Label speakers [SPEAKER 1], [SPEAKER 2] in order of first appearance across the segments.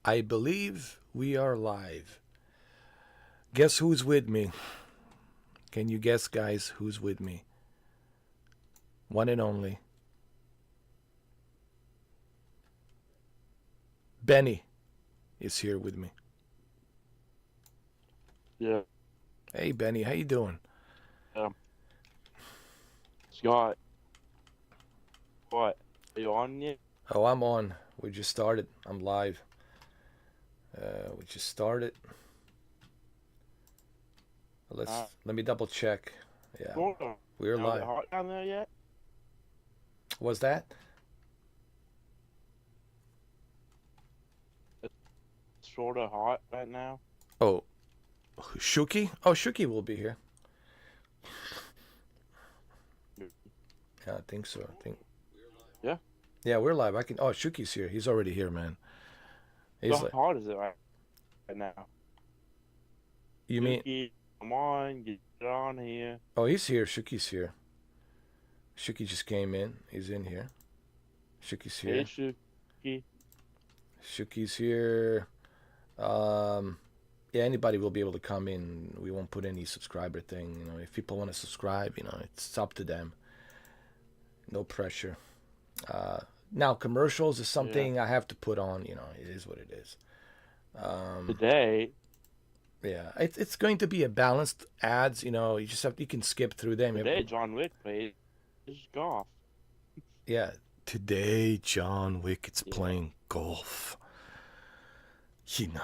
[SPEAKER 1] I believe we are live. Guess who's with me? Can you guess, guys, who's with me? One and only. Benny is here with me.
[SPEAKER 2] Yeah.
[SPEAKER 1] Hey, Benny, how you doing?
[SPEAKER 2] Um, Scott, what? Are you on yet?
[SPEAKER 1] Oh, I'm on. We just started. I'm live. We just started.
[SPEAKER 2] Uh,
[SPEAKER 1] Let me double check. Yeah,
[SPEAKER 2] Florida.
[SPEAKER 1] we're
[SPEAKER 2] Now, is it
[SPEAKER 1] live.
[SPEAKER 2] hot down there yet?
[SPEAKER 1] Was that?
[SPEAKER 2] It's sort of hot right now.
[SPEAKER 1] Oh, Shuki? Oh, Shuki will be here. Yeah, I think so. I think.
[SPEAKER 2] Yeah.
[SPEAKER 1] Yeah, we're live. I can. Oh, Shuki's here. He's already here, man. He's
[SPEAKER 2] So
[SPEAKER 1] like.
[SPEAKER 2] hot is it right now?
[SPEAKER 1] You mean?
[SPEAKER 2] Yuki, come on, get on here.
[SPEAKER 1] Oh, he's here. Shuki's here. Shuki just came in. He's in here. Shuki's
[SPEAKER 2] Hey,
[SPEAKER 1] here.
[SPEAKER 2] Shuki.
[SPEAKER 1] Shuki's here. Um, yeah, anybody will be able to come in. We won't put any subscriber thing. You know, if people want to subscribe, it's up to them. No pressure. Uh, Now commercials is
[SPEAKER 2] Yeah.
[SPEAKER 1] something I have to put on. It is what it is. Um,
[SPEAKER 2] Today,
[SPEAKER 1] yeah, it's going to be a balanced ads. You can skip through them.
[SPEAKER 2] today, John Wick plays golf.
[SPEAKER 1] Yeah, today John Wick is
[SPEAKER 2] Yeah.
[SPEAKER 1] playing golf. You know,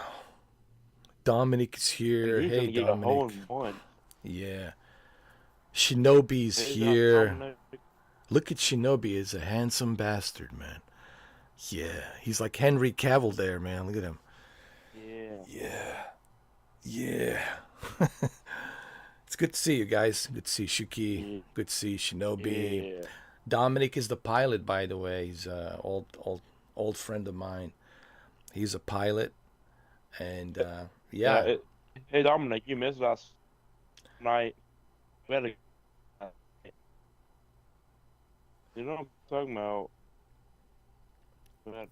[SPEAKER 1] Dominic is
[SPEAKER 2] And
[SPEAKER 1] here.
[SPEAKER 2] he's
[SPEAKER 1] Hey,
[SPEAKER 2] gonna get a hole
[SPEAKER 1] Dominic.
[SPEAKER 2] in one.
[SPEAKER 1] Yeah, Shinobi's
[SPEAKER 2] Hey,
[SPEAKER 1] here.
[SPEAKER 2] Dominic.
[SPEAKER 1] Look at Shinobi. He's a handsome bastard, man. Yeah, he's like Henry Cavill there, man. Look at him.
[SPEAKER 2] Yeah.
[SPEAKER 1] Yeah, yeah. It's good to see you guys. Good to see Shuki.
[SPEAKER 2] Yeah.
[SPEAKER 1] Good to see Shinobi.
[SPEAKER 2] Yeah.
[SPEAKER 1] Dominic is the pilot, by the way. He's a old friend of mine. He's a pilot, and
[SPEAKER 2] Yeah.
[SPEAKER 1] yeah,
[SPEAKER 2] Hey, Dominic, you missed last night. We had a You know what I'm talking about? Man,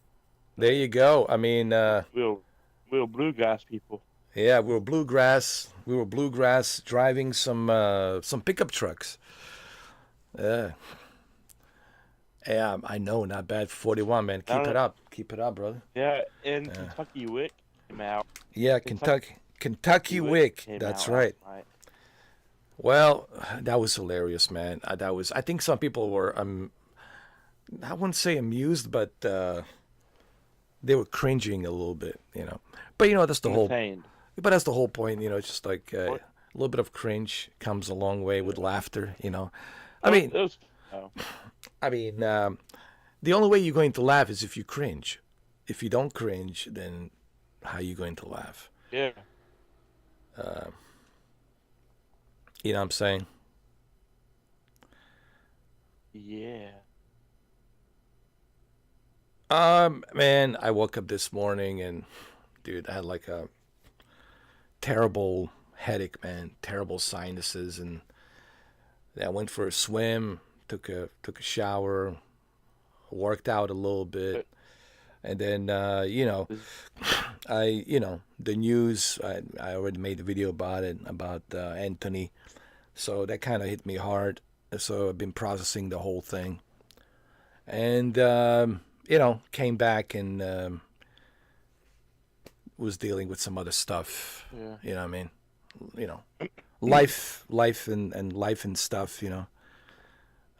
[SPEAKER 1] there you go. I mean,
[SPEAKER 2] we were bluegrass people.
[SPEAKER 1] yeah, we were bluegrass. We were bluegrass driving some pickup trucks. Yeah, yeah, I know, not bad for 41, man. Keep
[SPEAKER 2] Down
[SPEAKER 1] it
[SPEAKER 2] in,
[SPEAKER 1] up, keep it up, brother.
[SPEAKER 2] yeah, in
[SPEAKER 1] Yeah,
[SPEAKER 2] Kentucky Wick came out.
[SPEAKER 1] yeah,
[SPEAKER 2] Kentucky
[SPEAKER 1] Kentucky
[SPEAKER 2] Wick
[SPEAKER 1] Wick.
[SPEAKER 2] came
[SPEAKER 1] That's
[SPEAKER 2] out last
[SPEAKER 1] right.
[SPEAKER 2] night.
[SPEAKER 1] Well, that was hilarious, man. I think some people were, I wouldn't say amused, but they were cringing a little bit. But that's the whole.
[SPEAKER 2] Entertained.
[SPEAKER 1] But that's the whole point. It's just like a
[SPEAKER 2] What?
[SPEAKER 1] little bit of cringe comes a long way with
[SPEAKER 2] Yeah.
[SPEAKER 1] laughter. I
[SPEAKER 2] Oh,
[SPEAKER 1] mean,
[SPEAKER 2] it was. Oh,
[SPEAKER 1] I mean, the only way you're going to laugh is if you cringe. If you don't cringe, then how are you going to laugh?
[SPEAKER 2] yeah,
[SPEAKER 1] Uh, you know what I'm saying?
[SPEAKER 2] yeah.
[SPEAKER 1] Man, I woke up this morning and, dude, I had like a terrible headache, man. Terrible sinuses, and I went for a swim, took a shower, worked out a little bit,
[SPEAKER 2] It,
[SPEAKER 1] and then
[SPEAKER 2] this,
[SPEAKER 1] the news. I already made a video about it about Anthony, so that kind of hit me hard. So I've been processing the whole thing, and came back and was dealing with some other stuff.
[SPEAKER 2] yeah.
[SPEAKER 1] You know what I mean? You know, life and life and stuff.
[SPEAKER 2] See,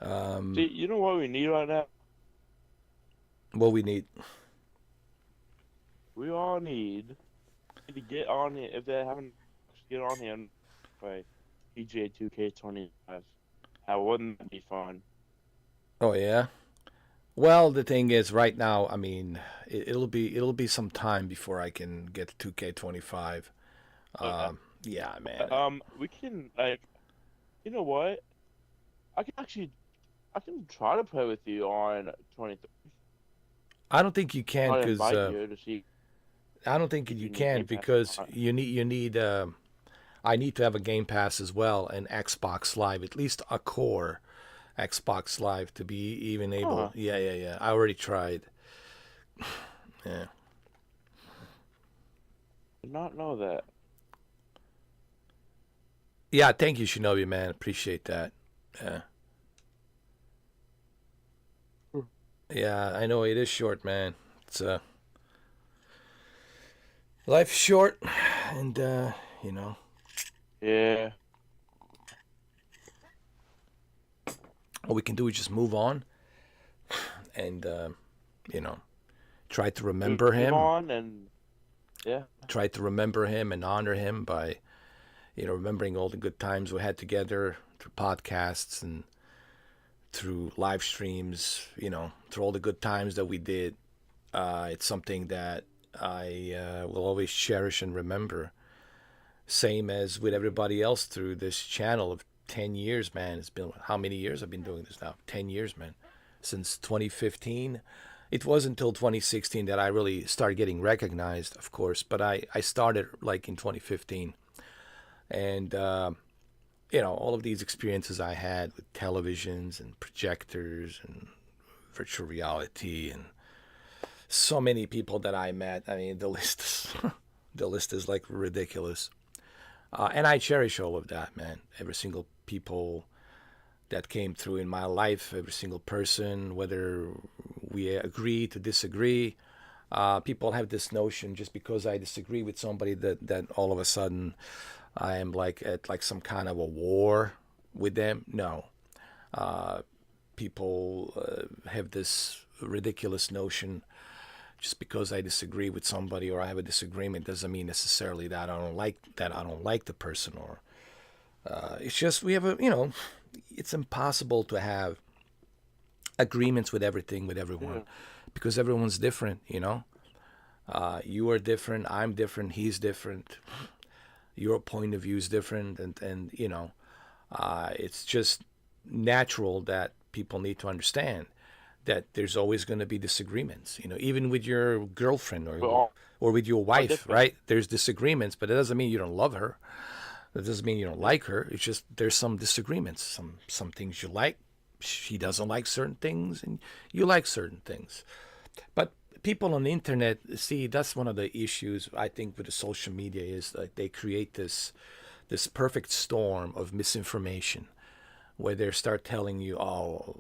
[SPEAKER 1] Um,
[SPEAKER 2] you know what we need right now?
[SPEAKER 1] what we need.
[SPEAKER 2] We all need to get on here. If they haven't, get on here and play PGA 2K25. How wouldn't that be fun?
[SPEAKER 1] Oh yeah. Well, the thing is, right now, I mean, it'll be some time before I can get 2K25.
[SPEAKER 2] Okay.
[SPEAKER 1] Yeah, man.
[SPEAKER 2] We can like, you know what? I can actually, I can try to play with you on 23.
[SPEAKER 1] I don't think you can
[SPEAKER 2] Try to
[SPEAKER 1] because
[SPEAKER 2] invite you to see
[SPEAKER 1] I don't think
[SPEAKER 2] if
[SPEAKER 1] you
[SPEAKER 2] you need
[SPEAKER 1] can
[SPEAKER 2] Game Pass
[SPEAKER 1] because
[SPEAKER 2] or not.
[SPEAKER 1] you need. I need to have a Game Pass as well and Xbox Live, at least a core Xbox Live to be even able.
[SPEAKER 2] Huh?
[SPEAKER 1] Yeah, yeah, yeah. I already tried. Yeah.
[SPEAKER 2] did not know that.
[SPEAKER 1] Yeah, thank you, Shinobi, man. Appreciate that. Yeah. Yeah, I know it is short, man. It's life's short, and you know,
[SPEAKER 2] Yeah.
[SPEAKER 1] all we can do is just move on, and you know, try to remember
[SPEAKER 2] Move
[SPEAKER 1] him.
[SPEAKER 2] on and yeah.
[SPEAKER 1] Try to remember him and honor him by, remembering all the good times we had together through podcasts and through live streams. Through all the good times that we did. It's something that I will always cherish and remember. Same as with everybody else through this channel of 10 years, man. It's been how many years I've been doing this now? 10 years, man. Since 2015. It wasn't until 2016 that I really started getting recognized, of course, but I started like in 2015. And, all of these experiences I had with televisions and projectors and virtual reality and so many people that I met. I mean, the list is, the list is like ridiculous. And I cherish all of that, man. Every single people that came through in my life, every single person, whether we agree to disagree. People have this notion just because I disagree with somebody that all of a sudden I am like at like some kind of a war with them. No. People have this ridiculous notion just because I disagree with somebody or I have a disagreement doesn't mean necessarily that I don't like the person or it's just we have it's impossible to have agreements with everything with everyone
[SPEAKER 2] Yeah.
[SPEAKER 1] because everyone's different. You are different, I'm different, he's different, your point of view is different, and it's just natural that people need to understand that there's always going to be disagreements. Even with your girlfriend
[SPEAKER 2] But
[SPEAKER 1] or with your
[SPEAKER 2] all
[SPEAKER 1] wife,
[SPEAKER 2] different.
[SPEAKER 1] right? There's disagreements, but it doesn't mean you don't love her. That doesn't mean you don't like her. It's just there's some disagreements. Some things you like, she doesn't like certain things, and you like certain things. But people on the internet, see, that's one of the issues I think with the social media is like they create this perfect storm of misinformation where they start telling you, oh,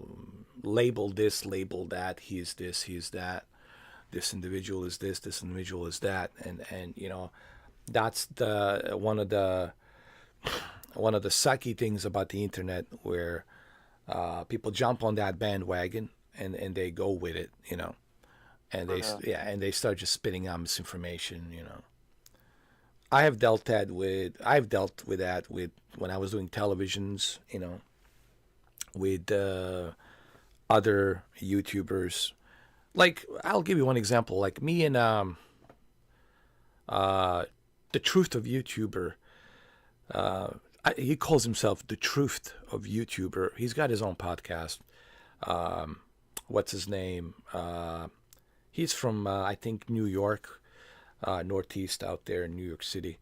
[SPEAKER 1] label this, label that, he's this, he's that, this individual is this individual is that, and that's the one of the sucky things about the internet where people jump on that bandwagon and they go with it, and
[SPEAKER 2] Yeah.
[SPEAKER 1] and they start just spitting out misinformation. I've dealt with that with when I was doing televisions, with other YouTubers. Like I'll give you one example. Like me and the truth of YouTuber. He calls himself the truth of YouTuber. He's got his own podcast. What's his name? He's from I think New York, Northeast out there in New York City.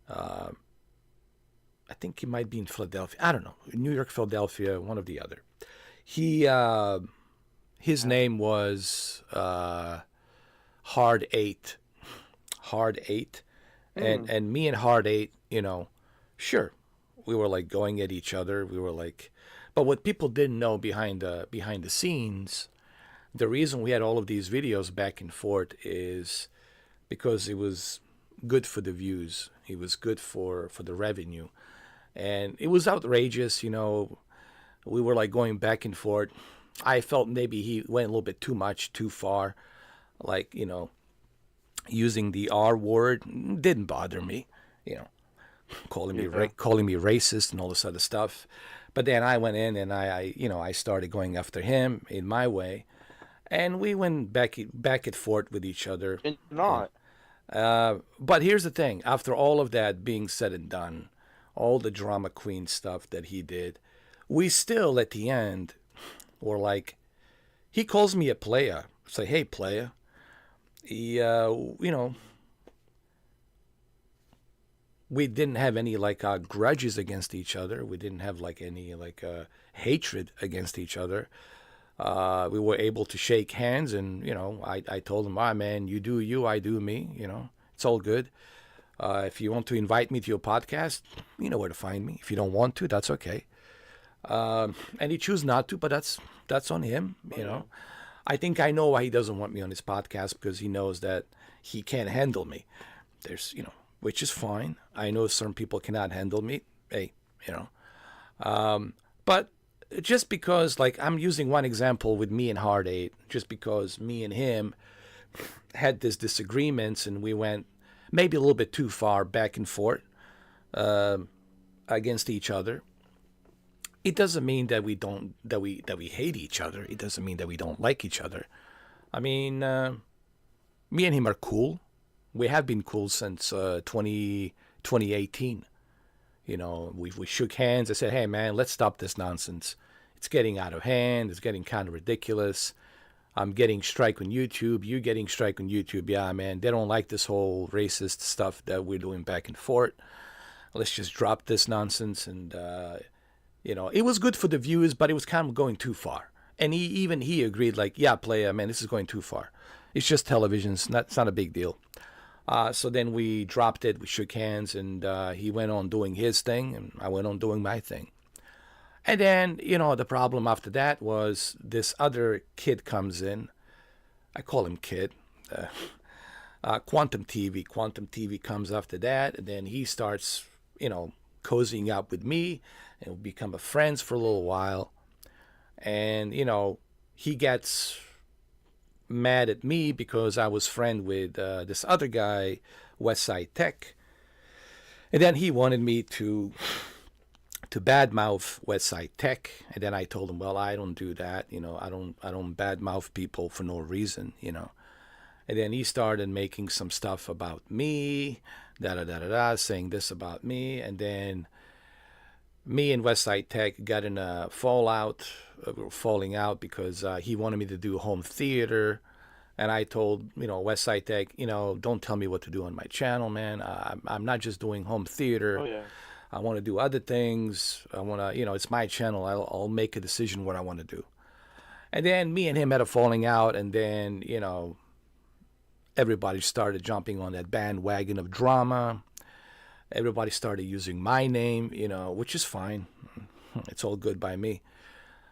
[SPEAKER 1] I think he might be in Philadelphia. I don't know. New York, Philadelphia, one of the other. He his name was Hard Eight. Hard Eight,
[SPEAKER 2] Hmm.
[SPEAKER 1] and me and Hard Eight, sure, we were like going at each other. We were like, but what people didn't know behind the scenes, the reason we had all of these videos back and forth is because it was good for the views. It was good for the revenue, and it was outrageous. We were like going back and forth. I felt maybe he went a little bit too much, too far. Like using the R word didn't bother me. You know,
[SPEAKER 2] Yeah.
[SPEAKER 1] calling me racist and all this other stuff. But then I went in and I started going after him in my way, and we went back and forth with each other.
[SPEAKER 2] And
[SPEAKER 1] And
[SPEAKER 2] not.
[SPEAKER 1] but here's the thing: after all of that being said and done, all the drama queen stuff that he did, we still at the end were like, he calls me a playa. Say, hey, playa. He, we didn't have any like grudges against each other. We didn't have like any like hatred against each other. We were able to shake hands, and I told him, "Ah, man, you do you, I do me. It's all good." If you want to invite me to your podcast, you know where to find me. If you don't want to, that's okay. And he chooses not to, but that's on him.
[SPEAKER 2] Oh
[SPEAKER 1] You
[SPEAKER 2] yeah.
[SPEAKER 1] know, I think I know why he doesn't want me on his podcast because he knows that he can't handle me. There's, which is fine. I know some people cannot handle me. Hey, you know, but just because, like, I'm using one example with me and Hard Eight, just because me and him had this disagreements and we went maybe a little bit too far back and forth against each other. It doesn't mean that we hate each other. It doesn't mean that we don't like each other. I mean, me and him are cool. We have been cool since 2018. We shook hands. I said, hey, man, let's stop this nonsense. It's getting out of hand. It's getting kind of ridiculous. I'm getting strike on YouTube. You getting strike on YouTube. Yeah, man, they don't like this whole racist stuff that we're doing back and forth. Let's just drop this nonsense. And, it was good for the viewers, but it was kind of going too far. And he agreed, like, yeah, player, man, this is going too far. It's just television. It's not a big deal. So then we dropped it. We shook hands, and he went on doing his thing, and I went on doing my thing. And then, the problem after that was this other kid comes in. I call him kid. Quantum TV. Quantum TV comes after that, and then he starts, cozying up with me, and we become friends for a little while. And, he gets mad at me because I was friend with this other guy, Westside Tech. And then he wanted me to badmouth Westside Tech, and then I told him, well, I don't do that. I don't badmouth people for no reason. And then he started making some stuff about me, saying this about me, and then me and Westside Tech got in a falling out because he wanted me to do home theater. And I told, Westside Tech, don't tell me what to do on my channel, man. I'm not just doing home theater.
[SPEAKER 2] Oh yeah.
[SPEAKER 1] I want to do other things. I want to, it's my channel. I'll make a decision what I want to do. And then me and him had a falling out, and then, everybody started jumping on that bandwagon of drama. Everybody started using my name, which is fine. It's all good by me.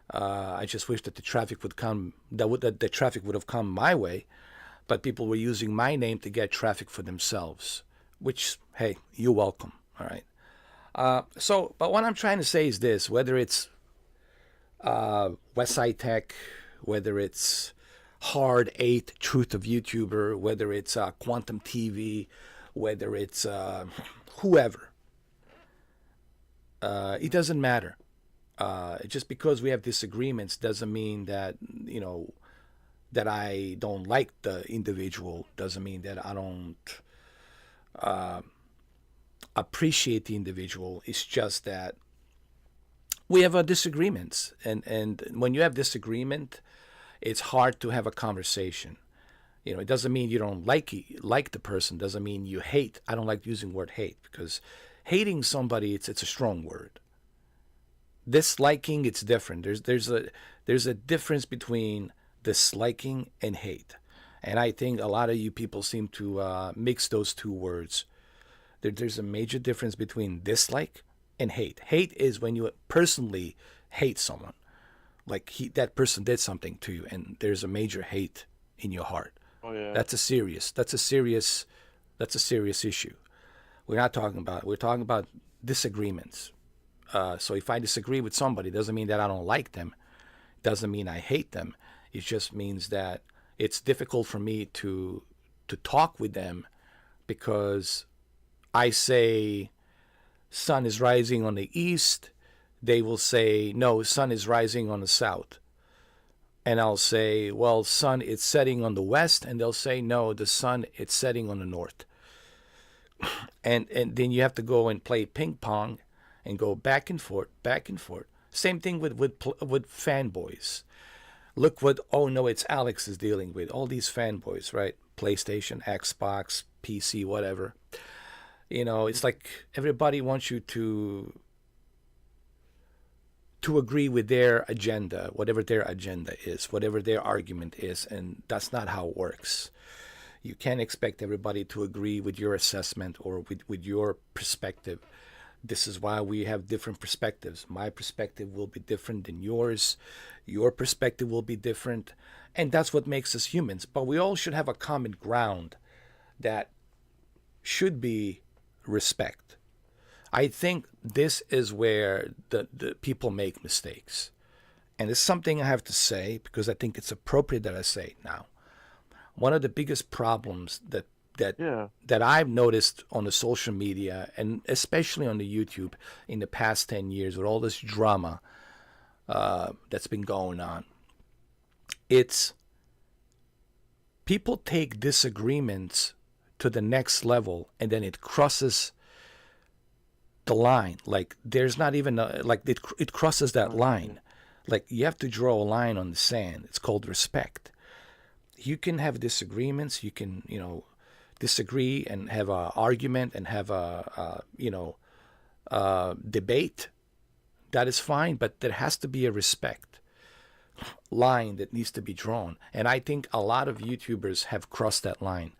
[SPEAKER 1] I just wish that the traffic would come, that the traffic would have come my way, but people were using my name to get traffic for themselves, which, hey, you're welcome, all right? But what I'm trying to say is this: whether it's Westside Tech, whether it's Hard 8, Truth of YouTuber, whether it's Quantum TV, whether it's whoever, it doesn't matter. Just because we have disagreements doesn't mean that, that I don't like the individual, doesn't mean that I don't appreciate the individual. It's just that we have disagreements, and when you have disagreement, it's hard to have a conversation. It doesn't mean you don't like the person. Doesn't mean you hate. I don't like using the word hate because hating somebody, it's a strong word. Disliking, it's different. There's a difference between disliking and hate, and I think a lot of you people seem to mix those two words. There's a major difference between dislike and hate. Hate is when you personally hate someone, like that person did something to you, and there's a major hate in your heart.
[SPEAKER 2] Oh yeah.
[SPEAKER 1] That's a serious issue. We're talking about disagreements. So if I disagree with somebody, it doesn't mean that I don't like them. It doesn't mean I hate them. It just means that it's difficult for me to talk with them because I say sun is rising on the east. They will say, no, sun is rising on the south. And I'll say, well, sun is setting on the west. And they'll say, no, the sun is setting on the north. And then you have to go and play ping pong and go back and forth, back and forth. Same thing with fanboys. Look what, oh no, it's Alex is dealing with. All these fanboys, right? PlayStation, Xbox, PC, whatever. It's like everybody wants you to agree with their agenda, whatever their agenda is, whatever their argument is, and that's not how it works. You can't expect everybody to agree with your assessment or with your perspective. This is why we have different perspectives. My perspective will be different than yours. Your perspective will be different. And that's what makes us humans. But we all should have a common ground that should be respect. I think this is where the people make mistakes. And it's something I have to say because I think it's appropriate that I say it now. One of the biggest problems that
[SPEAKER 2] Yeah.
[SPEAKER 1] that I've noticed on the social media and especially on the YouTube in the past 10 years with all this drama that's been going on, it's people take disagreements to the next level and then it crosses the line. Like there's not even it crosses that line. Like you have to draw a line on the sand. It's called respect. You can have disagreements. You can disagree and have an argument and have a debate. That is fine, but there has to be a respect line that needs to be drawn. And I think a lot of YouTubers have crossed that line.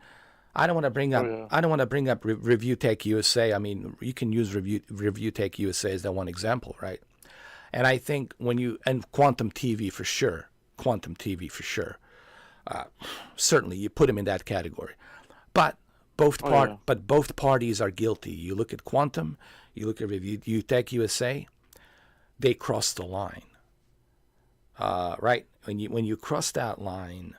[SPEAKER 1] I don't want to bring up.
[SPEAKER 2] Oh, yeah.
[SPEAKER 1] I don't want to bring up Review Tech USA. I mean, you can use Review Tech USA as that one example, right? And I think and Quantum TV for sure, certainly you put him in that category. But both parties are guilty. You look at Quantum, you look at Review Tech USA, they cross the line, right? When you cross that line,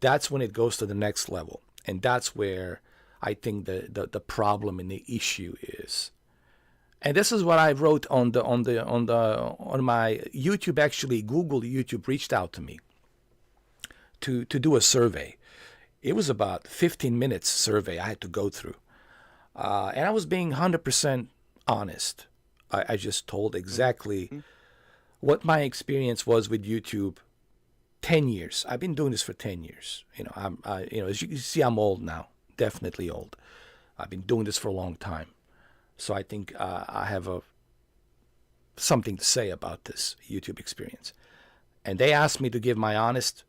[SPEAKER 1] that's when it goes to the next level. And that's where I think the problem and the issue is. And this is what I wrote on my YouTube. Actually, YouTube reached out to me to do a survey. It was about 15 minutes survey I had to go through, and I was being 100% honest. I just told exactly what my experience was with YouTube. 10 years. I've been doing this for 10 years. As you can see, I'm old now. Definitely old. I've been doing this for a long time. So I think I have something to say about this YouTube experience. And they asked me to give my honest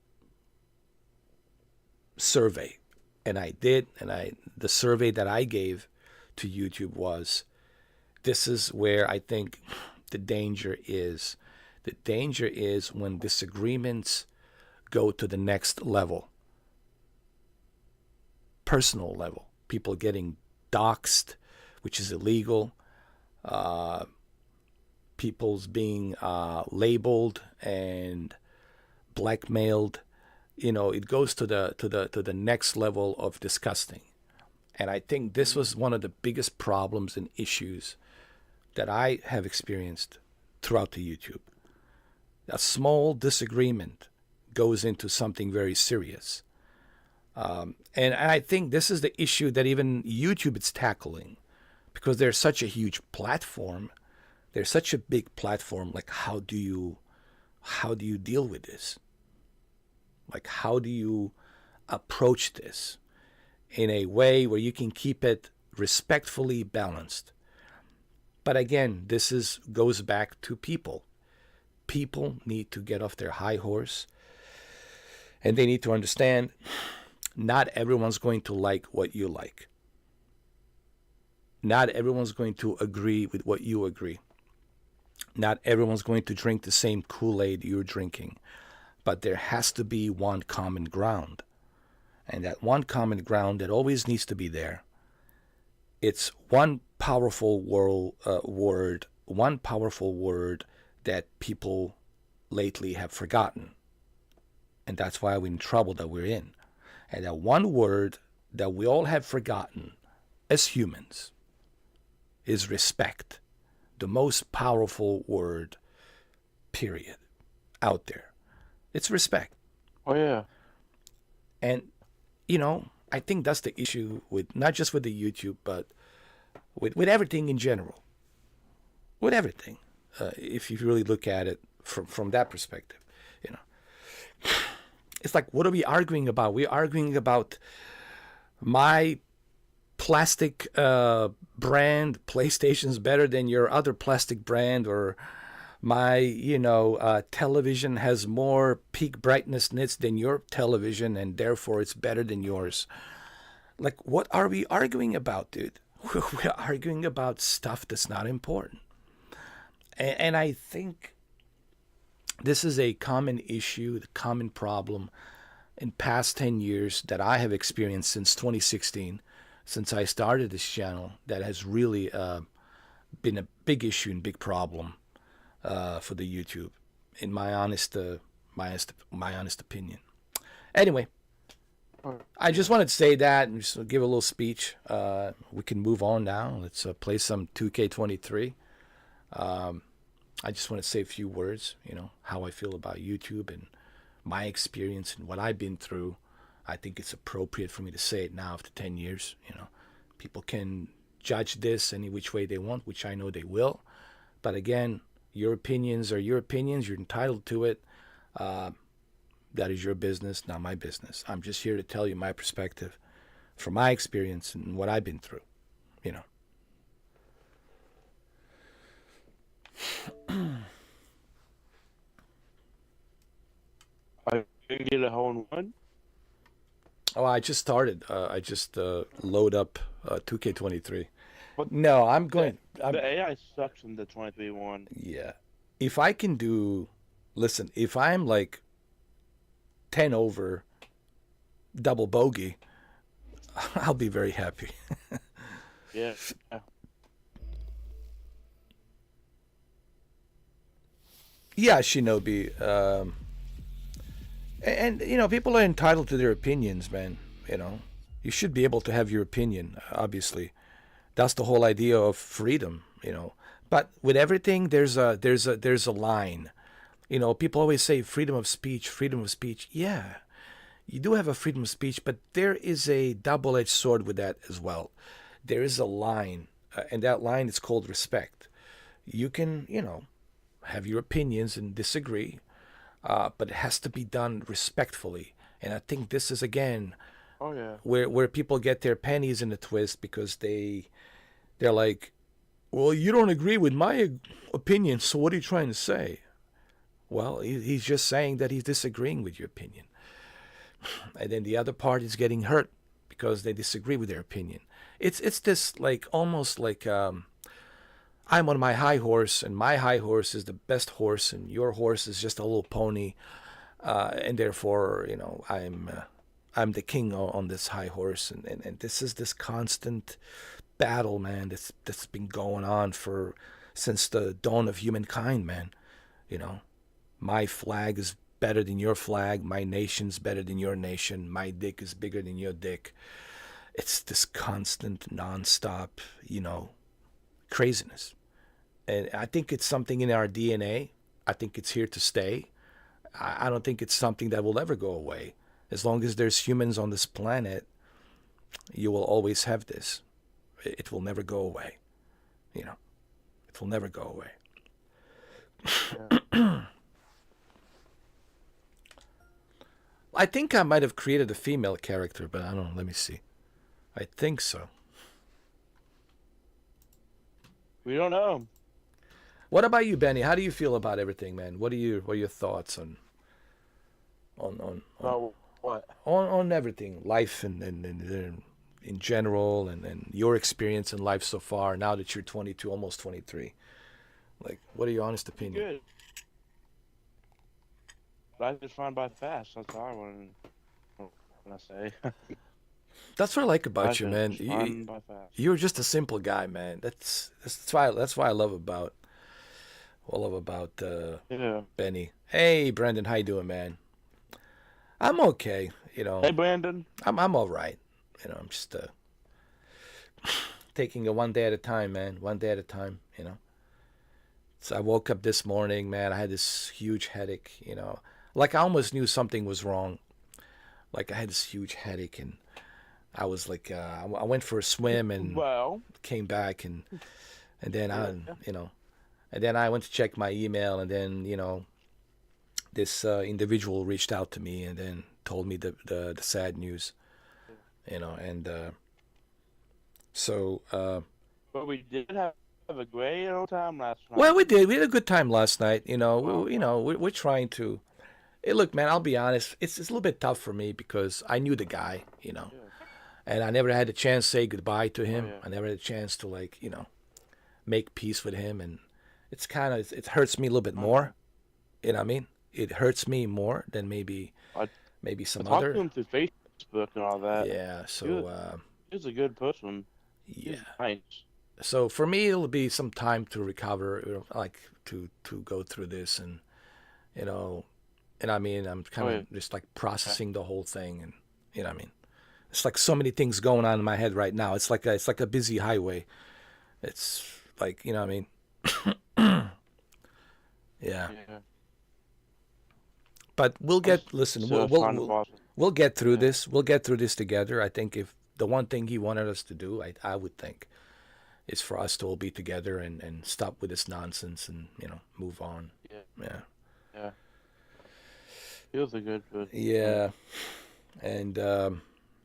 [SPEAKER 1] survey. And I did. And the survey that I gave to YouTube was, this is where I think the danger is. The danger is when disagreements go to the next level, personal level. People getting doxxed, which is illegal. People's being labeled and blackmailed. It goes to the next level of disgusting. And I think this was one of the biggest problems and issues that I have experienced throughout the YouTube. A small disagreement goes into something very serious. And I think this is the issue that even YouTube is tackling, because they're such a huge platform. They're such a big platform. Like, how do you deal with this? Like, how do you approach this in a way where you can keep it respectfully balanced? But again, goes back to people. People need to get off their high horse, and they need to understand not everyone's going to like what you like. Not everyone's going to agree with what you agree. Not everyone's going to drink the same Kool-Aid you're drinking. But there has to be one common ground. And that one common ground that always needs to be there, it's one powerful word that people lately have forgotten. And that's why we're in trouble that we're in. And that one word that we all have forgotten as humans is respect. The most powerful word, period, out there. It's respect.
[SPEAKER 2] Oh, yeah.
[SPEAKER 1] And, I think that's the issue with not just with the YouTube, but with everything in general. With everything. If you really look at it from that perspective, It's like, what are we arguing about? We're arguing about my plastic brand PlayStation's better than your other plastic brand, or My, television has more peak brightness nits than your television, and therefore it's better than yours. Like, what are we arguing about, dude? We're arguing about stuff that's not important. And I think this is a common issue, the common problem in past 10 years that I have experienced since 2016, since I started this channel, that has really been a big issue and big problem for the YouTube, in my honest opinion. Anyway, I just wanted to say that and just give a little speech. We can move on now. Let's play some 2K23. I just want to say a few words, how I feel about YouTube and my experience and what I've been through. I think it's appropriate for me to say it now after 10 years. People can judge this any which way they want, which I know they will. But again, your opinions are your opinions. You're entitled to it. That is your business, not my business. I'm just here to tell you my perspective from my experience and what I've been through,
[SPEAKER 2] I didn't get a hole in one.
[SPEAKER 1] Oh, I just started. I just load up 2K23.
[SPEAKER 2] But
[SPEAKER 1] No, I'm going.
[SPEAKER 2] the AI sucks in the 23 one.
[SPEAKER 1] Yeah. If I can listen, if I'm like 10 over double bogey, I'll be very happy.
[SPEAKER 2] Yeah.
[SPEAKER 1] Yeah, Shinobi. And people are entitled to their opinions, man. You should be able to have your opinion, obviously. That's the whole idea of freedom. But with everything, there's a line. People always say freedom of speech, freedom of speech. Yeah, you do have a freedom of speech, but there is a double-edged sword with that as well. There is a line, and that line is called respect. You can, have your opinions and disagree, but it has to be done respectfully. And I think this is again
[SPEAKER 2] Oh yeah.
[SPEAKER 1] where people get their pennies in a twist because they're like, well, you don't agree with my opinion, so what are you trying to say? Well, he's just saying that he's disagreeing with your opinion. And then the other part is getting hurt because they disagree with their opinion. It's this like almost like I'm on my high horse and my high horse is the best horse and your horse is just a little pony, and therefore I'm the king on this high horse, and this is this constant battle, man. That's been going on since the dawn of humankind, man. My flag is better than your flag. My nation's better than your nation. My dick is bigger than your dick. It's this constant, nonstop, craziness. And I think it's something in our DNA. I think it's here to stay. I don't think it's something that will ever go away. As long as there's humans on this planet, you will always have this. It will never go away. It will never go away.
[SPEAKER 2] Yeah.
[SPEAKER 1] I think I might have created a female character, but I don't know. Let me see. I think so.
[SPEAKER 2] We don't know.
[SPEAKER 1] What about you, Benny? How do you feel about everything, man? What are your thoughts on
[SPEAKER 2] About what?
[SPEAKER 1] on everything, life and in general, and your experience in life so far? Now that you're 22, almost 23, like, what are your honest opinion?
[SPEAKER 2] Good. Life is fine by fast. That's all I want to say.
[SPEAKER 1] That's what I like about
[SPEAKER 2] Life
[SPEAKER 1] you,
[SPEAKER 2] is
[SPEAKER 1] man.
[SPEAKER 2] fine by fast.
[SPEAKER 1] You're just a simple guy, man. That's why I love about
[SPEAKER 2] Yeah.
[SPEAKER 1] Benny. Hey, Brendan, how you doing, man? I'm okay.
[SPEAKER 2] Hey, Brandon.
[SPEAKER 1] I'm all right. I'm just taking it one day at a time, man. One day at a time. So I woke up this morning, man. I had this huge headache. Like I almost knew something was wrong. Like I had this huge headache, and I was like, I went for a swim and
[SPEAKER 2] Well.
[SPEAKER 1] came back, and then
[SPEAKER 2] Yeah.
[SPEAKER 1] and then I went to check my email, and then this individual reached out to me and then told me the sad news, and so
[SPEAKER 2] But we did have have a great old time last
[SPEAKER 1] Well,
[SPEAKER 2] night.
[SPEAKER 1] we did. We had a good time last night.
[SPEAKER 2] Well,
[SPEAKER 1] We're trying to. Hey, look, man. I'll be honest. It's a little bit tough for me because I knew the guy,
[SPEAKER 2] yeah.
[SPEAKER 1] and I never had a chance to say goodbye to
[SPEAKER 2] Oh
[SPEAKER 1] him.
[SPEAKER 2] yeah.
[SPEAKER 1] I never had a chance to make peace with him, and it's kind of it hurts me a little bit
[SPEAKER 2] I know.
[SPEAKER 1] more. You know what I mean? It hurts me more than
[SPEAKER 2] I
[SPEAKER 1] maybe
[SPEAKER 2] I
[SPEAKER 1] some
[SPEAKER 2] talked to
[SPEAKER 1] other.
[SPEAKER 2] him through Facebook and all that.
[SPEAKER 1] Yeah.
[SPEAKER 2] He was, he was a good person. He was
[SPEAKER 1] Yeah.
[SPEAKER 2] nice.
[SPEAKER 1] So for me, it'll be some time to recover, like to go through this, and you know, and I mean, I'm kind
[SPEAKER 2] Oh yeah.
[SPEAKER 1] of just like processing the whole thing, and what I mean. It's like so many things going on in my head right now. It's like a busy highway. It's like what I mean. Yeah.
[SPEAKER 2] Yeah.
[SPEAKER 1] But we'll
[SPEAKER 2] I was
[SPEAKER 1] get. Listen,
[SPEAKER 2] still trying to process.
[SPEAKER 1] we'll get through
[SPEAKER 2] Yeah.
[SPEAKER 1] this. We'll get through this together. I think if the one thing he wanted us to do, I would think, is for us to all be together and stop with this nonsense and move on.
[SPEAKER 2] Yeah.
[SPEAKER 1] Yeah.
[SPEAKER 2] Yeah. He was a good person.
[SPEAKER 1] Yeah. And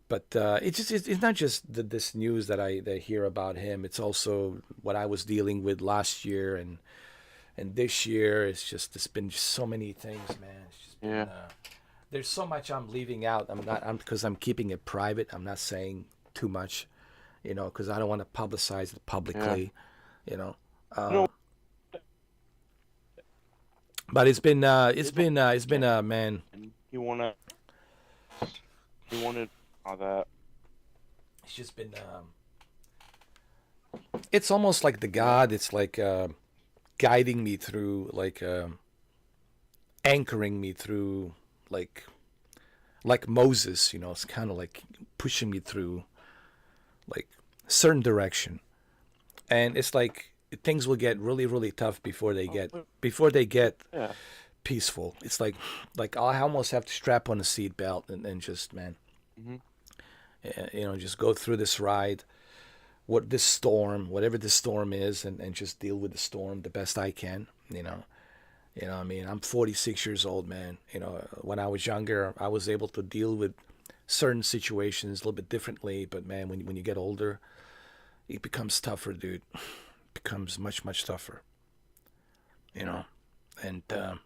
[SPEAKER 1] but it's not just this news that I hear about him. It's also what I was dealing with last year and this year. It's been just so many things, man. It's just been
[SPEAKER 2] Yeah.
[SPEAKER 1] there's so much I'm leaving out. I'm because I'm keeping it private. I'm not saying too much, because I don't want to publicize it
[SPEAKER 2] Yeah.
[SPEAKER 1] publicly, you know.
[SPEAKER 2] You know,
[SPEAKER 1] But
[SPEAKER 2] it's not
[SPEAKER 1] it's been man.
[SPEAKER 2] he wanted he wanted all that.
[SPEAKER 1] It's just been it's almost like the
[SPEAKER 2] Yeah.
[SPEAKER 1] God. It's like guiding me through, like anchoring me through, like Moses. It's kind of like pushing me through like certain direction, and it's like things will get really really tough
[SPEAKER 2] Oh,
[SPEAKER 1] before they get
[SPEAKER 2] yeah.
[SPEAKER 1] peaceful. It's like I almost have to strap on a seat belt and just, man,
[SPEAKER 2] Hmm.
[SPEAKER 1] just go through this ride, whatever this storm is, and just deal with the storm the best I can. I mean, I'm 46 years old, man. When I was younger, I was able to deal with certain situations a little bit differently, but man, when you get older, it becomes tougher, dude. It becomes much much tougher, you
[SPEAKER 2] Yeah.
[SPEAKER 1] know. And
[SPEAKER 2] Yeah.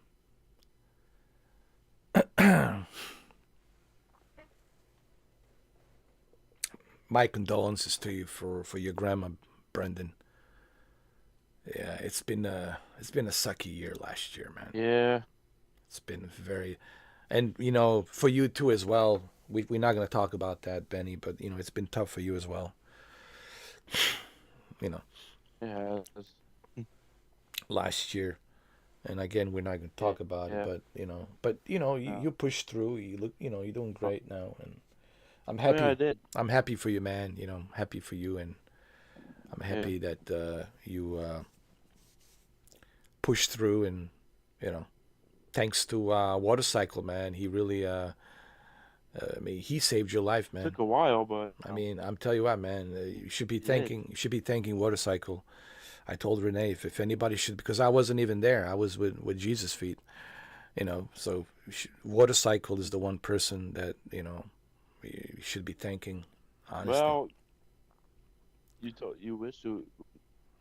[SPEAKER 1] my condolences to you for your grandma, Brendan. Yeah, it's been a sucky year last year, man.
[SPEAKER 2] Yeah.
[SPEAKER 1] It's been very, and for you too as well. We're not gonna talk about that, Benny, but it's been tough for you as well. You know,
[SPEAKER 2] Yeah.
[SPEAKER 1] last year, and again, we're not gonna
[SPEAKER 2] Yeah.
[SPEAKER 1] talk about it,
[SPEAKER 2] Yeah.
[SPEAKER 1] but you
[SPEAKER 2] No.
[SPEAKER 1] push through. You look, you're doing
[SPEAKER 2] Oh,
[SPEAKER 1] great now, and I'm
[SPEAKER 2] oh yeah, I
[SPEAKER 1] happy.
[SPEAKER 2] did.
[SPEAKER 1] I'm happy for you, man. I'm happy for you, and I'm
[SPEAKER 2] Yeah.
[SPEAKER 1] happy that you push through, and you know, thanks to Water Cycle, man. He really, I mean, he saved your life, man.
[SPEAKER 2] Took a while, but
[SPEAKER 1] I mean, I'm telling you what, man.
[SPEAKER 2] he did.
[SPEAKER 1] You should be thanking Water Cycle. I told Renee if anybody should, because I wasn't even there. I was with Jesus feet, So Water Cycle is the one person that you should be thanking, honestly.
[SPEAKER 2] Well, you wish you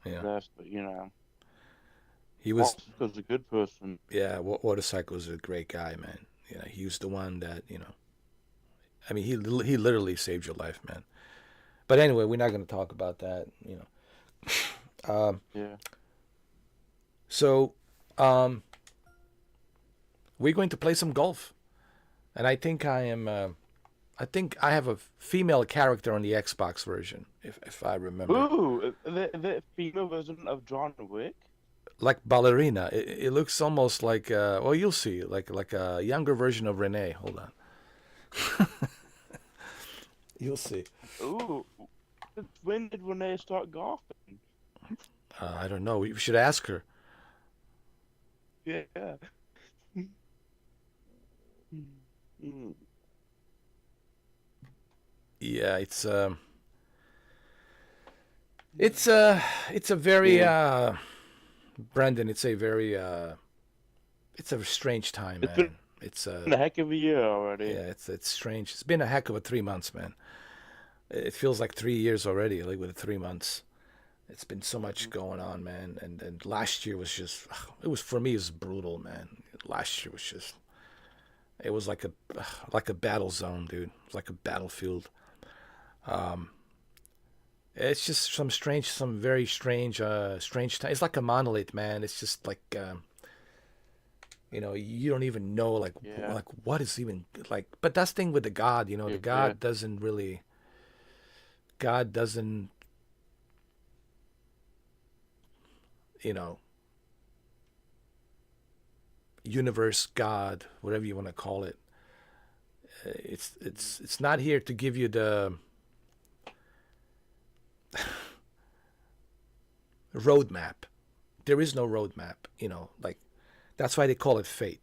[SPEAKER 1] Yeah,
[SPEAKER 2] best, but you know,
[SPEAKER 1] he was.
[SPEAKER 2] Oscar's a good person.
[SPEAKER 1] Yeah, Water Cycle is a great guy, man. He was the one that. I mean, he literally saved your life, man. But anyway, we're not going to talk about that.
[SPEAKER 2] Yeah.
[SPEAKER 1] So, um, we're going to play some golf, and I think I am. I think I have a female character on the Xbox version, if I remember.
[SPEAKER 2] Ooh, the female version of John Wick.
[SPEAKER 1] Like ballerina, it looks almost like. Well, you'll see, like a younger version of Renee. Hold on, you'll see.
[SPEAKER 2] Ooh, when did Renee start golfing?
[SPEAKER 1] I don't know. You should ask her.
[SPEAKER 2] Yeah. Mm.
[SPEAKER 1] Yeah, it's a very
[SPEAKER 2] Yeah.
[SPEAKER 1] Brendan. It's a strange time,
[SPEAKER 2] It's been
[SPEAKER 1] man. It's
[SPEAKER 2] a heck of a year already.
[SPEAKER 1] Yeah, it's strange. It's been a heck of a 3 months, man. It feels like 3 years already, like with the 3 months. It's been so much
[SPEAKER 2] Mhm.
[SPEAKER 1] going on, man. And last year was just, it was, for me, it was brutal, man. Last year was just, it was like a battle zone, dude. It was like a battlefield. Um, it's just some very strange time. It's like a monolith, man. It's just like, you don't even know,
[SPEAKER 2] Yeah.
[SPEAKER 1] like what is even like. But that's the thing with the God, the
[SPEAKER 2] Yeah.
[SPEAKER 1] God doesn't, you know, universe, God, whatever you want to call it. It's not here to give you the roadmap. There is no roadmap. Like that's why they call it fate.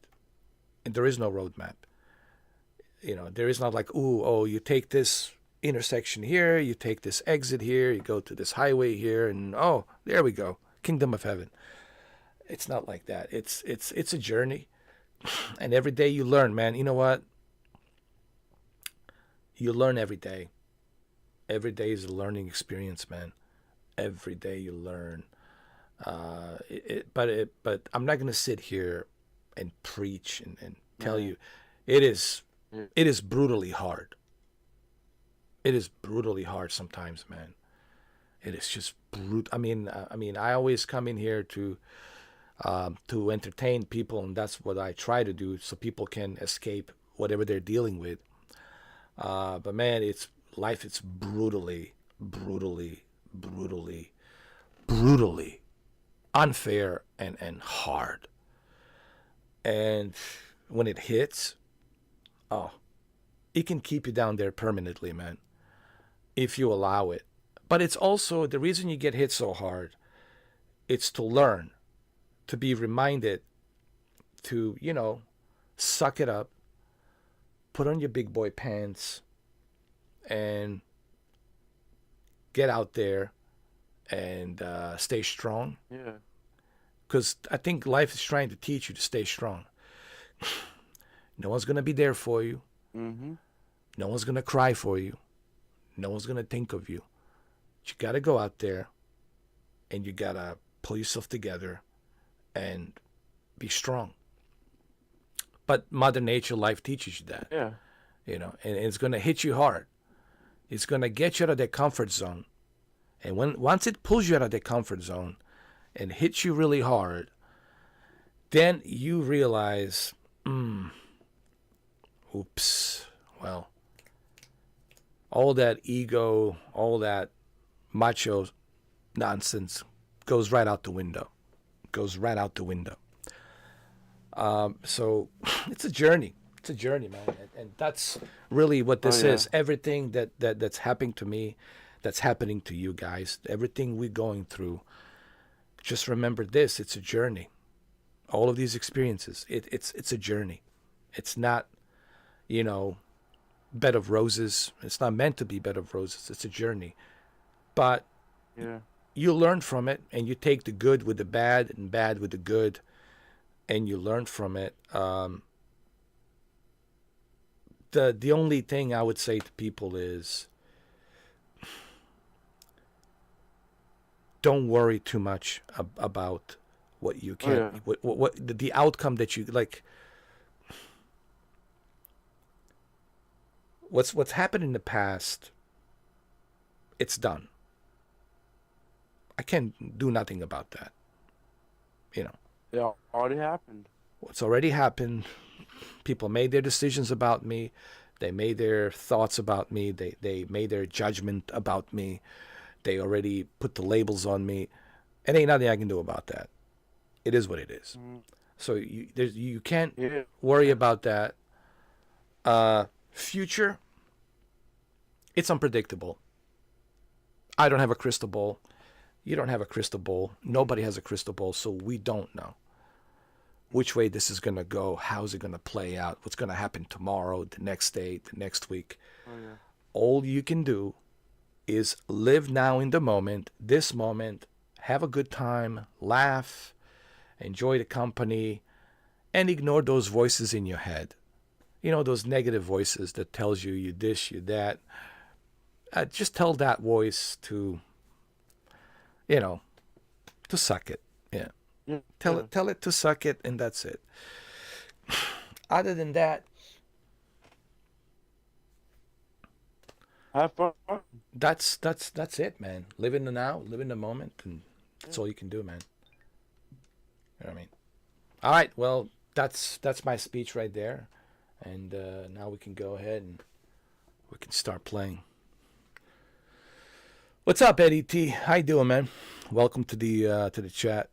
[SPEAKER 1] And there is no roadmap. There is not like, ooh, oh, you take this intersection here, you take this exit here, you go to this highway here, and oh, there we go, kingdom of heaven. It's not like that. It's a journey, and every day you learn, man. You know what? You learn every day. Every day is a learning experience, man. Every day you learn. But I'm not gonna sit here and preach and tell
[SPEAKER 2] Man.
[SPEAKER 1] you, it is
[SPEAKER 2] Yeah.
[SPEAKER 1] it is brutally hard. It is brutally hard sometimes, man. It is just brute. I mean, I always come in here to entertain people, and that's what I try to do, so people can escape whatever they're dealing with. But man, it's life. It's brutally, brutally unfair and hard. And when it hits, oh, it can keep you down there permanently, man, if you allow it. But it's also the reason you get hit so hard. It's to learn, to be reminded to, suck it up, put on your big boy pants, and get out there and stay strong.
[SPEAKER 2] Yeah.
[SPEAKER 1] Because I think life is trying to teach you to stay strong. No one's going to be there for you.
[SPEAKER 2] Mhm.
[SPEAKER 1] No one's going to cry for you. No one's going to think of you. You got to go out there and you got to pull yourself together and be strong. But Mother Nature, life teaches you that,
[SPEAKER 2] Yeah.
[SPEAKER 1] and it's going to hit you hard. It's going to get you out of that comfort zone. And once it pulls you out of that comfort zone and hits you really hard, then you realize, oops, well, all that ego, all that macho nonsense goes right out the window. Goes right out the window. So it's a journey. It's a journey, man, and that's really what
[SPEAKER 2] Oh
[SPEAKER 1] this
[SPEAKER 2] yeah.
[SPEAKER 1] is. Everything that's happening to me, that's happening to you guys, everything we're going through. Just remember this: it's a journey. All of these experiences, it's a journey. It's not, you know, bed of roses. It's not meant to be bed of roses. It's a journey, but
[SPEAKER 2] Yeah.
[SPEAKER 1] you learn from it, and you take the good with the bad, and bad with the good, and you learn from it. The only thing I would say to people is don't worry too much about what you
[SPEAKER 2] Oh
[SPEAKER 1] can't,
[SPEAKER 2] yeah.
[SPEAKER 1] what the outcome that you like. What's happened in the past, it's done. I can't do nothing about that. You know,
[SPEAKER 2] It already happened.
[SPEAKER 1] what's already happened. People made their decisions about me. They made their thoughts about me. They made their judgment about me. They already put the labels on me. And ain't nothing I can do about that. It is what it is.
[SPEAKER 2] Mhm.
[SPEAKER 1] So you can't
[SPEAKER 2] Yeah.
[SPEAKER 1] worry about that. Future, it's unpredictable. I don't have a crystal ball. You don't have a crystal ball.
[SPEAKER 2] Mhm.
[SPEAKER 1] Nobody has a crystal ball, so we don't know which way this is going to go. How's it going to play out? What's going to happen tomorrow, the next day, the next week?
[SPEAKER 2] Oh yeah.
[SPEAKER 1] All you can do is live now in the moment, this moment, have a good time, laugh, enjoy the company, and ignore those voices in your head. Those negative voices that tells you this, you that. Just tell that voice to you know, to suck it. Yeah.
[SPEAKER 2] Yeah.
[SPEAKER 1] Tell it to suck it, and that's it. Other than that,
[SPEAKER 2] Have fun.
[SPEAKER 1] that's it, man. Live in the now, live in the moment, and that's
[SPEAKER 2] Yeah.
[SPEAKER 1] all you can do, man. You know what I mean? All right, well, that's my speech right there, and now we can go ahead and we can start playing. What's up, Eddie T? How you doing, man? Welcome to the chat.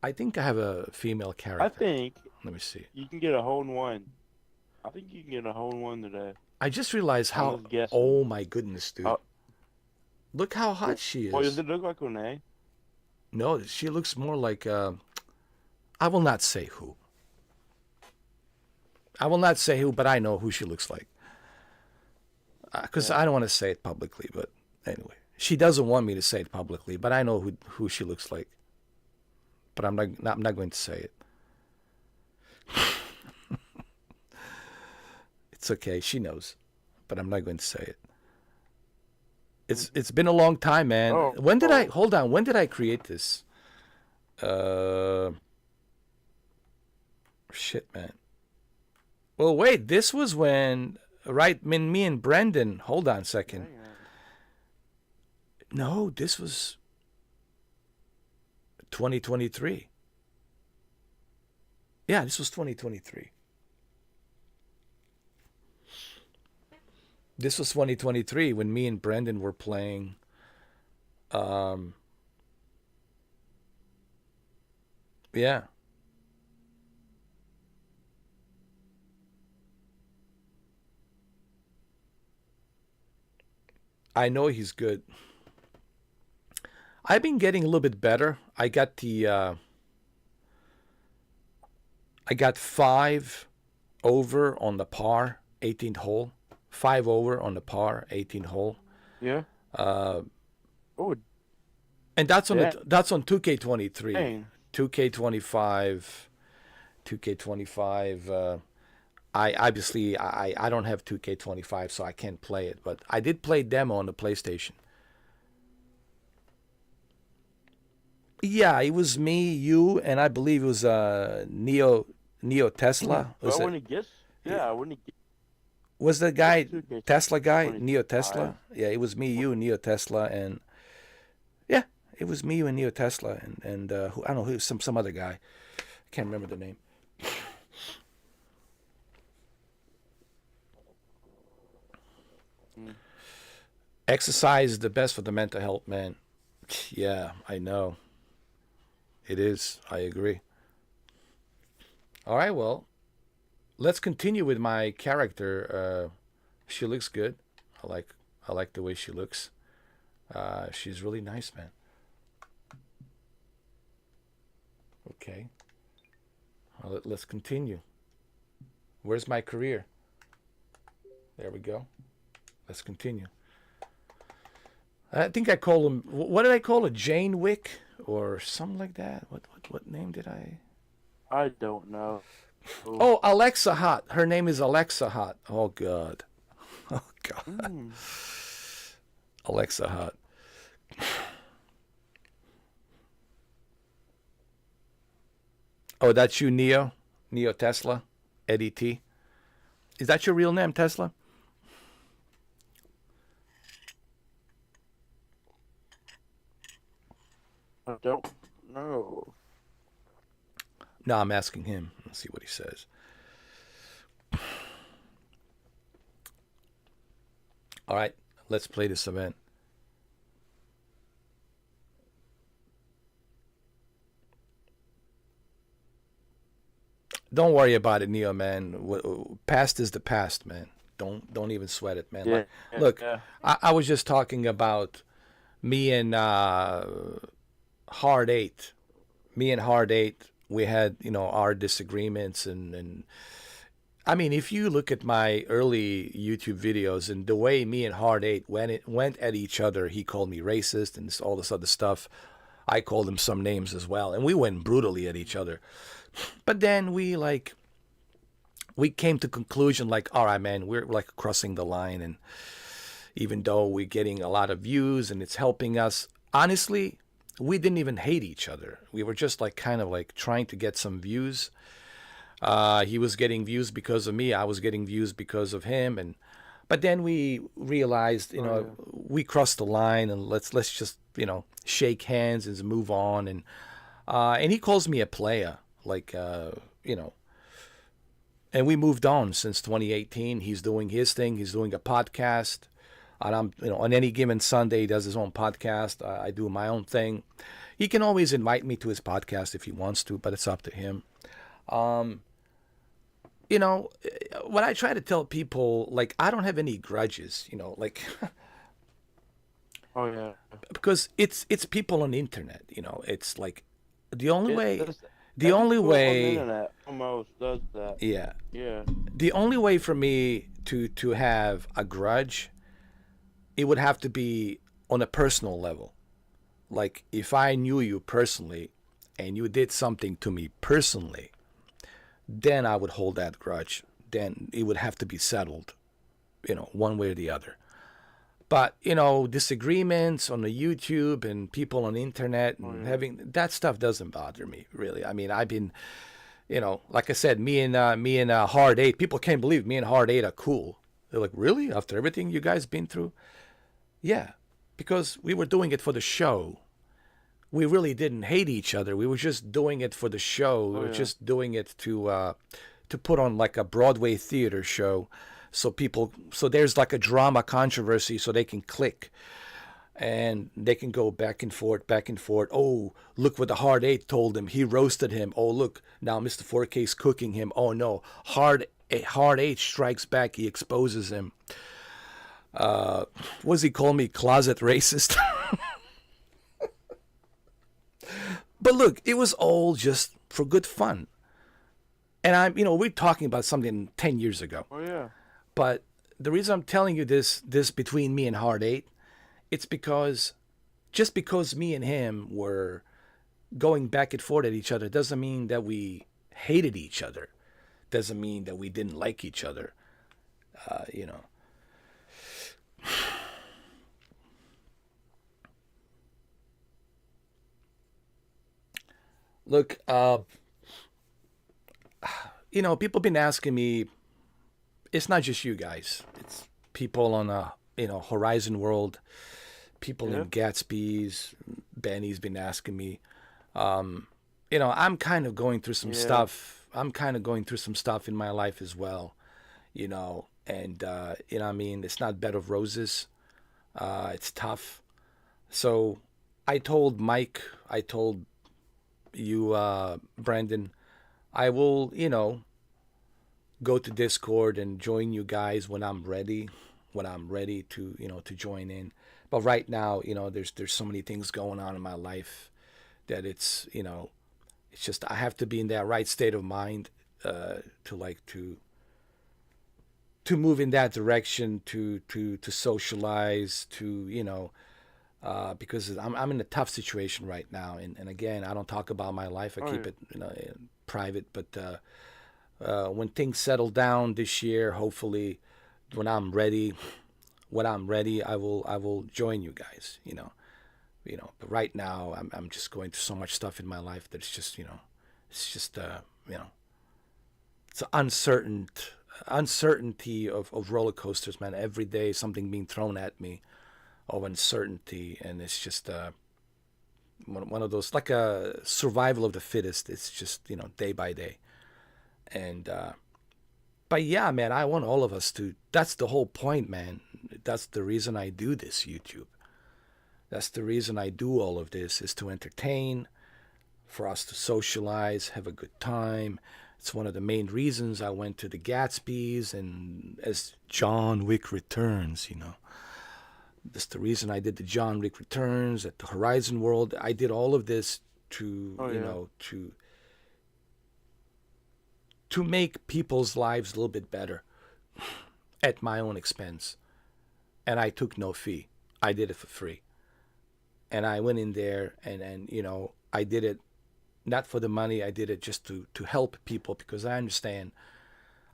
[SPEAKER 1] I think I have a female
[SPEAKER 2] I
[SPEAKER 1] character.
[SPEAKER 2] think
[SPEAKER 1] Let me see.
[SPEAKER 2] you can get a hole in one. I think you can get a hole in one today.
[SPEAKER 1] I just realized
[SPEAKER 2] I'm
[SPEAKER 1] how.
[SPEAKER 2] just guessing.
[SPEAKER 1] Oh my goodness, dude!
[SPEAKER 2] Uh,
[SPEAKER 1] Look how hot she
[SPEAKER 2] Boy, does
[SPEAKER 1] is.
[SPEAKER 2] it look like Renee?
[SPEAKER 1] No, she looks more like. I will not say who. I will not say who, but I know who she looks like. Because
[SPEAKER 2] Yeah.
[SPEAKER 1] I don't want to say it publicly, but anyway, she doesn't want me to say it publicly, but I know who she looks like. But I'm not going to say it. It's okay, she knows, but I'm not going to say it. It's been a long time, man.
[SPEAKER 2] Oh.
[SPEAKER 1] When did I hold on? When did I create this? Shit, man. Well, wait. This was when, right? Me and Brendan. Hold on a second.
[SPEAKER 2] Hang on.
[SPEAKER 1] No, this was 2023. Yeah, this was 2023. This was 2023 when me and Brendan were playing. Yeah. I know he's good. I've been getting a little bit better. I got I got 5 over on the par 18th hole. 5 over on the par 18th hole.
[SPEAKER 2] Yeah.
[SPEAKER 1] Uh,
[SPEAKER 2] Oh,
[SPEAKER 1] and that's on
[SPEAKER 2] yeah.
[SPEAKER 1] that's on 2K23.
[SPEAKER 2] Dang.
[SPEAKER 1] 2K25. 2K25. I obviously I don't have 2K25, so I can't play it, but I did play demo on the PlayStation. Yeah, it was me, you, and I believe it was Neo Tesla.
[SPEAKER 2] Well, when he gets, yeah, when he gets
[SPEAKER 1] Was the guy
[SPEAKER 2] 2K
[SPEAKER 1] Tesla guy
[SPEAKER 2] 25.
[SPEAKER 1] Neo Tesla? Yeah, it was me, you, Neo Tesla, and yeah, it was me, you, and Neo Tesla, and who, I don't know who, some other guy. I can't remember the name. Exercise is the best for the mental health, man. Yeah, I know. It is. I agree. All right, well, let's continue with my character. She looks good. I like the way she looks. She's really nice, man. Okay. Well, let's continue. Where's my career? There we go. Let's continue. I think I call him. What did I call it? Jane Wick or something like that. What name did I?
[SPEAKER 2] I don't know.
[SPEAKER 1] Oh, Alexa Hot. Her name is Alexa Hot. Oh God. Oh God. Alexa Hot. Oh, that's you, Neo Tesla, Eddie T. Is that your real name, Tesla?
[SPEAKER 2] I don't know.
[SPEAKER 1] No, I'm asking him. Let's see what he says. All right, let's play this event. Don't worry about it, Neo, man. Past is the past, man. Don't even sweat it, man.
[SPEAKER 2] Yeah.
[SPEAKER 1] Like, look,
[SPEAKER 2] Yeah.
[SPEAKER 1] I was just talking about me and Hard Eight. Me and Hard Eight, we had our disagreements, and I mean, if you look at my early YouTube videos and the way me and Hard Eight went at each other, he called me racist and all this other stuff. I called him some names as well, and we went brutally at each other. But then we came to conclusion like, all right, man, we're like crossing the line, and even though we're getting a lot of views and it's helping us. Honestly, we didn't even hate each other. We were just like kind of like trying to get some views. He was getting views because of me. I was getting views because of him. And but then we realized,
[SPEAKER 2] Oh yeah.
[SPEAKER 1] we crossed the line, and let's just shake hands and move on. And he calls me a player, like and we moved on since 2018. He's doing his thing. He's doing a podcast. And I'm, on any given Sunday, he does his own podcast. I do my own thing. He can always invite me to his podcast if he wants to, but it's up to him. Um, what I try to tell people, like, I don't have any grudges, like,
[SPEAKER 2] Oh yeah.
[SPEAKER 1] because it's people on the internet, it's like the only
[SPEAKER 2] It
[SPEAKER 1] way,
[SPEAKER 2] does.
[SPEAKER 1] the only
[SPEAKER 2] Everyone on the
[SPEAKER 1] way,
[SPEAKER 2] internet almost does that.
[SPEAKER 1] yeah,
[SPEAKER 2] Yeah.
[SPEAKER 1] the only way for me to have a grudge, it would have to be on a personal level. Like if I knew you personally and you did something to me personally, then I would hold that grudge. Then it would have to be settled, one way or the other. But, disagreements on the YouTube and people on the internet
[SPEAKER 2] Oh
[SPEAKER 1] and
[SPEAKER 2] yeah.
[SPEAKER 1] having that stuff doesn't bother me really. I mean, I've been, like I said, me and Hard Eight. People can't believe me and Hard Eight are cool. They're like, really? After everything you guys been through? Yeah, because we were doing it for the show. We really didn't hate each other. We were just doing it for the show. We
[SPEAKER 2] Oh
[SPEAKER 1] were
[SPEAKER 2] yeah.
[SPEAKER 1] just doing it to put on like a Broadway theater show, so there's like a drama controversy, so they can click and they can go back and forth, back and forth. Oh, look what the Hard Eight told him. He roasted him. Oh, look, now Mr. 4K's cooking him. Oh no, Hard Eight strikes back. He exposes him. What does he call me? Closet racist. But look, it was all just for good fun. And we're talking about something 10 years ago.
[SPEAKER 2] Oh yeah.
[SPEAKER 1] But the reason I'm telling you this between me and Hard Eight, it's because just because me and him were going back and forth at each other doesn't mean that we hated each other. Doesn't mean that we didn't like each other. Uh, you know. Look, people been asking me. It's not just you guys. It's people on Horizon World, people
[SPEAKER 2] Yeah.
[SPEAKER 1] in Gatsby's. Benny's been asking me. I'm kind of going through some
[SPEAKER 2] Yeah.
[SPEAKER 1] stuff. I'm kind of going through some stuff in my life as well. And I mean, it's not bed of roses. It's tough. So I told Mike. I told you, Brandon. I will, go to Discord and join you guys when I'm ready to, to join in. But right now, there's so many things going on in my life that it's just I have to be in that right state of mind to like to move in that direction to socialize to because I'm in a tough situation right now and again I don't talk about my life. I
[SPEAKER 2] Oh
[SPEAKER 1] keep
[SPEAKER 2] yeah.
[SPEAKER 1] it private, but when things settle down this year, hopefully, when I'm ready, I will join you guys. But right now, I'm just going through so much stuff in my life that it's just you know, it's an uncertainty of roller coasters, man. Every day, something being thrown at me of uncertainty, and it's just one of those like a survival of the fittest. It's just day by day. And but yeah, man, I want all of us to. That's the whole point, man. That's the reason I do this YouTube. That's the reason I do all of this is to entertain, for us to socialize, have a good time. It's one of the main reasons I went to the Gatsby's and as John Wick Returns, That's the reason I did the John Wick Returns at the Horizon World. I did all of this to,
[SPEAKER 2] Oh yeah.
[SPEAKER 1] to make people's lives a little bit better at my own expense. And I took no fee. I did it for free. And I went in there and I did it not for the money. I did it just to help people because I understand.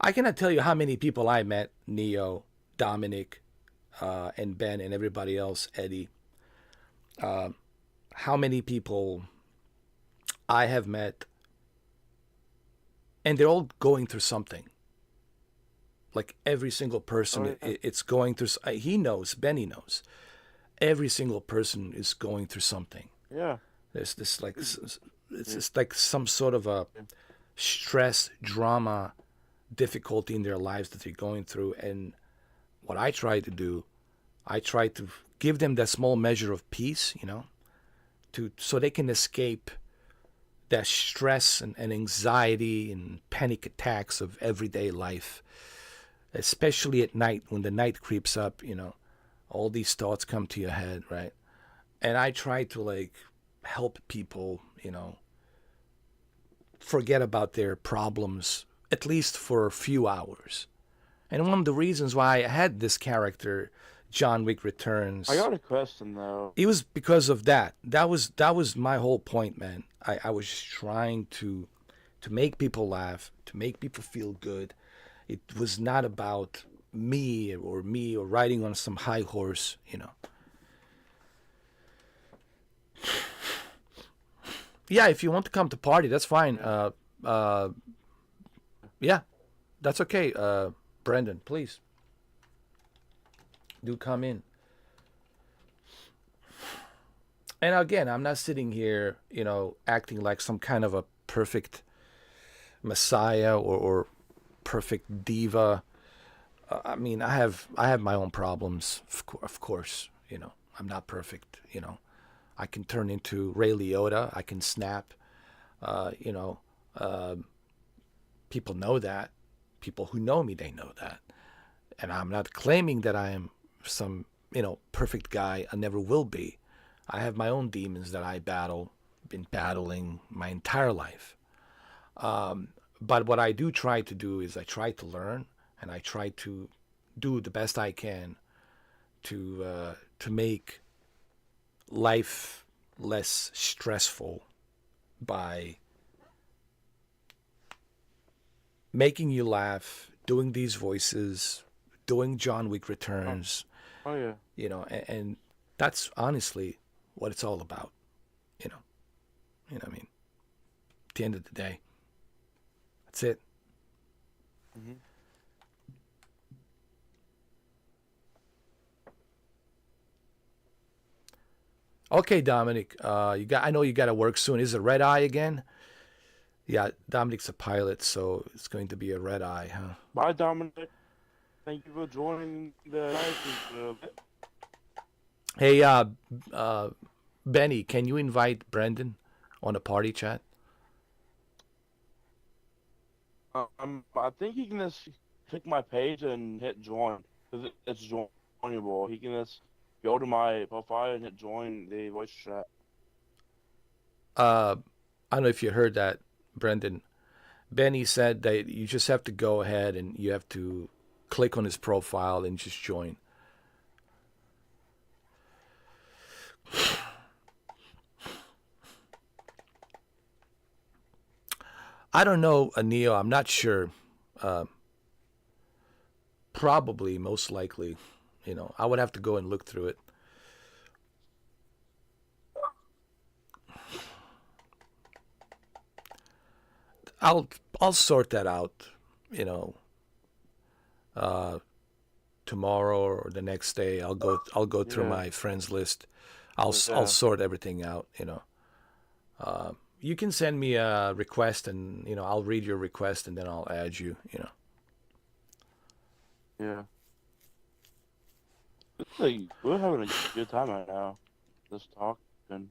[SPEAKER 1] I cannot tell you how many people I met, Neo, Dominic, and Ben and everybody else, Eddie, how many people I have met, and they're all going through something. Like every single
[SPEAKER 2] Oh
[SPEAKER 1] person,
[SPEAKER 2] yeah.
[SPEAKER 1] it's going through. He knows, Benny knows. Every single person is going through something.
[SPEAKER 2] Yeah.
[SPEAKER 1] There's this like it's
[SPEAKER 2] Yeah.
[SPEAKER 1] just like some sort of a stress, drama, difficulty in their lives that they're going through. And what I try to do, I try to give them that small measure of peace, to so they can escape that stress and anxiety and panic attacks of everyday life, especially at night when the night creeps up. All these thoughts come to your head, right? And I try to like help people, forget about their problems at least for a few hours. And one of the reasons why I had this character, John Wick
[SPEAKER 2] I
[SPEAKER 1] Returns,
[SPEAKER 2] got a question though.
[SPEAKER 1] it was because of that. That was my whole point, man. I was just trying to make people laugh, to make people feel good. It was not about me or riding on some high horse. Yeah, if you want to come to party, that's fine.
[SPEAKER 2] Yeah.
[SPEAKER 1] Yeah, that's okay. Brendan, please do come in. And again, I'm not sitting here, acting like some kind of a perfect messiah or perfect diva. I mean, I have my own problems, of course. I'm not perfect. I can turn into Ray Liotta. I can snap. Uh, you know, uh, People know that. People who know me, they know that. And I'm not claiming that I am some, perfect guy. I never will be. I have my own demons that I battle, been battling my entire life. But what I do try to do is I try to learn and I try to do the best I can to make life less stressful by making you laugh, doing these voices, doing John Wick
[SPEAKER 2] Oh,
[SPEAKER 1] Returns,
[SPEAKER 2] oh yeah.
[SPEAKER 1] and that's honestly what it's all about, you know. What I mean? At the end of the day, that's it.
[SPEAKER 2] Hmm.
[SPEAKER 1] Okay, Dominic, I know you got to work soon. Is it red eye again? Yeah, Dominic's a pilot, so it's going to be a red eye, huh?
[SPEAKER 2] Bye, Dominic. Thank you for joining the live stream.
[SPEAKER 1] Hey, uh, Benny, can you invite Brendan on a party chat?
[SPEAKER 2] I think you can just click my page and hit join because it's joinable. He can just go to my profile and hit join the voice chat.
[SPEAKER 1] Uh, I don't know if you heard that, Brendan. Benny said that you just have to go ahead and you have to click on his profile and just join. I don't know, Anil. I'm not sure. Uh, Probably, most likely. I would have to go and look through it. I'll I'll sort that out. You know, uh, Tomorrow or the next day. I'll go through
[SPEAKER 2] Yeah,
[SPEAKER 1] my friends list. I'll
[SPEAKER 2] yeah.
[SPEAKER 1] sort everything out. You can send me a request and I'll read your request and then I'll add you.
[SPEAKER 2] Yeah. It's like we're having a good time right now. Just talking.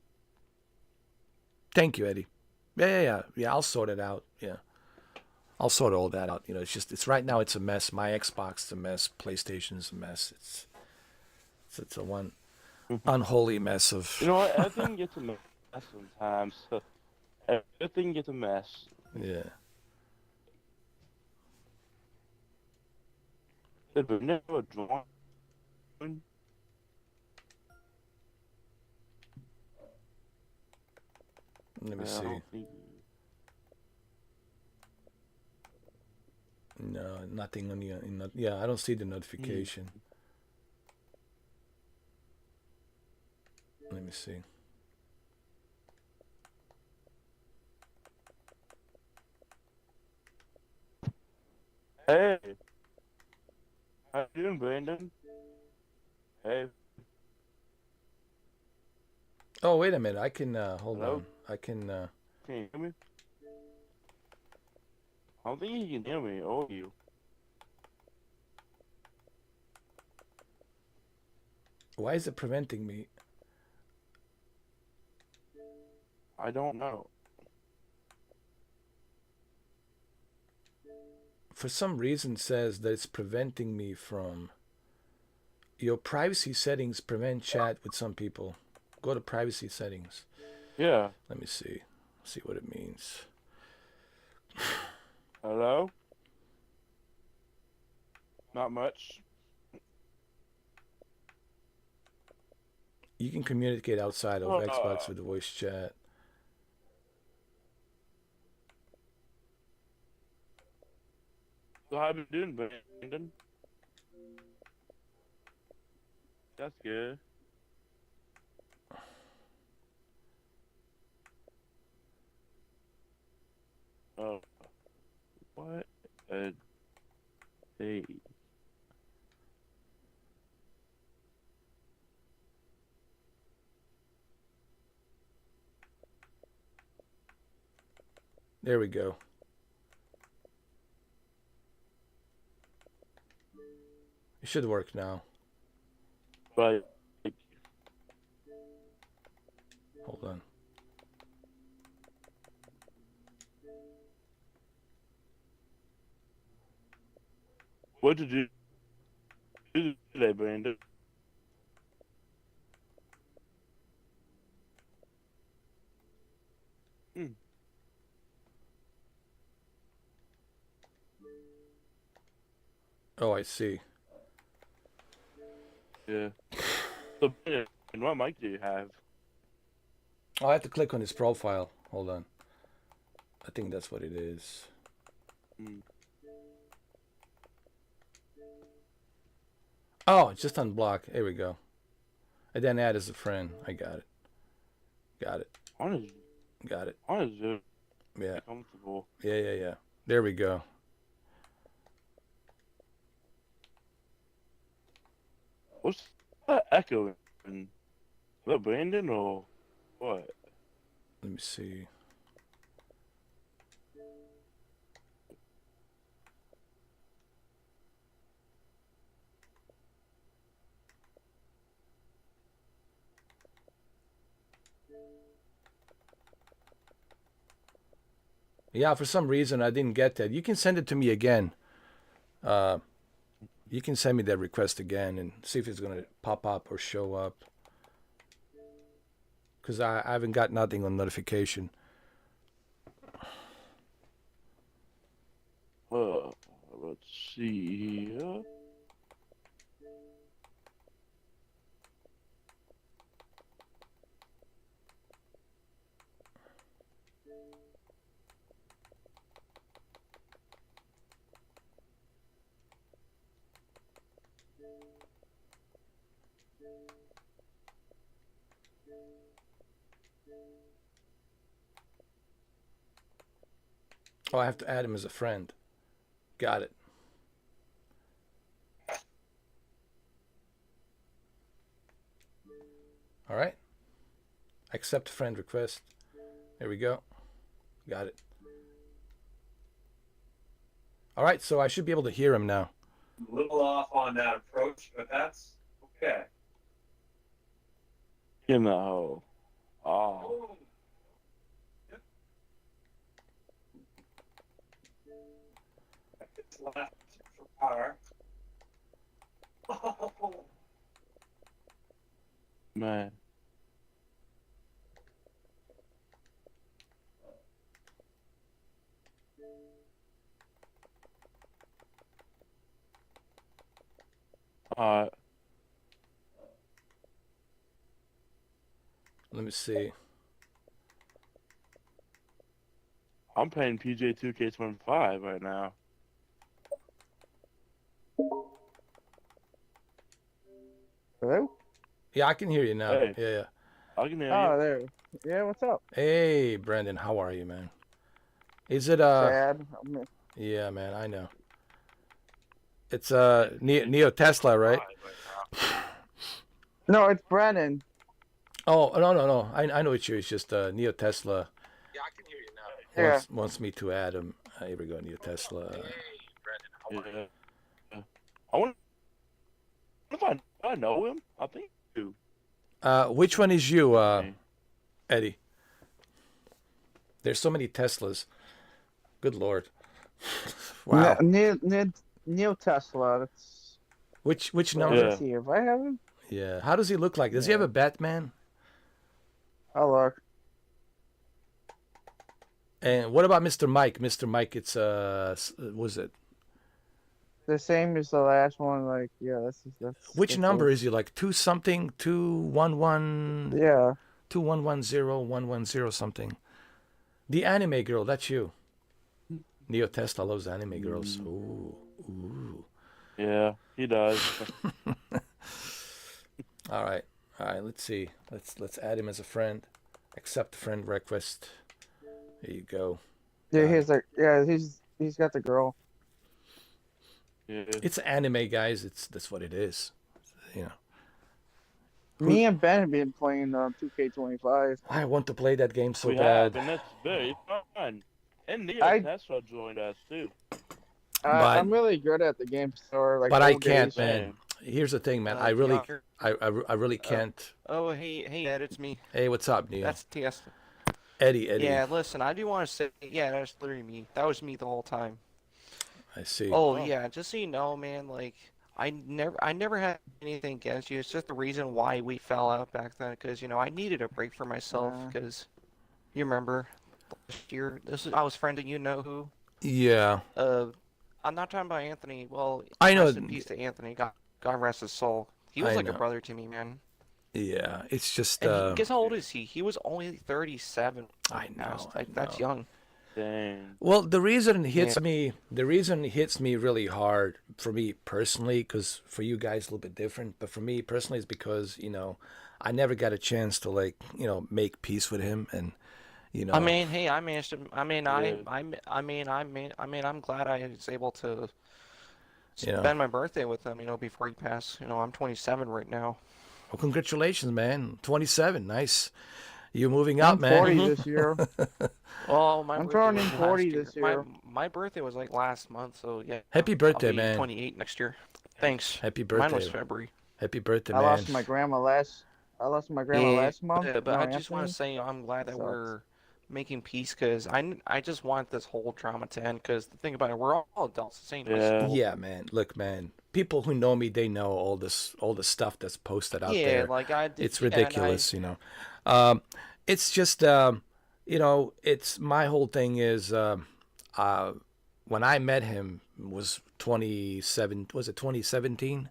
[SPEAKER 1] Thank you, Eddie. Yeah. I'll sort it out. Yeah, I'll sort all that out. It's right now. It's a mess. My Xbox is a mess. PlayStation's a mess. It's a one unholy mess
[SPEAKER 2] You
[SPEAKER 1] of.
[SPEAKER 2] know what? Everything gets a mess sometimes. Everything gets a mess.
[SPEAKER 1] Yeah.
[SPEAKER 2] Did we never join?
[SPEAKER 1] Let me
[SPEAKER 2] I
[SPEAKER 1] see.
[SPEAKER 2] don't think.
[SPEAKER 1] No, nothing on the. Yeah, I don't see the
[SPEAKER 2] Hmm.
[SPEAKER 1] notification. me see.
[SPEAKER 2] Hey, how you doing, Brandon? Hey,
[SPEAKER 1] Oh, wait a minute. I can hold
[SPEAKER 2] hello?
[SPEAKER 1] on. I can
[SPEAKER 2] Can you hear me? I don't think you can hear me. Oh, you.
[SPEAKER 1] why is it preventing me?
[SPEAKER 2] I don't know.
[SPEAKER 1] For some reason says that it's preventing me from your privacy settings prevent chat with some people. Go to privacy settings.
[SPEAKER 2] Yeah.
[SPEAKER 1] Let me see. See what it means.
[SPEAKER 2] Hello? Not much.
[SPEAKER 1] You can communicate outside of Xbox
[SPEAKER 2] Uh,
[SPEAKER 1] with the voice chat.
[SPEAKER 2] so how you doing, Brandon? That's good. Oh, what a day.
[SPEAKER 1] There we go. It should work now.
[SPEAKER 2] But
[SPEAKER 1] Hold on.
[SPEAKER 2] what did you do today, Brandon? Hmm.
[SPEAKER 1] Oh, I see.
[SPEAKER 2] Yeah. So, Brandon, what mic do you have?
[SPEAKER 1] I have to click on his profile. Hold on. I think that's what it is.
[SPEAKER 2] Hmm.
[SPEAKER 1] Oh, it's just unblock. There we go. I then add as a friend. I got it. Got it.
[SPEAKER 2] Honestly,
[SPEAKER 1] Got it.
[SPEAKER 2] honestly,
[SPEAKER 1] Yeah.
[SPEAKER 2] comfortable.
[SPEAKER 1] Yeah. There we go.
[SPEAKER 2] What's that echoing? Is that Brandon or what?
[SPEAKER 1] Let me see. Yeah, for some reason I didn't get that. You can send it to me again. Uh, you can send me that request again and see if it's gonna pop up or show up. Cause I haven't got nothing on notification.
[SPEAKER 2] Uh, let's see here.
[SPEAKER 1] Oh, I have to add him as a friend. Got it. All right. Accept friend request. There we go. Got it. All right, so I should be able to hear him now.
[SPEAKER 3] A little off on that approach, but that's okay.
[SPEAKER 2] In the hole. Oh,
[SPEAKER 3] Oh, it's left for power. Oh,
[SPEAKER 2] man. Uh,
[SPEAKER 1] Let me see.
[SPEAKER 2] I'm playing PGA 2K25 right now. Hello?
[SPEAKER 1] Yeah, I can hear you now.
[SPEAKER 2] Hey.
[SPEAKER 1] Yeah.
[SPEAKER 2] I can hear
[SPEAKER 4] Oh,
[SPEAKER 2] you.
[SPEAKER 4] there. Yeah, what's up?
[SPEAKER 1] Hey, Brandon, how are you, man? Is it
[SPEAKER 4] Sad.
[SPEAKER 1] Yeah, man, I know. It's Neo Tesla, right?
[SPEAKER 4] No, it's Brennan.
[SPEAKER 1] Oh, no, no, no. I know it's you. It's just Neo Tesla
[SPEAKER 4] Yeah.
[SPEAKER 1] wants me to add him. Here we go, Neo Tesla.
[SPEAKER 2] Yeah. I wonder if I know him. I think I do.
[SPEAKER 1] Which one is you,
[SPEAKER 2] Okay.
[SPEAKER 1] Eddie? There's so many Teslas. Good Lord. Wow.
[SPEAKER 4] Neil Tesla. That's.
[SPEAKER 1] Which
[SPEAKER 4] Well,
[SPEAKER 1] number?
[SPEAKER 4] let's see if I have him.
[SPEAKER 1] Yeah. How does he look like? Does he have
[SPEAKER 4] Yeah.
[SPEAKER 1] a Batman?
[SPEAKER 4] I'll look.
[SPEAKER 1] And what about Mr. Mike? Mr. Mike, it's was it?
[SPEAKER 4] The same as the last one. Like, yeah, that's.
[SPEAKER 1] Which
[SPEAKER 4] that's
[SPEAKER 1] number
[SPEAKER 4] it.
[SPEAKER 1] is he like? 2 something? 211
[SPEAKER 4] Yeah.
[SPEAKER 1] 2110110 something. The anime girl, that's you. Neo Tesla loves anime girls. Ooh. Ooh.
[SPEAKER 2] Yeah, he does.
[SPEAKER 1] All right. All right, let's see. Let's add him as a friend. Accept friend request. There you go.
[SPEAKER 4] Yeah,
[SPEAKER 1] Got
[SPEAKER 4] he's like, yeah, he's got the girl.
[SPEAKER 2] Yeah.
[SPEAKER 1] It's anime, guys. That's what it is. You know.
[SPEAKER 4] Me and Ben have been playing 2K25.
[SPEAKER 1] I want to play that game so
[SPEAKER 2] We
[SPEAKER 1] bad.
[SPEAKER 2] have, and that's very fun. And Neo
[SPEAKER 4] I-
[SPEAKER 2] Tesla joined us too.
[SPEAKER 4] I'm really good at the game store. Like,
[SPEAKER 1] But I
[SPEAKER 4] old
[SPEAKER 1] can't,
[SPEAKER 4] days.
[SPEAKER 1] man. Here's the thing, man. I really can't.
[SPEAKER 5] Oh, hey, Ed, it's me.
[SPEAKER 1] Hey, what's up, Neo?
[SPEAKER 5] That's TS.
[SPEAKER 1] Eddie.
[SPEAKER 5] Yeah, listen, I do want to say, yeah, that's literally me. That was me the whole time.
[SPEAKER 1] I see.
[SPEAKER 5] Oh, yeah, just so you know, man, like, I never had anything against you. It's just the reason why we fell out back then, because, I needed a break for myself, because, you remember, last year, I was friending you-know-who.
[SPEAKER 1] Yeah.
[SPEAKER 5] I'm not talking about Anthony. Well,
[SPEAKER 1] I know.
[SPEAKER 5] rest in peace to Anthony. God rest his soul. He was
[SPEAKER 1] I
[SPEAKER 5] like
[SPEAKER 1] know.
[SPEAKER 5] a brother to me, man.
[SPEAKER 1] Yeah, it's just.
[SPEAKER 5] And guess how old is he? He was only 37.
[SPEAKER 1] I know.
[SPEAKER 5] That's young.
[SPEAKER 2] Dang.
[SPEAKER 1] Well, the reason it hits me really hard for me personally, because for you guys a little bit different, but for me personally is because I never got a chance to make peace with him, and
[SPEAKER 5] I mean, hey, I managed to. I mean,
[SPEAKER 2] Yeah.
[SPEAKER 5] I'm glad I was able to
[SPEAKER 1] You know.
[SPEAKER 5] spend my birthday with him. Before he passed. I'm 27 right now.
[SPEAKER 1] Well, congratulations, man. 27, nice. You moving out,
[SPEAKER 4] I'm
[SPEAKER 1] man.
[SPEAKER 4] 40 this year.
[SPEAKER 5] Well, my
[SPEAKER 4] I'm
[SPEAKER 5] birthday
[SPEAKER 4] turning
[SPEAKER 5] was
[SPEAKER 4] 40
[SPEAKER 5] last year.
[SPEAKER 4] this year.
[SPEAKER 5] My birthday was like last month, so yeah.
[SPEAKER 1] Happy birthday,
[SPEAKER 5] I'll be
[SPEAKER 1] man.
[SPEAKER 5] 28 next year. Thanks.
[SPEAKER 1] Happy
[SPEAKER 5] Mine
[SPEAKER 1] birthday.
[SPEAKER 5] was February.
[SPEAKER 1] Happy birthday,
[SPEAKER 4] I
[SPEAKER 1] man.
[SPEAKER 4] lost my grandma last month.
[SPEAKER 5] Yeah, but
[SPEAKER 4] No,
[SPEAKER 5] I just want
[SPEAKER 4] Anthony.
[SPEAKER 5] to say I'm glad that
[SPEAKER 4] Sucks.
[SPEAKER 5] we're making peace, because I just want this whole drama to end, because the thing about it, we're all adults, same high
[SPEAKER 2] Yeah.
[SPEAKER 5] school.
[SPEAKER 1] Yeah, man. Look, man. People who know me, they know all the stuff that's posted out
[SPEAKER 5] Yeah,
[SPEAKER 1] there.
[SPEAKER 5] like I did.
[SPEAKER 1] It's
[SPEAKER 5] yeah, and
[SPEAKER 1] ridiculous, It's just, it's my whole thing is, when I met him was 2017?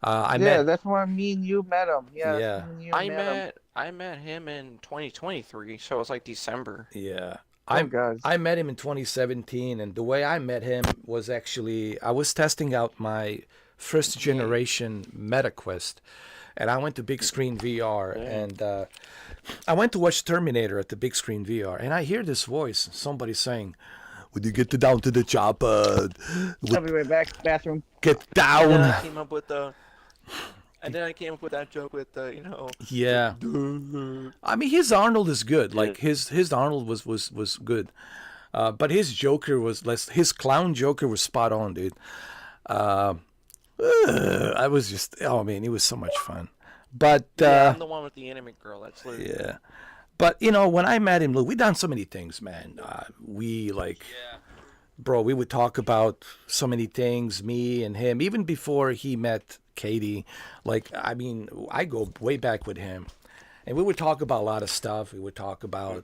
[SPEAKER 4] That's when me and you met him. Yeah.
[SPEAKER 1] Yeah.
[SPEAKER 4] Me and you
[SPEAKER 5] I
[SPEAKER 4] met him.
[SPEAKER 5] met him in 2023, so it was like December.
[SPEAKER 1] Yeah.
[SPEAKER 4] Oh, God.
[SPEAKER 1] I met him in 2017, and the way I met him was actually I was testing out my first generation MetaQuest, and I went to big screen VR, and I went to watch Terminator at the big screen VR, and I hear this voice, somebody saying, "Would you get down to the chopper?
[SPEAKER 4] I'll be right back. Bathroom.
[SPEAKER 1] Get
[SPEAKER 5] And then
[SPEAKER 1] down."
[SPEAKER 5] I came up with that joke with
[SPEAKER 1] Yeah. I mean, his Arnold is good. Like his Arnold was good, but his Joker was less. His clown Joker was spot on, dude. I was just, oh man, it was so much fun. But
[SPEAKER 5] yeah, I'm the one with the anime girl. That's literally.
[SPEAKER 1] yeah, but when I met him, look, we done so many things, man. Bro, we would talk about so many things, me and him, even before he met Katie. Like, I mean, I go way back with him, and we would talk about a lot of stuff. We would talk about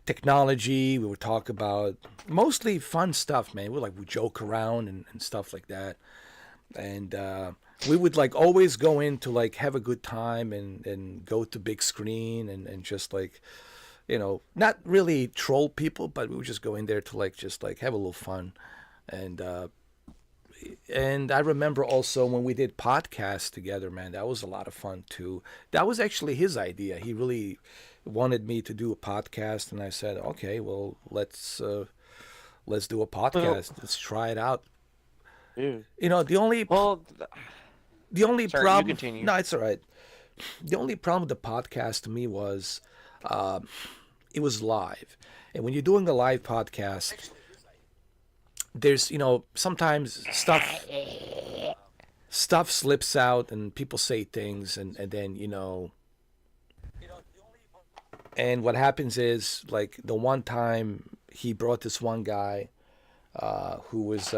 [SPEAKER 1] technology. We would talk about mostly fun stuff, man. We joke around and stuff like that. And we would always go in to have a good time and go to big screen and just not really troll people, but we would just go in there to just have a little fun. And and I remember also when we did podcasts together, man, that was a lot of fun too. That was actually his idea. He really wanted me to do a podcast, and I said, okay, well, let's do a podcast. Let's try it out.
[SPEAKER 2] Yeah.
[SPEAKER 1] You know,
[SPEAKER 5] Well,
[SPEAKER 1] the only
[SPEAKER 5] sorry, you
[SPEAKER 1] problem.
[SPEAKER 5] continue.
[SPEAKER 1] No, it's all right. The only problem with the podcast to me was it was live, and when you're doing a live podcast, there's sometimes stuff slips out and people say things, and then and what happens is, like, the one time he brought this one guy who was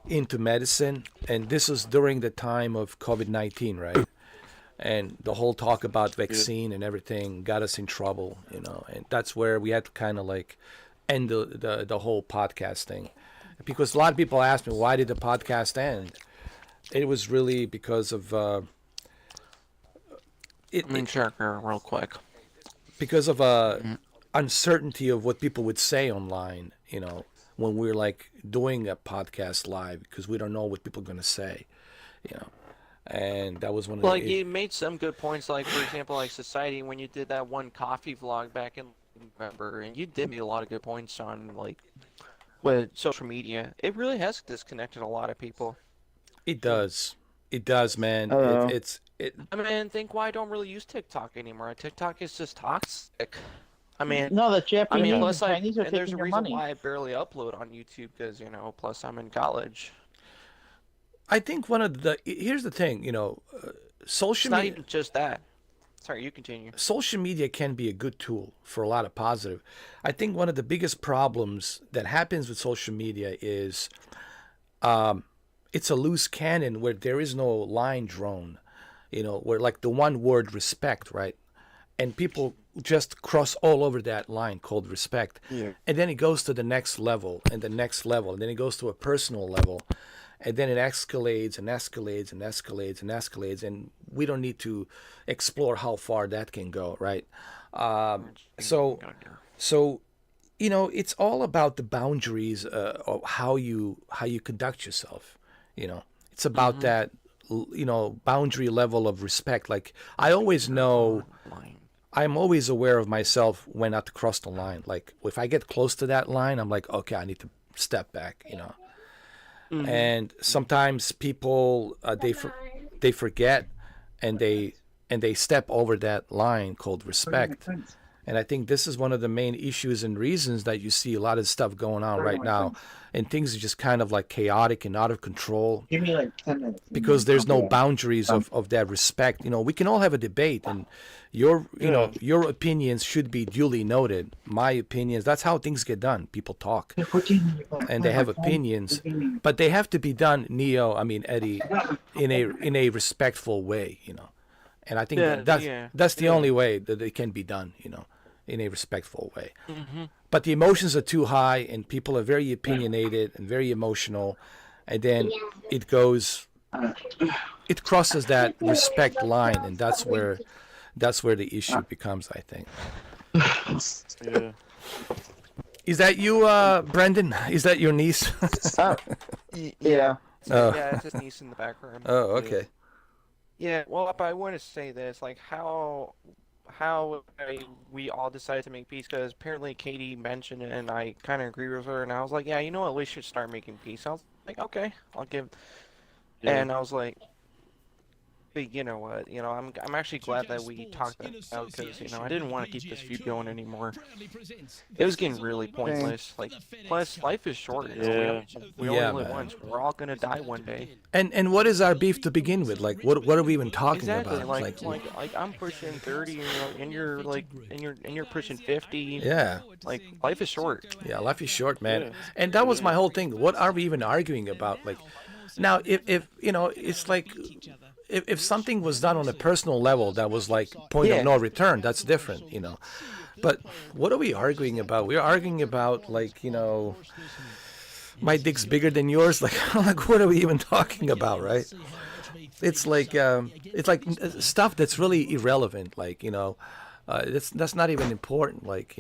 [SPEAKER 1] into medicine, and this was during the time of COVID-19, right? And the whole talk about vaccine and everything got us in trouble, and that's where we had to kind of like end the whole podcast thing, because a lot of people ask me, why did the podcast end? It was really because of
[SPEAKER 5] Let me check here real quick.
[SPEAKER 1] because of uncertainty of what people would say online, when we're like doing a podcast live, because we don't know what people are going to say, and that was one of
[SPEAKER 5] Like,
[SPEAKER 1] the
[SPEAKER 5] you made some good points, like, for example, like Society, when you did that one coffee vlog back in November, and you did make a lot of good points on, like, with social media. It really has disconnected a lot of people.
[SPEAKER 1] it does, man.
[SPEAKER 4] Hello.
[SPEAKER 5] I mean, think why I don't really use TikTok anymore. TikTok is just toxic. I mean,
[SPEAKER 4] No, the Japanese
[SPEAKER 5] plus
[SPEAKER 4] and Chinese are
[SPEAKER 5] and there's
[SPEAKER 4] taking
[SPEAKER 5] a
[SPEAKER 4] your
[SPEAKER 5] reason
[SPEAKER 4] money.
[SPEAKER 5] why I barely upload on YouTube, because, plus I'm in college.
[SPEAKER 1] I think here's the thing,
[SPEAKER 5] It's
[SPEAKER 1] social
[SPEAKER 5] not
[SPEAKER 1] media.
[SPEAKER 5] even just that. Sorry, you continue.
[SPEAKER 1] Social media can be a good tool for a lot of positive. I think one of the biggest problems that happens with social media is it's a loose cannon where there is no line drawn, where, like, the one word respect, right? And people just cross all over that line called respect.
[SPEAKER 2] Yeah.
[SPEAKER 1] And then it goes to the next level and the next level, and then it goes to a personal level. And then it escalates and escalates and escalates and escalates, and we don't need to explore how far that can go, right? So it's all about the boundaries of how you conduct yourself. It's about that boundary level of respect. Like, I always know, I'm always aware of myself when not to cross the line. Like, if I get close to that line, I'm like, okay, I need to step back. And sometimes people they forget, and they step over that line called respect. And I think this is one of the main issues and reasons that you see a lot of stuff going on right now, and things are just kind of like chaotic and out of control,
[SPEAKER 4] Give me like 10 minutes.
[SPEAKER 1] because there's no boundaries of that respect. We can all have a debate, and your opinions should be duly noted. My opinions, that's how things get done. People talk and they have opinions, but they have to be done, Eddie, in a respectful way, And I think that's the only way that it can be done, in a respectful way. But the emotions are too high, and people are very opinionated and very emotional, and then it crosses that respect line, and that's where the issue becomes, I think.
[SPEAKER 2] Yeah.
[SPEAKER 1] Is that you, Brendan? Is that your niece?
[SPEAKER 4] Yeah.
[SPEAKER 1] Oh.
[SPEAKER 5] Yeah, it's his niece in the background.
[SPEAKER 1] Oh, okay.
[SPEAKER 5] Yeah, well, but I want to say this, like, we all decided to make peace, because apparently Katie mentioned it, and I kind of agree with her, and I was like, yeah, you know what, we should start making peace. I was like, okay, I'll give,
[SPEAKER 2] Yeah.
[SPEAKER 5] and I was like, but you know what, I'm actually glad that we talked that out, because, I didn't want to keep this feud going anymore. It was getting really pointless, like, plus, life is short,
[SPEAKER 2] Yeah.
[SPEAKER 5] we
[SPEAKER 1] Yeah,
[SPEAKER 5] only live
[SPEAKER 1] man.
[SPEAKER 5] once, we're all gonna die one day.
[SPEAKER 1] And what is our beef to begin with? Like, what are we even talking
[SPEAKER 5] Exactly,
[SPEAKER 1] about?
[SPEAKER 5] like I'm pushing 30, and you're like, and you're pushing 50.
[SPEAKER 1] Yeah.
[SPEAKER 5] Like, life is short.
[SPEAKER 1] Yeah, life is short, man.
[SPEAKER 2] Yeah.
[SPEAKER 1] And that was my whole thing. What are we even arguing about? Like, now, if it's like, if something was done on a personal level that was like point
[SPEAKER 5] Yeah.
[SPEAKER 1] of no return, that's different, But what are we arguing about? We're arguing about, like, my dick's bigger than yours. Like, what are we even talking about, right? It's like stuff that's really irrelevant. Like, that's not even important. Like,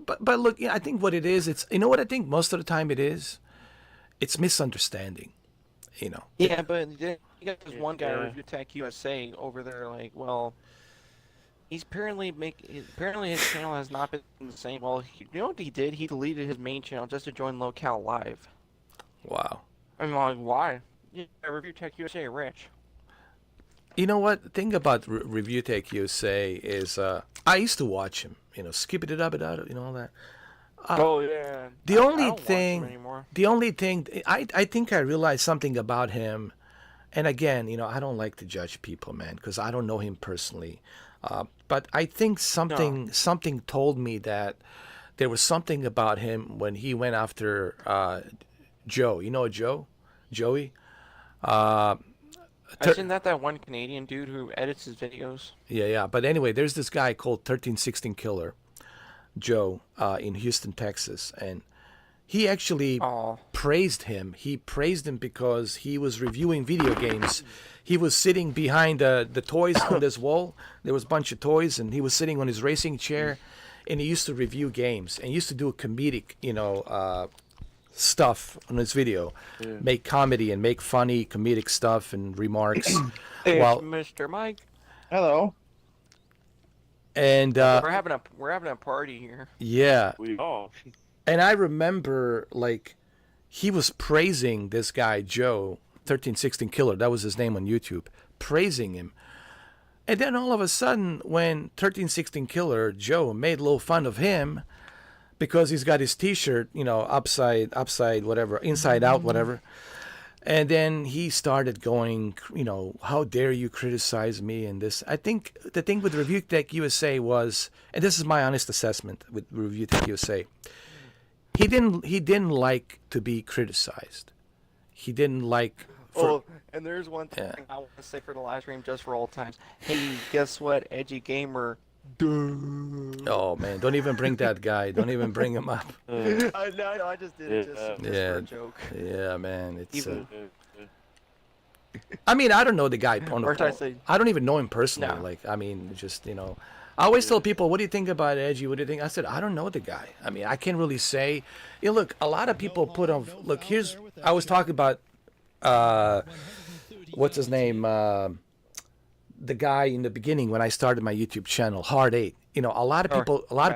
[SPEAKER 1] But look, I think what it is, it's, what I think most of the time it is it's misunderstanding, you know.
[SPEAKER 5] Yeah, but then you got this one guy,
[SPEAKER 2] Yeah.
[SPEAKER 5] Review Tech USA, over there. Like, well, he's apparently his channel has not been the same. Well, you know what he did? He deleted his main channel just to join Locale Live.
[SPEAKER 1] Wow.
[SPEAKER 5] I'm like, why? Yeah, Review Tech USA rich.
[SPEAKER 1] You know what? The thing about Review Tech USA is I used to watch him, you know, skip it up, you know, all that.
[SPEAKER 5] Oh yeah.
[SPEAKER 1] The
[SPEAKER 5] I
[SPEAKER 1] only
[SPEAKER 5] don't watch him
[SPEAKER 1] thing,
[SPEAKER 5] anymore.
[SPEAKER 1] I think I realized something about him, and again, you know, I don't like to judge people, man, because I don't know him personally. But I think something told me that there was something about him when he went after Joe. You know Joey?
[SPEAKER 5] Isn't that one Canadian dude who edits his videos?
[SPEAKER 1] Yeah. But anyway, there's this guy called 1316 Killer, Joe, in Houston, Texas, and he actually
[SPEAKER 5] Oh.
[SPEAKER 1] praised him. He praised him because he was reviewing video games. He was sitting behind the toys on this wall. There was a bunch of toys, and he was sitting on his racing chair, and he used to review games and used to do comedic, you know, stuff on his video, make comedy and make funny comedic stuff and remarks.
[SPEAKER 5] It's
[SPEAKER 1] Well,
[SPEAKER 5] Mr. Mike.
[SPEAKER 4] Hello.
[SPEAKER 1] and
[SPEAKER 5] We're having a party here.
[SPEAKER 1] yeah,
[SPEAKER 2] We are.
[SPEAKER 1] and I remember like he was praising this guy Joe 1316 Killer. That was his name on YouTube, praising him. And then all of a sudden, when 1316 Killer Joe made a little fun of him because he's got his T-shirt, you know, upside whatever, inside out whatever. And then he started going, you know, how dare you criticize me and this. I think the thing with Review Tech USA was, and this is my honest assessment with Review Tech USA, he didn't like to be criticized. He didn't like.
[SPEAKER 5] Oh, and there's one thing
[SPEAKER 1] Yeah.
[SPEAKER 5] I want to say for the live stream, just for old times. Hey, guess what, Edgy Gamer?
[SPEAKER 1] Oh man, don't even bring that guy. Don't even bring him up.
[SPEAKER 5] I know, I just did it just for
[SPEAKER 1] Yeah.
[SPEAKER 5] a joke.
[SPEAKER 1] Yeah, man, it's.
[SPEAKER 5] Even-
[SPEAKER 1] I mean, I don't know the guy.
[SPEAKER 5] Or should I say-
[SPEAKER 1] I don't even know him personally.
[SPEAKER 5] No.
[SPEAKER 1] Like, I mean, just, you know, I always tell people, "What do you think about Edgy? What do you think?" I said, "I don't know the guy. I mean, I can't really say." You know, look, a lot of people put on. Look, here's. I was talking about. What's his name? The guy in the beginning when I started my YouTube channel, Hard 8. You know, a lot of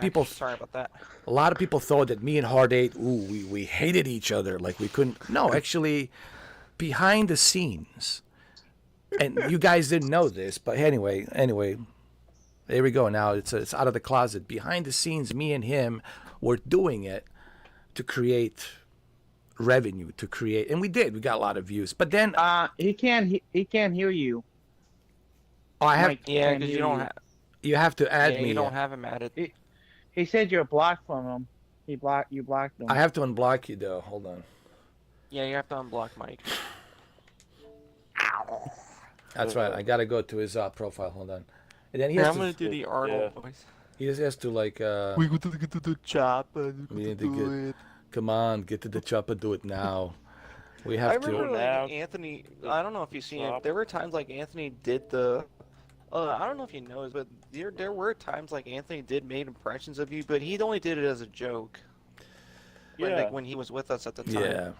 [SPEAKER 1] people.
[SPEAKER 5] Sorry about that.
[SPEAKER 1] A lot of people thought that me and Hard 8, we hated each other. Like we couldn't. No, actually, behind the scenes, and you guys didn't know this, but anyway, there we go. Now it's out of the closet. Behind the scenes, me and him were doing it to create revenue, and we did. We got a lot of views. But then
[SPEAKER 4] He can't hear you.
[SPEAKER 1] I have
[SPEAKER 4] Mike
[SPEAKER 5] Yeah,
[SPEAKER 4] can't
[SPEAKER 5] because
[SPEAKER 4] hear
[SPEAKER 5] you don't have.
[SPEAKER 1] you have to add
[SPEAKER 5] Yeah,
[SPEAKER 1] me.
[SPEAKER 5] you don't have him added.
[SPEAKER 4] He said you're blocked from him. You blocked him.
[SPEAKER 1] I have to unblock you though. Hold on.
[SPEAKER 5] Yeah, you have to unblock Mike.
[SPEAKER 1] That's right. I gotta go to his profile. Hold on. And then he
[SPEAKER 5] Here,
[SPEAKER 1] has
[SPEAKER 5] I'm
[SPEAKER 1] to.
[SPEAKER 5] gonna do the Arnold voice.
[SPEAKER 1] He just has to like.
[SPEAKER 5] We go to the chopper.
[SPEAKER 1] We need to get. Come on, get to the chopper. Do it now. We have
[SPEAKER 5] I remember
[SPEAKER 1] to.
[SPEAKER 5] like Anthony. I don't know if you've seen it. There were times like Anthony did the. I don't know if you know this, but there were times like Anthony did made impressions of you, but he only did it as a joke. Like when he was with us at the time.
[SPEAKER 1] Yeah.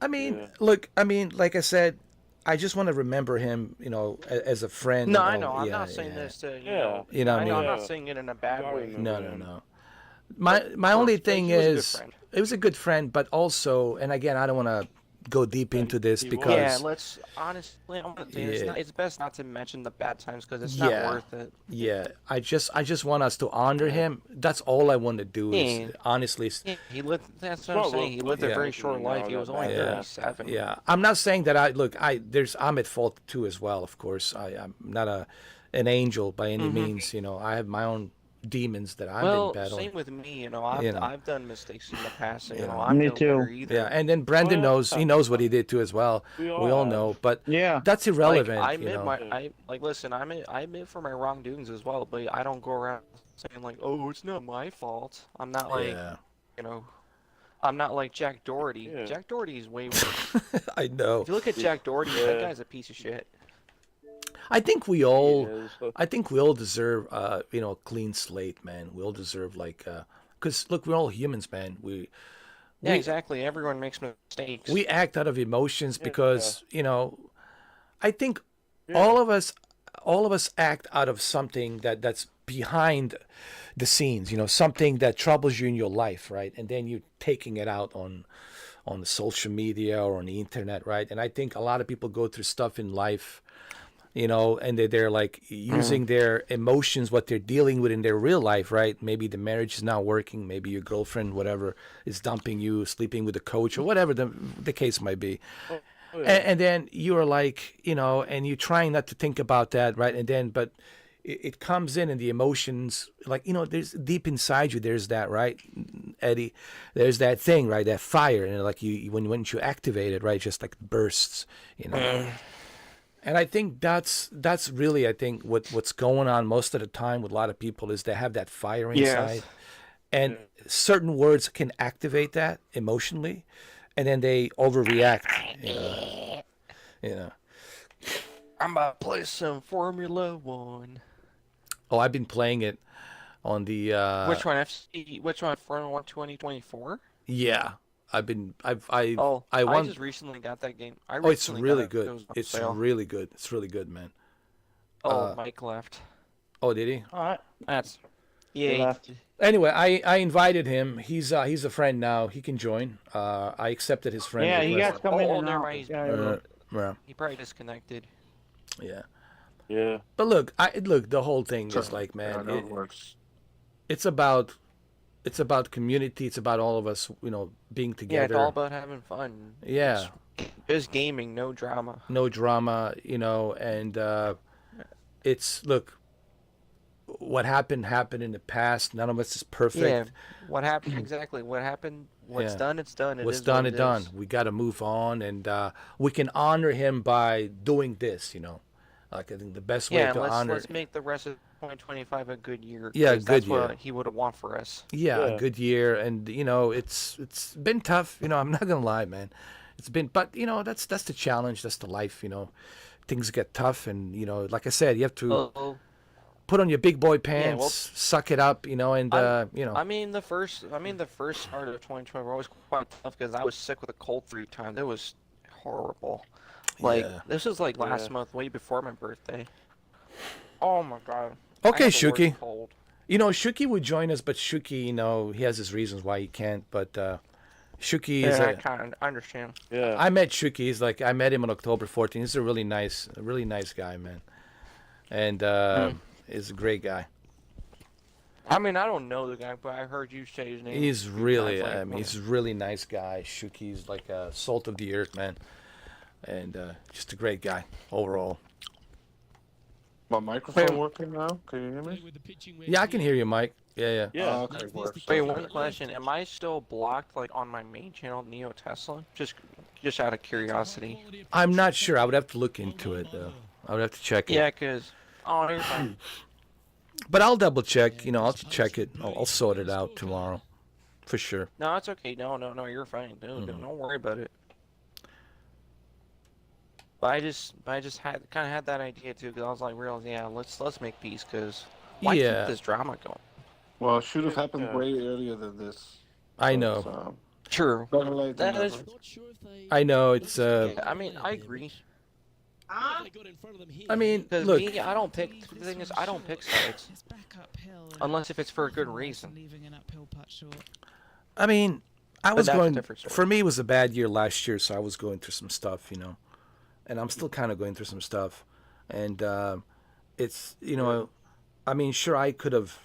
[SPEAKER 1] I mean,
[SPEAKER 2] Yeah.
[SPEAKER 1] look. I mean, like I said, I just want to remember him. You know, as a friend.
[SPEAKER 5] No,
[SPEAKER 1] and
[SPEAKER 5] I
[SPEAKER 1] all.
[SPEAKER 5] know. I'm
[SPEAKER 1] Yeah,
[SPEAKER 5] not saying
[SPEAKER 1] yeah.
[SPEAKER 5] this to you
[SPEAKER 2] Yeah.
[SPEAKER 5] know.
[SPEAKER 1] You know what I mean?
[SPEAKER 5] I'm
[SPEAKER 2] Yeah.
[SPEAKER 5] not saying it in a bad
[SPEAKER 2] Sorry,
[SPEAKER 5] way.
[SPEAKER 2] no.
[SPEAKER 1] No. My only
[SPEAKER 5] But
[SPEAKER 1] thing
[SPEAKER 5] he was a good
[SPEAKER 1] is,
[SPEAKER 5] friend.
[SPEAKER 1] it was a good friend, but also, and again, I don't want to go deep into this
[SPEAKER 2] he was.
[SPEAKER 1] because.
[SPEAKER 5] Yeah, let's honestly. I'm gonna say
[SPEAKER 1] Yeah.
[SPEAKER 5] it's best not to mention the bad times because it's
[SPEAKER 1] Yeah.
[SPEAKER 5] not worth it.
[SPEAKER 1] Yeah, I just want us to honor him. That's all I want to do. Is
[SPEAKER 5] Yeah.
[SPEAKER 1] honestly,
[SPEAKER 5] Yeah, he lived. That's what
[SPEAKER 2] Well,
[SPEAKER 5] I'm saying. He lived a
[SPEAKER 1] yeah.
[SPEAKER 5] very short life. He was only
[SPEAKER 1] Yeah.
[SPEAKER 5] 37.
[SPEAKER 1] yeah. I'm not saying that I'm at fault too as well. Of course, I'm not an angel by any means. You know, I have my own demons that I've
[SPEAKER 5] Well,
[SPEAKER 1] been battling.
[SPEAKER 5] same with me. You know, I've
[SPEAKER 1] You know.
[SPEAKER 5] I've done mistakes in the past. And, you
[SPEAKER 1] Yeah.
[SPEAKER 5] know, I'm
[SPEAKER 4] Me
[SPEAKER 5] no
[SPEAKER 4] too.
[SPEAKER 5] better either.
[SPEAKER 1] Yeah, and then Brendan
[SPEAKER 2] Well,
[SPEAKER 1] knows. He knows what he did too as well.
[SPEAKER 2] We
[SPEAKER 1] We
[SPEAKER 2] all
[SPEAKER 1] all
[SPEAKER 2] have.
[SPEAKER 1] know, but
[SPEAKER 4] Yeah.
[SPEAKER 1] that's
[SPEAKER 5] Like,
[SPEAKER 1] irrelevant.
[SPEAKER 5] I
[SPEAKER 1] you
[SPEAKER 5] admit
[SPEAKER 1] know?
[SPEAKER 5] listen, I admit for my wrongdoings as well, but I don't go around saying like, oh, it's not my fault. I'm not like,
[SPEAKER 1] Yeah,
[SPEAKER 5] you know, I'm not like Jack Doherty.
[SPEAKER 2] Yeah.
[SPEAKER 5] Jack Doherty is way worse.
[SPEAKER 1] I know.
[SPEAKER 5] If you look at Jack Doherty, that
[SPEAKER 2] Yeah.
[SPEAKER 5] guy's a piece of shit.
[SPEAKER 1] I think we
[SPEAKER 2] He
[SPEAKER 1] all.
[SPEAKER 2] is.
[SPEAKER 1] I think we all deserve, a clean slate, man. We all deserve, because look, we're all humans, man.
[SPEAKER 5] Yeah,
[SPEAKER 1] we
[SPEAKER 5] exactly. Everyone makes mistakes.
[SPEAKER 1] we act out of emotions
[SPEAKER 2] Yeah.
[SPEAKER 1] because I think
[SPEAKER 2] Yeah.
[SPEAKER 1] all of us act out of something that's behind the scenes, something that troubles you in your life, right? And then you're taking it out on the social media or on the internet, right? And I think a lot of people go through stuff in life, and they're like using their emotions, what they're dealing with in their real life, right? Maybe the marriage is not working, maybe your girlfriend, whatever, is dumping you, sleeping with a coach, or whatever the case might be.
[SPEAKER 2] Oh, yeah.
[SPEAKER 1] And then you're like, and you're trying not to think about that, right? And then, but it comes in and the emotions, like, there's deep inside you, there's that, right, Eddie? There's that thing, right? That fire, and like when you activate it, right, it just like bursts, And I think that's really, I think, what's going on most of the time with a lot of people is they have that fire inside, and certain words can activate that emotionally, and then they overreact.
[SPEAKER 5] I'm about to play some Formula One.
[SPEAKER 1] Oh, I've been playing it on the
[SPEAKER 5] Which one? Which one? Formula One 2024?
[SPEAKER 1] yeah. I
[SPEAKER 5] I
[SPEAKER 1] won.
[SPEAKER 5] just recently got that game. I
[SPEAKER 1] Oh, it's
[SPEAKER 5] recently
[SPEAKER 1] really
[SPEAKER 5] got it.
[SPEAKER 1] good.
[SPEAKER 5] It was on
[SPEAKER 1] It's
[SPEAKER 5] sale.
[SPEAKER 1] really good. It's really good, man.
[SPEAKER 5] Oh, Mike left.
[SPEAKER 1] Oh, did he?
[SPEAKER 4] All right.
[SPEAKER 5] That's
[SPEAKER 4] He
[SPEAKER 5] yeah.
[SPEAKER 4] left.
[SPEAKER 1] Anyway, I invited him. He's a friend now. He can join. I accepted his friend
[SPEAKER 4] Yeah, you guys
[SPEAKER 1] request.
[SPEAKER 4] come in
[SPEAKER 5] Oh,
[SPEAKER 4] and
[SPEAKER 5] never
[SPEAKER 4] out.
[SPEAKER 5] mind, he's-
[SPEAKER 4] Yeah,
[SPEAKER 1] Yeah,
[SPEAKER 5] He probably disconnected.
[SPEAKER 1] yeah.
[SPEAKER 2] Yeah.
[SPEAKER 1] But look, the whole thing is like,
[SPEAKER 6] Yeah, I
[SPEAKER 1] man,
[SPEAKER 6] know it works.
[SPEAKER 1] it's about community. It's about all of us, being
[SPEAKER 5] Yeah,
[SPEAKER 1] together.
[SPEAKER 5] it's all about having fun.
[SPEAKER 1] Yeah.
[SPEAKER 5] Just gaming, no drama.
[SPEAKER 1] No drama, and it's, look, what happened in the past. None of us is perfect.
[SPEAKER 5] Yeah, what happened exactly? What happened? What's
[SPEAKER 1] Yeah.
[SPEAKER 5] done? It's done. It
[SPEAKER 1] What's
[SPEAKER 5] is
[SPEAKER 1] done
[SPEAKER 5] what
[SPEAKER 1] is
[SPEAKER 5] it
[SPEAKER 1] done.
[SPEAKER 5] is.
[SPEAKER 1] We got to move on, and we can honor him by doing this. Like, I think the best way
[SPEAKER 5] Yeah,
[SPEAKER 1] to honor.
[SPEAKER 5] let's make the rest of 2025 a good year.
[SPEAKER 1] Yeah,
[SPEAKER 5] 'cause
[SPEAKER 1] good
[SPEAKER 5] that's
[SPEAKER 1] year.
[SPEAKER 5] what he would want for us.
[SPEAKER 1] Yeah, a
[SPEAKER 2] Yeah.
[SPEAKER 1] good year, and it's been tough. I'm not gonna lie, man. It's been, but that's the challenge. That's the life. Things get tough, and like I said, you have to
[SPEAKER 5] Oh,
[SPEAKER 1] put on your big boy pants,
[SPEAKER 5] well,
[SPEAKER 1] suck it up, and
[SPEAKER 5] I mean the first part of 2020 was quite tough because I was sick with a cold 3 times. It was horrible. Like
[SPEAKER 1] Yeah.
[SPEAKER 5] this was like last
[SPEAKER 2] Yeah.
[SPEAKER 5] month, way before my birthday. Oh my god.
[SPEAKER 1] Okay,
[SPEAKER 5] I had the worst
[SPEAKER 1] Shuki.
[SPEAKER 5] cold.
[SPEAKER 1] Shuki would join us, but Shuki, he has his reasons why he can't. But Shuki is
[SPEAKER 5] Yeah, I kind of understand.
[SPEAKER 2] Yeah.
[SPEAKER 1] I met Shuki. He's like, I met him on October 14th. He's a really nice guy, man. And he's a great guy.
[SPEAKER 5] I mean, I don't know the guy, but I heard you say his name.
[SPEAKER 1] He's
[SPEAKER 5] a few
[SPEAKER 1] really,
[SPEAKER 5] times,
[SPEAKER 1] I mean, he's a really nice guy. Shuki's like a salt of the earth, man. And just a great guy overall.
[SPEAKER 6] My microphone
[SPEAKER 5] Wait.
[SPEAKER 6] working now? Can you hear me?
[SPEAKER 1] Yeah, I can hear you, Mike. Yeah.
[SPEAKER 2] Yeah.
[SPEAKER 6] Oh, okay, works.
[SPEAKER 5] Wait,
[SPEAKER 6] Okay.
[SPEAKER 5] one question. Am I still blocked like on my main channel, Neo Tesla? Just out of curiosity.
[SPEAKER 1] I'm not sure. I would have to look into it, though. I would have to check it.
[SPEAKER 5] Yeah, cause oh, you're fine.
[SPEAKER 1] But I'll double check. I'll check it. I'll sort it out tomorrow, for sure.
[SPEAKER 5] No, it's okay. No, you're fine.
[SPEAKER 1] Mm-hmm.
[SPEAKER 5] Don't worry about it. But I just had kind of had that idea too, because I was like, yeah, let's make peace, because why
[SPEAKER 1] Yeah.
[SPEAKER 5] keep this drama going?
[SPEAKER 6] Well, it should have happened
[SPEAKER 2] Yeah.
[SPEAKER 6] way earlier than this.
[SPEAKER 1] I
[SPEAKER 6] So
[SPEAKER 1] know.
[SPEAKER 6] it's,
[SPEAKER 5] True.
[SPEAKER 6] better late than
[SPEAKER 5] That is.
[SPEAKER 6] never.
[SPEAKER 1] I know. It's
[SPEAKER 5] I mean, I agree.
[SPEAKER 1] I mean,
[SPEAKER 5] Because
[SPEAKER 1] look.
[SPEAKER 5] me, I don't pick. The thing is, I don't pick sides
[SPEAKER 7] It's back uphill.
[SPEAKER 5] unless if it's for a good reason.
[SPEAKER 7] Leaving an uphill putt short.
[SPEAKER 1] I mean, I was
[SPEAKER 5] that's a
[SPEAKER 1] going.
[SPEAKER 5] different story.
[SPEAKER 1] For me, it was a bad year last year, so I was going through some stuff, and I'm still kind of going through some stuff, and it's I mean, sure, I could have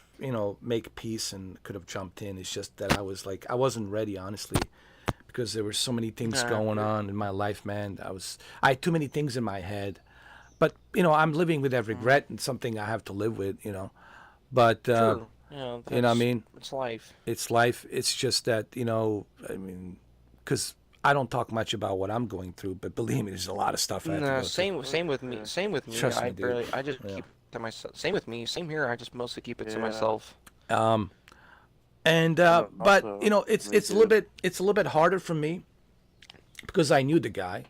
[SPEAKER 1] make peace and could have jumped in. It's just that I was like, I wasn't ready, honestly, because there were so many things
[SPEAKER 5] Nah.
[SPEAKER 1] going on in my life, man. I had too many things in my head, but I'm living with that regret and something I have to live with, But
[SPEAKER 5] True.
[SPEAKER 1] you know what I mean?
[SPEAKER 5] It's life.
[SPEAKER 1] It's life. It's just that, I mean, because I don't talk much about what I'm going through, but believe me, there's a lot of stuff I have to
[SPEAKER 5] No,
[SPEAKER 1] go through.
[SPEAKER 5] same with me. Same with me.
[SPEAKER 1] Trust me,
[SPEAKER 5] I
[SPEAKER 1] dude.
[SPEAKER 5] I just
[SPEAKER 1] Yeah.
[SPEAKER 5] keep it to myself. Same with me. Same here. I just mostly keep it to
[SPEAKER 2] Yeah.
[SPEAKER 5] myself.
[SPEAKER 1] And but
[SPEAKER 2] Also,
[SPEAKER 1] it's
[SPEAKER 2] me
[SPEAKER 1] a little
[SPEAKER 2] too.
[SPEAKER 1] bit harder for me because I knew the guy,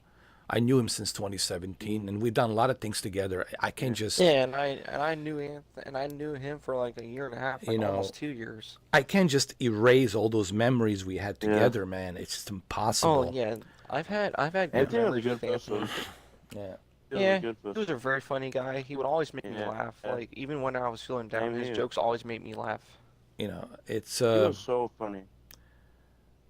[SPEAKER 1] I knew him since 2017, and we've done a lot of things together. I can't just,
[SPEAKER 5] Yeah, and I knew and I knew him for like a year and a half,
[SPEAKER 1] you
[SPEAKER 5] like
[SPEAKER 1] know,
[SPEAKER 5] almost 2 years.
[SPEAKER 1] I can't just erase all those memories we had
[SPEAKER 2] Yeah.
[SPEAKER 1] together, man. It's just
[SPEAKER 5] Oh
[SPEAKER 1] impossible.
[SPEAKER 5] yeah, I've had good
[SPEAKER 2] Anthony was a
[SPEAKER 5] memories
[SPEAKER 2] good
[SPEAKER 5] with Anthony.
[SPEAKER 2] person.
[SPEAKER 1] Yeah.
[SPEAKER 2] He was a
[SPEAKER 5] Yeah,
[SPEAKER 2] good
[SPEAKER 5] he was
[SPEAKER 2] person.
[SPEAKER 5] a very funny guy. He would always make me
[SPEAKER 2] Yeah.
[SPEAKER 5] laugh. Like even when I was feeling down,
[SPEAKER 2] Same
[SPEAKER 5] his
[SPEAKER 2] here.
[SPEAKER 5] jokes always made me laugh.
[SPEAKER 1] You know, it's
[SPEAKER 2] He was so funny.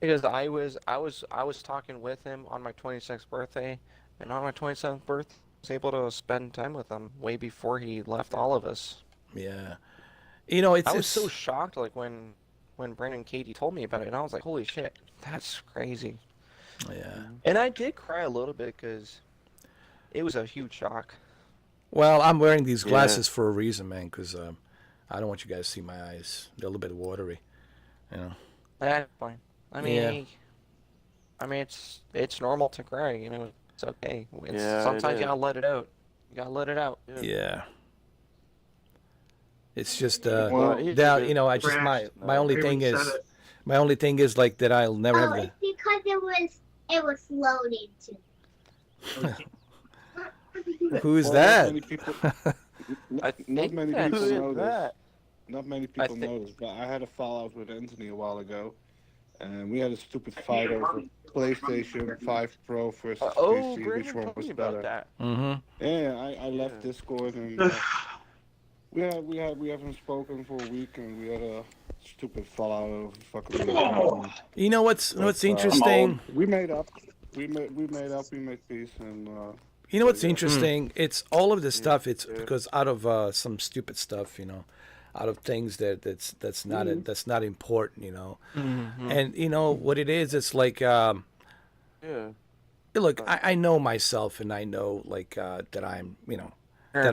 [SPEAKER 5] Because I was talking with him on my 26th birthday, and on my 27th birthday, I was able to spend time with him way before he left all of us.
[SPEAKER 1] yeah. You know,
[SPEAKER 5] I was so
[SPEAKER 1] it's
[SPEAKER 5] shocked, like when Brandon and Katie told me about it, and I was like, holy shit, that's crazy.
[SPEAKER 1] yeah.
[SPEAKER 5] And I did cry a little bit because it was a huge shock.
[SPEAKER 1] Well, I'm wearing these
[SPEAKER 2] Yeah.
[SPEAKER 1] glasses for a reason, man, because I don't want you guys to see my eyes. They're a little bit watery, you know.
[SPEAKER 5] That's fine. I mean,
[SPEAKER 1] Yeah.
[SPEAKER 5] it's normal to cry, you know. It's okay.
[SPEAKER 2] Yeah, it
[SPEAKER 5] Sometimes you
[SPEAKER 2] is.
[SPEAKER 5] gotta let it out. You gotta let it out.
[SPEAKER 1] Yeah. It's just
[SPEAKER 6] Well,
[SPEAKER 2] he's a
[SPEAKER 1] that
[SPEAKER 2] good
[SPEAKER 1] you know, I just
[SPEAKER 2] person.
[SPEAKER 1] my only thing is my only thing is like that I'll never have
[SPEAKER 8] Oh,
[SPEAKER 1] the
[SPEAKER 8] it's because it was loaded too.
[SPEAKER 1] who's
[SPEAKER 6] well,
[SPEAKER 1] that?
[SPEAKER 6] Not many people,
[SPEAKER 5] I
[SPEAKER 6] not
[SPEAKER 5] think
[SPEAKER 6] many
[SPEAKER 5] that's-
[SPEAKER 6] people
[SPEAKER 2] Who is
[SPEAKER 6] know this.
[SPEAKER 2] that?
[SPEAKER 6] Not many
[SPEAKER 5] I
[SPEAKER 6] people
[SPEAKER 5] think-
[SPEAKER 6] know this, but I had a fallout with Anthony a while ago, and we had a stupid fight over PlayStation 5 Pro versus
[SPEAKER 5] Oh,
[SPEAKER 6] PC, which
[SPEAKER 5] Brandon
[SPEAKER 6] one
[SPEAKER 5] told
[SPEAKER 6] was
[SPEAKER 5] me
[SPEAKER 6] better.
[SPEAKER 5] about that.
[SPEAKER 1] Mm-hmm.
[SPEAKER 6] Yeah, I left
[SPEAKER 2] Yeah.
[SPEAKER 6] Discord and we haven't spoken for a week, and we had a stupid fallout over fucking.
[SPEAKER 1] You know what's
[SPEAKER 6] But,
[SPEAKER 1] interesting?
[SPEAKER 6] We made up. We made up. We made peace, and
[SPEAKER 1] You know what's
[SPEAKER 6] yeah.
[SPEAKER 1] interesting? It's all of this stuff. It's
[SPEAKER 2] yeah.
[SPEAKER 1] because out of some stupid stuff, you know, out of things that's not that's not important, you know.
[SPEAKER 5] Mm-hmm.
[SPEAKER 1] And you know what it is? It's like
[SPEAKER 2] Yeah.
[SPEAKER 1] look, I know myself, and I know like that I'm, you know,
[SPEAKER 5] Sure,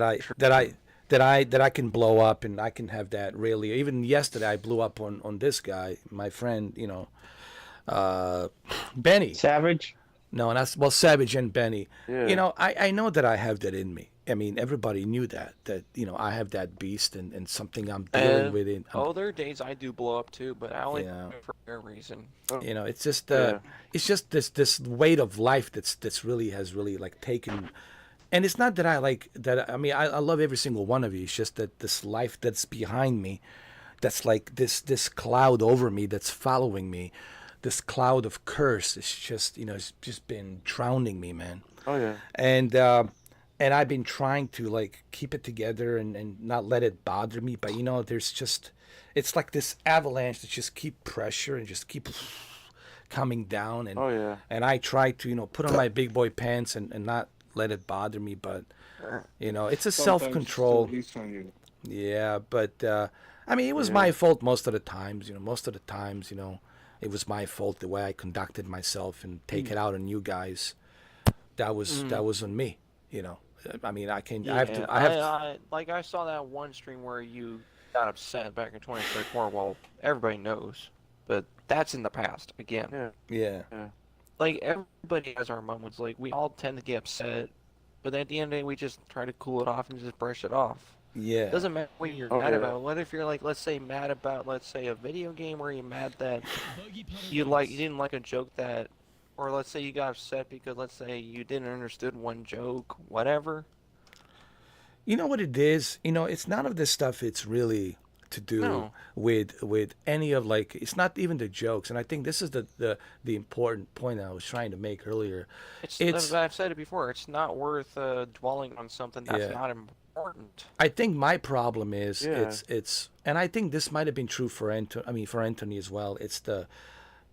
[SPEAKER 1] that I can blow up, and I can have that really. Even yesterday, I blew up on this guy, my friend, you know, Benny.
[SPEAKER 4] Savage.
[SPEAKER 1] No, and that's well, Savage and Benny.
[SPEAKER 2] Yeah.
[SPEAKER 1] You know, I know that I have that in me. I mean, everybody knew that you know I have that beast and something I'm dealing with.
[SPEAKER 5] Oh, there are days I do blow up too, but I only
[SPEAKER 1] Yeah.
[SPEAKER 5] do it for a reason.
[SPEAKER 1] You know, it's just
[SPEAKER 2] Yeah.
[SPEAKER 1] it's just this weight of life that's really has really like taken. And it's not that I like that. I mean, I love every single one of you. It's just that this life that's behind me, that's like this cloud over me that's following me, this cloud of curse. It's just you know it's just been drowning me, man.
[SPEAKER 2] Oh yeah.
[SPEAKER 1] And I've been trying to like keep it together and not let it bother me. But you know, there's just it's like this avalanche that just keep pressure and just keep coming down. And
[SPEAKER 2] Oh yeah.
[SPEAKER 1] and I try to you know put on my big boy pants and not let it bother me. But you know, it's a
[SPEAKER 6] sometimes
[SPEAKER 1] self-control.
[SPEAKER 6] it still eats on you.
[SPEAKER 1] Yeah, but I mean, it was
[SPEAKER 2] Yeah.
[SPEAKER 1] my fault most of the times. You know, most of the times, you know, it was my fault the way I conducted myself and take it out on you guys. That was on me. You know, I mean, I can. I have to. I have.
[SPEAKER 5] Like I saw that one stream where you got upset back in 2024. Well, everybody knows, but that's in the past again.
[SPEAKER 2] Yeah.
[SPEAKER 1] Yeah.
[SPEAKER 5] Like everybody has our moments. Like we all tend to get upset, but at the end of the day, we just try to cool it off and just brush it off.
[SPEAKER 1] Yeah.
[SPEAKER 5] It doesn't matter what you're
[SPEAKER 2] Oh,
[SPEAKER 5] mad
[SPEAKER 2] yeah.
[SPEAKER 5] about. What if you're like, let's say, mad about, let's say, a video game where you're mad that you didn't like a joke that, or let's say you got upset because let's say you didn't understood one joke, whatever.
[SPEAKER 1] You know what it is? You know, it's none of this stuff. It's really to do
[SPEAKER 5] No.
[SPEAKER 1] with any of like. It's not even the jokes. And I think this is the important point I was trying to make earlier. It's-
[SPEAKER 5] I've said it before. It's not worth dwelling on something that's
[SPEAKER 1] Yeah.
[SPEAKER 5] not important.
[SPEAKER 1] I think my problem is
[SPEAKER 2] Yeah.
[SPEAKER 1] it's and I think this might have been true for for Anthony as well. It's the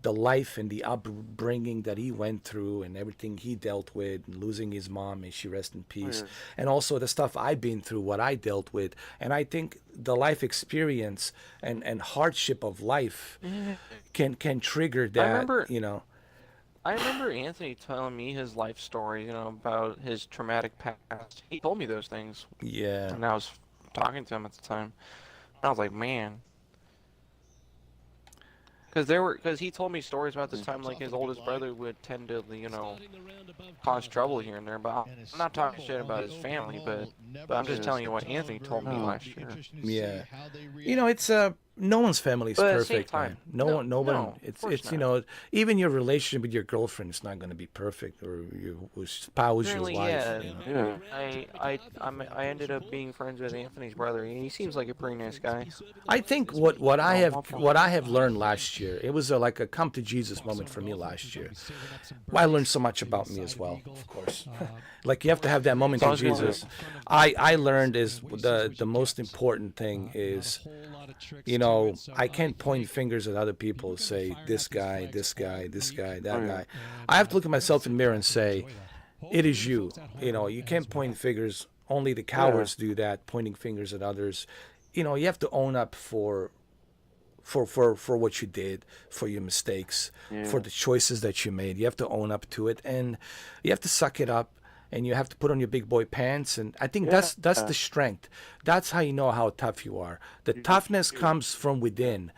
[SPEAKER 1] life and the upbringing that he went through and everything he dealt with, and losing his mom, may she rest in peace,
[SPEAKER 2] yeah.
[SPEAKER 1] and also the stuff I've been through, what I dealt with, and I think the life experience and hardship of life can trigger that.
[SPEAKER 5] remember-
[SPEAKER 1] you know.
[SPEAKER 5] I remember Anthony telling me his life story, you know, about his traumatic past. He told me those things,
[SPEAKER 1] Yeah.
[SPEAKER 5] and I was talking to him at the time. And I was like, man. Because he told me stories about this time, like his oldest brother would tend to, you know, cause trouble here and there. But I'm not talking shit about his family, but I'm just telling you what Anthony told me last year.
[SPEAKER 1] Yeah. You know, it's no one's family is
[SPEAKER 5] But at the same
[SPEAKER 1] perfect, man.
[SPEAKER 5] time,
[SPEAKER 1] No one.
[SPEAKER 5] of
[SPEAKER 1] It's
[SPEAKER 5] course
[SPEAKER 1] you
[SPEAKER 5] not.
[SPEAKER 1] know, even your relationship with your girlfriend is not going to be perfect, or your spouse, your
[SPEAKER 5] Apparently,
[SPEAKER 1] wife.
[SPEAKER 5] yeah.
[SPEAKER 1] You know.
[SPEAKER 2] Yeah.
[SPEAKER 5] I ended up being friends with Anthony's brother, and he seems like a pretty nice guy.
[SPEAKER 1] I think what what I have learned last year, it was like a come to Jesus moment for me last year. I learned so much about me as well, of course. Like you have to have that moment to
[SPEAKER 5] Sounds good.
[SPEAKER 1] Jesus. I learned is the most important thing is, you know, I can't point fingers at other people and say this guy, this guy, this guy, that guy. I have to look at myself in the mirror and say, it is you. You know, you can't point fingers. Only the cowards do that, pointing fingers at others. You know, you have to own up for what you did, for your mistakes, for the choices that you made. You have to own up to it, and you have to suck it up, and you have to put on your big boy pants. And I think that's the strength. That's how you know how tough you are. The toughness comes from within.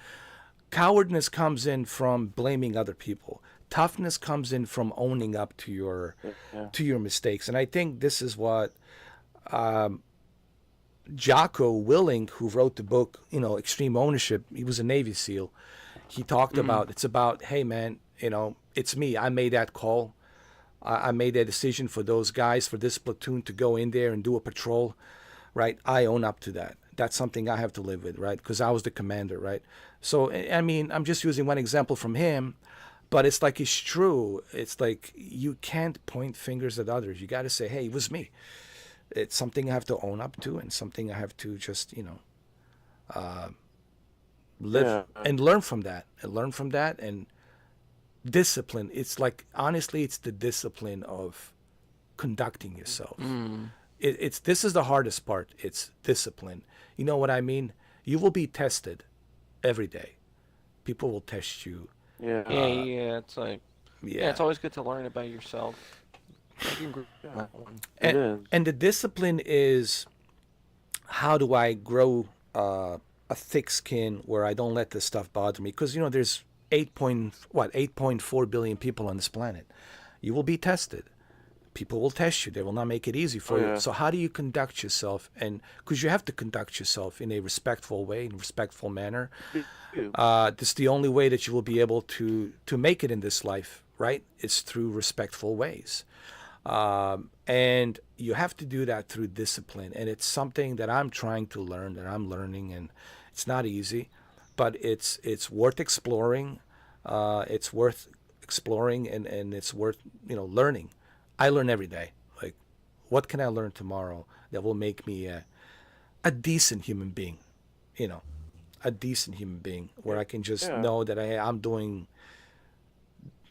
[SPEAKER 1] Cowardness comes in from blaming other people. Toughness comes in from owning up to your mistakes. And I think this is what Jocko Willing, who wrote the book, you know, Extreme Ownership, he was a Navy SEAL. He talked about, it's about, hey man, you know, it's me. I made that call. I made that decision for those guys, for this platoon to go in there and do a patrol, right? I own up to that. That's something I have to live with, right? Because I was the commander, right? So, I mean, I'm just using one example from him, but it's like it's true. It's like you can't point fingers at others. You got to say, hey, it was me. It's something I have to own up to, and something I have to just, you know, live and learn from that, and discipline. It's like, honestly, it's the discipline of conducting yourself. It's this is the hardest part. It's discipline. You know what I mean? You will be tested every day. People will test you.
[SPEAKER 2] Yeah.
[SPEAKER 5] It's like, it's always good to learn about yourself. I can agree with that one.
[SPEAKER 2] It is.
[SPEAKER 1] And the discipline is, how do I grow a thick skin where I don't let this stuff bother me? Because, you know, there's 8.4 billion people on this planet. You will be tested. People will test you. They will not make it easy for you. So how do you conduct yourself? And because you have to conduct yourself in a respectful way, in a respectful manner. This is the only way that you will be able to make it in this life, right? It's through respectful ways. And you have to do that through discipline. And it's something that I'm trying to learn, that I'm learning, and it's not easy, but it's worth exploring. It's worth exploring, and it's worth, you know, learning. I learn every day. Like, what can I learn tomorrow that will make me a decent human being? You know, a decent human being where I can just know that I'm doing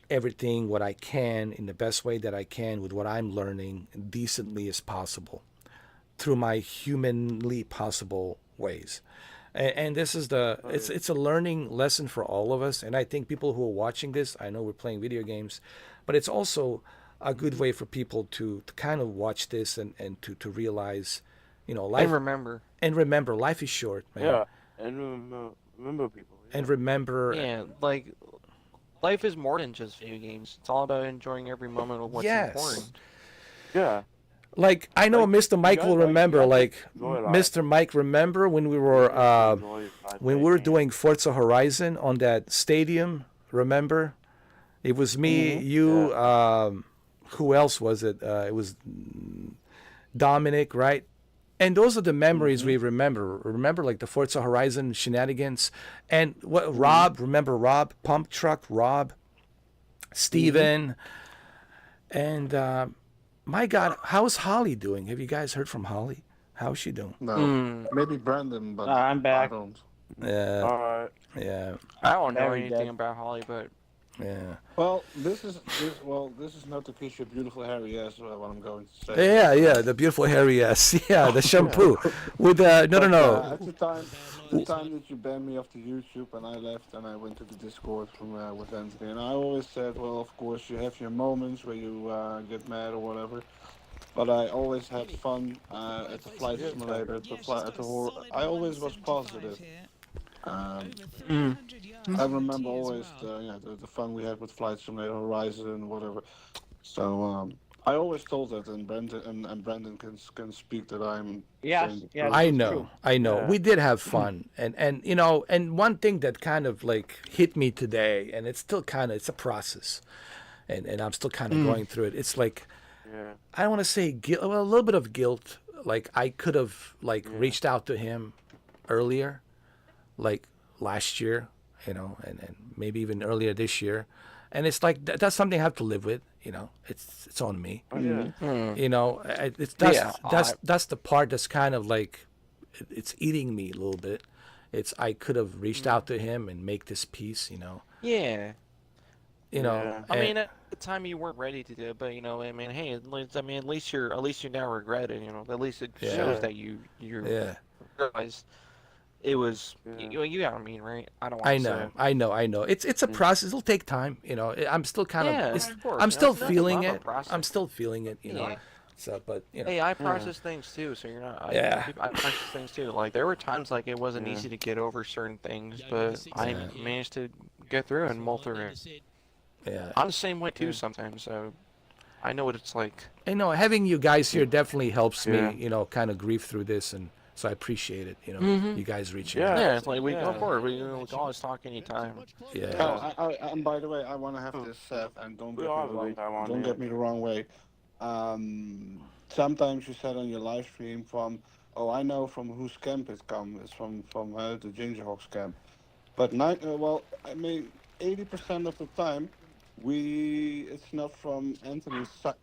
[SPEAKER 1] everything what I can in the best way that I can with what I'm learning decently as possible through my humanly possible ways. And this is it's a learning lesson for all of us. And I think people who are watching this, I know we're playing video games, but it's also a good way for people to kind of watch this and to realize, you know, life. And remember, life is short, man.
[SPEAKER 2] Yeah. And remember people.
[SPEAKER 1] And remember.
[SPEAKER 5] Yeah, like, life is more than just video games. It's all about enjoying every moment of what's important.
[SPEAKER 2] Yeah.
[SPEAKER 1] Like, I know
[SPEAKER 2] Like,
[SPEAKER 1] Mr. Mike will remember, like,
[SPEAKER 2] enjoy life.
[SPEAKER 1] Mr. Mike, remember when we were doing Forza Horizon on that stadium, remember? It was me, you, who else was it? It was Dominic, right? And those are the memories we remember. Remember, like, the Forza Horizon shenanigans? And what Rob, remember Rob? Pump Truck, Rob, Steven, and my God, how's Holly doing? Have you guys heard from Holly? How's she doing?
[SPEAKER 6] No, maybe Brandon, but
[SPEAKER 4] I'm back.
[SPEAKER 6] I don't.
[SPEAKER 1] Yeah.
[SPEAKER 2] All right.
[SPEAKER 1] Yeah.
[SPEAKER 5] I don't know
[SPEAKER 4] Very
[SPEAKER 5] anything
[SPEAKER 4] good.
[SPEAKER 5] about Holly, but
[SPEAKER 1] Yeah.
[SPEAKER 6] Well, this is not to kiss your beautiful hairy ass. What I'm going to say.
[SPEAKER 1] Yeah, the beautiful hairy ass. Yeah, the shampoo with no.
[SPEAKER 6] At the time that you banned me off the YouTube and I left and I went to the Discord from with Anthony, and I always said, well, of course you have your moments where you get mad or whatever, but I always had fun at the flight simulator, I always was positive. I remember always the fun we had with Flight Simulator, Horizon, whatever. So I always told that, and Brandon can speak that I'm
[SPEAKER 4] Yes,
[SPEAKER 6] saying the
[SPEAKER 4] yes,
[SPEAKER 6] truth.
[SPEAKER 1] I
[SPEAKER 4] it's
[SPEAKER 1] know,
[SPEAKER 4] true.
[SPEAKER 1] I know.
[SPEAKER 2] Yeah.
[SPEAKER 1] We did have fun, and you know, and one thing that kind of like hit me today, and it's still kind of it's a process, and I'm still kind of going through it. It's like
[SPEAKER 2] Yeah.
[SPEAKER 1] I don't want to say guilt, well, a little bit of guilt. Like I could have like
[SPEAKER 2] Yeah.
[SPEAKER 1] reached out to him earlier, like last year, you know, and maybe even earlier this year, and it's like that's something I have to live with. You know, it's on me.
[SPEAKER 2] Oh yeah.
[SPEAKER 1] You know, it's
[SPEAKER 5] Yeah,
[SPEAKER 1] that's the part that's kind of like it's eating me a little bit. It's I could have reached out to him and make this peace.
[SPEAKER 5] yeah.
[SPEAKER 1] You know,
[SPEAKER 2] Yeah.
[SPEAKER 5] I mean, at the time you weren't ready to do it, but I mean, hey, at least you now regret it. At least it
[SPEAKER 1] Yeah.
[SPEAKER 5] shows that you
[SPEAKER 1] yeah.
[SPEAKER 5] realized it was.
[SPEAKER 2] Yeah.
[SPEAKER 5] You got what I mean, right? I don't want
[SPEAKER 1] I
[SPEAKER 5] to say
[SPEAKER 1] know,
[SPEAKER 5] it.
[SPEAKER 1] I know. It's a process. It'll take time. I'm still kind
[SPEAKER 5] Yeah,
[SPEAKER 1] of.
[SPEAKER 5] of course.
[SPEAKER 1] I'm still
[SPEAKER 5] That's nothing
[SPEAKER 1] feeling
[SPEAKER 5] wrong with
[SPEAKER 1] it.
[SPEAKER 5] process.
[SPEAKER 1] I'm still feeling it.
[SPEAKER 5] Yeah.
[SPEAKER 1] So, but
[SPEAKER 5] Hey, I process things too, so you're not.
[SPEAKER 1] Yeah.
[SPEAKER 5] I process things too. Like there were times like it wasn't
[SPEAKER 2] Yeah.
[SPEAKER 5] easy to get over certain things, but I managed to get through and mull through it.
[SPEAKER 1] yeah.
[SPEAKER 5] I'm the same way too sometimes, so I know what it's like.
[SPEAKER 1] I know having you guys here definitely helps
[SPEAKER 2] Yeah.
[SPEAKER 1] me. Kind of grieve through this, and so I appreciate it. You guys reaching
[SPEAKER 2] Yeah.
[SPEAKER 1] out.
[SPEAKER 5] Yeah, it's like we
[SPEAKER 2] Yeah.
[SPEAKER 5] of course we can always talk anytime.
[SPEAKER 1] Yeah.
[SPEAKER 6] Oh, and by the way, I want to have this said, and
[SPEAKER 2] We all have a good time on
[SPEAKER 6] don't
[SPEAKER 2] here.
[SPEAKER 6] get me the wrong way. Sometimes you said on your live stream oh, I know from whose camp it's come. It's from the Gingerhawks camp. But well, I mean, 80% of the time, it's not from Anthony's side.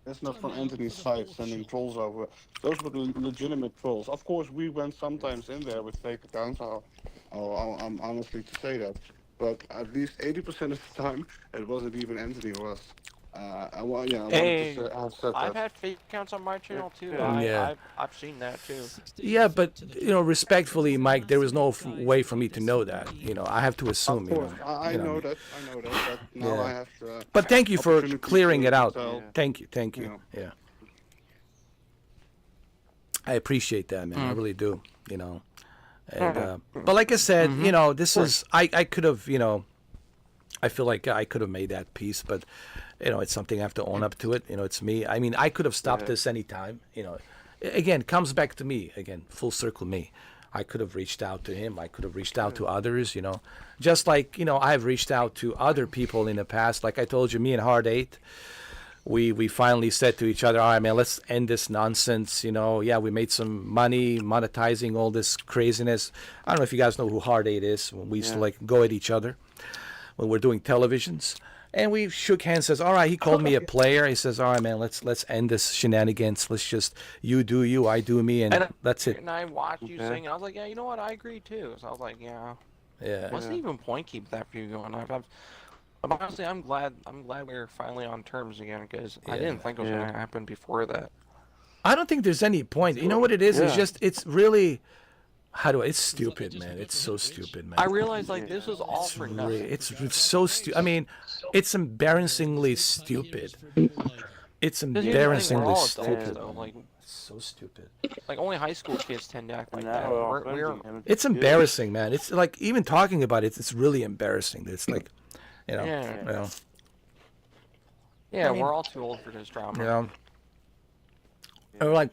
[SPEAKER 6] It's not from Anthony's side sending trolls over. Those were legitimate trolls. Of course, we went sometimes in there with fake accounts. I'm honestly to say that. But at least 80% of the time, it wasn't even Anthony who was. I wanted
[SPEAKER 5] Hey,
[SPEAKER 6] to have said
[SPEAKER 5] I've
[SPEAKER 6] that.
[SPEAKER 5] had fake accounts on my channel too.
[SPEAKER 1] Yeah.
[SPEAKER 5] I've seen that too.
[SPEAKER 1] Yeah, but respectfully, Mike, there was no way for me to know that. I have to assume.
[SPEAKER 6] Of course, I
[SPEAKER 1] you know
[SPEAKER 6] know
[SPEAKER 1] me.
[SPEAKER 6] that. But now
[SPEAKER 1] Yeah.
[SPEAKER 6] I have to.
[SPEAKER 1] But thank you for
[SPEAKER 6] opportunity
[SPEAKER 1] clearing
[SPEAKER 6] to
[SPEAKER 1] it out.
[SPEAKER 6] tell-
[SPEAKER 1] Thank you.
[SPEAKER 6] Yeah.
[SPEAKER 1] Yeah. I appreciate that, man. I really do. And but like I said, this is I could have, I feel like I could have made that piece, but it's something I have to own up to it. It's me. I mean, I could have stopped this anytime. Again, it comes back to me again, full circle me. I could have reached out to him. I could have reached out to others. Just like I've reached out to other people in the past. Like I told you, me and Hard Eight. We finally said to each other, all right, man, let's end this nonsense. Yeah, we made some money monetizing all this craziness. I don't know if you guys know who Hard Eight is. We used to like go at each other when we're doing televisions. And we shook hands, says, all right, he called me a player. He says, all right, man, let's end this shenanigans. Let's just, you do you, I do me, and that's it.
[SPEAKER 5] And I watched you sing, and I was like, yeah, you know what? I agree too. So I was like, yeah.
[SPEAKER 1] Yeah.
[SPEAKER 5] What's the even point keep that feud going? Honestly, I'm glad we're finally on terms again because I didn't think it was gonna happen before that.
[SPEAKER 1] I don't think there's any point. You know what it is? It's just, it's really, it's stupid, man. It's so stupid, man.
[SPEAKER 5] I realized like this was all for
[SPEAKER 1] Really,
[SPEAKER 5] nothing.
[SPEAKER 1] it's so stupid. I mean, it's embarrassingly stupid. It's
[SPEAKER 5] Because here's the thing, we're
[SPEAKER 1] embarrassingly
[SPEAKER 5] all adults,
[SPEAKER 1] stupid.
[SPEAKER 5] though. Like
[SPEAKER 1] So stupid.
[SPEAKER 5] only high school kids tend to act like
[SPEAKER 2] Now
[SPEAKER 5] that.
[SPEAKER 2] we're all
[SPEAKER 5] We're
[SPEAKER 2] friends again.
[SPEAKER 1] It's
[SPEAKER 2] Good.
[SPEAKER 1] embarrassing, man. It's like even talking about it, it's really embarrassing. It's like,
[SPEAKER 5] Yeah.
[SPEAKER 1] I mean,
[SPEAKER 5] we're all too old for this drama.
[SPEAKER 1] Or like,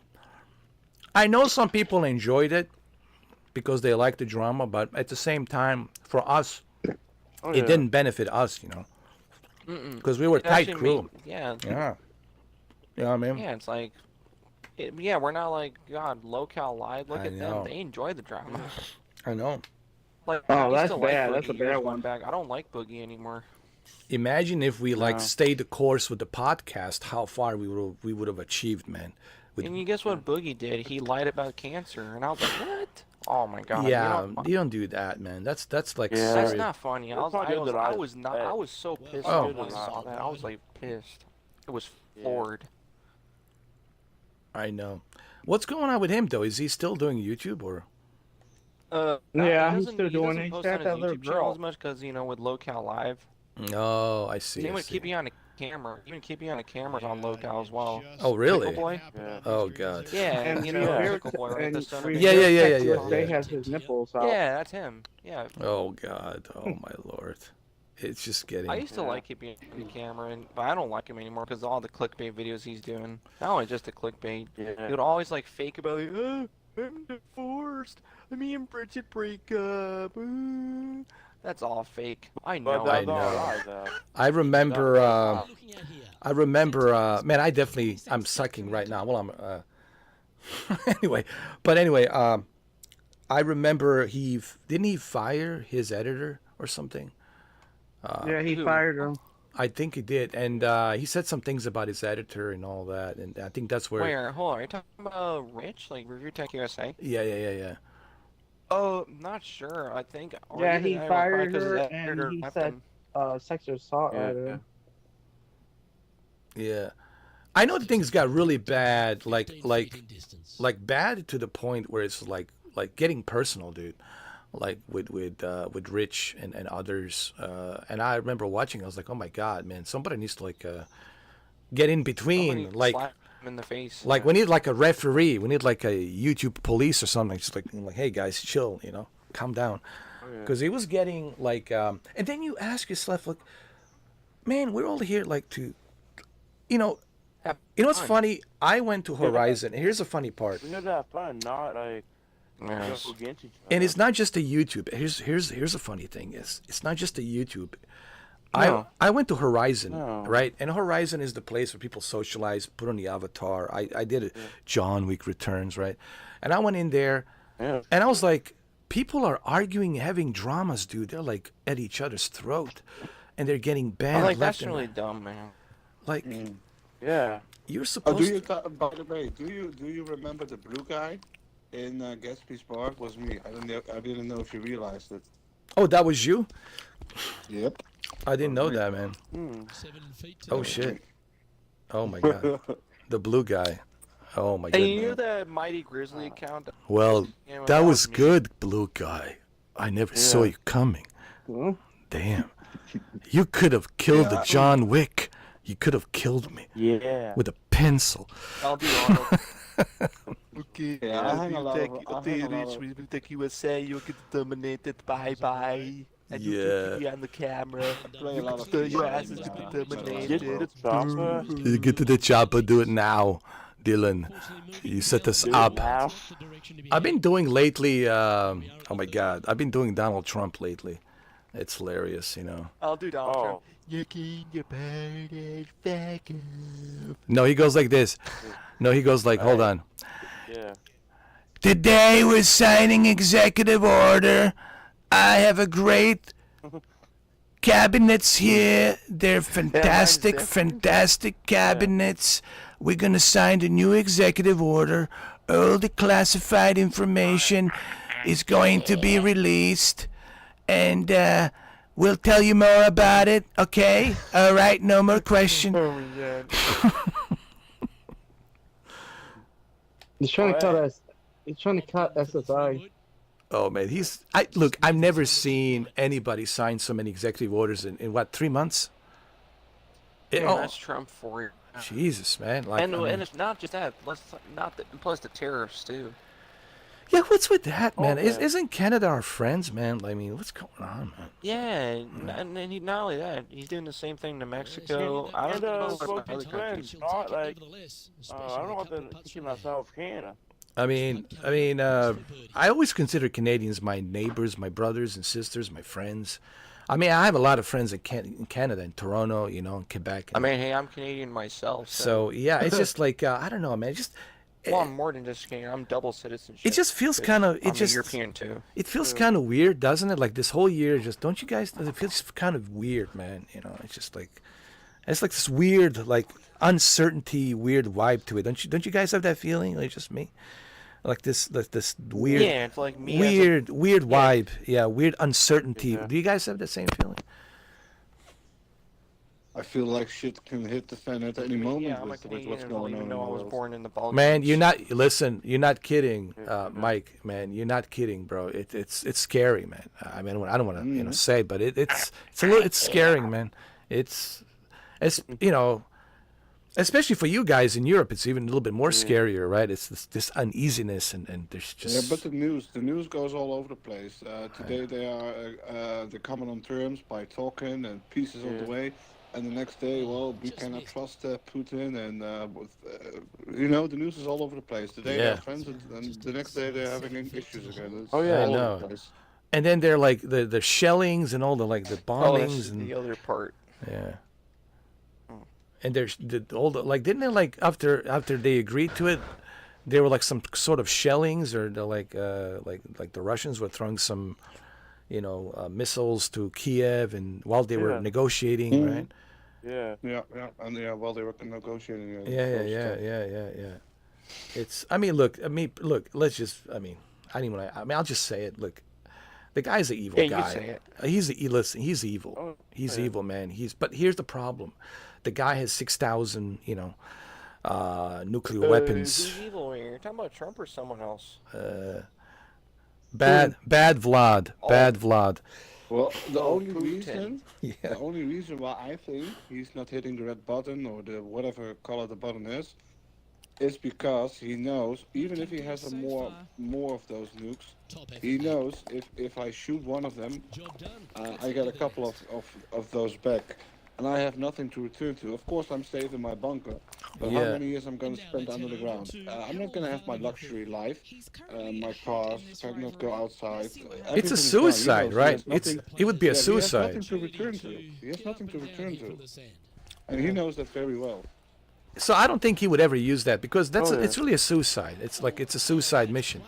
[SPEAKER 1] I know some people enjoyed it because they like the drama, but at the same time, for us,
[SPEAKER 2] Oh,
[SPEAKER 1] it didn't benefit us, because we were
[SPEAKER 5] It
[SPEAKER 1] tight
[SPEAKER 5] actually
[SPEAKER 1] crew.
[SPEAKER 5] Yeah.
[SPEAKER 1] Yeah. You know what I mean?
[SPEAKER 5] Yeah, it's like, we're not like, God, Local Live, look
[SPEAKER 1] I
[SPEAKER 5] at
[SPEAKER 1] know.
[SPEAKER 5] them. They enjoy the drama.
[SPEAKER 1] I know.
[SPEAKER 5] Like,
[SPEAKER 4] Oh,
[SPEAKER 5] I used
[SPEAKER 4] that's
[SPEAKER 5] to like
[SPEAKER 4] bad.
[SPEAKER 5] Boogie
[SPEAKER 4] That's a
[SPEAKER 5] years
[SPEAKER 4] bad
[SPEAKER 5] going
[SPEAKER 4] one.
[SPEAKER 5] back. I don't like Boogie anymore.
[SPEAKER 1] Imagine if we like
[SPEAKER 2] No.
[SPEAKER 1] stayed the course with the podcast, how far we would have achieved, man. With,
[SPEAKER 5] And you guess what Boogie did? He lied about cancer, and I was like, what? Oh my God.
[SPEAKER 1] yeah,
[SPEAKER 5] You know,
[SPEAKER 1] you don't do that, man. That's like
[SPEAKER 2] Yeah.
[SPEAKER 5] that's
[SPEAKER 1] serious.
[SPEAKER 5] not funny.
[SPEAKER 2] That's not good that
[SPEAKER 5] I was so pissed
[SPEAKER 1] Oh.
[SPEAKER 5] off when I saw that. I was like pissed. It was
[SPEAKER 2] Yeah.
[SPEAKER 5] floored.
[SPEAKER 1] I know. What's going on with him though? Is he still doing YouTube or?
[SPEAKER 4] Yeah, he's
[SPEAKER 5] doesn't-
[SPEAKER 4] still
[SPEAKER 5] he
[SPEAKER 4] doing
[SPEAKER 5] doesn't
[SPEAKER 4] it. He's
[SPEAKER 5] post
[SPEAKER 4] got
[SPEAKER 5] on his
[SPEAKER 4] that little
[SPEAKER 5] YouTube channel
[SPEAKER 4] girl.
[SPEAKER 5] as much because with Local Live.
[SPEAKER 1] Oh, I see.
[SPEAKER 5] Same
[SPEAKER 1] I
[SPEAKER 5] with
[SPEAKER 1] see.
[SPEAKER 5] keeping on a camera. Even keeping on a camera's on Local as well.
[SPEAKER 1] Oh, really?
[SPEAKER 5] Pickle Boy?
[SPEAKER 2] Yeah.
[SPEAKER 1] Oh, God.
[SPEAKER 5] Yeah,
[SPEAKER 4] And
[SPEAKER 5] you
[SPEAKER 4] we
[SPEAKER 5] know,
[SPEAKER 4] hear-
[SPEAKER 5] Pickle Boy, right?
[SPEAKER 4] and
[SPEAKER 5] The son of
[SPEAKER 4] we
[SPEAKER 5] the-
[SPEAKER 1] Yeah,
[SPEAKER 4] hear
[SPEAKER 1] yeah, yeah,
[SPEAKER 4] Tex
[SPEAKER 1] yeah,
[SPEAKER 4] USA
[SPEAKER 1] yeah.
[SPEAKER 4] has his nipples out.
[SPEAKER 5] Yeah, that's him. Yeah.
[SPEAKER 1] Oh God. Oh my Lord. It's just getting.
[SPEAKER 5] I used to like keeping the camera, but I don't like him anymore because all the clickbait videos he's doing. Not only just the clickbait,
[SPEAKER 2] Yeah.
[SPEAKER 5] he would always like fake about it. I'm divorced. Me and Bridget break up. That's all fake. I know.
[SPEAKER 2] But that's
[SPEAKER 1] know.
[SPEAKER 2] all right, though.
[SPEAKER 1] I remember.
[SPEAKER 2] That's
[SPEAKER 1] I remember. Man, I'm sucking right now. Well, I'm. Anyway, but anyway, I remember didn't he fire his editor or something?
[SPEAKER 4] Yeah, he
[SPEAKER 5] Who?
[SPEAKER 4] fired him.
[SPEAKER 1] I think he did, and he said some things about his editor and all that, and I think that's where.
[SPEAKER 5] Where? Hold on. Are you talking about Rich, like Review Tech USA?
[SPEAKER 1] Yeah.
[SPEAKER 5] Oh, not sure. I think. or
[SPEAKER 4] Yeah,
[SPEAKER 5] either
[SPEAKER 4] he
[SPEAKER 5] that or
[SPEAKER 4] fired
[SPEAKER 5] probably 'cause his
[SPEAKER 4] her,
[SPEAKER 5] editor
[SPEAKER 4] and he
[SPEAKER 5] left
[SPEAKER 4] said
[SPEAKER 5] him.
[SPEAKER 4] sexual assault
[SPEAKER 2] Yeah.
[SPEAKER 4] at her.
[SPEAKER 1] Yeah, I know the things got really bad, like bad to the point where it's like getting personal, dude. Like with Rich and others, and I remember watching. I was like, oh my god, man, somebody needs to like get in between,
[SPEAKER 5] Somebody
[SPEAKER 1] like.
[SPEAKER 5] slapped him in the face.
[SPEAKER 1] Like
[SPEAKER 5] yeah.
[SPEAKER 1] we need like a referee. We need like a YouTube police or something. Just like hey guys, chill. Calm down. Because he was getting like, and then you ask yourself like, man, we're all here like to,
[SPEAKER 5] Have
[SPEAKER 1] what's
[SPEAKER 5] fun.
[SPEAKER 1] funny? I went to Horizon. And here's the funny part.
[SPEAKER 2] We need to have fun, not like
[SPEAKER 5] Yes.
[SPEAKER 2] go against each other.
[SPEAKER 1] And it's not just a YouTube. Here's the funny thing is it's not just a YouTube.
[SPEAKER 5] No.
[SPEAKER 1] I went to Horizon,
[SPEAKER 2] No.
[SPEAKER 1] right? And Horizon is the place where people socialize, put on the avatar. I did it. John Wick Returns, right? And I went in there,
[SPEAKER 2] Yeah.
[SPEAKER 1] and I was like, people are arguing, having dramas, dude. They're like at each other's throat, and they're getting
[SPEAKER 5] I'm
[SPEAKER 1] banned
[SPEAKER 5] like,
[SPEAKER 1] left
[SPEAKER 5] that's
[SPEAKER 1] and
[SPEAKER 5] really
[SPEAKER 1] right.
[SPEAKER 5] dumb, man.
[SPEAKER 1] Like
[SPEAKER 2] Yeah.
[SPEAKER 1] you're
[SPEAKER 6] Oh,
[SPEAKER 1] supposed
[SPEAKER 6] do you?
[SPEAKER 1] to.
[SPEAKER 6] By the way, do you remember the blue guy in Gatsby's Park? Was me. I didn't know if you realized it.
[SPEAKER 1] Oh, that was you?
[SPEAKER 6] Yep.
[SPEAKER 1] I didn't know that, man.
[SPEAKER 2] Hmm.
[SPEAKER 1] Oh shit. Oh my god. The blue guy. Oh my
[SPEAKER 5] Hey, you knew
[SPEAKER 1] god.
[SPEAKER 5] that Mighty Grizzly account?
[SPEAKER 1] Well,
[SPEAKER 5] Yeah,
[SPEAKER 1] that
[SPEAKER 5] without
[SPEAKER 1] was
[SPEAKER 5] me.
[SPEAKER 1] good, blue guy. I never saw
[SPEAKER 2] Yeah.
[SPEAKER 1] you coming.
[SPEAKER 4] Hmm?
[SPEAKER 1] Damn. You could have killed the
[SPEAKER 6] Yeah.
[SPEAKER 1] John Wick. You could have killed me
[SPEAKER 2] Yeah.
[SPEAKER 1] with a pencil.
[SPEAKER 5] I'll do Arnold. Okay,
[SPEAKER 6] Yeah, I hang a lot of- I hang a lot of-
[SPEAKER 5] we take USA, you get dominated, bye-bye. And you
[SPEAKER 1] Yeah.
[SPEAKER 5] keep me on the camera.
[SPEAKER 6] play a lot of
[SPEAKER 5] Your
[SPEAKER 6] FIFA
[SPEAKER 5] ass is
[SPEAKER 6] and,
[SPEAKER 5] to be
[SPEAKER 2] Get
[SPEAKER 5] terminated.
[SPEAKER 2] to the chopper.
[SPEAKER 1] You get to the chopper, do it now, Dylan. You set us
[SPEAKER 2] Do it
[SPEAKER 1] up.
[SPEAKER 2] now.
[SPEAKER 1] I've been doing lately, oh my god, I've been doing Donald Trump lately. It's hilarious,
[SPEAKER 5] I'll do Donald
[SPEAKER 2] Oh.
[SPEAKER 5] Trump. You can your party back up.
[SPEAKER 1] No, he goes like this. No, he goes like, hold on.
[SPEAKER 2] Yeah.
[SPEAKER 1] Today we're signing executive order. I have a great cabinets here. They're fantastic, fantastic cabinets. We're going to sign the new executive order. All the classified information is going to be released. And we'll tell you more about it, okay? All right, no more question.
[SPEAKER 5] Oh my god.
[SPEAKER 4] He's trying to cut
[SPEAKER 2] Alright.
[SPEAKER 4] us. He's trying to cut SSI.
[SPEAKER 1] Oh man, look, I've never seen anybody sign so many executive orders in what, 3 months?
[SPEAKER 5] Yeah, that's Trump for you.
[SPEAKER 1] Jesus, man. Like,
[SPEAKER 5] And
[SPEAKER 1] I mean-
[SPEAKER 5] and it's not just that. Plus the tariffs too.
[SPEAKER 1] yeah, what's with that, man?
[SPEAKER 2] Oh, yeah.
[SPEAKER 1] Isn't Canada our friends, man? I mean, what's going on, man?
[SPEAKER 5] Yeah, and not only that, he's doing the same thing to Mexico. I don't
[SPEAKER 2] And
[SPEAKER 5] know
[SPEAKER 2] spoke
[SPEAKER 5] about
[SPEAKER 2] to
[SPEAKER 5] other countries.
[SPEAKER 2] twins, not like I don't know what the thinking myself Canada.
[SPEAKER 1] I mean, I always consider Canadians my neighbors, my brothers and sisters, my friends. I mean, I have a lot of friends in Canada, in Toronto, in Quebec.
[SPEAKER 5] I mean, hey, I'm Canadian myself.
[SPEAKER 1] so yeah, it's just like I don't know, man.
[SPEAKER 5] Well, I'm more than just Canadian. I'm double citizenship.
[SPEAKER 1] It just feels
[SPEAKER 5] 'cause
[SPEAKER 1] kind of.
[SPEAKER 5] I'm a European too.
[SPEAKER 1] It feels kind of weird, doesn't it? Like this whole year, don't you guys? It feels kind of weird, man. It's just like, it's like this weird, like uncertainty, weird vibe to it. Don't you guys have that feeling? Like just me, like this weird,
[SPEAKER 5] Yeah, it's like me.
[SPEAKER 1] weird vibe. Yeah, weird uncertainty. Do you guys have the same feeling?
[SPEAKER 6] I feel like shit can hit the fan at any moment
[SPEAKER 5] Yeah, I'm a
[SPEAKER 6] with
[SPEAKER 5] Canadian
[SPEAKER 6] what's
[SPEAKER 5] and I don't
[SPEAKER 6] going on
[SPEAKER 5] even
[SPEAKER 6] in
[SPEAKER 5] know
[SPEAKER 6] the
[SPEAKER 5] I was
[SPEAKER 6] world.
[SPEAKER 5] born in the Balkans.
[SPEAKER 1] Man, you're not kidding, Mike. Man, you're not kidding, bro. It's scary, man. I mean, I don't want to say, but it's a little, it's scaring, man. It's Especially for you guys in Europe, it's even a little bit more
[SPEAKER 2] Yeah.
[SPEAKER 1] scarier, right? It's this uneasiness and there's
[SPEAKER 6] Yeah,
[SPEAKER 1] just
[SPEAKER 6] but the news goes all over the place. Today they're coming on terms by talking and pieces on the
[SPEAKER 2] Yeah.
[SPEAKER 6] way, and the next day, well, we cannot trust Putin, and the news is all over the place. Today they're
[SPEAKER 1] yeah.
[SPEAKER 6] friends, and the next day they're having issues again. It's
[SPEAKER 2] Oh yeah.
[SPEAKER 1] I
[SPEAKER 6] all over
[SPEAKER 1] know.
[SPEAKER 6] the place.
[SPEAKER 1] And then they're like the shellings and all the like the
[SPEAKER 5] Oh, that's
[SPEAKER 1] bombings and
[SPEAKER 5] the other part.
[SPEAKER 1] yeah. And there's all the like didn't they like after they agreed to it, there were like some sort of shellings or the like the Russians were throwing some missiles to Kiev and while they were
[SPEAKER 2] Yeah.
[SPEAKER 1] negotiating,
[SPEAKER 6] Mhm.
[SPEAKER 1] right?
[SPEAKER 2] Yeah.
[SPEAKER 6] Yeah, and while they were negotiating.
[SPEAKER 1] Yeah. It's I mean look let's just I'll just say it. Look, the guy's an evil
[SPEAKER 5] Yeah, you
[SPEAKER 1] guy.
[SPEAKER 5] say it.
[SPEAKER 1] Listen, he's evil.
[SPEAKER 2] Oh,
[SPEAKER 1] He's
[SPEAKER 2] yeah.
[SPEAKER 1] evil, man. But here's the problem. The guy has 6,000, nuclear weapons.
[SPEAKER 5] Who's evil here? You're talking about Trump or someone else?
[SPEAKER 1] Bad Vlad.
[SPEAKER 5] Oh.
[SPEAKER 1] Bad Vlad.
[SPEAKER 6] Well, the
[SPEAKER 5] Oh,
[SPEAKER 6] only
[SPEAKER 5] Putin.
[SPEAKER 6] reason,
[SPEAKER 1] Yeah.
[SPEAKER 6] the only reason why I think he's not hitting the red button or the whatever color the button is because he knows even if he has more of those nukes, he knows if I shoot one of them, I get a couple of those back, and I have nothing to return to. Of course, I'm safe in my bunker, but how
[SPEAKER 1] Yeah.
[SPEAKER 6] many years I'm going to spend under the ground? I'm not going to have my luxury life, my cars. I cannot go outside.
[SPEAKER 1] It's a
[SPEAKER 6] Everything is gone. He
[SPEAKER 1] suicide,
[SPEAKER 6] knows
[SPEAKER 1] right?
[SPEAKER 6] he has nothing-
[SPEAKER 1] It would be a
[SPEAKER 6] yeah,
[SPEAKER 1] suicide.
[SPEAKER 6] He has nothing to return to. He has nothing to return to, and he knows that very well.
[SPEAKER 1] So I don't think he would ever use that because
[SPEAKER 2] Oh, yeah.
[SPEAKER 1] it's really a suicide. It's a suicide mission.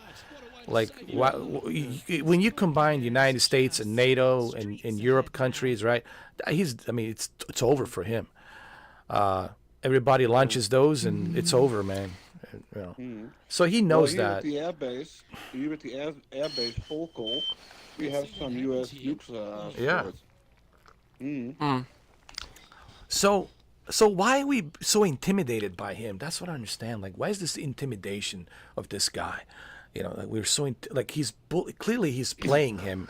[SPEAKER 1] Like when you combine the United States and NATO and Europe countries, right? It's over for him. Everybody launches those and it's over, man. So he knows
[SPEAKER 6] well,
[SPEAKER 1] that.
[SPEAKER 6] Here at the airbase full call, we have some U.S. nukes.
[SPEAKER 1] Yeah.
[SPEAKER 6] stored.
[SPEAKER 1] So why are we so intimidated by him? That's what I understand. Like, why is this intimidation of this guy? Like we're so clearly he's playing him.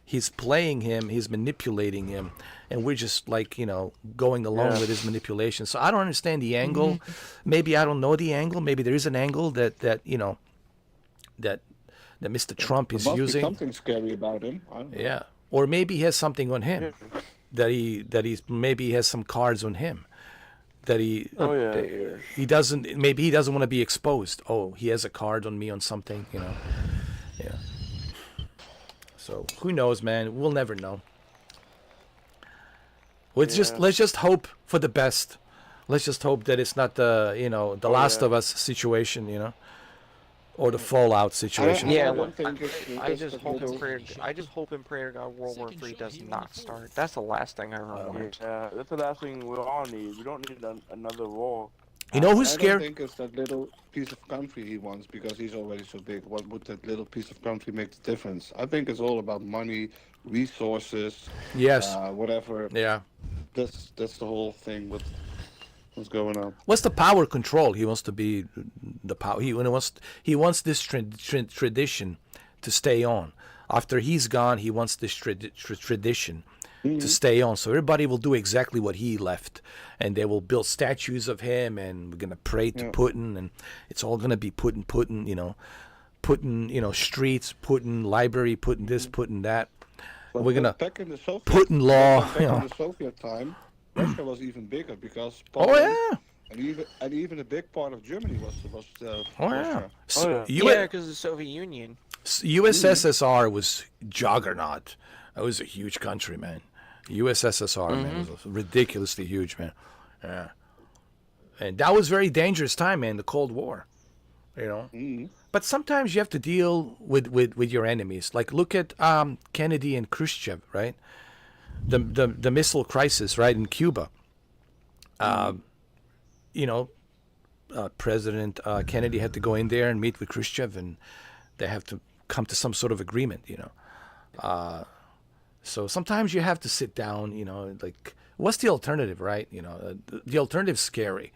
[SPEAKER 1] He's playing him. He's manipulating him, and we're just like going along with his manipulation. So I don't understand the angle. Maybe I don't know the angle. Maybe there is an angle that Mr. Trump is
[SPEAKER 6] There must be
[SPEAKER 1] using.
[SPEAKER 6] something scary about him. I don't know.
[SPEAKER 1] Yeah, or maybe he has something on him. Maybe he has some cards on him that
[SPEAKER 2] Oh yeah.
[SPEAKER 1] he doesn't want to be exposed. Oh, he has a card on me on something, yeah. So who knows, man? We'll never know. Let's just hope for the best. Let's just hope that it's not the Last of Us situation, or the Fallout situation.
[SPEAKER 6] I
[SPEAKER 5] Yeah,
[SPEAKER 6] don't
[SPEAKER 5] well,
[SPEAKER 6] think it's
[SPEAKER 5] I just
[SPEAKER 6] a
[SPEAKER 5] hope
[SPEAKER 6] little-
[SPEAKER 5] and pray. I just hope and pray to God World War III does not start. That's the last thing I ever want.
[SPEAKER 2] Yeah, that's the last thing we all need. We don't need another war.
[SPEAKER 1] You know who's
[SPEAKER 6] I don't
[SPEAKER 1] scared?
[SPEAKER 6] think it's that little piece of country he wants because he's already so big. What would that little piece of country make the difference? I think it's all about money, resources,
[SPEAKER 1] Yes.
[SPEAKER 6] whatever.
[SPEAKER 1] Yeah.
[SPEAKER 6] That's the whole thing with what's going on.
[SPEAKER 1] What's the power control? He wants to be the power. He wants this tradition to stay on. After he's gone, he wants this tradition to stay on. So everybody will do exactly what he left, and they will build statues of him, and we're gonna pray to Putin, and it's all gonna be Putin, streets, Putin, library, Putin this, Putin that.
[SPEAKER 6] But
[SPEAKER 1] We're gonna
[SPEAKER 6] back in the Soviet,
[SPEAKER 1] Putin law.
[SPEAKER 6] back in the Soviet time, Russia was even bigger because
[SPEAKER 1] Oh
[SPEAKER 6] Poland
[SPEAKER 1] yeah.
[SPEAKER 6] and even a big part of Germany was
[SPEAKER 1] Oh
[SPEAKER 6] Russia.
[SPEAKER 1] yeah.
[SPEAKER 2] Oh,
[SPEAKER 5] Yeah, because the Soviet Union.
[SPEAKER 1] USSR was juggernaut. That was a huge country, man. USSR, man, was ridiculously huge, man. Yeah. And that was very dangerous time, man, the Cold War. But sometimes you have to deal with your enemies. Like look at Kennedy and Khrushchev, right? The missile crisis, right, in Cuba. President Kennedy had to go in there and meet with Khrushchev, and they have to come to some sort of agreement, So sometimes you have to sit down, like, what's the alternative, right? The alternative's scary.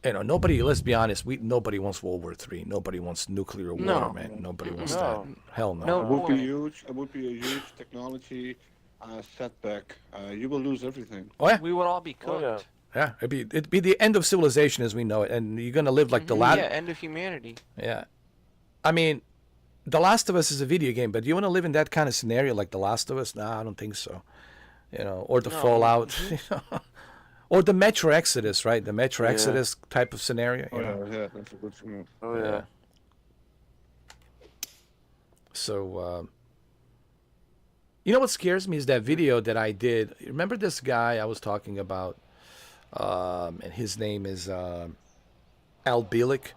[SPEAKER 1] Nobody, let's be honest, nobody wants World War III. Nobody wants nuclear war,
[SPEAKER 5] No.
[SPEAKER 1] man. Nobody wants
[SPEAKER 2] No.
[SPEAKER 1] that. Hell no.
[SPEAKER 5] No.
[SPEAKER 6] It would be huge. It would be a huge technology setback. You will lose everything.
[SPEAKER 1] Oh, yeah.
[SPEAKER 5] We would all be
[SPEAKER 2] Oh
[SPEAKER 5] cooked.
[SPEAKER 2] yeah.
[SPEAKER 1] Yeah, it'd be the end of civilization as we know it, and you're gonna live like the last.
[SPEAKER 5] Yeah, end of humanity.
[SPEAKER 1] Yeah, I mean, The Last of Us is a video game, but do you want to live in that kind of scenario like The Last of Us? Nah, I don't think so. Or the
[SPEAKER 5] No.
[SPEAKER 1] Fallout, or the Metro Exodus, right? The Metro
[SPEAKER 2] Yeah.
[SPEAKER 1] Exodus type of scenario.
[SPEAKER 6] Oh
[SPEAKER 1] You know?
[SPEAKER 6] yeah, that's a good film.
[SPEAKER 2] Oh yeah.
[SPEAKER 1] So, what scares me is that video that I did. Remember this guy I was talking about, and his name is Al Bielek.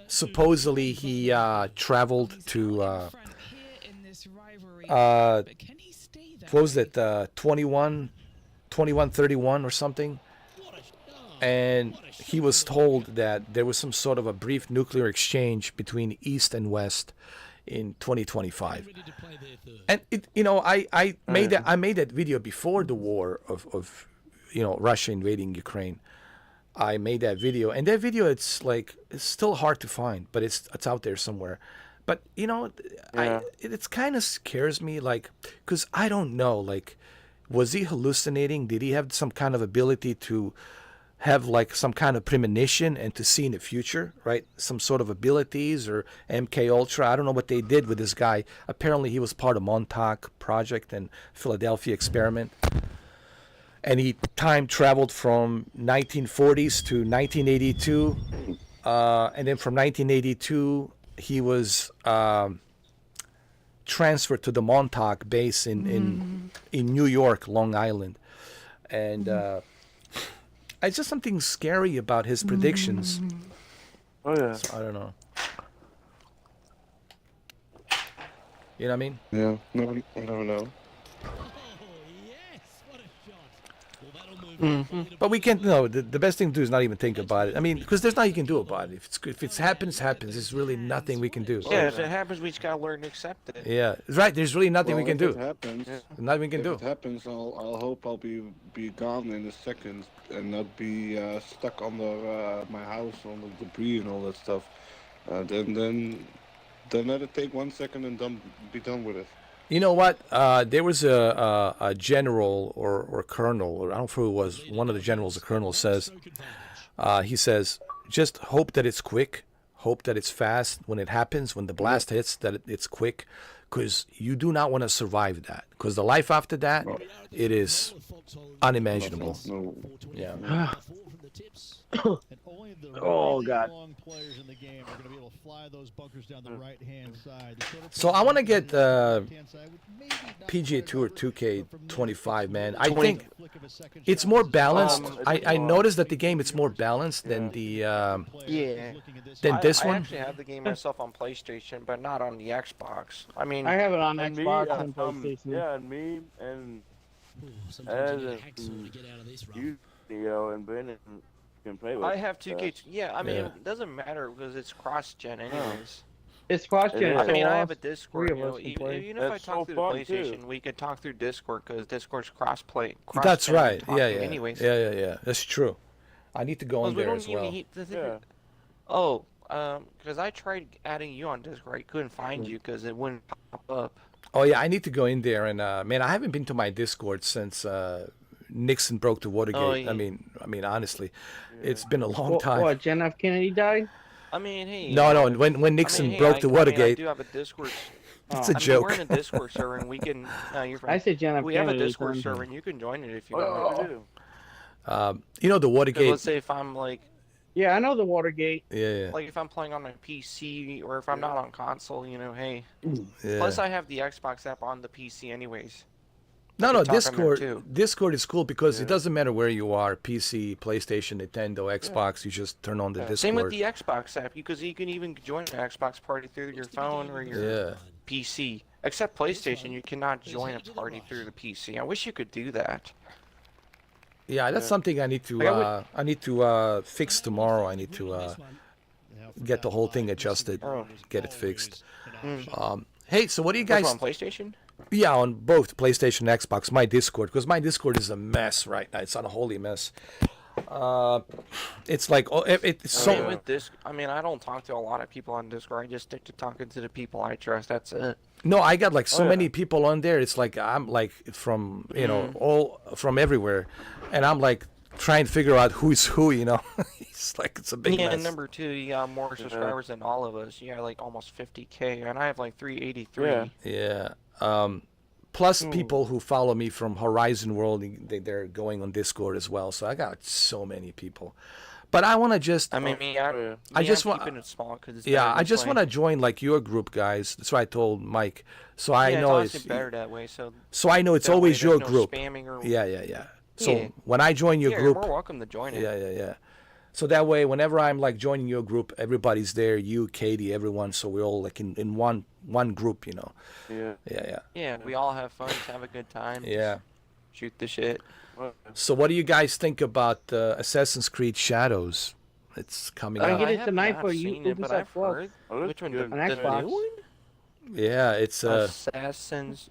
[SPEAKER 1] Supposedly he traveled to what was it, 2131 or something, and he was told that there was some sort of a brief nuclear exchange between East and West in 2025. And I made that video before the war of Russia invading Ukraine. I made that video, and that video it's still hard to find, but it's out there somewhere. But it kind of scares me, because I don't know, was he hallucinating? Did he have some kind of ability to have some kind of premonition and to see in the future, right? Some sort of abilities or MK Ultra. I don't know what they did with this guy. Apparently he was part of Montauk Project and Philadelphia Experiment. And he time traveled from 1940s to 1982. And then from 1982, he was transferred to the Montauk base in New York, Long Island. And it's just something scary about his predictions.
[SPEAKER 2] Oh yeah.
[SPEAKER 1] So, I don't know. You know what I mean?
[SPEAKER 6] Yeah, no, I don't know.
[SPEAKER 1] But we can't. No, the best thing to do is not even think about it. I mean, because there's nothing you can do about it. If it happens, happens. There's really nothing we can do.
[SPEAKER 5] Yeah, if it happens, we just gotta learn to accept it.
[SPEAKER 1] Yeah, right. There's really nothing we can
[SPEAKER 6] If
[SPEAKER 1] do.
[SPEAKER 6] it happens,
[SPEAKER 1] Nothing we can
[SPEAKER 6] if
[SPEAKER 1] do.
[SPEAKER 6] it happens, I'll hope I'll be gone in a second and not be stuck under my house on the debris and all that stuff. Then let it take 1 second and be done with it.
[SPEAKER 1] You know what? There was a general or colonel, or I don't know who it was. One of the generals, the colonel says, he says, just hope that it's quick, hope that it's fast when it happens, when the blast hits, that it's quick, because you do not want to survive that. Because the life after that, it is unimaginable.
[SPEAKER 6] No.
[SPEAKER 1] Yeah.
[SPEAKER 4] Oh, God.
[SPEAKER 1] So I want to get PGA Tour 2K25, man. I think it's more balanced. I noticed that the game it's more balanced than the
[SPEAKER 5] Yeah.
[SPEAKER 1] than this
[SPEAKER 5] I
[SPEAKER 1] one.
[SPEAKER 5] actually have the game myself on PlayStation, but not on the Xbox. I mean,
[SPEAKER 4] I have it on
[SPEAKER 2] And me,
[SPEAKER 4] Xbox and PlayStation.
[SPEAKER 2] yeah, and me and Ed and you, Theo, and Ben can play with.
[SPEAKER 5] I have 2K.
[SPEAKER 2] us.
[SPEAKER 5] Yeah, I mean,
[SPEAKER 1] Yeah.
[SPEAKER 5] it doesn't matter because it's cross-gen anyways.
[SPEAKER 4] It's cross-gen.
[SPEAKER 2] I
[SPEAKER 5] I mean,
[SPEAKER 4] so
[SPEAKER 5] I have a
[SPEAKER 4] all
[SPEAKER 5] Discord.
[SPEAKER 4] three
[SPEAKER 5] You
[SPEAKER 4] of
[SPEAKER 5] know,
[SPEAKER 4] us can
[SPEAKER 5] even,
[SPEAKER 4] play.
[SPEAKER 5] even if I
[SPEAKER 2] That's
[SPEAKER 5] talk
[SPEAKER 2] so
[SPEAKER 5] through the
[SPEAKER 2] fun,
[SPEAKER 5] PlayStation,
[SPEAKER 2] too.
[SPEAKER 5] we could talk through Discord because Discord's cross-play.
[SPEAKER 1] That's
[SPEAKER 5] cross-gen
[SPEAKER 1] right.
[SPEAKER 5] talking
[SPEAKER 1] Yeah.
[SPEAKER 5] Anyways.
[SPEAKER 1] Yeah. That's true. I need to go in
[SPEAKER 5] Because we
[SPEAKER 1] there
[SPEAKER 5] don't
[SPEAKER 1] as
[SPEAKER 5] even
[SPEAKER 1] well.
[SPEAKER 5] need to
[SPEAKER 2] Yeah.
[SPEAKER 5] Oh, because I tried adding you on Discord, I couldn't find you because it wouldn't pop up.
[SPEAKER 1] Oh yeah, I need to go in there and man, I haven't been to my Discord since Nixon broke the Watergate.
[SPEAKER 5] Oh, yeah.
[SPEAKER 1] I mean, honestly, it's been a long time.
[SPEAKER 4] What, John F. Kennedy died?
[SPEAKER 5] I mean, hey.
[SPEAKER 1] No,
[SPEAKER 5] you
[SPEAKER 1] no.
[SPEAKER 5] know,
[SPEAKER 1] When Nixon
[SPEAKER 5] hey,
[SPEAKER 1] broke the
[SPEAKER 5] I
[SPEAKER 1] Watergate,
[SPEAKER 5] do have a Discord.
[SPEAKER 1] it's
[SPEAKER 4] Oh.
[SPEAKER 1] a joke.
[SPEAKER 5] We're in a Discord server, and we can. You're
[SPEAKER 4] I said John F.
[SPEAKER 5] We have a
[SPEAKER 4] Kennedy.
[SPEAKER 5] Discord
[SPEAKER 4] son.
[SPEAKER 5] server, and you can join it if you
[SPEAKER 2] Oh,
[SPEAKER 5] want.
[SPEAKER 2] yeah, we do.
[SPEAKER 1] The
[SPEAKER 5] 'Cause
[SPEAKER 1] Watergate.
[SPEAKER 5] let's say if I'm like
[SPEAKER 4] Yeah, I know the Watergate.
[SPEAKER 1] Yeah.
[SPEAKER 5] if I'm playing on my PC or if I'm not on console, hey.
[SPEAKER 1] Yeah.
[SPEAKER 5] Plus, I have the Xbox app on the PC, anyways.
[SPEAKER 1] No,
[SPEAKER 5] can talk on there,
[SPEAKER 1] Discord.
[SPEAKER 5] too.
[SPEAKER 1] Discord is cool because it
[SPEAKER 2] Yeah.
[SPEAKER 1] doesn't matter where you are, PC, PlayStation, Nintendo, Xbox. You just turn on the Discord.
[SPEAKER 5] Same with the Xbox app, because you can even join an Xbox party through your phone or your
[SPEAKER 1] Yeah.
[SPEAKER 5] PC. Except PlayStation, you cannot join a party through the PC. I wish you could do that.
[SPEAKER 1] Yeah, that's something I need to fix tomorrow. I need to get the whole thing adjusted, get it fixed. Hey, so what do you
[SPEAKER 5] Which
[SPEAKER 1] guys?
[SPEAKER 5] one, PlayStation?
[SPEAKER 1] Yeah, on both PlayStation and Xbox. My Discord, because my Discord is a mess right now. It's on a holy mess. It's like it's so.
[SPEAKER 5] Same with this. I mean, I don't talk to a lot of people on Discord. I just stick to talking to the people I trust. That's it.
[SPEAKER 1] No, I got like so
[SPEAKER 2] Oh, yeah.
[SPEAKER 1] many people on there. It's like I'm like from all from everywhere, and I'm like trying to figure out who's who. It's like it's a big
[SPEAKER 5] Yeah,
[SPEAKER 1] mess.
[SPEAKER 5] and number two, you got more subscribers than all of us. You got like almost 50K, and I have like 383.
[SPEAKER 2] Yeah.
[SPEAKER 1] Yeah. Plus people who follow me from Horizon World, they're going on Discord as well. So I got so many people. But I want to just.
[SPEAKER 5] I mean,
[SPEAKER 2] yeah.
[SPEAKER 1] I just want.
[SPEAKER 5] keeping it small because it's
[SPEAKER 1] Yeah,
[SPEAKER 5] better
[SPEAKER 1] I
[SPEAKER 5] than
[SPEAKER 1] just
[SPEAKER 5] playing.
[SPEAKER 1] want to join like your group, guys. That's what I told Mike. So I
[SPEAKER 5] Yeah,
[SPEAKER 1] know
[SPEAKER 5] it's
[SPEAKER 1] it's.
[SPEAKER 5] honestly better that way. So
[SPEAKER 1] So I know it's
[SPEAKER 5] that way
[SPEAKER 1] always
[SPEAKER 5] there's
[SPEAKER 1] your
[SPEAKER 5] no
[SPEAKER 1] group.
[SPEAKER 5] Spamming or...
[SPEAKER 1] Yeah. So
[SPEAKER 5] Yeah.
[SPEAKER 1] when I join your
[SPEAKER 5] Yeah,
[SPEAKER 1] group,
[SPEAKER 5] you're more welcome to join it.
[SPEAKER 1] yeah. So that way, whenever I'm like joining your group, everybody's there. You, Katie, everyone. So we're all like in one group,
[SPEAKER 2] Yeah.
[SPEAKER 1] Yeah.
[SPEAKER 5] Yeah, we all have fun, just have a good time.
[SPEAKER 1] Yeah.
[SPEAKER 5] Shoot the shit.
[SPEAKER 1] So what do you guys think about Assassin's Creed Shadows? It's coming
[SPEAKER 4] I
[SPEAKER 1] out.
[SPEAKER 4] get it
[SPEAKER 5] have
[SPEAKER 4] tonight
[SPEAKER 5] not
[SPEAKER 4] for you,
[SPEAKER 5] seen it, but
[SPEAKER 4] Ubisoft
[SPEAKER 5] I've
[SPEAKER 4] Plus.
[SPEAKER 5] heard.
[SPEAKER 2] Oh,
[SPEAKER 5] Which one?
[SPEAKER 2] good.
[SPEAKER 5] The
[SPEAKER 4] On Xbox.
[SPEAKER 5] new one?
[SPEAKER 1] Yeah, it's
[SPEAKER 5] Assassin's.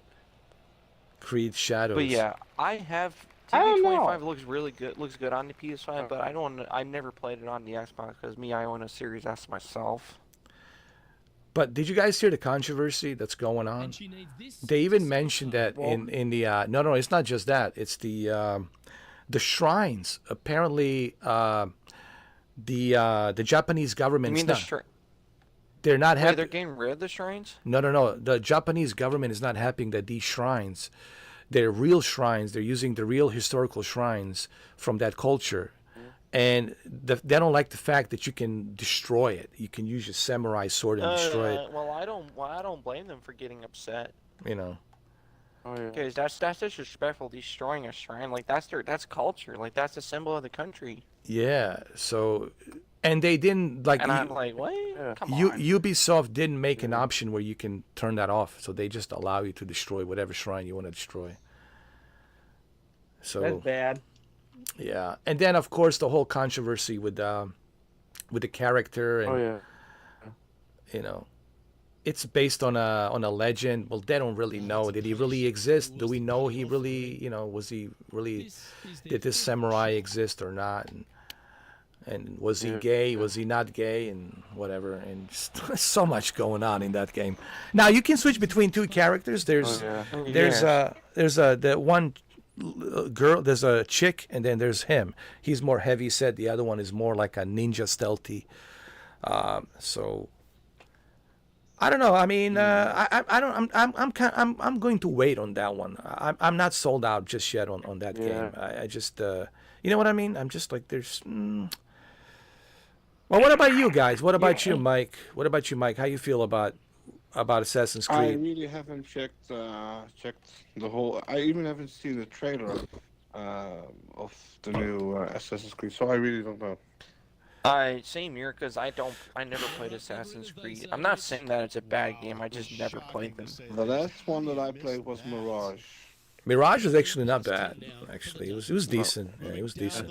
[SPEAKER 1] Creed Shadows.
[SPEAKER 5] But yeah, I have.
[SPEAKER 4] I don't know.
[SPEAKER 5] TV25 looks really good. Looks good on the PS5, but I don't. I never played it on the Xbox because I own a Series S myself.
[SPEAKER 1] But did you guys hear the controversy that's going on? They even mentioned that in the no, it's not just that. It's the shrines. Apparently, the Japanese
[SPEAKER 5] You
[SPEAKER 1] government's
[SPEAKER 5] mean
[SPEAKER 1] not. They're not
[SPEAKER 5] Wait,
[SPEAKER 1] happy.
[SPEAKER 5] they're getting rid of the shrines?
[SPEAKER 1] No. The Japanese government is not happy that these shrines, they're real shrines. They're using the real historical shrines from that culture, and they don't like the fact that you can destroy it. You can use your samurai sword and destroy it.
[SPEAKER 5] Well, I don't. Well, I don't blame them for getting upset.
[SPEAKER 2] Oh yeah.
[SPEAKER 5] Because that's disrespectful. Destroying a shrine, like that's culture. Like that's a symbol of the country.
[SPEAKER 1] Yeah. So, and they didn't like.
[SPEAKER 5] And I'm like, what?
[SPEAKER 2] Yeah.
[SPEAKER 5] Come on.
[SPEAKER 1] Ubisoft didn't make an option where you can turn that off. So they just allow you to destroy whatever shrine you want to destroy. So
[SPEAKER 4] That's bad.
[SPEAKER 1] yeah, and then of course the whole controversy with the character and
[SPEAKER 2] Oh yeah.
[SPEAKER 1] It's based on a legend. Well, they don't really know. Did he really exist? Do we know he really, was he really? Did this samurai exist or not? And was he gay? Was he not gay? And whatever. And just, so much going on in that game. Now you can switch between two characters. There's the one girl. There's a chick, and then there's him. He's more heavy set. The other one is more like a ninja stealthy. So. I don't know. I mean, I don't. I'm going to wait on that one. I'm not sold out just yet on that game. I just, you know what I mean. I'm just like there's. Well, what about you guys? What about you, Mike? What about you, Mike? How you feel about Assassin's
[SPEAKER 6] I
[SPEAKER 1] Creed?
[SPEAKER 6] really haven't checked the whole. I even haven't seen the trailer of the new Assassin's Creed, so I really don't know.
[SPEAKER 5] Same here, because I never played Assassin's Creed. I'm not saying that it's a bad game, I just never played them.
[SPEAKER 6] The last one that I played was Mirage.
[SPEAKER 1] Mirage was actually not bad. Actually, it was decent. Yeah, it was decent.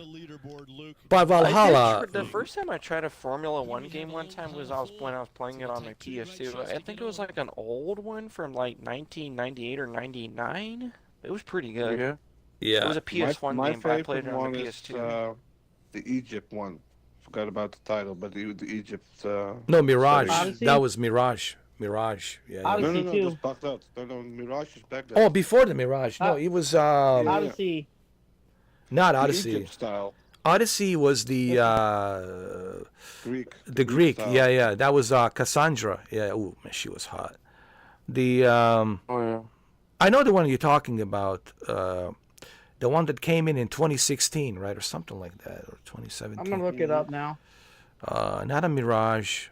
[SPEAKER 1] But Valhalla.
[SPEAKER 5] The first time I tried a Formula 1 game one time was when I was playing it on my PS2. I think it was like an old one from like 1998 or 99. It was pretty good.
[SPEAKER 2] Yeah.
[SPEAKER 1] Yeah.
[SPEAKER 5] It was a PS1
[SPEAKER 6] my
[SPEAKER 5] game, but I
[SPEAKER 6] favorite
[SPEAKER 5] played it on
[SPEAKER 6] one
[SPEAKER 5] the
[SPEAKER 6] is
[SPEAKER 5] PS2.
[SPEAKER 6] the Egypt one. Forgot about the title, but the Egypt.
[SPEAKER 1] No, Mirage.
[SPEAKER 4] Odyssey?
[SPEAKER 1] That was Mirage. Mirage. Yeah.
[SPEAKER 4] Odyssey.
[SPEAKER 6] No,
[SPEAKER 4] too.
[SPEAKER 6] that's bugged out. No, Mirage is back there.
[SPEAKER 1] Oh, before the Mirage. No, it was
[SPEAKER 4] Odyssey.
[SPEAKER 1] not
[SPEAKER 6] The
[SPEAKER 1] Odyssey.
[SPEAKER 6] Egypt style.
[SPEAKER 1] Odyssey was the
[SPEAKER 6] Greek.
[SPEAKER 1] the Greek.
[SPEAKER 6] style.
[SPEAKER 1] Yeah. That was Cassandra. Yeah. Ooh, man, she was hot. The
[SPEAKER 2] Oh yeah.
[SPEAKER 1] I know the one you're talking about. The one that came in 2016, right, or something like that, or 2017.
[SPEAKER 4] I'm gonna look it up now.
[SPEAKER 1] Not a Mirage.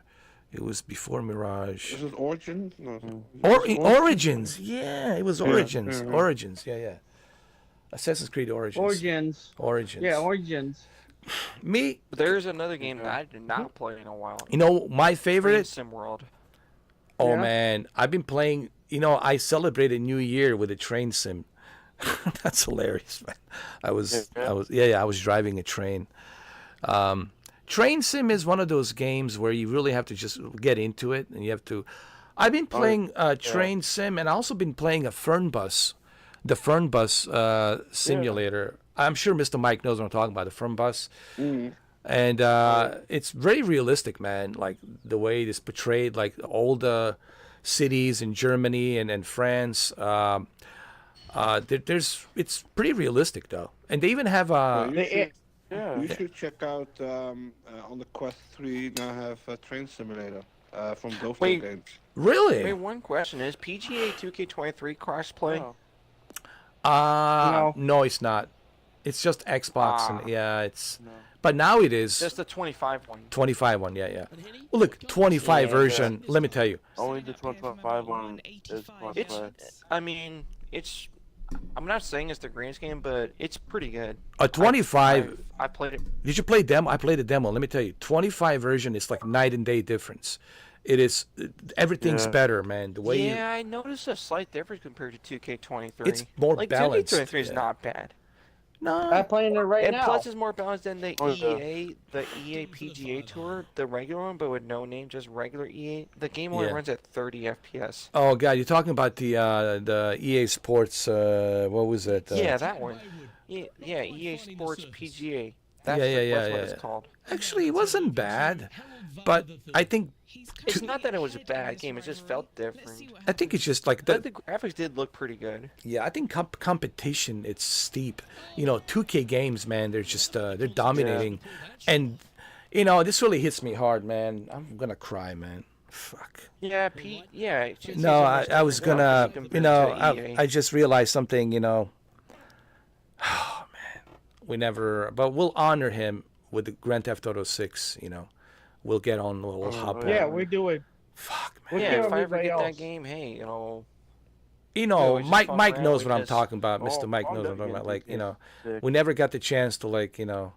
[SPEAKER 1] It was before Mirage.
[SPEAKER 6] Is it Origin? No.
[SPEAKER 1] Origins. Yeah, it was Origins.
[SPEAKER 6] yeah.
[SPEAKER 1] Origins. Yeah. Assassin's Creed Origins. Origins.
[SPEAKER 4] Yeah, Origins.
[SPEAKER 1] Me,
[SPEAKER 5] But there's another game that I did not play in a while.
[SPEAKER 1] my favorite.
[SPEAKER 5] Sim World.
[SPEAKER 1] Oh
[SPEAKER 4] Yeah.
[SPEAKER 1] man, I've been playing. I celebrated New Year with a train sim. That's hilarious, man. I was driving a train. Train sim is one of those games where you really have to just get into it, and you have to. I've been playing train sim, and I also been playing the Fernbus simulator. I'm sure Mr. Mike knows what I'm talking about. The Firm Bus.
[SPEAKER 6] Mm.
[SPEAKER 1] And it's very realistic, man. Like the way it is portrayed, like all the cities in Germany and France. It's pretty realistic though, and they even have
[SPEAKER 6] You should check out on the Quest 3 now have a train simulator from both
[SPEAKER 5] Wait.
[SPEAKER 6] games.
[SPEAKER 1] really.
[SPEAKER 5] Wait, one question is PGA 2K23 crossplay?
[SPEAKER 2] Oh,
[SPEAKER 1] No, it's not. It's just Xbox,
[SPEAKER 5] Ah.
[SPEAKER 1] and yeah, it's.
[SPEAKER 2] no.
[SPEAKER 1] But now it is
[SPEAKER 5] Just the 25 one.
[SPEAKER 1] 25 one, yeah. Well, look, 25
[SPEAKER 5] Yeah.
[SPEAKER 1] version. Let me tell you,
[SPEAKER 2] Only the 25 one is
[SPEAKER 5] It's,
[SPEAKER 2] crossplay.
[SPEAKER 5] I mean, it's. I'm not saying it's the greatest game, but it's pretty good.
[SPEAKER 1] a 25.
[SPEAKER 5] I played it.
[SPEAKER 1] Did you play demo? I played the demo. Let me tell you, 25 version is like night and day difference. It is everything's
[SPEAKER 2] Yeah.
[SPEAKER 1] better, man. The way
[SPEAKER 5] Yeah, I noticed a slight difference compared to 2K23.
[SPEAKER 1] it's more
[SPEAKER 5] like
[SPEAKER 1] balanced.
[SPEAKER 5] 2K23 is
[SPEAKER 1] yeah.
[SPEAKER 5] not bad.
[SPEAKER 1] No,
[SPEAKER 4] I'm playing it right
[SPEAKER 5] And
[SPEAKER 4] now.
[SPEAKER 5] plus, it's more balanced than the
[SPEAKER 2] Oh, yeah.
[SPEAKER 5] EA PGA Tour, the regular one, but with no name, just regular EA. The game only
[SPEAKER 1] Yeah.
[SPEAKER 5] runs at 30 FPS.
[SPEAKER 1] Oh god, you're talking about the EA Sports. What was it?
[SPEAKER 5] Yeah, that one. Yeah, EA Sports PGA. That's,
[SPEAKER 1] Yeah,
[SPEAKER 5] that's what
[SPEAKER 1] yeah.
[SPEAKER 5] it's called.
[SPEAKER 1] Actually, it wasn't bad, but I think
[SPEAKER 5] It's not that it was a bad game; it just felt different.
[SPEAKER 1] it's just like
[SPEAKER 5] But
[SPEAKER 1] the
[SPEAKER 5] the graphics did look pretty good.
[SPEAKER 1] yeah. I think competition it's steep. 2K games, man. They're just they're dominating, and this really hits me hard, man. I'm gonna cry, man. Fuck.
[SPEAKER 5] Yeah, yeah.
[SPEAKER 1] No, I was gonna,
[SPEAKER 5] EA.
[SPEAKER 1] I just realized something, Oh man, we never, but we'll honor him with the Grand Theft Auto 6. We'll get on, we'll hop on.
[SPEAKER 4] Yeah, we do it.
[SPEAKER 1] Fuck,
[SPEAKER 4] We'll
[SPEAKER 1] man.
[SPEAKER 5] Yeah,
[SPEAKER 4] give
[SPEAKER 5] if I ever
[SPEAKER 4] everybody
[SPEAKER 5] get that
[SPEAKER 4] else.
[SPEAKER 5] game, hey,
[SPEAKER 1] You
[SPEAKER 5] Yeah,
[SPEAKER 1] know,
[SPEAKER 5] we just
[SPEAKER 1] Mike
[SPEAKER 5] fuck
[SPEAKER 1] Mike
[SPEAKER 5] around,
[SPEAKER 1] knows
[SPEAKER 5] we
[SPEAKER 1] what I'm
[SPEAKER 5] just-
[SPEAKER 1] talking about.
[SPEAKER 2] Oh,
[SPEAKER 1] Mr. Mike
[SPEAKER 2] I'm
[SPEAKER 1] knows what I'm talking about. Like,
[SPEAKER 2] definitely sick.
[SPEAKER 1] we never got the chance to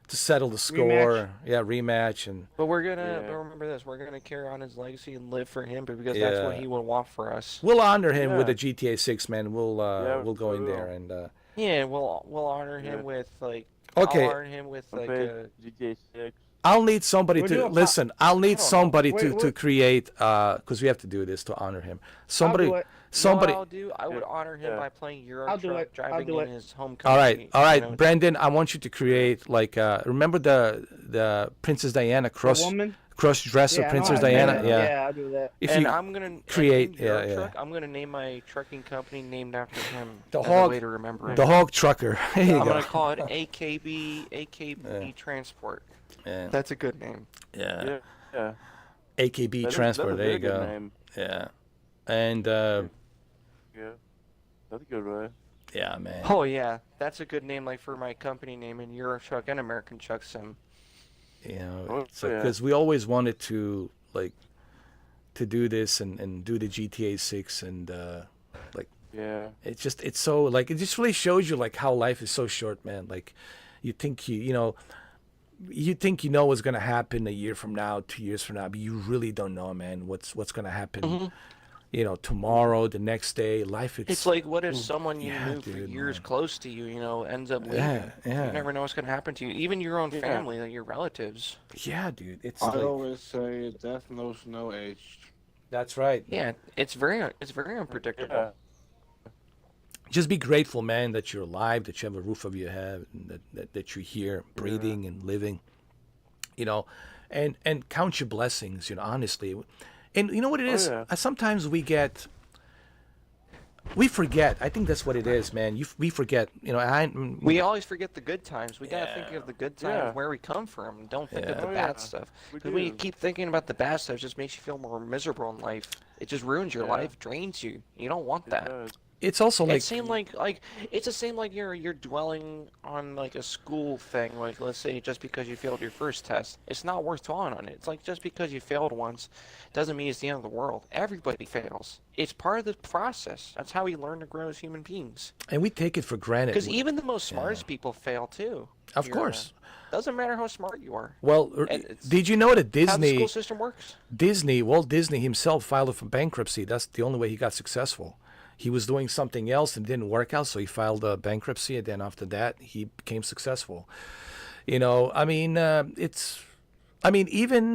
[SPEAKER 1] to settle the score.
[SPEAKER 4] Rematch.
[SPEAKER 1] Yeah, rematch and
[SPEAKER 5] but we're gonna
[SPEAKER 2] Yeah.
[SPEAKER 5] but remember this: we're gonna carry on his legacy and live for him, but because that's what
[SPEAKER 1] Yeah.
[SPEAKER 5] he would want for us.
[SPEAKER 1] we'll honor him with
[SPEAKER 2] Yeah.
[SPEAKER 1] the GTA 6, man. We'll we'll go in
[SPEAKER 2] we
[SPEAKER 1] there
[SPEAKER 2] will.
[SPEAKER 1] and
[SPEAKER 5] Yeah, we'll honor him
[SPEAKER 2] Yeah.
[SPEAKER 5] with like.
[SPEAKER 1] Okay.
[SPEAKER 5] I'll honor him with like.
[SPEAKER 2] Okay, GTA 6.
[SPEAKER 1] I'll need somebody
[SPEAKER 4] We'll
[SPEAKER 1] to
[SPEAKER 4] do a
[SPEAKER 1] listen. I'll need
[SPEAKER 5] I don't know.
[SPEAKER 1] somebody
[SPEAKER 4] Wait,
[SPEAKER 1] to
[SPEAKER 4] wait.
[SPEAKER 1] create because we have to do this to honor him. Somebody,
[SPEAKER 4] I'll do it.
[SPEAKER 1] somebody.
[SPEAKER 5] You know what I'll do? I would honor him
[SPEAKER 2] Yeah.
[SPEAKER 5] by playing Euro
[SPEAKER 4] I'll do
[SPEAKER 5] Truck,
[SPEAKER 4] it. I'll
[SPEAKER 5] driving
[SPEAKER 4] do
[SPEAKER 5] in
[SPEAKER 4] it.
[SPEAKER 5] his home
[SPEAKER 1] All
[SPEAKER 5] country.
[SPEAKER 1] right, all right,
[SPEAKER 5] you know.
[SPEAKER 1] Brendan. I want you to create like remember the Princess Diana
[SPEAKER 4] The
[SPEAKER 1] cross
[SPEAKER 4] woman?
[SPEAKER 1] dresser
[SPEAKER 4] Yeah, I know
[SPEAKER 1] Princess
[SPEAKER 4] how to do
[SPEAKER 1] Diana.
[SPEAKER 4] that.
[SPEAKER 1] Yeah.
[SPEAKER 4] Yeah, I'll do that.
[SPEAKER 1] If
[SPEAKER 5] And
[SPEAKER 1] you
[SPEAKER 5] I'm gonna
[SPEAKER 1] create-
[SPEAKER 5] in Euro
[SPEAKER 1] yeah, yeah.
[SPEAKER 5] Truck, I'm gonna name my trucking company named after him.
[SPEAKER 1] The
[SPEAKER 5] as
[SPEAKER 1] Hog-
[SPEAKER 5] a way to remember him.
[SPEAKER 1] the Hog Trucker. There you
[SPEAKER 5] I'm
[SPEAKER 1] go.
[SPEAKER 5] gonna call it AKB
[SPEAKER 1] Yeah.
[SPEAKER 5] Transport.
[SPEAKER 1] Yeah,
[SPEAKER 5] That's a good name.
[SPEAKER 1] yeah.
[SPEAKER 2] Yeah, yeah.
[SPEAKER 1] AKB
[SPEAKER 2] That's
[SPEAKER 1] Transport.
[SPEAKER 2] a
[SPEAKER 1] There you
[SPEAKER 2] very good
[SPEAKER 1] go.
[SPEAKER 2] name.
[SPEAKER 1] Yeah, and
[SPEAKER 2] Yeah, that's a good way.
[SPEAKER 1] yeah, man.
[SPEAKER 5] Oh yeah, that's a good name, like for my company name in Euro Truck and American Truck Sim.
[SPEAKER 2] Oh, yeah.
[SPEAKER 1] Because we always wanted to to do this and do the GTA 6 and
[SPEAKER 2] Yeah.
[SPEAKER 1] it's so it just really shows you like how life is so short, man. Like you think you think you know what's gonna happen a year from now, 2 years from now, but you really don't know, man. What's gonna happen?
[SPEAKER 5] Mm-hmm.
[SPEAKER 1] Tomorrow, the next day, life.
[SPEAKER 5] It's like, what if someone you
[SPEAKER 1] yeah,
[SPEAKER 5] knew for
[SPEAKER 1] dude,
[SPEAKER 5] years
[SPEAKER 1] man.
[SPEAKER 5] close to you, ends up leaving?
[SPEAKER 1] Yeah, yeah.
[SPEAKER 5] You never know what's gonna happen to you. Even your own
[SPEAKER 2] Yeah.
[SPEAKER 5] family, like your relatives.
[SPEAKER 1] Yeah, dude. It's
[SPEAKER 6] I
[SPEAKER 1] like
[SPEAKER 6] always say death knows no age.
[SPEAKER 1] that's right.
[SPEAKER 5] Yeah, it's very unpredictable.
[SPEAKER 2] Yeah.
[SPEAKER 1] Just be grateful, man, that you're alive, that you have a roof over your head, and that you're here, breathing and living. And count your blessings. Honestly, and you know what it is.
[SPEAKER 2] yeah.
[SPEAKER 1] Sometimes we forget. I think that's what it is, man. We forget.
[SPEAKER 5] We always forget the good times. We gotta think
[SPEAKER 1] Yeah.
[SPEAKER 5] of the good times,
[SPEAKER 2] Yeah.
[SPEAKER 5] where we come from, and don't think of
[SPEAKER 1] Yeah.
[SPEAKER 5] the
[SPEAKER 2] Oh,
[SPEAKER 5] bad
[SPEAKER 2] yeah.
[SPEAKER 5] stuff.
[SPEAKER 2] We
[SPEAKER 5] Because when you
[SPEAKER 2] do.
[SPEAKER 5] keep thinking about the bad stuff, it just makes you feel more miserable in life. It just ruins your
[SPEAKER 2] Yeah.
[SPEAKER 5] life, drains you. You don't want
[SPEAKER 2] It
[SPEAKER 5] that.
[SPEAKER 2] does.
[SPEAKER 1] It's also like
[SPEAKER 5] It seemed like it's the same like you're dwelling on like a school thing, like let's say just because you failed your first test, it's not worth dwelling on it. It's like just because you failed once doesn't mean it's the end of the world. Everybody fails. It's part of the process. That's how we learn to grow as human beings.
[SPEAKER 1] and we take it for granted.
[SPEAKER 5] Because even the most smartest people fail too.
[SPEAKER 1] Of
[SPEAKER 5] You're,
[SPEAKER 1] course.
[SPEAKER 5] Doesn't matter how smart you are.
[SPEAKER 1] Well,
[SPEAKER 5] And it's
[SPEAKER 1] did you know that
[SPEAKER 5] How the
[SPEAKER 1] Disney,
[SPEAKER 5] school system works.
[SPEAKER 1] Walt Disney himself filed for bankruptcy? That's the only way he got successful. He was doing something else and it didn't work out, so he filed a bankruptcy, and then after that, he became successful. Even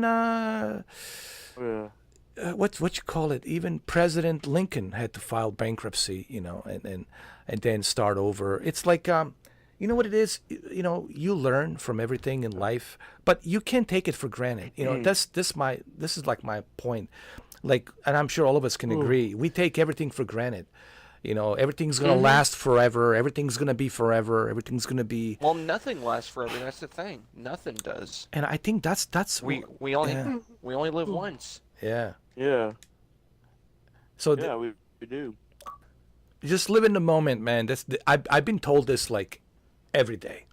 [SPEAKER 2] Yeah.
[SPEAKER 1] what you call it? Even President Lincoln had to file bankruptcy, and then start over. It's like You know what it is? You know, you learn from everything in life, but you can't take it for granted. You know, this is like my point. Like, and I'm sure all of us can agree. We take everything for granted. You know, everything's gonna last forever. Everything's gonna be forever. Everything's gonna be.
[SPEAKER 5] Well, nothing lasts forever. That's the thing. Nothing does.
[SPEAKER 1] And I think that's
[SPEAKER 5] We only live once.
[SPEAKER 1] yeah.
[SPEAKER 2] Yeah.
[SPEAKER 1] So
[SPEAKER 2] Yeah, we do.
[SPEAKER 1] just live in the moment, man. I've been told this like every day.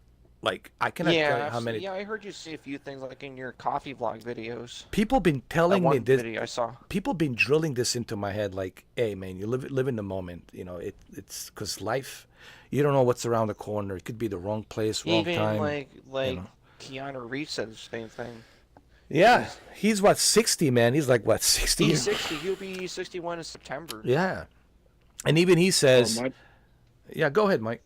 [SPEAKER 1] Like I cannot tell you how many
[SPEAKER 5] Yeah, I heard you say a few things like in your coffee vlog videos.
[SPEAKER 1] people been
[SPEAKER 5] That
[SPEAKER 1] telling me
[SPEAKER 5] one
[SPEAKER 1] this.
[SPEAKER 5] video I saw.
[SPEAKER 1] People been drilling this into my head. Like, hey, man, you live in the moment. You know, it's because life, you don't know what's around the corner. It could be the wrong place, wrong
[SPEAKER 5] Even
[SPEAKER 1] time.
[SPEAKER 5] like
[SPEAKER 1] know.
[SPEAKER 5] Keanu Reeves said the same thing.
[SPEAKER 1] Yeah, he's what 60, man. He's like what 60.
[SPEAKER 5] He's 60. He'll be 61 in September.
[SPEAKER 1] Yeah, and even he says, yeah. Go ahead, Mike.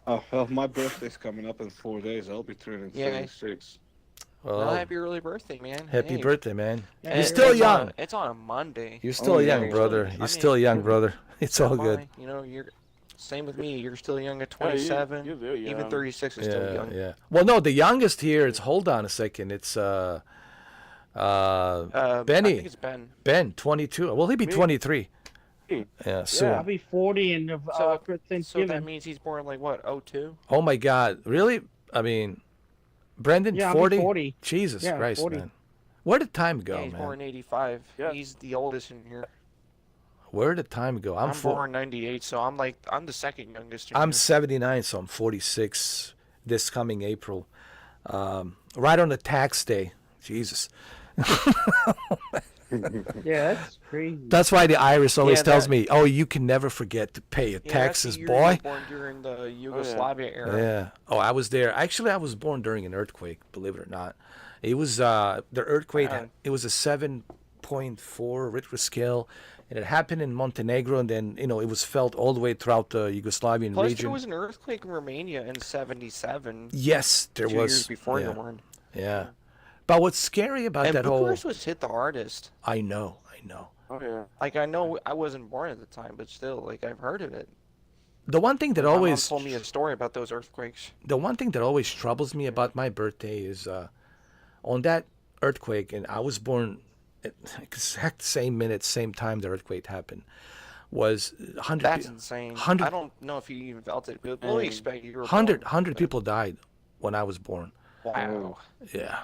[SPEAKER 6] Well, my birthday's coming up in 4 days. I'll be turning
[SPEAKER 5] Yeah.
[SPEAKER 6] 36.
[SPEAKER 5] Well, happy early birthday, man.
[SPEAKER 1] Happy
[SPEAKER 5] Hey.
[SPEAKER 1] birthday, man.
[SPEAKER 5] And
[SPEAKER 1] You're still young.
[SPEAKER 5] It's on a Monday.
[SPEAKER 1] You're still young,
[SPEAKER 6] yeah.
[SPEAKER 1] brother. You're still young, brother. It's all good.
[SPEAKER 5] You know, you're same with me. You're still young at
[SPEAKER 2] Yeah,
[SPEAKER 5] 27.
[SPEAKER 2] you're very
[SPEAKER 5] Even
[SPEAKER 2] young.
[SPEAKER 5] 36 is still
[SPEAKER 1] Yeah,
[SPEAKER 5] young.
[SPEAKER 1] yeah. Well, no, the youngest here. It's hold on a second. It's
[SPEAKER 5] I
[SPEAKER 1] Benny.
[SPEAKER 5] think it's Ben.
[SPEAKER 1] Ben, 22. Well, he'll be 23. Yeah, soon.
[SPEAKER 4] I'll be 40 in for
[SPEAKER 5] So
[SPEAKER 4] Thanksgiving.
[SPEAKER 5] that means he's born like what? 02?
[SPEAKER 1] Oh my God, really? I mean, Brendan,
[SPEAKER 4] Yeah, I'll be
[SPEAKER 1] 40?
[SPEAKER 4] 40.
[SPEAKER 1] Jesus
[SPEAKER 4] Yeah,
[SPEAKER 1] Christ,
[SPEAKER 4] 40.
[SPEAKER 1] man. Where did time go,
[SPEAKER 5] Yeah, he's
[SPEAKER 1] man?
[SPEAKER 5] born 85.
[SPEAKER 2] Yeah.
[SPEAKER 5] He's the oldest in here.
[SPEAKER 1] Where did time go?
[SPEAKER 5] I'm born 98, so I'm the second youngest in
[SPEAKER 1] I'm
[SPEAKER 5] here.
[SPEAKER 1] 79, so I'm 46 this coming April. Right on the tax day. Jesus.
[SPEAKER 4] Yeah, that's crazy.
[SPEAKER 1] That's why the IRS always
[SPEAKER 5] Yeah,
[SPEAKER 1] tells
[SPEAKER 5] that-
[SPEAKER 1] me, "Oh, you can never forget to pay your
[SPEAKER 5] Yeah,
[SPEAKER 1] taxes,
[SPEAKER 5] that's the year
[SPEAKER 1] boy."
[SPEAKER 5] you were born during the Yugoslavia era.
[SPEAKER 1] Yeah. Oh, I was there. Actually, I was born during an earthquake. Believe it or not, it was the earthquake.
[SPEAKER 5] Wow.
[SPEAKER 1] It was a 7.4 Richter scale, and it happened in Montenegro, and then it was felt all the way throughout the Yugoslavian
[SPEAKER 5] Plus,
[SPEAKER 1] region.
[SPEAKER 5] there was an earthquake in Romania in '77.
[SPEAKER 1] Yes, there
[SPEAKER 5] 2
[SPEAKER 1] was.
[SPEAKER 5] years before
[SPEAKER 1] yeah.
[SPEAKER 5] you were born.
[SPEAKER 1] Yeah. But what's scary about
[SPEAKER 5] And
[SPEAKER 1] that whole?
[SPEAKER 5] Bucharest was hit the hardest.
[SPEAKER 1] I know.
[SPEAKER 2] Oh yeah.
[SPEAKER 5] Like I know I wasn't born at the time, but still, like I've heard of it.
[SPEAKER 1] The one thing that
[SPEAKER 5] My mom
[SPEAKER 1] always
[SPEAKER 5] told me a story about those earthquakes.
[SPEAKER 1] the one thing that always troubles me about my birthday is on that earthquake, and I was born at the exact same minute, same time the earthquake happened. Was 100
[SPEAKER 5] That's insane.
[SPEAKER 1] 100
[SPEAKER 5] I don't know if you even felt it, but we'll expect you were
[SPEAKER 1] 100
[SPEAKER 5] born.
[SPEAKER 1] people died when I was born.
[SPEAKER 5] Wow.
[SPEAKER 1] Yeah.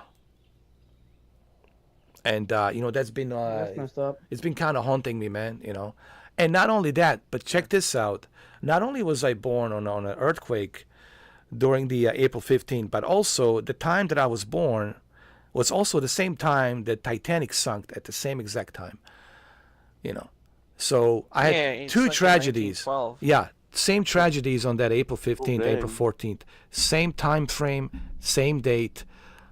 [SPEAKER 1] And that's been
[SPEAKER 4] That's messed up.
[SPEAKER 1] it's been kind of haunting me, man. And not only that, but check this out. Not only was I born on an earthquake during the April 15th, but also the time that I was born was also the same time that Titanic sunk at the same exact time. So I
[SPEAKER 5] Yeah,
[SPEAKER 1] had
[SPEAKER 5] it's
[SPEAKER 1] two
[SPEAKER 5] like in
[SPEAKER 1] tragedies.
[SPEAKER 5] 1912.
[SPEAKER 1] Yeah, same tragedies on that April 15th,
[SPEAKER 2] dang.
[SPEAKER 1] April 14th. Same time frame, same date.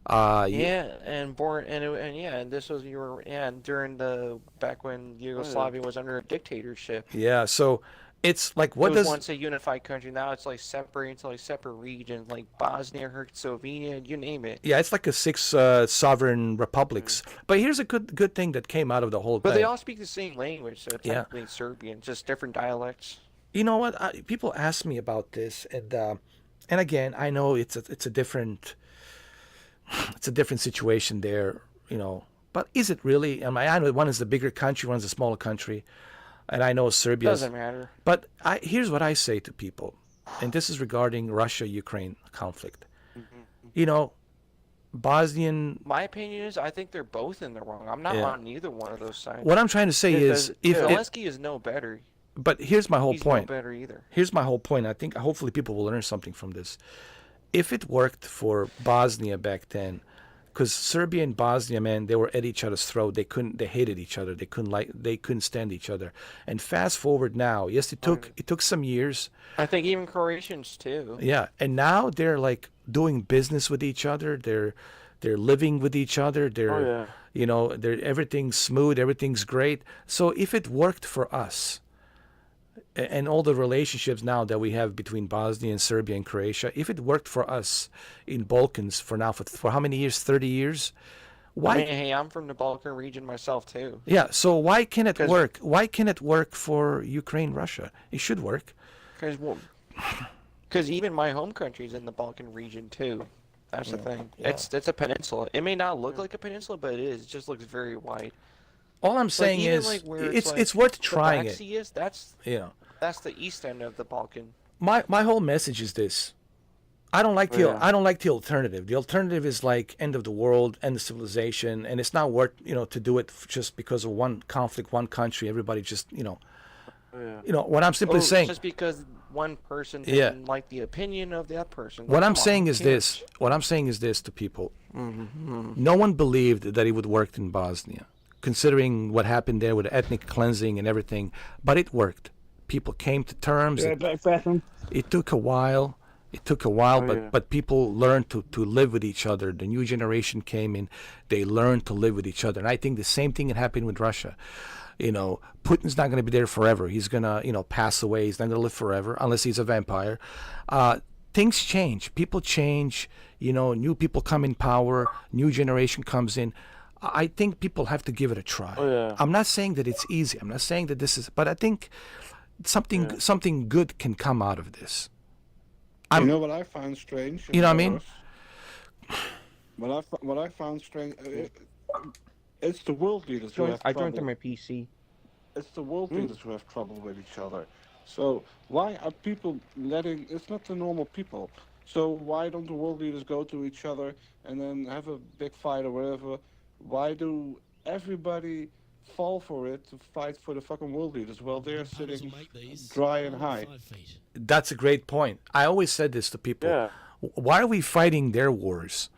[SPEAKER 5] Yeah, and born and this was during the back when Yugoslavia was under a dictatorship.
[SPEAKER 1] Yeah, so it's like
[SPEAKER 5] It
[SPEAKER 1] what
[SPEAKER 5] was
[SPEAKER 1] does
[SPEAKER 5] once a unified country. Now it's like separated into like separate regions, like Bosnia, Herzegovina, you name it.
[SPEAKER 1] yeah, it's like a six sovereign republics. But here's a good thing that came out of the whole
[SPEAKER 5] But
[SPEAKER 1] thing.
[SPEAKER 5] they all speak the same language, so
[SPEAKER 1] Yeah.
[SPEAKER 5] technically Serbian, just different dialects.
[SPEAKER 1] You know what? People ask me about this, and again, I know it's a different situation there, But is it really? I know one is the bigger country, one's a smaller country, and I know Serbia.
[SPEAKER 5] Doesn't matter.
[SPEAKER 1] But here's what I say to people, and this is regarding Russia-Ukraine conflict. Bosnian.
[SPEAKER 5] My opinion is I think they're both in the wrong. I'm not
[SPEAKER 1] Yeah.
[SPEAKER 5] on neither one of those sides.
[SPEAKER 1] What I'm trying to say is, if
[SPEAKER 5] Zelensky is no better.
[SPEAKER 1] but here's my whole
[SPEAKER 5] He's
[SPEAKER 1] point.
[SPEAKER 5] no better either.
[SPEAKER 1] Here's my whole point. I think hopefully people will learn something from this. If it worked for Bosnia back then, because Serbia and Bosnia, man, they were at each other's throat. They hated each other. They couldn't stand each other. And fast forward now, yes, it took some years.
[SPEAKER 5] I think even Croatians too.
[SPEAKER 1] Yeah, and now they're like doing business with each other. They're living with each other. They're they're everything's smooth. Everything's great. So if it worked for us, and all the relationships now that we have between Bosnia and Serbia and Croatia, if it worked for us in Balkans for how many years? 30 years? Why?
[SPEAKER 5] I mean, hey, I'm from the Balkan region myself too.
[SPEAKER 1] Yeah, so why can it work? Why can it work for Ukraine, Russia? It should work.
[SPEAKER 5] Because Because even my home country's in the Balkan region too. That's the thing.
[SPEAKER 1] Yeah.
[SPEAKER 5] It's a peninsula. It may not look like a peninsula, but it is. It just looks very wide.
[SPEAKER 1] All I'm
[SPEAKER 5] Like
[SPEAKER 1] saying
[SPEAKER 5] even
[SPEAKER 1] is,
[SPEAKER 5] like where
[SPEAKER 1] it's worth
[SPEAKER 5] the
[SPEAKER 1] trying
[SPEAKER 5] Black
[SPEAKER 1] it.
[SPEAKER 5] Sea is. That's
[SPEAKER 1] You know,
[SPEAKER 5] the east end of the Balkan.
[SPEAKER 1] my whole message is this: I don't like
[SPEAKER 2] Yeah.
[SPEAKER 1] I don't like the alternative. The alternative is like end of the world, end of civilization, and it's not worth to do it just because of one conflict, one country. Everybody just
[SPEAKER 2] Yeah.
[SPEAKER 1] what I'm simply saying.
[SPEAKER 5] Just because one person
[SPEAKER 1] Yeah.
[SPEAKER 5] didn't like the opinion of that person.
[SPEAKER 1] What
[SPEAKER 5] Like,
[SPEAKER 1] I'm
[SPEAKER 5] come on,
[SPEAKER 1] saying
[SPEAKER 5] who
[SPEAKER 1] is
[SPEAKER 5] cares?
[SPEAKER 1] this. What I'm saying is this to people.
[SPEAKER 5] Mhm.
[SPEAKER 1] No one believed that it would work in Bosnia, considering what happened there with ethnic cleansing and everything. But it worked. People came to terms. It took a while.
[SPEAKER 2] Oh, yeah.
[SPEAKER 1] But people learned to live with each other. The new generation came in. They learned to live with each other. And I think the same thing had happened with Russia. Putin's not going to be there forever. He's going to, pass away. He's not going to live forever unless he's a vampire. Things change. People change. New people come in power. New generation comes in. I think people have to give it a try.
[SPEAKER 2] Oh, yeah.
[SPEAKER 1] I'm not saying that it's easy. I'm not saying that this is, but I think something good can come out of this.
[SPEAKER 6] You know what I found strange?
[SPEAKER 1] You know what I mean?
[SPEAKER 6] What I found strange, it's the world leaders who have
[SPEAKER 5] I
[SPEAKER 6] trouble.
[SPEAKER 5] joined through my PC.
[SPEAKER 6] It's the world leaders who have trouble with each other. So why are people letting? It's not the normal people. So why don't the world leaders go to each other and then have a big fight or whatever? Why do everybody fall for it to fight for the fucking world leaders while they're sitting dry and high?
[SPEAKER 1] That's a great point. I always said this to people.
[SPEAKER 2] Yeah.
[SPEAKER 1] Why are we fighting their wars?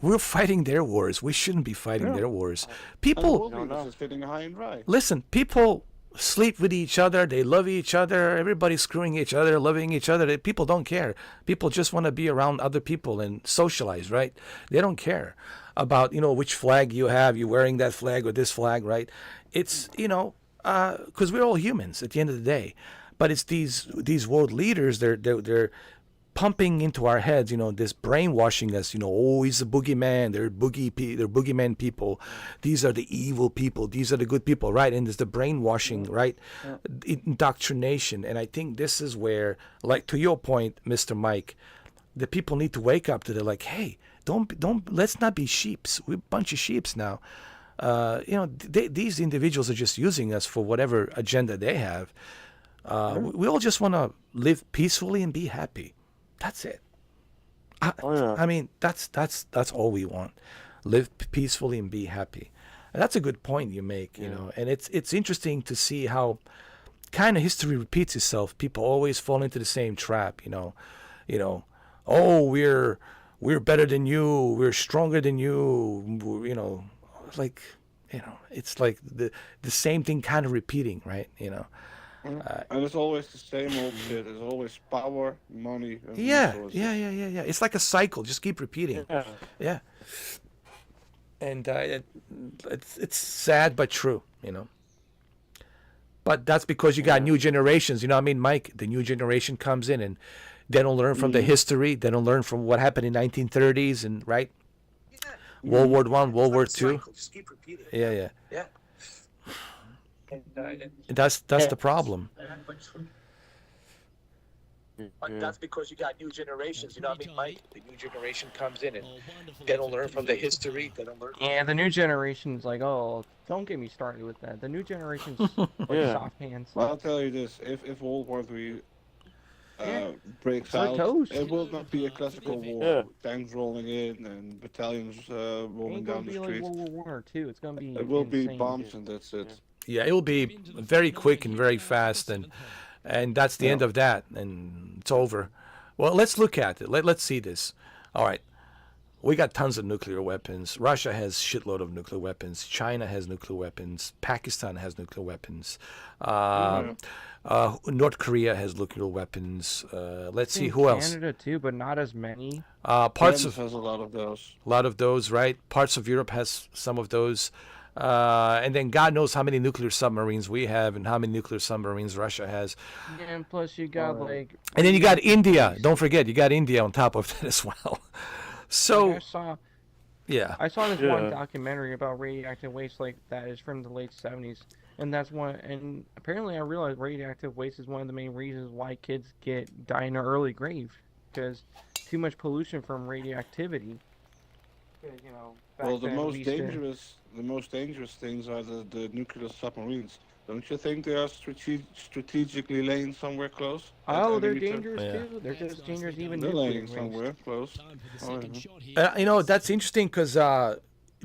[SPEAKER 1] We're fighting their wars. We shouldn't be fighting their wars.
[SPEAKER 6] And the
[SPEAKER 1] People,
[SPEAKER 6] world leaders are sitting high and dry.
[SPEAKER 1] listen, people sleep with each other. They love each other. Everybody's screwing each other, loving each other. People don't care. People just want to be around other people and socialize, right? They don't care about, which flag you have. You're wearing that flag or this flag, right? It's, because we're all humans at the end of the day. But it's these world leaders. They're pumping into our heads, this brainwashing us. Oh, he's a boogeyman. They're boogeyman people. These are the evil people. These are the good people, right? And there's the brainwashing, right? Indoctrination. And I think this is where, like to your point, Mr. Mike, the people need to wake up to. They're like, hey, don't. Let's not be sheeps. We're a bunch of sheeps now. These individuals are just using us for whatever agenda they have. We all just want to live peacefully and be happy. That's it. I mean, that's all we want. Live peacefully and be happy. And that's a good point you make, And it's interesting to see how kind of history repeats itself. People always fall into the same trap, Oh, we're better than you. We're stronger than you. It's like the same thing kind of repeating, right?
[SPEAKER 6] And it's always the same old shit. It's always power, money, and
[SPEAKER 1] Yeah.
[SPEAKER 6] resources.
[SPEAKER 1] It's like a cycle. Just keep repeating.
[SPEAKER 2] Yeah.
[SPEAKER 1] Yeah. And it's sad but true, But that's because you got new generations. You know what I mean, Mike? The new generation comes in and they don't learn from the history. They don't learn from what happened in 1930s and right. World War I, World War II.
[SPEAKER 9] Just keep repeating.
[SPEAKER 1] Yeah.
[SPEAKER 9] Yeah.
[SPEAKER 1] That's the problem.
[SPEAKER 9] But that's because you got new generations. You know what I mean, Mike? The new generation comes in and they don't learn from the history. They don't learn.
[SPEAKER 5] Yeah, the new generation's like, oh, don't get me started with that. The new generation's like
[SPEAKER 2] Yeah.
[SPEAKER 5] soft hands.
[SPEAKER 6] Well, I'll tell you this: if World War III breaks
[SPEAKER 5] We're
[SPEAKER 6] out,
[SPEAKER 5] toast.
[SPEAKER 6] it will not be a classical war.
[SPEAKER 2] Yeah.
[SPEAKER 6] Tanks rolling in and battalions rolling
[SPEAKER 5] Ain't
[SPEAKER 6] down
[SPEAKER 5] gonna
[SPEAKER 6] the
[SPEAKER 5] be
[SPEAKER 6] street.
[SPEAKER 5] like World War I or II. It's gonna be.
[SPEAKER 6] It will be
[SPEAKER 5] insane.
[SPEAKER 6] bombs and that's it.
[SPEAKER 1] Yeah, it will be very quick and very fast, and that's the end of that, and it's over. Well, let's look at it. Let's see this. All right, we got tons of nuclear weapons. Russia has shitload of nuclear weapons. China has nuclear weapons. Pakistan has nuclear weapons. North Korea has nuclear weapons. Let's see who else.
[SPEAKER 5] Canada too, but not as many.
[SPEAKER 1] Parts
[SPEAKER 6] France
[SPEAKER 1] of
[SPEAKER 6] has a lot of those.
[SPEAKER 1] right? Parts of Europe has some of those. And then God knows how many nuclear submarines we have and how many nuclear submarines Russia has.
[SPEAKER 5] And plus you got
[SPEAKER 1] And then you got India. Don't forget, you got India on top of that as well. So,
[SPEAKER 5] I saw this
[SPEAKER 2] Yeah.
[SPEAKER 5] one documentary about radioactive waste like that is from the late 70s. And that's one. And apparently, I realized radioactive waste is one of the main reasons why kids die in an early grave, because too much pollution from radioactivity. Because
[SPEAKER 6] Well,
[SPEAKER 5] back then we used to.
[SPEAKER 6] the most dangerous things are the nuclear submarines. Don't you think they are strategically laying somewhere close at
[SPEAKER 5] Oh, they're
[SPEAKER 6] enemy
[SPEAKER 5] dangerous
[SPEAKER 1] Yeah.
[SPEAKER 5] too. They're just dangerous even
[SPEAKER 6] They're
[SPEAKER 5] nuclear
[SPEAKER 6] laying
[SPEAKER 5] waste.
[SPEAKER 6] somewhere close. Oh,
[SPEAKER 1] That's interesting because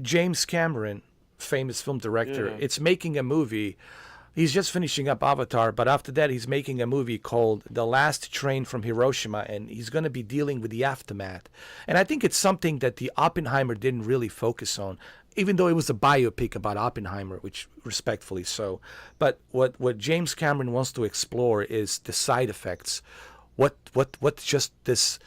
[SPEAKER 1] James Cameron, famous film director,
[SPEAKER 2] Yeah.
[SPEAKER 1] it's making a movie. He's just finishing up Avatar, but after that, he's making a movie called The Last Train from Hiroshima, and he's going to be dealing with the aftermath. And I think it's something that the Oppenheimer didn't really focus on, even though it was a biopic about Oppenheimer, which respectfully so. But what James Cameron wants to explore is the side effects. What just this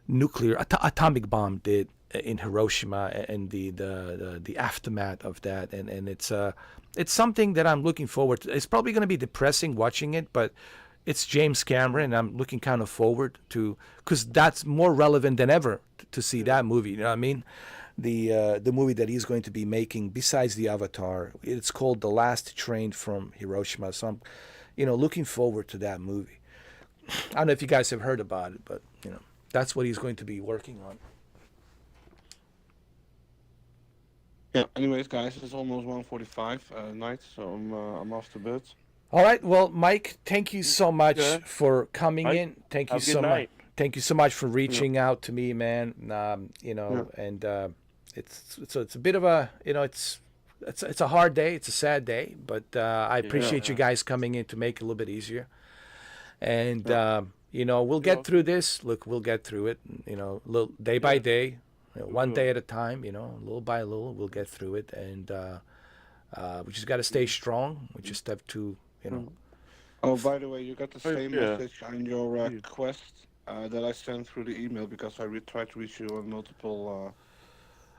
[SPEAKER 1] nuclear atomic bomb did in Hiroshima and the aftermath of that, and it's something that I'm looking forward to. It's probably going to be depressing watching it, but it's James Cameron, and I'm looking kind of forward to, because that's more relevant than ever to see that movie. You know what I mean? The movie that he's going to be making besides the Avatar, it's called The Last Train from Hiroshima. So I'm, looking forward to that movie. I don't know if you guys have heard about it, but that's what he's going to be working on.
[SPEAKER 6] Yeah. Anyways, guys, it's almost 1:45 night, so I'm off to bed.
[SPEAKER 1] All right. Well, Mike, thank you so much
[SPEAKER 2] Okay.
[SPEAKER 1] for coming
[SPEAKER 2] Mike,
[SPEAKER 1] in. Thank you
[SPEAKER 2] have a good
[SPEAKER 1] so much.
[SPEAKER 2] night.
[SPEAKER 1] Thank you so much for reaching out to me, man. And it's a bit of a it's a hard day. It's a sad day, but I appreciate you guys coming in to make it a little bit easier. And we'll get through this. Look, we'll get through it. Little day by day, one day at a time. Little by little, we'll get through it. And we just got to stay strong. We just have to,
[SPEAKER 6] Oh, by the way, you got the
[SPEAKER 2] Oh,
[SPEAKER 6] same
[SPEAKER 2] yeah.
[SPEAKER 6] message on your quest that I sent through the email because I tried to reach you on multiple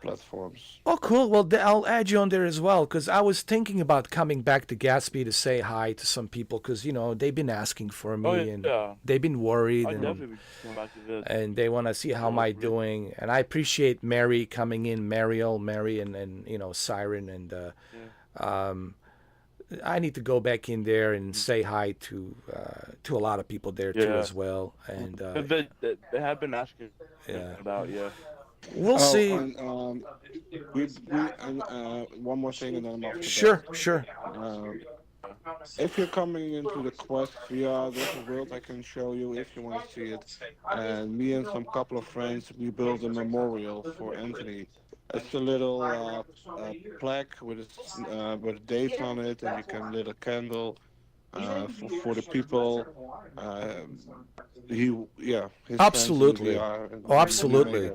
[SPEAKER 6] platforms.
[SPEAKER 1] Oh, cool. Well, I'll add you on there as well, because I was thinking about coming back to Gatsby to say hi to some people, because they've been asking for me,
[SPEAKER 2] Oh,
[SPEAKER 1] and
[SPEAKER 2] yeah.
[SPEAKER 1] they've been worried,
[SPEAKER 2] I
[SPEAKER 1] and
[SPEAKER 2] definitely come back to this.
[SPEAKER 1] they want to see how am I doing. And I appreciate Mary coming in, Mary, and Siren, and I need to go back in there and say hi to a lot of people there too
[SPEAKER 2] Yeah.
[SPEAKER 1] as well. And
[SPEAKER 2] They have been asking
[SPEAKER 1] yeah,
[SPEAKER 2] about
[SPEAKER 1] we'll see.
[SPEAKER 6] And, one more thing, and then I'm off to bed.
[SPEAKER 1] Sure.
[SPEAKER 6] If you're coming into the quest via there's a world I can show you if you want to see it. And me and some couple of friends, we built a memorial for Anthony. It's a little plaque with dates on it, and you can lit a candle for the people. His
[SPEAKER 1] Absolutely.
[SPEAKER 6] friends in VR,
[SPEAKER 1] Oh, absolutely.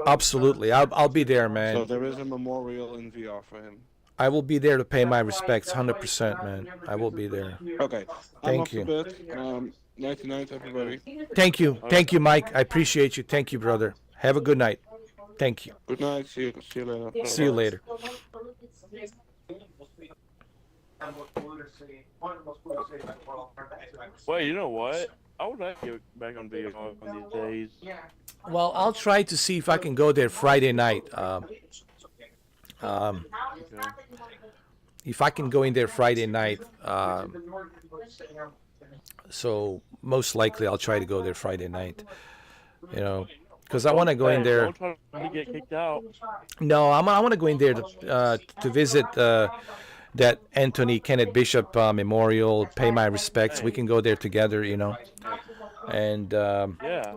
[SPEAKER 1] Absolutely. I'll be there, man.
[SPEAKER 6] So there is a memorial in VR for him.
[SPEAKER 1] I will be there to pay my respects, 100%, man. I will be there.
[SPEAKER 6] Okay.
[SPEAKER 1] Thank you.
[SPEAKER 6] Night night, everybody.
[SPEAKER 1] Thank you, Mike. I appreciate you. Thank you, brother. Have a good night. Thank you.
[SPEAKER 6] Good night. See you later.
[SPEAKER 1] See you later.
[SPEAKER 2] Wait, you know what? I would like to get back on VR on these days.
[SPEAKER 1] Well, I'll try to see if I can go there Friday night. If I can go in there Friday night, so most likely I'll try to go there Friday night. Because I want to go in there.
[SPEAKER 2] Don't try to get kicked out.
[SPEAKER 1] No, I want to go in there to visit that Anthony Kenneth Bishop memorial, pay my respects. We can go there together, and
[SPEAKER 2] Yeah.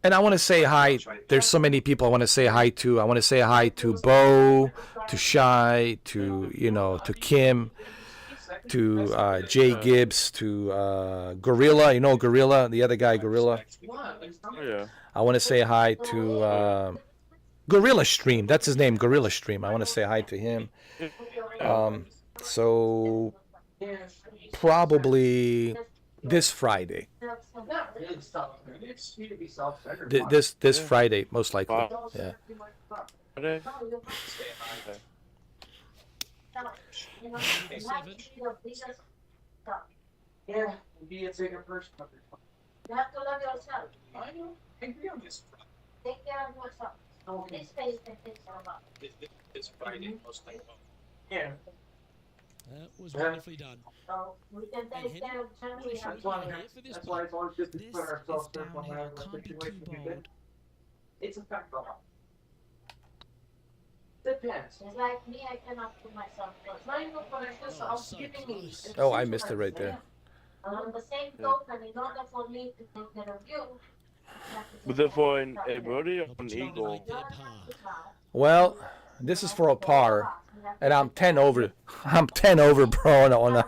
[SPEAKER 1] and I want to say hi. There's so many people I want to say hi to. I want to say hi to Bo, to Shy, to Kim, to Jay Gibbs, to Gorilla. Gorilla, the other guy, Gorilla.
[SPEAKER 2] Oh, yeah.
[SPEAKER 1] I want to say hi to Gorilla Stream. That's his name, Gorilla Stream. I want to say hi to him. So probably this Friday. This Friday, most likely. Yeah.
[SPEAKER 2] Okay.
[SPEAKER 8] Yeah, be a bigger person. You have to love yourself. I know. I agree on this. Take care of yourself. This face and things are about.
[SPEAKER 9] It's Friday, most likely.
[SPEAKER 8] Yeah. That was wonderfully done.
[SPEAKER 7] So we can
[SPEAKER 8] And
[SPEAKER 7] take
[SPEAKER 8] Henry,
[SPEAKER 7] care of
[SPEAKER 8] what
[SPEAKER 7] Henry.
[SPEAKER 8] should we do here for this
[SPEAKER 4] That's why
[SPEAKER 8] putt?
[SPEAKER 4] it's always good to
[SPEAKER 7] This
[SPEAKER 4] put
[SPEAKER 7] is
[SPEAKER 4] ourselves first on
[SPEAKER 7] downhill.
[SPEAKER 4] whatever
[SPEAKER 7] Can't be too
[SPEAKER 4] situation we get.
[SPEAKER 7] bold.
[SPEAKER 4] It's a fact, though. Depends.
[SPEAKER 7] It's like me, I cannot put myself first.
[SPEAKER 4] Not even what I just, I was
[SPEAKER 8] so
[SPEAKER 4] giving
[SPEAKER 8] close.
[SPEAKER 4] you.
[SPEAKER 1] Oh, I missed it right there.
[SPEAKER 7] And on the same
[SPEAKER 2] Yeah.
[SPEAKER 7] token, in order for me to take care of you, I have to
[SPEAKER 2] Was
[SPEAKER 7] take
[SPEAKER 2] it for
[SPEAKER 7] care
[SPEAKER 2] an,
[SPEAKER 7] of
[SPEAKER 2] a
[SPEAKER 7] yourself.
[SPEAKER 2] birdie or an
[SPEAKER 8] Opportunity to
[SPEAKER 2] eagle?
[SPEAKER 8] make that a par.
[SPEAKER 1] Well, this is for a par, and I'm 10 over. I'm 10 over, bro,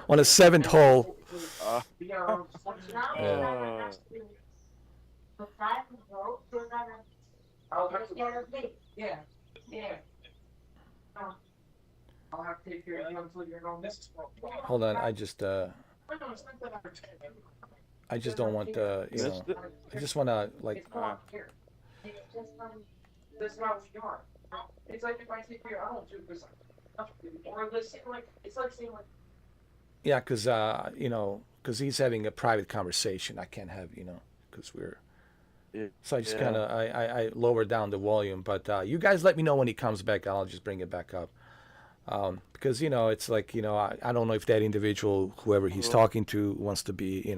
[SPEAKER 1] on a seventh hole.
[SPEAKER 2] Uh,
[SPEAKER 1] Yeah.
[SPEAKER 4] I'll have to. Yeah. Yeah. I'll have to take care of you until you're on this.
[SPEAKER 1] Hold on, I just don't want you know.
[SPEAKER 2] missed it?
[SPEAKER 1] I just want to like.
[SPEAKER 4] It's not here. That's not what you are. It's like if I take your own too, because or the same like it's like saying like
[SPEAKER 1] Yeah, because you know, because he's having a private conversation. I can't have because we're.
[SPEAKER 2] Yeah.
[SPEAKER 1] So I just
[SPEAKER 2] Yeah.
[SPEAKER 1] kind of I lowered down the volume, but you guys let me know when he comes back. I'll just bring it back up. Because it's like I don't know if that individual, whoever he's talking to, wants to be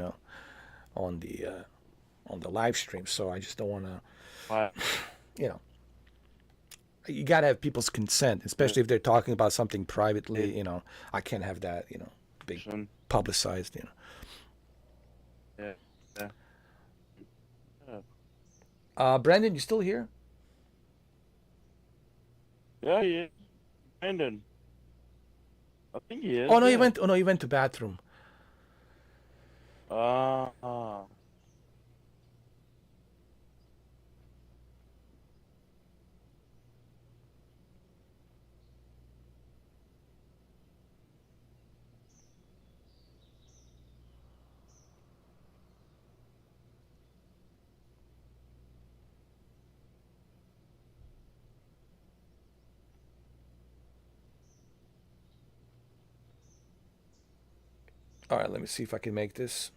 [SPEAKER 1] on the live stream. So I just don't want to.
[SPEAKER 2] Wow.
[SPEAKER 1] You got to have people's consent, especially if they're talking about something privately. I can't have that big publicized.
[SPEAKER 2] Yeah. Yeah.
[SPEAKER 1] Brandon, you still here?
[SPEAKER 2] Yeah, yeah. Brandon. I think he is.
[SPEAKER 1] Oh no,
[SPEAKER 2] yeah.
[SPEAKER 1] he went. Oh no, he went to bathroom.
[SPEAKER 2] Uh,
[SPEAKER 1] All right, let me see if I can make this.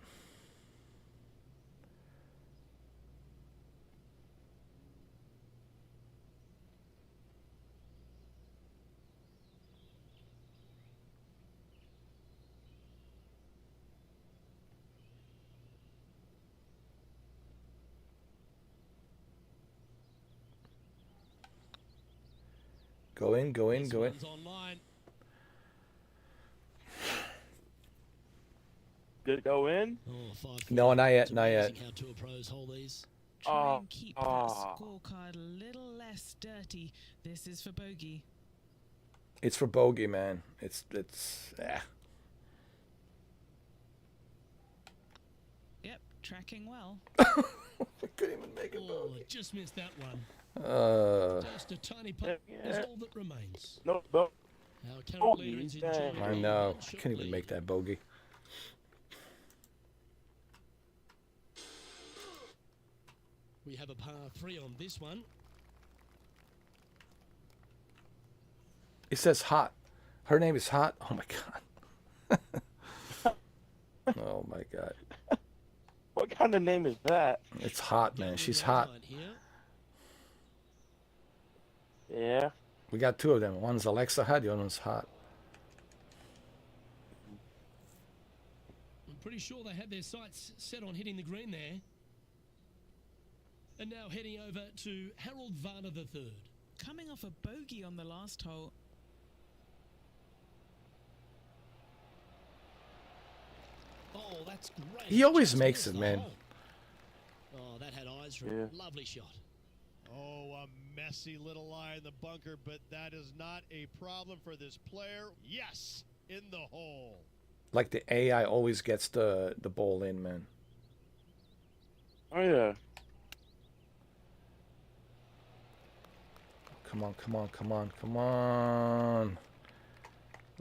[SPEAKER 1] Go in, go in,
[SPEAKER 8] This
[SPEAKER 1] go in.
[SPEAKER 8] one's online.
[SPEAKER 2] did it go in?
[SPEAKER 8] Oh, 5
[SPEAKER 1] No, not yet,
[SPEAKER 8] It's
[SPEAKER 1] not yet.
[SPEAKER 8] amazing how tour pros hold these.
[SPEAKER 7] Try and keep that
[SPEAKER 2] Ah.
[SPEAKER 7] scorecard a little less dirty. This is for bogey.
[SPEAKER 1] It's for bogey, man. It's
[SPEAKER 7] Yep, tracking well.
[SPEAKER 1] I couldn't even make it
[SPEAKER 8] Oh,
[SPEAKER 1] bogey.
[SPEAKER 8] just missed that one.
[SPEAKER 1] Uh,
[SPEAKER 8] Just a tiny putt is
[SPEAKER 2] Yeah.
[SPEAKER 8] all that remains.
[SPEAKER 2] No,
[SPEAKER 8] Our current leader is
[SPEAKER 2] Bogey,
[SPEAKER 8] enjoying
[SPEAKER 2] dang.
[SPEAKER 1] I
[SPEAKER 8] a
[SPEAKER 1] know. I
[SPEAKER 8] one-shot
[SPEAKER 1] can't even
[SPEAKER 8] lead.
[SPEAKER 1] make that bogey.
[SPEAKER 8] We have a par 3 on this one.
[SPEAKER 1] It says hot. Her name is Hot. Oh my god. Oh my god.
[SPEAKER 2] What kind of name is that?
[SPEAKER 1] It's hot, man.
[SPEAKER 8] Getting
[SPEAKER 1] She's
[SPEAKER 8] the
[SPEAKER 1] hot.
[SPEAKER 8] line here.
[SPEAKER 2] Yeah.
[SPEAKER 1] We got two of them. One's Alexa Hot. The other one's Hot.
[SPEAKER 8] I'm pretty sure they had their sights set on hitting the green there. And now heading over to Harold Varner III.
[SPEAKER 7] Coming off a bogey on the last hole.
[SPEAKER 8] Oh, that's great.
[SPEAKER 1] He always
[SPEAKER 8] Just
[SPEAKER 1] makes
[SPEAKER 8] missed
[SPEAKER 1] it,
[SPEAKER 8] the
[SPEAKER 1] man.
[SPEAKER 8] hole. Oh, that had eyes for
[SPEAKER 2] Yeah.
[SPEAKER 8] a lovely shot.
[SPEAKER 10] Oh, a messy little lie in the bunker, but that is not a problem for this player. Yes, in the hole.
[SPEAKER 1] Like the AI always gets the ball in, man.
[SPEAKER 2] Oh yeah.
[SPEAKER 1] Come on, come on, come on, come on.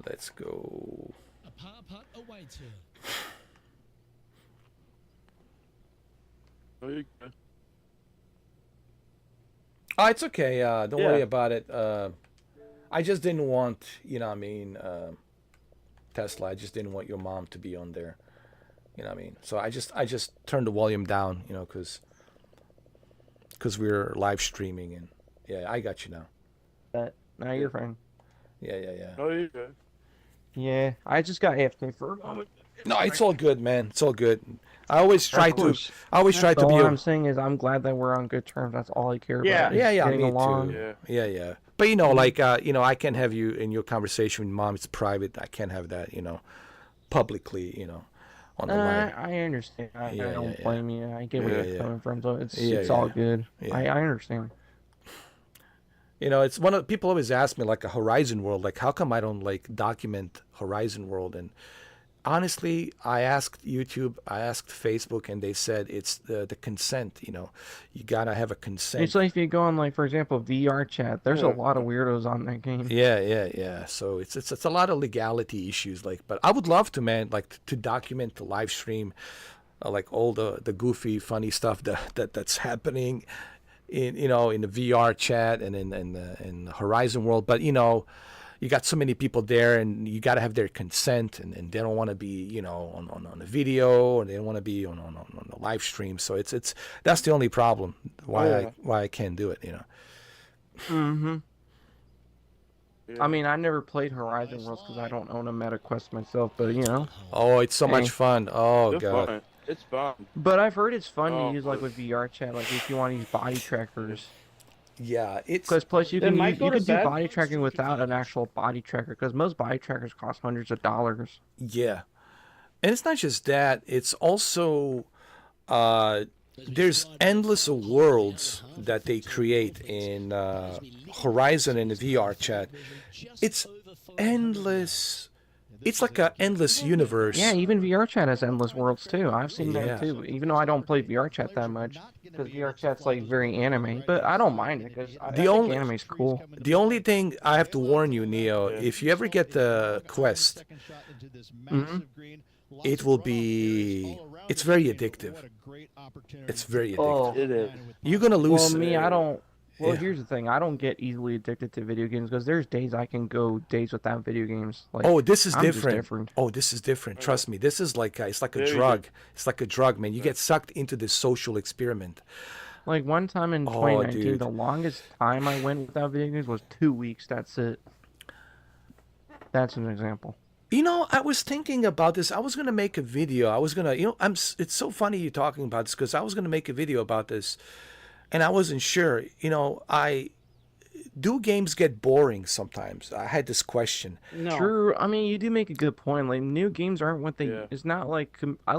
[SPEAKER 1] Let's go.
[SPEAKER 8] A par putt awaits her.
[SPEAKER 2] Oh, you go.
[SPEAKER 1] Oh, it's okay. Don't
[SPEAKER 2] Yeah.
[SPEAKER 1] worry about it. I just didn't want, Tesla. I just didn't want your mom to be on there. You know what I mean? So I just turned the volume down, because we're live streaming, and yeah, I got you now.
[SPEAKER 5] Now you're fine.
[SPEAKER 1] Yeah.
[SPEAKER 2] Oh, you go.
[SPEAKER 5] Yeah, I just got AFK for a moment.
[SPEAKER 1] No, it's all good, man. It's all good. I always try
[SPEAKER 5] Of
[SPEAKER 1] to.
[SPEAKER 5] course.
[SPEAKER 1] I always try to
[SPEAKER 5] All
[SPEAKER 1] be.
[SPEAKER 5] I'm saying is I'm glad that we're on good terms. That's all I care about.
[SPEAKER 1] Yeah,
[SPEAKER 5] Is
[SPEAKER 1] yeah,
[SPEAKER 5] getting
[SPEAKER 1] me
[SPEAKER 5] along.
[SPEAKER 1] too. Yeah. But like I can't have you in your conversation with mom. It's private. I can't have that, publicly, on the live.
[SPEAKER 5] I understand. I
[SPEAKER 1] Yeah,
[SPEAKER 5] don't
[SPEAKER 1] yeah.
[SPEAKER 5] blame you. I get where
[SPEAKER 1] Yeah,
[SPEAKER 5] you're
[SPEAKER 1] yeah.
[SPEAKER 5] coming from. So it's
[SPEAKER 1] Yeah,
[SPEAKER 5] all
[SPEAKER 1] yeah.
[SPEAKER 5] good.
[SPEAKER 1] Yeah.
[SPEAKER 5] I understand.
[SPEAKER 1] It's one of people always ask me like a Horizon World, like how come I don't like document Horizon World? And honestly, I asked YouTube, I asked Facebook, and they said it's the consent. You gotta have a consent.
[SPEAKER 5] It's like if you go on, like, for example, VR chat. There's a lot of weirdos on that game.
[SPEAKER 1] Yeah. So it's a lot of legality issues. Like, but I would love to, man, like to document the live stream, like all the goofy, funny stuff that's happening in in the VR chat and in the Horizon World. But you got so many people there, and you got to have their consent, and they don't want to be on the video, or they don't want to be on the live stream. So it's that's the only problem why I can't do it.
[SPEAKER 5] Mm-hmm. I mean, I never played Horizon Worlds because I don't own a Meta Quest myself, but
[SPEAKER 1] Oh, it's so much fun. Oh
[SPEAKER 2] It's
[SPEAKER 1] god.
[SPEAKER 2] fun. It's fun.
[SPEAKER 5] But I've heard it's fun
[SPEAKER 2] Oh,
[SPEAKER 5] to use like with VR chat, like if you want to use body trackers.
[SPEAKER 1] Yeah, it's
[SPEAKER 5] Because plus you
[SPEAKER 6] It
[SPEAKER 5] can
[SPEAKER 6] might go to
[SPEAKER 5] do
[SPEAKER 6] bed.
[SPEAKER 5] body tracking without an actual body tracker, because most body trackers cost hundreds of dollars.
[SPEAKER 1] yeah, and it's not just that. It's also there's endless worlds that they create in Horizon and the VR chat. It's endless. It's like an endless universe.
[SPEAKER 5] Yeah, even VR chat has endless worlds too. I've seen
[SPEAKER 1] Yeah.
[SPEAKER 5] that too. Even though I don't play VR chat that much, because VR chat's like very anime, but I don't mind it because I think anime's cool.
[SPEAKER 1] The only thing I have to warn you, Neo, if you ever get the quest, it will be. It's very addictive. It's very addictive.
[SPEAKER 2] It is.
[SPEAKER 1] You're gonna lose.
[SPEAKER 5] Well, me, I don't. Well,
[SPEAKER 1] Yeah.
[SPEAKER 5] here's the thing. I don't get easily addicted to video games because there's days I can go days without video games. Like,
[SPEAKER 1] Oh, this is
[SPEAKER 5] I'm just
[SPEAKER 1] different. Oh, this is different. Trust me. This is like it's like a
[SPEAKER 2] Very
[SPEAKER 1] drug. It's like a drug, man. You get sucked into this social experiment.
[SPEAKER 5] Like one time in
[SPEAKER 1] Oh,
[SPEAKER 5] 2019,
[SPEAKER 1] dude.
[SPEAKER 5] the longest time I went without video games was 2 weeks. That's it. That's an example.
[SPEAKER 1] I was thinking about this. I was gonna make a video. I was gonna, it's so funny you talking about this because I was gonna make a video about this, and I wasn't sure. Do games get boring sometimes? I had this question.
[SPEAKER 6] No.
[SPEAKER 5] True. I mean, you do make a good point. Like new games aren't what they.
[SPEAKER 2] Yeah.
[SPEAKER 5] It's not like.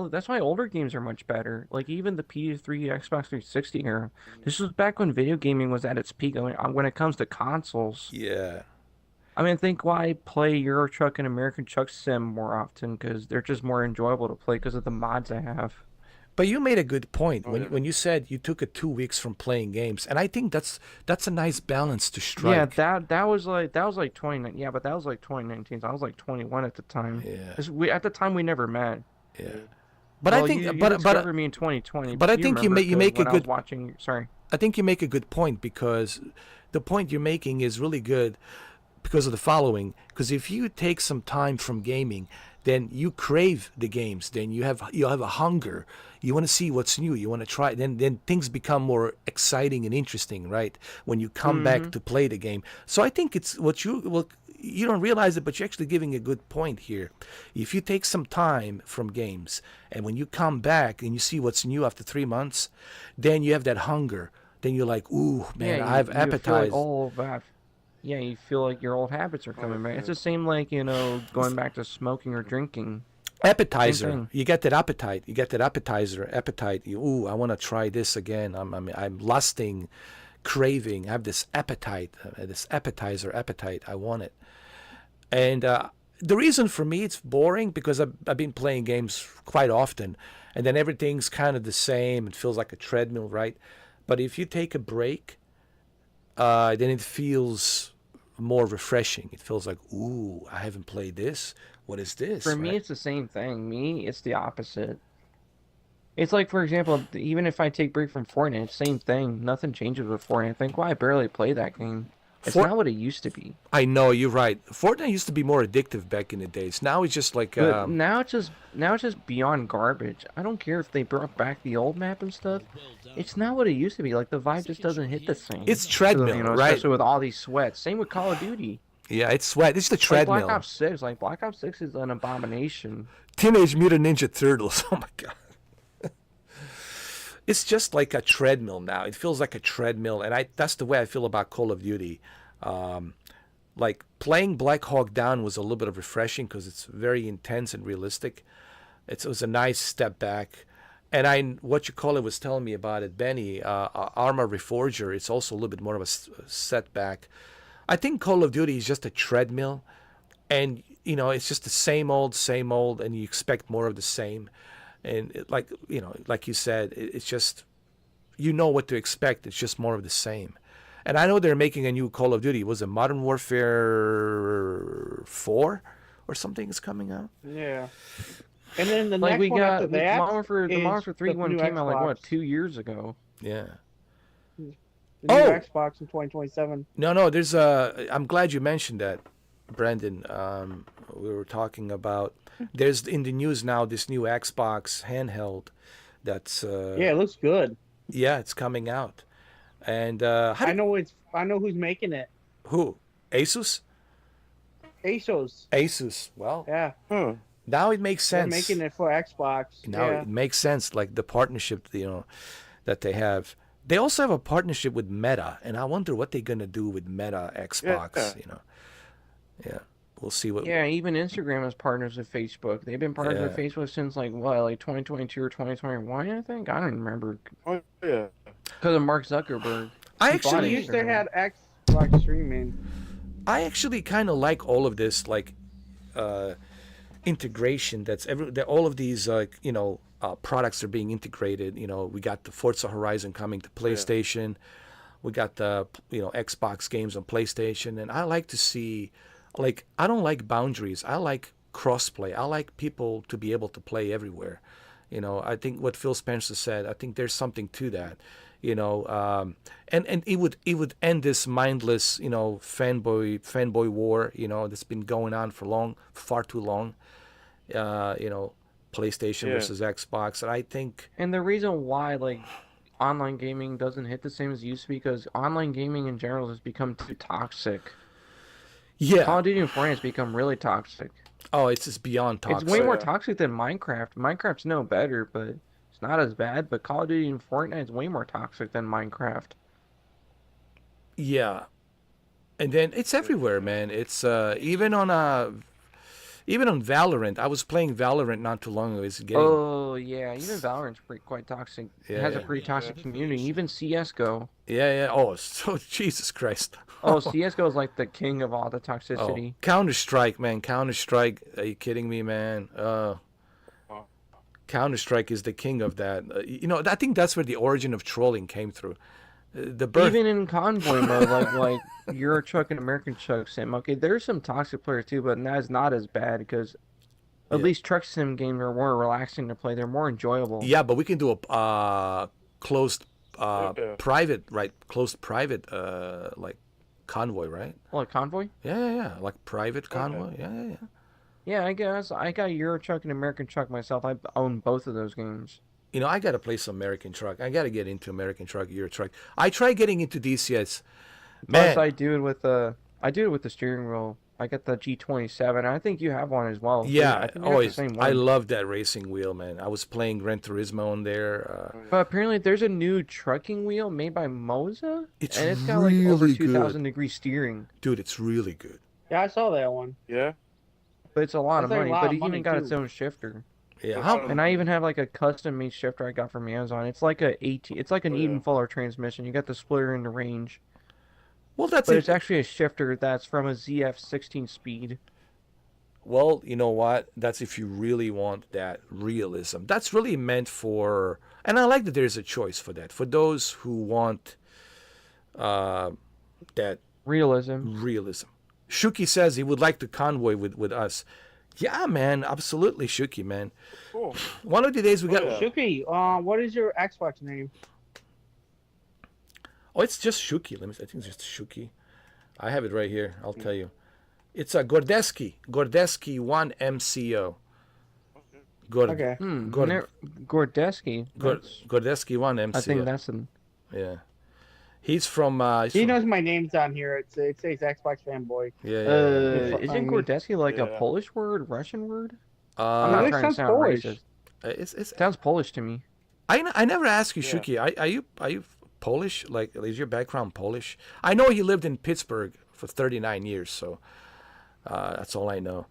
[SPEAKER 5] That's why older games are much better. Like even the PS3, Xbox 360 era. This was back when video gaming was at its peak. I mean, when it comes to consoles.
[SPEAKER 1] Yeah.
[SPEAKER 5] I mean, think why I play Euro Truck and American Truck Sim more often because they're just more enjoyable to play because of the mods I have.
[SPEAKER 1] But you made a good point
[SPEAKER 2] Oh,
[SPEAKER 1] when
[SPEAKER 2] yeah.
[SPEAKER 1] when you said you took 2 weeks from playing games, and I think that's a nice balance to strike.
[SPEAKER 5] Yeah, that was like 2019. Yeah, but that was like 2019. So I was like 21 at the time.
[SPEAKER 1] Yeah.
[SPEAKER 5] 'Cause at the time we never met.
[SPEAKER 1] Yeah. But
[SPEAKER 5] Well,
[SPEAKER 1] I think,
[SPEAKER 5] you
[SPEAKER 1] but
[SPEAKER 5] discovered me in 2020.
[SPEAKER 1] but I think you
[SPEAKER 5] remember
[SPEAKER 1] make a
[SPEAKER 5] 'cause when I was
[SPEAKER 1] good.
[SPEAKER 5] watching. Sorry.
[SPEAKER 1] I think you make a good point because the point you're making is really good because of the following. Because if you take some time from gaming, then you crave the games. Then you have a hunger. You want to see what's new. You want to try. Then things become more exciting and interesting, right? When you come back to play the game. So I think it's you don't realize it, but you're actually giving a good point here. If you take some time from games, and when you come back and you see what's new after 3 months, then you have that hunger. Then you're like, ooh, man,
[SPEAKER 5] Yeah,
[SPEAKER 1] I have
[SPEAKER 5] you feel
[SPEAKER 1] appetite.
[SPEAKER 5] like, yeah, you feel like your old habits are coming back. It's the same like, going back to smoking or drinking.
[SPEAKER 1] Appetizer.
[SPEAKER 5] thing.
[SPEAKER 1] You get that appetite. You get that appetite. Ooh, I want to try this again. I'm lusting, craving. I have this appetite, this appetite. I want it. And the reason for me it's boring because I've been playing games quite often, and then everything's kind of the same. It feels like a treadmill, right? But if you take a break, then it feels more refreshing. It feels like, ooh, I haven't played this. What is this?
[SPEAKER 5] For me,
[SPEAKER 1] right?
[SPEAKER 5] it's the same thing. Me, it's the opposite. It's like, for example, even if I take break from Fortnite, same thing. Nothing changes with Fortnite. I think why I barely play that game. It's not what it used to be.
[SPEAKER 1] I know, you're right. Fortnite used to be more addictive back in the days. Now it's just like
[SPEAKER 5] But now it's just beyond garbage. I don't care if they brought back the old map and stuff. It's not what it used to be. Like the vibe just doesn't hit the same.
[SPEAKER 1] It's treadmill, right?
[SPEAKER 5] Especially with all these sweats. Same with Call of Duty.
[SPEAKER 1] Yeah, it's sweat. It's the
[SPEAKER 5] Like
[SPEAKER 1] treadmill.
[SPEAKER 5] Black Ops 6. Like Black Ops 6 is an abomination.
[SPEAKER 1] Teenage Mutant Ninja Turtles. Oh my god. It's just like a treadmill now. It feels like a treadmill, and that's the way I feel about Call of Duty. Like playing Black Hawk Down was a little bit of refreshing because it's very intense and realistic. It was a nice step back. And what you call it was telling me about it, Benny, Arma Reforger. It's also a little bit more of a setback. I think Call of Duty is just a treadmill, and it's just the same old, and you expect more of the same. And like you said, it's just what to expect. It's just more of the same. And I know they're making a new Call of Duty. Was it Modern Warfare 4 or something is coming out?
[SPEAKER 11] Yeah. And then the
[SPEAKER 5] Like
[SPEAKER 11] next
[SPEAKER 5] we
[SPEAKER 11] one
[SPEAKER 5] got
[SPEAKER 11] after that
[SPEAKER 5] Modern Warfare, the
[SPEAKER 11] is
[SPEAKER 5] Modern Warfare 3
[SPEAKER 11] the
[SPEAKER 5] one
[SPEAKER 11] new
[SPEAKER 5] came out like what,
[SPEAKER 11] Xbox.
[SPEAKER 5] 2 years ago?
[SPEAKER 1] Yeah.
[SPEAKER 11] The new Xbox in 2027.
[SPEAKER 1] No, there's I'm glad you mentioned that, Brandon. We were talking about there's in the news now this new Xbox handheld that's
[SPEAKER 11] Yeah, it looks good.
[SPEAKER 1] yeah, it's coming out. And
[SPEAKER 11] I know who's making it.
[SPEAKER 1] who? Asus?
[SPEAKER 11] Asus.
[SPEAKER 1] Well,
[SPEAKER 11] Yeah.
[SPEAKER 1] now it makes
[SPEAKER 11] They're
[SPEAKER 1] sense.
[SPEAKER 11] making it for Xbox.
[SPEAKER 1] Now
[SPEAKER 11] Yeah.
[SPEAKER 1] it makes sense, like the partnership, that they have. They also have a partnership with Meta, and I wonder what they're gonna do with Meta Xbox. Yeah, we'll see what.
[SPEAKER 5] Yeah, even Instagram is partners with Facebook. They've been partners with
[SPEAKER 1] Yeah.
[SPEAKER 5] Facebook since like 2022 or 2021, I think. I don't remember.
[SPEAKER 2] Oh yeah.
[SPEAKER 5] Because of Mark Zuckerberg.
[SPEAKER 1] I
[SPEAKER 5] He bought
[SPEAKER 1] actually-
[SPEAKER 11] They used to
[SPEAKER 5] Instagram.
[SPEAKER 11] have Xbox streaming.
[SPEAKER 1] I actually kind of like all of this, like integration. All of these, products are being integrated. We got the Forza Horizon coming to PlayStation. We got the Xbox games on PlayStation, and I like to see, like, I don't like boundaries. I like crossplay. I like people to be able to play everywhere. I think what Phil Spencer said. I think there's something to that. And it would end this mindless, fanboy war, that's been going on for far too long. PlayStation versus Xbox, and I think.
[SPEAKER 5] And the reason why, like, online gaming doesn't hit the same as it used to be because online gaming in general has become too toxic.
[SPEAKER 1] Yeah.
[SPEAKER 5] Call of Duty and Fortnite has become really toxic.
[SPEAKER 1] Oh, it's just beyond toxic.
[SPEAKER 5] It's way more toxic than Minecraft. Minecraft's no better, but it's not as bad. But Call of Duty and Fortnite is way more toxic than Minecraft.
[SPEAKER 1] Yeah. And then it's everywhere, man. It's even on Valorant. I was playing Valorant not too long ago. It's getting.
[SPEAKER 5] Oh yeah, even Valorant's quite toxic. It has a
[SPEAKER 1] Yeah.
[SPEAKER 5] pretty toxic community. Even CS:GO.
[SPEAKER 1] Yeah. Oh, so Jesus Christ.
[SPEAKER 5] Oh, CS:GO is like the king of all the toxicity.
[SPEAKER 1] Counter-Strike, man. Counter-Strike. Are you kidding me, man? Counter-Strike is the king of that. I think that's where the origin of trolling came through. The birth.
[SPEAKER 5] Even in convoy mode, like Euro Truck and American Truck Sim. Okay, there's some toxic players too, but that's not as bad because at least Truck Sim games are more relaxing to play. They're more enjoyable.
[SPEAKER 1] Yeah, but we can do a closed private, right? Closed private, like convoy, right?
[SPEAKER 5] Like convoy?
[SPEAKER 1] Yeah. Like private convoy. Yeah.
[SPEAKER 5] Yeah, I guess I got Euro Truck and American Truck myself. I own both of those games.
[SPEAKER 1] I got to play some American Truck. I got to get into American Truck, Euro Truck. I try getting into DCS. Man,
[SPEAKER 5] Plus, I do it with the steering wheel. I got the G27. I think you have one as well.
[SPEAKER 1] yeah,
[SPEAKER 5] I think you have the
[SPEAKER 1] always.
[SPEAKER 5] same
[SPEAKER 1] I
[SPEAKER 5] one.
[SPEAKER 1] love that racing wheel, man. I was playing Gran Turismo on there.
[SPEAKER 5] But apparently, there's a new trucking wheel made by Moza,
[SPEAKER 1] It's
[SPEAKER 5] and it's got like over
[SPEAKER 1] really
[SPEAKER 5] 2,000 degree steering.
[SPEAKER 1] Dude, it's really good.
[SPEAKER 11] Yeah, I saw that one.
[SPEAKER 2] Yeah.
[SPEAKER 5] But it's a lot of
[SPEAKER 11] That's like a
[SPEAKER 5] money.
[SPEAKER 11] lot
[SPEAKER 5] But
[SPEAKER 11] of
[SPEAKER 5] it even
[SPEAKER 11] money,
[SPEAKER 5] got
[SPEAKER 11] too.
[SPEAKER 5] its own shifter.
[SPEAKER 1] Yeah,
[SPEAKER 5] And I even have like a custom made shifter I got from Amazon. It's like it's like an Eden Fuller transmission. You got the splitter in the range.
[SPEAKER 1] Well, that's
[SPEAKER 5] But
[SPEAKER 1] it.
[SPEAKER 5] it's actually a shifter that's from a ZF 16 speed.
[SPEAKER 1] Well, you know what? That's if you really want that realism. That's really meant for, and I like that there's a choice for that. For those who want that
[SPEAKER 5] realism.
[SPEAKER 1] Shuki says he would like to convoy with us. Yeah, man, absolutely, Shuki, man.
[SPEAKER 2] Cool.
[SPEAKER 1] One of the days we got.
[SPEAKER 11] Shuki, what is your Xbox name?
[SPEAKER 1] Oh, it's just Shuki. I think it's just Shuki. I have it right here. I'll tell you. It's a Gordeski 1MCO.
[SPEAKER 11] Okay.
[SPEAKER 5] Gordeski.
[SPEAKER 1] Gordeski 1MCO.
[SPEAKER 5] I think that's an.
[SPEAKER 1] Yeah. He's from.
[SPEAKER 11] He knows my name's on here. It says Xbox fanboy.
[SPEAKER 1] Yeah.
[SPEAKER 5] Isn't Gordetsky like a
[SPEAKER 2] Yeah.
[SPEAKER 5] Polish word, Russian word? I'm
[SPEAKER 1] Uh,
[SPEAKER 5] not
[SPEAKER 11] It
[SPEAKER 5] trying to
[SPEAKER 11] sounds
[SPEAKER 5] sound
[SPEAKER 11] Polish.
[SPEAKER 5] racist.
[SPEAKER 1] it's.
[SPEAKER 5] Sounds Polish to me.
[SPEAKER 1] I never asked you,
[SPEAKER 2] Yeah.
[SPEAKER 1] Shuki. Are you Polish? Like, is your background Polish? I know he lived in Pittsburgh for 39 years, so that's all I know.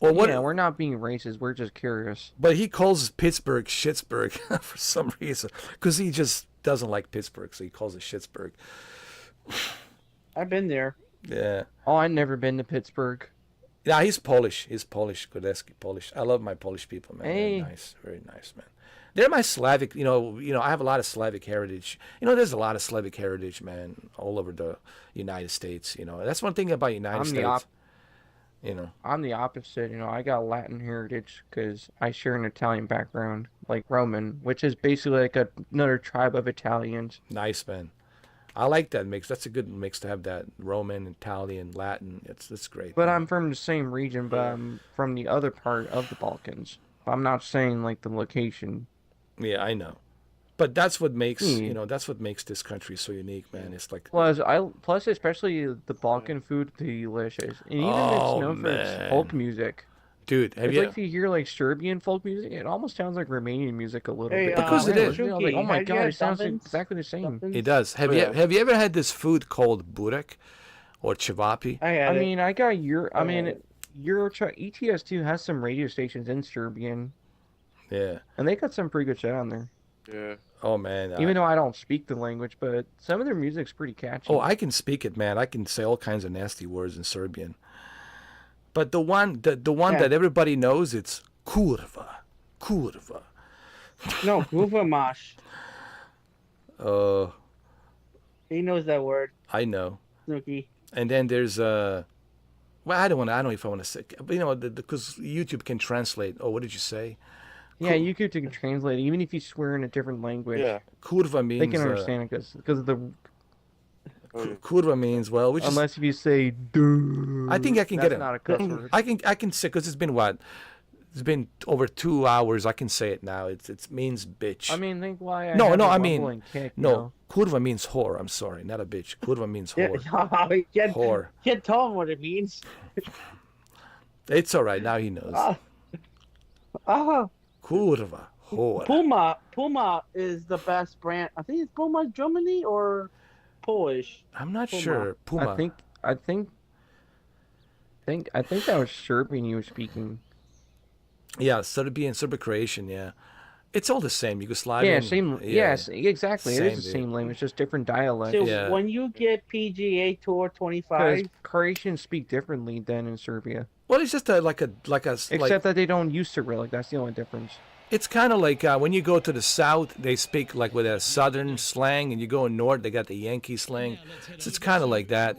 [SPEAKER 1] Well, what?
[SPEAKER 5] Yeah, we're not being racist. We're just curious.
[SPEAKER 1] But he calls Pittsburgh Schittsburg for some reason, because he just doesn't like Pittsburgh, so he calls it Schittsburg.
[SPEAKER 11] I've been there.
[SPEAKER 1] Yeah.
[SPEAKER 5] Oh, I've never been to Pittsburgh.
[SPEAKER 1] Yeah, he's Polish. He's Polish. Godeski, Polish. I love my Polish people, man.
[SPEAKER 5] Hey.
[SPEAKER 1] Very nice. Very nice, man. They're my Slavic, I have a lot of Slavic heritage. There's a lot of Slavic heritage, man, all over the United States. That's one thing about United States.
[SPEAKER 5] I'm the opposite. I got Latin heritage because I share an Italian background, like Roman, which is basically like another tribe of Italians.
[SPEAKER 1] Nice, man. I like that mix. That's a good mix to have that Roman, Italian, Latin. It's great.
[SPEAKER 5] But
[SPEAKER 1] man.
[SPEAKER 5] I'm from the same region, but I'm from the other part of the Balkans. I'm not saying like the location.
[SPEAKER 1] Yeah, I know. But that's what makes that's what makes this country so unique, man. It's like
[SPEAKER 5] Plus especially the Balkan food delicious. And even it's known for its folk music.
[SPEAKER 1] Dude,
[SPEAKER 5] It's like if you hear like Serbian folk music, it almost sounds like Romanian music a little bit.
[SPEAKER 1] Because it is.
[SPEAKER 5] Like, oh my
[SPEAKER 11] have you
[SPEAKER 5] god,
[SPEAKER 11] had
[SPEAKER 5] it sounds
[SPEAKER 11] dumplings?
[SPEAKER 5] exactly the same.
[SPEAKER 1] It does. Have you ever had this food called burek or chivapi?
[SPEAKER 11] I
[SPEAKER 5] mean, I got ETS2 has some radio stations in Serbian.
[SPEAKER 1] Yeah.
[SPEAKER 5] And they got some pretty good shit on there.
[SPEAKER 2] Yeah.
[SPEAKER 1] Oh man.
[SPEAKER 5] Even though I don't speak the language, but some of their music's pretty catchy.
[SPEAKER 1] Oh, I can speak it, man. I can say all kinds of nasty words in Serbian. But the one that everybody knows, it's kurva.
[SPEAKER 11] No, Guvamash.
[SPEAKER 1] Oh.
[SPEAKER 11] He knows that word.
[SPEAKER 1] I know.
[SPEAKER 11] Snooky.
[SPEAKER 1] And then there's well, I don't know if I want to say, but because YouTube can translate. Oh, what did you say?
[SPEAKER 5] Yeah, YouTube can translate it, even if you swear in a different language.
[SPEAKER 2] Yeah.
[SPEAKER 1] Kurva means
[SPEAKER 5] they can understand it because of the.
[SPEAKER 1] Kurva means
[SPEAKER 5] unless if you say duh.
[SPEAKER 1] I think I can
[SPEAKER 5] that's
[SPEAKER 1] get it.
[SPEAKER 5] Not a cuss word.
[SPEAKER 1] I can say because it's been what? It's been over 2 hours. I can say it now. It means bitch.
[SPEAKER 5] I mean, think why.
[SPEAKER 1] Kurva means whore. I'm sorry, not a bitch. Kurva means whore.
[SPEAKER 11] Whore. Can't tell him what it means.
[SPEAKER 1] It's all right. Now he knows. Kurva, whore.
[SPEAKER 11] Puma is the best brand. I think it's Puma Germany or Polish.
[SPEAKER 1] I'm not sure. Puma.
[SPEAKER 5] I think that was Serbian you were speaking.
[SPEAKER 1] Yeah, Serbian, Serbo-Croatian. Yeah, it's all the same. Yugoslavian.
[SPEAKER 5] Yeah, same. Yes, exactly. It is the
[SPEAKER 1] dude.
[SPEAKER 5] same language, just different dialects.
[SPEAKER 11] So when you get PGA Tour 25,
[SPEAKER 5] because Croatians speak differently than in Serbia.
[SPEAKER 1] Well, it's just
[SPEAKER 5] except that they don't use Cyrillic. That's the only difference.
[SPEAKER 1] It's kind of like when you go to the south, they speak like with a southern slang, and you go north, they got the Yankee slang. So it's kind of like that,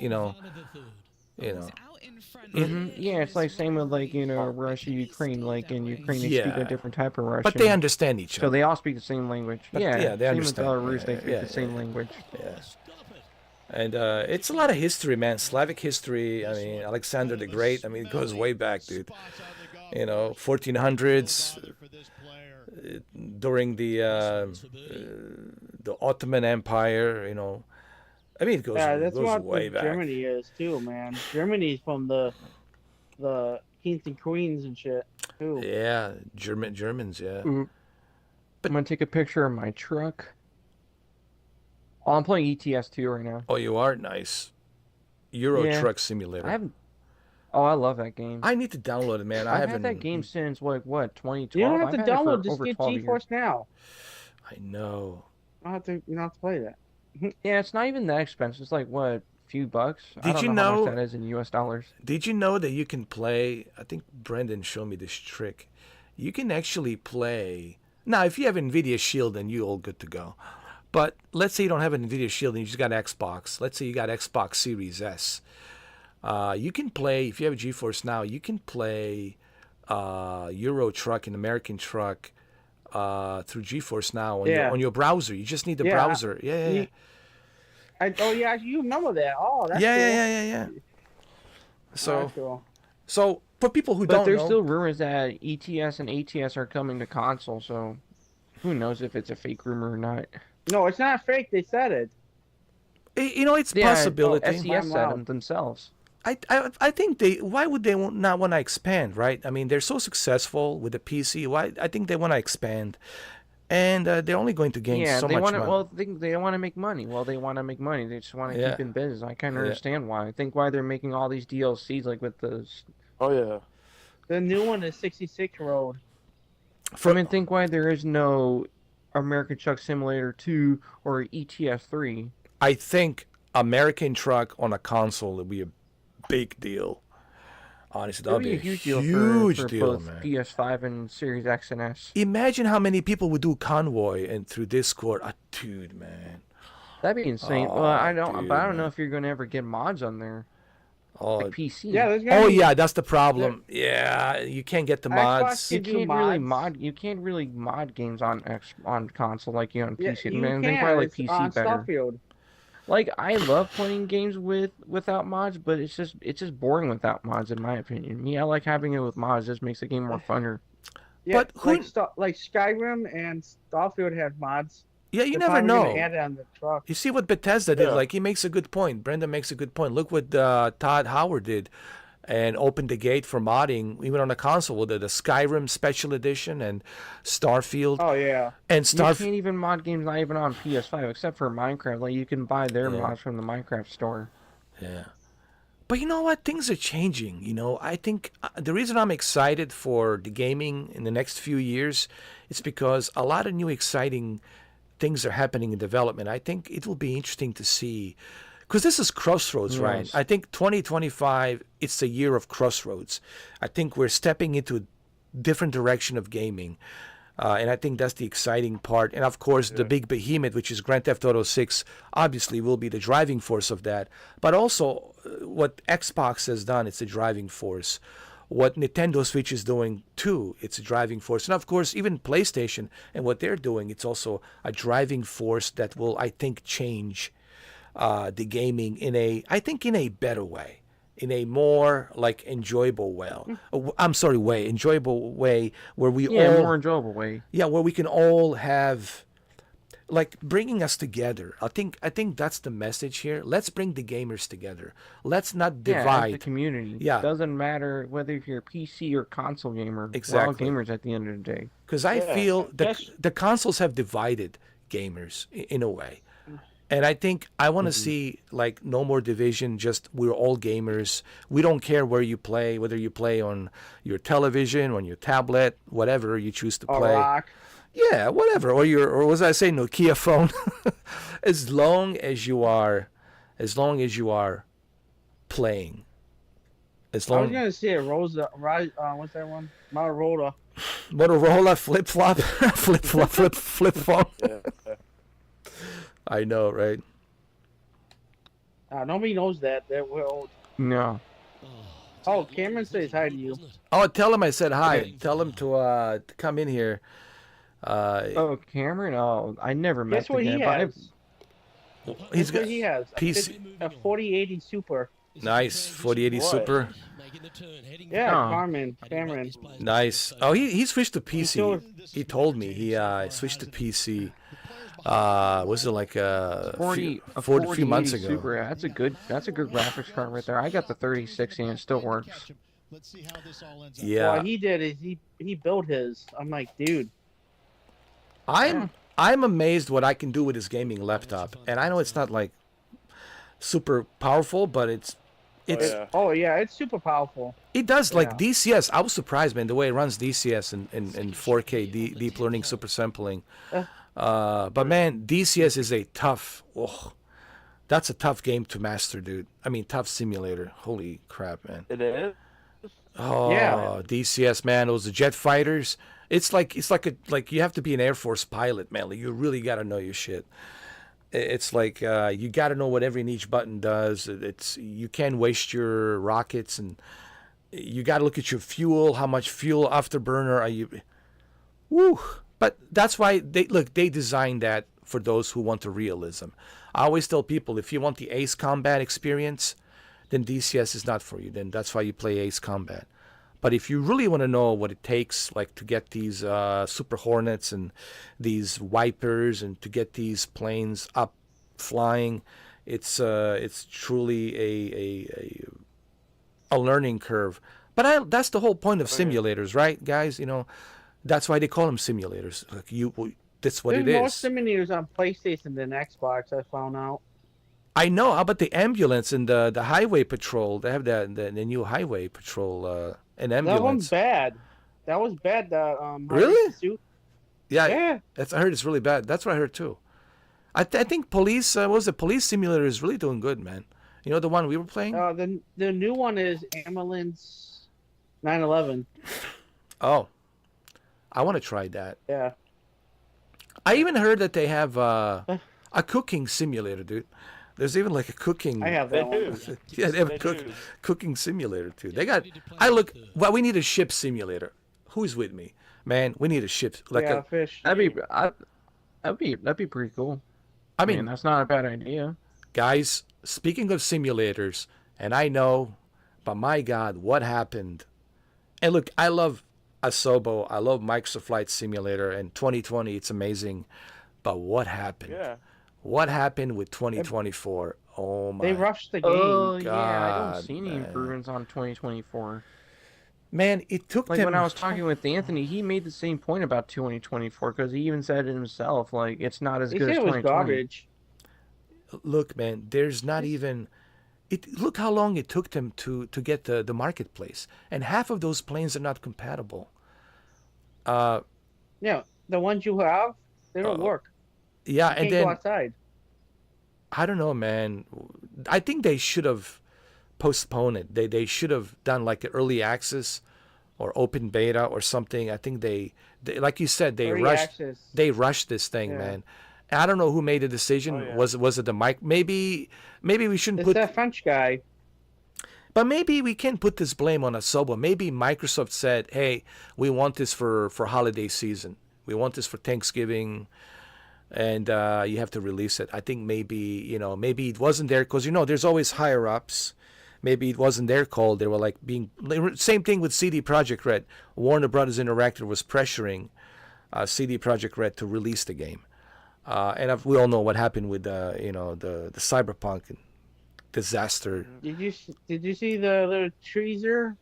[SPEAKER 5] Mm-hmm. Yeah, it's like same with Russia, Ukraine. Like in Ukraine, they speak a different type of Russian.
[SPEAKER 1] But they understand each other.
[SPEAKER 5] So they all speak the same language.
[SPEAKER 1] But they understand.
[SPEAKER 5] Same with Belarus, they speak the same language.
[SPEAKER 1] Yeah. And it's a lot of history, man. Slavic history. I mean, Alexander the Great. I mean, it goes way back, dude. 1400s. During the Ottoman Empire. I mean, it goes.
[SPEAKER 11] that's
[SPEAKER 1] goes
[SPEAKER 11] what
[SPEAKER 1] way back.
[SPEAKER 11] Germany is too, man. Germany's from the kings and queens and shit too.
[SPEAKER 1] Yeah, Germans. Yeah.
[SPEAKER 5] I'm gonna take a picture of my truck. Oh, I'm playing ETS2 right now.
[SPEAKER 1] Oh, you are? Nice. Euro Truck Simulator.
[SPEAKER 5] I haven't. Oh, I love that game.
[SPEAKER 1] I need to download it, man.
[SPEAKER 5] I've had that game since what 2012.
[SPEAKER 11] You don't have to download. Just get GeForce Now.
[SPEAKER 1] I know.
[SPEAKER 11] You don't have to play that.
[SPEAKER 5] Yeah, it's not even that expensive. It's like what, a few bucks.
[SPEAKER 1] Did you
[SPEAKER 5] know how
[SPEAKER 1] know
[SPEAKER 5] much that is in US dollars?
[SPEAKER 1] Did you know that you can play? I think Brendan showed me this trick. You can actually play. Now, if you have NVIDIA Shield, then you're all good to go. But let's say you don't have an NVIDIA Shield and you just got Xbox. Let's say you got Xbox Series S. You can play, if you have a GeForce Now, you can play Euro Truck and American Truck through GeForce Now on your browser. You just need the browser. You
[SPEAKER 11] remember that. Oh, that's
[SPEAKER 1] yeah.
[SPEAKER 11] So, cool.
[SPEAKER 1] So for people who don't know,
[SPEAKER 5] there's still rumors that ETS and ATS are coming to console. So who knows if it's a fake rumor or not?
[SPEAKER 11] No, it's not fake. They said it.
[SPEAKER 1] It's
[SPEAKER 5] Yeah,
[SPEAKER 1] possibility.
[SPEAKER 5] SES said them themselves.
[SPEAKER 1] I think why would they not want to expand, right? I mean, they're so successful with the PC. Why? I think they want to expand, and they're only going to gain
[SPEAKER 5] Yeah,
[SPEAKER 1] so
[SPEAKER 5] they
[SPEAKER 1] much
[SPEAKER 5] want to.
[SPEAKER 1] money.
[SPEAKER 5] Well, they want to make money. Well, they want to make money. They just want to
[SPEAKER 1] Yeah.
[SPEAKER 5] keep in business. I kind of
[SPEAKER 1] Yeah.
[SPEAKER 5] understand why. I think why they're making all these DLCs like with the.
[SPEAKER 2] Oh yeah.
[SPEAKER 11] The new one is 66-year-old.
[SPEAKER 5] I mean, think why there is no American Truck Simulator 2 or ETS 3.
[SPEAKER 1] I think American Truck on a console would be a big deal. Honestly, that would be a huge deal,
[SPEAKER 5] both
[SPEAKER 1] man.
[SPEAKER 5] PS5 and Series X and S.
[SPEAKER 1] Imagine how many people would do Convoy and through Discord. Dude, man.
[SPEAKER 5] That'd be insane.
[SPEAKER 1] Oh,
[SPEAKER 5] well, I don't,
[SPEAKER 1] dude,
[SPEAKER 5] but I don't know
[SPEAKER 1] man.
[SPEAKER 5] if you're going to ever get mods on there.
[SPEAKER 1] Oh,
[SPEAKER 5] Like PC.
[SPEAKER 11] Yeah, there's gonna
[SPEAKER 1] oh
[SPEAKER 11] be,
[SPEAKER 1] yeah, that's the problem. Yeah, you can't get the mods.
[SPEAKER 5] You
[SPEAKER 11] do
[SPEAKER 5] can't really
[SPEAKER 11] mods.
[SPEAKER 5] You can't really mod games on console like you on
[SPEAKER 11] Yeah,
[SPEAKER 5] PC.
[SPEAKER 11] you
[SPEAKER 5] Man,
[SPEAKER 11] can.
[SPEAKER 5] they probably like
[SPEAKER 11] It's
[SPEAKER 5] PC
[SPEAKER 11] on
[SPEAKER 5] better.
[SPEAKER 11] Starfield.
[SPEAKER 5] Like I love playing games without mods, but it's just boring without mods in my opinion. Me, I like having it with mods. It just makes the game more funner.
[SPEAKER 11] Yeah,
[SPEAKER 1] But who-
[SPEAKER 11] like Skyrim and Starfield have mods.
[SPEAKER 1] Yeah, you
[SPEAKER 11] They're
[SPEAKER 1] never
[SPEAKER 11] probably gonna
[SPEAKER 1] know.
[SPEAKER 11] add it on the truck.
[SPEAKER 1] You see what Bethesda did?
[SPEAKER 2] Yeah.
[SPEAKER 1] Like, he makes a good point. Brenda makes a good point. Look what Todd Howard did and opened the gate for modding, even on a console with the Skyrim Special Edition and Starfield.
[SPEAKER 11] Oh yeah.
[SPEAKER 1] And
[SPEAKER 5] You can't even mod games not even on PS5 except for Minecraft. Like you can buy their
[SPEAKER 1] Yeah.
[SPEAKER 5] mods from the Minecraft store.
[SPEAKER 1] Yeah. But you know what? Things are changing. I think the reason I'm excited for the gaming in the next few years is because a lot of new exciting things are happening in development. I think it will be interesting to see, because this is crossroads, right?
[SPEAKER 5] Yes.
[SPEAKER 1] I think 2025, it's a year of crossroads. I think we're stepping into a different direction of gaming. And I think that's the exciting part. And of course, the big behemoth, which is Grand Theft Auto 6, obviously will be the driving force of that. But also, what Xbox has done, it's a driving force. What Nintendo Switch is doing too, it's a driving force. And of course, even PlayStation and what they're doing, it's also a driving force that will, I think, change the gaming in a better way, in a more like enjoyable way. Enjoyable way where we
[SPEAKER 5] Yeah,
[SPEAKER 1] all
[SPEAKER 5] more enjoyable way.
[SPEAKER 1] yeah, where we can all have, like, bringing us together. I think that's the message here. Let's bring the gamers together. Let's not
[SPEAKER 5] Yeah, as a
[SPEAKER 1] divide.
[SPEAKER 5] community.
[SPEAKER 1] Yeah.
[SPEAKER 5] Doesn't matter whether if you're a PC or console gamer.
[SPEAKER 1] Exactly.
[SPEAKER 5] We're all gamers at the end of the day.
[SPEAKER 1] Because I
[SPEAKER 2] Yeah,
[SPEAKER 1] feel
[SPEAKER 11] that's-
[SPEAKER 1] the consoles have divided gamers in a way. And I think I want to see, like, no more division, just we're all gamers. We don't care where you play, whether you play on your television, on your tablet, whatever you choose to
[SPEAKER 11] Or
[SPEAKER 1] play.
[SPEAKER 11] rock.
[SPEAKER 1] Yeah, whatever. Or was I say Nokia phone? as long as you are playing. As
[SPEAKER 11] I was
[SPEAKER 1] long
[SPEAKER 11] gonna say a Rosa. What's that one? Motorola.
[SPEAKER 1] Motorola flip flop flip phone.
[SPEAKER 2] Yeah.
[SPEAKER 1] I know, right?
[SPEAKER 11] Nobody knows that. We're old.
[SPEAKER 5] No.
[SPEAKER 11] Oh, Cameron says hi to you.
[SPEAKER 1] Oh, tell him I said hi. Tell him to come in here.
[SPEAKER 5] Oh, Cameron? Oh, I never met
[SPEAKER 11] Guess what
[SPEAKER 5] the
[SPEAKER 11] he
[SPEAKER 5] guy, but
[SPEAKER 11] has?
[SPEAKER 1] He's
[SPEAKER 11] Guess
[SPEAKER 1] got
[SPEAKER 11] what he has?
[SPEAKER 1] PC.
[SPEAKER 11] A 4080 Super.
[SPEAKER 1] Nice 4080
[SPEAKER 2] What?
[SPEAKER 1] Super.
[SPEAKER 11] Yeah,
[SPEAKER 5] Oh.
[SPEAKER 11] Cameron.
[SPEAKER 1] Nice. Oh, he switched to PC.
[SPEAKER 11] still-
[SPEAKER 1] He told me he switched to PC. Was it like a
[SPEAKER 5] 40,
[SPEAKER 1] few months ago?
[SPEAKER 5] Super. That's a good graphics card right there. I got the 3060 and it still works.
[SPEAKER 1] Yeah.
[SPEAKER 11] What he did is he built his. I'm like, dude.
[SPEAKER 1] I'm amazed what I can do with this gaming laptop. And I know it's not like super powerful, but it's
[SPEAKER 2] yeah.
[SPEAKER 11] Oh yeah, it's super powerful.
[SPEAKER 1] it does like
[SPEAKER 5] Yeah.
[SPEAKER 1] DCS. I was surprised, man, the way it runs DCS in 4K deep learning super sampling. But man, DCS is a tough. That's a tough game to master, dude. I mean, tough simulator. Holy crap, man.
[SPEAKER 2] It is.
[SPEAKER 1] Oh,
[SPEAKER 11] Yeah.
[SPEAKER 1] DCS, man. Those jet fighters. It's like you have to be an Air Force pilot, man. Like, you really got to know your shit. It's like you got to know what every and each button does. You can't waste your rockets, and you got to look at your fuel. How much fuel afterburner are you? Woo! But that's why they designed that for those who want the realism. I always tell people, if you want the Ace Combat experience, then DCS is not for you. Then that's why you play Ace Combat. But if you really want to know what it takes, like to get these Super Hornets and these Vipers and to get these planes up flying, it's truly a learning curve. But that's the whole point of simulators, right, guys? That's why they call them simulators. Like that's what
[SPEAKER 11] There's
[SPEAKER 1] it
[SPEAKER 11] more
[SPEAKER 1] is.
[SPEAKER 11] simulators on PlayStation than Xbox. I found out.
[SPEAKER 1] I know. How about the ambulance and the highway patrol? They have the new highway patrol an ambulance.
[SPEAKER 11] That one's bad. That was bad.
[SPEAKER 1] Really?
[SPEAKER 11] Suit.
[SPEAKER 1] Yeah.
[SPEAKER 11] Yeah.
[SPEAKER 1] I heard it's really bad. That's what I heard too. I think police. What was the police simulator is really doing good, man. The one we were playing.
[SPEAKER 11] The new one is Ambulance 911.
[SPEAKER 1] Oh, I want to try that.
[SPEAKER 11] Yeah.
[SPEAKER 1] I even heard that they have a cooking simulator, dude. There's even like a cooking.
[SPEAKER 11] I have that one.
[SPEAKER 1] Yeah, they have a cooking simulator too. They got. Well, we need a ship simulator. Who's with me, man? We need a ship
[SPEAKER 11] fish.
[SPEAKER 5] That'd be pretty cool.
[SPEAKER 1] I mean,
[SPEAKER 5] that's not a bad idea.
[SPEAKER 1] Guys, speaking of simulators, and I know, but my God, what happened? And look, I love Asobo. I love Microsoft Flight Simulator, and 2020, it's amazing. But what happened?
[SPEAKER 2] Yeah.
[SPEAKER 1] What happened with 2024? Oh my!
[SPEAKER 11] They rushed the game.
[SPEAKER 5] Oh
[SPEAKER 1] God,
[SPEAKER 5] yeah, I don't see any improvements on 2024.
[SPEAKER 1] Man, it took them.
[SPEAKER 5] When I was talking with Anthony, he made the same point about 2024 because he even said it himself. Like it's not as good as 2020.
[SPEAKER 11] It was garbage.
[SPEAKER 1] Look, man, there's not even. Look how long it took them to get the marketplace, and half of those planes are not compatible.
[SPEAKER 11] Yeah, the ones you have, they don't work.
[SPEAKER 1] Yeah,
[SPEAKER 11] you
[SPEAKER 1] and
[SPEAKER 11] can't
[SPEAKER 1] then
[SPEAKER 11] go outside.
[SPEAKER 1] I don't know, man. I think they should have postponed it. They should have done like an early access or open beta or something. I think they like you said, they rushed this thing, man. I don't know who made the decision. Oh, yeah. Was it the mic? Maybe we shouldn't put
[SPEAKER 11] that French guy.
[SPEAKER 1] But maybe we can't put this blame on Asobo. Maybe Microsoft said, "Hey, we want this for holiday season. We want this for Thanksgiving, and you have to release it." I think maybe it wasn't there because there's always higher ups. Maybe it wasn't their call. They were like same thing with CD Projekt Red. Warner Brothers Interactive was pressuring CD Projekt Red to release the game. And we all know what happened with the Cyberpunk disaster.
[SPEAKER 11] Did you see the little teaser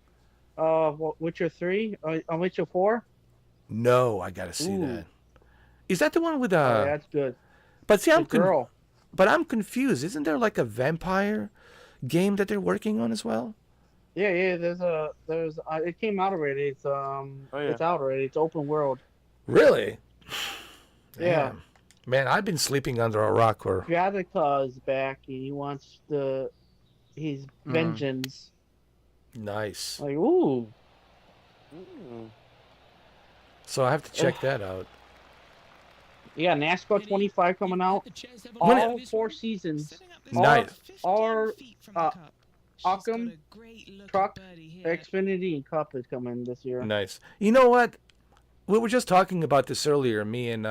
[SPEAKER 11] of Witcher 3 on Witcher 4?
[SPEAKER 1] No, I gotta see that. Is that the one with
[SPEAKER 11] yeah, that's good.
[SPEAKER 1] But see, I'm
[SPEAKER 11] confused.
[SPEAKER 1] Isn't there like a vampire game that they're working on as well?
[SPEAKER 11] Yeah. There's it came out already. It's it's out already. It's open world.
[SPEAKER 1] Really?
[SPEAKER 11] Yeah.
[SPEAKER 1] Damn. Man, I've been sleeping under a rock. Or
[SPEAKER 11] Gattaca is back, and he wants his vengeance.
[SPEAKER 1] Nice.
[SPEAKER 11] Like ooh.
[SPEAKER 1] So I have to check that out.
[SPEAKER 11] Yeah, NASCAR 25 coming out. All 4 seasons.
[SPEAKER 1] Nice.
[SPEAKER 11] All Occam, Truck, Xfinity, and Cup is coming this year.
[SPEAKER 1] Nice. You know what? We were just talking about this earlier, me and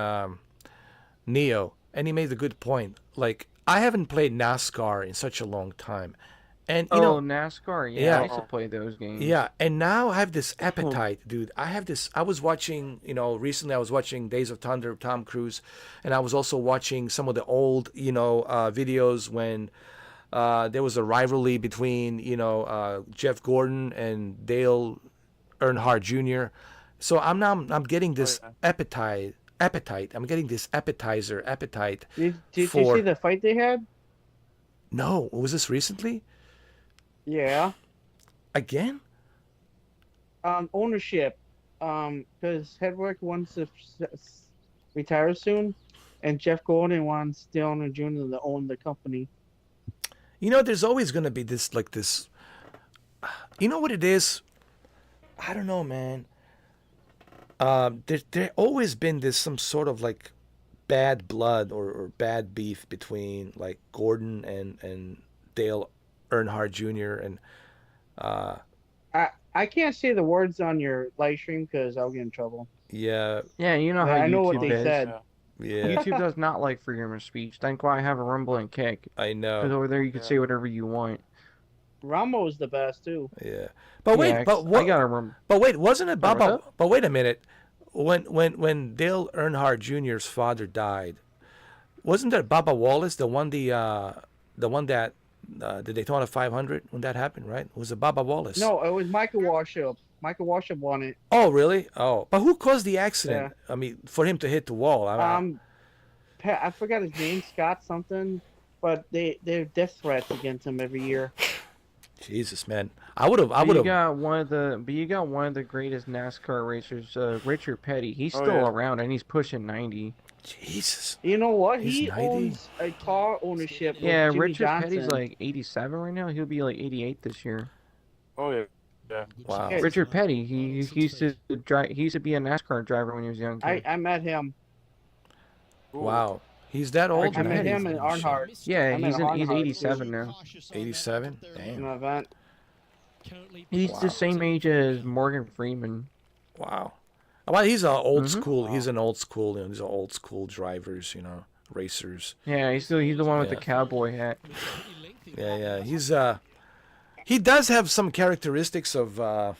[SPEAKER 1] Neo, and he made a good point. Like, I haven't played NASCAR in such a long time. And
[SPEAKER 5] NASCAR, I used to play those games.
[SPEAKER 1] Yeah, and now I have this appetite, dude. I was watching, recently I was watching Days of Thunder, Tom Cruise, and I was also watching some of the old, videos when there was a rivalry between, Jeff Gordon and Dale Earnhardt Jr. So I'm getting this appetite. I'm getting this appetite.
[SPEAKER 11] Did you see the fight they had?
[SPEAKER 1] No, was this recently?
[SPEAKER 11] Yeah.
[SPEAKER 1] Again?
[SPEAKER 11] Ownership. Because Hedrick wants to retire soon, and Jeff Gordon wants the owner Jr. to own the company.
[SPEAKER 1] There's always going to be this, like this. You know what it is? I don't know, man. There always been this some sort of like bad blood or bad beef between like Gordon and Dale Earnhardt Jr. and
[SPEAKER 11] I can't say the words on your live stream because I'll get in trouble.
[SPEAKER 1] Yeah.
[SPEAKER 5] Yeah, you know how
[SPEAKER 11] I know
[SPEAKER 5] YouTube
[SPEAKER 11] what they
[SPEAKER 5] is.
[SPEAKER 11] said.
[SPEAKER 1] Yeah.
[SPEAKER 5] YouTube does not like freedom of speech. That's why I have a Rumble and Kick.
[SPEAKER 1] I know.
[SPEAKER 5] Because over there you can say whatever you want.
[SPEAKER 11] Rumble is the best too.
[SPEAKER 1] Yeah. But wait, but what?
[SPEAKER 5] I got a Rumble.
[SPEAKER 1] But wait, wasn't it Baba? But wait a minute. When Dale Earnhardt Jr.'s father died, wasn't that Baba Wallace that won the The one that the Daytona 500 when that happened, right? It was a Baba Wallace.
[SPEAKER 11] No, it was Michael Washup. Michael Washup won it.
[SPEAKER 1] Oh, really? Oh, but who caused the accident? I mean, for him to hit the wall.
[SPEAKER 11] I forgot his name, Scott something, but they're death threats against him every year.
[SPEAKER 1] Jesus, man. I would have.
[SPEAKER 5] You got one of the greatest NASCAR racers, Richard Petty. He's still around and he's pushing 90.
[SPEAKER 1] Jesus.
[SPEAKER 11] You know what?
[SPEAKER 1] He's
[SPEAKER 11] He
[SPEAKER 1] 90?
[SPEAKER 11] owns a car ownership. With
[SPEAKER 5] Yeah,
[SPEAKER 11] Jimmy
[SPEAKER 5] Richard
[SPEAKER 11] Johnson.
[SPEAKER 5] Petty's like 87 right now. He'll be like 88 this year.
[SPEAKER 2] Oh yeah. Yeah.
[SPEAKER 1] Wow.
[SPEAKER 5] Richard Petty. He used to drive. He used to be a NASCAR driver when he was young.
[SPEAKER 11] I met him.
[SPEAKER 1] Wow. He's that old.
[SPEAKER 11] I met
[SPEAKER 1] man.
[SPEAKER 11] him in Earnhardt.
[SPEAKER 5] Yeah,
[SPEAKER 11] I met
[SPEAKER 5] he's
[SPEAKER 11] Earnhardt,
[SPEAKER 5] 87
[SPEAKER 11] too.
[SPEAKER 5] now.
[SPEAKER 1] 87.
[SPEAKER 11] In
[SPEAKER 1] Damn.
[SPEAKER 11] an event.
[SPEAKER 5] He's the same age as Morgan Freeman.
[SPEAKER 1] Wow. Well, he's an old school. He's an old school. You know, these are old school drivers. You know, racers.
[SPEAKER 5] Yeah, he's the one with the cowboy hat.
[SPEAKER 1] Yeah. He does have some characteristics of Dale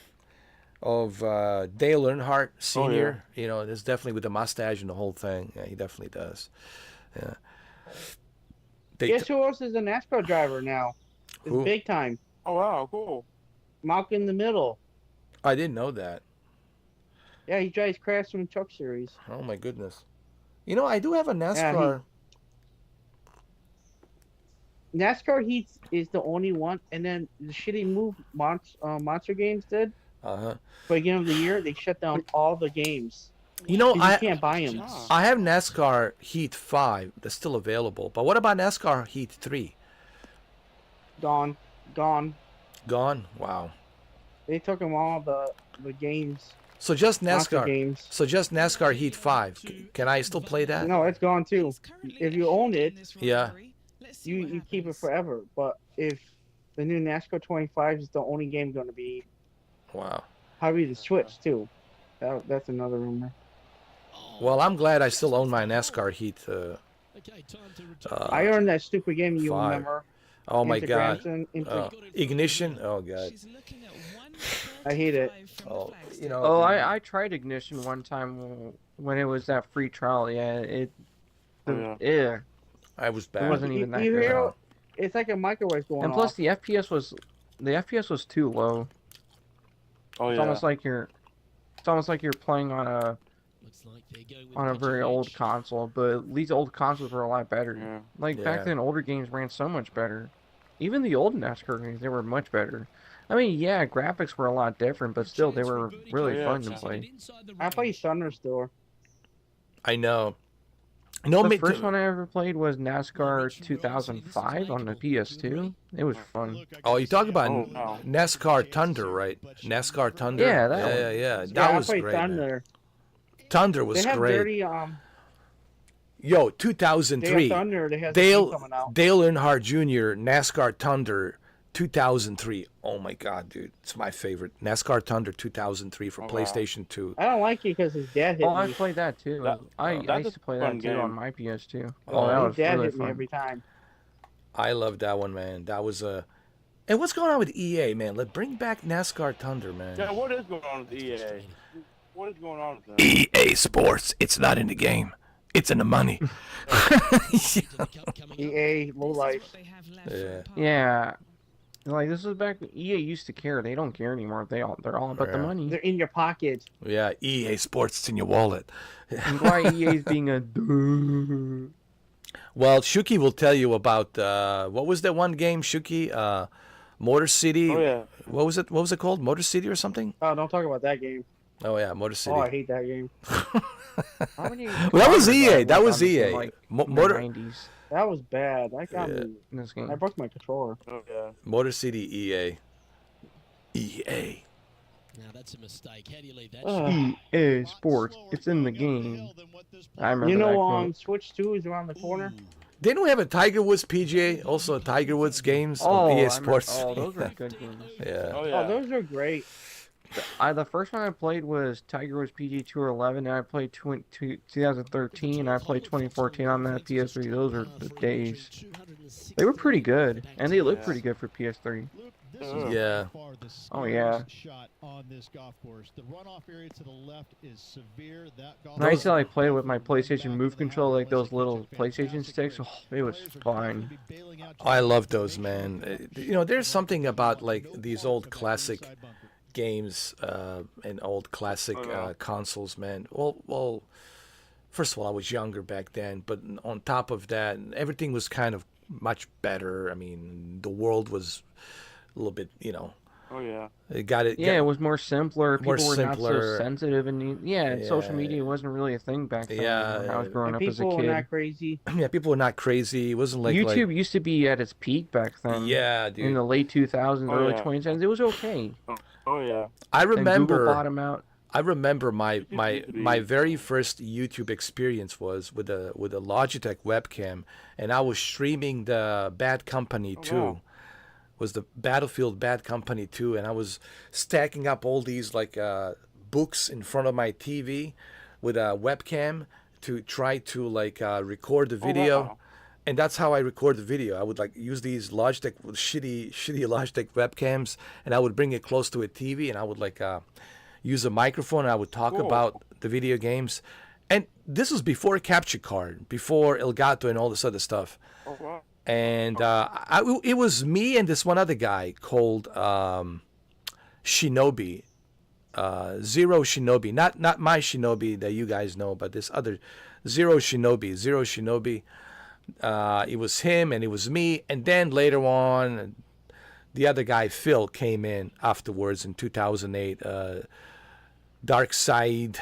[SPEAKER 1] Earnhardt Sr. You know, there's definitely with the mustache and the whole thing. Yeah, he definitely does. Yeah.
[SPEAKER 11] Guess who else is a NASCAR driver now? It's
[SPEAKER 1] Who?
[SPEAKER 11] big time.
[SPEAKER 2] Oh wow, cool.
[SPEAKER 11] Malcolm in the Middle.
[SPEAKER 1] I didn't know that.
[SPEAKER 11] Yeah, he drives Craftsman Truck Series.
[SPEAKER 1] Oh my goodness. You know, I do have a NASCAR.
[SPEAKER 11] NASCAR Heat is the only one, and then the shitty move Monster Games did. Beginning of the year, they shut down all the games.
[SPEAKER 1] You know,
[SPEAKER 11] you can't buy them.
[SPEAKER 1] I have NASCAR Heat 5 that's still available. But what about NASCAR Heat 3?
[SPEAKER 11] Gone.
[SPEAKER 1] Wow.
[SPEAKER 11] They took them all the games.
[SPEAKER 1] So just
[SPEAKER 11] Monster
[SPEAKER 1] NASCAR
[SPEAKER 11] games.
[SPEAKER 1] So just NASCAR Heat 5. Can I still play that?
[SPEAKER 11] No, it's gone too. If you own it,
[SPEAKER 1] Yeah.
[SPEAKER 11] you keep it forever. But if the new NASCAR 25 is the only game going to be,
[SPEAKER 1] Wow.
[SPEAKER 11] probably the Switch too. That's another rumor.
[SPEAKER 1] Well, I'm glad I still own my NASCAR Heat.
[SPEAKER 11] I owned that stupid game you
[SPEAKER 1] 5.
[SPEAKER 11] remember.
[SPEAKER 1] Oh my God. Ignition. Oh God.
[SPEAKER 11] I hate it.
[SPEAKER 1] Oh, you know.
[SPEAKER 5] Oh, I tried Ignition one time when it was that free trial. Yeah, yeah.
[SPEAKER 1] I was bad.
[SPEAKER 5] It wasn't even that
[SPEAKER 11] You
[SPEAKER 5] good.
[SPEAKER 11] hear, it's like a microwave going
[SPEAKER 5] And plus,
[SPEAKER 11] off.
[SPEAKER 5] the FPS was too low.
[SPEAKER 2] Oh
[SPEAKER 5] It's
[SPEAKER 2] yeah.
[SPEAKER 5] almost like you're playing on a very old console, but these old consoles were a lot better.
[SPEAKER 2] Yeah.
[SPEAKER 5] Like back then, older games ran so much better. Even the old NASCAR games, they were much better. I mean, yeah, graphics were a lot different, but still, they were really fun to play.
[SPEAKER 11] I play Thunderstorm.
[SPEAKER 1] I know. No,
[SPEAKER 5] The first one I ever played was NASCAR 2005 on the PS2. It was fun.
[SPEAKER 1] Oh, you talk about
[SPEAKER 2] Oh, wow.
[SPEAKER 1] NASCAR Thunder, right? NASCAR Thunder.
[SPEAKER 5] Yeah, that one.
[SPEAKER 1] Yeah. That
[SPEAKER 11] Yeah,
[SPEAKER 1] was
[SPEAKER 11] I played
[SPEAKER 1] great. Man.
[SPEAKER 11] Thunder.
[SPEAKER 1] Thunder was
[SPEAKER 11] They have
[SPEAKER 1] great.
[SPEAKER 11] dirty
[SPEAKER 1] Yo,
[SPEAKER 11] They
[SPEAKER 1] 2003.
[SPEAKER 11] have Thunder. They have Dale coming out.
[SPEAKER 1] Dale Earnhardt Jr. NASCAR Thunder 2003. Oh my God, dude, it's my favorite. NASCAR Thunder 2003 for
[SPEAKER 2] Oh, wow.
[SPEAKER 1] PlayStation 2.
[SPEAKER 11] I don't like it because his dad hit
[SPEAKER 5] Oh, I
[SPEAKER 11] me.
[SPEAKER 5] played that too. I
[SPEAKER 2] that's
[SPEAKER 5] used to
[SPEAKER 2] a
[SPEAKER 5] play
[SPEAKER 2] fun
[SPEAKER 5] that too on
[SPEAKER 2] game.
[SPEAKER 5] my PS2.
[SPEAKER 1] Oh,
[SPEAKER 5] Oh, that
[SPEAKER 11] His
[SPEAKER 5] was
[SPEAKER 11] dad
[SPEAKER 5] really
[SPEAKER 11] hit me
[SPEAKER 5] fun.
[SPEAKER 11] every time.
[SPEAKER 1] I love that one, man. That was a. And what's going on with EA, man? Let's bring back NASCAR Thunder, man.
[SPEAKER 2] Yeah, what is going on with EA? What is going on with them?
[SPEAKER 1] EA Sports. It's not in the game. It's in the money.
[SPEAKER 11] EA, low life.
[SPEAKER 1] Yeah.
[SPEAKER 5] Yeah. Like this was back when EA used to care. They don't care anymore. They're all about the
[SPEAKER 1] Yeah.
[SPEAKER 5] money.
[SPEAKER 11] They're in your pocket.
[SPEAKER 1] Yeah, EA Sports. It's in your wallet.
[SPEAKER 5] And why EA's being a
[SPEAKER 1] Well, Shuki will tell you about what was that one game, Shuki? Motor City.
[SPEAKER 2] Oh yeah.
[SPEAKER 1] What was it? What was it called? Motor City or something?
[SPEAKER 11] Oh, don't talk about that game.
[SPEAKER 1] Oh yeah, Motor City.
[SPEAKER 11] Oh, I hate that game.
[SPEAKER 5] How many
[SPEAKER 1] Well, that was
[SPEAKER 5] cars
[SPEAKER 1] EA.
[SPEAKER 5] I
[SPEAKER 1] That
[SPEAKER 5] worked
[SPEAKER 1] was
[SPEAKER 5] on this in,
[SPEAKER 1] EA.
[SPEAKER 5] like,
[SPEAKER 1] Mo-
[SPEAKER 5] the
[SPEAKER 1] Motor
[SPEAKER 5] 90s
[SPEAKER 11] That was bad. That got
[SPEAKER 1] Yeah.
[SPEAKER 11] me.
[SPEAKER 5] in this game.
[SPEAKER 11] I broke my controller.
[SPEAKER 2] Oh yeah.
[SPEAKER 1] Motor City EA. EA.
[SPEAKER 10] Now that's a mistake. How do you leave that?
[SPEAKER 5] EA Sports. It's in the game. I remember
[SPEAKER 11] You
[SPEAKER 5] that
[SPEAKER 11] know,
[SPEAKER 5] quote.
[SPEAKER 11] Switch 2 is around the corner.
[SPEAKER 1] Didn't we have a Tiger Woods PGA? Also Tiger Woods games
[SPEAKER 5] Oh,
[SPEAKER 1] on EA
[SPEAKER 5] I remember-
[SPEAKER 1] Sports.
[SPEAKER 5] oh, those are good games.
[SPEAKER 1] Yeah.
[SPEAKER 2] Oh yeah.
[SPEAKER 11] Oh, those are great.
[SPEAKER 5] The first one I played was Tiger Woods PGA Tour 11, and I played 2013, and I played 2014 on that PS3. Those are the days. They were pretty good, and they look
[SPEAKER 2] Yeah.
[SPEAKER 5] pretty good for PS3.
[SPEAKER 1] Yeah.
[SPEAKER 5] Oh yeah.
[SPEAKER 10] Shot on this golf course. The runoff area to the left is severe. That golf
[SPEAKER 5] I used to like play with my PlayStation Move control, like those little PlayStation sticks. Oh, it was fine.
[SPEAKER 1] I love those, man. You know, there's something about like these old classic games and old classic consoles, man. Well, first of all, I was younger back then, but on top of that, everything was kind of much better. I mean, the world was a little bit, you know.
[SPEAKER 2] Oh yeah.
[SPEAKER 1] It got it.
[SPEAKER 5] Yeah, it was more simpler.
[SPEAKER 1] More
[SPEAKER 5] People were
[SPEAKER 1] simpler.
[SPEAKER 5] not so sensitive, and social media wasn't really a thing back then.
[SPEAKER 1] Yeah,
[SPEAKER 5] when I was growing
[SPEAKER 11] And
[SPEAKER 5] up as a
[SPEAKER 11] people were
[SPEAKER 5] kid.
[SPEAKER 11] not crazy.
[SPEAKER 1] Yeah, people were not crazy. It wasn't like
[SPEAKER 5] YouTube used to be at its peak back then.
[SPEAKER 1] Yeah, dude.
[SPEAKER 5] In the late 2000s,
[SPEAKER 2] Oh,
[SPEAKER 5] early
[SPEAKER 2] yeah.
[SPEAKER 5] 2010s, it was okay.
[SPEAKER 2] Oh yeah.
[SPEAKER 1] I
[SPEAKER 5] And Google
[SPEAKER 1] remember.
[SPEAKER 5] bought 'em out.
[SPEAKER 1] I remember my
[SPEAKER 2] used to
[SPEAKER 1] my
[SPEAKER 2] be-
[SPEAKER 1] very first YouTube experience was with a Logitech webcam, and I was streaming the Bad Company 2.
[SPEAKER 2] wow.
[SPEAKER 1] Was the Battlefield Bad Company 2, and I was stacking up all these like books in front of my TV with a webcam to try to like record the video.
[SPEAKER 2] wow.
[SPEAKER 1] And that's how I record the video. I would like use these Logitech shitty Logitech webcams, and I would bring it close to a TV, and I would like use a microphone, and I would talk
[SPEAKER 2] Cool.
[SPEAKER 1] about the video games. And this was before Capture Card, before Elgato and all this other stuff.
[SPEAKER 2] Oh wow.
[SPEAKER 1] And it was me and this one other guy called Shinobi, Zero Shinobi, not my Shinobi that you guys know, but this other Zero Shinobi. It was him and it was me, and then later on, the other guy Phil came in afterwards in 2008. Dark Sid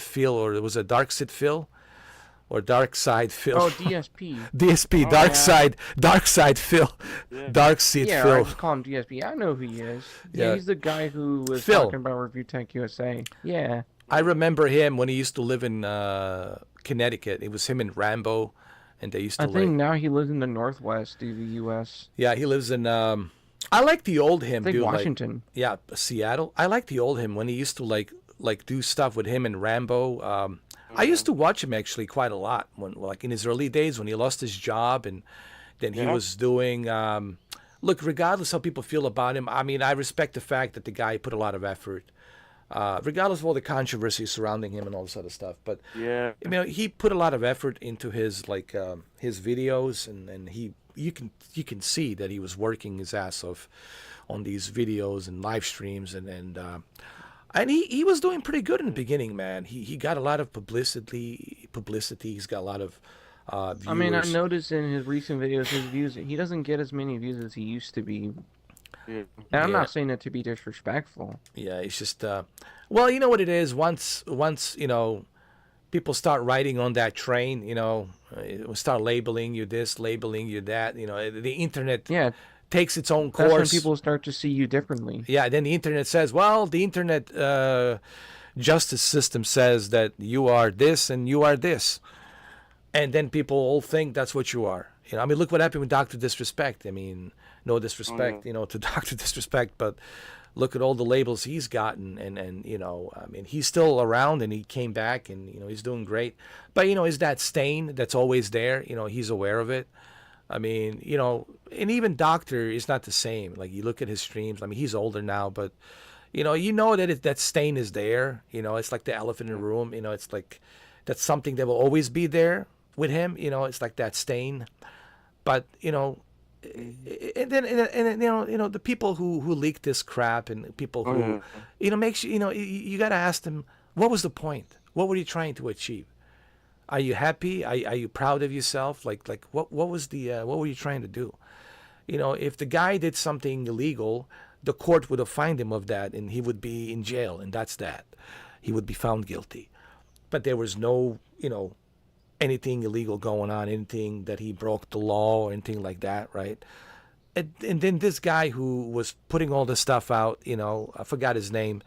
[SPEAKER 1] Phil, or it was a Dark Sid Phil, or Dark Side Phil.
[SPEAKER 5] Oh, DSP.
[SPEAKER 1] DSP,
[SPEAKER 5] Oh,
[SPEAKER 1] Dark
[SPEAKER 5] yeah.
[SPEAKER 1] Side Phil,
[SPEAKER 2] Yeah.
[SPEAKER 1] Dark Sid
[SPEAKER 5] Yeah, I
[SPEAKER 1] Phil.
[SPEAKER 5] just call him DSP. I know who he is.
[SPEAKER 1] Yeah.
[SPEAKER 5] Yeah, he's the guy who was
[SPEAKER 1] Phil.
[SPEAKER 5] talking about Review Tech USA. Yeah.
[SPEAKER 1] I remember him when he used to live in Connecticut. It was him and Rambo, and they used to
[SPEAKER 5] I think
[SPEAKER 1] like.
[SPEAKER 5] now he lives in the Northwest of the U.S.
[SPEAKER 1] Yeah, he lives in. I like the old him,
[SPEAKER 5] I think
[SPEAKER 1] dude. like-
[SPEAKER 5] Washington.
[SPEAKER 1] yeah, Seattle. I like the old him when he used to like do stuff with him and Rambo. I used to watch him actually quite a lot when like in his early days when he lost his job, and then he
[SPEAKER 2] Yeah.
[SPEAKER 1] was doing. Look, regardless how people feel about him, I mean, I respect the fact that the guy put a lot of effort, regardless of all the controversy surrounding him and all this other stuff. But
[SPEAKER 2] Yeah.
[SPEAKER 1] I mean, he put a lot of effort into his like his videos, and you can see that he was working his ass off on these videos and live streams, and he was doing pretty good in the beginning, man. He got a lot of publicity. He's got a lot of viewers.
[SPEAKER 5] I mean, I noticed in his recent videos, his views, he doesn't get as many views as he used to be.
[SPEAKER 2] Yeah.
[SPEAKER 5] And I'm
[SPEAKER 1] Yeah.
[SPEAKER 5] not saying that to be disrespectful.
[SPEAKER 1] Yeah, it's just well, you know what it is. Once people start riding on that train, it will start labeling you this, labeling you that. The internet
[SPEAKER 5] Yeah,
[SPEAKER 1] takes its own
[SPEAKER 5] that's when
[SPEAKER 1] course.
[SPEAKER 5] people start to see you differently.
[SPEAKER 1] Yeah, then the internet says, well, the internet justice system says that you are this and you are this, and then people all think that's what you are. I mean, look what happened with Dr. Disrespect. I mean, no disrespect, to Dr. Disrespect, but look at all the labels he's gotten, and I mean, he's still around, and he came back, and he's doing great. But is that stain that's always there? He's aware of it. I mean, and even Doctor is not the same. Like, you look at his streams. I mean, he's older now, but that that stain is there. It's like the elephant in the room. It's like that's something that will always be there with him. It's like that stain. But and then the people who leaked this crap, and people who makes you got to ask them, what was the point? What were you trying to achieve? Are you happy? Are you proud of yourself? Like what was the what were you trying to do? If the guy did something illegal, the court would have fined him of that, and he would be in jail, and that's that. He would be found guilty. But there was no, anything illegal going on, anything that he broke the law or anything like that, right? And then this guy who was putting all this stuff out, I forgot his name.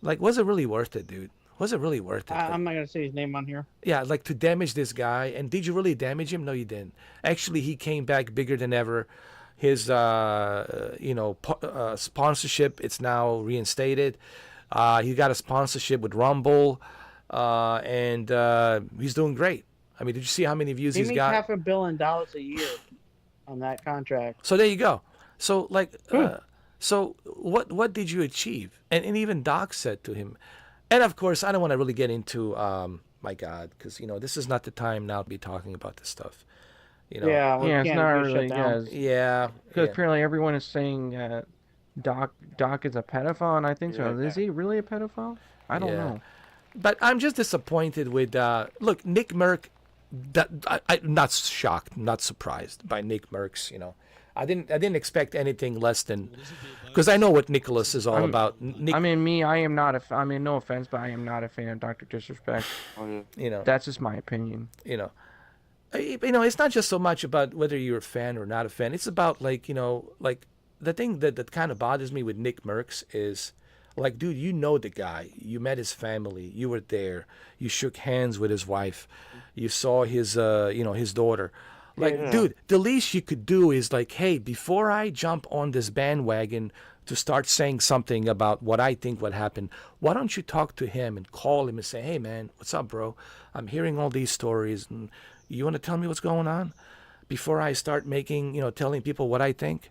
[SPEAKER 1] Like, was it really worth it, dude? Was it really worth it?
[SPEAKER 11] I'm not gonna say his name on here.
[SPEAKER 1] Yeah, like to damage this guy. And did you really damage him? No, you didn't. Actually, he came back bigger than ever. His, sponsorship, it's now reinstated. He got a sponsorship with Rumble, and he's doing great. I mean, did you see how many views
[SPEAKER 11] He
[SPEAKER 1] he's
[SPEAKER 11] makes
[SPEAKER 1] got?
[SPEAKER 11] $500 million a year on that contract.
[SPEAKER 1] So there you go. So like, so what did you achieve? And even Doc said to him, and of course I don't want to really get into my God, because this is not the time now to be talking about this stuff.
[SPEAKER 11] Yeah, we
[SPEAKER 5] Yeah, it's
[SPEAKER 11] can't
[SPEAKER 5] not
[SPEAKER 11] get
[SPEAKER 5] really.
[SPEAKER 11] shut
[SPEAKER 5] Yeah,
[SPEAKER 11] down.
[SPEAKER 1] Yeah,
[SPEAKER 5] because
[SPEAKER 1] yeah.
[SPEAKER 5] apparently everyone is saying Doc is a pedophile, and I think so.
[SPEAKER 2] Yeah.
[SPEAKER 5] Is he really a pedophile? I don't
[SPEAKER 1] Yeah.
[SPEAKER 5] know.
[SPEAKER 1] But I'm just disappointed with look, Nick Merck. I'm not shocked, not surprised by Nick Merck's. I didn't expect anything less than, because I know what Nicholas is all about. Nick,
[SPEAKER 5] I mean, I am not a. I mean, no offense, but I am not a fan of Doctor Disrespect.
[SPEAKER 2] Oh, yeah.
[SPEAKER 5] That's just my opinion.
[SPEAKER 1] It's not just so much about whether you're a fan or not a fan. It's about like the thing that kind of bothers me with Nick Merckx is, like, dude, the guy. You met his family. You were there. You shook hands with his wife. You saw his his daughter. Like, dude, the least you could do is like, hey, before I jump on this bandwagon to start saying something about what I think would happen, why don't you talk to him and call him and say, hey, man, what's up, bro? I'm hearing all these stories, and you want to tell me what's going on before I start telling people what I think?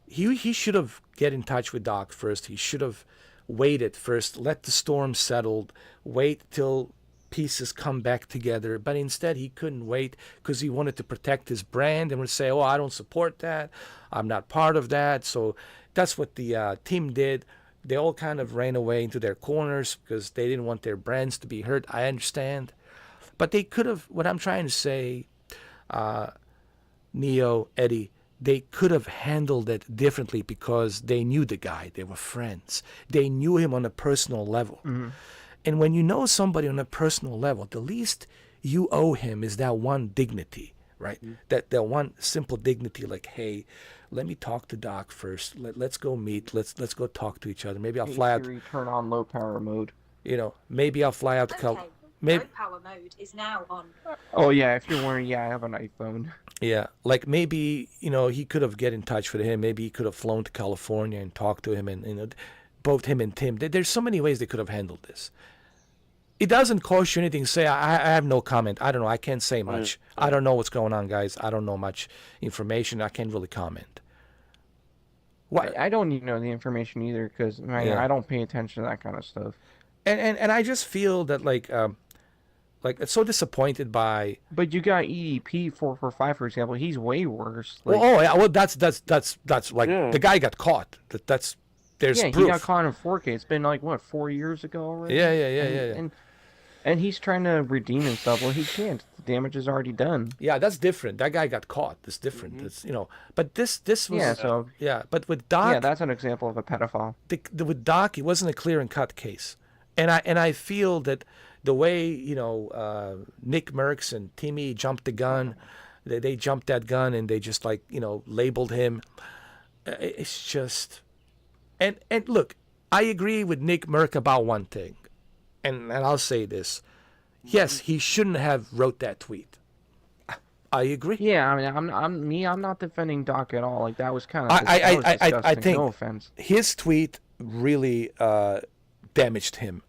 [SPEAKER 1] He should have get in touch with Doc first. He should have waited first, let the storm settle, wait till pieces come back together. But instead, he couldn't wait because he wanted to protect his brand and would say, oh, I don't support that. I'm not part of that. So that's what the team did. They all kind of ran away into their corners because they didn't want their brands to be hurt. I understand. But they could have, what I'm trying to say, Neo, Eddie, they could have handled it differently because they knew the guy. They were friends. They knew him on a personal level.
[SPEAKER 5] Mm-hmm.
[SPEAKER 1] And when you know somebody on a personal level, the least you owe him is that one dignity, right? Mm-hmm. That one simple dignity, like, hey, let me talk to Doc first. Let's go meet. Let's go talk to each other. Maybe I'll fly out.
[SPEAKER 5] Turn on low power mode.
[SPEAKER 1] Maybe I'll fly out to California.
[SPEAKER 8] Low power mode is now on.
[SPEAKER 5] Oh yeah, if you're wondering, I have an iPhone.
[SPEAKER 1] Yeah, like maybe he could have get in touch with him. Maybe he could have flown to California and talked to him, and both him and Tim. There's so many ways they could have handled this. It doesn't cost you anything to say. I have no comment. I don't know. I can't say much. I don't know what's going on, guys. I don't know much information. I can't really comment.
[SPEAKER 5] What? I don't need to know the information either because I don't pay attention to that kind of stuff.
[SPEAKER 1] And I just feel that like it's so disappointed by.
[SPEAKER 5] But you got EDP 445, for example. He's way worse.
[SPEAKER 1] Like, well, that's like the guy got caught. There's proof.
[SPEAKER 5] He got caught in 4K. It's been like what 4 years ago already.
[SPEAKER 1] Yeah.
[SPEAKER 5] And he's trying to redeem himself. Well, he can't. The damage is already done.
[SPEAKER 1] Yeah, that's different. That guy got caught. That's different. It's But this was. But with Doc.
[SPEAKER 5] Yeah, that's an example of a pedophile.
[SPEAKER 1] With Doc, it wasn't a clear and cut case, and I feel that the way Nick Merckx and Timmy jumped the gun, they jumped that gun and they just labeled him. It's just, and look, I agree with Nick Merck about one thing. And I'll say this. Yes, he shouldn't have wrote that tweet. I agree.
[SPEAKER 5] Yeah, I mean, I'm not defending Doc at all. Like that was kind of
[SPEAKER 1] I think
[SPEAKER 5] no offense.
[SPEAKER 1] His tweet really damaged him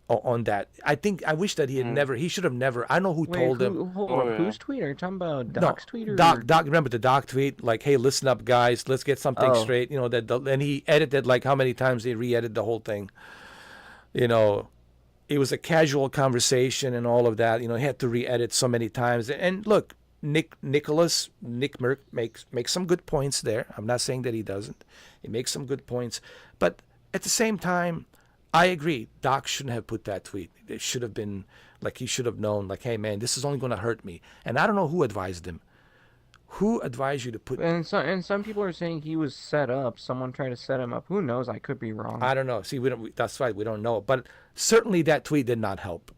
[SPEAKER 1] on that. I wish that he should have never. I don't know who told him.
[SPEAKER 5] Hold on, whose tweet? Are you talking about Doc's tweet or
[SPEAKER 1] Doc, remember the Doc tweet? Like, hey, listen up, guys. Let's get something straight. And he edited like how many times he re-edited the whole thing. It was a casual conversation and all of that. He had to re-edit so many times. And look, Nick Merck makes some good points there. I'm not saying that he doesn't. He makes some good points. But at the same time, I agree. Doc shouldn't have put that tweet. It should have been, like, he should have known, like, hey, man, this is only going to hurt me. And I don't know who advised him. Who advised you to put...
[SPEAKER 5] And some people are saying he was set up. Someone tried to set him up. Who knows? I could be wrong.
[SPEAKER 1] I don't know. See, that's right. We don't know. But certainly that tweet did not help.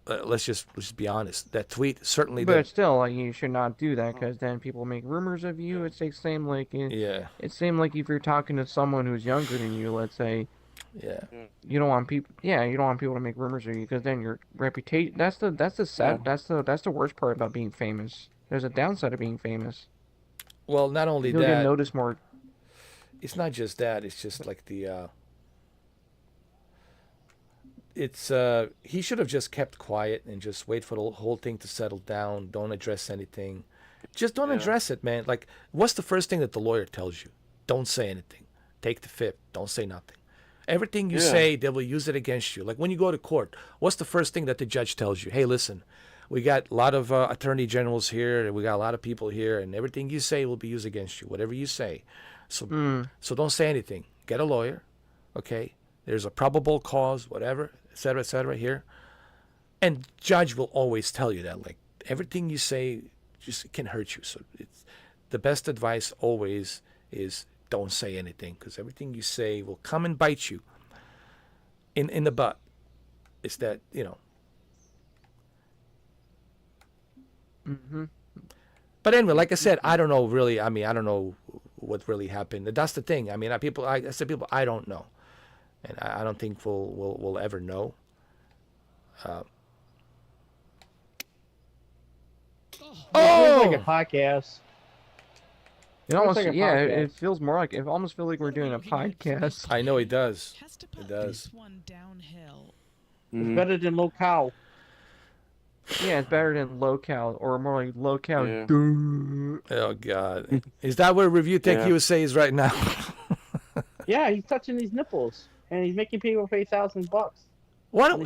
[SPEAKER 1] Let's just be honest. That tweet certainly did.
[SPEAKER 5] But still, like, you should not do that because then people make rumors of you. It's the same like... It's same like if you're talking to someone who's younger than you, let's say...
[SPEAKER 1] Yeah.
[SPEAKER 5] You don't want people. Yeah, you don't want people to make rumors of you because then your reputation. That's the worst part about being famous. There's a downside of being famous.
[SPEAKER 1] Well, not only
[SPEAKER 5] you'll get noticed more.
[SPEAKER 1] It's not just that. It's just like the. He should have just kept quiet and just wait for the whole thing to settle down. Don't address anything. Just don't address it, man. Like, what's the first thing that the lawyer tells you? Don't say anything. Take the fifth. Don't say nothing. Everything you say, they will use it against you. Like when you go to court, what's the first thing that the judge tells you? Hey, listen, we got a lot of attorney generals here, and we got a lot of people here, and everything you say will be used against you. Whatever you say, so don't say anything. Get a lawyer, okay? There's a probable cause, whatever, et cetera, here, and judge will always tell you that. Like everything you say, just can hurt you. So it's the best advice always is don't say anything, because everything you say will come and bite you in the butt. It's that, you know.
[SPEAKER 5] Mm-hmm.
[SPEAKER 1] But anyway, like I said, I don't know really. I mean, I don't know what really happened. That's the thing. I mean, I said people, I don't know, and I don't think we'll ever know.
[SPEAKER 11] It's like a podcast.
[SPEAKER 5] It almost,
[SPEAKER 11] like a
[SPEAKER 5] yeah,
[SPEAKER 11] podcast.
[SPEAKER 5] it feels more like, it almost feels like we're doing a podcast.
[SPEAKER 1] I know it does. It does.
[SPEAKER 11] It's better than low-cow.
[SPEAKER 5] Yeah, it's better than low-cal, or more like low-cal.
[SPEAKER 2] Yeah.
[SPEAKER 1] Oh God, is that where Review Tech USA is right now?
[SPEAKER 11] Yeah, he's touching these nipples, and he's making people pay $1,000.
[SPEAKER 1] Why don't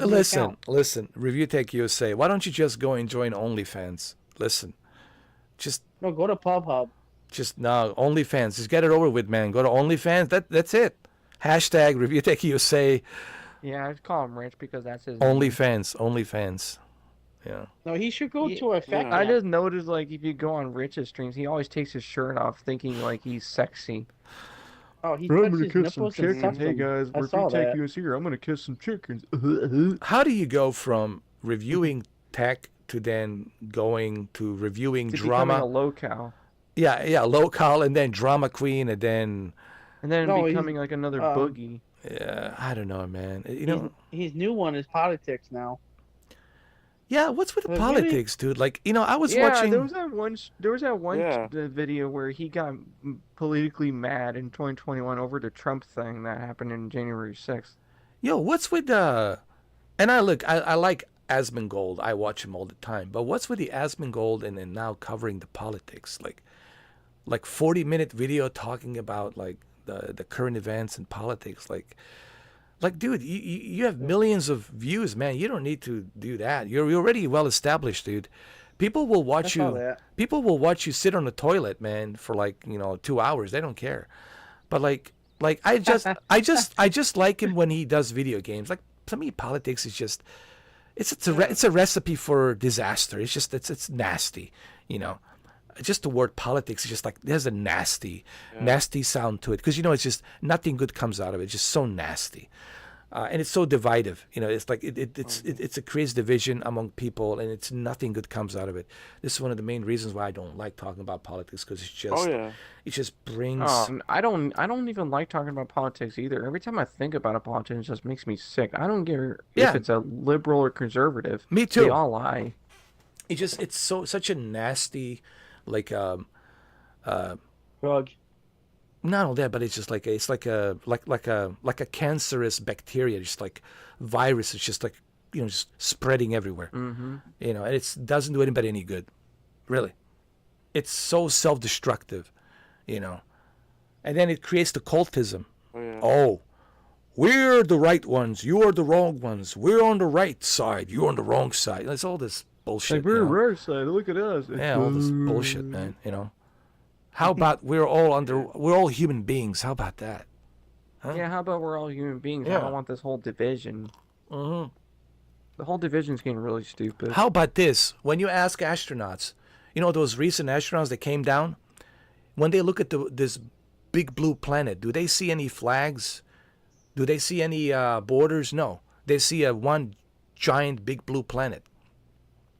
[SPEAKER 1] listen, Review Tech USA? Why don't you just go and join OnlyFans? Listen, just
[SPEAKER 11] no, go to PubHub.
[SPEAKER 1] Just no OnlyFans. Just get it over with, man. Go to OnlyFans. That's it. Hashtag Review Tech USA.
[SPEAKER 5] Yeah, I just call him Rich because that's his name.
[SPEAKER 1] OnlyFans. Yeah.
[SPEAKER 11] No, he should go to a fact.
[SPEAKER 5] I just noticed, like, if you go on Rich's streams, he always takes his shirt off thinking, like, he's sexy.
[SPEAKER 11] Oh, he
[SPEAKER 5] I'm
[SPEAKER 11] touched
[SPEAKER 5] gonna
[SPEAKER 11] his
[SPEAKER 5] kiss some
[SPEAKER 11] nipples and
[SPEAKER 5] chickens.
[SPEAKER 11] sucked
[SPEAKER 5] Hey
[SPEAKER 11] them.
[SPEAKER 5] guys,
[SPEAKER 11] I
[SPEAKER 5] Review
[SPEAKER 11] saw
[SPEAKER 5] Tech
[SPEAKER 11] that.
[SPEAKER 5] USA here. I'm gonna kiss some chickens.
[SPEAKER 1] How do you go from reviewing tech to then going to reviewing
[SPEAKER 5] To
[SPEAKER 1] drama?
[SPEAKER 5] becoming a low-cal.
[SPEAKER 1] Yeah, low-cal, and then drama queen, and then
[SPEAKER 5] becoming like another boogie.
[SPEAKER 1] Yeah, I don't know, man. You know,
[SPEAKER 11] his new one is politics now.
[SPEAKER 1] Yeah, what's with the
[SPEAKER 11] Really?
[SPEAKER 1] politics, dude? Like, you know, I was watching.
[SPEAKER 5] There was that one video where he got politically mad in 2021 over the Trump thing that happened in January 6th.
[SPEAKER 1] Yo, what's with the? And I like Asmongold. I watch him all the time. But what's with the Asmongold and then now covering the politics? Like 40-minute video talking about like the current events and politics. Like, dude, you have millions of views, man. You don't need to do that. You're already well established, dude. People will watch you. People will watch you sit on the toilet, man, for 2 hours. They don't care. But like I just like him when he does video games. Like, to me, politics is just it's a recipe for disaster. It's just it's nasty, you know. Just the word politics is just like there's a nasty sound to it, because it's just nothing good comes out of it. It's just so nasty, and it's so divisive. It's like it creates division among people, and it's nothing good comes out of it. This is one of the main reasons why I don't like talking about politics, because it's just it just brings.
[SPEAKER 5] I don't even like talking about politics either. Every time I think about a politician, it just makes me sick. I don't care if it's a liberal or conservative.
[SPEAKER 1] Me too.
[SPEAKER 5] They all lie.
[SPEAKER 1] It's such a nasty. Drug. Not all that, but it's just like a cancerous bacteria, just like virus. It's just like just spreading everywhere.
[SPEAKER 5] Mm-hmm.
[SPEAKER 1] And it doesn't do anybody any good, really. It's so self-destructive, and then it creates the cultism. Oh, we're the right ones. You are the wrong ones. We're on the right side. You're on the wrong side. It's all this bullshit.
[SPEAKER 5] Like, we're right side. Look at us.
[SPEAKER 1] Yeah, all this bullshit, man. How about we're all human beings? How about that? Huh?
[SPEAKER 5] Yeah, how about we're all human beings?
[SPEAKER 1] Yeah.
[SPEAKER 5] I don't want this whole division.
[SPEAKER 1] Mm-hmm.
[SPEAKER 5] The whole division's getting really stupid.
[SPEAKER 1] How about this? When you ask astronauts, those recent astronauts that came down, when they look at this big blue planet, do they see any flags? Do they see any borders? No. They see one giant big blue planet.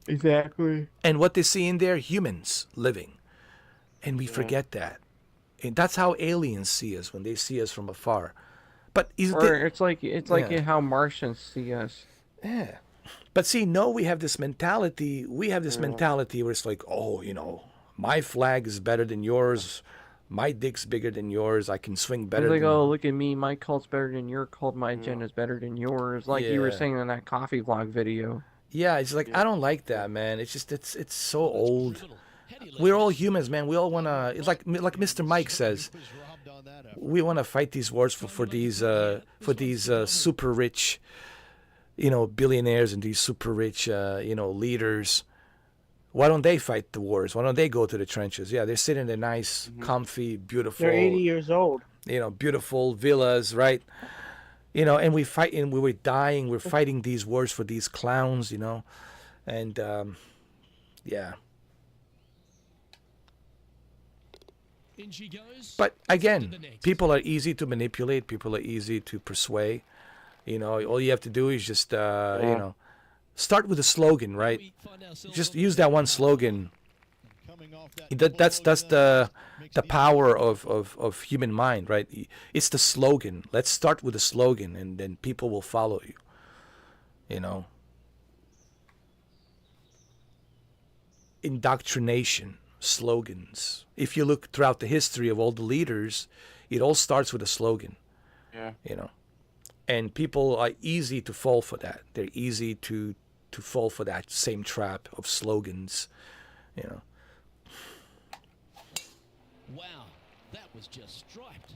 [SPEAKER 5] Exactly.
[SPEAKER 1] And what they see in there, humans living. And we forget that. And that's how aliens see us when they see us from afar. But
[SPEAKER 5] it's like how Martians see us.
[SPEAKER 1] Yeah. But see, we have this mentality. We have this mentality where it's like, my flag is better than yours. My dick's bigger than yours. I can swing better.
[SPEAKER 5] It's like, oh, look at me. My cult's better than your cult. My agenda's better than yours. Like you were saying in that coffee vlog video.
[SPEAKER 1] Yeah, it's like I don't like that, man. It's just it's so old. we're all humans, man. We all wanna. It's like Mr. Mike says. We want to fight these wars for these super rich, billionaires and these super rich, leaders. Why don't they fight the wars? Why don't they go to the trenches? Yeah, they're sitting in their nice, comfy, beautiful.
[SPEAKER 11] They're 80 years old.
[SPEAKER 1] Beautiful villas, right? And we fight, and we were dying. We're fighting these wars for these clowns, and yeah. But again, people are easy to manipulate. People are easy to persuade. All you have to do is just, start with a slogan, right? Just use that one slogan. That's the power of human mind, right? It's the slogan. Let's start with a slogan, and then people will follow you. Indoctrination. Slogans. If you look throughout the history of all the leaders, it all starts with a slogan.
[SPEAKER 2] Yeah.
[SPEAKER 1] And people are easy to fall for that. They're easy to fall for that same trap of slogans.
[SPEAKER 10] Wow, that was just striped.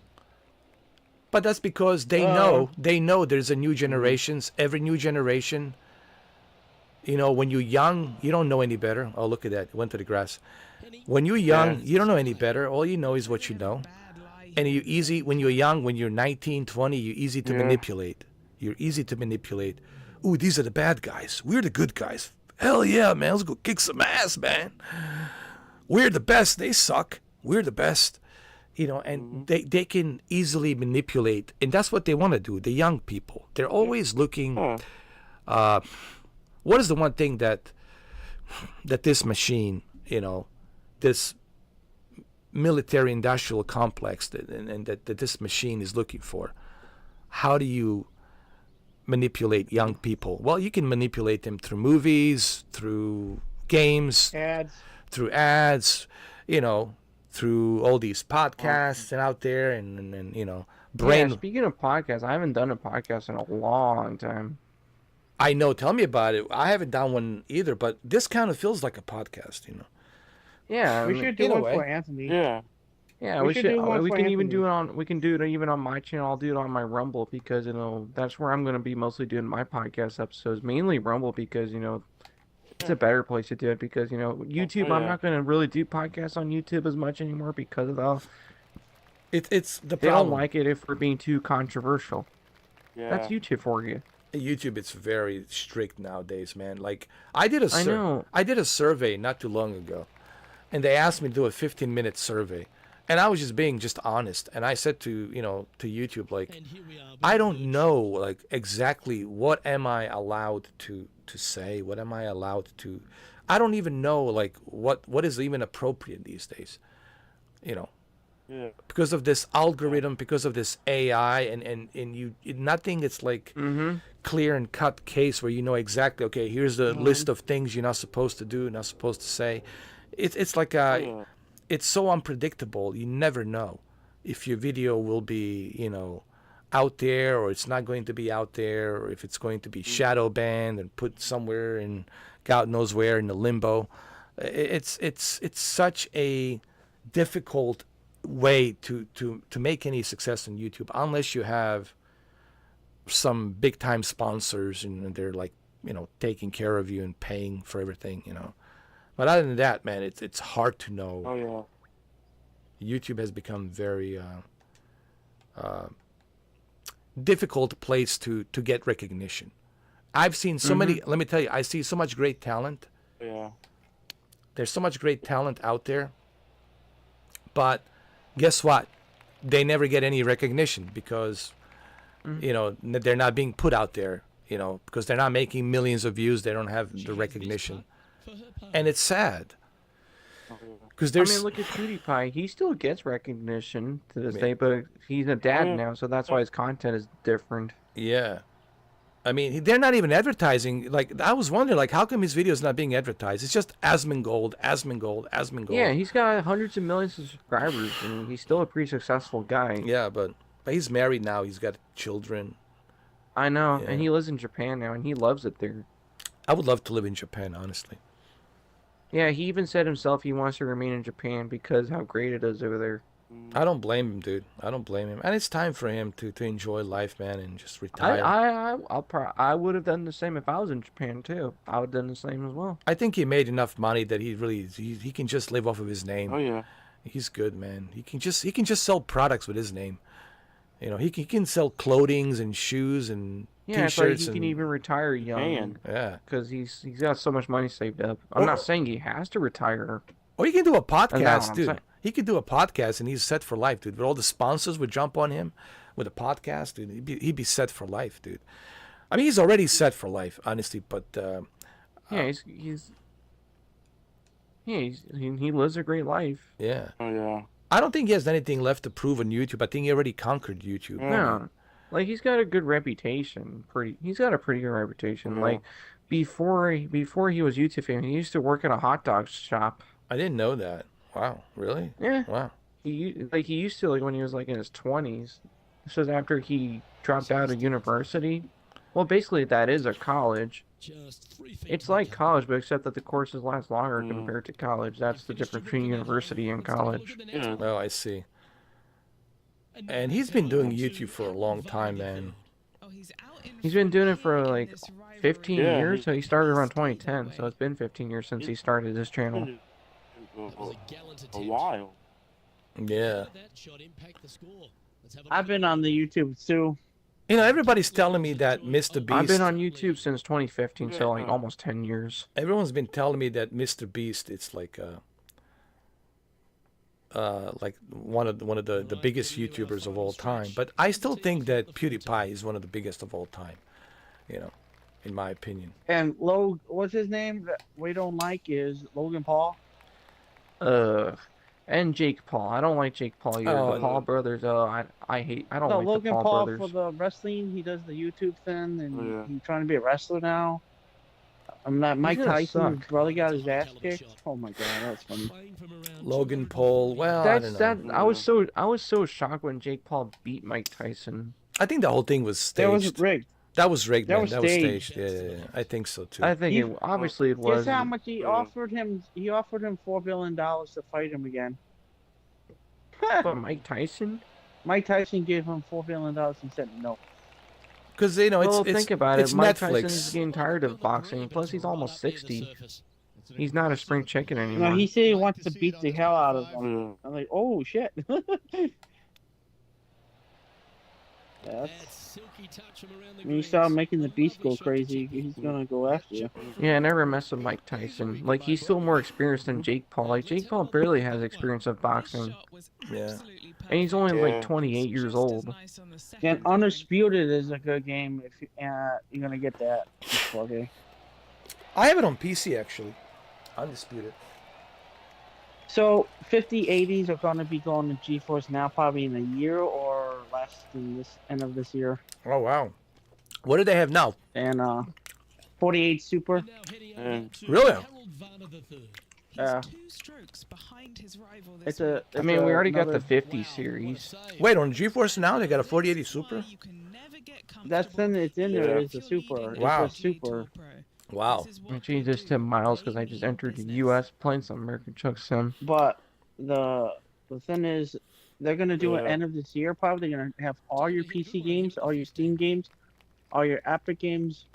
[SPEAKER 1] But that's because they know there's a new generations. Every new generation. When you're young, you don't know any better. Oh, look at that. It went to the grass. When you're young, you don't know any better. All you know is what you know. And when you're young, when you're 19, 20, you're easy to manipulate. You're easy to manipulate. Ooh, these are the bad guys. We're the good guys. Hell yeah, man. Let's go kick some ass, man. We're the best. They suck. We're the best. And they can easily manipulate. And that's what they want to do, the young people. They're always looking... what is the one thing that this machine, this military industrial complex and that this machine is looking for? How do you manipulate young people? Well, you can manipulate them through movies, through games, through ads, through all these podcasts and out there and brain.
[SPEAKER 5] Yeah, speaking of podcasts, I haven't done a podcast in a long time.
[SPEAKER 1] I know. Tell me about it. I haven't done one either, but this kind of feels like a podcast,
[SPEAKER 5] Yeah,
[SPEAKER 11] we should do one for Anthony.
[SPEAKER 2] Yeah.
[SPEAKER 5] Yeah, we should. We can even do it on. We can do it even on my channel. I'll do it on my Rumble because that's where I'm going to be mostly doing my podcast episodes, mainly Rumble because it's a better place to do it because YouTube. I'm not going to really do podcasts on YouTube as much anymore because of the.
[SPEAKER 1] It's the problem.
[SPEAKER 5] They don't like it if we're being too controversial.
[SPEAKER 2] Yeah.
[SPEAKER 5] That's YouTube for you.
[SPEAKER 1] YouTube, it's very strict nowadays, man. Like I did a survey not too long ago, and they asked me to do a 15-minute survey, and I was just being honest, and I said to YouTube, like, I don't know like exactly what am I allowed to say, what am I allowed to, I don't even know like what is even appropriate these days,
[SPEAKER 2] Yeah.
[SPEAKER 1] because of this algorithm, because of this AI, and nothing. It's like clear and cut case where exactly. Okay, here's the list of things you're not supposed to do, not supposed to say. It's like it's so unpredictable. You never know if your video will be out there or it's not going to be out there, or if it's going to be shadow banned and put somewhere in God knows where in the limbo. It's such a difficult way to make any success on YouTube unless you have some big time sponsors and they're like taking care of you and paying for everything, but other than that, man, it's hard to know.
[SPEAKER 2] Oh yeah.
[SPEAKER 1] YouTube has become very difficult place to get recognition. I've seen so many, let me tell you, I see so much great talent.
[SPEAKER 2] Yeah.
[SPEAKER 1] There's so much great talent out there, but guess what? They never get any recognition because, they're not being put out there, because they're not making millions of views. They don't have the recognition. And it's sad. Because
[SPEAKER 5] look at PewDiePie. He still gets recognition to this day, but he's a dad now, so that's why his content is different.
[SPEAKER 1] Yeah. They're not even advertising. Like, I was wondering, like, how come his video is not being advertised? It's just Asmongold.
[SPEAKER 5] Yeah, he's got hundreds of millions of subscribers, and he's still a pretty successful guy.
[SPEAKER 1] Yeah, but he's married now. He's got children.
[SPEAKER 5] I know, and he lives in Japan now, and he loves it there.
[SPEAKER 1] I would love to live in Japan, honestly.
[SPEAKER 5] Yeah, he even said himself he wants to remain in Japan because how great it is over there.
[SPEAKER 1] I don't blame him, dude. I don't blame him, and it's time for him to enjoy life, man, and just
[SPEAKER 5] I
[SPEAKER 1] retire.
[SPEAKER 5] I would have done the same if I was in Japan too. I would have done the same as well.
[SPEAKER 1] I think he made enough money that he can just live off of his name.
[SPEAKER 2] Oh yeah.
[SPEAKER 1] He's good, man. He can just sell products with his name. You know, he can sell clothings and shoes and
[SPEAKER 5] Yeah, it's like
[SPEAKER 1] t-shirts
[SPEAKER 5] he can
[SPEAKER 1] and
[SPEAKER 5] even retire young.
[SPEAKER 2] Man.
[SPEAKER 1] yeah.
[SPEAKER 5] Because he's got so much money saved up. I'm not saying he has to retire.
[SPEAKER 1] Or he can do a
[SPEAKER 5] That's not
[SPEAKER 1] podcast,
[SPEAKER 5] what I'm
[SPEAKER 1] dude.
[SPEAKER 5] saying.
[SPEAKER 1] He could do a podcast and he's set for life, dude. With all the sponsors would jump on him with a podcast, dude. He'd be set for life, dude. I mean, he's already set for life, honestly. But
[SPEAKER 5] Yeah, he lives a great life.
[SPEAKER 1] yeah,
[SPEAKER 2] Oh yeah.
[SPEAKER 1] I don't think he has anything left to prove on YouTube. I think he already conquered YouTube.
[SPEAKER 5] No, like he's got a good reputation. He's got a pretty good reputation.
[SPEAKER 2] Yeah.
[SPEAKER 5] Like before he was YouTube famous, he used to work at a hot dog shop.
[SPEAKER 1] I didn't know that. Wow, really?
[SPEAKER 5] Yeah.
[SPEAKER 1] Wow.
[SPEAKER 5] He used to, like, when he was like in his 20s. This was after he dropped out of university. Well, basically that is a college. It's like college, but except that the courses last longer compared to college. That's the difference between university and college.
[SPEAKER 2] Yeah.
[SPEAKER 1] Oh, I see. And he's been doing YouTube for a long time, man.
[SPEAKER 5] He's been doing it for like 15
[SPEAKER 2] Yeah,
[SPEAKER 5] years. So he started around 2010. So it's been 15 years since he started his channel.
[SPEAKER 2] A while.
[SPEAKER 1] Yeah.
[SPEAKER 11] I've been on the YouTube too.
[SPEAKER 1] You know, everybody's telling me that Mr. Beast.
[SPEAKER 5] I've been on YouTube since 2015, so like almost 10 years.
[SPEAKER 1] Everyone's been telling me that Mr. Beast, it's like one of the biggest YouTubers of all time. But I still think that PewDiePie is one of the biggest of all time. You know, in my opinion.
[SPEAKER 11] And what's his name that we don't like is Logan Paul.
[SPEAKER 5] And Jake Paul. I don't like Jake Paul either.
[SPEAKER 1] Oh,
[SPEAKER 5] The Paul brothers. I don't
[SPEAKER 11] No,
[SPEAKER 5] like
[SPEAKER 11] Logan
[SPEAKER 5] the Paul
[SPEAKER 11] Paul
[SPEAKER 5] brothers.
[SPEAKER 11] for the wrestling. He does the YouTube thing, and
[SPEAKER 2] Yeah.
[SPEAKER 11] he's trying to be a wrestler now. I'm not Mike
[SPEAKER 5] gonna
[SPEAKER 11] Tyson.
[SPEAKER 5] suck.
[SPEAKER 11] His brother got his ass kicked. Oh my god, that's funny.
[SPEAKER 1] Logan Paul. Well, I don't know.
[SPEAKER 5] I was so shocked when Jake Paul beat Mike Tyson.
[SPEAKER 1] I think the whole thing was staged.
[SPEAKER 11] That was rigged.
[SPEAKER 1] That was rigged,
[SPEAKER 11] That
[SPEAKER 1] man.
[SPEAKER 11] was
[SPEAKER 1] That was
[SPEAKER 11] staged.
[SPEAKER 1] staged. Yeah. I think so too.
[SPEAKER 5] I think
[SPEAKER 11] He-
[SPEAKER 5] obviously it was.
[SPEAKER 11] Guess how much he offered him? He offered him $4 billion to fight him again.
[SPEAKER 5] But Mike Tyson.
[SPEAKER 11] Mike Tyson gave him $4 billion and said no.
[SPEAKER 1] Because you know,
[SPEAKER 5] Well,
[SPEAKER 1] it's
[SPEAKER 5] think about
[SPEAKER 1] it's
[SPEAKER 5] it. Mike
[SPEAKER 1] Netflix.
[SPEAKER 5] Tyson's getting tired of boxing. Plus, he's almost 60. He's not a spring chicken anymore.
[SPEAKER 11] No, he said he wants to beat the hell out of him.
[SPEAKER 2] Yeah.
[SPEAKER 11] I'm like, oh shit. That's... When you start making the beast go crazy, he's gonna go after you.
[SPEAKER 5] Yeah, I never mess with Mike Tyson. Like, he's still more experienced than Jake Paul. Like, Jake Paul barely has experience of boxing.
[SPEAKER 1] Yeah.
[SPEAKER 5] And he's only
[SPEAKER 2] Yeah.
[SPEAKER 5] like 28 years old.
[SPEAKER 11] And Undisputed is a good game if you're gonna get that. Okay.
[SPEAKER 1] I have it on PC actually. Undisputed.
[SPEAKER 11] So 5080s are gonna be going to GeForce now, probably in a year or less than this end of this year.
[SPEAKER 1] Oh wow. What do they have now?
[SPEAKER 11] And 48 Super.
[SPEAKER 1] Really?
[SPEAKER 11] It's a.
[SPEAKER 5] I mean, we already got the
[SPEAKER 11] another-
[SPEAKER 5] 50 series.
[SPEAKER 1] Wait, on GeForce now they got a 4080 Super?
[SPEAKER 11] That's in. It's in there. It's a Super.
[SPEAKER 1] Wow.
[SPEAKER 11] It's a Super.
[SPEAKER 1] Wow.
[SPEAKER 5] I changed this to miles because I just entered the U.S. playing some American Truck Sim.
[SPEAKER 11] But the thing is, they're gonna do it
[SPEAKER 2] Yeah.
[SPEAKER 11] end of this year. Probably they're gonna have all your PC games, all your Steam games, all your Epic games,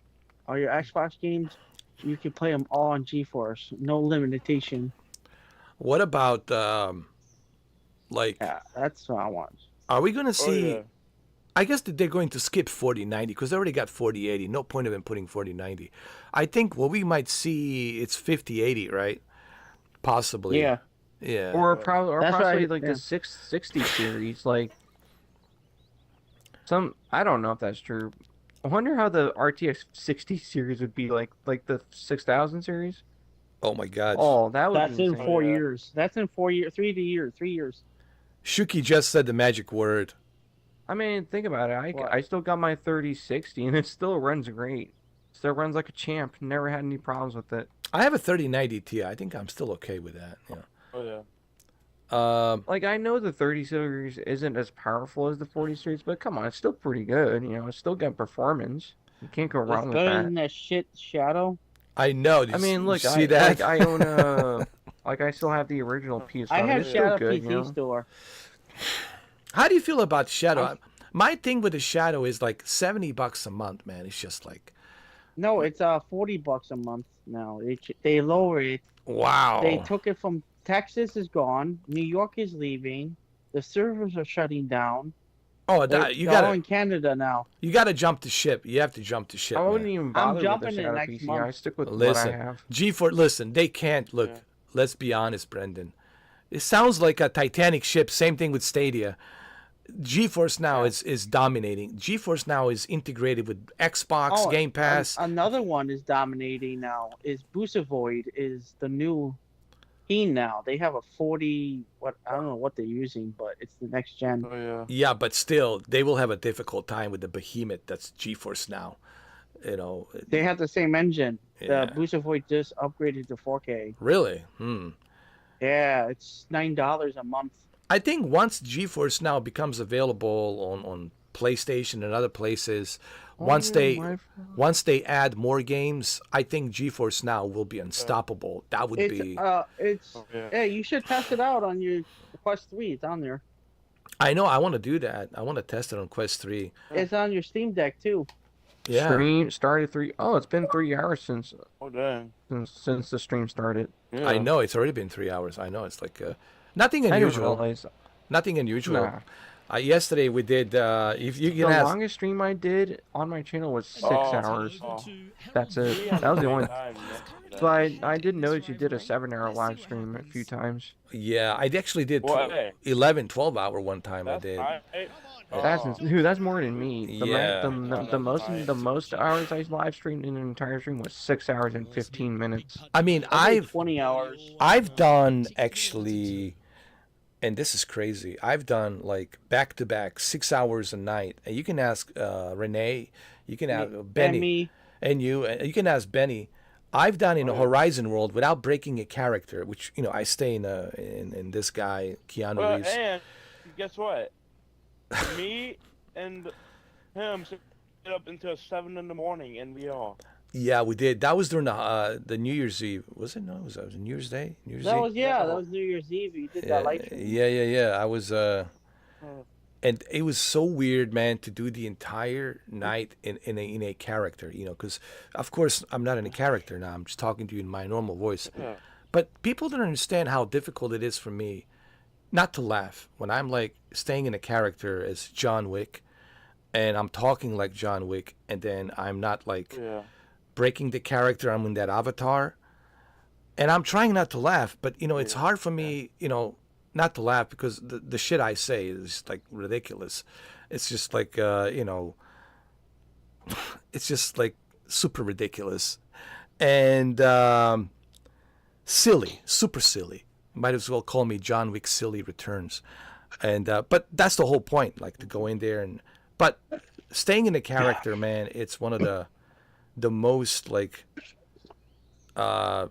[SPEAKER 11] all your Xbox games. You can play them all on GeForce. No limitation.
[SPEAKER 1] What about like
[SPEAKER 11] Yeah, that's what I want.
[SPEAKER 1] are we gonna
[SPEAKER 2] Oh,
[SPEAKER 1] see
[SPEAKER 2] yeah.
[SPEAKER 1] I guess that they're going to skip 4090 because they already got 4080. No point of them putting 4090. I think what we might see it's 5080, right? Possibly.
[SPEAKER 11] Yeah.
[SPEAKER 1] Yeah.
[SPEAKER 5] Or probably,
[SPEAKER 11] That's what
[SPEAKER 5] possibly
[SPEAKER 11] I-
[SPEAKER 5] like
[SPEAKER 11] yeah.
[SPEAKER 5] the 660 series. Like, I don't know if that's true. I wonder how the RTX 60 series would be like the 6000 series.
[SPEAKER 1] Oh my God.
[SPEAKER 5] Oh, that would
[SPEAKER 11] That's
[SPEAKER 5] be
[SPEAKER 11] in
[SPEAKER 5] insane.
[SPEAKER 11] 4
[SPEAKER 2] yeah.
[SPEAKER 11] years. That's in 4 years. 3 years. 3 years.
[SPEAKER 1] Shuki just said the magic word.
[SPEAKER 5] I mean, think about it.
[SPEAKER 11] What?
[SPEAKER 5] I still got my 3060 and it still runs great. Still runs like a champ. Never had any problems with it.
[SPEAKER 1] I have a 3090 Ti. I think I'm still okay with that. Yeah.
[SPEAKER 2] Oh yeah.
[SPEAKER 5] Like, I know the 30 series isn't as powerful as the 40 series, but come on, it's still pretty good. You know, it's still got performance. You can't go
[SPEAKER 11] It's
[SPEAKER 5] wrong with
[SPEAKER 11] better
[SPEAKER 5] that.
[SPEAKER 11] than that shit Shadow.
[SPEAKER 1] I know.
[SPEAKER 5] I mean, look,
[SPEAKER 1] see that?
[SPEAKER 5] I own like I still have the original PS5.
[SPEAKER 11] I have
[SPEAKER 5] It's still
[SPEAKER 11] Shadow
[SPEAKER 5] good,
[SPEAKER 11] PC
[SPEAKER 5] you know?
[SPEAKER 11] Store.
[SPEAKER 1] How do you feel about Shadow? My thing with the Shadow is like $70 a month, man. It's just like,
[SPEAKER 11] No, it's $40 a month now. They lowered it.
[SPEAKER 1] wow.
[SPEAKER 11] They took it from Texas is gone. New York is leaving. The servers are shutting down.
[SPEAKER 1] Oh,
[SPEAKER 11] They're
[SPEAKER 1] you
[SPEAKER 11] all
[SPEAKER 1] gotta
[SPEAKER 11] in Canada now.
[SPEAKER 1] you gotta jump the ship. You have to jump the ship.
[SPEAKER 5] I wouldn't
[SPEAKER 1] man.
[SPEAKER 5] even
[SPEAKER 11] I'm
[SPEAKER 5] bother with the
[SPEAKER 11] jumping in
[SPEAKER 5] Shadow
[SPEAKER 11] next
[SPEAKER 5] PC.
[SPEAKER 11] month.
[SPEAKER 5] I stick with what I
[SPEAKER 1] Listen,
[SPEAKER 5] have.
[SPEAKER 1] GeForce. Listen, they can't look.
[SPEAKER 2] Yeah.
[SPEAKER 1] Let's be honest, Brendan. It sounds like a Titanic ship. Same thing with Stadia. GeForce Now is dominating. GeForce Now is integrated with Xbox Game Pass.
[SPEAKER 11] Another one is dominating now. Is Void is the new keen now. They have a 40. What I don't know what they're using, but it's the next gen.
[SPEAKER 2] Oh yeah.
[SPEAKER 1] Yeah, but still, they will have a difficult time with the behemoth that's GeForce Now. You know.
[SPEAKER 11] They have the same engine.
[SPEAKER 1] Yeah.
[SPEAKER 11] The Void just upgraded to 4K.
[SPEAKER 1] Really?
[SPEAKER 11] Yeah, it's $9 a month.
[SPEAKER 1] I think once GeForce Now becomes available on PlayStation and other places, once they add more games, I think GeForce Now will be unstoppable. That would be.
[SPEAKER 11] Yeah, you should test it out on your Quest 3. It's on there.
[SPEAKER 1] I know. I want to do that. I want to test it on Quest 3.
[SPEAKER 11] It's on your Steam Deck too.
[SPEAKER 1] Yeah.
[SPEAKER 5] Stream started 3. Oh, it's been 3 hours since.
[SPEAKER 2] Oh dang.
[SPEAKER 5] Since the stream started.
[SPEAKER 2] Yeah.
[SPEAKER 1] I know it's already been 3 hours. I know it's like nothing
[SPEAKER 5] I didn't
[SPEAKER 1] unusual.
[SPEAKER 5] realize.
[SPEAKER 1] Nothing unusual.
[SPEAKER 5] Nah.
[SPEAKER 1] Yesterday we did. If you can
[SPEAKER 5] The
[SPEAKER 1] ask.
[SPEAKER 5] longest stream I did on my channel was 6 hours. That's it. That was the only. But I did notice you did a 7-hour live stream a few times.
[SPEAKER 1] Yeah, I actually did 11, 12-hour one time. I did.
[SPEAKER 5] That's more than me.
[SPEAKER 1] Yeah.
[SPEAKER 5] The most hours I live streamed in an entire stream was 6 hours and 15 minutes.
[SPEAKER 1] I mean,
[SPEAKER 11] I did 20 hours.
[SPEAKER 1] I've done actually, and this is crazy. I've done like back-to-back 6 hours a night. And you can ask Renee, you can ask Benny, and you can ask Benny. I've done in a Horizon World without breaking a character, which I stay in this guy Keanu Reeves.
[SPEAKER 2] And guess what? Me and him stayed up until 7 in the morning in VR.
[SPEAKER 1] Yeah, we did. That was during the New Year's Eve. Was it? No, it was New Year's Day.
[SPEAKER 11] That was New Year's Eve. You did that live stream.
[SPEAKER 1] Yeah. I was and it was so weird, man, to do the entire night in a character, because of course I'm not in a character now. I'm just talking to you in my normal voice.
[SPEAKER 2] Yeah.
[SPEAKER 1] But people don't understand how difficult it is for me not to laugh when I'm like staying in a character as John Wick, and I'm talking like John Wick, and then I'm not like breaking the character. I'm in that avatar, and I'm trying not to laugh, but it's hard for me, not to laugh because the shit I say is like ridiculous. It's just like it's just like super ridiculous and silly, super silly. Might as well call me John Wick Silly Returns. And but that's the whole point, like to go in there but staying in the character, man, it's one of the most like one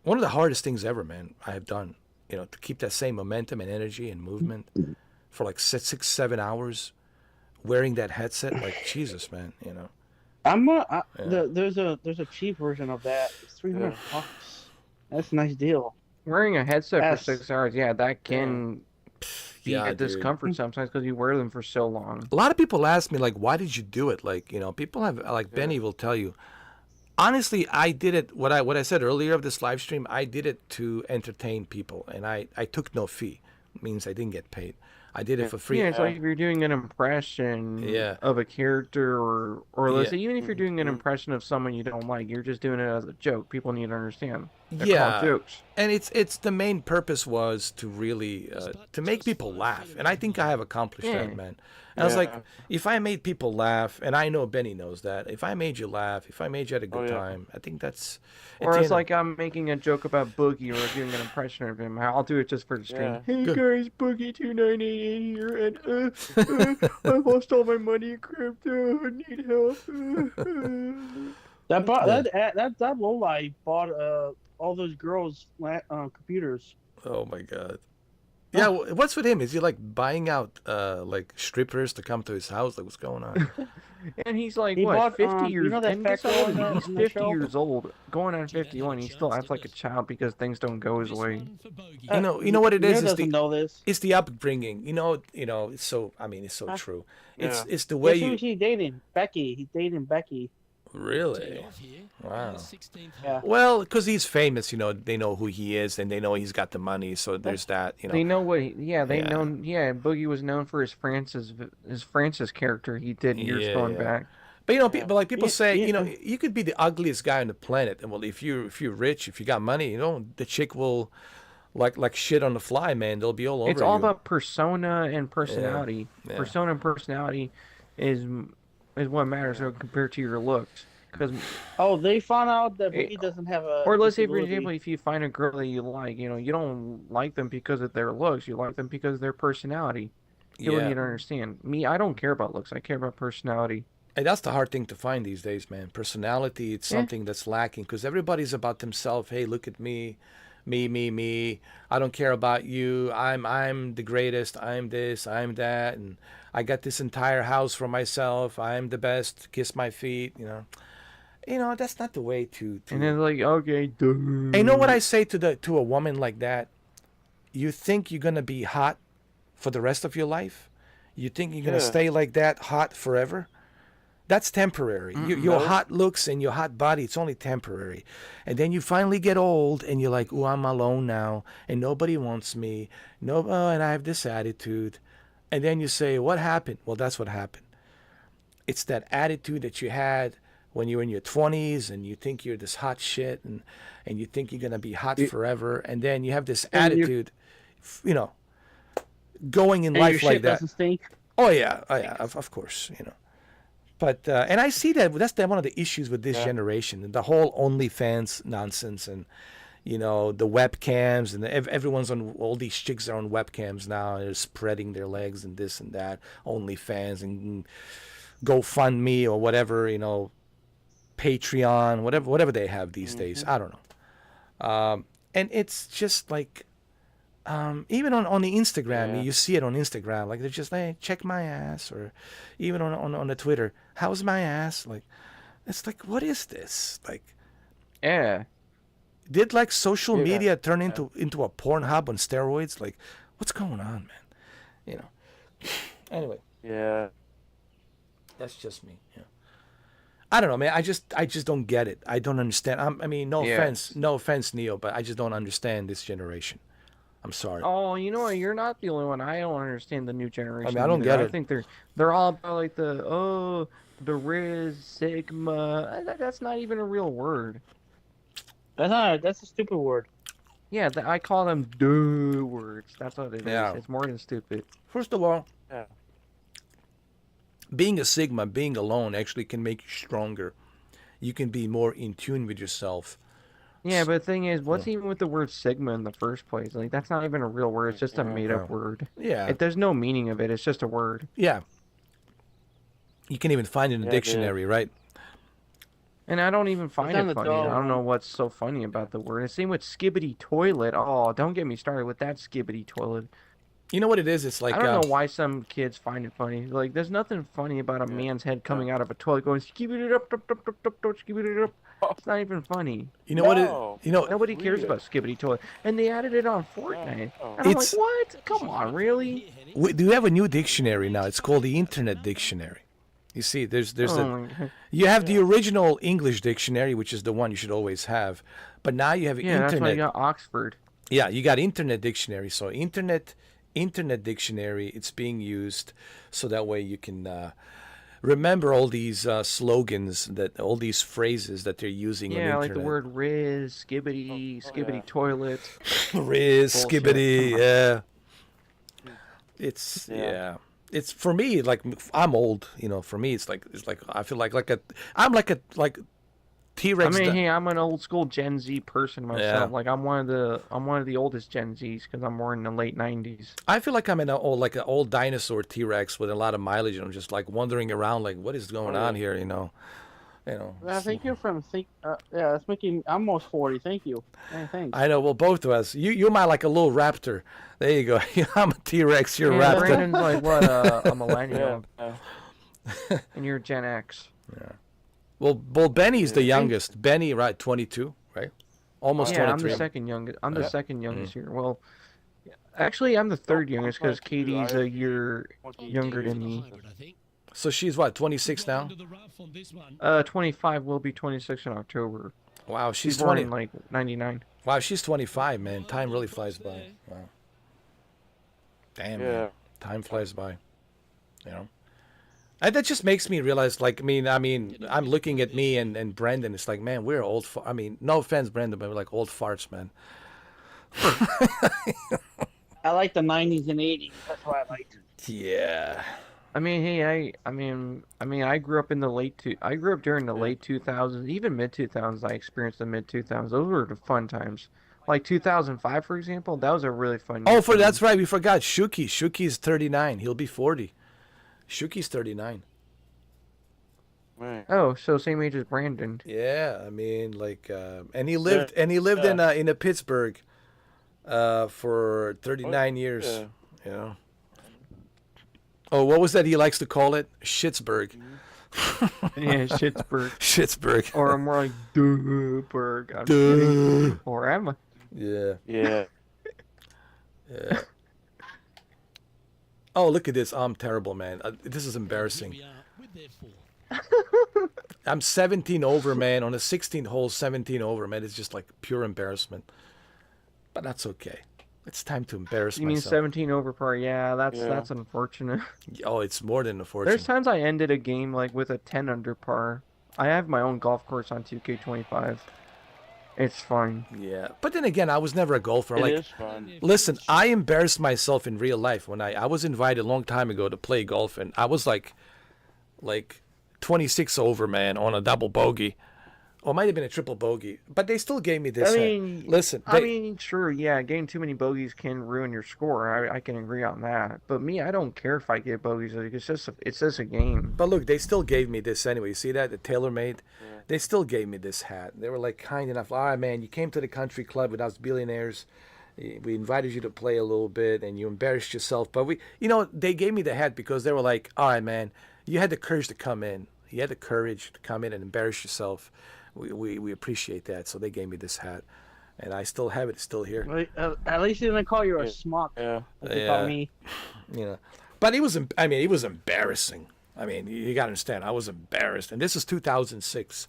[SPEAKER 1] of the hardest things ever, man, I have done. To keep that same momentum and energy and movement for like 6, 7 hours, wearing that headset, like Jesus, man.
[SPEAKER 11] There's a cheap version of that. It's $300. That's a nice deal.
[SPEAKER 5] Wearing a headset for 6 hours, that can be a discomfort sometimes because you wear them for so long.
[SPEAKER 1] A lot of people ask me, like, why did you do it? Like, people have, like Benny will tell you. Honestly, I did it. What I said earlier of this live stream, I did it to entertain people, and I took no fee. It means I didn't get paid. I did it for free.
[SPEAKER 5] Yeah, it's like if you're doing an impression of a character, or let's say even if you're doing an impression of someone you don't like, you're just doing it as a joke. People need to understand. They're called jokes.
[SPEAKER 1] And it's the main purpose was to really to make people laugh, and I think I have accomplished that, man. And I was like, if I made people laugh, and I know Benny knows that, if I made you laugh, if I made you have a good time, I think that's.
[SPEAKER 5] Or it's like I'm making a joke about Boogie or doing an impression of him. I'll do it just for the stream. Hey guys, Boogie2988 here, and I lost all my money in crypto. I need help.
[SPEAKER 11] That lowlight bought all those girls' computers.
[SPEAKER 1] Oh my god. Yeah, what's with him? Is he like buying out like strippers to come to his house? Like, what's going on?
[SPEAKER 5] And he's like,
[SPEAKER 11] He
[SPEAKER 5] what,
[SPEAKER 11] bought
[SPEAKER 5] 50
[SPEAKER 11] you
[SPEAKER 5] years?
[SPEAKER 11] know that
[SPEAKER 5] And
[SPEAKER 11] fat
[SPEAKER 5] guess how
[SPEAKER 11] girl
[SPEAKER 5] old
[SPEAKER 11] in
[SPEAKER 5] he is?
[SPEAKER 11] the
[SPEAKER 5] 50
[SPEAKER 11] show?
[SPEAKER 5] years old, going on 51. He still acts like a child because things don't go his way.
[SPEAKER 1] You know what it is?
[SPEAKER 11] Neil doesn't know this.
[SPEAKER 1] It's the upbringing. It's so. I mean, it's so true.
[SPEAKER 2] Yeah.
[SPEAKER 1] It's the way
[SPEAKER 11] Guess who
[SPEAKER 1] you
[SPEAKER 11] he's dating? Becky. He's dating Becky.
[SPEAKER 1] really. Wow.
[SPEAKER 11] Yeah.
[SPEAKER 1] Well, because he's famous, they know who he is and they know he's got the money. So there's that.
[SPEAKER 5] They know what, they
[SPEAKER 1] Yeah.
[SPEAKER 5] know, Boogie was known for his Francis character he did years going back.
[SPEAKER 1] But people people
[SPEAKER 11] Yeah,
[SPEAKER 1] say,
[SPEAKER 11] yeah.
[SPEAKER 1] you could be the ugliest guy on the planet, and well, if you're rich, if you got money, the chick will like shit on the fly, man. They'll be all over
[SPEAKER 5] It's all
[SPEAKER 1] you.
[SPEAKER 5] about persona and personality.
[SPEAKER 1] Yeah.
[SPEAKER 5] Persona and personality is what matters compared to your looks. Because,
[SPEAKER 11] Oh, they found out that Boogie doesn't have a.
[SPEAKER 5] or let's say, for
[SPEAKER 11] disability.
[SPEAKER 5] example, if you find a girl that you like, you don't like them because of their looks. You like them because of their personality. People
[SPEAKER 1] Yeah.
[SPEAKER 5] need to understand. Me, I don't care about looks. I care about personality.
[SPEAKER 1] And that's the hard thing to find these days, man. Personality, it's something that's lacking because everybody's about themselves. Hey, look at me, me. I don't care about you. I'm the greatest. I'm this. I'm that, and I got this entire house for myself. I'm the best. Kiss my feet. That's not the way to.
[SPEAKER 5] And then like, okay, duh.
[SPEAKER 1] And you know what I say to a woman like that? You think you're gonna be hot for the rest of your life? You think you're gonna stay like that hot forever? That's temporary. Your hot looks and your hot body, it's only temporary. And then you finally get old and you're like, oh, I'm alone now and nobody wants me. And I have this attitude. And then you say, what happened? Well, that's what happened. It's that attitude that you had when you were in your 20s and you think you're this hot shit and you think you're going to be hot forever. And then you have this attitude, going in
[SPEAKER 11] And
[SPEAKER 1] life
[SPEAKER 11] your
[SPEAKER 1] like
[SPEAKER 11] shit
[SPEAKER 1] that.
[SPEAKER 11] doesn't stink.
[SPEAKER 1] Oh, yeah, of course, But and I see that's one of the issues with this generation, the whole OnlyFans nonsense, and the webcams, and everyone's on, all these chicks are on webcams now, and they're spreading their legs and this and that, OnlyFans and GoFundMe or whatever, Patreon, whatever they have these days. I don't know. And it's just like, even on the Instagram, you see it on Instagram, like they're just like, hey, check my ass, or even on the Twitter, how's my ass? Like, it's like, what is this? Like, did like social media turn into a Pornhub on steroids? Like, what's going on, man? Anyway.
[SPEAKER 2] Yeah.
[SPEAKER 1] That's just me. Yeah. I don't know, man. I just don't get it. I don't understand. No offense, Neo, but I just don't understand this generation. I'm sorry.
[SPEAKER 5] Oh, you know what? You're not the only one. I don't understand the new generation.
[SPEAKER 1] I don't
[SPEAKER 5] either.
[SPEAKER 1] get
[SPEAKER 5] I
[SPEAKER 1] it.
[SPEAKER 5] think they're all about like the Riz, Sigma. That's not even a real word.
[SPEAKER 11] That's a stupid word.
[SPEAKER 5] Yeah, I call them duh words. That's what it is.
[SPEAKER 1] Yeah.
[SPEAKER 5] It's more than stupid.
[SPEAKER 1] First of all, being a Sigma, being alone, actually can make you stronger. You can be more in tune with yourself.
[SPEAKER 5] Yeah, but the thing is, what's even with the word Sigma in the first place? Like, that's not even a real word. It's just a made-up word.
[SPEAKER 1] Yeah.
[SPEAKER 5] There's no meaning of it. It's just a word.
[SPEAKER 1] Yeah. You can even find it in the dictionary, right?
[SPEAKER 5] And I don't even find
[SPEAKER 11] on
[SPEAKER 5] it
[SPEAKER 11] the
[SPEAKER 5] funny.
[SPEAKER 11] dog.
[SPEAKER 5] I don't know what's so funny about the word. It's same with skibbity toilet. Oh, don't get me started with that skibbity toilet.
[SPEAKER 1] You know what it is? It's like,
[SPEAKER 5] I don't know why some kids find it funny. Like, there's nothing funny about a man's head coming out of a toilet going skibbity it up, skibbity it up. It's not even funny.
[SPEAKER 1] You know what it?
[SPEAKER 5] Nobody cares about skibbity toilet, and they added it on Fortnite. And I'm like, what? Come on, really?
[SPEAKER 1] We have a new dictionary now. It's called the Internet Dictionary. You see, you have the original English dictionary, which is the one you should always have, but now you have Internet.
[SPEAKER 5] That's why you got Oxford.
[SPEAKER 1] Yeah, you got Internet Dictionary. So Internet Dictionary, it's being used so that way you can remember all these slogans, all these phrases that they're using on the internet.
[SPEAKER 5] Like the word Riz, skibbity toilet.
[SPEAKER 1] Riz,
[SPEAKER 5] Bullshit.
[SPEAKER 1] skibbity, yeah. It's for me, like, I'm old, for me it's like I feel like I'm like a T-Rex.
[SPEAKER 5] I mean, hey, I'm an old school Gen Z person myself.
[SPEAKER 1] Yeah.
[SPEAKER 5] Like, I'm one of the oldest Gen Zs because I'm born in the late '90s.
[SPEAKER 1] I feel like I'm an old dinosaur T-Rex with a lot of mileage, and I'm just like wandering around, like, what is going on here, you know.
[SPEAKER 11] Thank you from yeah, that's making almost 40. Thank you. Hey, thanks.
[SPEAKER 1] I know. Well, both of us. You're my like a little raptor. There you go. I'm a T-Rex. You're a
[SPEAKER 5] Yeah,
[SPEAKER 1] raptor.
[SPEAKER 5] Brandon's like what a millennial,
[SPEAKER 2] Yeah.
[SPEAKER 5] and you're Gen X.
[SPEAKER 1] Yeah. Well, Benny's the youngest. Benny, right? 22, right? Almost
[SPEAKER 5] Yeah,
[SPEAKER 1] 23.
[SPEAKER 5] I'm the second youngest. I'm the
[SPEAKER 1] Yeah.
[SPEAKER 5] second youngest here. Well, actually, I'm the third youngest because Katie's a year younger than me.
[SPEAKER 1] So she's what? 26 now.
[SPEAKER 5] 25 will be 26 in October.
[SPEAKER 1] Wow, she's
[SPEAKER 5] born
[SPEAKER 1] 20.
[SPEAKER 5] in like 99.
[SPEAKER 1] Wow, she's 25, man. Time really flies by. Wow. Damn, man. Time flies by. You know. And that just makes me realize, like, I mean, I'm looking at me and Brendan. It's like, man, we're old. I mean, no offense, Brendan, but we're like old farts, man.
[SPEAKER 11] I like the 90s and 80s. That's what I liked.
[SPEAKER 1] Yeah.
[SPEAKER 5] I mean, hey, I grew up in the I grew up during the late 2000s, even mid 2000s. I experienced the mid 2000s. Those were the fun times. Like 2005, for example, that was a really fun.
[SPEAKER 1] Oh, that's right. We forgot Shuki. Shuki's 39. He'll be 40. Shuki's 39.
[SPEAKER 2] Right.
[SPEAKER 5] Oh, so same age as Brandon.
[SPEAKER 1] Yeah, I mean, like, and he lived in a Pittsburgh, for 39 years.
[SPEAKER 2] Yeah.
[SPEAKER 1] You know. Oh, what was that he likes to call it? Schittsburg.
[SPEAKER 5] Yeah, Schittsburg.
[SPEAKER 1] Schittsburg.
[SPEAKER 5] Or more like Duhburg. I'm kidding. Or am I?
[SPEAKER 1] Yeah.
[SPEAKER 2] Yeah.
[SPEAKER 1] Yeah. Oh, look at this. I'm terrible, man. This is embarrassing. I'm 17 over, man. On a 16 hole, 17 over, man. It's just like pure embarrassment. But that's okay. It's time to embarrass
[SPEAKER 5] You mean
[SPEAKER 1] myself.
[SPEAKER 5] 17 over par? Yeah, that's unfortunate.
[SPEAKER 1] Oh, it's more than unfortunate.
[SPEAKER 5] There's times I ended a game like with a 10 under par. I have my own golf course on 2K25. It's fine.
[SPEAKER 1] Yeah, but then again, I was never a golfer.
[SPEAKER 2] It
[SPEAKER 1] Like,
[SPEAKER 2] is fun.
[SPEAKER 1] listen, I embarrassed myself in real life when I was invited a long time ago to play golf, and I was like 26 over, man, on a double bogey. Or it might have been a triple bogey, but they still gave me this.
[SPEAKER 5] I mean,
[SPEAKER 1] listen.
[SPEAKER 5] Sure, yeah, getting too many bogeys can ruin your score. I can agree on that. But me, I don't care if I get bogeys. Like, it's just a game.
[SPEAKER 1] But look, they still gave me this anyway. You see that? The TaylorMade?
[SPEAKER 2] Yeah.
[SPEAKER 1] They still gave me this hat. They were like kind enough. All right, man, you came to the country club with us billionaires. We invited you to play a little bit, and you embarrassed yourself. But they gave me the hat because they were like, all right, man, you had the courage to come in. You had the courage to come in and embarrass yourself. We appreciate that. So they gave me this hat, and I still have it. It's still here.
[SPEAKER 11] At least they didn't call you a smock.
[SPEAKER 2] Yeah.
[SPEAKER 11] Like they call me.
[SPEAKER 1] Yeah. But it was embarrassing. I mean, you got to understand, I was embarrassed. And this is 2006.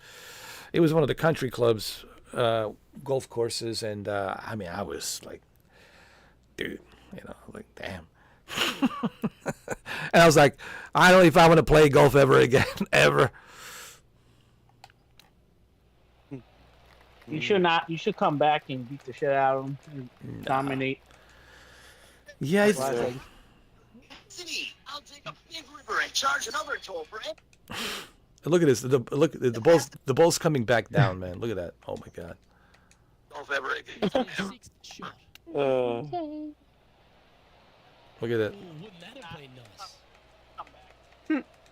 [SPEAKER 1] It was one of the country club's golf courses. And, I was like, dude, like, damn. And I was like, I don't know if I want to play golf ever again, ever.
[SPEAKER 11] You should not. You should come back and beat the shit out of them and dominate.
[SPEAKER 1] Yeah, it's...
[SPEAKER 9] I'll take a big river and charge another toll for it.
[SPEAKER 1] Look at this. The ball's coming back down, man. Look at that. Oh my god. Look at that.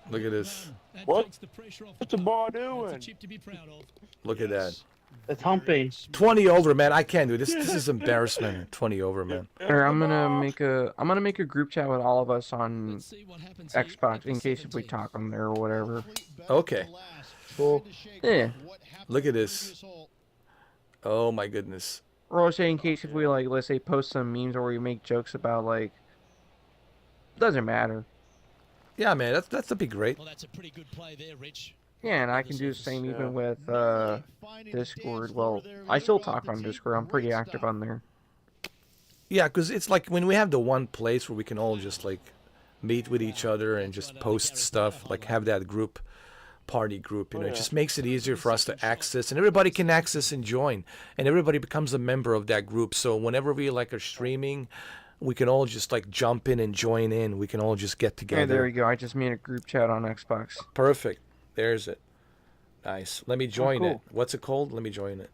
[SPEAKER 1] Look at this.
[SPEAKER 2] What's the ball doing?
[SPEAKER 1] Look at that.
[SPEAKER 11] It's humping.
[SPEAKER 1] 20 over, man. I can't do this. This is embarrassment. 20 over, man.
[SPEAKER 5] Or I'm gonna make a group chat with all of us on Xbox in case if we talk on there or whatever.
[SPEAKER 1] Okay.
[SPEAKER 11] Cool.
[SPEAKER 5] Yeah.
[SPEAKER 1] Look at this. Oh my goodness.
[SPEAKER 5] Or I'll say in case if we let's say post some memes or we make jokes about doesn't matter.
[SPEAKER 1] Yeah, man. That'd be great.
[SPEAKER 10] Well, that's a pretty good play there, Rich.
[SPEAKER 5] Yeah, and I can do the same even with Discord. Well, I still talk on Discord. I'm pretty active on there.
[SPEAKER 1] Yeah, because it's like when we have the one place where we can all just meet with each other and just post stuff, have that party group, it just makes it easier for us to access, and everybody can access and join, and everybody becomes a member of that group. So whenever we are streaming, we can all just jump in and join in. We can all just get together.
[SPEAKER 5] Yeah, there we go. I just made a group chat on Xbox.
[SPEAKER 1] Perfect. There's it. Nice. Let me join
[SPEAKER 5] cool.
[SPEAKER 1] it. What's it called? Let me join it.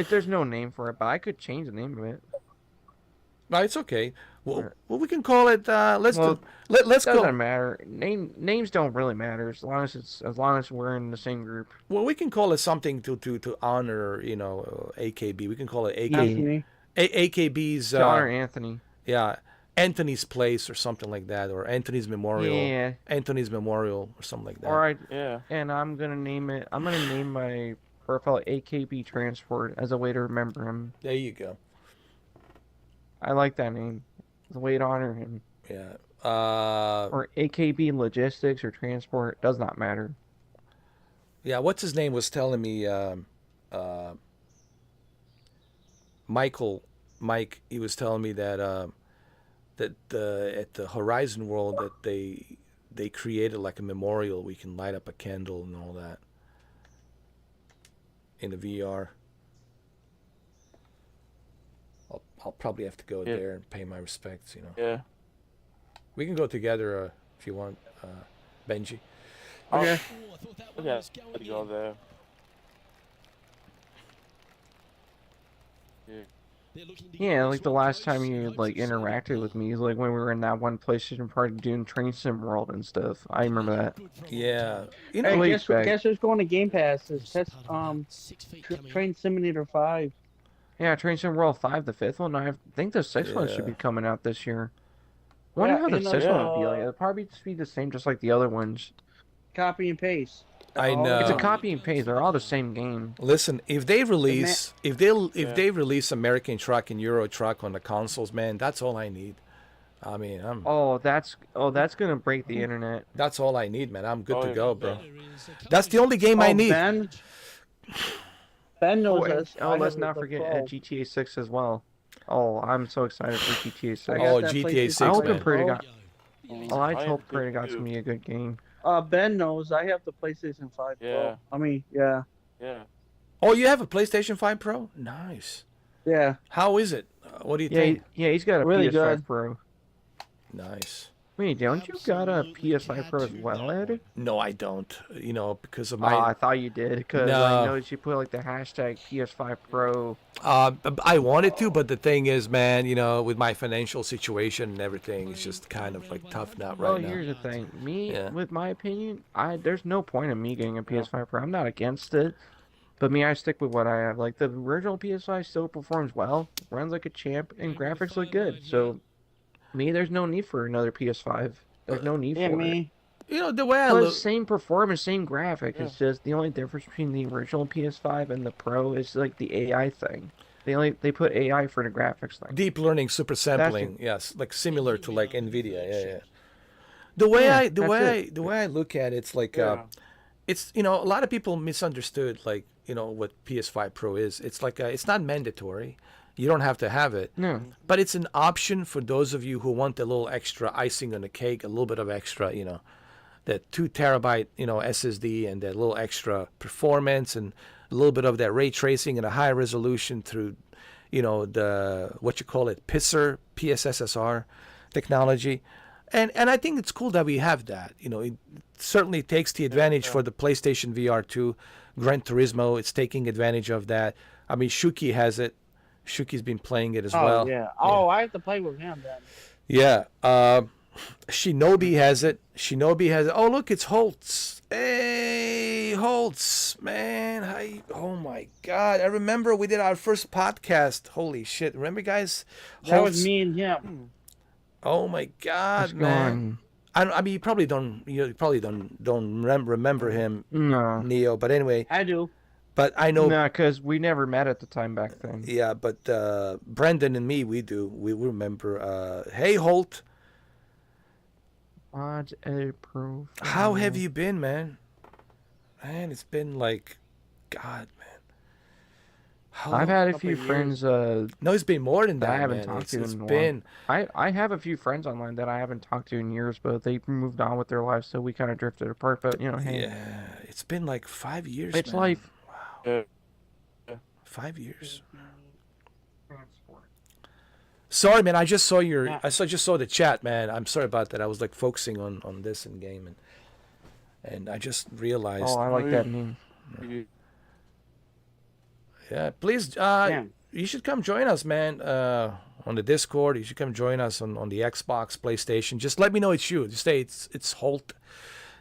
[SPEAKER 5] There's no name for it, but I could change the name of it.
[SPEAKER 1] No, it's okay. Well, we can call it. Let's
[SPEAKER 5] Doesn't
[SPEAKER 1] go.
[SPEAKER 5] matter. Names don't really matter as long as we're in the same group.
[SPEAKER 1] Well, we can call it something to honor, AKB. We can call it AKB.
[SPEAKER 11] Anthony.
[SPEAKER 1] AKB's.
[SPEAKER 5] To honor Anthony.
[SPEAKER 1] Yeah, Anthony's place or something like that, or Anthony's memorial.
[SPEAKER 5] Yeah.
[SPEAKER 1] Anthony's memorial or something like that.
[SPEAKER 5] All right.
[SPEAKER 2] Yeah.
[SPEAKER 5] And I'm gonna name my profile AKB Transport as a way to remember him.
[SPEAKER 1] There you go.
[SPEAKER 5] I like that name. It's a way to honor him.
[SPEAKER 1] Yeah.
[SPEAKER 5] Or AKB Logistics or Transport, does not matter.
[SPEAKER 1] Yeah, what's his name was telling me, Mike, he was telling me that at the Horizon World that they created like a memorial. We can light up a candle and all that in the VR. I'll probably have to go there and pay my respects,
[SPEAKER 2] Yeah.
[SPEAKER 1] We can go together if you want, Benji.
[SPEAKER 2] Okay. Okay. Let's go there.
[SPEAKER 5] Yeah, like the last time you like interacted with me is like when we were in that one PlayStation party doing Train Sim World and stuff. I remember that.
[SPEAKER 1] Yeah.
[SPEAKER 11] Hey, guess who's going to Game Pass? It's Train Simulator 5.
[SPEAKER 5] Yeah, Train Sim World 5, the 5th one. I think the 6th one should be coming out this year. I wonder how the 6th one would be like. It'll probably just be the same, just like the other ones.
[SPEAKER 11] Copy and paste.
[SPEAKER 1] I know.
[SPEAKER 5] It's a copy and paste. They're all the same game.
[SPEAKER 1] Listen, if they release they release American Truck and Euro Truck on the consoles, man, that's all I need. I mean,
[SPEAKER 5] that's gonna break the internet.
[SPEAKER 1] That's all I need, man. I'm good to go, bro. That's the only game I need.
[SPEAKER 11] Ben knows us.
[SPEAKER 5] Let's not forget GTA 6 as well. Oh, I'm so excited for GTA 6.
[SPEAKER 1] Oh, GTA 6,
[SPEAKER 5] I hope
[SPEAKER 1] man.
[SPEAKER 5] I pray to God it's gonna be a good game.
[SPEAKER 11] Ben knows I have the PlayStation 5 Pro. I mean, yeah.
[SPEAKER 2] Yeah.
[SPEAKER 1] Oh, you have a PlayStation 5 Pro? Nice.
[SPEAKER 11] Yeah.
[SPEAKER 1] How is it? What do you think?
[SPEAKER 5] Yeah, he's got a
[SPEAKER 11] really
[SPEAKER 5] PS5
[SPEAKER 11] good.
[SPEAKER 5] Pro.
[SPEAKER 1] Nice.
[SPEAKER 5] Wait, don't you got a PS5 Pro as well, Ed?
[SPEAKER 1] No, I don't. Because of my.
[SPEAKER 5] I thought you did, because I noticed you put like the hashtag PS5 Pro.
[SPEAKER 1] I wanted to, but the thing is, man, with my financial situation and everything, it's just kind of like tough now right now.
[SPEAKER 5] Well, here's the thing. With my opinion, there's no point in me getting a PS5 Pro. I'm not against it. But I stick with what I have. Like, the original PS5 still performs well, runs like a champ, and graphics look good. So, there's no need for another PS5. There's no need for it.
[SPEAKER 1] The way I look...
[SPEAKER 5] Same performance, same graphic. It's just the only difference between the original PS5 and the Pro is, like, the AI thing. They put AI for the graphics thing.
[SPEAKER 1] Deep learning, super sampling, yes. Like, similar to, like, NVIDIA, yeah. The way I look at it, it's like... It's, a lot of people misunderstood, like, what PS5 Pro is. It's like, it's not mandatory. You don't have to have it.
[SPEAKER 5] No.
[SPEAKER 1] But it's an option for those of you who want a little extra icing on the cake, a little bit of extra, that 2 terabyte, SSD and that little extra performance and a little bit of that ray tracing and a high resolution through, the, PSSR technology. And I think it's cool that we have that. It certainly takes the advantage for the PlayStation VR 2. Gran Turismo, it's taking advantage of that. I mean, Shuki has it. Shuki's been playing it as well.
[SPEAKER 11] Yeah. Oh, I have to play with him then.
[SPEAKER 1] Yeah. Shinobi has it. Oh, look, it's Holtz. Hey, Holtz, man. Oh, my God. I remember we did our first podcast. Holy shit. Remember, guys?
[SPEAKER 11] That was me and him.
[SPEAKER 1] Oh, my God, man. I mean, you probably don't remember him,
[SPEAKER 5] no.
[SPEAKER 1] Neo. But anyway.
[SPEAKER 11] I do.
[SPEAKER 1] But I know...
[SPEAKER 5] No, because we never met at the time back then.
[SPEAKER 1] Yeah, but Brendan and me, we do. We remember. Hey, Holt.
[SPEAKER 5] Odds Pro.
[SPEAKER 1] How have you been, man? Man, it's been like... God, man.
[SPEAKER 5] I've had a few friends...
[SPEAKER 1] no, it's been more than that,
[SPEAKER 5] I haven't
[SPEAKER 1] man.
[SPEAKER 5] talked to
[SPEAKER 1] It's
[SPEAKER 5] in
[SPEAKER 1] been...
[SPEAKER 5] I have a few friends online that I haven't talked to in years, but they moved on with their lives, so we kind of drifted apart. But, hey.
[SPEAKER 1] Yeah, it's been like 5 years,
[SPEAKER 5] It's
[SPEAKER 1] man.
[SPEAKER 5] life.
[SPEAKER 1] Wow. 5 years. Sorry, man. I just saw the chat, man. I'm sorry about that. I was like focusing on this in game, and I just realized.
[SPEAKER 5] Oh, I like that meme.
[SPEAKER 1] Yeah, please. You should come join us, man. on the Discord. You should come join us on the Xbox, PlayStation. Just let me know it's you. Just say it's Holt.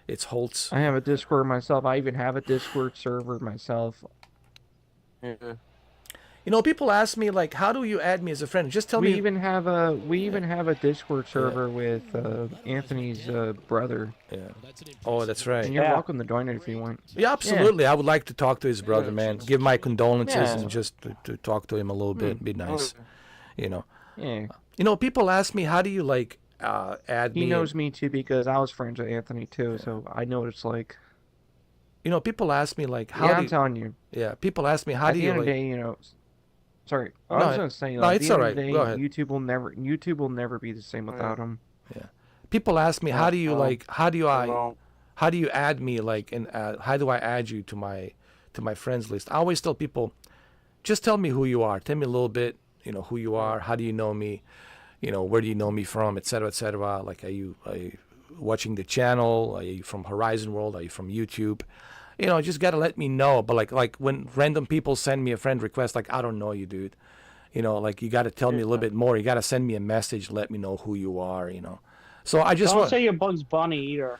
[SPEAKER 1] It's Holtz.
[SPEAKER 5] I have a Discord myself. I even have a Discord server myself.
[SPEAKER 2] Yeah.
[SPEAKER 1] You know, people ask me like, how do you add me as a friend? Just tell me.
[SPEAKER 5] We even have a Discord server with Anthony's brother.
[SPEAKER 1] Yeah. Oh, that's right.
[SPEAKER 5] And you're welcome to join it if you want.
[SPEAKER 1] Yeah, absolutely. I would like to talk to his brother, man. Give my condolences and just to talk to him a little bit. Be nice. You know.
[SPEAKER 5] Yeah.
[SPEAKER 1] You know, people ask me, how do you like add me?
[SPEAKER 5] He knows me too because I was friends with Anthony too, so I know what it's like.
[SPEAKER 1] You know, people ask me like, how?
[SPEAKER 5] Yeah,
[SPEAKER 1] do
[SPEAKER 5] I'm
[SPEAKER 1] you,
[SPEAKER 5] telling you.
[SPEAKER 1] Yeah, people ask me, how
[SPEAKER 5] At
[SPEAKER 1] do
[SPEAKER 5] the
[SPEAKER 1] you
[SPEAKER 5] end of
[SPEAKER 1] like?
[SPEAKER 5] the day, you know. Sorry, I
[SPEAKER 1] No,
[SPEAKER 5] was gonna say.
[SPEAKER 1] no,
[SPEAKER 5] Like,
[SPEAKER 1] it's
[SPEAKER 5] at the end
[SPEAKER 1] all
[SPEAKER 5] of the
[SPEAKER 1] right.
[SPEAKER 5] day,
[SPEAKER 1] Go ahead.
[SPEAKER 5] YouTube will never be the same without him.
[SPEAKER 1] Yeah. People ask me, how do you like? How do you add me like? And how do I add you to my friends list? I always tell people, just tell me who you are. Tell me a little bit. You know who you are. How do you know me? You know, where do you know me from, et cetera, et cetera. Like, are you watching the channel? Are you from Horizon World? Are you from YouTube? You know, just gotta let me know. But like when random people send me a friend request, like, I don't know you, dude. You know, like, you gotta tell me a little bit more. You gotta send me a message, let me know who you are. You know, so I just
[SPEAKER 11] don't say you're Bugs Bunny either.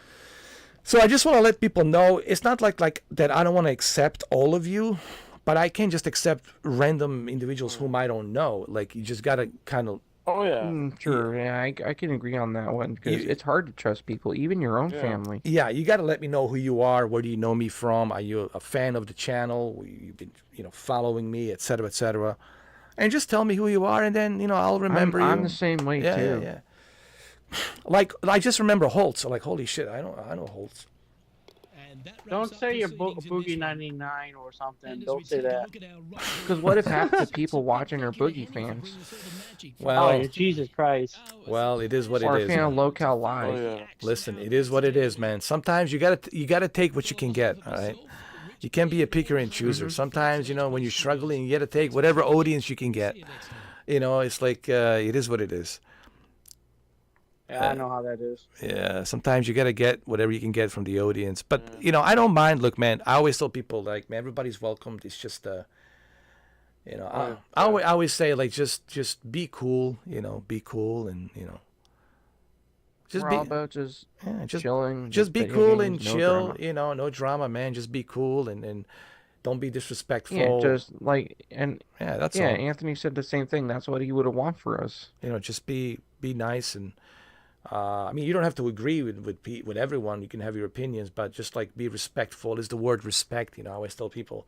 [SPEAKER 1] So I just want to let people know it's not like that. I don't want to accept all of you, but I can just accept random individuals whom I don't know. Like, you just gotta kind of.
[SPEAKER 2] Oh yeah.
[SPEAKER 5] Sure, yeah, I can agree on that one because it's hard to trust people, even your own family.
[SPEAKER 1] Yeah, you got to let me know who you are. Where do you know me from? Are you a fan of the channel? You've been, following me, et cetera, and just tell me who you are, and then I'll remember you.
[SPEAKER 5] I'm the same way too.
[SPEAKER 1] Yeah. Like, I just remember Holtz. So like, holy shit, I know Holtz.
[SPEAKER 11] Don't say you're Boogie 99 or something. Don't say that.
[SPEAKER 5] Because what if half the people watching are Boogie fans?
[SPEAKER 1] Well,
[SPEAKER 11] Jesus Christ.
[SPEAKER 1] Well, it is what it is.
[SPEAKER 5] Or a fan of Local Live.
[SPEAKER 2] Oh, yeah.
[SPEAKER 1] Listen, it is what it is, man. Sometimes you gotta take what you can get. All right. You can't be a picker and chooser. Sometimes, when you're struggling, you gotta take whatever audience you can get. It's like it is what it is.
[SPEAKER 11] Yeah, I know how that is.
[SPEAKER 1] Yeah, sometimes you gotta get whatever you can get from the audience. But I don't mind. Look, man, I always tell people like, man, everybody's welcomed. It's just I always say like, just be cool. Be cool, and just
[SPEAKER 5] We're all about just chilling.
[SPEAKER 1] Just be
[SPEAKER 5] video
[SPEAKER 1] cool
[SPEAKER 5] games,
[SPEAKER 1] and
[SPEAKER 5] no
[SPEAKER 1] chill.
[SPEAKER 5] drama.
[SPEAKER 1] No drama, man. Just be cool and don't be disrespectful.
[SPEAKER 5] Yeah, just like
[SPEAKER 1] that's all.
[SPEAKER 5] Anthony said the same thing. That's what he would have want for us.
[SPEAKER 1] Just be nice and. I mean, you don't have to agree with everyone. You can have your opinions, but just like be respectful. Is the word respect? I always tell people,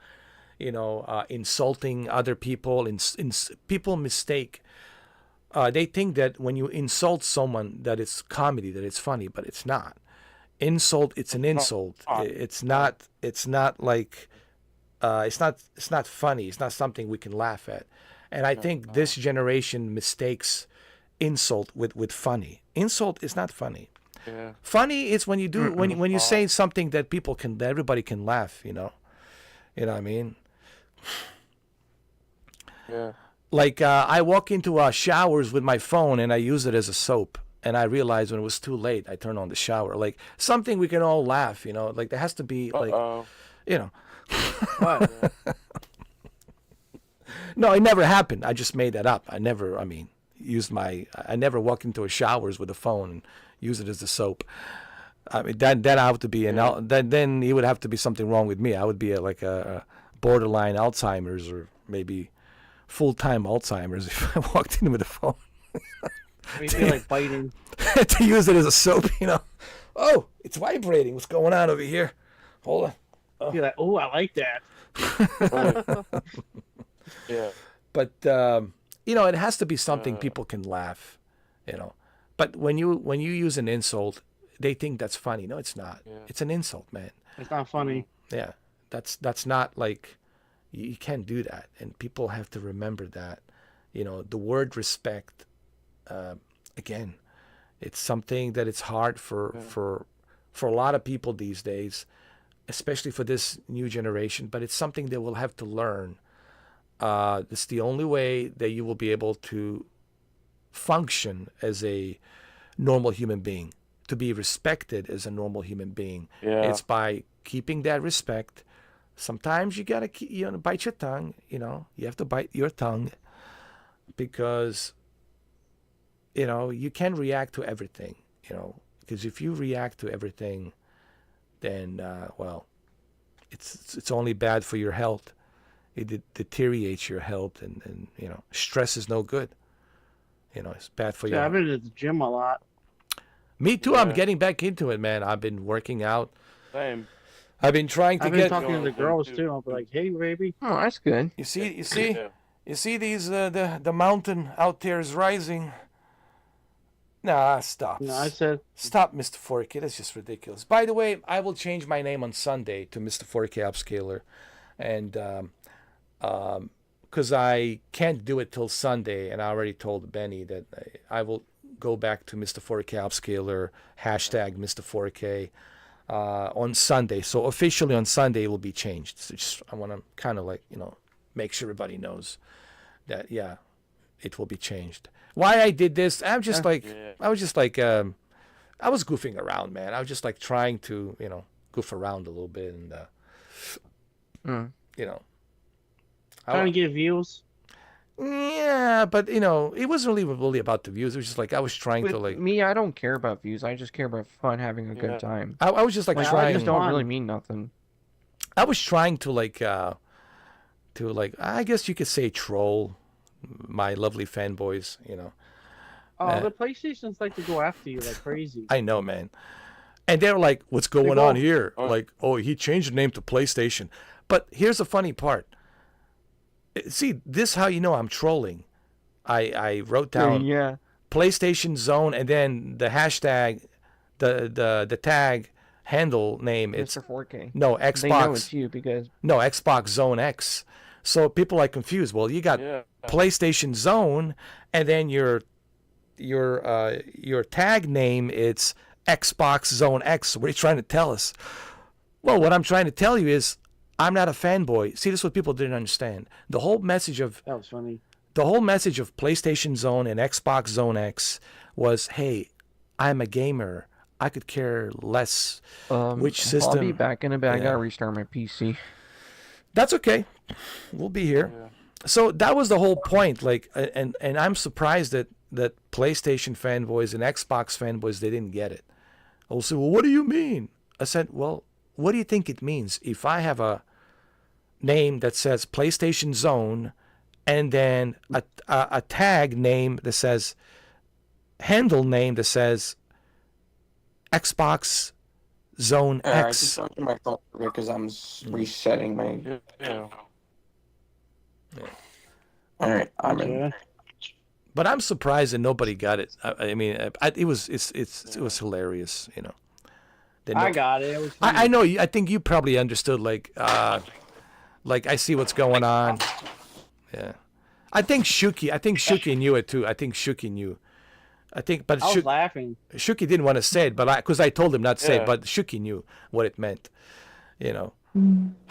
[SPEAKER 1] insulting other people. People mistake. They think that when you insult someone, that it's comedy, that it's funny, but it's not. Insult, it's an insult. It's not. It's not like. It's not funny. It's not something we can laugh at. And I think this generation mistakes insult with funny. Insult is not funny.
[SPEAKER 2] Yeah.
[SPEAKER 1] Funny is when you do when you say something that everybody can laugh. You know what I mean?
[SPEAKER 2] Yeah.
[SPEAKER 1] Like I walk into showers with my phone and I use it as a soap, and I realized when it was too late, I turned on the shower. Like something we can all laugh. Like there has to be like
[SPEAKER 11] What?
[SPEAKER 1] No, it never happened. I just made that up. I never walk into a showers with a phone and use it as a soap. I mean, that I have to be then it would have to be something wrong with me. I would be like a borderline Alzheimer's or maybe full-time Alzheimer's if I walked in with a phone.
[SPEAKER 11] You feel like biting.
[SPEAKER 1] To use it as a soap, Oh, it's vibrating. What's going on over here? Hold on. Oh.
[SPEAKER 11] You're like, oh, I like that.
[SPEAKER 2] Yeah.
[SPEAKER 1] But it has to be something people can laugh, But when you use an insult, they think that's funny. No, it's not.
[SPEAKER 2] Yeah.
[SPEAKER 1] It's an insult, man.
[SPEAKER 11] It's not funny.
[SPEAKER 1] Yeah, that's not like you can't do that, and people have to remember that. The word respect. Again, it's something that it's hard for a lot of people these days, especially for this new generation. But it's something they will have to learn. It's the only way that you will be able to function as a normal human being, to be respected as a normal human being.
[SPEAKER 2] Yeah.
[SPEAKER 1] It's by keeping that respect. Sometimes you gotta bite your tongue. You have to bite your tongue because you can react to everything, because if you react to everything, then well, it's only bad for your health. It deteriorates your health, and stress is no good. It's bad for
[SPEAKER 11] Yeah, I've
[SPEAKER 1] your.
[SPEAKER 11] been at the gym a lot.
[SPEAKER 1] Me too.
[SPEAKER 2] Yeah.
[SPEAKER 1] I'm getting back into it, man. I've been working out.
[SPEAKER 2] Same.
[SPEAKER 1] I've been trying to
[SPEAKER 11] I've been
[SPEAKER 1] get.
[SPEAKER 11] talking to the
[SPEAKER 2] Going
[SPEAKER 11] girls
[SPEAKER 2] to-
[SPEAKER 11] too. I'll be like, "Hey, baby."
[SPEAKER 5] Oh, that's good.
[SPEAKER 1] You see,
[SPEAKER 2] Yeah.
[SPEAKER 1] you see these the mountain out there is rising. Nah, stop.
[SPEAKER 11] I said,
[SPEAKER 1] Stop, Mr. 4K. That's just ridiculous. By the way, I will change my name on Sunday to Mr. 4K Upscaler, and because I can't do it till Sunday, and I already told Benny that I will go back to Mr. 4K Upscaler hashtag Mr. 4K on Sunday. So officially on Sunday it will be changed. So I want to kind of make sure everybody knows that it will be changed. Why I did this? I'm just I was just I was goofing around, man. I was just trying to goof around a little bit, and
[SPEAKER 11] trying to get views.
[SPEAKER 1] Yeah, but it wasn't really about the views. It was just I was trying
[SPEAKER 5] With
[SPEAKER 1] to
[SPEAKER 5] me, I don't care about views. I just care about fun, having a good time.
[SPEAKER 1] I was just
[SPEAKER 5] Like,
[SPEAKER 1] trying.
[SPEAKER 5] views don't really mean nothing.
[SPEAKER 1] I was trying to I guess you could say troll my lovely fanboys.
[SPEAKER 11] Oh, the PlayStations like to go after you like crazy.
[SPEAKER 1] I know, man. And they're like, "What's going on here?" Like, "Oh, he changed the name to PlayStation." But here's the funny part. See, this is how you know I'm trolling. I wrote down PlayStation Zone, and then the hashtag, the tag handle name. It's
[SPEAKER 5] Mr. 4K.
[SPEAKER 1] No, Xbox.
[SPEAKER 5] They know it's you because
[SPEAKER 1] Xbox Zone X. So people are confused. Well, you got PlayStation Zone, and then your tag name, it's Xbox Zone X. What are you trying to tell us? Well, what I'm trying to tell you is I'm not a fanboy. See, this is what people didn't understand. The whole message of
[SPEAKER 11] That was funny.
[SPEAKER 1] the whole message of PlayStation Zone and Xbox Zone X was, hey, I'm a gamer. I could care less which system.
[SPEAKER 5] I'll be back in a bit. I gotta restart my PC.
[SPEAKER 1] That's okay. We'll be here.
[SPEAKER 2] Yeah.
[SPEAKER 1] So that was the whole point. And I'm surprised that PlayStation fanboys and Xbox fanboys, they didn't get it. I'll say, well, what do you mean? I said, well, what do you think it means? If I have a name that says PlayStation Zone, and then a tag name that says, handle name that says Xbox Zone X.
[SPEAKER 5] I just talked to my phone because I'm resetting my.
[SPEAKER 2] Yeah.
[SPEAKER 5] All right, I'm in.
[SPEAKER 1] But I'm surprised that nobody got it. I mean, it was hilarious, That
[SPEAKER 11] I got it. It was
[SPEAKER 1] I know. I think you probably understood. Like I see what's going on. Yeah, I think Shuki knew it too. I think Shuki knew. But
[SPEAKER 11] I was laughing.
[SPEAKER 1] Shuki didn't want to say it, but because I told him not to say it, but Shuki knew what it meant.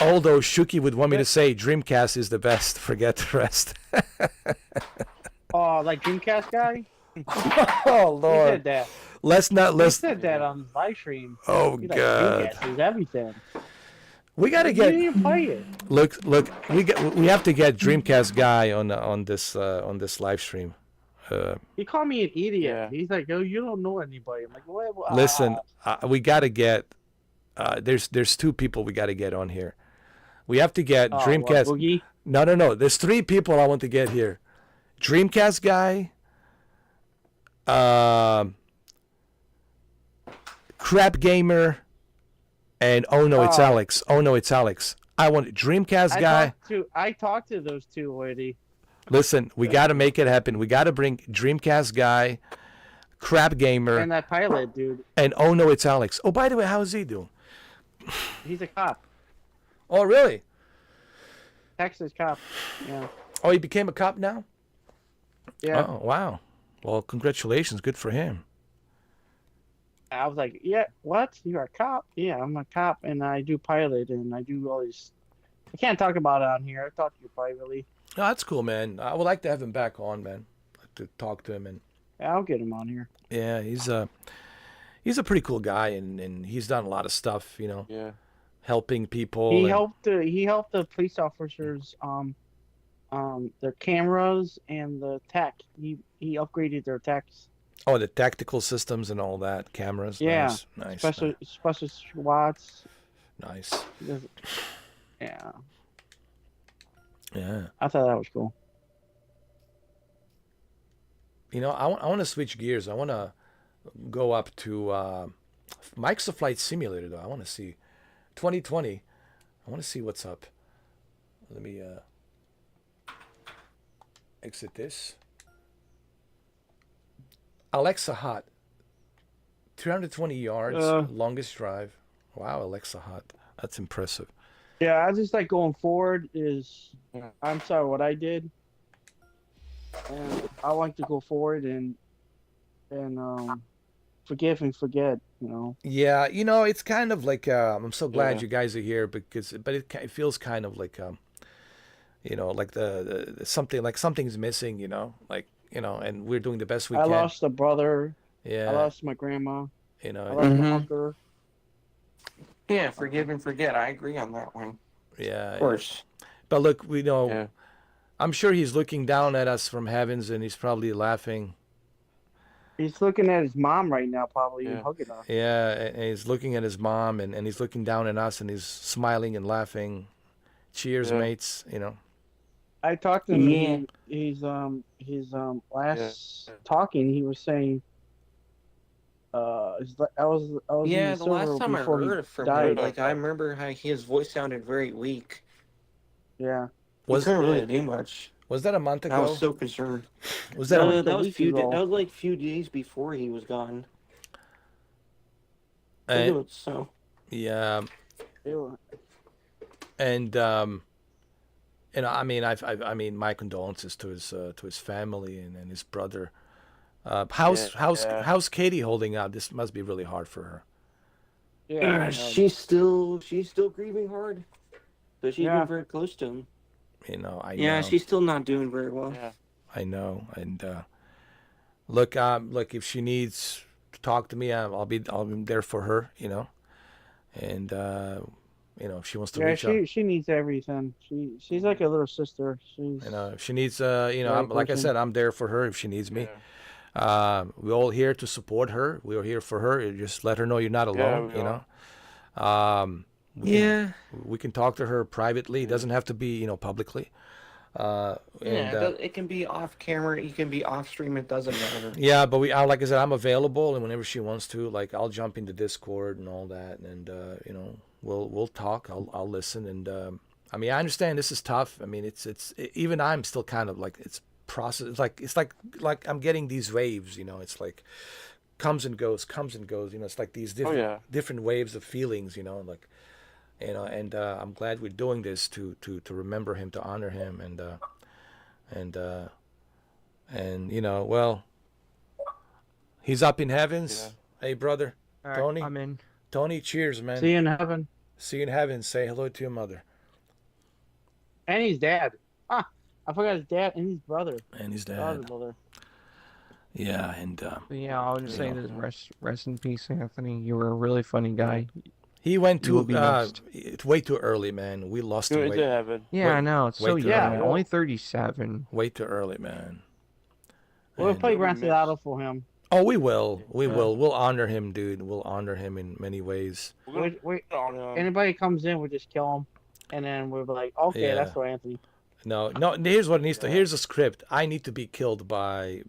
[SPEAKER 1] Although Shuki would want me to say Dreamcast is the best, forget the rest.
[SPEAKER 11] Oh, like Dreamcast guy?
[SPEAKER 1] Oh Lord!
[SPEAKER 11] He did that.
[SPEAKER 1] Let's.
[SPEAKER 11] He said that on live stream.
[SPEAKER 1] Oh
[SPEAKER 11] He's
[SPEAKER 1] God!
[SPEAKER 11] Like, Dreamcast is everything.
[SPEAKER 1] We gotta
[SPEAKER 11] You
[SPEAKER 1] get.
[SPEAKER 11] didn't even play it.
[SPEAKER 1] Look! We have to get Dreamcast guy on this live stream.
[SPEAKER 11] He called me an idiot.
[SPEAKER 2] Yeah.
[SPEAKER 11] He's like, "Yo, you don't know anybody." I'm like, "What?"
[SPEAKER 1] Listen, we gotta get. There's two people we gotta get on here. We have to get Dreamcast.
[SPEAKER 11] What, Boogie?
[SPEAKER 1] No. There's three people I want to get here. Dreamcast guy. Crap gamer. And it's Alex. It's Alex. I want Dreamcast guy.
[SPEAKER 11] I talked to those two already.
[SPEAKER 1] Listen, we got to make it happen. We got to bring Dreamcast guy, Crap gamer,
[SPEAKER 11] And that pilot dude.
[SPEAKER 1] and it's Alex. Oh, by the way, how is he doing?
[SPEAKER 11] He's a cop.
[SPEAKER 1] Oh, really?
[SPEAKER 11] Texas cop. Yeah.
[SPEAKER 1] Oh, he became a cop now?
[SPEAKER 11] Yeah.
[SPEAKER 1] Oh, wow. Well, congratulations. Good for him.
[SPEAKER 11] I was like, "Yeah, what? You're a cop?" Yeah, I'm a cop, and I do pilot, and I do all these. I can't talk about it on here. I talk to you privately.
[SPEAKER 1] Oh, that's cool, man. I would like to have him back on, man, to talk to him. And
[SPEAKER 11] Yeah, I'll get him on here.
[SPEAKER 1] yeah, he's a pretty cool guy, and he's done a lot of stuff,
[SPEAKER 2] Yeah.
[SPEAKER 1] helping people.
[SPEAKER 11] He
[SPEAKER 1] and-
[SPEAKER 11] helped the police officers their cameras and the tech. He upgraded their techs.
[SPEAKER 1] Oh, the tactical systems and all that, cameras.
[SPEAKER 11] Yeah,
[SPEAKER 1] Nice,
[SPEAKER 11] special SWATs.
[SPEAKER 1] nice.
[SPEAKER 11] Yeah,
[SPEAKER 1] Yeah.
[SPEAKER 11] I thought that was cool.
[SPEAKER 1] You know, I want to switch gears. I want to go up to Microsoft Flight Simulator, though. I want to see 2020. I want to see what's up. Let me exit this. Alexa Hot. 320 yards, longest drive. Wow, Alexa Hot. That's impressive.
[SPEAKER 11] Yeah, I just like going forward is. I'm sorry, what I did. And I like to go forward and forgive and forget. You know.
[SPEAKER 1] Yeah, you know, it's kind of like I'm so glad you guys are here but it feels kind of like you know, like the something like something's missing, you know, like, you know, and we're doing the best we
[SPEAKER 11] I
[SPEAKER 1] can.
[SPEAKER 11] lost a brother.
[SPEAKER 1] Yeah.
[SPEAKER 11] I lost my grandma.
[SPEAKER 1] You know.
[SPEAKER 11] I lost my uncle.
[SPEAKER 5] Yeah, forgive and forget. I agree on that one.
[SPEAKER 1] Yeah.
[SPEAKER 5] Of course.
[SPEAKER 1] But look, we know. I'm sure he's looking down at us from heavens, and he's probably laughing.
[SPEAKER 11] He's looking at his mom right now, probably hugging her.
[SPEAKER 1] Yeah, and he's looking at his mom, and he's looking down at us, and he's smiling and laughing. Cheers, mates. You know.
[SPEAKER 11] I talked to him. He's last talking. He was saying. I was
[SPEAKER 5] Yeah,
[SPEAKER 11] in
[SPEAKER 5] the
[SPEAKER 11] the
[SPEAKER 5] last
[SPEAKER 11] server
[SPEAKER 5] time I
[SPEAKER 11] before
[SPEAKER 5] heard
[SPEAKER 11] he
[SPEAKER 5] from
[SPEAKER 11] died.
[SPEAKER 5] him, like I remember how his voice sounded very weak.
[SPEAKER 11] Yeah.
[SPEAKER 5] He couldn't really do much.
[SPEAKER 1] Was that a month ago?
[SPEAKER 5] I was so concerned.
[SPEAKER 1] Was that
[SPEAKER 5] that was like a few days before he was gone. So.
[SPEAKER 1] Yeah. And you know, I mean, I mean, my condolences to his family and his brother. How's Katie holding up? This must be really hard for her.
[SPEAKER 11] Yeah,
[SPEAKER 5] she's still grieving hard, but she's been very close to him.
[SPEAKER 1] You know, I know.
[SPEAKER 5] Yeah, she's still not doing very well.
[SPEAKER 2] Yeah.
[SPEAKER 1] I know, and look, if she needs to talk to me, I'll be there for her. You know, and you know, if she wants to reach out.
[SPEAKER 11] She needs everything. She's like a little sister. She's.
[SPEAKER 1] You know, if she needs, you know, like I said, I'm there for her if she needs me. We're all here to support her. We're here for her. Just let her know you're not alone. You know. We can talk to her privately. It doesn't have to be, you know, publicly.
[SPEAKER 5] It can be off camera. It can be off stream. It doesn't matter.
[SPEAKER 1] Yeah, but like I said, I'm available, and whenever she wants to, like, I'll jump into Discord and all that, and you know, we'll talk. I'll listen, and I mean, I understand this is tough. I mean, it's even I'm still kind of like it's process. It's like I'm getting these waves. You know, it's like comes and goes. You know, it's like these different waves of feelings. You know, like. You know, and I'm glad we're doing this to remember him, to honor him, and you know, well, he's up in heavens. Hey, brother,
[SPEAKER 11] All right,
[SPEAKER 1] Tony.
[SPEAKER 11] I'm in.
[SPEAKER 1] Tony, cheers, man.
[SPEAKER 11] See you in heaven.
[SPEAKER 1] See you in heaven. Say hello to your mother.
[SPEAKER 11] And his dad. I forgot his dad and his brother.
[SPEAKER 1] And his
[SPEAKER 11] Father,
[SPEAKER 1] dad.
[SPEAKER 11] brother.
[SPEAKER 1] Yeah, and
[SPEAKER 12] yeah, I was just saying that rest in peace, Anthony. You were a really funny guy.
[SPEAKER 1] He went it's way too early, man. We lost him.
[SPEAKER 12] Yeah, I know. It's so young. Only 37.
[SPEAKER 1] Way too early, man.
[SPEAKER 11] We'll play Grand Theft Auto for him.
[SPEAKER 1] Oh, we will. We will. We'll honor him, dude. We'll honor him in many ways.
[SPEAKER 11] Anybody comes in, we'll just kill him, and then we'll be like, okay, that's for Anthony.
[SPEAKER 1] No. Here's what it needs to. Here's a script. I need to be killed by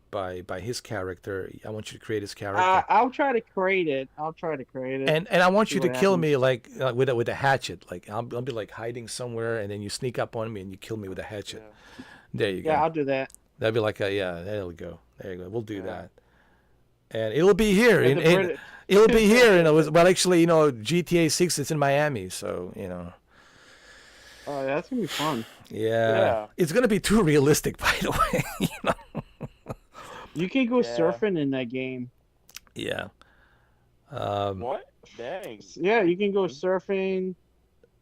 [SPEAKER 1] his character. I want you to create his character.
[SPEAKER 11] I'll try to create it.
[SPEAKER 1] And I want you to kill me like with a hatchet. Like I'll be like hiding somewhere, and then you sneak up on me and you kill me with a hatchet. There you go.
[SPEAKER 11] Yeah, I'll do that.
[SPEAKER 1] That'd be like there we go. There you go. We'll do that. And it'll be here. It'll be here. And it was actually, you know, GTA 6. It's in Miami, so you know.
[SPEAKER 11] Oh, that's gonna be fun.
[SPEAKER 1] Yeah. It's gonna be too realistic, by the way. You know?
[SPEAKER 11] You can go surfing in that game.
[SPEAKER 1] Yeah.
[SPEAKER 2] What? Dang.
[SPEAKER 11] Yeah, you can go surfing.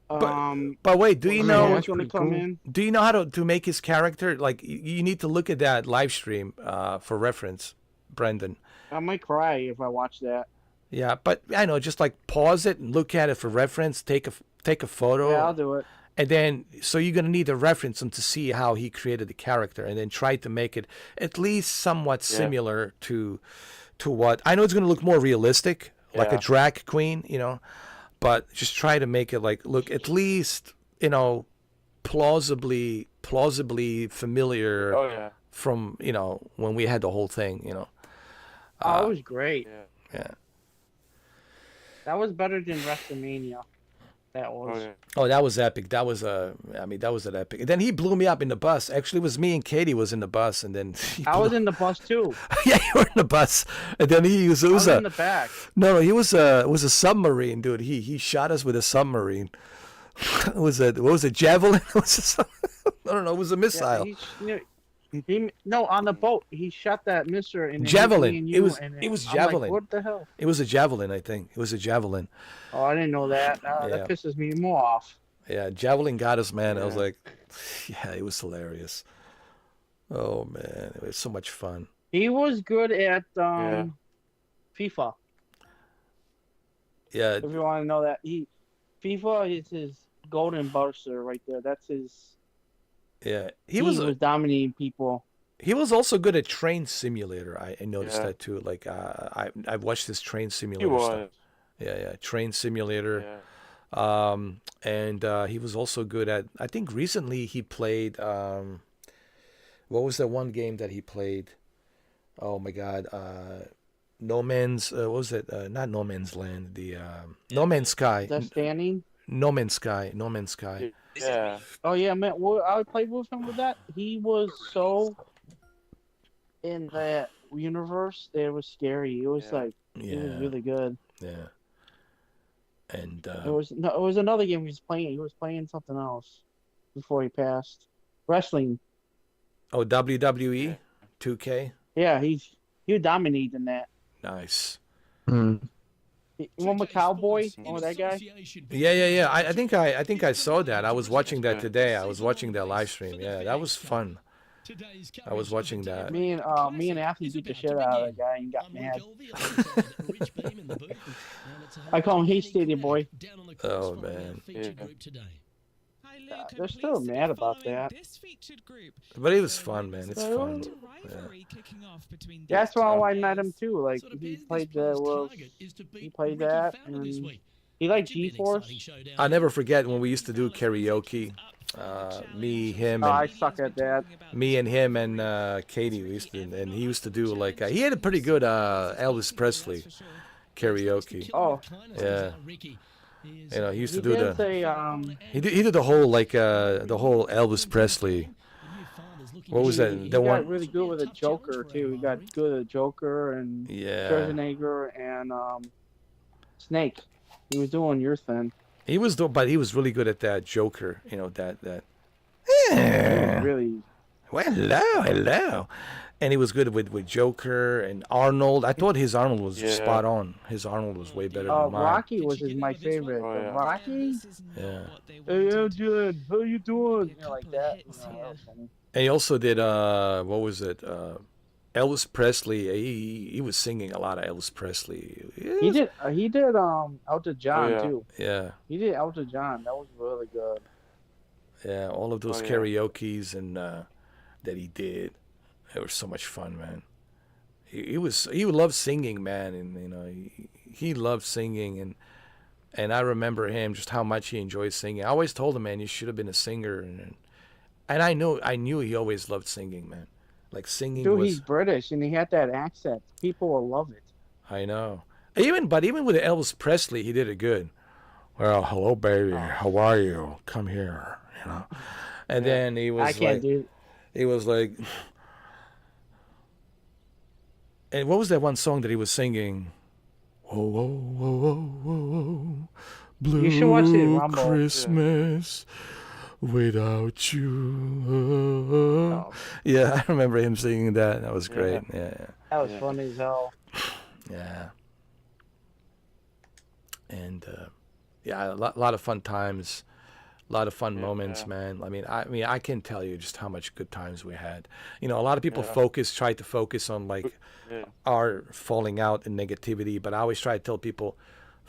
[SPEAKER 1] But wait, do you know?
[SPEAKER 11] Cool.
[SPEAKER 1] Do you know how to make his character? Like, you need to look at that live stream for reference, Brendan.
[SPEAKER 11] I might cry if I watch that.
[SPEAKER 1] Yeah, but I know, just like pause it and look at it for reference. Take a photo.
[SPEAKER 11] Yeah, I'll do it.
[SPEAKER 1] And then, so you're going to need to reference him to see how he created the character, and then try to make it at least somewhat similar to what, I know it's going to look more realistic, like a drag queen, you know, but just try to make it like, look at least, you know, plausibly familiar from, you know, when we had the whole thing, you know.
[SPEAKER 11] Oh, it was great.
[SPEAKER 1] Yeah.
[SPEAKER 11] That was better than WrestleMania. That was.
[SPEAKER 1] Oh, that was epic. That was that was an epic. And then he blew me up in the bus. Actually, it was me and Katie was in the bus, and then
[SPEAKER 11] I was in the bus too.
[SPEAKER 1] Yeah, you were in the bus, and then
[SPEAKER 11] I was in the back.
[SPEAKER 1] No, he was it was a submarine, dude. He shot us with a submarine. What was it, javelin? I don't know. It was a missile.
[SPEAKER 11] No, on the boat, he shot that mister in
[SPEAKER 1] Javelin. It was
[SPEAKER 11] I'm
[SPEAKER 1] javelin.
[SPEAKER 11] Like, what the hell?
[SPEAKER 1] It was a javelin, I think. It was a javelin.
[SPEAKER 11] Oh, I didn't know that. That pisses me more off.
[SPEAKER 1] Yeah, javelin got us, man. I was like, yeah, it was hilarious. Oh man, it was so much fun.
[SPEAKER 11] He was good at FIFA.
[SPEAKER 1] Yeah.
[SPEAKER 11] If you want to know that, FIFA is his golden buster right there. That's his.
[SPEAKER 1] Yeah,
[SPEAKER 11] he was dominating people.
[SPEAKER 1] He was also good at Train Simulator. I noticed that too. Like I've watched this Train Simulator stuff. Yeah, Train Simulator. And he was also good at. I think recently he played. What was that one game that he played? Oh my God. No Man's. What was it? Not No Man's Land. The No Man's Sky.
[SPEAKER 11] The Standing.
[SPEAKER 1] No Man's Sky. No Man's Sky.
[SPEAKER 2] Yeah.
[SPEAKER 11] Oh yeah, man. I played with him with that. He was so in that universe that it was scary. It was like it was really good.
[SPEAKER 1] Yeah. And
[SPEAKER 11] it was another game he was playing. He was playing something else before he passed. Wrestling.
[SPEAKER 1] Oh, WWE, 2K.
[SPEAKER 11] Yeah, he dominated in that.
[SPEAKER 1] Nice.
[SPEAKER 11] Remember Cowboy? Oh, that guy?
[SPEAKER 1] Yeah. I think I saw that. I was watching that today. I was watching that live stream. Yeah, that was fun. I was watching that.
[SPEAKER 11] Me and Anthony beat the shit out of that guy and got mad. I call him Hey Stadium Boy.
[SPEAKER 1] Oh man.
[SPEAKER 11] They're still mad about that.
[SPEAKER 1] But it was fun, man. It's fun.
[SPEAKER 11] That's why I met him too. Like he played he played that, and he liked G-Force.
[SPEAKER 1] I'll never forget when we used to do karaoke. Me, him, and
[SPEAKER 11] I suck at that.
[SPEAKER 1] Me and him and Katie, we used to, and he used to do like he had a pretty good Elvis Presley karaoke.
[SPEAKER 11] Oh,
[SPEAKER 1] yeah. You know, he used to do he did the whole the whole Elvis Presley. What was that?
[SPEAKER 11] He got really good with a Joker too. He got good at Joker and Schwarzenegger and Snake. He was doing your thing.
[SPEAKER 1] He was but he was really good at that Joker. You know that.
[SPEAKER 11] Really.
[SPEAKER 1] Well, hello. And he was good with Joker and Arnold. I thought his Arnold was spot on. His Arnold was way better than mine.
[SPEAKER 11] Rocky was my favorite. Rocky?
[SPEAKER 1] Yeah.
[SPEAKER 11] Hey, Angela, how you doing? You know, like that.
[SPEAKER 1] And he also did, what was it? Elvis Presley. He was singing a lot of Elvis Presley.
[SPEAKER 11] He did Elton John too.
[SPEAKER 1] Yeah.
[SPEAKER 11] He did Elton John. That was really good.
[SPEAKER 1] Yeah, all of those karaoke's and that he did. It was so much fun, man. He loved singing, man, and you know he loved singing, and I remember him just how much he enjoyed singing. I always told him, man, you should have been a singer, and I knew he always loved singing, man. Like singing.
[SPEAKER 11] Dude, he's British and he had that accent. People will love it.
[SPEAKER 1] I know. Even with Elvis Presley, he did it good. Well, hello, baby. How are you? Come here. You know. And then he was he was like. And what was that one song that he was singing? Whoa, whoa, whoa, whoa, whoa, blue
[SPEAKER 11] you should watch it, Rumble.
[SPEAKER 1] Christmas without you. Yeah, I remember him singing that. That was great. Yeah.
[SPEAKER 11] That was funny as hell.
[SPEAKER 1] Yeah. And a lot of fun times. A lot of fun moments, man. I mean, I can tell you just how much good times we had. You know, a lot of people try to focus on like our falling out and negativity, but I always try to tell people,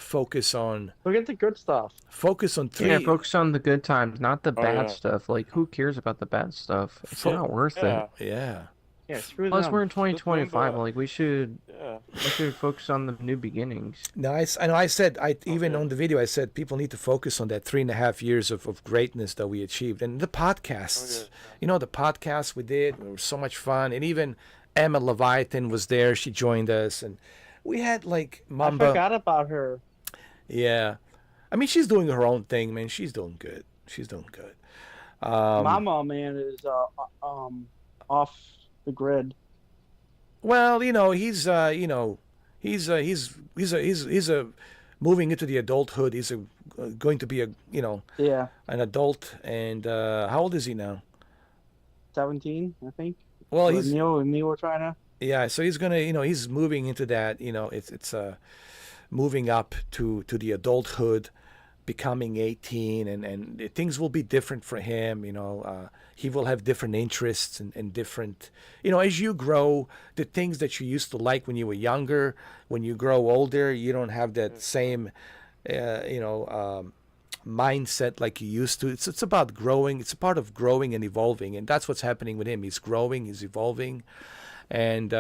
[SPEAKER 1] focus on
[SPEAKER 11] Forget the good stuff.
[SPEAKER 1] three.
[SPEAKER 12] Yeah, focus on the good times, not the
[SPEAKER 2] Oh,
[SPEAKER 12] bad
[SPEAKER 2] yeah.
[SPEAKER 12] stuff. Like, who cares about the bad stuff? It's
[SPEAKER 1] Fo-
[SPEAKER 12] not worth
[SPEAKER 2] Yeah.
[SPEAKER 12] it.
[SPEAKER 1] Yeah.
[SPEAKER 11] Yeah, screw
[SPEAKER 12] Plus,
[SPEAKER 11] them.
[SPEAKER 12] we're in
[SPEAKER 2] Just
[SPEAKER 12] 2025.
[SPEAKER 2] remember.
[SPEAKER 12] Like, we should
[SPEAKER 2] Yeah.
[SPEAKER 12] focus on the new beginnings.
[SPEAKER 1] No, I know. I said even
[SPEAKER 2] yeah.
[SPEAKER 1] on the video. I said people need to focus on that 3.5 years of greatness that we achieved, and the podcasts.
[SPEAKER 2] Oh, yeah.
[SPEAKER 1] You know, the podcasts we did were so much fun, and even Emma Leviathan was there. She joined us, and we had like
[SPEAKER 11] I
[SPEAKER 1] Mamba.
[SPEAKER 11] forgot about her.
[SPEAKER 1] Yeah, I mean she's doing her own thing, man. She's doing good. She's doing good.
[SPEAKER 11] Mama, man, is off the grid.
[SPEAKER 1] Well, you know, he's moving into the adulthood. He's going to be
[SPEAKER 11] Yeah,
[SPEAKER 1] an adult. And how old is he now?
[SPEAKER 11] 17, I think.
[SPEAKER 1] Well,
[SPEAKER 11] Or
[SPEAKER 1] he's
[SPEAKER 11] Neil were trying to.
[SPEAKER 1] yeah. So he's gonna, he's moving into that. It's moving up to the adulthood, becoming 18, and things will be different for him. He will have different interests and different, as you grow, the things that you used to like when you were younger, when you grow older, you don't have that same, mindset like you used to. It's about growing. It's a part of growing and evolving, and that's what's happening with him. He's growing, he's evolving, and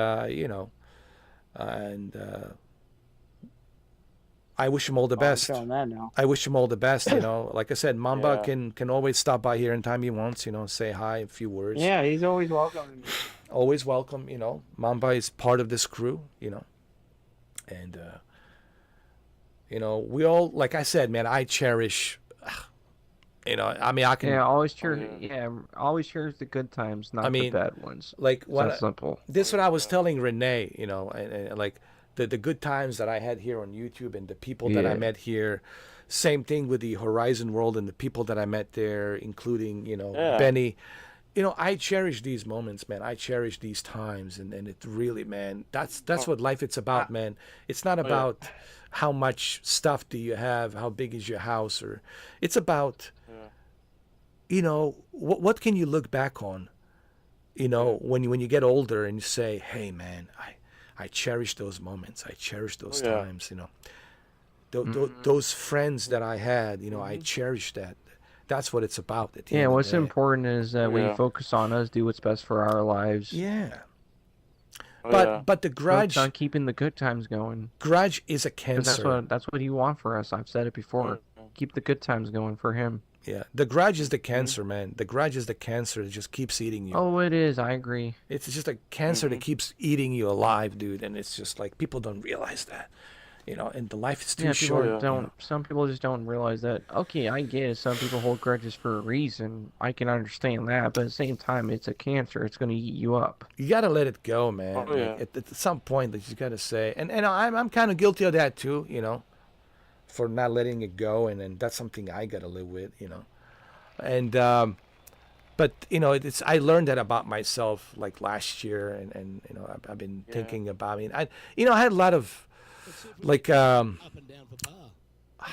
[SPEAKER 1] I wish him all the best.
[SPEAKER 11] I'm that now.
[SPEAKER 1] I wish him all the best. Like I said, Mamba
[SPEAKER 2] Yeah.
[SPEAKER 1] can always stop by here anytime he wants. Say hi, a few words.
[SPEAKER 11] Yeah, he's always welcome.
[SPEAKER 1] Always welcome. Mamba is part of this crew. And we all, like I said, man, I cherish. I mean, I can.
[SPEAKER 12] Yeah, always cherish. Yeah, always cherish the good times, not the bad ones.
[SPEAKER 1] Like
[SPEAKER 12] It's
[SPEAKER 1] what
[SPEAKER 12] that simple.
[SPEAKER 1] This is what I was telling Renee. And like the good times that I had here on YouTube and the people that I
[SPEAKER 12] Yeah.
[SPEAKER 1] met here. Same thing with the Horizon World and the people that I met there, including
[SPEAKER 2] Yeah.
[SPEAKER 1] Benny. I cherish these moments, man. I cherish these times, and it really, man. That's what life it's about, man. It's not about how much stuff do you have, how big is your house, or it's about what can you look back on, when you get older and you say, hey, man, I cherish those moments. I cherish those
[SPEAKER 2] yeah.
[SPEAKER 1] times. Those friends that I had. I cherish that. That's what it's about. At the
[SPEAKER 12] Yeah,
[SPEAKER 1] end of
[SPEAKER 12] what's
[SPEAKER 1] the day.
[SPEAKER 12] important is that we
[SPEAKER 2] Yeah.
[SPEAKER 12] focus on us, do what's best for our lives.
[SPEAKER 1] Yeah.
[SPEAKER 2] Oh,
[SPEAKER 1] But
[SPEAKER 2] yeah.
[SPEAKER 1] but the grudge
[SPEAKER 12] Focus on keeping the good times going.
[SPEAKER 1] is a
[SPEAKER 12] 'Cause
[SPEAKER 1] cancer.
[SPEAKER 12] that's what you want for us. I've said it before. Keep the good times going for him.
[SPEAKER 1] Yeah, the grudge is the cancer, man. The grudge is the cancer that just keeps eating you.
[SPEAKER 12] Oh, it is. I agree.
[SPEAKER 1] It's just a cancer that keeps eating you alive, dude. And it's just like people don't realize that, And the life is too
[SPEAKER 12] Yeah, people
[SPEAKER 1] short.
[SPEAKER 12] don't. Some people just don't realize that. Okay, I get it. Some people hold grudges for a reason. I can understand that, but at the same time, it's a cancer. It's going to eat you up.
[SPEAKER 1] You gotta let it go, man.
[SPEAKER 2] Oh, yeah.
[SPEAKER 1] Like, at some point, that you gotta say, and I'm kind of guilty of that too, for not letting it go, and that's something I gotta live with, And but I learned that about myself like last year, and I've been thinking about. I had a lot of like how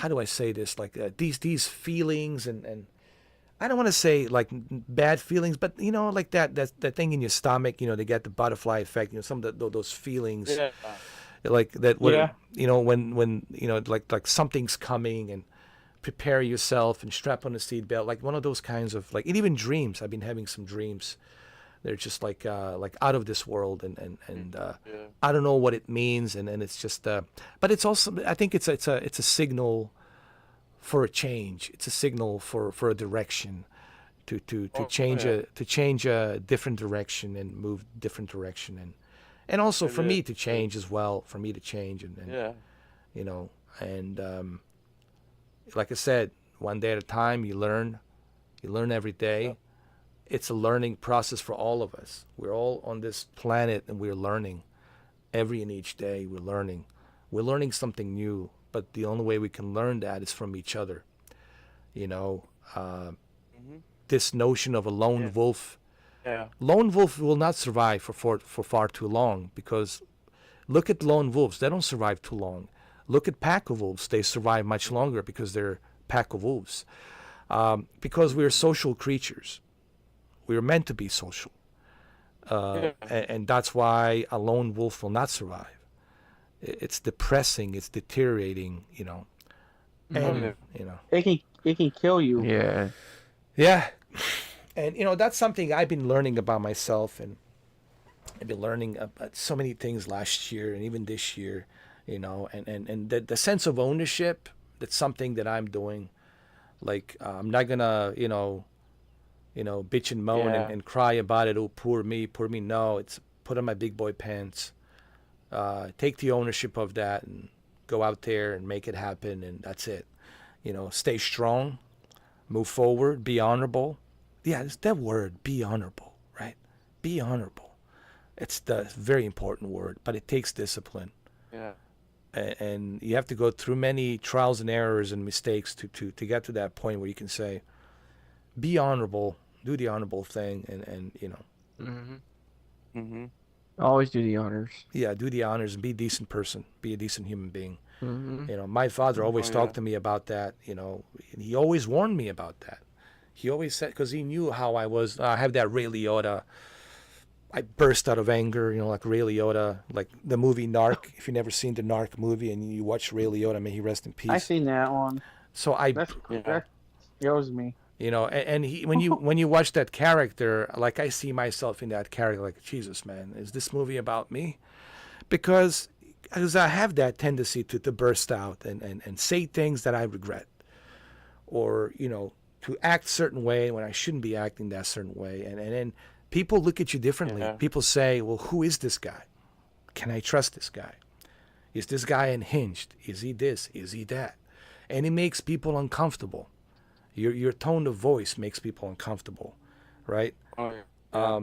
[SPEAKER 1] do I say this, like these feelings, and I don't want to say like bad feelings, but like that thing in your stomach, they get the butterfly effect, some of those feelings.
[SPEAKER 2] Yeah.
[SPEAKER 1] Like that when
[SPEAKER 11] Yeah.
[SPEAKER 1] when like something's coming, and prepare yourself and strap on the seatbelt, like one of those kinds of like, and even dreams. I've been having some dreams. They're just like out of this world, and I don't know what it means, and it's just but it's also, I think it's a signal for a change. It's a signal for a direction to change a different direction and move different direction, and also for me to change as well, for me to change, and and like I said, one day at a time. You learn every day. It's a learning process for all of us. We're all on this planet, and we're learning every and each day. We're learning something new, but the only way we can learn that is from each other. This notion of a lone wolf.
[SPEAKER 2] Yeah.
[SPEAKER 1] Lone wolf will not survive for far too long, because look at lone wolves. They don't survive too long. Look at pack of wolves. They survive much longer because they're pack of wolves. Because we're social creatures. We're meant to be social. And that's why a lone wolf will not survive. it's depressing, it's deteriorating, you know. And you know,
[SPEAKER 11] it can kill you.
[SPEAKER 12] Yeah.
[SPEAKER 1] yeah. And you know, that's something I've been learning about myself, and I've been learning about so many things last year and even this year, you know, and the sense of ownership, that's something that I'm doing. Like I'm not gonna, bitch and moan and cry about it. Oh, poor me, poor me. No, it's put on my big boy pants, take the ownership of that, and go out there and make it happen. And that's it. You know, stay strong, move forward, be honorable. Yeah, it's that word, be honorable, right? Be honorable. It's the very important word, but it takes discipline.
[SPEAKER 2] Yeah.
[SPEAKER 1] And you have to go through many trials and errors and mistakes to get to that point where you can say, be honorable, do the honorable thing, and you know.
[SPEAKER 5] Mm-hmm.
[SPEAKER 2] Mm-hmm.
[SPEAKER 12] Always do the honors.
[SPEAKER 1] Yeah, do the honors and be a decent person, be a decent human being.
[SPEAKER 12] Mm-hmm.
[SPEAKER 1] You know, my father always talked to me about that, you know, and he always warned me about that. He always said, because he knew how I was. I have that Ray Liotta. I burst out of anger, you know, like Ray Liotta, like the movie Narc. If you've never seen the Narc movie and you watch Ray Liotta, may he rest in peace.
[SPEAKER 11] I seen that one.
[SPEAKER 1] So
[SPEAKER 11] that kills me.
[SPEAKER 1] You know, and he when you watch that character, like I see myself in that character, like, Jesus, man, is this movie about me? Because I have that tendency to burst out and say things that I regret, or you know, to act a certain way when I shouldn't be acting that certain way, and then people look at you differently.
[SPEAKER 2] Yeah.
[SPEAKER 1] People say, well, who is this guy? Can I trust this guy? Is this guy unhinged? Is he this? Is he that? And it makes people uncomfortable. Your tone of voice makes people uncomfortable, right?
[SPEAKER 2] Oh, yeah.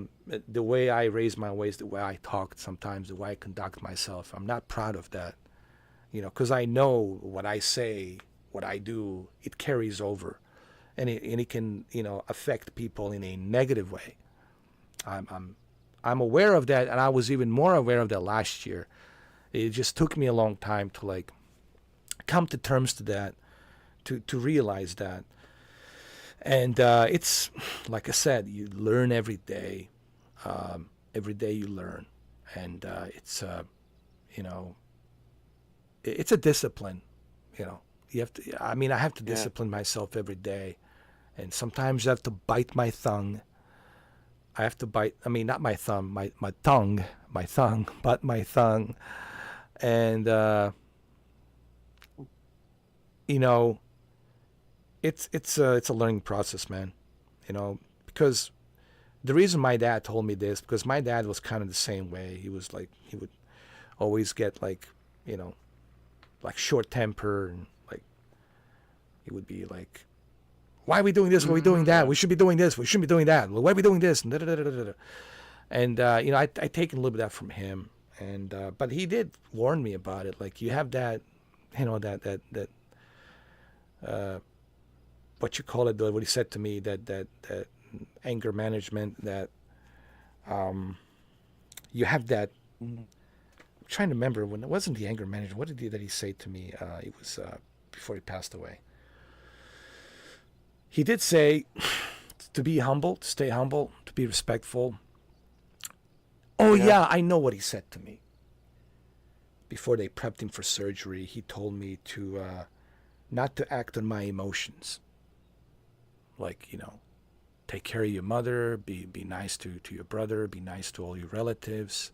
[SPEAKER 1] The way I raise my voice, the way I talk sometimes, the way I conduct myself, I'm not proud of that, you know, because I know what I say, what I do, it carries over, and it can, you know, affect people in a negative way. I'm aware of that, and I was even more aware of that last year. It just took me a long time to like come to terms to that, to realize that. And it's like I said, you learn every day. Every day you learn, and it's you know, it's a discipline. You know, you have to. I mean, I have to discipline myself every day, and sometimes I have to bite my tongue. I have to bite. I mean, not my thumb, my tongue, but my tongue, and you know. It's a learning process, man. You know, because the reason my dad told me this, because my dad was kind of the same way. He was like, he would always get like, you know, like short temper, and like he would be like, why are we doing this? Why are we doing that? We should be doing this. We shouldn't be doing that. Why are we doing this? And you know, I taken a little bit of that from him, and but he did warn me about it. Like, you have that, you know, that what you call it, what he said to me, that anger management, that you have that. I'm trying to remember when it wasn't the anger management. What did he say to me? It was before he passed away. He did say to be humble, to stay humble, to be respectful. Oh yeah, I know what he said to me. Before they prepped him for surgery, he told me to not to act on my emotions. Like, you know, take care of your mother, be nice to your brother, be nice to all your relatives,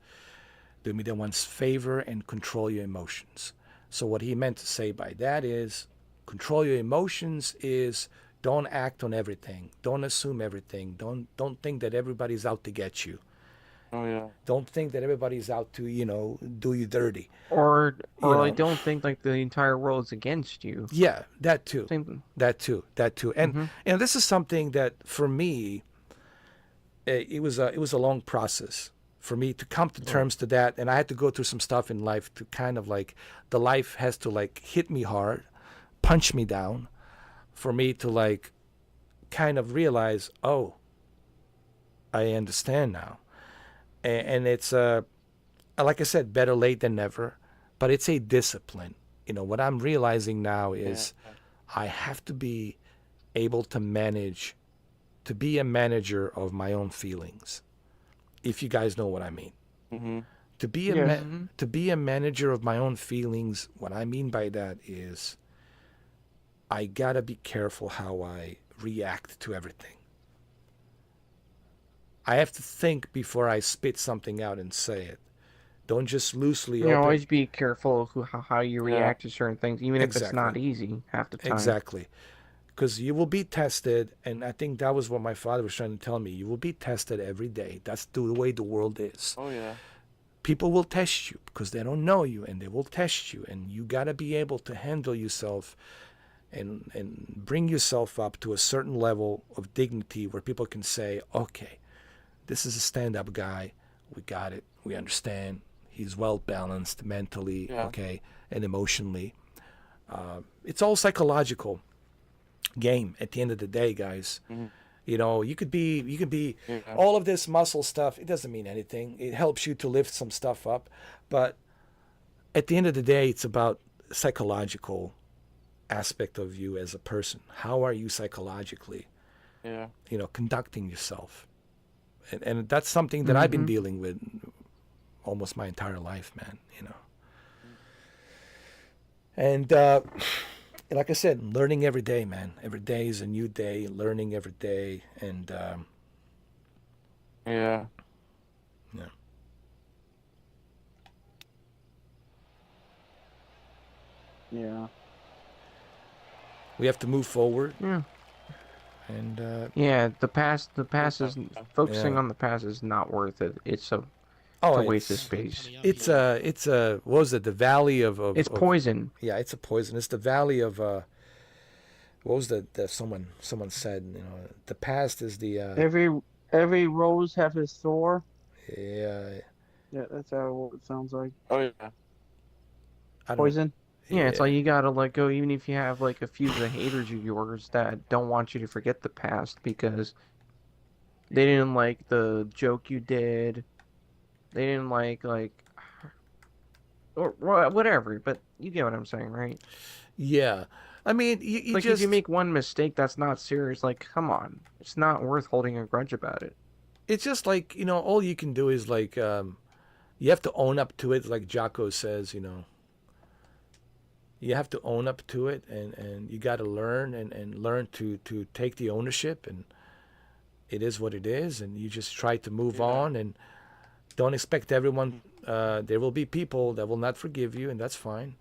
[SPEAKER 1] do me the one's favor, and control your emotions. So what he meant to say by that is, control your emotions is, don't act on everything, don't assume everything, don't think that everybody's out to get you.
[SPEAKER 2] Oh yeah.
[SPEAKER 1] Don't think that everybody's out to, you know, do you dirty.
[SPEAKER 12] Or
[SPEAKER 1] know.
[SPEAKER 12] like, don't think like the entire world is against you.
[SPEAKER 1] Yeah, that too.
[SPEAKER 12] Same.
[SPEAKER 1] That too. And and this is something that for me, it was a long process for me to come to terms to that, and I had to go through some stuff in life to kind of like, the life has to like hit me hard, punch me down, for me to like kind of realize, oh, I understand now. And it's like I said, better late than never, but it's a discipline. You know, what I'm realizing now is I have to be able to manage, to be a manager of my own feelings, if you guys know what I mean. To be a
[SPEAKER 11] Yes.
[SPEAKER 1] to be a manager of my own feelings, what I mean by that is I gotta be careful how I react to everything. I have to think before I spit something out and say it. Don't just loosely
[SPEAKER 12] You know,
[SPEAKER 1] open.
[SPEAKER 12] always be careful of how you
[SPEAKER 2] Yeah.
[SPEAKER 12] react to certain things, even if it's not
[SPEAKER 1] Exactly.
[SPEAKER 12] easy half the time.
[SPEAKER 1] Exactly. Because you will be tested, and I think that was what my father was trying to tell me. You will be tested every day. That's the way the world is.
[SPEAKER 2] Oh yeah.
[SPEAKER 1] People will test you because they don't know you, and they will test you, and you got to be able to handle yourself and bring yourself up to a certain level of dignity where people can say, okay, this is a stand-up guy. We got it. We understand. He's well balanced mentally,
[SPEAKER 2] Yeah.
[SPEAKER 1] okay, and emotionally. It's all psychological game at the end of the day, guys.
[SPEAKER 2] Mm-hmm.
[SPEAKER 1] You know, you could be
[SPEAKER 2] Yeah.
[SPEAKER 1] all of this muscle stuff. It doesn't mean anything. It helps you to lift some stuff up, but at the end of the day, it's about psychological aspect of you as a person. How are you psychologically,
[SPEAKER 2] Yeah.
[SPEAKER 1] you know, conducting yourself? And that's something that I've been dealing with almost my entire life, man, you know. And like I said, learning every day, man. Every day is a new day, learning every day. And
[SPEAKER 2] Yeah.
[SPEAKER 1] yeah.
[SPEAKER 11] Yeah.
[SPEAKER 1] We have to move forward.
[SPEAKER 12] Yeah.
[SPEAKER 1] And
[SPEAKER 12] Yeah, the past is focusing
[SPEAKER 1] Yeah.
[SPEAKER 12] on the past is not worth it. It's a waste of space.
[SPEAKER 1] It's a what was it? The valley of
[SPEAKER 12] It's poison.
[SPEAKER 1] Yeah, it's a poison. It's the valley of what was that someone said, you know, the past is the
[SPEAKER 11] Every rose have its thorn.
[SPEAKER 1] yeah.
[SPEAKER 11] Yeah, that's how it sounds like.
[SPEAKER 2] Oh yeah.
[SPEAKER 1] I don't-
[SPEAKER 11] Poison.
[SPEAKER 12] Yeah, it's like you gotta let go, even if you have like a few of the haters of yours that don't want you to forget the past because they didn't like the joke you did. They didn't like or whatever. But you get what I'm saying, right?
[SPEAKER 1] Yeah. I mean, you
[SPEAKER 12] Like
[SPEAKER 1] just
[SPEAKER 12] if you make one mistake that's not serious, like come on, it's not worth holding a grudge about it.
[SPEAKER 1] it's just like, you know, all you can do is like you have to own up to it, like Jocko says, you know. You have to own up to it, and you got to learn and learn to take the ownership, and it is what it is, and you just try to move on, and don't expect everyone. There will be people that will not forgive you, and that's fine.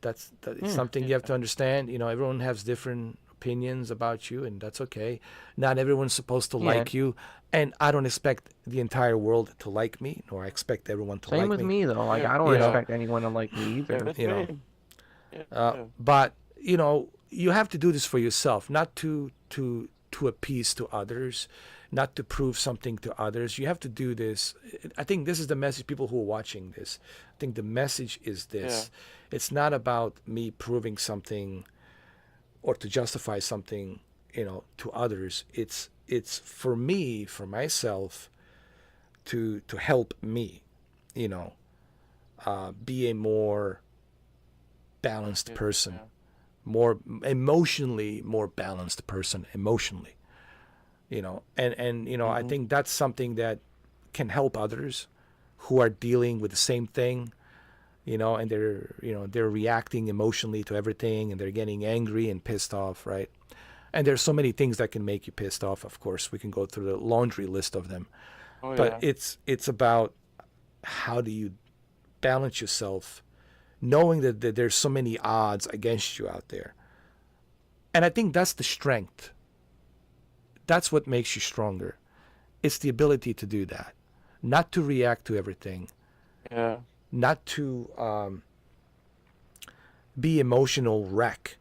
[SPEAKER 1] It's something you have to understand. You know, everyone has different opinions about you, and that's okay. Not everyone's supposed to like you, and I don't expect the entire world to like me, nor I expect everyone to like me.
[SPEAKER 12] Same with me though. Like I don't expect anyone to like me either.
[SPEAKER 1] You know. But you know, you have to do this for yourself, not to appease to others, not to prove something to others. You have to do this. I think this is the message. People who are watching this, I think the message is this: it's not about me proving something or to justify something, you know, to others. It's for me, for myself, to help me, you know, be a more balanced person, more emotionally more balanced person emotionally, you know, and you know, I think that's something that can help others who are dealing with the same thing, you know, and they're reacting emotionally to everything, and they're getting angry and pissed off, right? And there's so many things that can make you pissed off. Of course, we can go through the laundry list of them. But it's about how do you balance yourself, knowing that there's so many odds against you out there. And I think that's the strength. That's what makes you stronger. It's the ability to do that. Not to react to everything.
[SPEAKER 2] Yeah.
[SPEAKER 1] Not to be emotional wreck.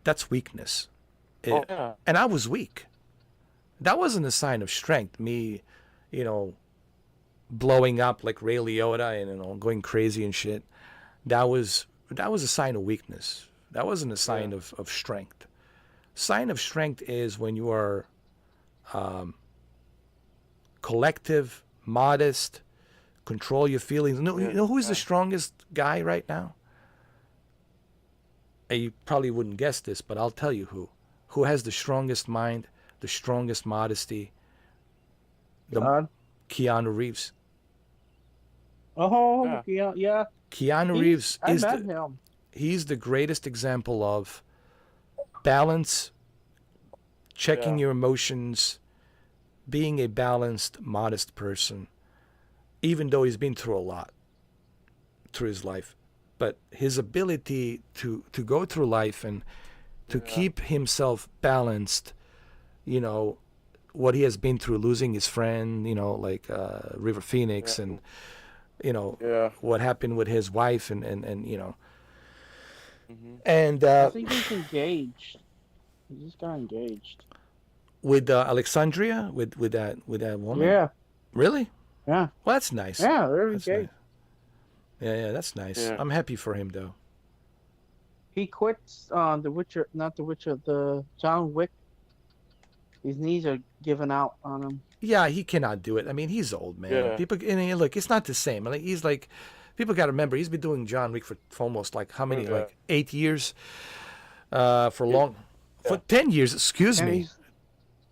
[SPEAKER 1] That's weakness. And I was weak. That wasn't a sign of strength. Me, you know, blowing up like Ray Liotta and, you know, going crazy and shit. That was a sign of weakness. That wasn't a sign of strength. Sign of strength is when you are collective, modest, control your feelings. You know who's the strongest guy right now? And you probably wouldn't guess this, but I'll tell you who. Who has the strongest mind, the strongest modesty?
[SPEAKER 11] God?
[SPEAKER 1] Keanu Reeves.
[SPEAKER 11] Oh,
[SPEAKER 2] Yeah.
[SPEAKER 11] yeah.
[SPEAKER 1] Keanu Reeves
[SPEAKER 11] I
[SPEAKER 1] is
[SPEAKER 11] met him.
[SPEAKER 1] he's the greatest example of balance, checking
[SPEAKER 2] Yeah.
[SPEAKER 1] your emotions, being a balanced, modest person, even though he's been through a lot through his life. But his ability to go through life and to keep himself balanced, you know, what he has been through, losing his friend, you know, like River Phoenix, and you know what happened with his wife, and you know, and
[SPEAKER 11] I think he's engaged. He just got engaged.
[SPEAKER 1] with Alexandria, with that woman.
[SPEAKER 11] Yeah.
[SPEAKER 1] Really?
[SPEAKER 11] Yeah.
[SPEAKER 1] Well, that's nice.
[SPEAKER 11] Yeah, they're
[SPEAKER 1] That's
[SPEAKER 11] engaged.
[SPEAKER 1] nice. Yeah, that's nice.
[SPEAKER 2] Yeah.
[SPEAKER 1] I'm happy for him though.
[SPEAKER 11] He quits The Witcher, not The Witcher, the John Wick. His knees are giving out on him.
[SPEAKER 1] Yeah, he cannot do it. I mean, he's old, man.
[SPEAKER 2] Yeah.
[SPEAKER 1] People, and look, it's not the same. Like he's like, people got to remember, he's been doing John Wick for almost like how many, like 8 years, for 10 years. Excuse
[SPEAKER 11] And
[SPEAKER 1] me,
[SPEAKER 11] he's-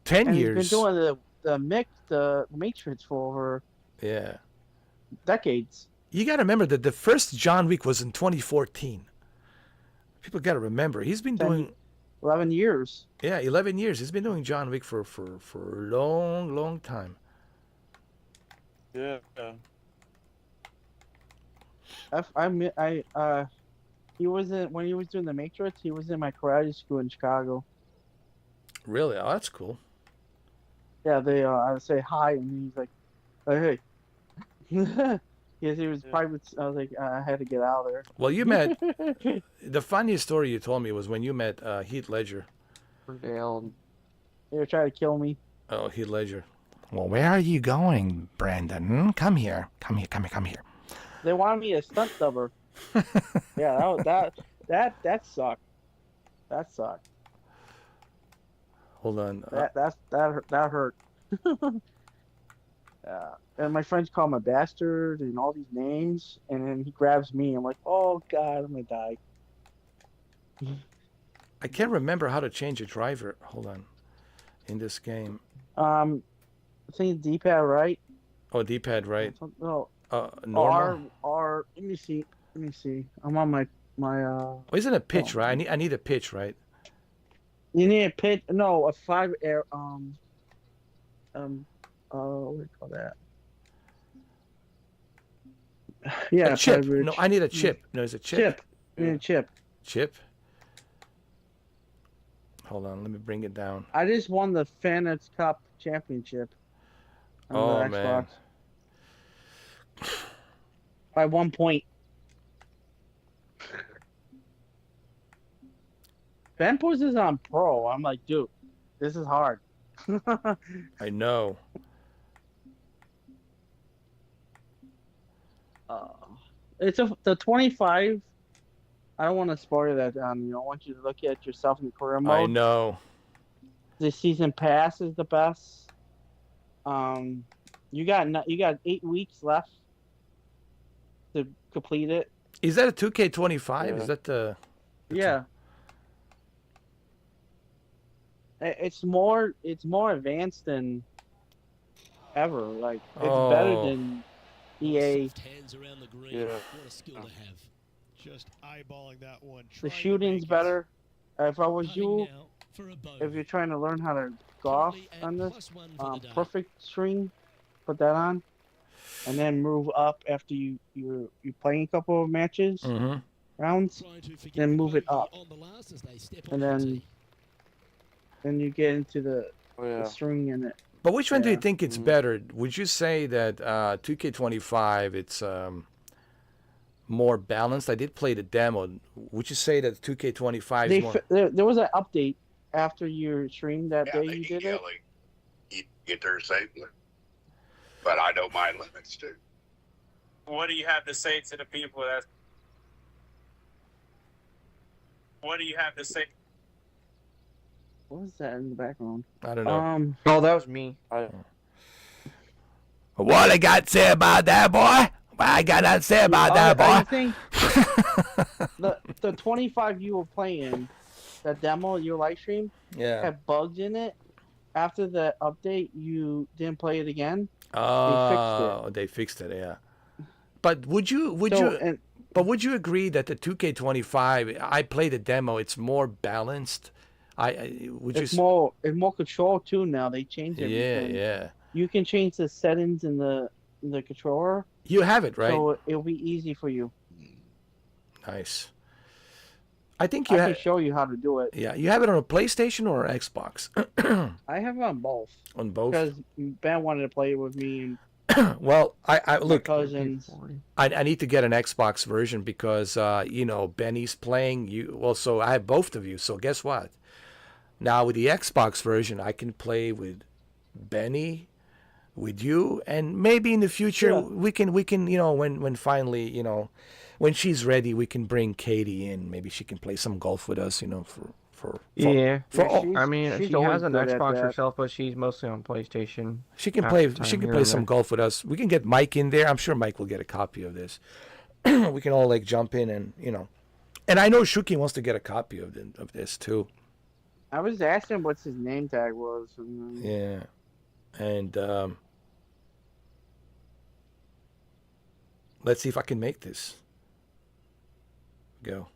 [SPEAKER 1] 10
[SPEAKER 11] and
[SPEAKER 1] years.
[SPEAKER 11] He's been doing the Matrix for over
[SPEAKER 1] Yeah,
[SPEAKER 11] decades.
[SPEAKER 1] you got to remember that the first John Wick was in 2014. People got to remember, he's been doing
[SPEAKER 11] 11 years.
[SPEAKER 1] Yeah, 11 years. He's been doing John Wick for a long time.
[SPEAKER 2] Yeah.
[SPEAKER 11] He was when he was doing the Matrix. He was in my karate school in Chicago.
[SPEAKER 1] Really? Oh, that's cool.
[SPEAKER 11] Yeah, I would say hi, and he's like, "Hey." Yes, he was private. I was like, I had to get out of there.
[SPEAKER 1] Well, you met the funniest story you told me was when you met Heath Ledger.
[SPEAKER 11] They were trying to kill me.
[SPEAKER 1] Oh, Heath Ledger. Well, where are you going, Brandon? Come here. Come here.
[SPEAKER 11] They wanted me a stunt double. Yeah, that sucked. That sucked.
[SPEAKER 1] Hold on.
[SPEAKER 11] That hurt. And my friends call him a bastard and all these names, and then he grabs me. I'm like, oh god, I'm gonna die.
[SPEAKER 1] I can't remember how to change a driver. Hold on. In this game.
[SPEAKER 11] I think D-pad right.
[SPEAKER 1] Oh, D-pad right.
[SPEAKER 11] No.
[SPEAKER 1] Normal.
[SPEAKER 11] R. Let me see. I'm on my.
[SPEAKER 1] Oh, isn't it pitch right? I need a pitch right.
[SPEAKER 11] You need a pitch. No, a 5 air. What do you call that? Yeah,
[SPEAKER 1] a chip.
[SPEAKER 11] 5 air
[SPEAKER 1] No, I need a chip. No, it's a chip.
[SPEAKER 11] Chip. You need a chip.
[SPEAKER 1] Chip. Hold on, let me bring it down.
[SPEAKER 11] I just won the Fanatics Cup Championship. On the Xbox.
[SPEAKER 1] Man.
[SPEAKER 11] By 1 point. Ben puts this on pro. I'm like, dude, this is hard.
[SPEAKER 1] I know.
[SPEAKER 11] It's the 25. I don't want to spoil that. I want you to look at yourself in career mode.
[SPEAKER 1] I know.
[SPEAKER 11] The season pass is the best. You got 8 weeks left to complete it.
[SPEAKER 1] Is that a 2K25?
[SPEAKER 11] Yeah.
[SPEAKER 1] Is that the?
[SPEAKER 11] Yeah. It's more advanced than ever. Like it's better than EA.
[SPEAKER 2] Yeah.
[SPEAKER 10] What a skill to have. Just eyeballing that one.
[SPEAKER 11] The shooting's better. If I was you, if you're trying to learn how to golf on this, perfect string, put that on, and then move up after you're playing a couple of matches, rounds, then move it up, and then you get into the string in it.
[SPEAKER 1] But which one do you think it's better? Would you say that 2K25 it's more balanced? I did play the demo. Would you say that 2K25 is more?
[SPEAKER 11] There was an update after your stream that day you did it.
[SPEAKER 13] You get there safely. But I know my limits too.
[SPEAKER 3] What do you have to say to the people that? What do you have to say?
[SPEAKER 11] What was that in the background?
[SPEAKER 1] I don't know.
[SPEAKER 5] Oh, that was me.
[SPEAKER 1] What I got to say about that, boy? What I got to say about that, boy?
[SPEAKER 11] I think the 25 you were playing, the demo, your live stream, had bugs in it. After the update, you didn't play it again.
[SPEAKER 1] Oh, they fixed it, yeah. But would you agree that the 2K25? I played the demo. It's more balanced.
[SPEAKER 11] It's more control too now. They changed everything.
[SPEAKER 1] Yeah.
[SPEAKER 11] You can change the settings in the controller.
[SPEAKER 1] You have it, right?
[SPEAKER 11] So it'll be easy for you.
[SPEAKER 1] Nice. I think
[SPEAKER 11] I can show you how to do it.
[SPEAKER 1] Yeah, you have it on a PlayStation or Xbox?
[SPEAKER 11] I have it on both.
[SPEAKER 1] On both?
[SPEAKER 11] Because Ben wanted to play it with me. And
[SPEAKER 1] well, I look.
[SPEAKER 11] Cousins.
[SPEAKER 1] I need to get an Xbox version because Benny's playing. So I have both of you. So guess what? Now with the Xbox version, I can play with Benny, with you, and maybe in the future we can when finally when she's ready, we can bring Katie in. Maybe she can play some golf with us.
[SPEAKER 12] I mean, she has an Xbox herself, but she's mostly on PlayStation.
[SPEAKER 1] She can play. She can play some golf with us. We can get Mike in there. I'm sure Mike will get a copy of this. We can all jump in and and I know Shuki wants to get a copy of this too.
[SPEAKER 11] I was asking what his name tag was.
[SPEAKER 1] Yeah, and let's see if I can make this go.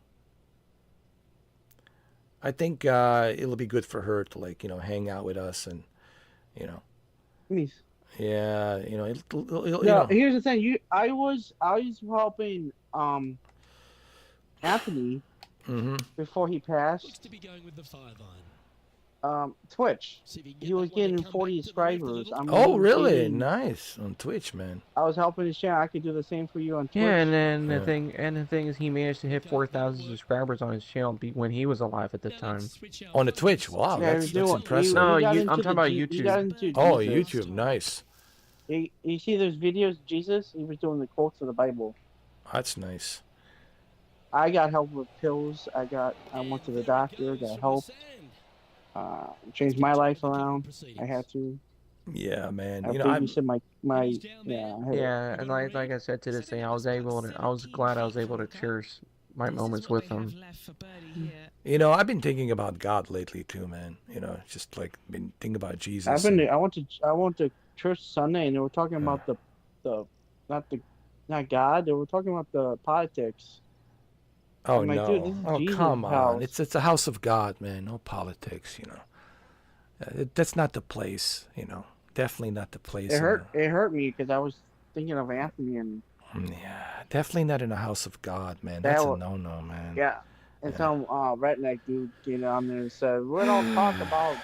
[SPEAKER 1] I think it'll be good for her to hang out with us and
[SPEAKER 11] Please.
[SPEAKER 1] Yeah,
[SPEAKER 11] here's the thing. I was helping Anthony before he passed. Twitch. He was getting 40 subscribers.
[SPEAKER 1] Oh, really? Nice on Twitch, man.
[SPEAKER 11] I was helping his channel. I could do the same for you on Twitch.
[SPEAKER 12] Yeah, and then the thing is, he managed to hit 4,000 subscribers on his channel when he was alive at the time.
[SPEAKER 1] On the Twitch, wow, that's impressive.
[SPEAKER 12] No, I'm talking about YouTube.
[SPEAKER 1] Oh, YouTube, nice.
[SPEAKER 11] You see those videos, Jesus? He was doing the quotes of the Bible.
[SPEAKER 1] That's nice.
[SPEAKER 11] I got help with pills. I went to the doctor, got help. Changed my life around. I had to.
[SPEAKER 1] Yeah, man.
[SPEAKER 11] I babysit my
[SPEAKER 12] and like I said to this day, I was glad I was able to cherish my moments with him.
[SPEAKER 1] I've been thinking about God lately too, man. Just been thinking about Jesus.
[SPEAKER 11] I went to church Sunday, and they were talking about not God. They were talking about the politics.
[SPEAKER 1] Oh,
[SPEAKER 11] like,
[SPEAKER 1] no.
[SPEAKER 11] Dude, this is Jesus'
[SPEAKER 1] come on.
[SPEAKER 11] house.
[SPEAKER 1] It's a house of God, man. No politics, That's not the place, Definitely not the place.
[SPEAKER 11] It hurt me because I was thinking of Anthony and.
[SPEAKER 1] Yeah, definitely not in a house of God, man. That's a no-no, man.
[SPEAKER 11] Yeah. And some redneck dude came on there and said, "We don't talk about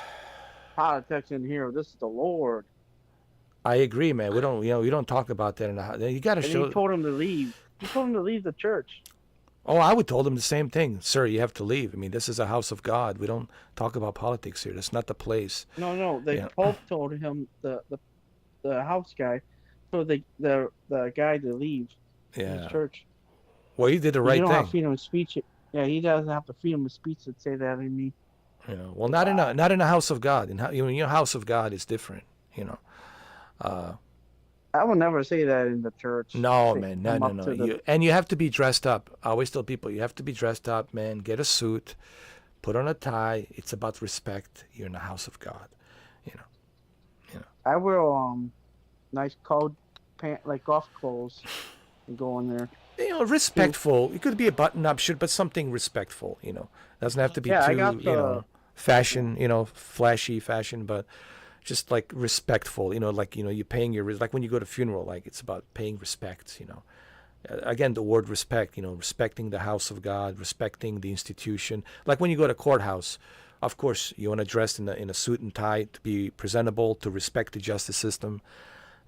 [SPEAKER 11] politics in here. This is the Lord."
[SPEAKER 1] I agree, man. We don't talk about that in the house. You got to show.
[SPEAKER 11] He told him to leave. He told him to leave the church.
[SPEAKER 1] Oh, I would told him the same thing. Sir, you have to leave. I mean, this is a house of God. We don't talk about politics here. That's not the place.
[SPEAKER 11] No. The Pope told him the house guy told the guy to leave his church.
[SPEAKER 1] Well, he did the right thing.
[SPEAKER 11] You don't have freedom of speech. Yeah, he doesn't have the freedom of speech to say that in me.
[SPEAKER 1] Well, not in a house of God. In your house of God is different.
[SPEAKER 11] I will never say that in the church.
[SPEAKER 1] No, man. No. And you have to be dressed up. I always tell people, you have to be dressed up, man. Get a suit, put on a tie. It's about respect. You're in the house of God.
[SPEAKER 11] I wear nice coat pant, like golf clothes, and go in there.
[SPEAKER 1] Respectful. It could be a button-up shirt, but something respectful. Doesn't have to be too, fashion. Flashy fashion, but just respectful, you're paying like when you go to funeral, it's about paying respect, Again, the word respect, respecting the house of God, respecting the institution. Like when you go to courthouse, of course, you want to dress in a suit and tie to be presentable, to respect the justice system.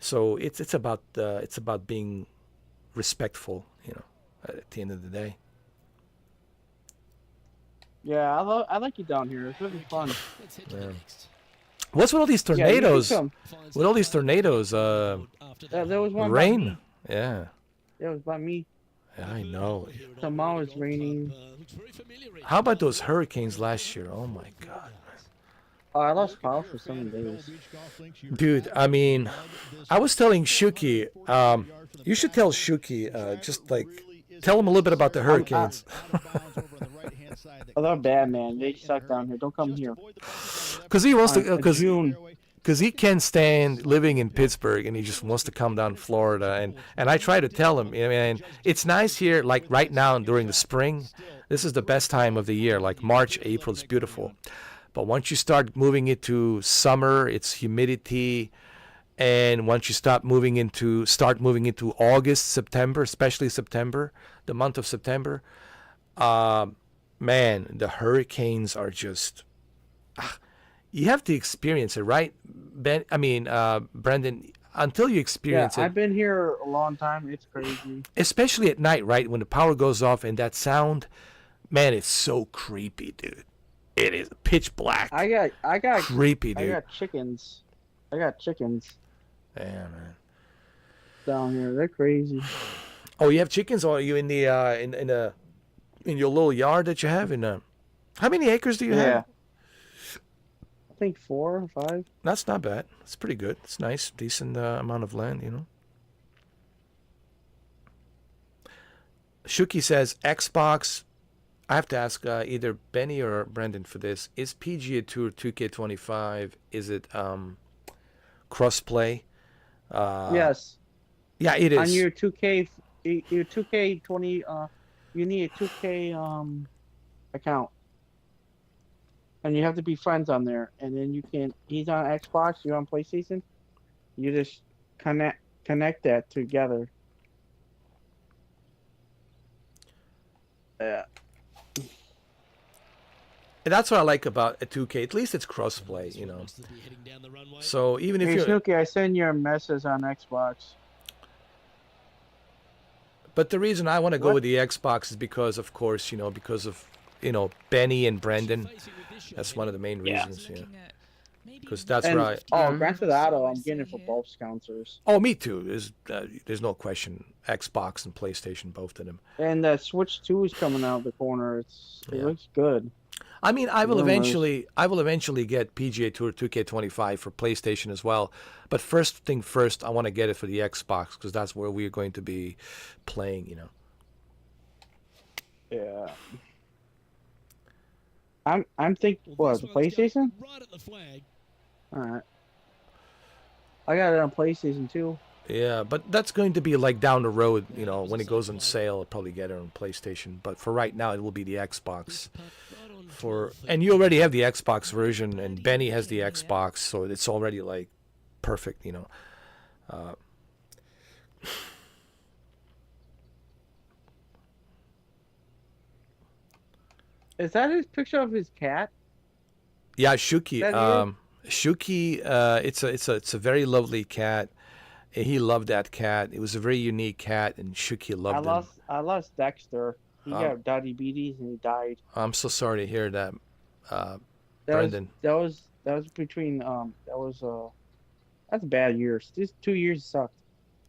[SPEAKER 1] So it's about being respectful, at the end of the day.
[SPEAKER 11] Yeah, I like it down here. It's really fun.
[SPEAKER 1] Yeah. What's with all these tornadoes? With all these tornadoes,
[SPEAKER 11] there was one
[SPEAKER 1] rain. Yeah.
[SPEAKER 11] It was by me.
[SPEAKER 1] Yeah, I know.
[SPEAKER 11] Tomorrow it's raining.
[SPEAKER 1] How about those hurricanes last year? Oh my God.
[SPEAKER 11] Oh, I lost power for 7 days.
[SPEAKER 1] Dude, I mean, I was telling Shuki, you should tell Shuki, tell him a little bit about the hurricanes.
[SPEAKER 11] Oh, they're bad, man. They suck down here. Don't come here.
[SPEAKER 1] Because he wants to, because he can't stand living in Pittsburgh, and he just wants to come down to Florida. And I try to tell him, I mean, it's nice here, like right now during the spring. This is the best time of the year, like March, April. It's beautiful. But once you start moving into summer, it's humidity. And once you start moving into August, September, especially September, the month of September, man, the hurricanes are just. You have to experience it, right, Ben? I mean, Brendan. Until you experience it,
[SPEAKER 11] I've been here a long time. It's crazy.
[SPEAKER 1] especially at night, right, when the power goes off and that sound, man, it's so creepy, dude. It is pitch black.
[SPEAKER 11] I got
[SPEAKER 1] creepy, dude.
[SPEAKER 11] I got chickens.
[SPEAKER 1] Yeah, man.
[SPEAKER 11] Down here, they're crazy.
[SPEAKER 1] Oh, you have chickens, or are you in the in your little yard that you have? How many acres do you have?
[SPEAKER 11] I think 4 or 5.
[SPEAKER 1] That's not bad. It's pretty good. It's nice, decent amount of land, you know. Shuki says Xbox. I have to ask either Benny or Brendan for this. Is PGA Tour 2K25? Is it crossplay?
[SPEAKER 11] Yes.
[SPEAKER 1] Yeah, it is.
[SPEAKER 11] On your 2K, your 2K20, you need a 2K account, and you have to be friends on there. And then you can. He's on Xbox. You're on PlayStation. You just connect that together. Yeah.
[SPEAKER 1] And that's what I like about a 2K. At least it's crossplay, you know. So even if
[SPEAKER 11] Hey,
[SPEAKER 1] you're,
[SPEAKER 11] Snooki, I send you a message on Xbox.
[SPEAKER 1] but the reason I want to go with the Xbox is because, of course, because of Benny and Brendan. That's one of the main reasons. Yeah. Because that's right.
[SPEAKER 11] Oh, Grand Theft Auto, I'm getting it for both sponsors.
[SPEAKER 1] Oh, me too. There's no question. Xbox and PlayStation, both of them.
[SPEAKER 11] And the Switch 2 is coming out of the corner. It looks good.
[SPEAKER 1] I mean, I will eventually get PGA Tour 2K25 for PlayStation as well. But first thing first, I want to get it for the Xbox because that's where we're going to be playing.
[SPEAKER 11] Yeah. I'm thinking what, the PlayStation?
[SPEAKER 10] Right at the flag.
[SPEAKER 11] All right. I got it on PlayStation too.
[SPEAKER 1] Yeah, but that's going to be like down the road, when it goes on sale, I'll probably get it on PlayStation. But for right now, it will be the Xbox. And you already have the Xbox version, and Benny has the Xbox, so it's already like perfect,
[SPEAKER 11] Is that his picture of his cat?
[SPEAKER 1] Yeah, Shuki. Shuki, it's a very lovely cat. He loved that cat. It was a very unique cat, and Shuki loved him.
[SPEAKER 11] I lost Dexter. He got diabetes and he died.
[SPEAKER 1] I'm so sorry to hear that, Brendan.
[SPEAKER 11] That was between that's a bad year. These 2 years sucked.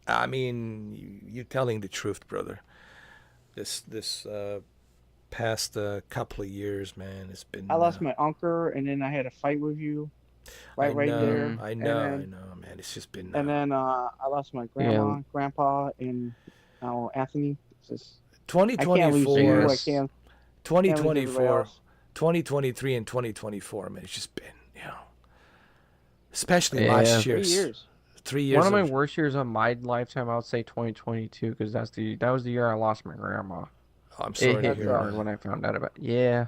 [SPEAKER 1] I mean, you're telling the truth, brother. This past couple of years, man, it's been.
[SPEAKER 11] I lost my uncle, and then I had a fight with you. Right there.
[SPEAKER 1] I know, man. It's just been.
[SPEAKER 11] And then I lost my grandpa, and Anthony. It's just
[SPEAKER 1] 2024,
[SPEAKER 11] 2024,
[SPEAKER 1] 2023, and 2024, man. It's just been, especially last year.
[SPEAKER 11] 3 years.
[SPEAKER 1] 3 years.
[SPEAKER 12] One of my worst years of my lifetime, I would say 2022, because that was the year I lost my grandma.
[SPEAKER 1] Oh, I'm sorry to hear that.
[SPEAKER 12] When I found out about. Yeah.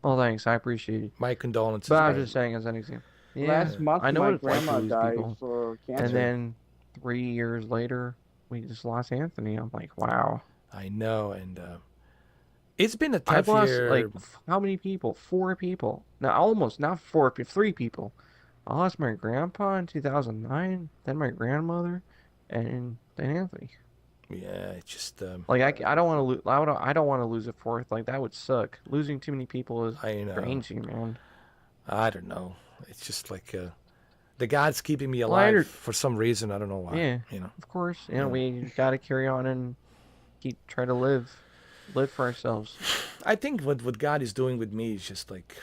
[SPEAKER 12] Well, thanks. I appreciate it.
[SPEAKER 1] My condolences.
[SPEAKER 12] But I'm just saying as an example. Yeah,
[SPEAKER 11] Last month,
[SPEAKER 12] I know
[SPEAKER 11] my
[SPEAKER 12] what it's like to
[SPEAKER 11] grandma
[SPEAKER 12] lose
[SPEAKER 11] died
[SPEAKER 12] people.
[SPEAKER 11] for cancer.
[SPEAKER 12] And then 3 years later, we just lost Anthony. I'm like, wow.
[SPEAKER 1] I know, and it's been a
[SPEAKER 12] I've
[SPEAKER 1] tough
[SPEAKER 12] lost
[SPEAKER 1] year.
[SPEAKER 12] like how many people? 4 people. No, almost not 4. 3 people. I lost my grandpa in 2009, then my grandmother, and then Anthony.
[SPEAKER 1] Yeah, it's just
[SPEAKER 12] like I don't want to lose. I don't want to lose a 4th. Like that would suck. Losing too many people is crazy, man.
[SPEAKER 1] I don't know. It's just like the God's keeping me alive for some reason. I don't know why.
[SPEAKER 12] Yeah, of course. We got to carry on and try to live for ourselves.
[SPEAKER 1] I think what God is doing with me is just like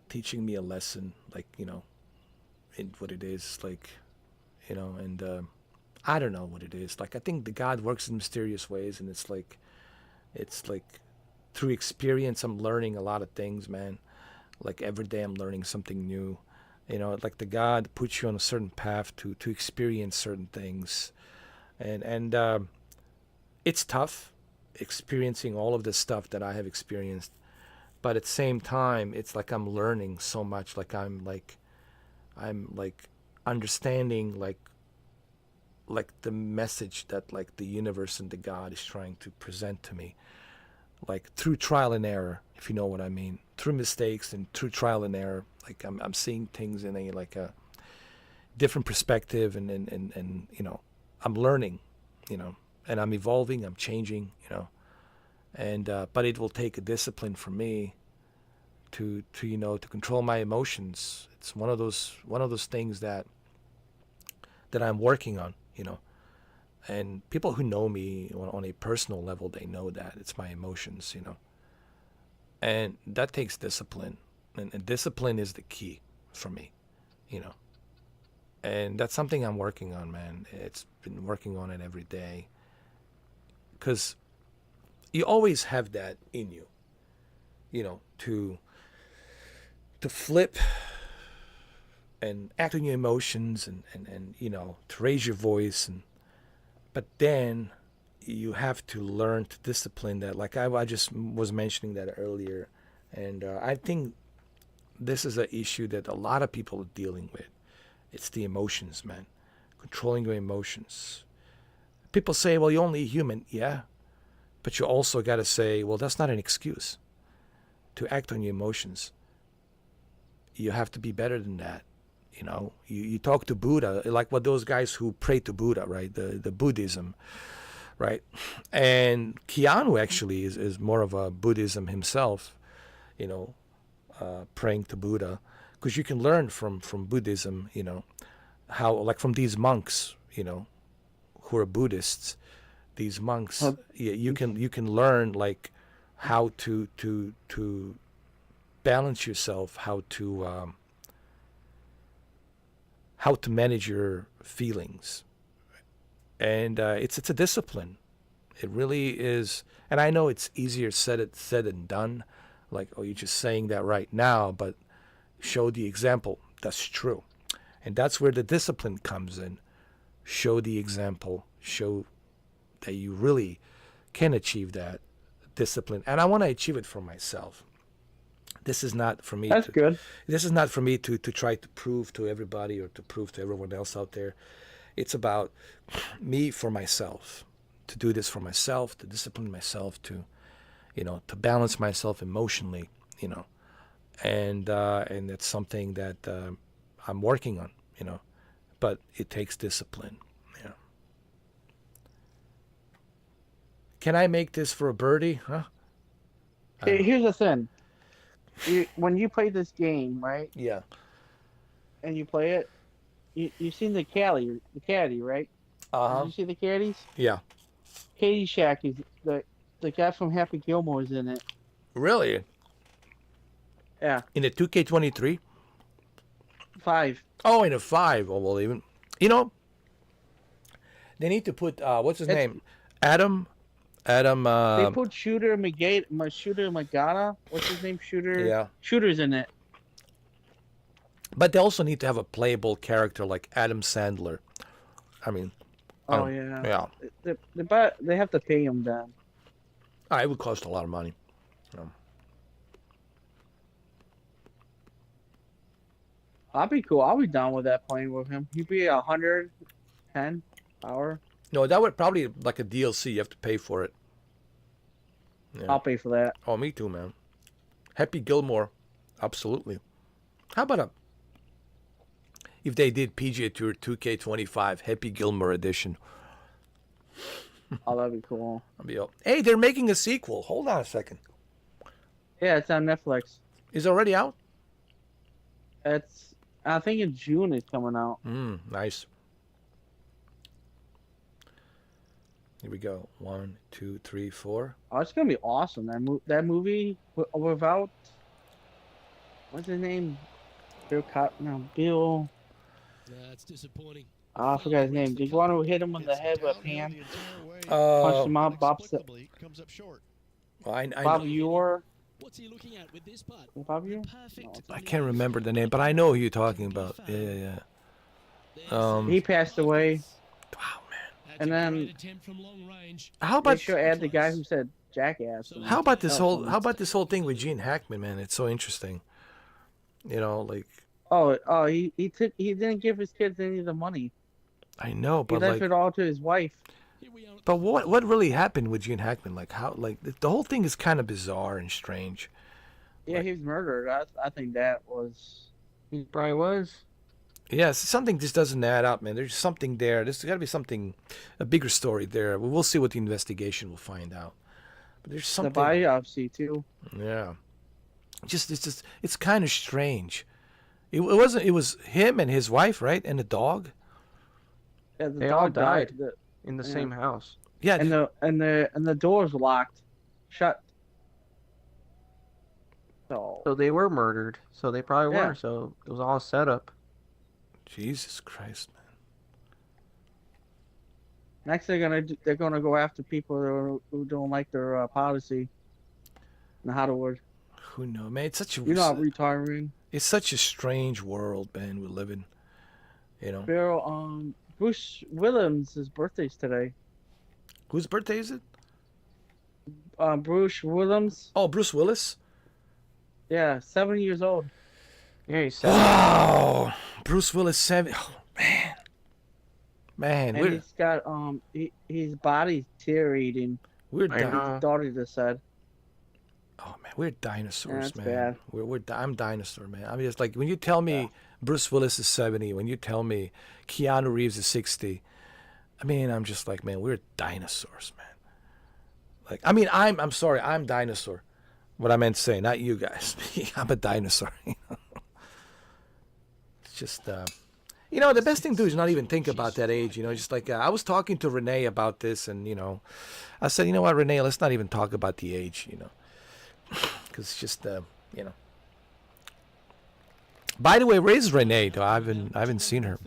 [SPEAKER 1] teaching me a lesson, like in what it is, like and I don't know what it is. Like I think the God works in mysterious ways, and it's like through experience I'm learning a lot of things, man. Like every day I'm learning something new, You know, like the God puts you on a certain path to experience certain things, and it's tough experiencing all of this stuff that I have experienced, but at the same time, it's like I'm learning so much. Like I'm like understanding like the message that like the universe and the God is trying to present to me, like through trial and error, if you know what I mean, through mistakes and through trial and error. Like I'm seeing things in a like a different perspective, and you know, I'm learning, you know, and I'm evolving, I'm changing, you know, and but it will take a discipline for me to you know, to control my emotions. It's one of those things that I'm working on, you know. And people who know me on a personal level, they know that it's my emotions, you know. And that takes discipline, and discipline is the key for me, you know. And that's something I'm working on, man. It's been working on it every day, because you always have that in you, you know, to flip and act on your emotions, and you know, to raise your voice, and but then you have to learn to discipline that. Like I just was mentioning that earlier, and I think this is an issue that a lot of people are dealing with. It's the emotions, man. Controlling your emotions. People say, well, you're only human. Yeah, but you also got to say, well, that's not an excuse to act on your emotions. You have to be better than that. You know, you talk to Buddha, like what those guys who pray to Buddha, right? The Buddhism, right? And Keanu actually is more of a Buddhism himself, you know, praying to Buddha, because you can learn from Buddhism, you know, how, like from these monks, you know, who are Buddhists, these monks, you can learn like how to balance yourself, how to manage your feelings, and it's a discipline. It really is, and I know it's easier said than done. Like, oh, you're just saying that right now, but show the example. That's true, and that's where the discipline comes in. Show the example. Show that you really can achieve that discipline, and I want to achieve it for myself. This is not for me.
[SPEAKER 11] That's good.
[SPEAKER 1] This is not for me to try to prove to everybody or to prove to everyone else out there. It's about me for myself, to do this for myself, to discipline myself, to, you know, to balance myself emotionally, you know, and it's something that I'm working on, you know, but it takes discipline, you know. Can I make this for a birdie? Huh?
[SPEAKER 11] Here's the thing. When you play this game, right?
[SPEAKER 1] Yeah.
[SPEAKER 11] And you play it, you seen the caddy, right? Did you see the caddies?
[SPEAKER 1] Yeah.
[SPEAKER 11] Katie Shack is the guy from Happy Gilmore is in it.
[SPEAKER 1] Really?
[SPEAKER 11] Yeah.
[SPEAKER 1] In the 2K23?
[SPEAKER 11] 5.
[SPEAKER 1] Oh, in a 5. Oh, well, even, you know, they need to put what's his name? Adam.
[SPEAKER 11] They put Shooter Magana. What's his name? Shooter.
[SPEAKER 1] Yeah.
[SPEAKER 11] Shooter's in it.
[SPEAKER 1] But they also need to have a playable character like Adam Sandler. I mean.
[SPEAKER 11] Oh yeah.
[SPEAKER 1] Yeah.
[SPEAKER 11] They have to pay him then.
[SPEAKER 1] It would cost a lot of money.
[SPEAKER 11] I'll be cool. I'll be down with that playing with him. He'd be 110 hour.
[SPEAKER 1] No, that would probably like a DLC. You have to pay for it. Yeah.
[SPEAKER 11] I'll pay for that.
[SPEAKER 1] Oh, me too, man. Happy Gilmore, absolutely. How about if they did PGA Tour 2K25 Happy Gilmore edition?
[SPEAKER 11] Oh, that'd be cool.
[SPEAKER 1] Hey, they're making a sequel. Hold on a second.
[SPEAKER 11] Yeah, it's on Netflix.
[SPEAKER 1] Is it already out?
[SPEAKER 11] I think in June it's coming out.
[SPEAKER 1] Nice. Here we go. 1, 2, 3, 4.
[SPEAKER 11] Oh, it's gonna be awesome. That movie without what's his name? Bill.
[SPEAKER 10] That's disappointing.
[SPEAKER 11] I forgot his name. Did you want to hit him on the head with a pan? Punch him out. Bob Eure. Fabio?
[SPEAKER 1] I can't remember the name, but I know who you're talking about. Yeah.
[SPEAKER 11] He passed away.
[SPEAKER 1] Wow, man.
[SPEAKER 11] And then
[SPEAKER 1] how
[SPEAKER 11] they
[SPEAKER 1] about
[SPEAKER 11] should add the guy who said jackass.
[SPEAKER 1] how about this whole thing with Gene Hackman, man? It's so interesting. You know, like
[SPEAKER 11] he didn't give his kids any of the money.
[SPEAKER 1] I know,
[SPEAKER 11] He
[SPEAKER 1] but
[SPEAKER 11] left
[SPEAKER 1] like,
[SPEAKER 11] it all to his wife.
[SPEAKER 1] but what really happened with Gene Hackman? Like how, like the whole thing is kind of bizarre and strange.
[SPEAKER 11] Yeah, he was murdered. I think that was.
[SPEAKER 12] He probably was.
[SPEAKER 1] Yes, something just doesn't add up, man. There's something there. There's got to be something, a bigger story there. We'll see what the investigation will find out. But there's something.
[SPEAKER 11] The biopsy too.
[SPEAKER 1] Yeah. It's kind of strange. It wasn't. It was him and his wife, right, and the dog.
[SPEAKER 11] Yeah,
[SPEAKER 12] they all died in the same house.
[SPEAKER 1] Yeah,
[SPEAKER 11] and the doors locked, shut.
[SPEAKER 12] So they were murdered. So they probably
[SPEAKER 11] Yeah.
[SPEAKER 12] were. So it was all set up.
[SPEAKER 1] Jesus Christ, man.
[SPEAKER 11] Next, they're gonna go after people who don't like their policy in Hollywood.
[SPEAKER 1] Who knows, man? It's such a
[SPEAKER 11] retiring.
[SPEAKER 1] It's such a strange world, man. We live in. You know.
[SPEAKER 11] Bill, Bruce Willis' birthday's today.
[SPEAKER 1] Whose birthday is it?
[SPEAKER 11] Bruce Willis.
[SPEAKER 1] Oh, Bruce Willis.
[SPEAKER 11] Yeah, 70 years old.
[SPEAKER 12] Yeah, he's 70.
[SPEAKER 1] Wow, Bruce Willis 70. Oh, man,
[SPEAKER 11] And he's got his body's deteriorating.
[SPEAKER 1] We're
[SPEAKER 11] his daughter just said.
[SPEAKER 1] Oh man, we're dinosaurs,
[SPEAKER 11] Yeah,
[SPEAKER 1] man.
[SPEAKER 11] bad.
[SPEAKER 1] I'm dinosaur, man. I mean, it's like when you tell me Bruce Willis is 70, when you tell me Keanu Reeves is 60, I mean, I'm just like, man, we're dinosaurs, man. Like, I mean, I'm sorry, I'm dinosaur. What I meant to say, not you guys. I'm a dinosaur. You know? It's just, you know, the best thing to do is not even think about that age. You know, just like I was talking to Renee about this, and you know, I said, you know what, Renee, let's not even talk about the age. You know. Because it's just, you know. By the way, where's Renee? Though I haven't seen her.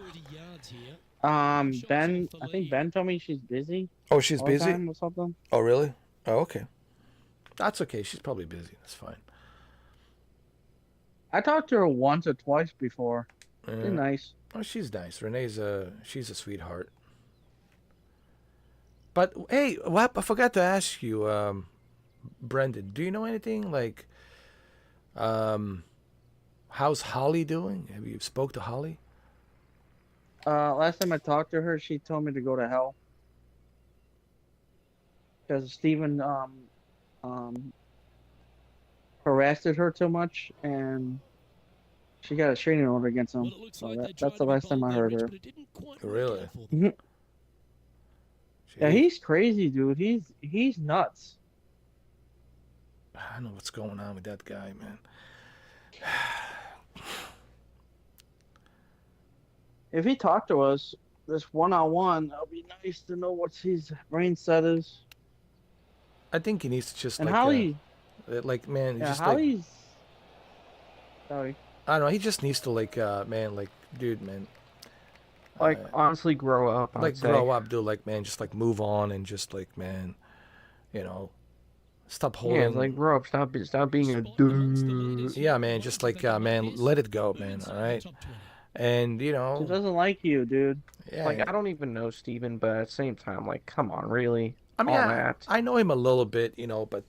[SPEAKER 11] Ben, I think Ben told me she's busy.
[SPEAKER 1] Oh, she's
[SPEAKER 11] all the
[SPEAKER 1] busy?
[SPEAKER 11] time or something.
[SPEAKER 1] Oh, really? Oh, okay. That's okay. She's probably busy. That's fine.
[SPEAKER 11] I talked to her once or twice before. She's nice.
[SPEAKER 1] Oh, she's nice. Renee's she's a sweetheart. But hey, what I forgot to ask you, Brendan, do you know anything like how's Holly doing? Have you spoke to Holly?
[SPEAKER 11] Last time I talked to her, she told me to go to hell. Because Steven harassed her too much, and she got a restraining order against him. So that's the last time I heard her.
[SPEAKER 1] Really?
[SPEAKER 11] Yeah, he's crazy, dude. He's nuts.
[SPEAKER 1] I don't know what's going on with that guy, man.
[SPEAKER 11] If he talked to us, this one-on-one, it'll be nice to know what his brain set is.
[SPEAKER 1] I think he needs to just
[SPEAKER 11] And
[SPEAKER 1] like
[SPEAKER 11] Holly,
[SPEAKER 1] like man,
[SPEAKER 11] yeah,
[SPEAKER 1] just
[SPEAKER 11] Holly's.
[SPEAKER 1] like
[SPEAKER 11] Sorry.
[SPEAKER 1] I don't know. He just needs to like man, like dude, man.
[SPEAKER 12] Like honestly, grow up.
[SPEAKER 1] Like grow up, dude. Like man, just like move on and just like man, you know, stop holding.
[SPEAKER 12] Yeah, like grow up. Stop being a dude.
[SPEAKER 1] Yeah, man. Just like man, let it go, man. All right. And you know,
[SPEAKER 11] She doesn't like you, dude.
[SPEAKER 1] yeah,
[SPEAKER 12] Like I don't even know Steven, but at the same time, like, come on, really?
[SPEAKER 1] I mean,
[SPEAKER 12] All that.
[SPEAKER 1] I know him a little bit, you know, but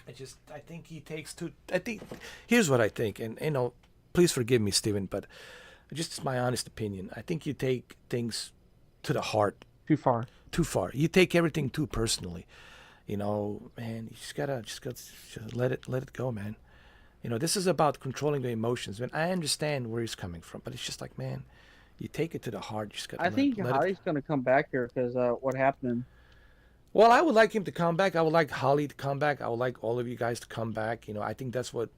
[SPEAKER 1] I think he takes too. I think here's what I think, and you know, please forgive me, Steven, but just my honest opinion. I think you take things to the heart.
[SPEAKER 12] Too far.
[SPEAKER 1] Too far. You take everything too personally. You know, man. You just gotta let it go, man. You know, this is about controlling the emotions. Man, I understand where he's coming from, but it's just like, man, you take it to the heart. You just gotta.
[SPEAKER 11] I think
[SPEAKER 1] let
[SPEAKER 11] Holly's gonna come back here because what happened?
[SPEAKER 1] Well, I would like him to come back. I would like Holly to come back. I would like all of you guys to come back. You know, I think that's what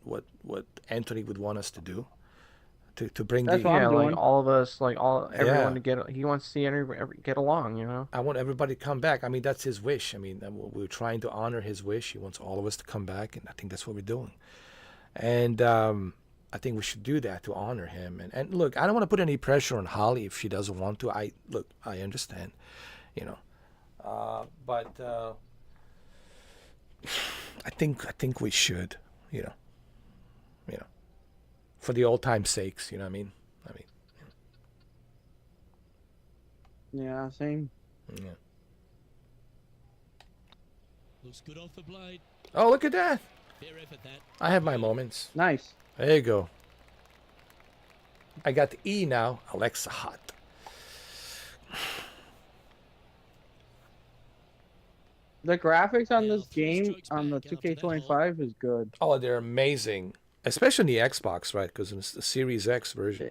[SPEAKER 1] Anthony would want us to do. To bring
[SPEAKER 11] That's
[SPEAKER 1] the
[SPEAKER 11] what I'm
[SPEAKER 12] Yeah,
[SPEAKER 11] doing.
[SPEAKER 12] like all of us, like everyone
[SPEAKER 1] Yeah.
[SPEAKER 12] to get. He wants to see every get along, you know.
[SPEAKER 1] I want everybody to come back. I mean, that's his wish. I mean, we're trying to honor his wish. He wants all of us to come back, and I think that's what we're doing. And I think we should do that to honor him. And look, I don't want to put any pressure on Holly if she doesn't want to. I understand, you know. But I think we should, you know, for the old time sakes, you know what I mean?
[SPEAKER 11] Yeah, same.
[SPEAKER 1] Yeah.
[SPEAKER 10] Looks good off the blade.
[SPEAKER 1] Oh, look at that.
[SPEAKER 10] Fair effort, that.
[SPEAKER 1] I have my moments.
[SPEAKER 11] Nice.
[SPEAKER 1] There you go. I got the E now. Alexa hot.
[SPEAKER 11] The graphics on this game on the 2K25 is good.
[SPEAKER 1] Oh, they're amazing, especially in the Xbox, right? Because it's the Series X version.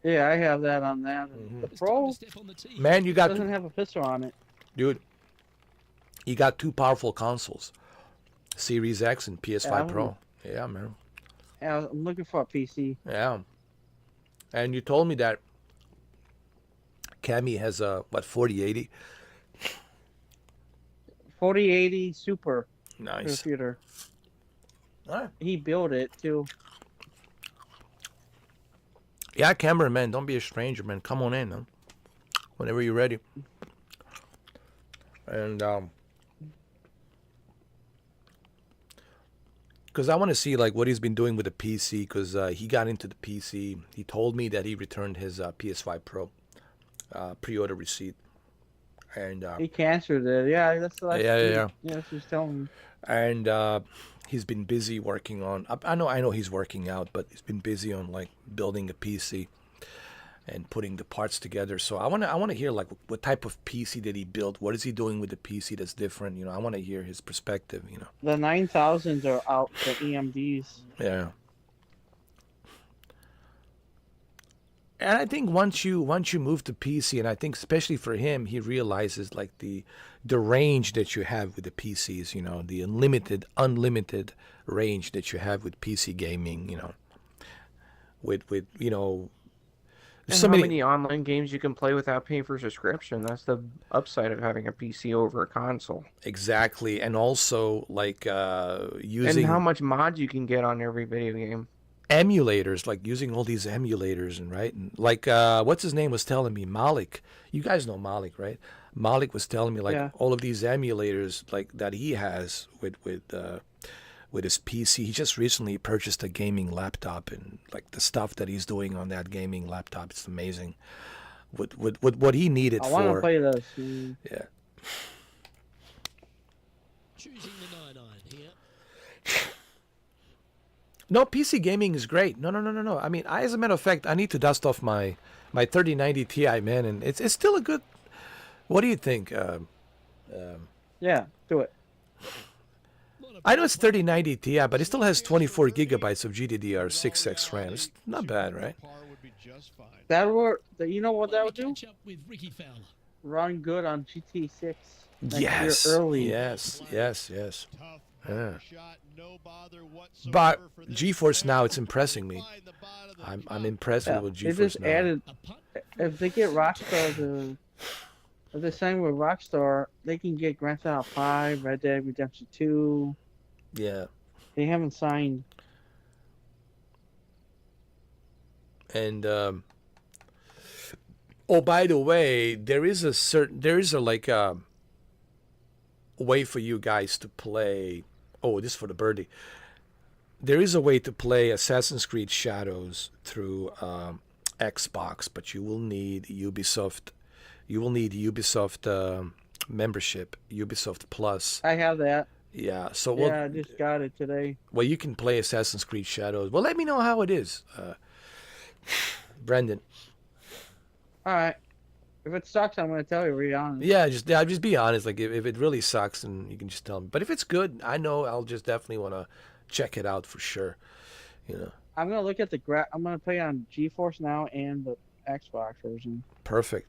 [SPEAKER 11] Yeah, I have that on that. The Pro,
[SPEAKER 1] Man, you got
[SPEAKER 11] doesn't have a pistol on it.
[SPEAKER 1] dude. You got two powerful consoles, Series X and PS5
[SPEAKER 11] Yeah,
[SPEAKER 1] Pro. Yeah, man.
[SPEAKER 11] Yeah, I'm looking for a PC.
[SPEAKER 1] Yeah. And you told me that Cammy has a 4080.
[SPEAKER 11] 4080 Super
[SPEAKER 1] Nice.
[SPEAKER 11] computer.
[SPEAKER 1] All right.
[SPEAKER 11] He built it too.
[SPEAKER 1] Yeah, cameraman, don't be a stranger, man. Come on in, huh? Whenever you're ready. And because I want to see like what he's been doing with the PC, because he got into the PC. He told me that he returned his PS5 Pro pre-order receipt, and
[SPEAKER 11] He canceled it. Yeah, that's what
[SPEAKER 1] Yeah.
[SPEAKER 11] Yeah, she's telling me.
[SPEAKER 1] and he's been busy working on. I know he's working out, but he's been busy on like building a PC and putting the parts together. So I want to hear like what type of PC did he build? What is he doing with the PC that's different? You know, I want to hear his perspective. You know.
[SPEAKER 11] The 9000s are out, the EMDs.
[SPEAKER 1] Yeah. And I think once you move to PC, and I think especially for him, he realizes like the range that you have with the PCs, you know, the unlimited range that you have with PC gaming, you know, with you know,
[SPEAKER 12] And
[SPEAKER 1] so
[SPEAKER 12] how many online games you can play without paying for a subscription? That's the upside of having a PC over a console.
[SPEAKER 1] Exactly, and also like using
[SPEAKER 12] And how much mods you can get on every video game.
[SPEAKER 1] emulators, like using all these emulators, and right, and like what's his name was telling me, Malik. You guys know Malik, right? Malik was telling me like
[SPEAKER 11] Yeah.
[SPEAKER 1] all of these emulators like that he has with his PC. He just recently purchased a gaming laptop, and like the stuff that he's doing on that gaming laptop, it's amazing. With what he needed
[SPEAKER 11] I want to
[SPEAKER 1] for.
[SPEAKER 11] play this.
[SPEAKER 1] Yeah.
[SPEAKER 10] Choosing the 9-iron here.
[SPEAKER 1] No, PC gaming is great. No. I mean, as a matter of fact, I need to dust off my 3090 Ti, man, and it's still a good. What do you think?
[SPEAKER 11] Yeah, do it.
[SPEAKER 1] I know it's 3090 Ti, but it still has 24 gigabytes of GDDR6X RAM. It's not bad, right?
[SPEAKER 11] That would, you know what that would do?
[SPEAKER 10] Catch up with Ricky Fowler.
[SPEAKER 11] Run good on GT6. Next
[SPEAKER 1] Yes.
[SPEAKER 11] year early.
[SPEAKER 1] Yes. Yeah. But GeForce Now, it's impressing me. I'm impressed
[SPEAKER 11] Yeah,
[SPEAKER 1] with
[SPEAKER 11] they
[SPEAKER 1] GeForce
[SPEAKER 11] just
[SPEAKER 1] Now.
[SPEAKER 11] added. If they get Rockstar to, if they sign with Rockstar, they can get Grand Theft Auto 5, Red Dead Redemption 2.
[SPEAKER 1] Yeah.
[SPEAKER 11] They haven't signed.
[SPEAKER 1] And oh, by the way, there is a like a way for you guys to play. Oh, this is for the birdie. There is a way to play Assassin's Creed Shadows through Xbox, but you will need Ubisoft. You will need Ubisoft membership, Ubisoft Plus.
[SPEAKER 11] I have that.
[SPEAKER 1] Yeah. So
[SPEAKER 11] Yeah, I just got it today.
[SPEAKER 1] well, you can play Assassin's Creed Shadows. Well, let me know how it is, Brendan.
[SPEAKER 11] All right. If it sucks, I'm gonna tell you. Be honest.
[SPEAKER 1] Yeah, just be honest. Like if it really sucks, then you can just tell me. But if it's good, I know I'll just definitely want to check it out for sure. You know.
[SPEAKER 11] I'm gonna look at the I'm gonna play on GeForce Now and the Xbox version.
[SPEAKER 1] Perfect.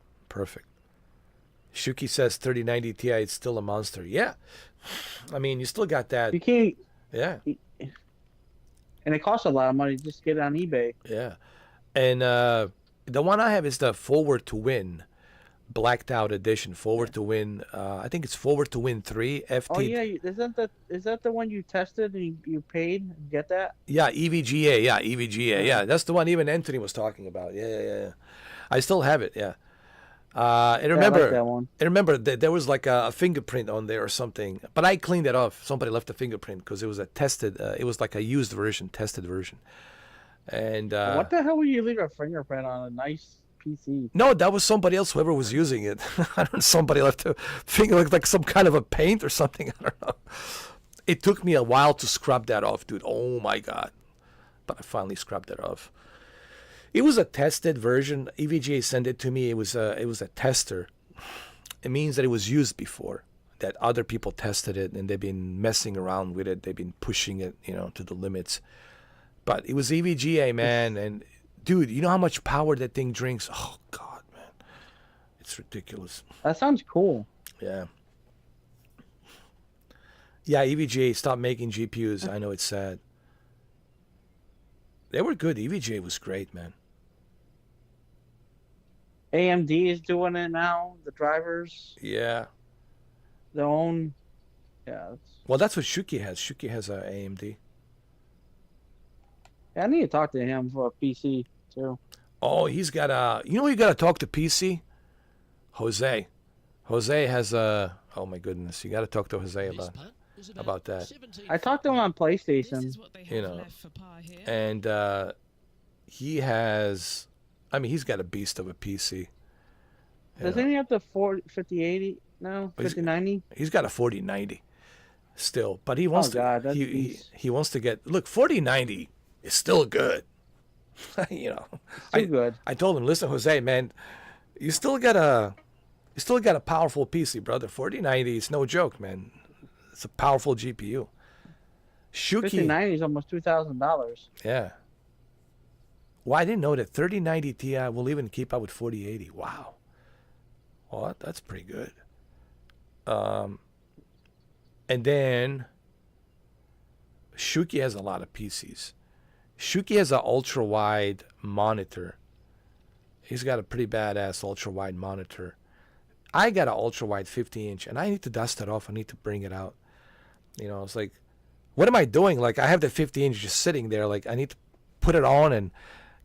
[SPEAKER 1] Shuki says 3090 Ti, it's still a monster. Yeah. I mean, you still got that.
[SPEAKER 11] You can't.
[SPEAKER 1] Yeah.
[SPEAKER 11] And it costs a lot of money just to get it on eBay.
[SPEAKER 1] Yeah. And the one I have is the Forward to Win blacked out edition. Forward to Win. I think it's Forward to Win 3 FT.
[SPEAKER 11] Oh yeah, is that the one you tested and you paid to get that?
[SPEAKER 1] Yeah, EVGA. Yeah, EVGA. Yeah, that's the one even Anthony was talking about. Yeah. I still have it. Yeah. And
[SPEAKER 11] Yeah, I
[SPEAKER 1] remember,
[SPEAKER 11] like that one.
[SPEAKER 1] and remember that there was like a fingerprint on there or something, but I cleaned that off. Somebody left a fingerprint because it was a tested. It was like a used version, tested version. And
[SPEAKER 11] What the hell would you leave a fingerprint on a nice PC?
[SPEAKER 1] no, that was somebody else. Whoever was using it, I don't know. Somebody left a finger, like some kind of a paint or something. I don't know. It took me a while to scrub that off, dude. Oh my god! But I finally scrubbed it off. It was a tested version. EVGA sent it to me. It was a tester. It means that it was used before. That other people tested it and they've been messing around with it. They've been pushing it, to the limits. But it was EVGA, man. And dude, you know how much power that thing drinks? Oh god, man, it's ridiculous.
[SPEAKER 11] That sounds cool.
[SPEAKER 1] Yeah. Yeah, EVGA stopped making GPUs. I know it's sad. They were good. EVGA was great, man.
[SPEAKER 11] AMD is doing it now. The drivers,
[SPEAKER 1] Yeah.
[SPEAKER 11] their own. Yeah.
[SPEAKER 1] Well, that's what Shuki has. Shuki has a AMD.
[SPEAKER 11] I need to talk to him for a PC too.
[SPEAKER 1] Oh, he's got a. You know, you got to talk to PC. Jose. Jose has a. Oh my goodness, you got to talk to Jose about that.
[SPEAKER 11] I talked to him on PlayStation.
[SPEAKER 1] And he has. I mean, he's got a beast of a PC.
[SPEAKER 11] Doesn't he have the 5080 now? 5090?
[SPEAKER 1] He's got a 4090 still, but he wants
[SPEAKER 11] Oh, God, that's
[SPEAKER 1] he wants to get. Look, 4090 is still good.
[SPEAKER 11] Still good.
[SPEAKER 1] I told him, listen, Jose, man, you still got a powerful PC, brother. 4090 is no joke, man. It's a powerful GPU. Shuki
[SPEAKER 11] 5090 is almost $2,000.
[SPEAKER 1] Yeah. Well, I didn't know that 3090 Ti will even keep up with 4080. Wow. Well, that's pretty good. And then Shuki has a lot of PCs. Shuki has an ultra-wide monitor. He's got a pretty badass ultra-wide monitor. I got an ultra-wide 50-inch, and I need to dust it off. I need to bring it out. It's like, what am I doing? Like, I have the 50-inch just sitting there. Like, I need to put it on and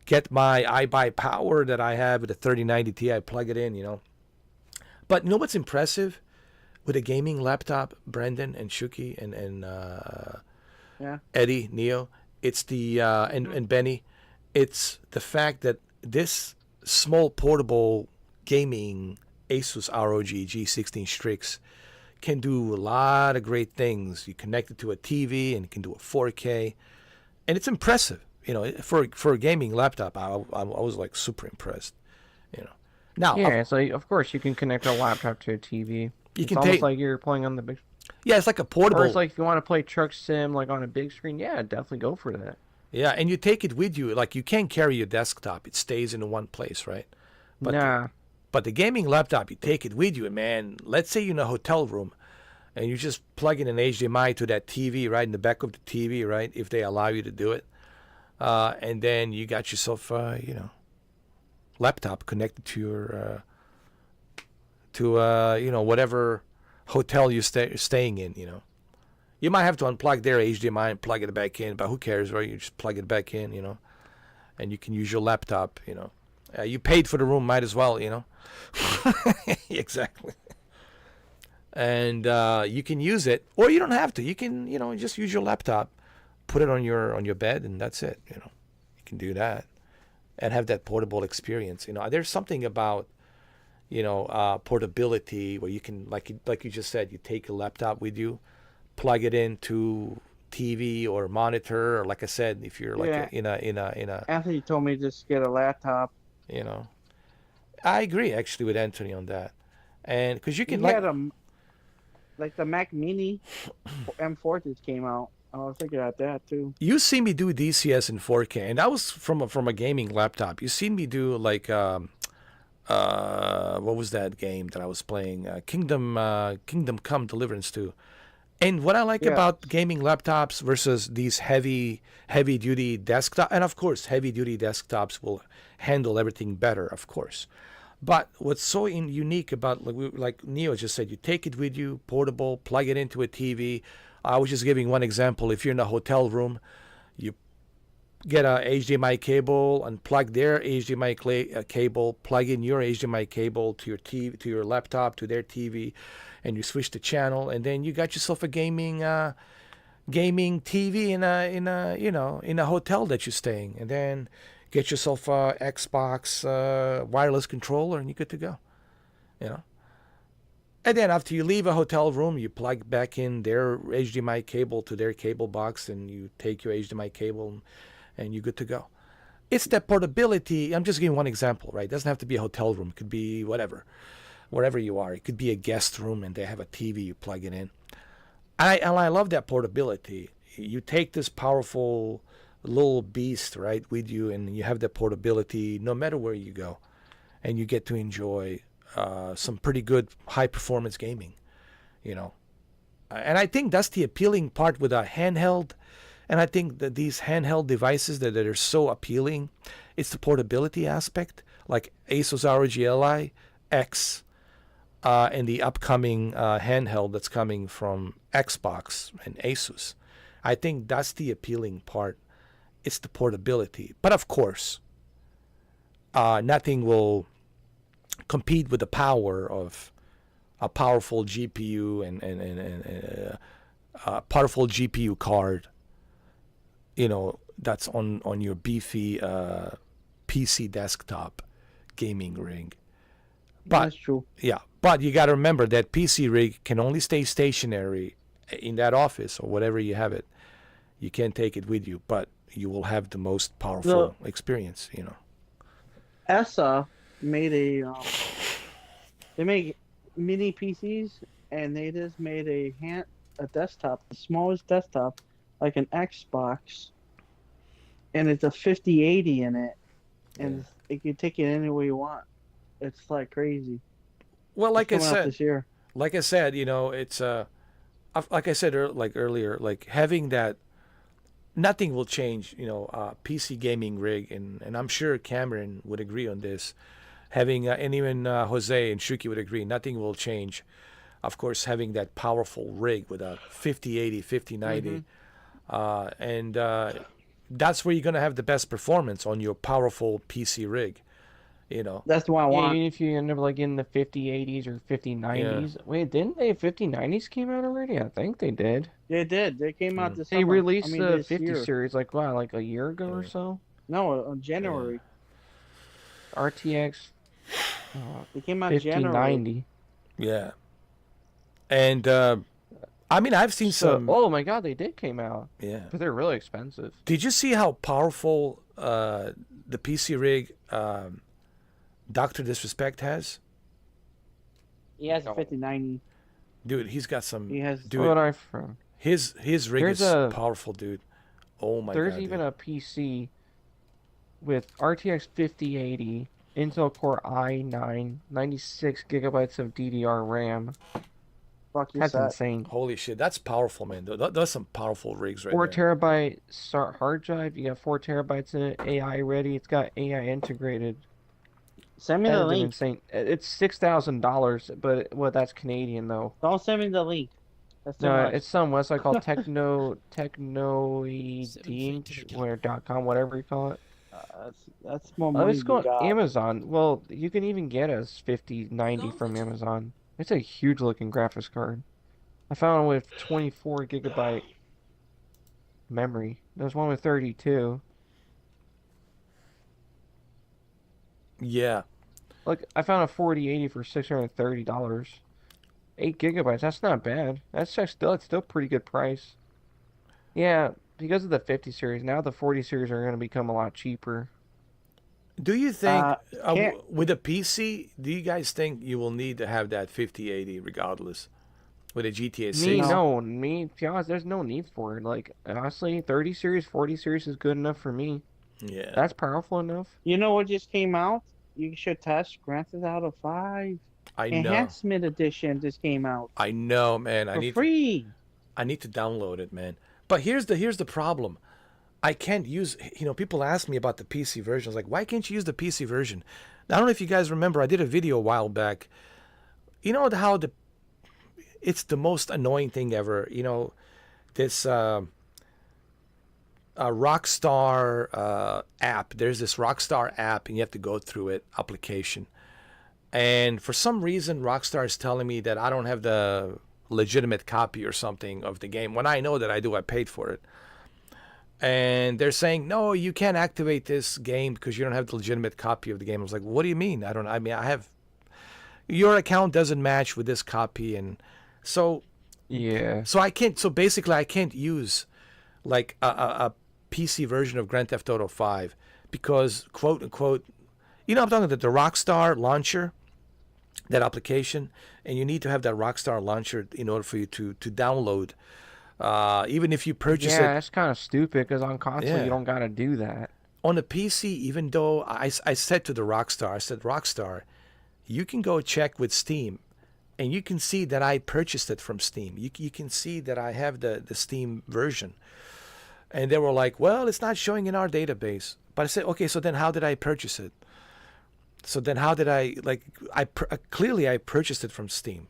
[SPEAKER 1] get my iBuy power that I have with the 3090 Ti, plug it in, But you know what's impressive with a gaming laptop, Brendan and Shuki and Eddie, Neo? It's the, and Benny, it's the fact that this small portable gaming Asus ROG G16 Strix can do a lot of great things. You connect it to a TV and it can do a 4K, and it's impressive. For a gaming laptop, I was like super impressed. Now
[SPEAKER 12] yeah, so of course you can connect a laptop to a TV. It's
[SPEAKER 1] can
[SPEAKER 12] almost like you're playing on the big.
[SPEAKER 1] Yeah, it's like a portable.
[SPEAKER 12] Or it's like if you want to play Truck Sim like on a big screen, yeah, definitely go for that.
[SPEAKER 1] Yeah, and you take it with you. Like you can't carry your desktop; it stays in one place, right? But the gaming laptop, you take it with you, and man. Let's say you're in a hotel room, and you just plug in an HDMI to that TV, right in the back of the TV, right? If they allow you to do it, and then you got yourself, laptop connected to your, whatever hotel you're staying in. You might have to unplug their HDMI and plug it back in, but who cares, right? You just plug it back in, and you can use your laptop, you paid for the room, might as well, Exactly. And you can use it, or you don't have to. You can, just use your laptop, put it on your bed, and that's it. You can do that, and have that portable experience. There's something about, portability where you can, like you just said, you take a laptop with you, plug it into TV or monitor, or like I said, if you're like in a.
[SPEAKER 11] Anthony told me just get a laptop.
[SPEAKER 1] I agree actually with Anthony on that, and because you can
[SPEAKER 11] had like the Mac Mini M4 just came out. I was thinking about that too.
[SPEAKER 1] You see me do DCS in 4K, and that was from a gaming laptop. You seen me do like what was that game that I was playing? Kingdom Come Deliverance 2. And what I like about gaming laptops versus these heavy duty desktop, and of course heavy duty desktops will handle everything better, of course. But what's so unique about, like Neo just said, you take it with you, portable, plug it into a TV. I was just giving one example. If you're in a hotel room, you get a HDMI cable, unplug their HDMI cable, plug in your HDMI cable to your TV, to your laptop, to their TV, and you switch the channel, and then you got yourself a gaming TV in a hotel that you're staying, and then get yourself a Xbox wireless controller, and you're good to go. You know. And then after you leave a hotel room, you plug back in their HDMI cable to their cable box, and you take your HDMI cable, and you're good to go. It's that portability. I'm just giving one example, right? It doesn't have to be a hotel room. It could be whatever, wherever you are. It could be a guest room, and they have a TV. You plug it in. And I love that portability. You take this powerful little beast, right, with you, and you have that portability no matter where you go, and you get to enjoy some pretty good high performance gaming, you know. And I think that's the appealing part with a handheld. And I think that these handheld devices that are so appealing, it's the portability aspect, like Asus ROG Ally X, and the upcoming handheld that's coming from Xbox and Asus. I think that's the appealing part. It's the portability. But of course, nothing will compete with the power of a powerful GPU and a powerful GPU card, you know, that's on your beefy PC desktop gaming rig. But,
[SPEAKER 11] that's true.
[SPEAKER 1] Yeah, but you got to remember that PC rig can only stay stationary in that office or whatever you have it. You can't take it with you, but you will have the most powerful experience, you know.
[SPEAKER 11] ESA made they make mini PCs, and they just made a desktop, the smallest desktop, like an Xbox, and it's a 5080 in it, and you can take it anywhere you want. It's like crazy.
[SPEAKER 1] Well, like I said,
[SPEAKER 11] this year.
[SPEAKER 1] Like I said, you know, it's like I said earlier, like having that. Nothing will change, you know, PC gaming rig, and I'm sure Cameron would agree on this. Having and even Jose and Shuki would agree, nothing will change. Of course, having that powerful rig with a 5080, 5090, and that's where you're gonna have the best performance on your powerful PC rig. You know,
[SPEAKER 11] that's what I want.
[SPEAKER 12] Even if you end up like in the 5080s or 5090s. Yeah. Wait, didn't they 5090s came out already? I think they did.
[SPEAKER 11] They did. They came out this
[SPEAKER 12] summer. They released the 50
[SPEAKER 11] year.
[SPEAKER 12] series like what, like a year ago or so?
[SPEAKER 11] No, in January.
[SPEAKER 12] RTX.
[SPEAKER 11] They came out
[SPEAKER 12] 5090.
[SPEAKER 1] Yeah. And I mean, I've seen some.
[SPEAKER 12] Oh my God, they did came out.
[SPEAKER 1] Yeah.
[SPEAKER 12] But they're really expensive.
[SPEAKER 1] Did you see how powerful the PC rig Dr. Disrespect has?
[SPEAKER 11] He has a 5090.
[SPEAKER 1] Dude, he's got some.
[SPEAKER 11] He has.
[SPEAKER 1] Dude,
[SPEAKER 12] what I from?
[SPEAKER 1] His rig is powerful, dude. Oh my God.
[SPEAKER 12] There's even a PC with RTX 5080, Intel Core i9, 96 gigabytes of DDR RAM.
[SPEAKER 11] Fuck,
[SPEAKER 12] that's insane.
[SPEAKER 1] Holy shit, that's powerful, man. That's some powerful rigs right
[SPEAKER 12] 4
[SPEAKER 1] there.
[SPEAKER 12] 4 terabyte hard drive. You got 4 terabytes in it. AI ready. It's got AI integrated.
[SPEAKER 11] Send me the link.
[SPEAKER 12] Insane. It's $6,000, but well, that's Canadian though.
[SPEAKER 11] Don't send me the link.
[SPEAKER 12] That's too much. It's some website called technoid.com, whatever you call it.
[SPEAKER 11] That's more money.
[SPEAKER 12] Let's go on Amazon. Well, you can even get a 5090 from Amazon. It's a huge looking graphics card. I found one with 24 gigabyte memory. There's one with 32.
[SPEAKER 1] Yeah.
[SPEAKER 12] Look, I found a 4080 for $630. 8 gigabytes. That's not bad. That's still pretty good price. Yeah, because of the 50 series, now the 40 series are going to become a lot cheaper.
[SPEAKER 1] Do you think with a PC, do you guys think you will need to have that 5080 regardless with a GTA 6?
[SPEAKER 12] To be honest, there's no need for it. Like, honestly, 30 series, 40 series is good enough for me.
[SPEAKER 1] Yeah.
[SPEAKER 12] That's powerful enough.
[SPEAKER 11] You know what just came out? You should test Grand Theft Auto 5.
[SPEAKER 1] I know.
[SPEAKER 11] Enhancement Edition just came out.
[SPEAKER 1] I know, man.
[SPEAKER 11] Free.
[SPEAKER 1] I need to download it, man. But here's the problem. I can't use, people ask me about the PC version. I was like, why can't you use the PC version? I don't know if you guys remember, I did a video a while back. You know how it's the most annoying thing ever. This Rockstar app. There's this Rockstar app, and you have to go through it, application. And for some reason, Rockstar is telling me that I don't have the legitimate copy or something of the game, when I know that I do. I paid for it. And they're saying, no, you can't activate this game because you don't have the legitimate copy of the game. I was like, what do you mean? I mean, I have, your account doesn't match with this copy. And so,
[SPEAKER 12] Yeah.
[SPEAKER 1] so I can't, so basically I can't use like a PC version of Grand Theft Auto 5 because, quote unquote, you know, I'm talking about the Rockstar launcher, that application, and you need to have that Rockstar launcher in order for you to download. Even if you purchase it.
[SPEAKER 12] Yeah, that's kind of stupid because on console
[SPEAKER 1] Yeah.
[SPEAKER 12] you don't gotta do that.
[SPEAKER 1] On the PC, even though I said to the Rockstar, I said, Rockstar, you can go check with Steam, and you can see that I purchased it from Steam. You can see that I have the Steam version. And they were like, well, it's not showing in our database. But I said, okay, so then how did I purchase it? So then how did I, like, clearly I purchased it from Steam.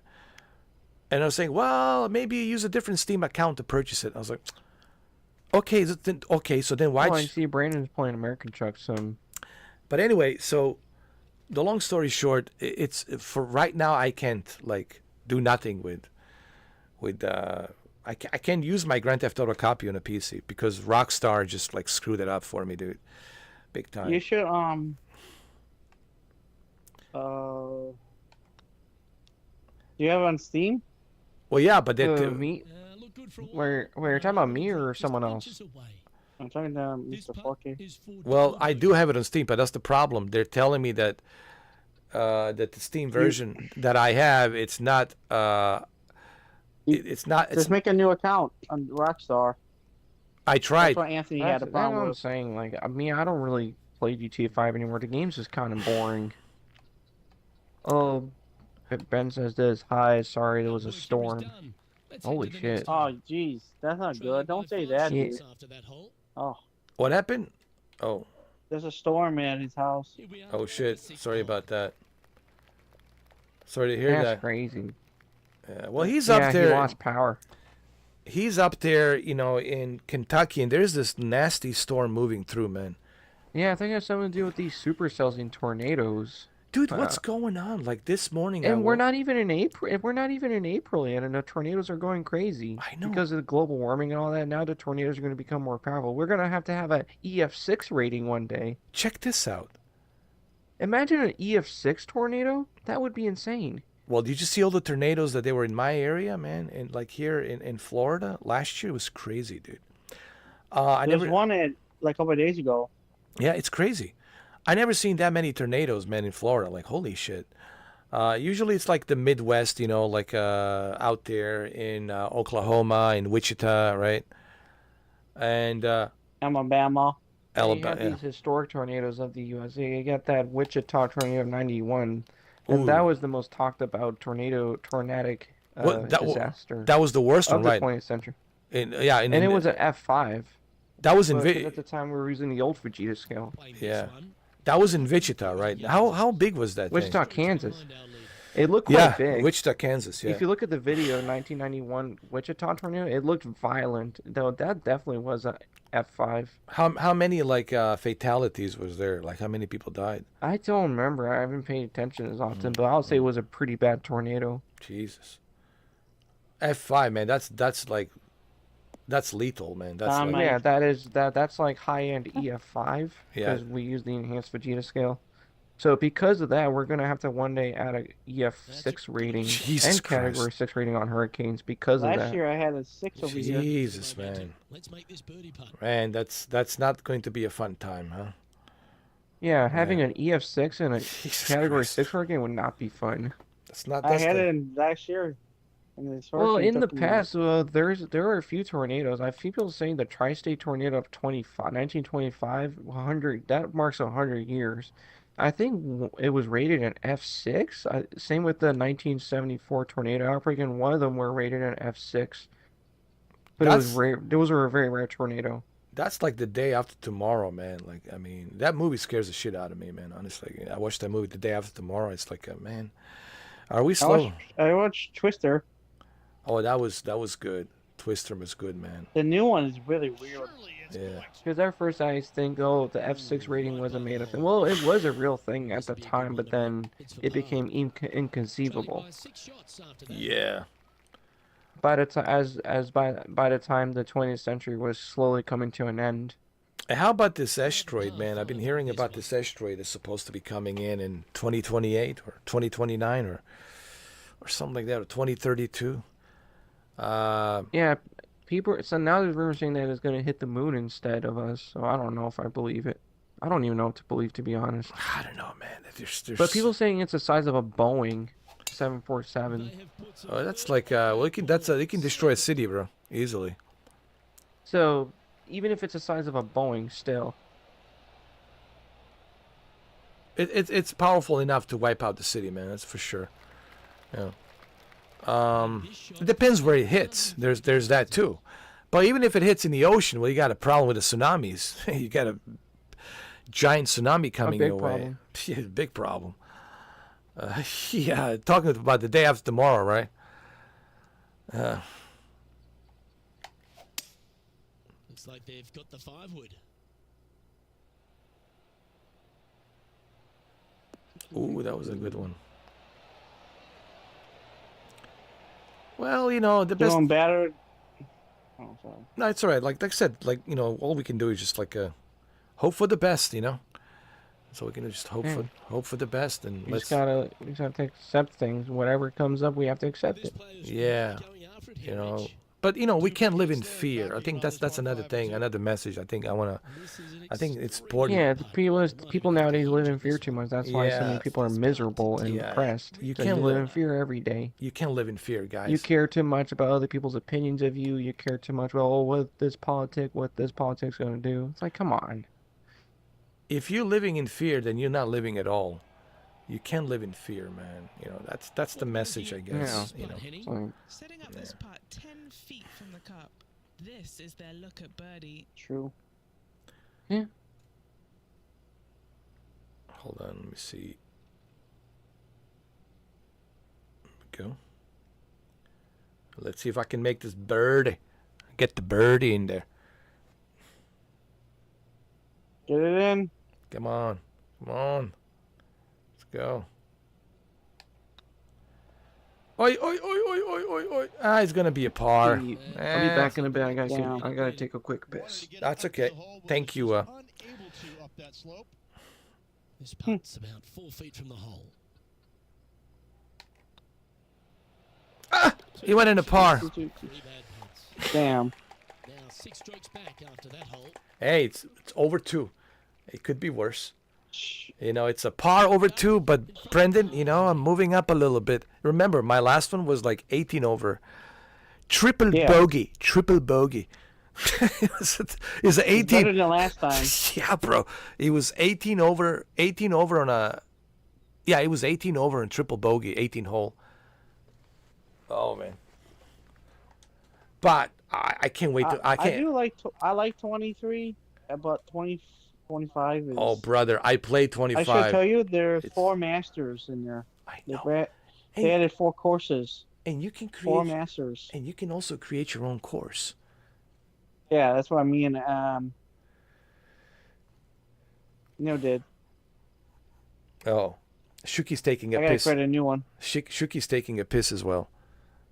[SPEAKER 1] And I was saying, well, maybe you use a different Steam account to purchase it. I was like, okay, so then why?
[SPEAKER 12] Well, I see Brandon's playing American Truck Sim.
[SPEAKER 1] But anyway, so the long story short, it's for right now I can't like do nothing with I can't use my Grand Theft Auto copy on a PC because Rockstar just like screwed it up for me, dude, big time.
[SPEAKER 11] You should do you have it on Steam?
[SPEAKER 1] Well, yeah, but
[SPEAKER 12] me. Where you're talking about me or someone else?
[SPEAKER 11] I'm talking to Mr. Forky.
[SPEAKER 1] Well, I do have it on Steam, but that's the problem. They're telling me that that the Steam version that I have, it's not. It's not.
[SPEAKER 11] Just make a new account on Rockstar.
[SPEAKER 1] I tried.
[SPEAKER 11] That's what Anthony had a
[SPEAKER 12] That's
[SPEAKER 11] problem
[SPEAKER 12] what I'm
[SPEAKER 11] with.
[SPEAKER 12] saying. Like, I mean, I don't really play GTA 5 anymore. The game's just kind of boring. Oh, Ben says this. Hi, sorry, there was a storm. Holy shit.
[SPEAKER 11] Oh, jeez, that's not good. Don't say that,
[SPEAKER 12] Yeah.
[SPEAKER 11] dude. Oh,
[SPEAKER 1] What happened? Oh.
[SPEAKER 11] there's a storm at his house.
[SPEAKER 1] Oh shit! Sorry about that. Sorry to hear
[SPEAKER 12] That's
[SPEAKER 1] that.
[SPEAKER 12] crazy.
[SPEAKER 1] Well, he's
[SPEAKER 12] Yeah,
[SPEAKER 1] up there.
[SPEAKER 12] he lost power.
[SPEAKER 1] He's up there, you know, in Kentucky, and there's this nasty storm moving through, man.
[SPEAKER 12] Yeah, I think it has something to do with these supercells and tornadoes.
[SPEAKER 1] Dude, what's going on? Like this morning,
[SPEAKER 12] And we're not even in April. We're not even in April yet, and the tornadoes are going crazy.
[SPEAKER 1] I know.
[SPEAKER 12] Because of the global warming and all that. Now the tornadoes are going to become more powerful. We're going to have an EF6 rating one day.
[SPEAKER 1] Check this out.
[SPEAKER 12] Imagine an EF6 tornado. That would be insane.
[SPEAKER 1] Well, did you see all the tornadoes that they were in my area, man? And like here in Florida last year, it was crazy, dude.
[SPEAKER 11] There's one at like a couple of days ago.
[SPEAKER 1] Yeah, it's crazy. I never seen that many tornadoes, man, in Florida. Like, holy shit. Usually it's like the Midwest, you know, like out there in Oklahoma, in Wichita, right? And
[SPEAKER 11] Alabama.
[SPEAKER 12] You have these historic tornadoes of the U.S. You got that Wichita tornado of '91, and that
[SPEAKER 1] Ooh.
[SPEAKER 12] was the most talked about tornadic disaster.
[SPEAKER 1] That was the worst
[SPEAKER 12] of
[SPEAKER 1] one,
[SPEAKER 12] the
[SPEAKER 1] right?
[SPEAKER 12] 20th century.
[SPEAKER 1] And
[SPEAKER 12] it was an F5.
[SPEAKER 1] That was in
[SPEAKER 12] But at the time we were using the old Vegeta scale.
[SPEAKER 1] Yeah. That was in Wichita, right? How big was that
[SPEAKER 12] Wichita,
[SPEAKER 1] thing?
[SPEAKER 12] Kansas. It looked quite big.
[SPEAKER 1] Wichita, Kansas, yeah.
[SPEAKER 12] If you look at the video, 1991 Wichita tornado, it looked violent. Though that definitely was a F5.
[SPEAKER 1] How many like fatalities was there? Like how many people died?
[SPEAKER 12] I don't remember. I haven't paid attention as often, but I'll say it was a pretty bad tornado.
[SPEAKER 1] Jesus. F5, man. That's lethal, man. That's like,
[SPEAKER 12] yeah, that's like high-end EF5
[SPEAKER 1] Yeah.
[SPEAKER 12] because we use the enhanced Vegeta scale. So because of that, we're gonna have to one day add a EF6 rating
[SPEAKER 1] Jesus
[SPEAKER 12] and category
[SPEAKER 1] Christ.
[SPEAKER 12] 6 rating on hurricanes because of
[SPEAKER 11] Last
[SPEAKER 12] that.
[SPEAKER 11] year I had a 6 over here.
[SPEAKER 1] Jesus, man. Man, that's not going to be a fun time, huh?
[SPEAKER 12] Yeah, having an EF6 and a
[SPEAKER 1] Jesus
[SPEAKER 12] category
[SPEAKER 1] Christ.
[SPEAKER 12] 6 hurricane would not be fun.
[SPEAKER 1] That's not.
[SPEAKER 11] I
[SPEAKER 1] That's
[SPEAKER 11] had
[SPEAKER 1] the-
[SPEAKER 11] it in last year. And this
[SPEAKER 12] Well,
[SPEAKER 11] hurricane
[SPEAKER 12] in the
[SPEAKER 11] took me-
[SPEAKER 12] past, there are a few tornadoes. I've seen people saying the Tri-State tornado of 1925, 100, that marks 100 years. I think it was rated an F6. Same with the 1974 tornado outbreak, and one of them were rated an F6. But it was
[SPEAKER 1] That's-
[SPEAKER 12] rare. Those were a very rare tornado.
[SPEAKER 1] That's like the day after tomorrow, man. Like, I mean, that movie scares the shit out of me, man. Honestly, I watched that movie the day after tomorrow. It's like, man, are we slow?
[SPEAKER 11] I watched Twister.
[SPEAKER 1] Oh, that was good. Twister was good, man.
[SPEAKER 11] The new one is really weird.
[SPEAKER 1] Yeah.
[SPEAKER 12] Because our first I think, oh, the F6 rating wasn't made a thing. Well, it was a real thing at the time, but then it became inconceivable.
[SPEAKER 1] Yeah.
[SPEAKER 12] By the by the time the 20th century was slowly coming to an end.
[SPEAKER 1] And how about this asteroid, man? I've been hearing about this asteroid that's supposed to be coming in 2028 or 2029 or something like that, or 2032.
[SPEAKER 12] Yeah, people. So now there's rumors saying that it's going to hit the moon instead of us. So I don't know if I believe it. I don't even know what to believe, to be honest.
[SPEAKER 1] I don't know, man. There's...
[SPEAKER 12] But people saying it's the size of a Boeing 747.
[SPEAKER 1] Oh, that's like well, it can destroy a city, bro, easily.
[SPEAKER 12] So even if it's the size of a Boeing, still.
[SPEAKER 1] It's powerful enough to wipe out the city, man. That's for sure. Yeah. It depends where it hits. There's that too. But even if it hits in the ocean, well, you got a problem with the tsunamis. You got a giant tsunami coming your way.
[SPEAKER 12] Problem.
[SPEAKER 1] Yeah, big problem. Yeah, talking about the day after tomorrow, right?
[SPEAKER 10] Looks like they've got the 5-wood.
[SPEAKER 1] Ooh, that was a good one. Well, you know, the best.
[SPEAKER 11] Battered. Oh, sorry.
[SPEAKER 1] No, it's all right. Like I said, like, you know, all we can do is just like hope for the best, you know. So we can just hope for the best, and
[SPEAKER 12] we just gotta accept things. Whatever comes up, we have to accept it.
[SPEAKER 1] Yeah, you know. But you know, we can't live in fear. I think that's another thing, another message. I think it's important.
[SPEAKER 12] Yeah, people nowadays live in fear too much. That's why so many people are miserable and depressed.
[SPEAKER 1] You
[SPEAKER 12] So
[SPEAKER 1] can't
[SPEAKER 12] live in fear every day.
[SPEAKER 1] You can't live in fear, guys.
[SPEAKER 12] You care too much about other people's opinions of you. You care too much about what this politics going to do. It's like, come on.
[SPEAKER 1] If you're living in fear, then you're not living at all. You can't live in fear, man. You know, that's the message, I guess.
[SPEAKER 12] Yeah.
[SPEAKER 1] You know.
[SPEAKER 7] Setting up this putt 10 feet from the cup. This is their look at birdie.
[SPEAKER 11] True.
[SPEAKER 12] Yeah.
[SPEAKER 1] Hold on, let me see. There we go. Let's see if I can make this birdie. Get the birdie in there.
[SPEAKER 11] Get it in.
[SPEAKER 1] Come on. Come on. Let's go. Oi, oi, oi, oi, oi, oi, oi. Ah, it's going to be a par.
[SPEAKER 12] I'll be back in a bit. I gotta take a quick piss.
[SPEAKER 1] That's okay. Thank you.
[SPEAKER 10] This putt's about 4 feet from the hole.
[SPEAKER 1] Ah! He went in a par.
[SPEAKER 11] Damn.
[SPEAKER 10] Now 6 strokes back after that hole.
[SPEAKER 1] Hey, it's over 2. It could be worse. You know, it's a par over 2, but Brendan, you know, I'm moving up a little bit. Remember, my last one was like 18 over. Triple bogey. It's an 18.
[SPEAKER 11] Better than last time.
[SPEAKER 1] Yeah, bro. It was 18 over on a. Yeah, it was 18 over and triple bogey, 18 hole. Oh man. But I can't wait to.
[SPEAKER 11] I like 23, but 25 is.
[SPEAKER 1] Oh, brother, I played 25.
[SPEAKER 11] I should tell you, there are 4 masters in there.
[SPEAKER 1] I know.
[SPEAKER 11] They added 4 courses.
[SPEAKER 1] And you can create
[SPEAKER 11] 4 masters.
[SPEAKER 1] And you can also create your own course.
[SPEAKER 11] Yeah, that's what I mean. Did.
[SPEAKER 1] Oh, Shuki's taking a
[SPEAKER 11] I gotta
[SPEAKER 1] piss.
[SPEAKER 11] create a new one.
[SPEAKER 1] Shuki's taking a piss as well.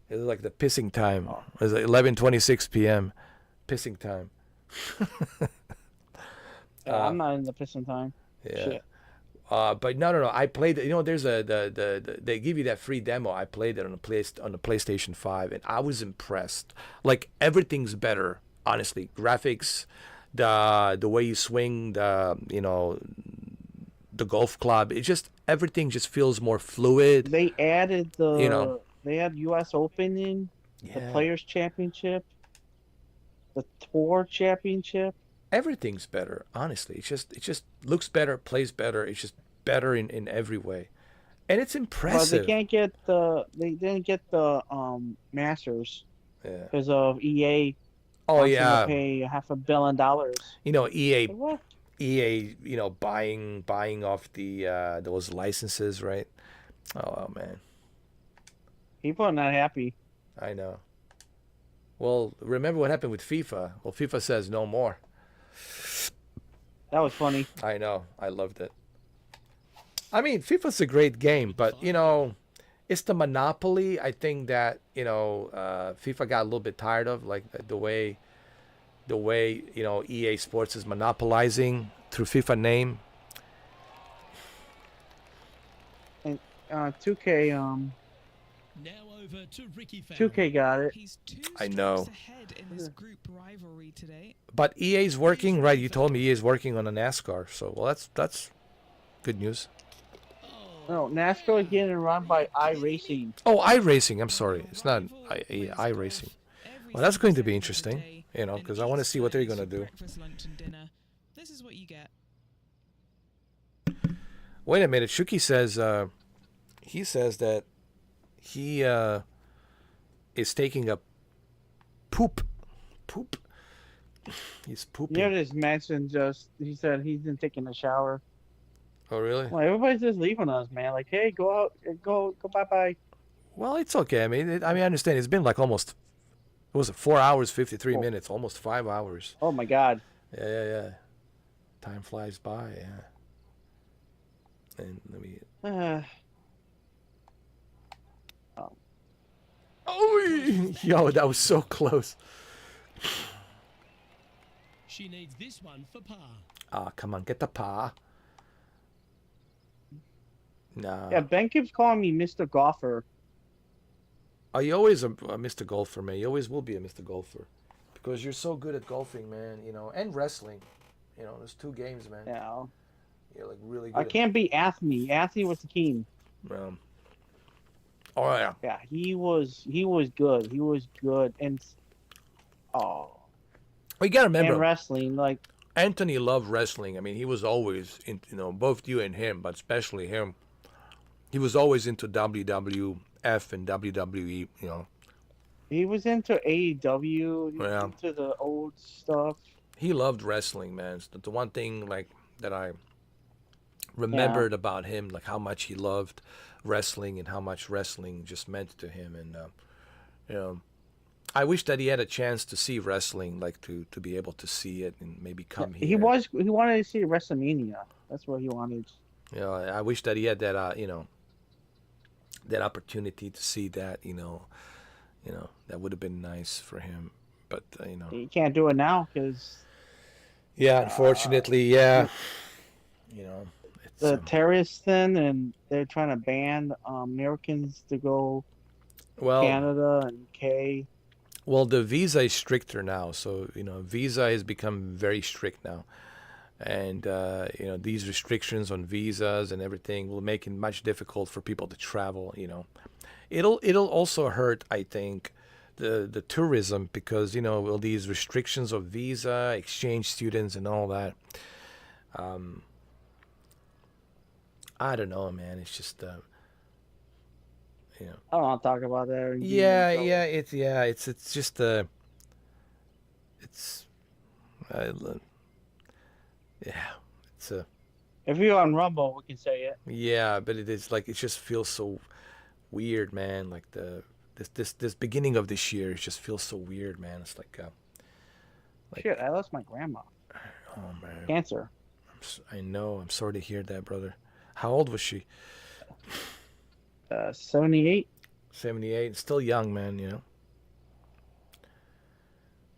[SPEAKER 1] It's like the pissing time. It's like 11:26 p.m. Pissing time.
[SPEAKER 11] I'm not in the pissing time.
[SPEAKER 1] Yeah.
[SPEAKER 11] Shit.
[SPEAKER 1] But no. I played. You know, there's they give you that free demo. I played it on the PlayStation 5, and I was impressed. Like everything's better, honestly. Graphics, the way you swing, the golf club. Everything just feels more fluid.
[SPEAKER 11] They added they had U.S. Open in, the Players Championship, the Tour Championship.
[SPEAKER 1] Everything's better, honestly. It just looks better, plays better. It's just better in every way, and it's impressive.
[SPEAKER 11] They didn't get the Masters because of EA.
[SPEAKER 1] Oh
[SPEAKER 11] wants them
[SPEAKER 1] yeah,
[SPEAKER 11] to pay $500 million.
[SPEAKER 1] You know, EA.
[SPEAKER 11] What?
[SPEAKER 1] EA, you know, buying off the those licenses, right? Oh man,
[SPEAKER 11] people are not happy.
[SPEAKER 1] I know. Well, remember what happened with FIFA? Well, FIFA says no more.
[SPEAKER 11] That was funny.
[SPEAKER 1] I know. I loved it. I mean, FIFA's a great game, but you know, it's the monopoly. I think that FIFA got a little bit tired of, like the way EA Sports is monopolizing through FIFA name.
[SPEAKER 11] And 2K
[SPEAKER 10] Now over to Ricky
[SPEAKER 11] 2K got it.
[SPEAKER 7] He's 2
[SPEAKER 1] I know.
[SPEAKER 7] strokes ahead in this group rivalry today.
[SPEAKER 1] But EA's working, right? You told me EA's working on a NASCAR, so well, that's good news.
[SPEAKER 11] No, NASCAR is getting run by iRacing.
[SPEAKER 1] Oh, iRacing. I'm sorry, it's not iRacing. Well, that's going to be interesting, because I want to see what they're going to do.
[SPEAKER 7] Breakfast, lunch, and dinner. This is what you get.
[SPEAKER 1] Wait a minute. Shuki says he says that he is taking a poop. He's pooping.
[SPEAKER 11] Yeah, this Manson he said he's been taking a shower.
[SPEAKER 1] Oh, really?
[SPEAKER 11] Well, everybody's just leaving us, man. Like, hey, go out, go bye.
[SPEAKER 1] Well, it's okay. I mean, I understand. It's been like almost, what was it, 4 hours, 53 minutes, almost 5 hours.
[SPEAKER 11] Oh my God.
[SPEAKER 1] Yeah. Time flies by. Yeah. And let me. Oh, yo, that was so close.
[SPEAKER 10] She needs this one for par.
[SPEAKER 1] Ah, come on, get the par. Nah.
[SPEAKER 11] Yeah, Ben keeps calling me Mr. Golfer.
[SPEAKER 1] Oh, you always a Mr. Golfer, man. You always will be a Mr. Golfer. Because you're so good at golfing, man, and wrestling. There's 2 games, man.
[SPEAKER 11] Yeah.
[SPEAKER 1] You're like really good.
[SPEAKER 11] I can't beat Anthony. Anthony was the king.
[SPEAKER 1] Oh, yeah.
[SPEAKER 11] Yeah, he was good. He was good. And
[SPEAKER 1] Well, you got to remember.
[SPEAKER 11] And wrestling, like.
[SPEAKER 1] Anthony loved wrestling. I mean, he was always, both you and him, but especially him. He was always into WWF and WWE,
[SPEAKER 11] He was into AEW. He was
[SPEAKER 1] Yeah.
[SPEAKER 11] into the old stuff.
[SPEAKER 1] He loved wrestling, man. It's the one thing that I remembered about him, like how much he loved wrestling and how much wrestling just meant to him. And I wish that he had a chance to see wrestling, like to be able to see it and maybe come here.
[SPEAKER 11] He wanted to see WrestleMania. That's what he wanted.
[SPEAKER 1] I wish that he had that that opportunity to see that. That would have been nice for him. But
[SPEAKER 11] He can't do it now because.
[SPEAKER 1] Yeah, unfortunately, yeah. It's,
[SPEAKER 11] the terrorist thing, and they're trying to ban Americans to go Canada and K.
[SPEAKER 1] Well, the visa is stricter now, so visa has become very strict now, and these restrictions on visas and everything will make it much difficult for people to travel. It'll also hurt, I think, the tourism because all these restrictions of visa, exchange students, and all that. I don't know, man. It's just
[SPEAKER 11] I don't want to talk about that.
[SPEAKER 1] It's just it's it's a.
[SPEAKER 11] If you're on Rumble, we can say it.
[SPEAKER 1] Yeah, but it is like it just feels so weird, man. Like this beginning of this year, it just feels so weird, man. It's like
[SPEAKER 11] shit. I lost my grandma.
[SPEAKER 1] Oh man,
[SPEAKER 11] cancer.
[SPEAKER 1] I know. I'm sorry to hear that, brother. How old was she?
[SPEAKER 11] 78.
[SPEAKER 1] 78. Still young, man.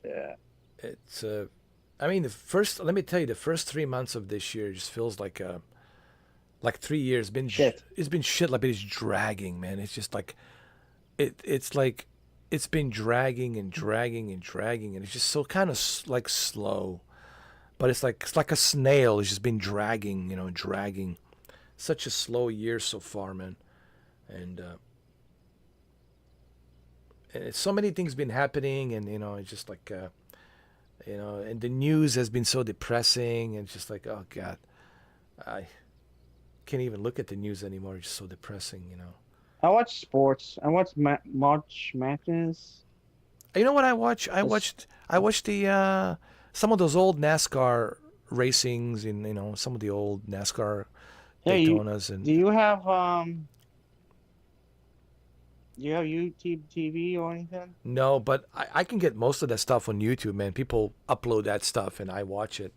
[SPEAKER 11] Yeah.
[SPEAKER 1] It's I mean, let me tell you, the first 3 months of this year just feels like 3 years. Been shit. It's been shit. Like it's dragging, man. It's just like, it's like, it's been dragging and dragging and dragging, and it's just so kind of like slow, but it's like a snail. It's just been dragging, dragging. Such a slow year so far, man, and so many things been happening, and it's just like. And the news has been so depressing, and it's just like, oh God, I can't even look at the news anymore. It's just so depressing,
[SPEAKER 11] I watch sports. I watch March Madness.
[SPEAKER 1] You know what I watch? I watched the some of those old NASCAR racings, and some of the old NASCAR Daytonas.
[SPEAKER 11] Do you have Do you have YouTube TV or anything?
[SPEAKER 1] No, but I can get most of that stuff on YouTube, man. People upload that stuff, and I watch it.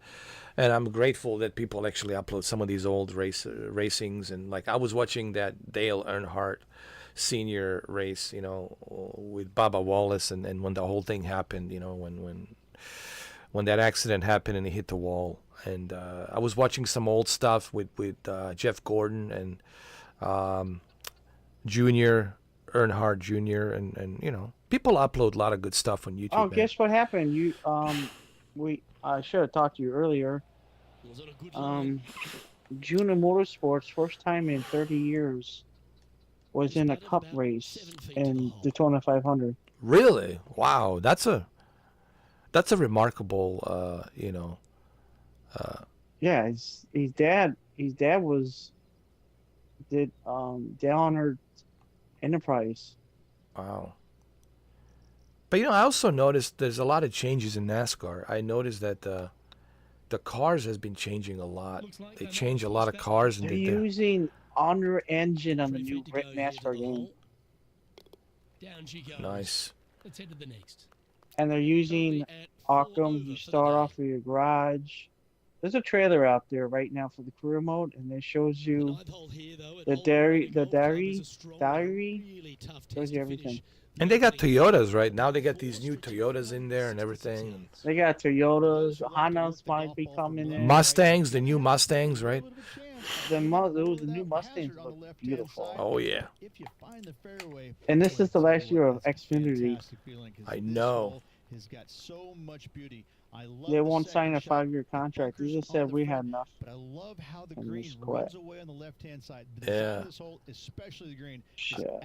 [SPEAKER 1] And I'm grateful that people actually upload some of these old racings. And like I was watching that Dale Earnhardt Senior race, with Baba Wallace, and when the whole thing happened, when that accident happened and he hit the wall. And I was watching some old stuff with Jeff Gordon and Junior Earnhardt Jr. and people upload a lot of good stuff on YouTube.
[SPEAKER 11] Oh,
[SPEAKER 1] man.
[SPEAKER 11] guess what happened? I should have talked to you earlier. Junior Motorsports, first time in 30 years, was in a cup race in Daytona 500.
[SPEAKER 1] Really? Wow, that's a remarkable,
[SPEAKER 11] Yeah, his dad did Downer Enterprise.
[SPEAKER 1] Wow. But I also noticed there's a lot of changes in NASCAR. I noticed that the cars has been changing a lot. They change a lot of cars, and
[SPEAKER 11] They're using Honor engine on the new NASCAR game.
[SPEAKER 14] Down she goes.
[SPEAKER 1] Nice.
[SPEAKER 14] Let's head to the next.
[SPEAKER 11] And they're using Arkham. You start off with your garage. There's a trailer out there right now for the career mode, and it shows you the diary, shows you everything.
[SPEAKER 1] And they got Toyotas right now. They got these new Toyotas in there and everything.
[SPEAKER 11] They got Toyotas. Hondas might be coming in.
[SPEAKER 1] Mustangs, the new Mustangs, right?
[SPEAKER 11] The new Mustangs look beautiful.
[SPEAKER 1] Oh yeah.
[SPEAKER 11] And this is the last year of Xfinity.
[SPEAKER 1] I know.
[SPEAKER 10] Has got so much beauty. I love
[SPEAKER 11] they won't sign a 5-year contract. They just said we had enough.
[SPEAKER 10] But I love how the green runs away on the left-hand side.
[SPEAKER 1] Yeah.
[SPEAKER 10] This hole, especially the green.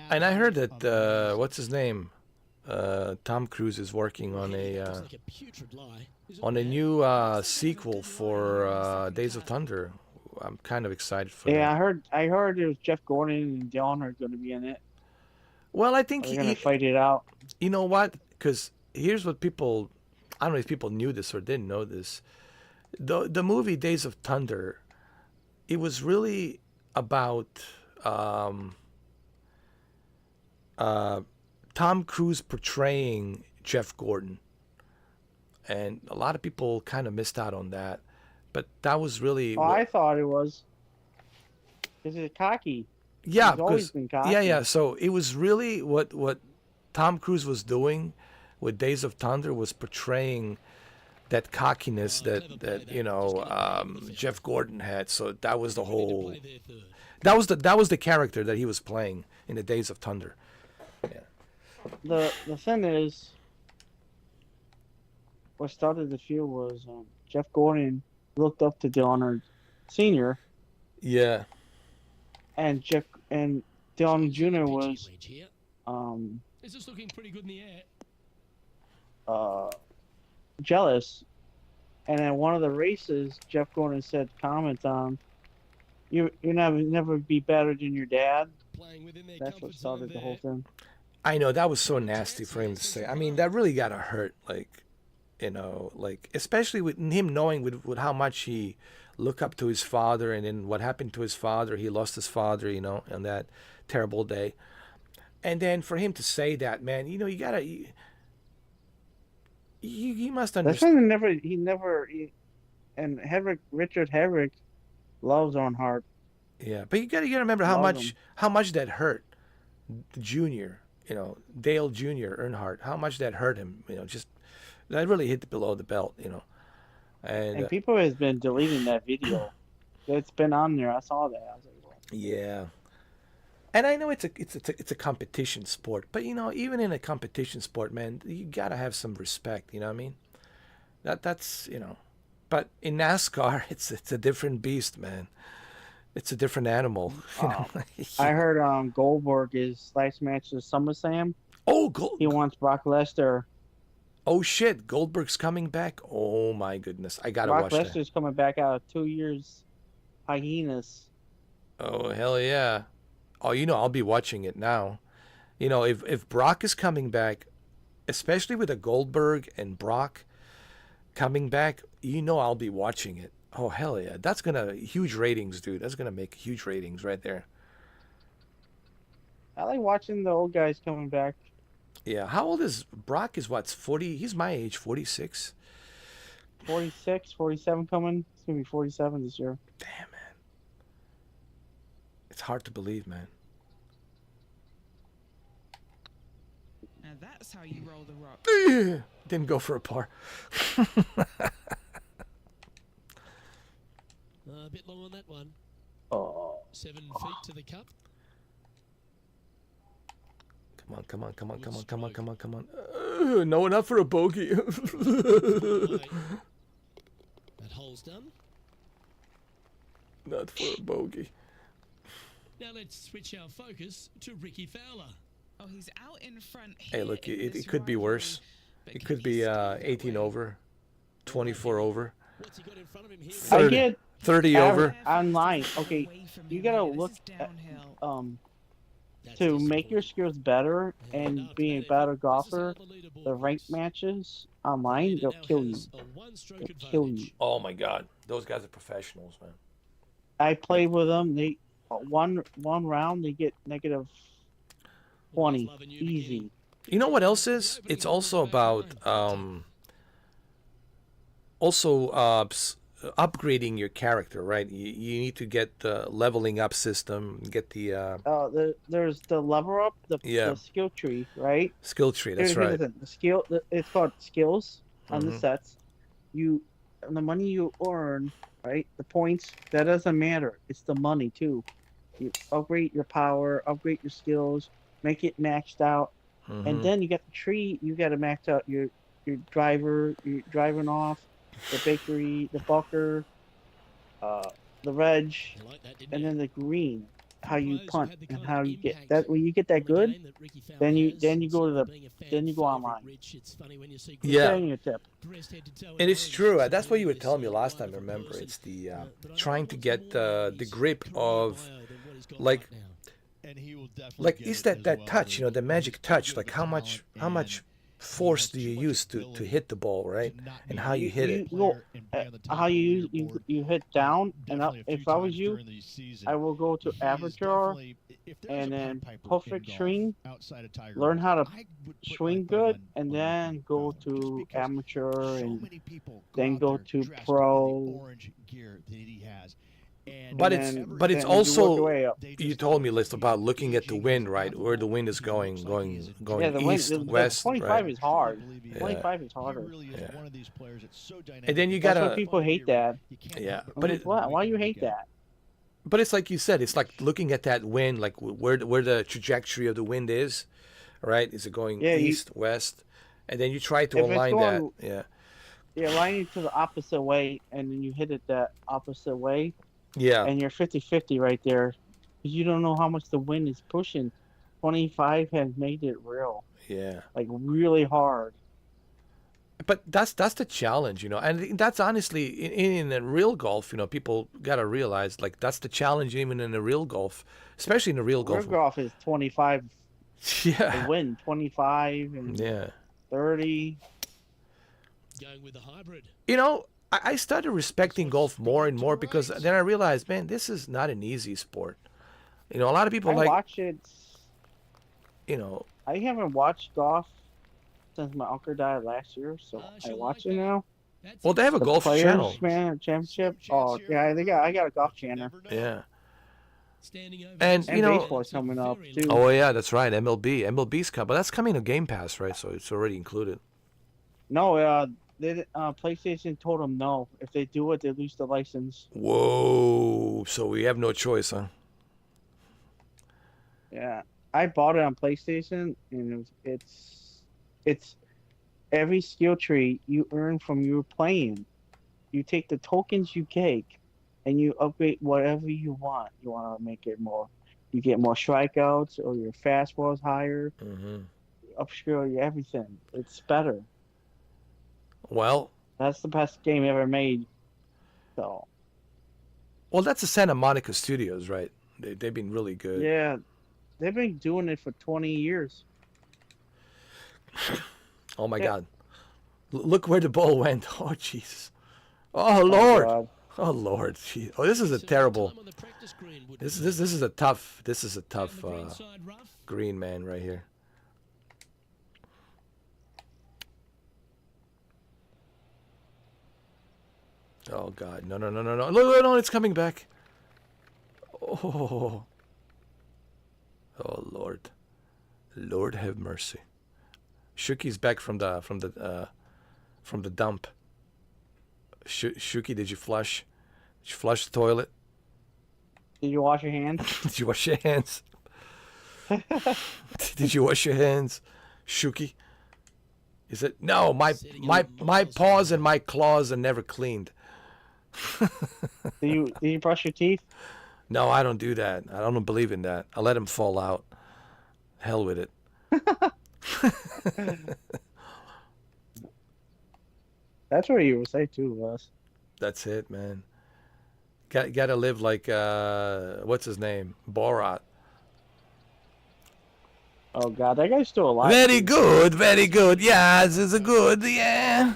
[SPEAKER 1] And I heard that what's his name, Tom Cruise is working on a new sequel for Days of Thunder. I'm kind of excited for that.
[SPEAKER 11] Yeah, I heard it was Jeff Gordon and Dillon are going to be in it.
[SPEAKER 1] Well, I think
[SPEAKER 11] they're going to fight it out.
[SPEAKER 1] You know what? Because here's what people. I don't know if people knew this or didn't know this. The movie Days of Thunder, it was really about Tom Cruise portraying Jeff Gordon. And a lot of people kind of missed out on that. But that was really...
[SPEAKER 11] Oh, I thought it was. Because it's cocky.
[SPEAKER 1] Yeah,
[SPEAKER 11] he's always been cocky.
[SPEAKER 1] Yeah. So it was really what Tom Cruise was doing with Days of Thunder was portraying that cockiness that Jeff Gordon had. So that was the whole. That was the character that he was playing in the Days of Thunder. Yeah.
[SPEAKER 11] The thing is, what started the feud was Jeff Gordon looked up to Dillon Senior.
[SPEAKER 1] Yeah.
[SPEAKER 11] And Dillon Jr. was
[SPEAKER 14] This is looking pretty good in the air.
[SPEAKER 11] Jealous, and at one of the races, Jeff Gordon said comments on, "You never be better than your dad." That's what started the whole thing.
[SPEAKER 1] I know that was so nasty for him to say. I mean, that really gotta hurt, especially with him knowing with how much he looked up to his father, and then what happened to his father. He lost his father, on that terrible day, and then for him to say that, man, you gotta. He must understand.
[SPEAKER 11] And Richard Herrick loves Earnhardt.
[SPEAKER 1] Yeah, but you gotta remember how much that hurt Junior, Dale Jr. Earnhardt, how much that hurt him, just that really hit below the belt,
[SPEAKER 11] And people has been deleting that video. It's been on there. I saw that. I was like, what?
[SPEAKER 1] Yeah. And I know it's a competition sport, but even in a competition sport, man, you gotta have some respect. You know what I mean? That's. But in NASCAR, it's a different beast, man. It's a different animal.
[SPEAKER 11] I heard Goldberg is last match is SummerSlam.
[SPEAKER 1] Oh,
[SPEAKER 11] he wants Brock Lesnar.
[SPEAKER 1] Oh shit, Goldberg's coming back. Oh my goodness, I gotta watch that.
[SPEAKER 11] Brock Lesnar's coming back out of 2 years hiatus.
[SPEAKER 1] Oh hell yeah. Oh, I'll be watching it now. If Brock is coming back, especially with a Goldberg and Brock coming back, I'll be watching it. Oh, hell yeah. That's going to, huge ratings, dude. That's going to make huge ratings right there.
[SPEAKER 11] I like watching the old guys coming back.
[SPEAKER 1] Yeah. How old is Brock? Is what? 40? He's my age, 46.
[SPEAKER 11] 46, 47 coming. It's gonna be 47 this year.
[SPEAKER 1] Damn, man. It's hard to believe, man.
[SPEAKER 7] Now that's how you roll the rock.
[SPEAKER 1] Didn't go for a par.
[SPEAKER 14] A bit long on that one.
[SPEAKER 11] Oh.
[SPEAKER 14] 7 feet to the cup.
[SPEAKER 1] Come on, come on, come on, come on, come on, come on, come on. No, enough for a bogey.
[SPEAKER 14] That hole's done.
[SPEAKER 1] Not for a bogey.
[SPEAKER 14] Now let's switch our focus to Ricky Fowler.
[SPEAKER 7] Oh, he's out in front here.
[SPEAKER 1] Hey, look,
[SPEAKER 7] in
[SPEAKER 1] it
[SPEAKER 7] this
[SPEAKER 1] could be
[SPEAKER 7] rivalry,
[SPEAKER 1] worse.
[SPEAKER 7] but
[SPEAKER 1] It
[SPEAKER 7] can
[SPEAKER 1] could
[SPEAKER 7] he
[SPEAKER 1] be
[SPEAKER 7] stay that
[SPEAKER 1] 18
[SPEAKER 7] way?
[SPEAKER 1] over, 24 over,
[SPEAKER 14] What's he got in front of him here?
[SPEAKER 1] 30,
[SPEAKER 11] I get
[SPEAKER 1] 30 over.
[SPEAKER 11] online. Okay, you gotta look at, to make your skills better and be a better golfer. The ranked matches online, they'll kill you. They'll kill you.
[SPEAKER 1] Oh my God, those guys are professionals, man.
[SPEAKER 11] I played with them. They one round they get negative 20 easy.
[SPEAKER 1] You know what else is? It's also about upgrading your character, right? You need to get the leveling up system, get the
[SPEAKER 11] There's the level up, the skill tree, right?
[SPEAKER 1] skill tree. That's
[SPEAKER 11] Here's
[SPEAKER 1] right.
[SPEAKER 11] the thing, the skill. It's called skills on the
[SPEAKER 1] Mhm.
[SPEAKER 11] sets. And the money you earn, right? The points, that doesn't matter. It's the money too. You upgrade your power, upgrade your skills, make it maxed out,
[SPEAKER 1] Mhm.
[SPEAKER 11] and then you get the tree. You got to max out your driver, your driving off, the bakery, the bunker, the reg, and then the green. How you punt and how you get that. When you get that good, then you go to go online.
[SPEAKER 1] Yeah.
[SPEAKER 11] Your tip.
[SPEAKER 1] And it's true. That's what you were telling me last time. Remember, it's the trying to get the grip of, like is that touch? You know, the magic touch. Like how much force do you use to hit the ball, right? And how you hit it.
[SPEAKER 11] How you hit down and up. If I was you, I will go to amateur and then perfect swing. Learn how to swing good, and then go to amateur, and then go to pro.
[SPEAKER 1] But it's also, you told me, List, about looking at the wind, right? Where the wind is going
[SPEAKER 11] Yeah, the
[SPEAKER 1] east,
[SPEAKER 11] wind,
[SPEAKER 1] west,
[SPEAKER 11] 25
[SPEAKER 1] right?
[SPEAKER 11] is hard.
[SPEAKER 1] Yeah.
[SPEAKER 11] 25 is harder.
[SPEAKER 1] Yeah. And then you
[SPEAKER 11] That's
[SPEAKER 1] gotta.
[SPEAKER 11] why people hate that.
[SPEAKER 1] Yeah,
[SPEAKER 11] But why you hate that?
[SPEAKER 1] But it's like you said, it's like looking at that wind, like where the trajectory of the wind is, right? Is it going east, west? And then you try to
[SPEAKER 11] If it's
[SPEAKER 1] align
[SPEAKER 11] going-
[SPEAKER 1] that. Yeah.
[SPEAKER 11] Yeah, align it to the opposite way, and then you hit it that opposite way.
[SPEAKER 1] Yeah.
[SPEAKER 11] And you're 50-50 right there. Because you don't know how much the wind is pushing. 25 has made it real.
[SPEAKER 1] Yeah.
[SPEAKER 11] Like, really hard.
[SPEAKER 1] But that's the challenge, you know, and that's honestly in a real golf, you know, people gotta realize, like, that's the challenge even in a real golf, especially in a real golf.
[SPEAKER 11] Real golf is 25.
[SPEAKER 1] Yeah.
[SPEAKER 11] The wind, 25 and 30.
[SPEAKER 14] Going with the hybrid.
[SPEAKER 1] You know, I started respecting golf more and more because then I realized, man, this is not an easy sport. You know, a lot of people
[SPEAKER 11] I
[SPEAKER 1] like,
[SPEAKER 11] watch it.
[SPEAKER 1] you know,
[SPEAKER 11] I haven't watched golf since my uncle died last year, so I watch it now.
[SPEAKER 1] well, they have a
[SPEAKER 11] The
[SPEAKER 1] golf
[SPEAKER 11] Players,
[SPEAKER 1] channel.
[SPEAKER 11] Man, championship. Oh, yeah, I got a golf channel.
[SPEAKER 1] Yeah. And,
[SPEAKER 11] And
[SPEAKER 1] you know,
[SPEAKER 11] baseball's coming up, too.
[SPEAKER 1] oh yeah, that's right, MLB's coming, but that's coming to Game Pass, right? So it's already included.
[SPEAKER 11] No, PlayStation told them no. If they do it, they lose the license.
[SPEAKER 1] Whoa! So we have no choice, huh?
[SPEAKER 11] Yeah, I bought it on PlayStation, and it's every skill tree you earn from your playing. You take the tokens you take, and you upgrade whatever you want. You want to make it more. You get more strikeouts, or your fastball's higher.
[SPEAKER 1] Mm-hmm.
[SPEAKER 11] Upscale your everything. It's better.
[SPEAKER 1] Well,
[SPEAKER 11] that's the best game ever made. So.
[SPEAKER 1] Well, that's the Santa Monica Studios, right? They've been really good.
[SPEAKER 11] Yeah, they've been doing it for 20 years.
[SPEAKER 1] Oh my God! Look where the ball went. Oh Jesus! Oh Lord! Oh Lord, oh this is a terrible. This is a tough green, man, right here. Oh God, no, no, it's coming back. Oh, oh Lord, Lord have mercy. Shuki's back from the dump. Shuki, did you flush? Did you flush the toilet?
[SPEAKER 11] Did you wash your hands?
[SPEAKER 1] Did you wash your hands? Did you wash your hands, Shuki? Is it no? My paws and my claws are never cleaned.
[SPEAKER 11] Do you brush your teeth?
[SPEAKER 1] No, I don't do that. I don't believe in that. I let them fall out. Hell with it.
[SPEAKER 11] That's what you would say too, Wes.
[SPEAKER 1] That's it, man. Gotta live like what's his name? Borat.
[SPEAKER 11] Oh God, that guy's still alive.
[SPEAKER 1] Very good, very good. Yeah, this is a good, yeah.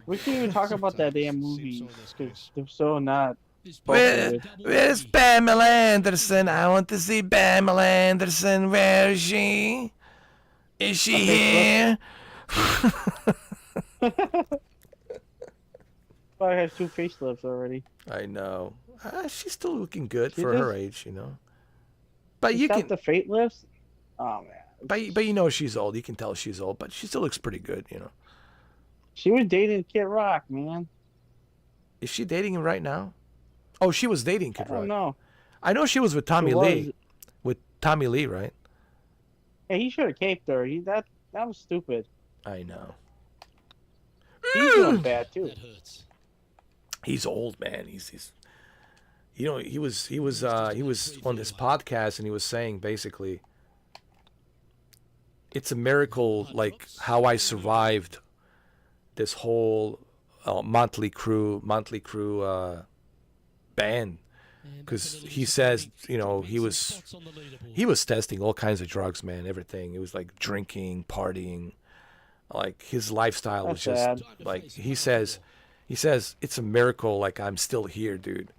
[SPEAKER 11] We can't even talk about that damn movie because they're so not.
[SPEAKER 1] Where's Pamela Anderson? I want to see Pamela Anderson. Where is she? Is she here?
[SPEAKER 11] Probably has 2 facelifts already.
[SPEAKER 1] I know. She's still looking good for her age, you know. But you can
[SPEAKER 11] the facelifts. Oh man.
[SPEAKER 1] But you know she's old. You can tell she's old, but she still looks pretty good, you know.
[SPEAKER 11] She was dating Kid Rock, man.
[SPEAKER 1] Is she dating him right now? Oh, she was dating Kid Rock.
[SPEAKER 11] I don't know.
[SPEAKER 1] I know she was with Tommy Lee. With Tommy Lee, right?
[SPEAKER 11] Yeah, he should have caped her. That was stupid.
[SPEAKER 1] I know.
[SPEAKER 11] He's doing bad too.
[SPEAKER 1] He's old, man. He's you know, he was on this podcast and he was saying basically it's a miracle like how I survived this whole Motley Crue band, because he says, you know, he was testing all kinds of drugs, man, everything. It was like drinking, partying, like his lifestyle was just
[SPEAKER 11] sad.
[SPEAKER 1] like he says it's a miracle like I'm still here, dude.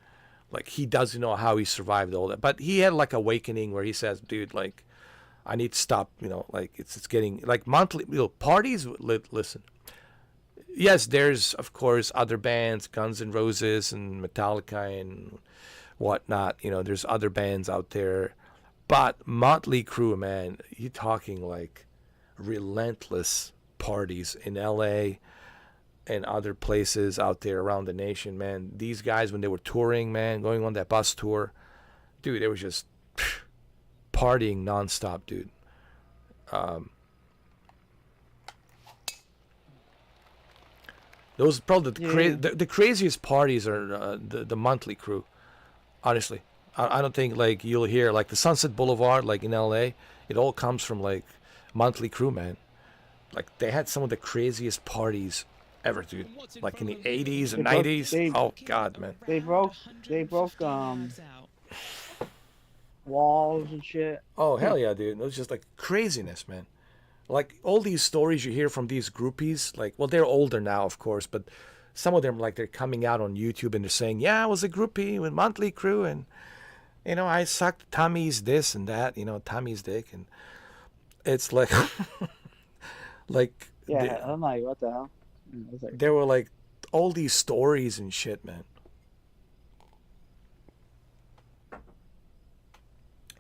[SPEAKER 1] Like he doesn't know how he survived all that, but he had like awakening where he says, dude, like I need to stop, you know, like it's getting like monthly, you know, parties. Listen, yes, there's of course other bands, Guns N' Roses and Metallica and whatnot. You know, there's other bands out there, but Motley Crue, man, you're talking like relentless parties in L.A. and other places out there around the nation, man. These guys, when they were touring, man, going on that bus tour, dude, they were just partying nonstop, dude. Those probably the craziest parties are the Motley Crue. Honestly, I don't think like you'll hear like the Sunset Boulevard like in L.A. It all comes from like Motley Crue, man. Like they had some of the craziest parties ever, dude. Like in the 80s and 90s. Oh God, man.
[SPEAKER 11] They broke walls and shit.
[SPEAKER 1] Oh hell yeah, dude. It was just like craziness, man. Like all these stories you hear from these groupies, like, well, they're older now, of course, but some of them, like, they're coming out on YouTube and they're saying, yeah, I was a groupie with Motley Crue and, you know, I sucked Tommy's this and that, you know, Tommy's dick. And it's like, like,
[SPEAKER 11] yeah, I'm like, what the hell? Like,
[SPEAKER 1] there were like all these stories and shit, man.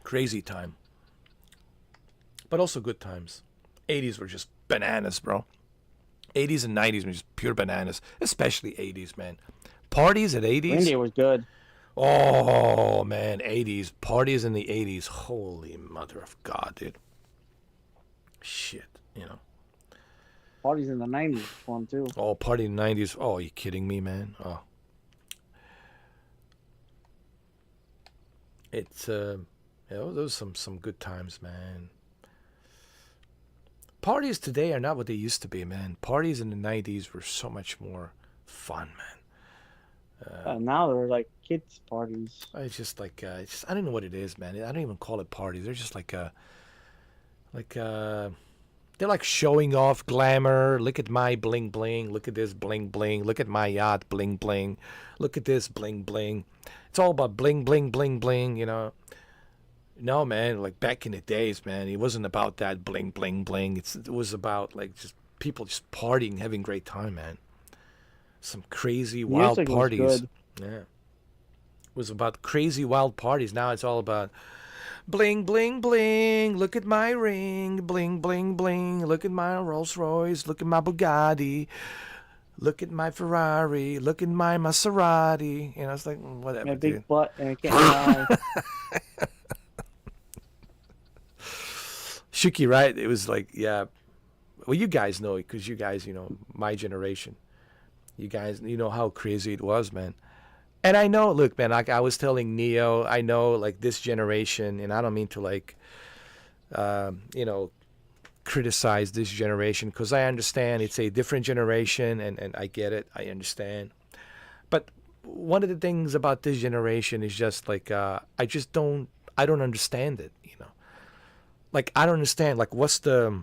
[SPEAKER 1] Crazy time. But also good times. 80s were just bananas, bro. 80s and 90s were just pure bananas. Especially 80s, man. Parties at 80s.
[SPEAKER 11] India was good.
[SPEAKER 1] Oh, man. 80s. Parties in the 80s. Holy mother of God, dude. Shit, you know.
[SPEAKER 11] Parties in the 90s fun too.
[SPEAKER 1] Oh, party in the 90s. Oh, are you kidding me, man? Oh. It's, you know, those are some good times, man. Parties today are not what they used to be, man. Parties in the 90s were so much more fun, man.
[SPEAKER 11] Now they're like kids' parties.
[SPEAKER 1] It's just like, I don't know what it is, man. I don't even call it parties. They're just like They're like showing off glamour. Look at my bling bling. Look at this bling bling. Look at my yacht bling bling. Look at this bling bling. It's all about bling bling bling bling, you know. No, man, like back in the days, man, it wasn't about that bling bling bling. It was about like just people just partying, having a great time, man. Some crazy wild
[SPEAKER 11] Music was
[SPEAKER 1] parties.
[SPEAKER 11] good.
[SPEAKER 1] Yeah. It was about crazy wild parties. Now it's all about bling bling bling. Look at my ring. Bling bling bling. Look at my Rolls Royce. Look at my Bugatti. Look at my Ferrari. Look at my Maserati. You know, it's like whatever.
[SPEAKER 11] My big
[SPEAKER 1] dude.
[SPEAKER 11] butt and I can't lie.
[SPEAKER 1] Shuki, right? It was like, yeah. Well, you guys know it because you guys, you know, my generation. You guys, you know how crazy it was, man. And I know, look, man, like I was telling Neo, I know, like this generation, and I don't mean to, like, you know, criticize this generation because I understand it's a different generation, and I get it, I understand. But one of the things about this generation is just like, I don't understand it, you know. Like I don't understand, like what's the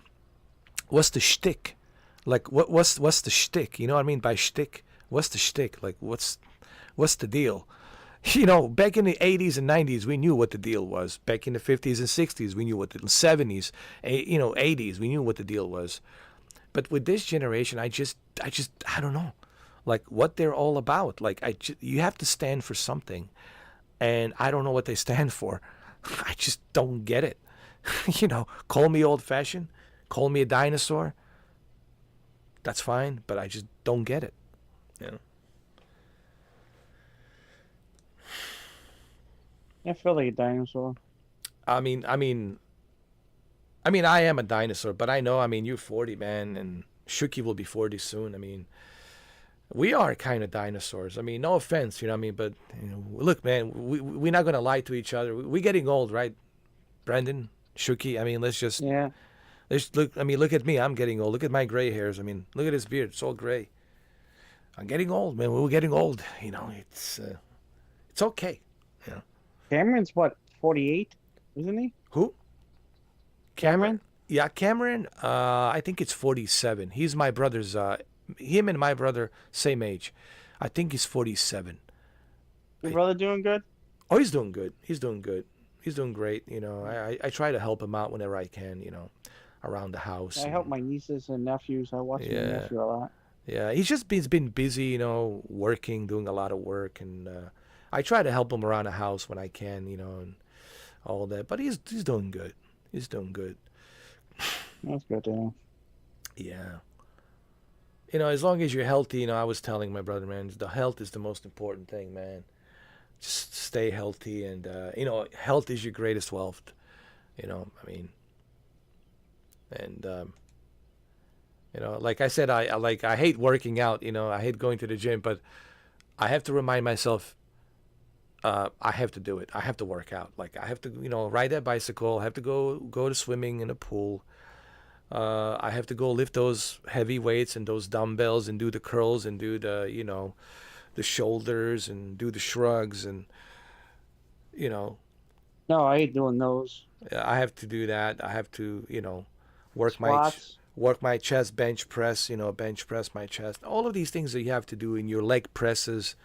[SPEAKER 1] shtick? Like what's the shtick? You know what I mean by shtick? What's the shtick? Like what's the deal? You know, back in the 80s and 90s, we knew what the deal was. Back in the 50s and 60s, we knew what the 70s, you know, 80s, we knew what the deal was. But with this generation, I don't know, like what they're all about. Like you have to stand for something, and I don't know what they stand for. I just don't get it. You know, call me old-fashioned, call me a dinosaur. That's fine, but I just don't get it. You know.
[SPEAKER 11] I feel like a dinosaur.
[SPEAKER 1] I mean, I am a dinosaur, but I know. I mean, you're 40, man, and Shuki will be 40 soon. I mean, we are kind of dinosaurs. I mean, no offense, you know what I mean, but you know, look, man, we're not gonna lie to each other. We're getting old, right, Brendan, Shuki? I mean, let's look. I mean, look at me. I'm getting old. Look at my gray hairs. I mean, look at his beard. It's all gray. I'm getting old, man. We're getting old. You know, it's okay. You know.
[SPEAKER 11] Cameron's what, 48, isn't he?
[SPEAKER 1] Who?
[SPEAKER 11] Cameron?
[SPEAKER 1] Yeah, Cameron. I think it's 47. He's my brother's. Him and my brother same age. I think he's 47.
[SPEAKER 11] Your brother doing good?
[SPEAKER 1] Oh, he's doing good. He's doing good. He's doing great. You know, I try to help him out whenever I can. You know, around the house.
[SPEAKER 11] I help my nieces and nephews. I watch my nephew a lot.
[SPEAKER 1] Yeah, he's been busy. You know, working, doing a lot of work, and I try to help him around the house when I can. You know, and all that. But he's doing good. He's doing good.
[SPEAKER 11] That's good to know.
[SPEAKER 1] Yeah. You know, as long as you're healthy, you know, I was telling my brother, man, the health is the most important thing, man. Just stay healthy, and you know, health is your greatest wealth. You know, I mean, and you know, like I said, I hate working out. You know, I hate going to the gym, but I have to remind myself. I have to do it. I have to work out. Like I have to, you know, ride that bicycle. I have to go to swimming in a pool. I have to go lift those heavy weights and those dumbbells and do the curls and do the, you know, the shoulders and do the shrugs and, you know.
[SPEAKER 11] No, I ain't doing those.
[SPEAKER 1] I have to do that. I have to, you know, work
[SPEAKER 11] Squats.
[SPEAKER 1] my chest bench press, you know, bench press my chest. All of these things that you have to do in your leg presses.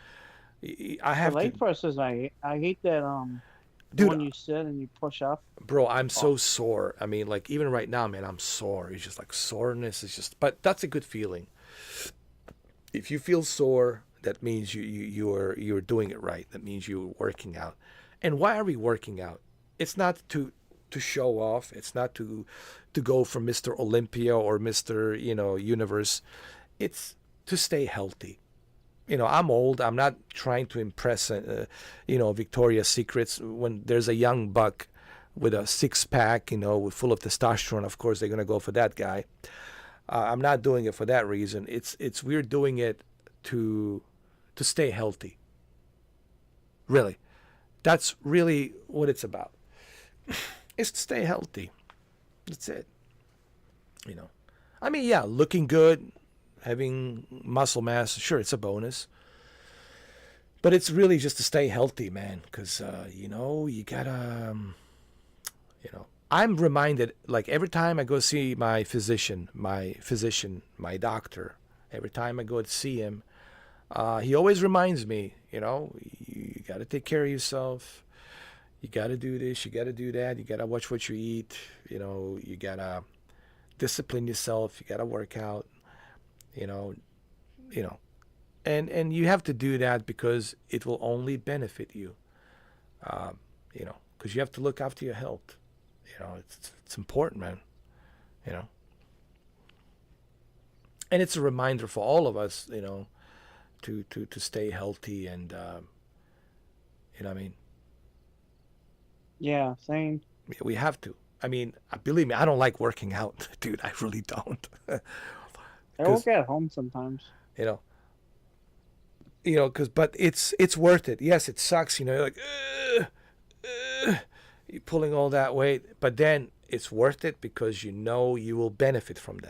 [SPEAKER 1] I have
[SPEAKER 11] the leg
[SPEAKER 1] to.
[SPEAKER 11] presses. I hate that.
[SPEAKER 1] Dude,
[SPEAKER 11] when you sit and you push up.
[SPEAKER 1] Bro, I'm so sore. I mean, like even right now, man, I'm sore. It's just like soreness. It's just, but that's a good feeling. If you feel sore, that means you're doing it right. That means you're working out. And why are we working out? It's not to show off. It's not to go for Mr. Olympia or Mr. You know, Universe. It's to stay healthy. You know, I'm old. I'm not trying to impress, you know, Victoria's Secrets. When there's a young buck with a six-pack, you know, full of testosterone, of course they're gonna go for that guy. I'm not doing it for that reason. It's we're doing it to stay healthy. Really, that's really what it's about. It's to stay healthy. That's it. You know, I mean, yeah, looking good. Having muscle mass, sure, it's a bonus. But it's really just to stay healthy, man. Because, you know, you gotta, you know, I'm reminded, like every time I go see my physician, my doctor, every time I go to see him, he always reminds me, you got to take care of yourself. You got to do this. You got to do that. You got to watch what you eat. You got to discipline yourself. You got to work out. And you have to do that because it will only benefit you. Because you have to look after your health. It's important, man. And it's a reminder for all of us, to stay healthy and, what I mean?
[SPEAKER 11] Yeah, same.
[SPEAKER 1] We have to. I mean, believe me, I don't like working out, dude. I really don't.
[SPEAKER 11] I work at home sometimes.
[SPEAKER 1] But it's worth it. Yes, it sucks. You're like, you're pulling all that weight, but then it's worth it because you will benefit from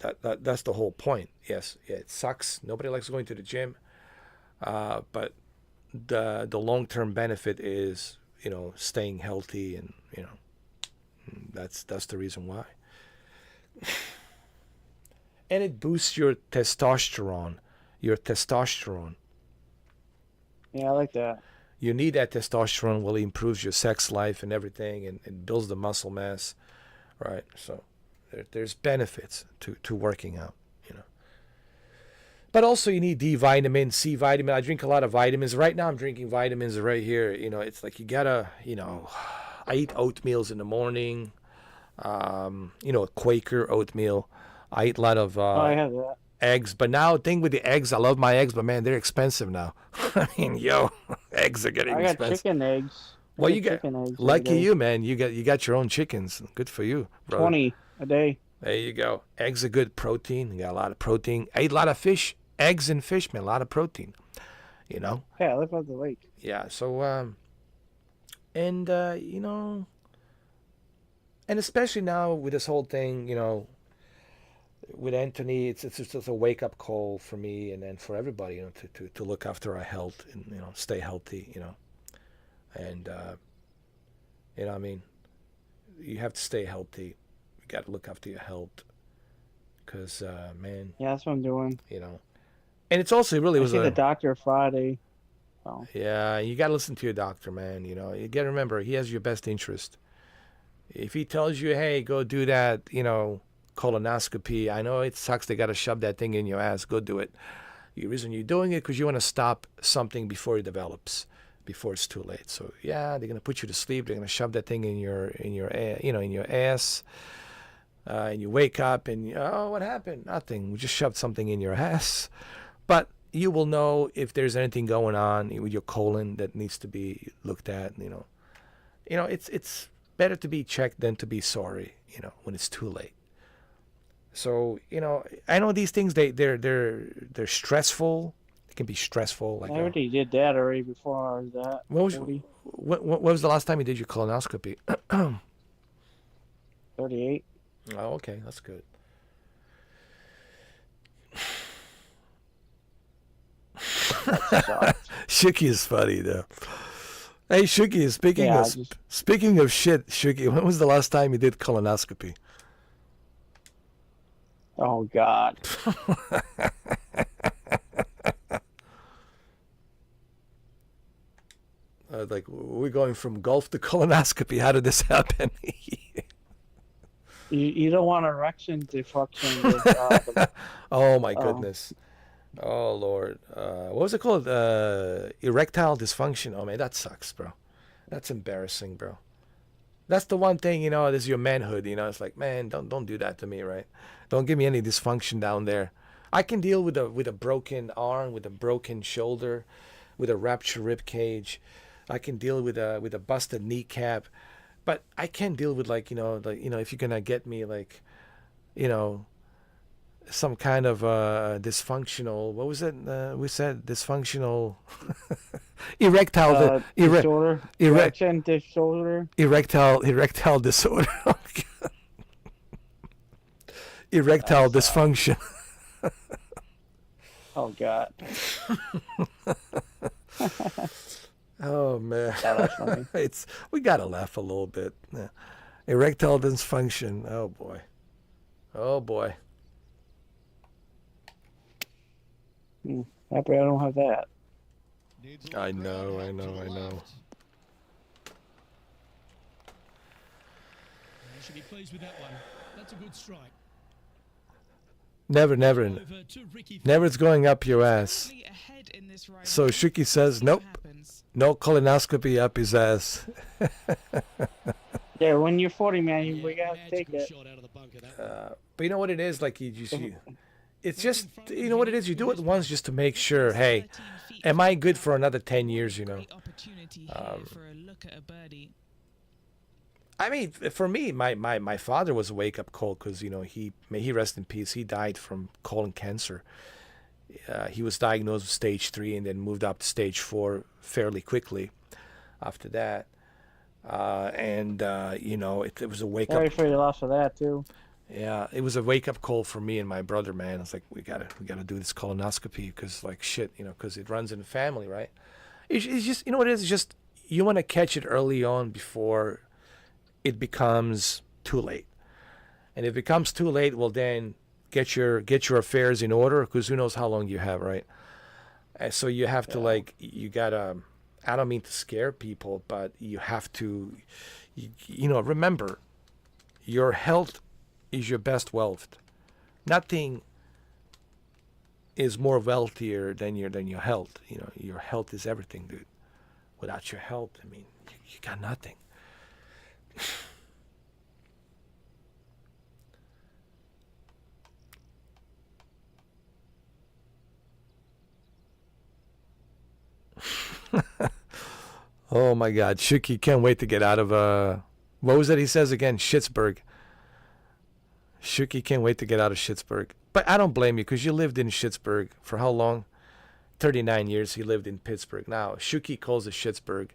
[SPEAKER 1] that. That's the whole point. Yes, it sucks. Nobody likes going to the gym, but the long-term benefit is staying healthy, and that's the reason why. And it boosts your testosterone. Yeah,
[SPEAKER 11] I like that.
[SPEAKER 1] You need that testosterone. Well, it improves your sex life and everything, and builds the muscle mass, right? So there's benefits to working out, But also you need D vitamin, C vitamin. I drink a lot of vitamins. Right now I'm drinking vitamins right here. It's like you gotta, I eat oatmeals in the morning. Quaker oatmeal. I eat a lot of
[SPEAKER 11] I have that.
[SPEAKER 1] eggs. But now, thing with the eggs, I love my eggs, but man, they're expensive now. I mean, eggs are getting expensive.
[SPEAKER 11] I got chicken eggs.
[SPEAKER 1] Well, you got
[SPEAKER 11] chicken eggs
[SPEAKER 1] lucky you, man. You got your own chickens. Good for you, brother.
[SPEAKER 11] 20 a day.
[SPEAKER 1] There you go. Eggs are good protein. You got a lot of protein. I eat a lot of fish. Eggs and fish, man, a lot of protein.
[SPEAKER 11] Yeah, I live at the lake.
[SPEAKER 1] Yeah. So, and especially now with this whole thing, with Anthony, it's just a wake up call for me and then for everybody, to look after our health and stay healthy, and I mean, you have to stay healthy. You got to look after your health, because man.
[SPEAKER 11] Yeah, that's what I'm doing.
[SPEAKER 1] And it's also really was
[SPEAKER 11] I see the doctor Friday. Oh.
[SPEAKER 1] Yeah, you got to listen to your doctor, man. You got to remember he has your best interest. If he tells you, hey, go do that, colonoscopy, I know it sucks. They got to shove that thing in your ass. Go do it. The reason you're doing it because you want to stop something before it develops, before it's too late. So yeah, they're gonna put you to sleep. They're gonna shove that thing in your ass, and you wake up and what happened? Nothing. We just shoved something in your ass. But you will know if there's anything going on with your colon that needs to be looked at. It's better to be checked than to be sorry. When it's too late. So I know these things they're stressful. It can be stressful. Like
[SPEAKER 11] I already did that already before I was that.
[SPEAKER 1] What was the last time you did your colonoscopy?
[SPEAKER 11] 38.
[SPEAKER 1] Oh, okay, that's good. Shuki is funny though. Hey Shuki, speaking of shit, Shuki, when was the last time you did colonoscopy?
[SPEAKER 11] Oh God.
[SPEAKER 1] Like we're going from golf to colonoscopy. How did this happen?
[SPEAKER 11] You don't want erection dysfunction.
[SPEAKER 1] Oh my goodness. Oh Lord. What was it called? Erectile dysfunction. Oh man, that sucks, bro. That's embarrassing, bro. That's the one thing, this is your manhood, it's like, man, don't do that to me, right? Don't give me any dysfunction down there. I can deal with a broken arm, with a broken shoulder, with a ruptured rib cage. I can deal with a busted kneecap, but I can't deal with if you're gonna get me some kind of dysfunctional. What was it? We said dysfunctional erectile
[SPEAKER 11] disorder. Erection disorder.
[SPEAKER 1] Erectile disorder. Erectile dysfunction.
[SPEAKER 11] Oh God.
[SPEAKER 1] Oh man. man.
[SPEAKER 11] Yeah, that's funny.
[SPEAKER 1] We gotta laugh a little bit. Yeah. Erectile dysfunction. Oh boy. Oh boy.
[SPEAKER 11] Happy I don't have that.
[SPEAKER 1] I know.
[SPEAKER 14] You should be pleased with that one. That's a good strike.
[SPEAKER 1] Never. Never it's going up your ass. So Shuki says, nope. No colonoscopy up his ass.
[SPEAKER 11] Yeah, when you're 40, man, we gotta take it.
[SPEAKER 1] But you know what it is? Like, it's just, you know what it is? You do it once just to make sure, hey, am I good for another 10 years, you know? I mean, for me, my father was a wake-up call because, you know, may he rest in peace, he died from colon cancer. He was diagnosed with stage 3 and then moved up to stage 4 fairly quickly after that. You know, it was a wake-up.
[SPEAKER 11] Sorry for your loss of that, too.
[SPEAKER 1] Yeah, it was a wake-up call for me and my brother, man. It's like, we gotta do this colonoscopy because, like, shit, you know, because it runs in the family, right? It's just, you know what it is? It's just, you want to catch it early on before it becomes too late. And if it becomes too late, well, then get your affairs in order because who knows how long you have, right? And so you have to, like, you gotta, I don't mean to scare people, but you have to, you know, remember, your health is your best wealth. Nothing is more wealthier than your health. You know, your health is everything, dude. Without your health, I mean, you got nothing. Oh my God, Shuki can't wait to get out of what was that he says again? Schittsburg. Shuki can't wait to get out of Schittsburg. But I don't blame you because you lived in Schittsburg for how long? 39 years he lived in Pittsburgh. Now, Shuki calls it Schittsburg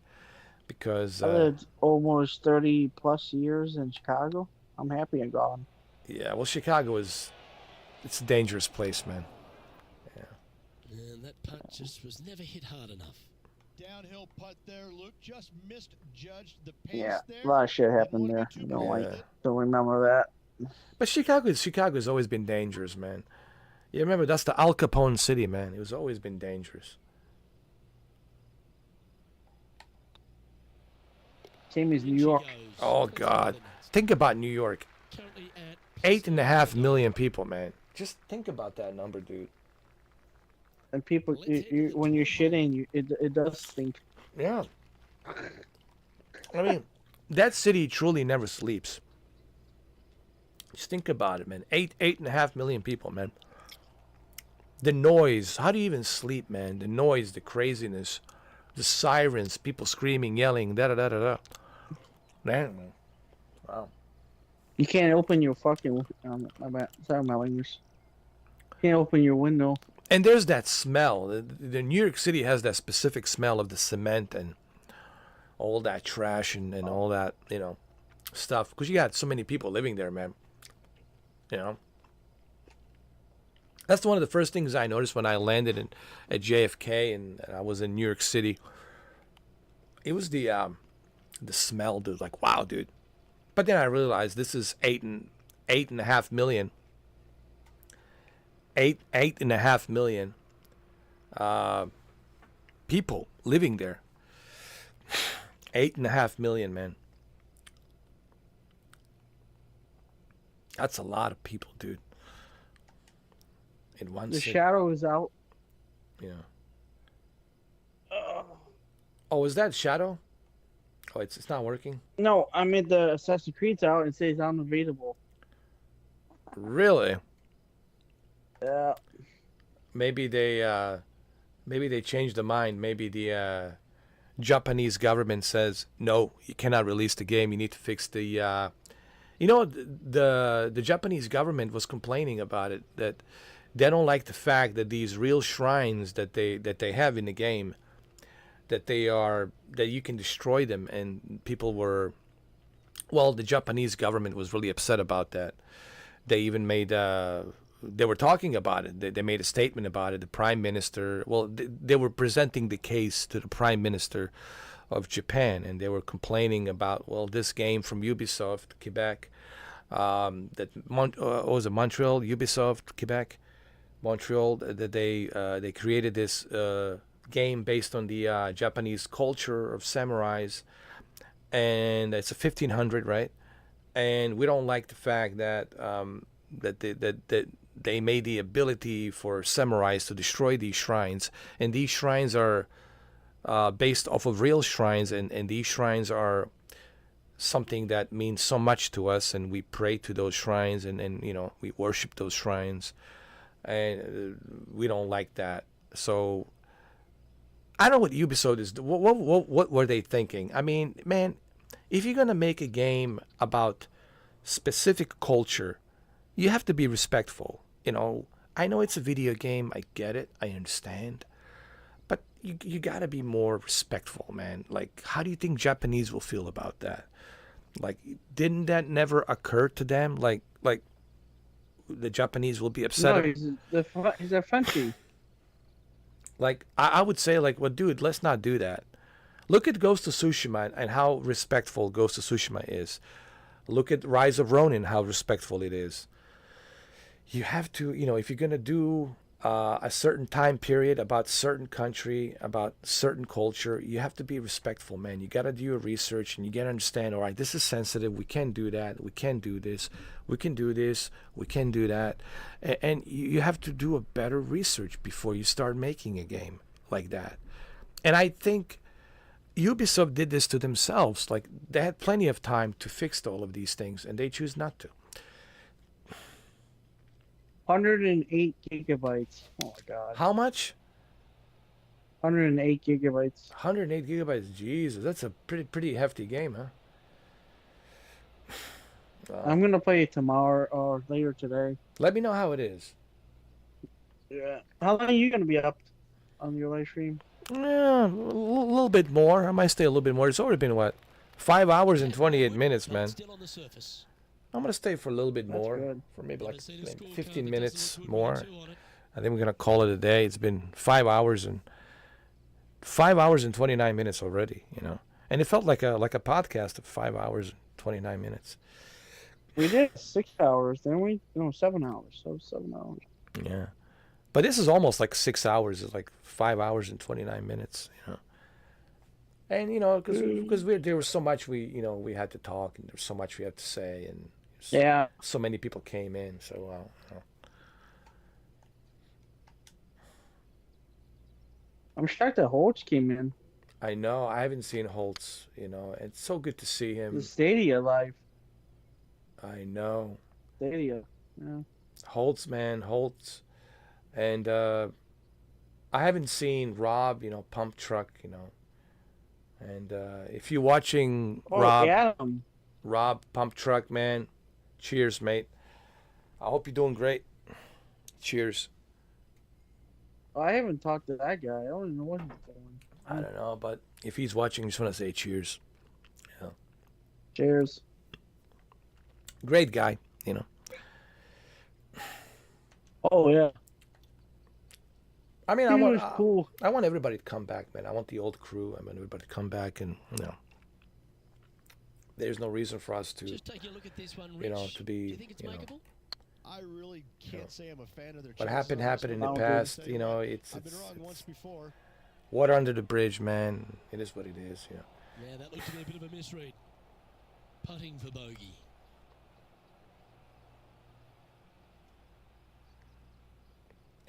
[SPEAKER 1] because...
[SPEAKER 11] I lived almost 30 plus years in Chicago. I'm happy I'm gone.
[SPEAKER 1] Yeah, well, Chicago it's a dangerous place, man.
[SPEAKER 14] Yeah. And that putt just was never hit hard enough.
[SPEAKER 10] Downhill putt there. Luke just misjudged the pace there.
[SPEAKER 11] A lot of shit happened there. Don't remember that.
[SPEAKER 1] But Chicago's always been dangerous, man. You remember, that's the Al Capone city, man. It was always been dangerous.
[SPEAKER 11] Same as New York.
[SPEAKER 1] Oh, God. Think about New York. 8.5 million people, man. Just think about that number, dude.
[SPEAKER 11] And people, when you're shitting, it does stink.
[SPEAKER 1] Yeah. I mean, that city truly never sleeps. Just think about it, man. 8.5 million people, man. The noise. How do you even sleep, man? The noise, the craziness, the sirens, people screaming, yelling, da-da-da-da-da. Man. Wow.
[SPEAKER 11] You can't open your fucking... sorry, my language. Can't open your window.
[SPEAKER 1] And there's that smell. The New York City has that specific smell of the cement and all that trash and all that, you know, stuff. Because you got so many people living there, man. You know? That's one of the first things I noticed when I landed at JFK and I was in New York City. It was the smell, dude. Like, wow, dude. But then I realized this is 8.5 million. 8.5 million people living there. 8.5 million, man. That's a lot of people, dude. In one
[SPEAKER 11] The
[SPEAKER 1] city.
[SPEAKER 11] shadow is out.
[SPEAKER 1] Yeah. Oh, is that shadow? Oh, it's not working?
[SPEAKER 11] No, I mean the Assassin's Creed's out and it says unavailable.
[SPEAKER 1] Really?
[SPEAKER 11] Yeah.
[SPEAKER 1] Maybe they changed their mind. Maybe the Japanese government says, no, you cannot release the game. You need to fix the... You know, the Japanese government was complaining about it, that they don't like the fact that these real shrines that they have in the game, that you can destroy them, and people were... Well, the Japanese government was really upset about that. They even made... They were talking about it. They made a statement about it. The prime minister... Well, they were presenting the case to the prime minister of Japan, and they were complaining about, well, this game from Ubisoft Quebec, was it Montreal, Ubisoft Quebec, Montreal, that they created this game based on the Japanese culture of samurais, and it's a 1500, right? And we don't like the fact that that they made the ability for samurais to destroy these shrines, and these shrines are based off of real shrines, and these shrines are something that means so much to us, and we pray to those shrines, and you know, we worship those shrines, and we don't like that. So I don't know what Ubisoft is. What were they thinking? I mean, man, if you're gonna make a game about specific culture, you have to be respectful. You know, I know it's a video game. I get it. I understand. But you got to be more respectful, man. Like, how do you think Japanese will feel about that? Like, didn't that never occur to them? Like the Japanese will be upset.
[SPEAKER 11] No, he's a Frenchie.
[SPEAKER 1] Like, I would say, like, well, dude, let's not do that. Look at Ghost of Tsushima and how respectful Ghost of Tsushima is. Look at Rise of Ronin, how respectful it is. You have to, you know, if you're going to do a certain time period about certain country, about certain culture, you have to be respectful, man. You got to do your research, and you got to understand, all right, this is sensitive. We can't do that. We can't do this. We can do this. We can do that. And you have to do a better research before you start making a game like that. And I think Ubisoft did this to themselves. Like, they had plenty of time to fix all of these things, and they choose not to.
[SPEAKER 11] 108 gigabytes. Oh my god.
[SPEAKER 1] How much?
[SPEAKER 11] 108 gigabytes.
[SPEAKER 1] 108 gigabytes. Jesus, that's a pretty hefty game, huh?
[SPEAKER 11] I'm gonna play it tomorrow or later today.
[SPEAKER 1] Let me know how it is.
[SPEAKER 11] Yeah. How long are you gonna be up on your live stream?
[SPEAKER 1] Yeah, a little bit more. I might stay a little bit more. It's already been, what, 5 hours and 28 minutes, man. I'm going to stay for a little bit more.
[SPEAKER 11] Good.
[SPEAKER 1] For maybe like 15 minutes more. I think we're going to call it a day. It's been 5 hours and 29 minutes already, you know. And it felt like a podcast of 5 hours and 29 minutes.
[SPEAKER 11] We did 6 hours, didn't we? No, 7 hours. So 7 hours.
[SPEAKER 1] Yeah. But this is almost like 6 hours. It's like 5 hours and 29 minutes, you know. And, you know, because there was so much we had to talk, and there was so much we had to say, and so many people came in. So, you know.
[SPEAKER 11] I'm shocked that Holtz came in.
[SPEAKER 1] I know. I haven't seen Holtz, you know. It's so good to see him.
[SPEAKER 11] The Stadia live.
[SPEAKER 1] I know.
[SPEAKER 11] Stadia, yeah.
[SPEAKER 1] Holtz, man, Holtz. And I haven't seen Rob, you know, Pump Truck, you know. And if you're watching Rob Pump Truck, man, cheers, mate. I hope you're doing great. Cheers.
[SPEAKER 11] I haven't talked to that guy. I don't even know what he's doing.
[SPEAKER 1] I don't know, but if he's watching, I just want to say cheers. Yeah.
[SPEAKER 11] Cheers.
[SPEAKER 1] Great guy, you know.
[SPEAKER 11] Oh, yeah.
[SPEAKER 1] I mean,
[SPEAKER 11] cool.
[SPEAKER 1] I want everybody to come back, man. I want the old crew. I want everybody to come back, and you know, there's no reason for us to,
[SPEAKER 14] just take a look at this one, Rich.
[SPEAKER 1] you know, to be,
[SPEAKER 14] Do you think it's makeable?
[SPEAKER 10] I really can't say I'm a fan of their.
[SPEAKER 1] What happened in the past. You know, it's
[SPEAKER 10] I've been wrong once before.
[SPEAKER 1] Water under the bridge, man. It is what it is. You know.
[SPEAKER 14] Yeah, that looked to be a bit of a misread. Putting for bogey.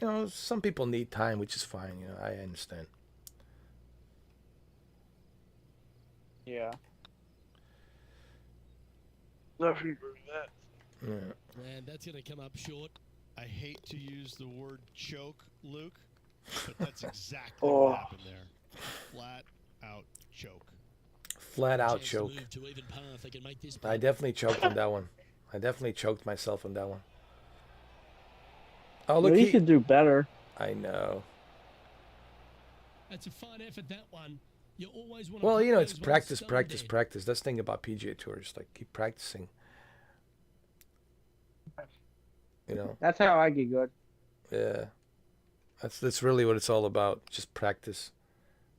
[SPEAKER 1] You know, some people need time, which is fine. You know, I understand.
[SPEAKER 11] Yeah. Nothing for that.
[SPEAKER 1] Yeah.
[SPEAKER 14] Man, that's going to come up short.
[SPEAKER 10] I hate to use the word choke, Luke, but that's exactly what happened there. Flat out choke.
[SPEAKER 1] Flat out choke. I definitely choked on that one. I definitely choked myself on that one. Oh, look,
[SPEAKER 11] he could do better.
[SPEAKER 1] I know.
[SPEAKER 14] That's a fine effort, that one. You always want
[SPEAKER 1] well, you know, it's practice. That's the thing about PGA Tours. Like, keep practicing. You know.
[SPEAKER 11] That's how I get good.
[SPEAKER 1] Yeah. That's really what it's all about. Just practice.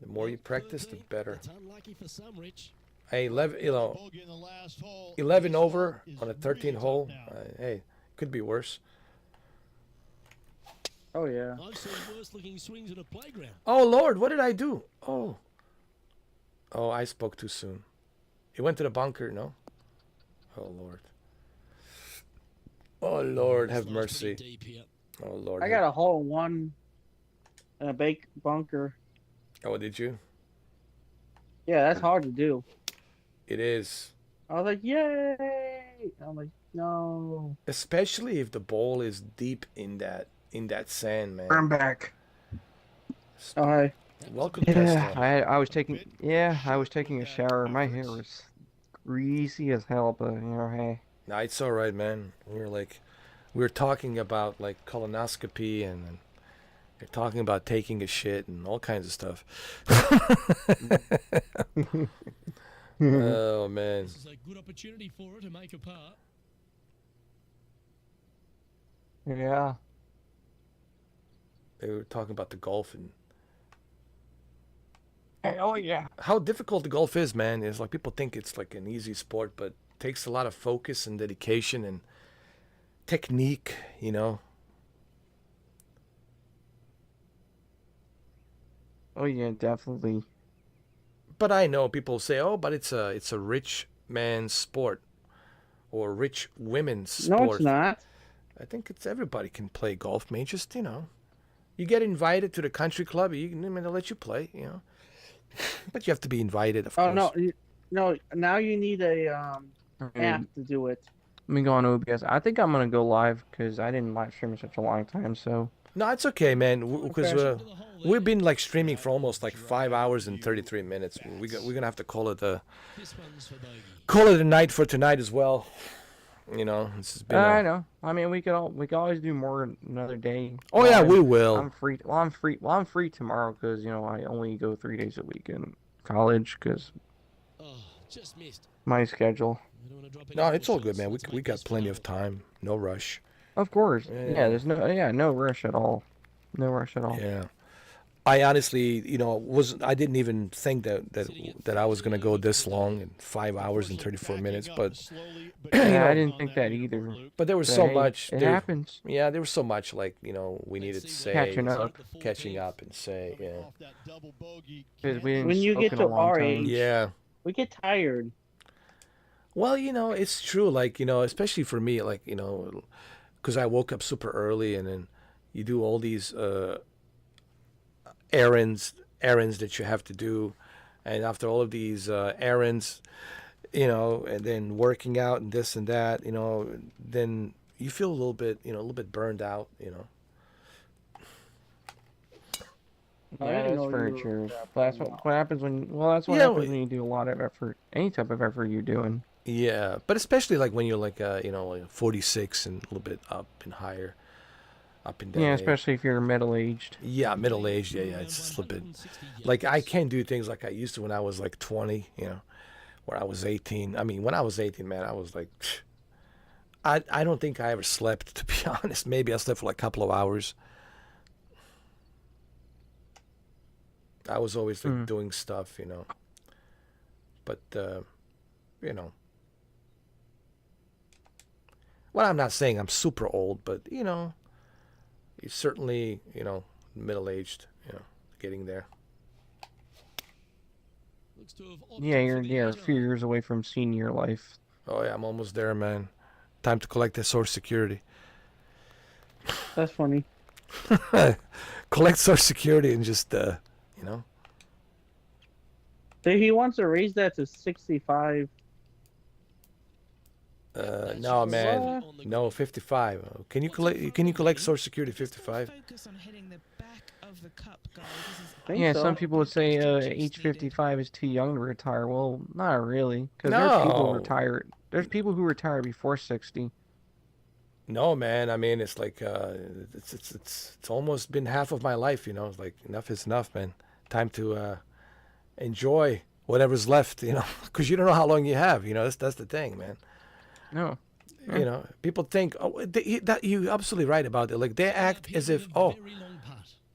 [SPEAKER 1] The more you practice, the better.
[SPEAKER 14] It's unlucky for some, Rich.
[SPEAKER 1] Hey, 11 over on a 13 hole. Hey, could be worse.
[SPEAKER 11] Oh yeah.
[SPEAKER 14] I've seen worse looking swings at a playground.
[SPEAKER 1] Oh Lord, what did I do? Oh, I spoke too soon. He went to the bunker, no? Oh Lord. Oh Lord, have mercy. Oh Lord.
[SPEAKER 11] I got a hole in one in a bake bunker.
[SPEAKER 1] Oh, did you?
[SPEAKER 11] Yeah, that's hard to do.
[SPEAKER 1] It is.
[SPEAKER 11] I was like, yay! I'm like, no.
[SPEAKER 1] Especially if the ball is deep in that sand, man.
[SPEAKER 12] I'm back.
[SPEAKER 11] Oh, hi.
[SPEAKER 1] Welcome,
[SPEAKER 12] Yeah,
[SPEAKER 1] Tesla.
[SPEAKER 12] I was taking a shower. My hair was greasy as hell, but hey.
[SPEAKER 1] No, it's all right, man. We were talking about like colonoscopy and they're talking about taking a shit and all kinds of stuff. Oh man.
[SPEAKER 14] This is a good opportunity for her to make a par.
[SPEAKER 12] Yeah.
[SPEAKER 1] They were talking about the golf and
[SPEAKER 12] oh yeah.
[SPEAKER 1] how difficult the golf is, man. It's like people think it's like an easy sport, but it takes a lot of focus and dedication and technique,
[SPEAKER 12] Oh yeah, definitely.
[SPEAKER 1] But I know people say, "Oh, but it's a rich man's sport or rich women's sport."
[SPEAKER 11] No, it's not.
[SPEAKER 1] I think it's everybody can play golf, man. Just, you get invited to the country club, they'll let you play, But you have to be invited, of course.
[SPEAKER 11] Oh no, now you need a app to do it.
[SPEAKER 12] Let me go on OBS. I think I'm gonna go live because I didn't live stream in such a long time. So.
[SPEAKER 1] No, it's okay, man. Because we've been like streaming for almost like 5 hours and 33 minutes. We're gonna have to call it a night for tonight as well. This has been.
[SPEAKER 12] I know. I mean, we could always do more another day.
[SPEAKER 1] Oh yeah, we will.
[SPEAKER 12] I'm free. I'm free tomorrow because I only go 3 days a week in college because my schedule.
[SPEAKER 1] No, it's all good, man. We got plenty of time. No rush.
[SPEAKER 12] Of course. Yeah, there's no rush at all. No rush at all.
[SPEAKER 1] Yeah. I honestly, I didn't even think that I was gonna go this long in 5 hours and 34 minutes, but
[SPEAKER 12] yeah, I didn't think that either.
[SPEAKER 1] But there was so much.
[SPEAKER 12] It happens.
[SPEAKER 1] Yeah, there was so much like we needed to say, catching up, and say, yeah.
[SPEAKER 11] When you get to our age,
[SPEAKER 1] yeah,
[SPEAKER 11] we get tired.
[SPEAKER 1] Well, it's true. Like especially for me, like because I woke up super early, and then you do all these errands that you have to do, and after all of these errands, and then working out and this and that, then you feel a little bit burned out,
[SPEAKER 12] Yeah, that's very true. That's what happens that's what happens when you do a lot of effort, any type of effort you're doing.
[SPEAKER 1] Yeah, but especially like when you're like 46 and a little bit up and higher. Up and down.
[SPEAKER 12] Yeah, especially if you're middle-aged.
[SPEAKER 1] Yeah, middle-aged. Yeah, it's just a little bit. Like I can't do things like I used to when I was like 20. Where I was 18. I mean, when I was 18, man, I was like, I don't think I ever slept. To be honest, maybe I slept for like a couple of hours. I was always like doing stuff, But well, I'm not saying I'm super old, but he's certainly, middle-aged, getting there.
[SPEAKER 12] Yeah, you're a few years away from senior life.
[SPEAKER 1] Oh yeah, I'm almost there, man. Time to collect that Social Security.
[SPEAKER 11] That's funny.
[SPEAKER 1] Collect Social Security and just,
[SPEAKER 11] So he wants to raise that to 65.
[SPEAKER 1] No, man. No, 55. Can you collect Social Security 55?
[SPEAKER 12] Yeah, some people would say age 55 is too young to retire. Well, not really, because there's people who retire. There's people who retire before 60.
[SPEAKER 1] No, man. I mean, it's like it's almost been half of my life. It's like enough is enough, man. Time to enjoy whatever's left. Because you don't know how long you have. That's the thing, man.
[SPEAKER 12] No.
[SPEAKER 1] People think, that you're absolutely right about it. Like they act as if,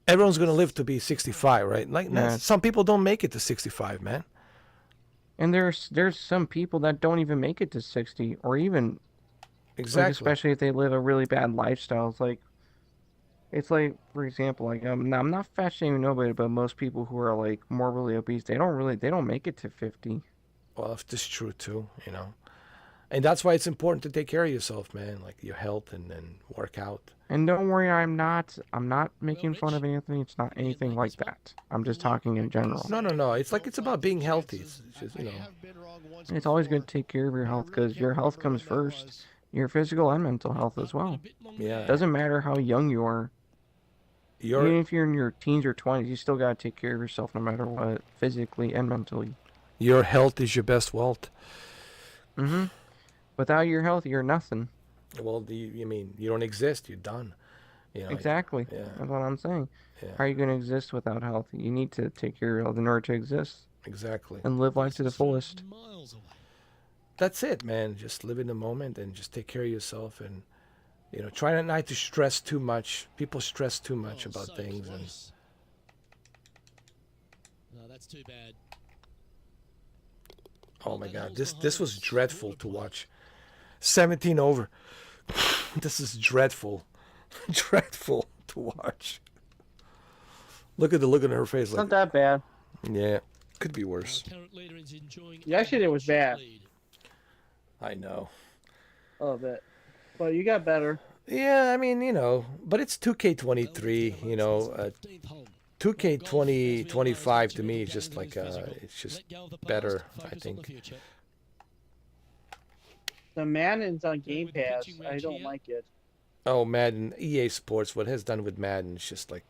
[SPEAKER 1] everyone's gonna live to be 65, right? Like
[SPEAKER 12] Yeah.
[SPEAKER 1] some people don't make it to 65, man.
[SPEAKER 12] And there's some people that don't even make it to 60, or even
[SPEAKER 1] Exactly.
[SPEAKER 12] especially if they live a really bad lifestyle. It's like, for example, like I'm not fat shaming nobody, but most people who are like morbidly obese, they don't make it to 50.
[SPEAKER 1] Well, if this is true too, and that's why it's important to take care of yourself, man. Like your health and work out.
[SPEAKER 12] And don't worry, I'm not making fun of anything. It's not anything like that. I'm just talking in general.
[SPEAKER 1] No. It's about being healthy. It's just
[SPEAKER 12] It's always good to take care of your health because your health comes first. Your physical and mental health as well.
[SPEAKER 1] Yeah.
[SPEAKER 12] Doesn't matter how young you are. Even if you're in your teens or 20s, you still gotta take care of yourself no matter what, physically and mentally.
[SPEAKER 1] Your health is your best wealth.
[SPEAKER 12] Mm-hmm. Without your health, you're nothing.
[SPEAKER 1] Well, you mean you don't exist? You're done.
[SPEAKER 12] Exactly.
[SPEAKER 1] Yeah.
[SPEAKER 12] That's what I'm saying.
[SPEAKER 1] Yeah.
[SPEAKER 12] How are you going to exist without health? You need to take care of your health in order to exist.
[SPEAKER 1] Exactly.
[SPEAKER 12] And live life to the fullest.
[SPEAKER 1] That's it, man. Just live in the moment and just take care of yourself and try not to stress too much. People stress too much about things and
[SPEAKER 14] No, that's too bad.
[SPEAKER 1] oh my god, this was dreadful to watch. 17 over. This is dreadful. Dreadful to watch. Look at the look on her face.
[SPEAKER 11] It's not that bad.
[SPEAKER 1] Yeah, could be worse.
[SPEAKER 11] Yesterday it was bad.
[SPEAKER 1] I know.
[SPEAKER 11] A little bit. But you got better.
[SPEAKER 1] Yeah, I mean, but it's 2K23, 2K25 to me is just like, it's just better, I think.
[SPEAKER 11] The Madden's on Game Pass. I don't like it.
[SPEAKER 1] Oh, Madden, EA Sports, what it has done with Madden is just like,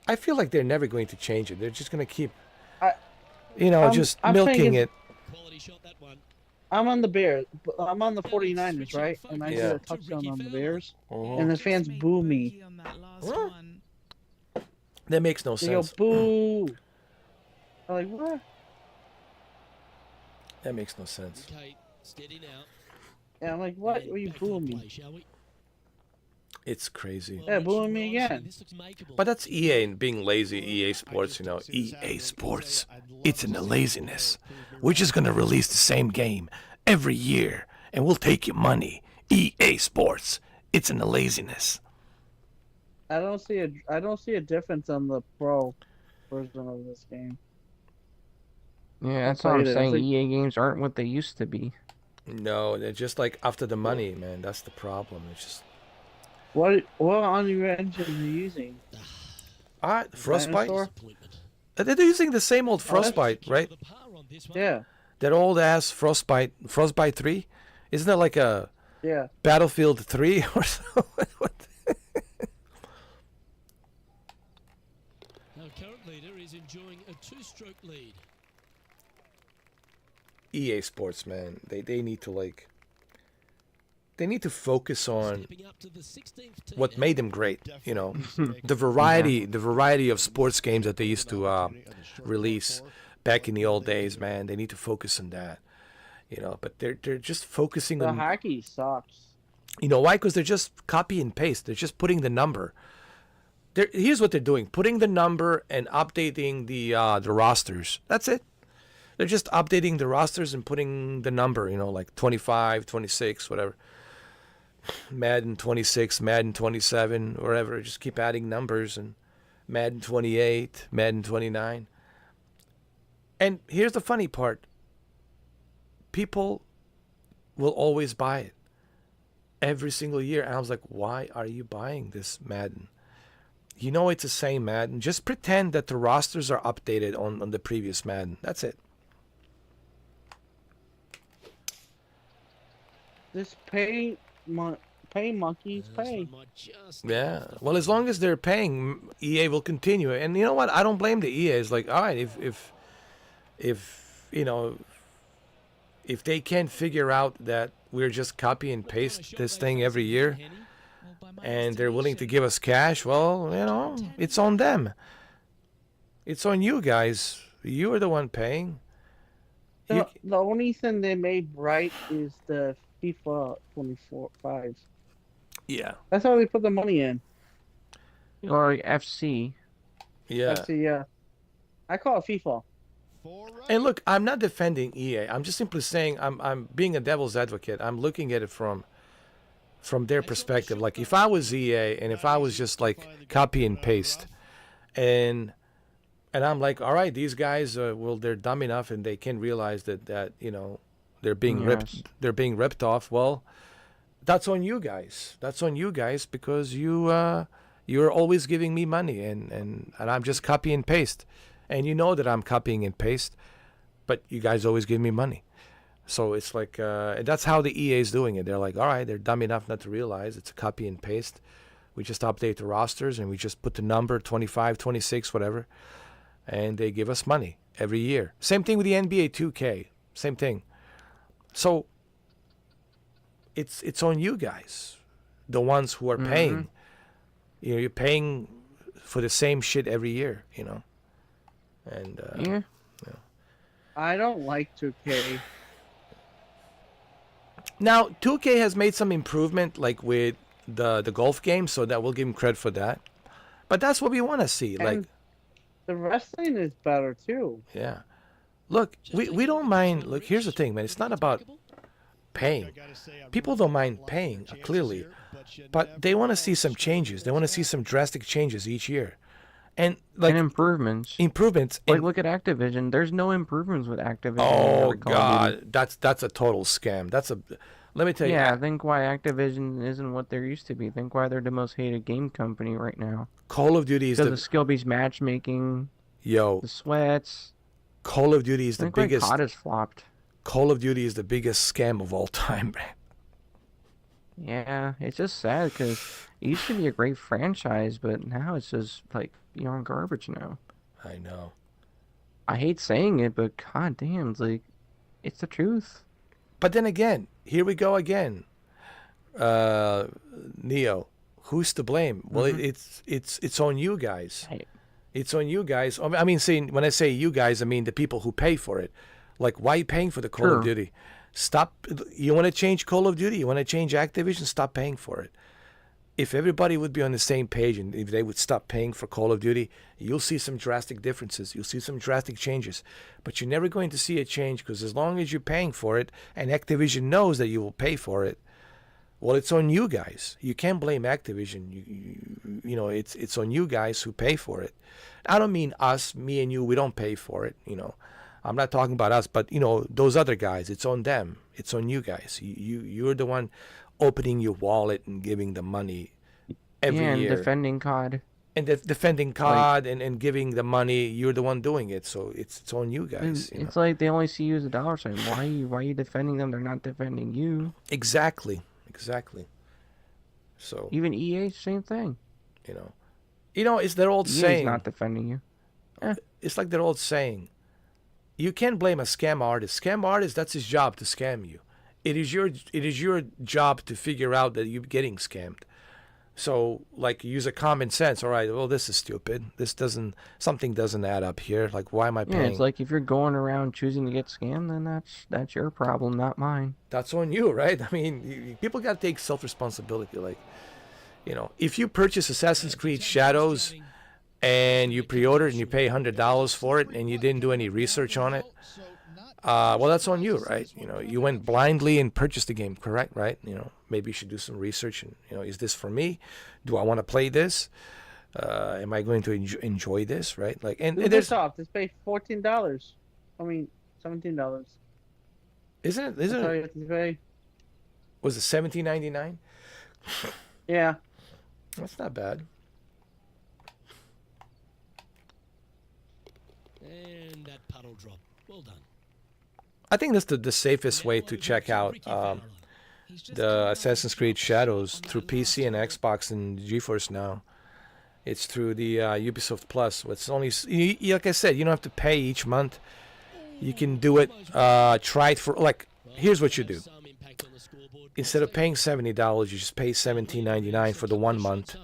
[SPEAKER 1] I feel like they're never going to change it. They're just going to keep, I'm milking it.
[SPEAKER 11] I'm on the Bears. I'm on the 49ers, right? And I did a touchdown on the Bears. And the fans boo me.
[SPEAKER 1] That makes no
[SPEAKER 11] They
[SPEAKER 1] sense.
[SPEAKER 11] go, boo. I'm like, what?
[SPEAKER 1] That makes no sense.
[SPEAKER 11] Yeah, I'm like, what? Are you booing me?
[SPEAKER 1] It's crazy.
[SPEAKER 11] Yeah, booing me again.
[SPEAKER 1] But that's EA and being lazy, EA Sports, EA Sports. It's in the laziness. We're just going to release the same game every year, and we'll take your money. EA Sports. It's in the laziness.
[SPEAKER 11] I don't see a difference on the pro version of this game.
[SPEAKER 12] Yeah, that's what I'm saying. EA games aren't what they used to be.
[SPEAKER 1] No, they're just like after the money, man. That's the problem. It's just...
[SPEAKER 11] What Unreal Engine are you using?
[SPEAKER 1] Frostbite. They're using the same old Frostbite, right?
[SPEAKER 11] Yeah.
[SPEAKER 1] That old ass Frostbite 3. Isn't that like a Battlefield 3 or something?
[SPEAKER 14] Our current leader is enjoying a 2-stroke lead.
[SPEAKER 1] EA Sports, man. They need to they need to focus on what made them great. The variety of sports games that they used to release back in the old days, man. They need to focus on that. But they're just focusing on.
[SPEAKER 11] The hockey sucks.
[SPEAKER 1] You know why? Because they're just copy and paste. They're just putting the number. Here's what they're doing: putting the number and updating the rosters. That's it. They're just updating the rosters and putting the number. Like 25, 26, whatever. Madden 26, Madden 27, wherever. Just keep adding numbers and Madden 28, Madden 29. And here's the funny part. People will always buy it every single year. And I was like, why are you buying this Madden? It's the same Madden. Just pretend that the rosters are updated on the previous Madden. That's it.
[SPEAKER 11] This pay monkeys pay.
[SPEAKER 1] Yeah. Well, as long as they're paying, EA will continue. And you know what? I don't blame the EA. It's like, all right, if they can't figure out that we're just copy and paste this thing every year, and they're willing to give us cash, well, it's on them. It's on you guys. You are the one paying.
[SPEAKER 11] The only thing they made right is the FIFA 24/5.
[SPEAKER 1] Yeah.
[SPEAKER 11] That's how they put the money in.
[SPEAKER 12] Or FC.
[SPEAKER 1] Yeah.
[SPEAKER 11] FC, yeah. I call it FIFA.
[SPEAKER 1] And look, I'm not defending EA. I'm just simply saying I'm being a devil's advocate. I'm looking at it from their perspective. Like if I was EA and if I was just like copy and paste, and I'm like, all right, these guys, well, they're dumb enough and they can realize that you know they're being ripped off. Well, that's on you guys. That's on you guys because you're always giving me money and I'm just copy and paste. And you know that I'm copying and paste, but you guys always give me money. So it's like, that's how the EA is doing it. They're like, all right, they're dumb enough not to realize it's a copy and paste. We just update the rosters and we just put the number 25, 26, whatever. And they give us money every year. Same thing with the NBA 2K. Same thing. So it's on you guys, the ones who are paying. You know, you're paying for the same shit every year, you know. And
[SPEAKER 11] yeah. I don't like 2K.
[SPEAKER 1] Now 2K has made some improvement, like with the golf game, so that we'll give him credit for that. But that's what we want to see.
[SPEAKER 11] And
[SPEAKER 1] like
[SPEAKER 11] the wrestling is better too.
[SPEAKER 1] Yeah. Look, we don't mind. Look, here's the thing, man. It's not about paying. People don't mind paying, clearly, but they want to see some changes. They want to see some drastic changes each year. And like
[SPEAKER 12] improvements. Like look at Activision. There's no improvements with Activision.
[SPEAKER 1] Oh God, that's a total scam. Let me tell you.
[SPEAKER 12] Yeah, think why Activision isn't what there used to be. Think why they're the most hated game company right now.
[SPEAKER 1] Call of Duty is
[SPEAKER 12] the skill-based matchmaking.
[SPEAKER 1] Yo,
[SPEAKER 12] the sweats.
[SPEAKER 1] Call of Duty is the biggest.
[SPEAKER 12] COD has flopped.
[SPEAKER 1] Call of Duty is the biggest scam of all time, man.
[SPEAKER 12] Yeah, it's just sad because it used to be a great franchise, but now it's just like beyond garbage now.
[SPEAKER 1] I know.
[SPEAKER 12] I hate saying it, but god damn, it's the truth.
[SPEAKER 1] But then again, here we go again. Neo, who's to blame? Well, it's on you guys.
[SPEAKER 12] Right.
[SPEAKER 1] It's on you guys. I mean, when I say you guys, I mean the people who pay for it. Like, why are you paying for the Call of Duty? Stop. You want to change Call of Duty? You want to change Activision? Stop paying for it. If everybody would be on the same page and if they would stop paying for Call of Duty, you'll see some drastic differences. You'll see some drastic changes. But you're never going to see a change because as long as you're paying for it and Activision knows that you will pay for it, well, it's on you guys. You can't blame Activision. You know, it's on you guys who pay for it. I don't mean us, me and you. We don't pay for it, you know. I'm not talking about us, but, you know, those other guys, it's on them. It's on you guys. You're the one opening your wallet and giving the money every year.
[SPEAKER 12] And defending COD.
[SPEAKER 1] And defending COD and giving the money, you're the one doing it. So it's on you guys.
[SPEAKER 12] It's like they only see you as a dollar sign. Why are you defending them? They're not defending you.
[SPEAKER 1] Exactly. So
[SPEAKER 12] even EA, same thing.
[SPEAKER 1] You know, it's their old saying.
[SPEAKER 12] Not defending you.
[SPEAKER 1] It's like their old saying. You can't blame a scam artist. Scam artist, that's his job to scam you. It is your job to figure out that you're getting scammed. So, like, use a common sense. All right, well, this is stupid. Something doesn't add up here. Like, why am I paying?
[SPEAKER 12] Yeah, it's like if you're going around choosing to get scammed, then that's your problem, not mine.
[SPEAKER 1] That's on you, right? I mean, people got to take self-responsibility. Like, you know, if you purchase Assassin's Creed Shadows and you pre-order and you pay $100 for it and you didn't do any research on it, well, that's on you, right? You know, you went blindly and purchased the game, correct, right? You know, maybe you should do some research and, you know, is this for me? Do I want to play this? Am I going to enjoy this, right? Like, and there's
[SPEAKER 11] off. Just pay $14. I mean, $17.
[SPEAKER 1] Isn't
[SPEAKER 11] That's all
[SPEAKER 1] it?
[SPEAKER 11] you have to pay.
[SPEAKER 1] Was it $17.99?
[SPEAKER 11] Yeah.
[SPEAKER 1] That's not bad.
[SPEAKER 14] And that puddle drop. Well done.
[SPEAKER 1] I think that's the safest way to check out the Assassin's Creed Shadows through PC and Xbox and GeForce Now. It's through the Ubisoft Plus. It's only, like I said, you don't have to pay each month. You can do it. Try it for, like, here's what you do. Instead of paying $70, you just pay $17.99 for the 1 month.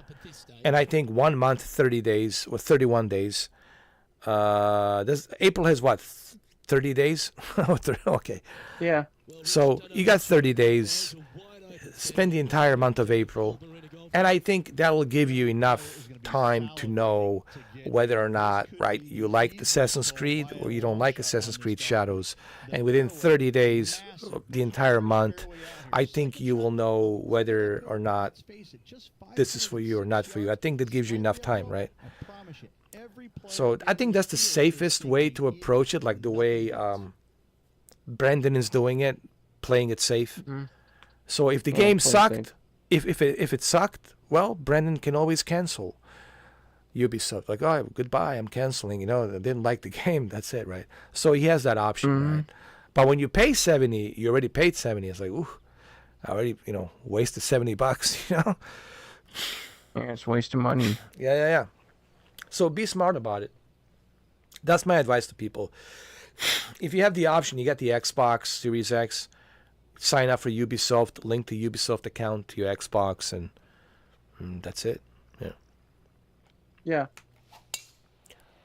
[SPEAKER 1] And I think 1 month, 30 days or 31 days. April has what? 30 days? Okay.
[SPEAKER 11] Yeah.
[SPEAKER 1] So you got 30 days. Spend the entire month of April. And I think that will give you enough time to know whether or not, right, you like Assassin's Creed or you don't like Assassin's Creed Shadows. And within 30 days, the entire month, I think you will know whether or not this is for you or not for you. I think that gives you enough time, right? So I think that's the safest way to approach it, like the way Brendan is doing it, playing it safe. So if the game sucked, if it sucked, well, Brendan can always cancel. Ubisoft, like, oh, goodbye, I'm canceling. You know, I didn't like the game. That's it, right? So he has that option, right? But when you pay 70, you already paid 70. It's like, ooh, I already, wasted $70. You know?
[SPEAKER 12] Yeah, it's wasting money.
[SPEAKER 1] Yeah. So be smart about it. That's my advice to people. If you have the option, you get the Xbox Series X, sign up for Ubisoft, link the Ubisoft account to your Xbox, and that's it.
[SPEAKER 11] Yeah.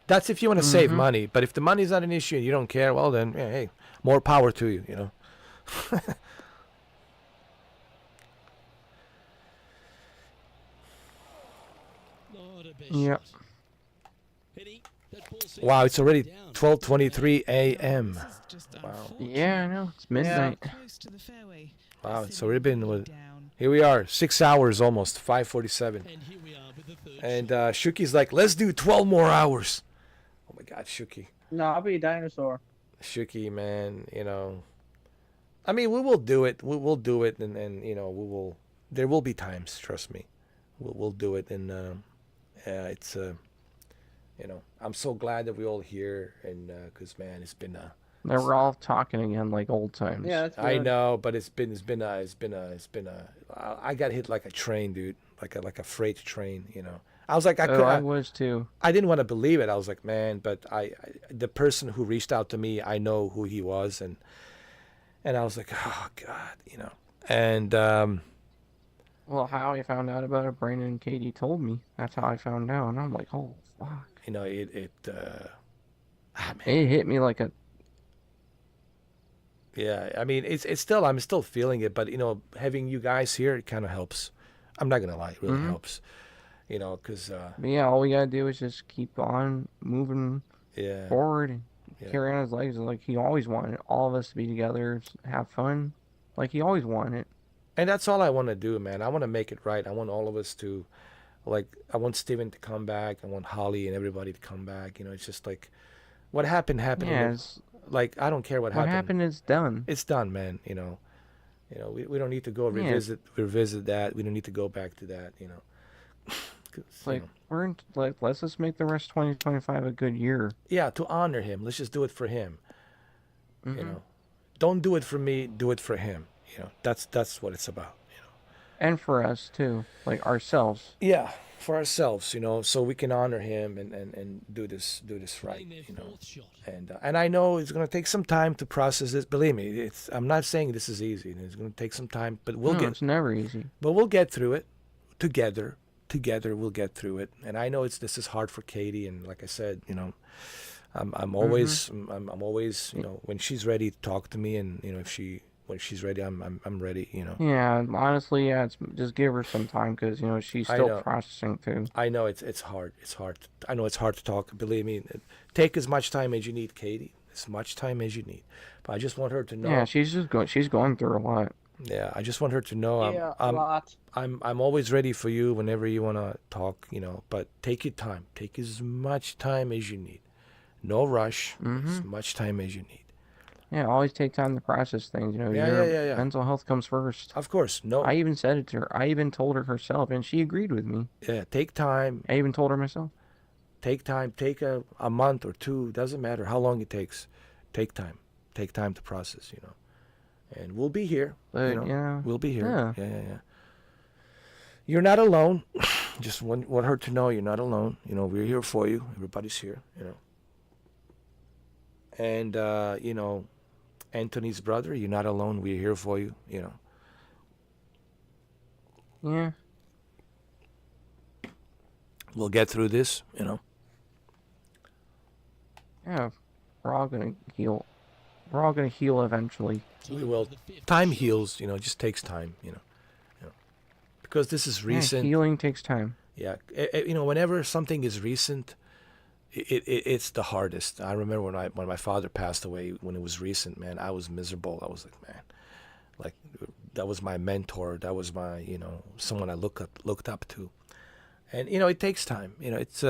[SPEAKER 1] That's if you want to save money. But if the money's not an issue and you don't care, well then, hey, more power to you, you know.
[SPEAKER 12] Yep.
[SPEAKER 1] Wow, it's already 12:23 a.m. Wow.
[SPEAKER 12] Yeah, I know. It's midnight.
[SPEAKER 1] Wow, it's already been. Here we are, 6 hours almost, 5:47. And Shuki's like, let's do 12 more hours. Oh my God, Shuki.
[SPEAKER 11] No, I'll be a dinosaur.
[SPEAKER 1] Shuki, man, I mean, we will do it. We'll do it, and we will. There will be times, trust me. We'll do it, and it's I'm so glad that we're all here, and because man, it's been
[SPEAKER 12] Now we're all talking again like old times.
[SPEAKER 11] Yeah, that's good.
[SPEAKER 1] I know, but it's been I got hit like a train, dude, like a freight train, I was like,
[SPEAKER 12] I was too.
[SPEAKER 1] I didn't want to believe it. I was like, man, but the person who reached out to me, I know who he was, and I was like, oh God, and
[SPEAKER 12] well, how I found out about it, Brandon and Katie told me. That's how I found out, and I'm like, oh fuck.
[SPEAKER 1] It
[SPEAKER 12] hit me like a.
[SPEAKER 1] Yeah, I mean, it's still, I'm still feeling it, but having you guys here, it kind of helps. I'm not gonna lie, it really helps. Because
[SPEAKER 12] yeah, all we gotta do is just keep on moving forward and carry on his legs. Like he always wanted all of us to be together, have fun, like he always wanted.
[SPEAKER 1] And that's all I want to do, man. I want to make it right. I want all of us to, I want Steven to come back. I want Holly and everybody to come back. It's just like, what happened.
[SPEAKER 12] Yeah,
[SPEAKER 1] like, I don't care what happened.
[SPEAKER 12] What happened is done.
[SPEAKER 1] It's done, man. We don't need to go revisit that. We don't need to go back to that.
[SPEAKER 12] Let's just make the rest of 2025 a good year.
[SPEAKER 1] Yeah, to honor him. Let's just do it for him. Don't do it for me. Do it for him. That's what it's about.
[SPEAKER 12] And for us too, like ourselves.
[SPEAKER 1] Yeah, for ourselves. So we can honor him and do this right. And I know it's gonna take some time to process this. Believe me, I'm not saying this is easy. It's gonna take some time, but
[SPEAKER 12] It's never easy.
[SPEAKER 1] But we'll get through it together. Together we'll get through it. And I know this is hard for Katie, and like I said, I'm always I'm always when she's ready to talk to me, and when she's ready, I'm ready.
[SPEAKER 12] Yeah, honestly, it's just give her some time because she's still processing too.
[SPEAKER 1] I know it's hard. It's hard. I know it's hard to talk. Believe me, take as much time as you need, Katie. As much time as you need. But I just want her to know.
[SPEAKER 12] Yeah, she's going through a lot.
[SPEAKER 1] Yeah, I just want her to know
[SPEAKER 11] a lot.
[SPEAKER 1] I'm always ready for you whenever you want to talk, but take your time. Take as much time as you need. No rush. As much time as you need.
[SPEAKER 12] Yeah, always take time to process things. Your mental health comes first.
[SPEAKER 1] Of course. No.
[SPEAKER 12] I even said it to her. I even told her herself, and she agreed with me.
[SPEAKER 1] Yeah, take time.
[SPEAKER 12] I even told her myself.
[SPEAKER 1] Take time. Take a month or two. Doesn't matter how long it takes. Take time. Take time to process, And we'll be here. We'll be here. Yeah. You're not alone. Just want her to know you're not alone. We're here for you. Everybody's here, And, Anthony's brother, you're not alone. We're here for you,
[SPEAKER 12] Yeah.
[SPEAKER 1] We'll get through this,
[SPEAKER 12] Yeah. We're all going to heal. We're all going to heal eventually.
[SPEAKER 1] We will. Time heals, it just takes time, Because this is recent.
[SPEAKER 12] Yeah, healing takes time.
[SPEAKER 1] Yeah, whenever something is recent, it's the hardest. I remember when my father passed away, when it was recent, man, I was miserable. I was like, man, like that was my mentor. That was my, someone I looked up to. And it takes time. It's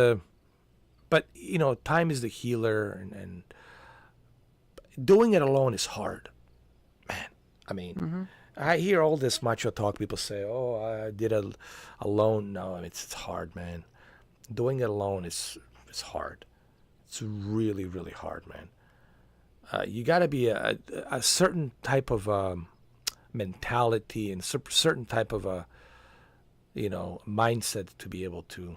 [SPEAKER 1] but time is the healer, and doing it alone is hard, man. I mean, I hear all this macho talk. People say, "Oh, I did it alone." No, it's hard, man. Doing it alone is hard. It's really, really hard, man. You got to be a certain type of mentality and certain type of mindset to be able to,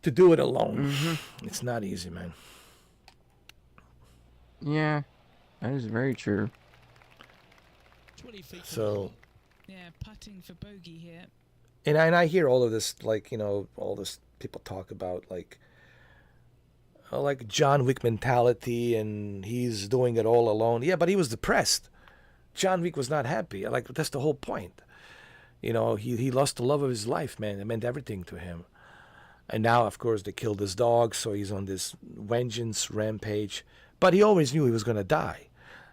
[SPEAKER 1] to do it alone. It's not easy, man.
[SPEAKER 12] Yeah, that is very true.
[SPEAKER 14] 20 feet from the
[SPEAKER 1] So,
[SPEAKER 14] hole. Yeah, putting for bogey here.
[SPEAKER 1] and I hear all of this, like, all this people talk about, like John Wick mentality, and he's doing it all alone. Yeah, but he was depressed. John Wick was not happy. Like, that's the whole point. He lost the love of his life, man. It meant everything to him. And now, of course, they killed his dog, so he's on this vengeance rampage. But he always knew he was going to die.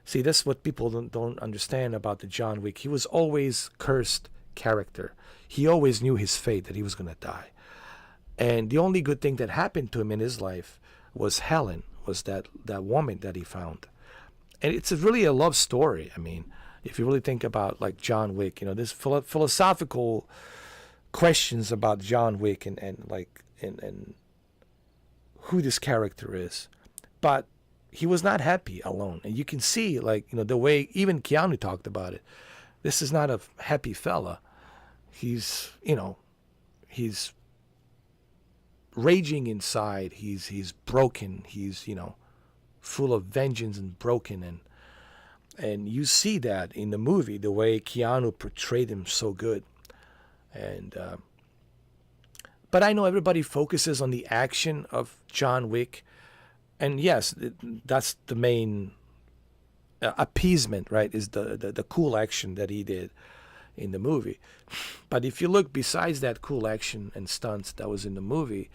[SPEAKER 1] See, that's what people don't understand about the John Wick. He was always cursed character. He always knew his fate, that he was going to die. And the only good thing that happened to him in his life was Helen, was that woman that he found. And it's really a love story. I mean, if you really think about, like, John Wick, this philosophical questions about John Wick and who this character is. But he was not happy alone. And you can see, like, the way even Keanu talked about it. This is not a happy fella. He's raging inside. He's broken. He's, full of vengeance and broken. And you see that in the movie, the way Keanu portrayed him so good. And but I know everybody focuses on the action of John Wick, and yes, that's the main appeasement, right? Is the cool action that he did in the movie. But if you look besides that cool action and stunts that was in the movie,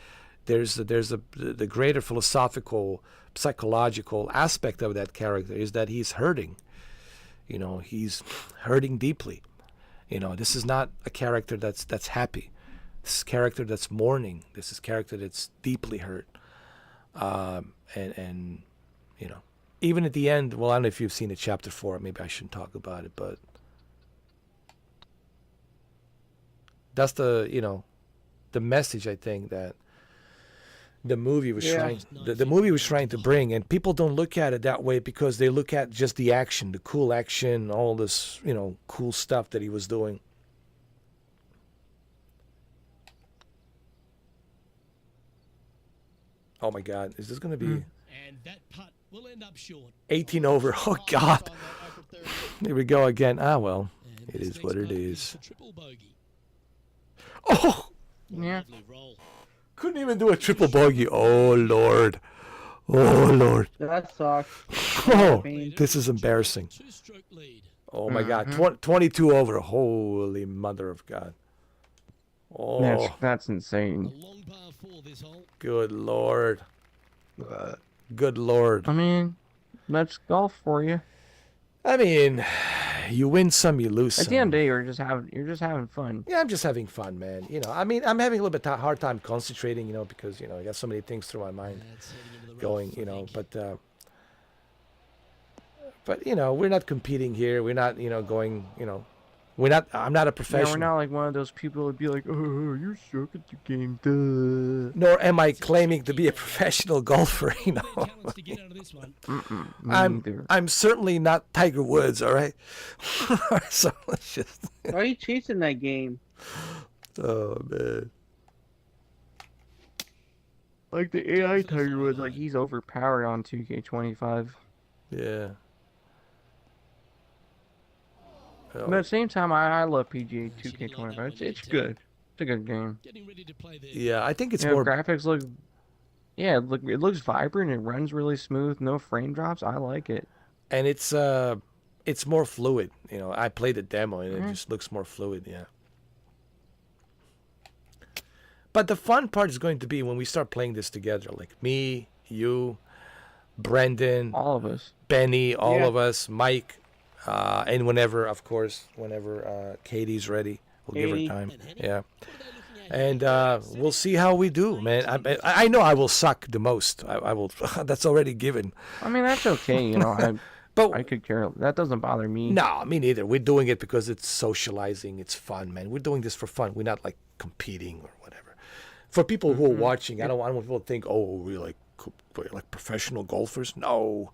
[SPEAKER 1] there's the greater philosophical, psychological aspect of that character is that he's hurting. He's hurting deeply. This is not a character that's happy. This is a character that's mourning. This is a character that's deeply hurt. And even at the end, well, I don't know if you've seen the chapter 4. Maybe I shouldn't talk about it, but that's the message, I think, that the movie was the movie was trying to bring, and people don't look at it that way because they look at just the action, the cool action, all this, cool stuff that he was doing. Oh my God, is this going to be
[SPEAKER 14] And that putt will end up short.
[SPEAKER 1] 18 over? Oh God, here we go again. Ah well, it is what it is.
[SPEAKER 14] Triple bogey.
[SPEAKER 1] Oh,
[SPEAKER 12] yeah.
[SPEAKER 1] Couldn't even do a triple bogey. Oh Lord, oh Lord.
[SPEAKER 11] That sucks.
[SPEAKER 1] Oh, this is embarrassing. Oh my God, 22 over. Holy mother of God. Oh,
[SPEAKER 12] that's insane.
[SPEAKER 1] Good Lord. Good Lord.
[SPEAKER 12] I mean, that's golf for you.
[SPEAKER 1] I mean, you win some, you lose some.
[SPEAKER 12] At the end of the day, you're just having fun.
[SPEAKER 1] Yeah, I'm just having fun, man. I mean, I'm having a little bit hard time concentrating, because, I got so many things through my mind going, but, we're not competing here. We're not, going, I'm not a professional.
[SPEAKER 12] Yeah, we're not like one of those people who'd be like, oh, you suck at the game, duh.
[SPEAKER 1] Nor am I claiming to be a professional golfer, I'm certainly not Tiger Woods, all right? So let's just...
[SPEAKER 11] Why are you chasing that game?
[SPEAKER 1] Oh, man.
[SPEAKER 12] Like the AI Tiger Woods, like he's overpowered on 2K25.
[SPEAKER 1] Yeah.
[SPEAKER 12] But at the same time, I love PGA 2K25. It's good. It's a good game.
[SPEAKER 1] Yeah, I think it's
[SPEAKER 12] more...
[SPEAKER 1] more...
[SPEAKER 12] graphics look... Yeah, it looks vibrant. It runs really smooth. No frame drops. I like it.
[SPEAKER 1] And it's more fluid. I played the demo, and it just looks more fluid, yeah. But the fun part is going to be when we start playing this together, like me, you, Brendan,
[SPEAKER 12] all of us,
[SPEAKER 1] Benny, all
[SPEAKER 11] Yeah.
[SPEAKER 1] of us, Mike, and whenever Katie's ready, we'll give her
[SPEAKER 11] Katie.
[SPEAKER 1] time. Yeah. And we'll see how we do, man. I know I will suck the most. I will. That's already given.
[SPEAKER 12] I mean, that's okay, you know.
[SPEAKER 1] But
[SPEAKER 12] I could care. That doesn't bother me.
[SPEAKER 1] no, me neither. We're doing it because it's socializing. It's fun, man. We're doing this for fun. We're not like competing or whatever. For people who are watching, I don't want people to think, oh, we're like professional golfers. No,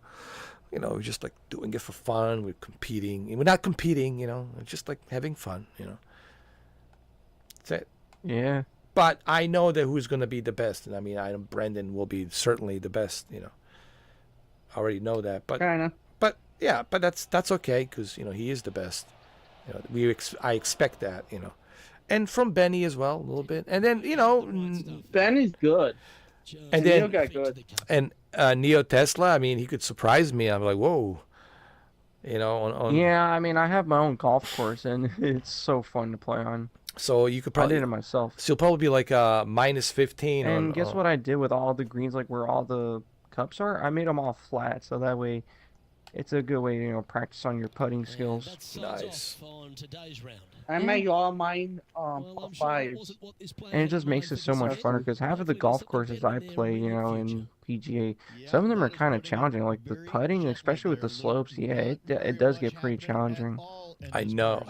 [SPEAKER 1] you know, we're just like doing it for fun. We're competing. And we're not competing, you know. It's just like having fun, you know. That's it.
[SPEAKER 12] Yeah.
[SPEAKER 1] But I know that who's going to be the best. And I mean, I know Brendan will be certainly the best, you know. I already know that. But
[SPEAKER 11] Kinda.
[SPEAKER 1] But yeah, but that's okay because, you know, he is the best. You know, I expect that, you know. And from Benny as well, a little bit. And then, you know,
[SPEAKER 11] Benny's good.
[SPEAKER 1] and
[SPEAKER 11] Neo
[SPEAKER 1] then
[SPEAKER 11] got good.
[SPEAKER 1] and Neo Tesla, I mean, he could surprise me. I'm like, whoa. You know, on
[SPEAKER 12] Yeah, I mean, I have my own golf course, and it's so fun to play on.
[SPEAKER 1] So you could
[SPEAKER 12] I
[SPEAKER 1] probably
[SPEAKER 12] did it myself.
[SPEAKER 1] So you'll probably be like minus 15
[SPEAKER 12] And
[SPEAKER 1] on
[SPEAKER 12] guess what I did with all the greens, like where all the cups are? I made them all flat, so that way it's a good way to, you know, practice on your putting skills.
[SPEAKER 1] Nice.
[SPEAKER 11] I make all mine fives.
[SPEAKER 12] And it just makes it so much funner because half of the golf courses I play, you know, in PGA, some of them are kind of challenging. Like the putting, especially with the slopes, yeah, it does get pretty challenging.
[SPEAKER 1] I know.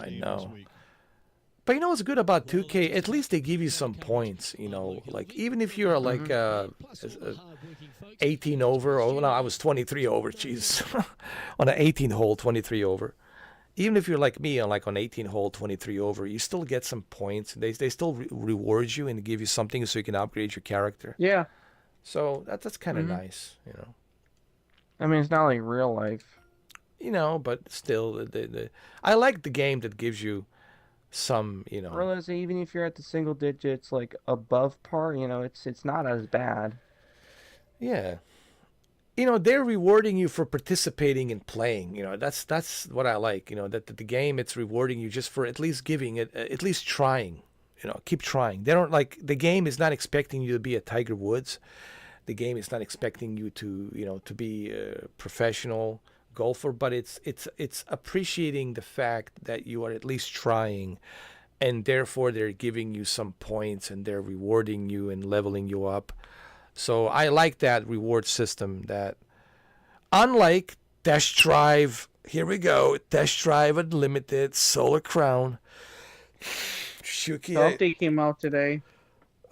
[SPEAKER 1] But you know what's good about 2K? At least they give you some points, you know. Like, even if you're like 18 over, or no, I was 23 over, jeez. On an 18 hole, 23 over. Even if you're like me, on 18 hole, 23 over, you still get some points. They still reward you and give you something so you can upgrade your character.
[SPEAKER 11] Yeah.
[SPEAKER 1] So that's kind of nice, you know.
[SPEAKER 12] I mean, it's not like real life.
[SPEAKER 1] You know, but still, I like the game that gives you some, you know.
[SPEAKER 12] Realize even if you're at the single digits, like above par, you know, it's not as bad.
[SPEAKER 1] Yeah. You know, they're rewarding you for participating and playing. You know, that's what I like. You know, that the game, it's rewarding you just for at least giving it, at least trying. You know, keep trying. They don't like, the game is not expecting you to be a Tiger Woods. The game is not expecting you to, you know, to be a professional golfer, but it's appreciating the fact that you are at least trying, and therefore they're giving you some points and they're rewarding you and leveling you up. So I like that reward system, that unlike Test Drive, here we go, Test Drive Unlimited, Solar Crown. Shuki,
[SPEAKER 11] The update came out today.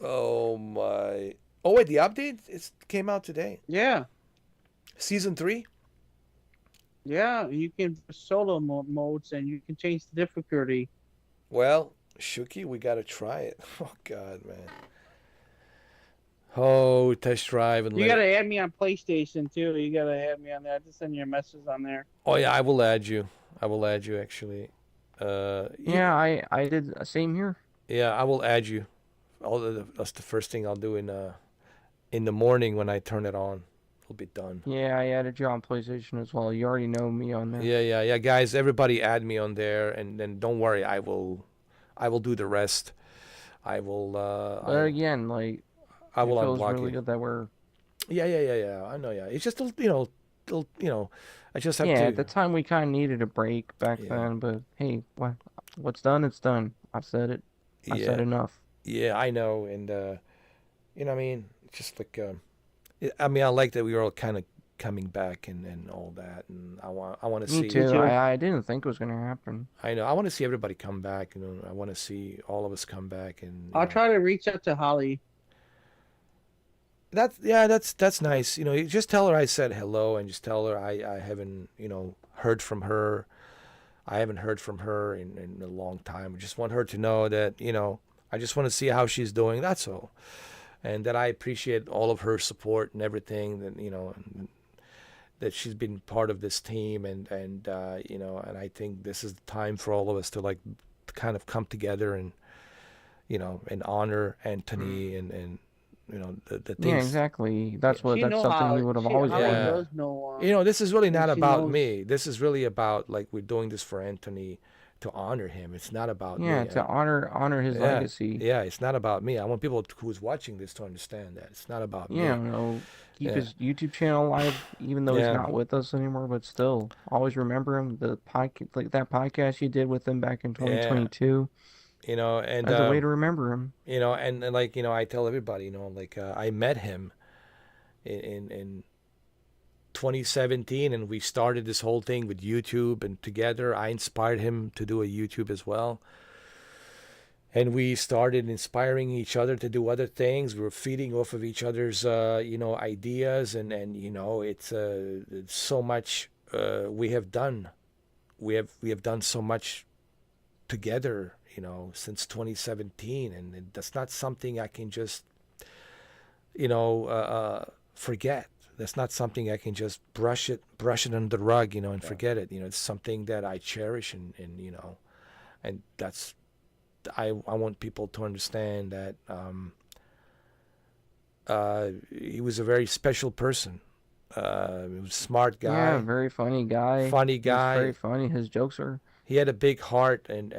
[SPEAKER 1] oh my. Oh wait, the update came out today?
[SPEAKER 11] Yeah.
[SPEAKER 1] Season 3?
[SPEAKER 11] Yeah, you can solo modes and you can change the difficulty.
[SPEAKER 1] Well, Shuki, we gotta try it. Oh God, man. Oh, Test Drive and
[SPEAKER 11] You gotta add me on PlayStation too. You gotta add me on there. I just send you a message on there.
[SPEAKER 1] Oh yeah, I will add you. Actually.
[SPEAKER 12] Yeah, I did the same here.
[SPEAKER 1] Yeah, I will add you. That's the first thing I'll do in the morning when I turn it on. It'll be done.
[SPEAKER 12] Yeah, I added you on PlayStation as well. You already know me on there.
[SPEAKER 1] Yeah, guys, everybody add me on there, and then don't worry, I will do the rest. I will.
[SPEAKER 12] But again, like,
[SPEAKER 1] I will
[SPEAKER 12] it feels
[SPEAKER 1] unblock
[SPEAKER 12] really
[SPEAKER 1] you.
[SPEAKER 12] good that we're.
[SPEAKER 1] Yeah. I know. Yeah, it's just you know, I just have
[SPEAKER 12] Yeah,
[SPEAKER 1] to.
[SPEAKER 12] at the time we kind of needed a break back then, but hey, what's done, it's done. I've said it. I've said enough.
[SPEAKER 1] Yeah, I know, and you know, what I mean, just like, I mean, I like that we were all kind of coming back and all that, and I want to see.
[SPEAKER 12] Me too. I didn't think it was gonna happen.
[SPEAKER 1] I know. I want to see everybody come back. You know, I want to see all of us come back, and
[SPEAKER 11] I'll try to reach out to Holly.
[SPEAKER 1] That's nice. You know, you just tell her I said hello, and just tell her I haven't, you know, heard from her. I haven't heard from her in a long time. I just want her to know that, you know, I just want to see how she's doing. That's all. And that I appreciate all of her support and everything, that, you know, that she's been part of this team, and you know, and I think this is the time for all of us to like kind of come together and, you know, and honor Anthony and you know, the things.
[SPEAKER 12] Yeah, exactly. That's something we would have always
[SPEAKER 1] You know, this is really not about me. This is really about, like, we're doing this for Anthony to honor him. It's not about
[SPEAKER 12] Yeah,
[SPEAKER 1] me.
[SPEAKER 12] to honor his
[SPEAKER 1] Yeah,
[SPEAKER 12] legacy.
[SPEAKER 1] yeah, it's not about me. I want people who's watching this to understand that it's not about
[SPEAKER 12] Yeah,
[SPEAKER 1] me.
[SPEAKER 12] you know, keep
[SPEAKER 1] Yeah,
[SPEAKER 12] his YouTube channel alive, even though he's
[SPEAKER 1] yeah,
[SPEAKER 12] not with us anymore. But still, always remember him. The podcast, like that podcast you did with him back in
[SPEAKER 1] yeah.
[SPEAKER 12] 2022,
[SPEAKER 1] You know, and
[SPEAKER 12] as a way to remember him.
[SPEAKER 1] you know, and like I tell everybody, like I met him in 2017, and we started this whole thing with YouTube, and together I inspired him to do a YouTube as well. And we started inspiring each other to do other things. We were feeding off of each other's, ideas, and it's so much we have done. We have done so much together, since 2017, and that's not something I can just, forget. That's not something I can just brush it under the rug, and forget it. It's something that I cherish, and that's I want people to understand that he was a very special person. He was a smart guy.
[SPEAKER 12] Yeah, very funny guy.
[SPEAKER 1] Funny
[SPEAKER 12] He's
[SPEAKER 1] guy.
[SPEAKER 12] very funny. His jokes are.
[SPEAKER 1] He had a big heart, and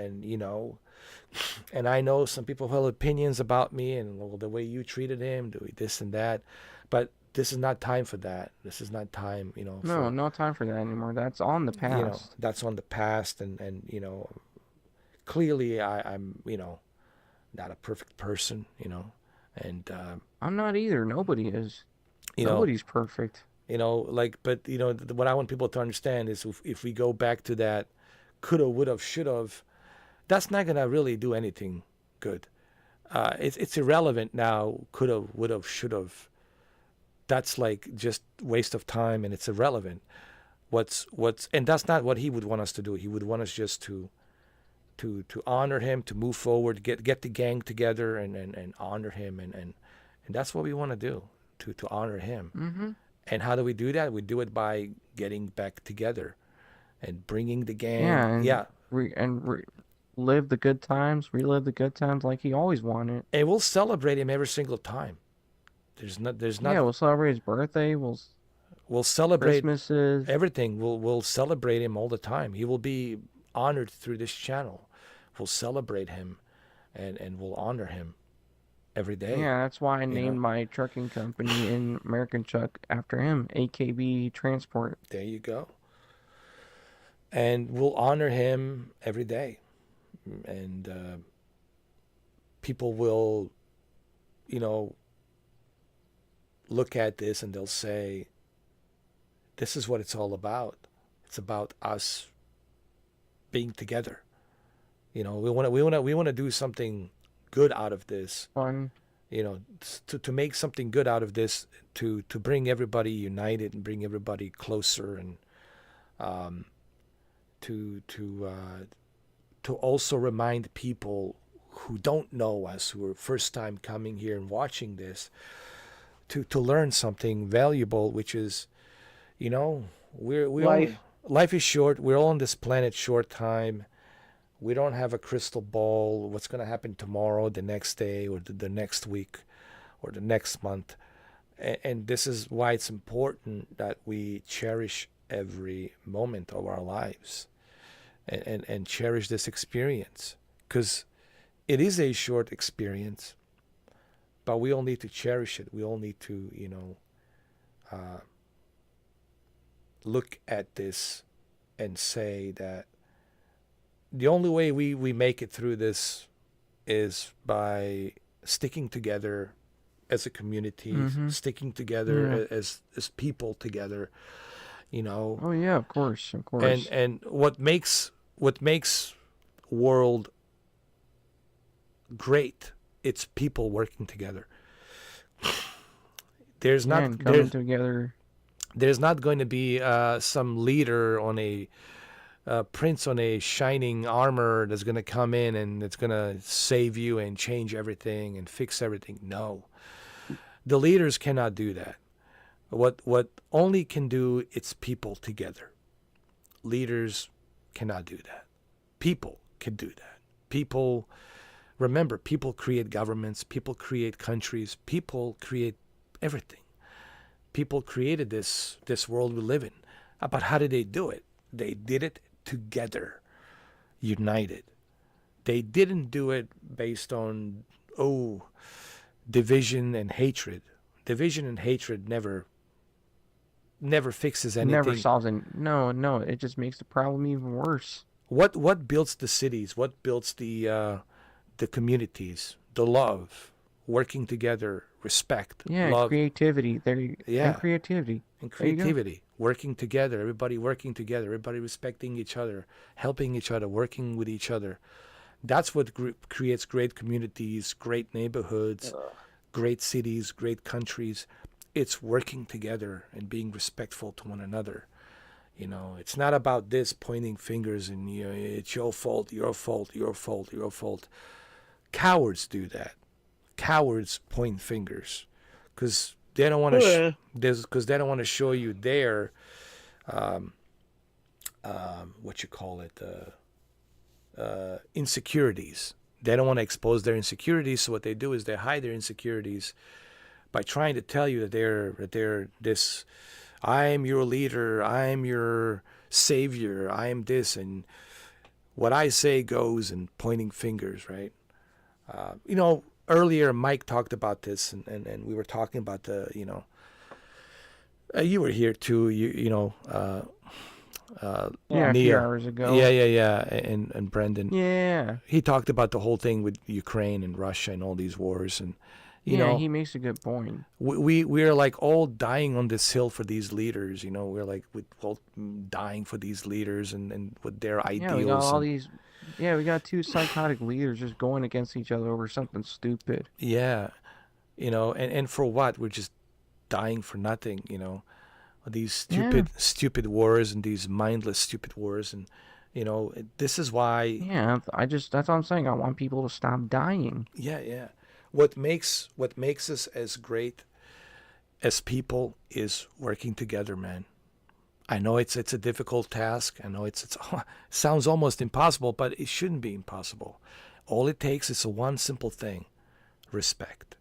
[SPEAKER 1] and I know some people have opinions about me and well, the way you treated him, this and that, but this is not time for that. This is not time,
[SPEAKER 12] No, no time for that anymore. That's on the past.
[SPEAKER 1] that's on the past, and clearly I'm not a perfect person, and
[SPEAKER 12] I'm not either. Nobody is.
[SPEAKER 1] you know,
[SPEAKER 12] Nobody's perfect.
[SPEAKER 1] but what I want people to understand is if we go back to that coulda, woulda, shoulda, that's not gonna really do anything good. It's irrelevant now. Coulda, woulda, shoulda. That's like just waste of time, and it's irrelevant. And that's not what he would want us to do. He would want us just to honor him, to move forward, get the gang together, and honor him, and that's what we want to do, to honor him.
[SPEAKER 12] Mm-hmm.
[SPEAKER 1] And how do we do that? We do it by getting back together and bringing the gang.
[SPEAKER 12] Yeah, and live the good times, relive the good times like he always wanted.
[SPEAKER 1] And we'll celebrate him every single time. There's not.
[SPEAKER 12] Yeah, we'll celebrate his birthday.
[SPEAKER 1] We'll celebrate
[SPEAKER 12] Christmases.
[SPEAKER 1] everything. We'll celebrate him all the time. He will be honored through this channel. We'll celebrate him, and we'll honor him every day.
[SPEAKER 12] Yeah, that's why I named my trucking company in American Truck after him, AKB Transport.
[SPEAKER 1] There you go. And we'll honor him every day, and people will, look at this and they'll say, "This is what it's all about. It's about us being together." We want to do something good out of this.
[SPEAKER 12] Fun.
[SPEAKER 1] To make something good out of this, to bring everybody united and bring everybody closer, and to also remind people who don't know us, who are first time coming here and watching this, to learn something valuable, which is, life is short. We're all on this planet short time. We don't have a crystal ball. What's going to happen tomorrow, the next day, or the next week, or the next month. And this is why it's important that we cherish every moment of our lives, and cherish this experience, because it is a short experience, but we all need to cherish it. We all need to, look at this and say that the only way we make it through this is by sticking together as a community, sticking together as people together,
[SPEAKER 12] Oh yeah, of course.
[SPEAKER 1] And what makes world great, it's people working together. There's not
[SPEAKER 12] coming together.
[SPEAKER 1] There's not going to be some leader on a prince on a shining armor that's going to come in and it's going to save you and change everything and fix everything. No, the leaders cannot do that. What only can do, it's people together. Leaders cannot do that. People can do that. People, remember, people create governments, people create countries, people create everything. People created this world we live in. But how did they do it? They did it together. united. They didn't do it based on division and hatred. Division and hatred never fixes anything.
[SPEAKER 12] Never solves it. No, it just makes the problem even worse.
[SPEAKER 1] What builds the cities? What builds the communities? The love, working together, respect,
[SPEAKER 12] Yeah,
[SPEAKER 1] love,
[SPEAKER 12] creativity. And creativity.
[SPEAKER 1] and creativity. Working together, everybody working together, everybody respecting each other, helping each other, working with each other. That's what creates great communities, great neighborhoods, great cities, great countries. It's working together and being respectful to one another. You know, it's not about this pointing fingers and it's your fault, your fault, your fault, your fault. Cowards do that. Cowards point fingers because they don't want to. Because they don't want to show you their, what you call it, insecurities. They don't want to expose their insecurities. So what they do is they hide their insecurities by trying to tell you that they're this. I'm your leader. I'm your savior. I am this, and what I say goes, and pointing fingers, right? Earlier Mike talked about this, and we were talking about the, you were here too.
[SPEAKER 12] A
[SPEAKER 1] Nia.
[SPEAKER 12] few hours ago.
[SPEAKER 1] Yeah, and Brendan.
[SPEAKER 12] Yeah.
[SPEAKER 1] He talked about the whole thing with Ukraine and Russia and all these wars, and
[SPEAKER 12] he makes a good point.
[SPEAKER 1] We are like all dying on this hill for these leaders. We're like we're all dying for these leaders and with their ideals.
[SPEAKER 12] Yeah, we got all these. Yeah, we got two psychotic leaders just going against each other over something stupid.
[SPEAKER 1] Yeah, and for what? We're just dying for nothing. These stupid wars and these mindless stupid wars, and this is why.
[SPEAKER 12] Yeah, that's what I'm saying. I want people to stop dying.
[SPEAKER 1] Yeah. What makes us as great as people is working together, man. I know it's a difficult task. I know it sounds almost impossible, but it shouldn't be impossible. All it takes is one simple thing: respect.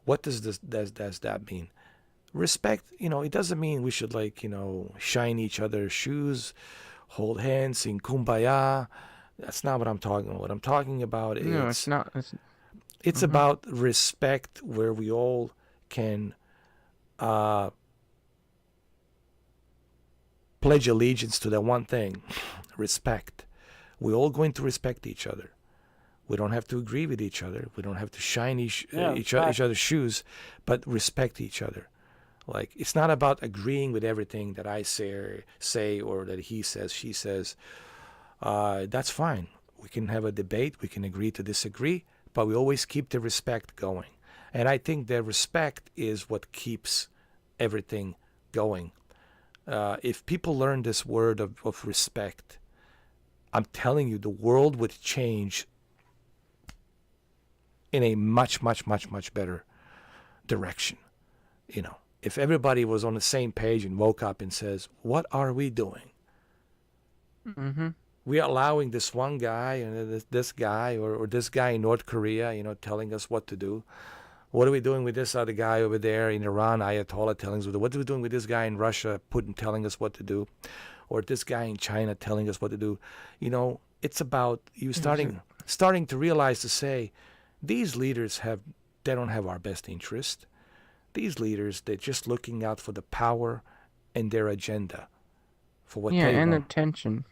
[SPEAKER 1] What does that mean? Respect, it doesn't mean we should shine each other's shoes, hold hands, sing kumbaya. That's not what I'm talking about. What I'm talking about
[SPEAKER 12] No, it's not.
[SPEAKER 1] It's about respect where we all can pledge allegiance to that one thing, respect. We're all going to respect each other. We don't have to agree with each other. We don't have to shine each other's shoes, but respect each other. Like, it's not about agreeing with everything that I say or that he says, she says. That's fine. We can have a debate. We can agree to disagree, but we always keep the respect going. And I think the respect is what keeps everything going. If people learn this word of respect, I'm telling you, the world would change in a much, much, much, much better direction. If everybody was on the same page and woke up and says, what are we doing?
[SPEAKER 12] Mm-hmm.
[SPEAKER 1] We are allowing this one guy and this guy or this guy in North Korea, telling us what to do. What are we doing with this other guy over there in Iran, Ayatollah, telling us what are we doing with this guy in Russia, Putin telling us what to do, or this guy in China telling us what to do? It's about you starting to realize to say, these leaders they don't have our best interest. These leaders, they're just looking out for the power and their agenda, for what they want.
[SPEAKER 12] Attention.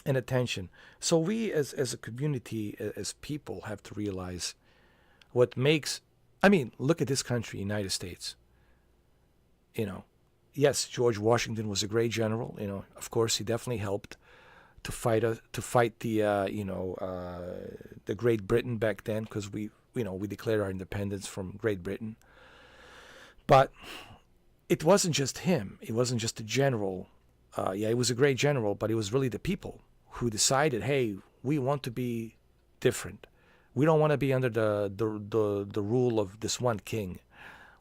[SPEAKER 1] And attention. So we as a community, as people, have to realize what makes. Look at this country, United States. Yes, George Washington was a great general. Of course, he definitely helped to fight the Great Britain back then, because we declared our independence from Great Britain. But it wasn't just him. It wasn't just a general. He was a great general, but it was really the people who decided, hey, we want to be different. We don't want to be under the rule of this one king.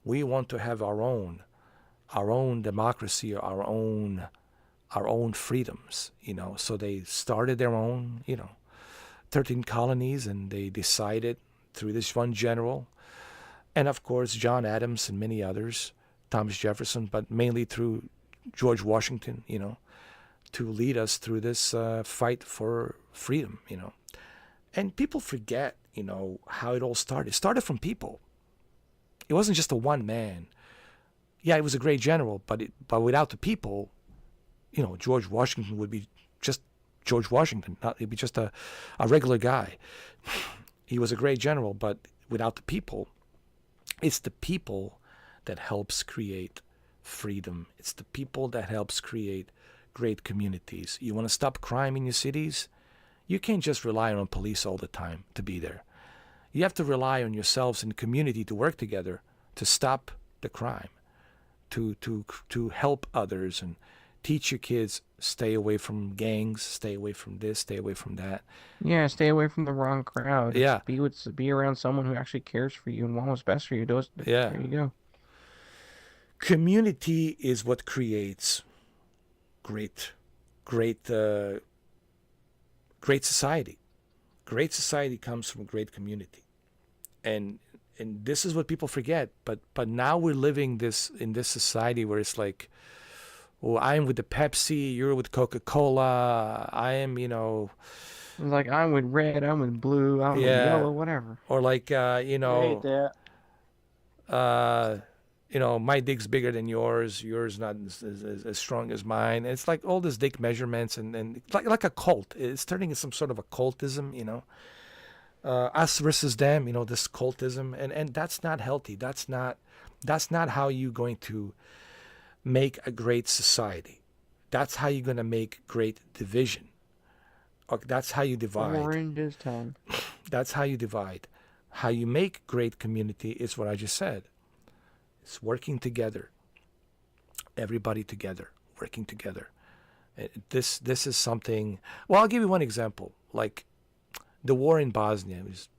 [SPEAKER 1] We want to have our own democracy, our own freedoms. So they started their own, 13 colonies, and they decided through this one general. And of course, John Adams and many others, Thomas Jefferson, but mainly through George Washington, to lead us through this fight for freedom, And people forget, how it all started. It started from people. It wasn't just a one man. Yeah, it was a great general, but without the people, George Washington would be just George Washington. He'd be just a regular guy. He was a great general, but without the people, it's the people that helps create freedom. It's the people that helps create great communities. You want to stop crime in your cities? You can't just rely on police all the time to be there. You have to rely on yourselves and the community to work together to stop the crime, to help others and teach your kids, stay away from gangs, stay away from this, stay away from that.
[SPEAKER 12] Yeah, stay away from the wrong crowd.
[SPEAKER 1] Yeah.
[SPEAKER 12] Be around someone who actually cares for you and wants what's best for you.
[SPEAKER 1] Yeah.
[SPEAKER 12] There you go.
[SPEAKER 1] Community is what creates great society. Great society comes from great community. And this is what people forget. But now we're living in this society where it's like, well, I'm with the Pepsi, you're with Coca-Cola, I am,
[SPEAKER 12] Like, I'm with red, I'm with blue, I'm with yellow, whatever.
[SPEAKER 1] Or like,
[SPEAKER 11] I hate that.
[SPEAKER 1] My dick's bigger than yours not as strong as mine. It's like all this dick measurements and like a cult. It's turning into some sort of a cultism, us versus them, this cultism, and that's not healthy. That's not how you're going to make a great society. That's how you're going to make great division. That's how you divide.
[SPEAKER 12] Orange is tongue.
[SPEAKER 1] That's how you divide. How you make great community is what I just said. It's working together. Everybody together, working together. This is something. Well, I'll give you one example. Like the war in Bosnia. It was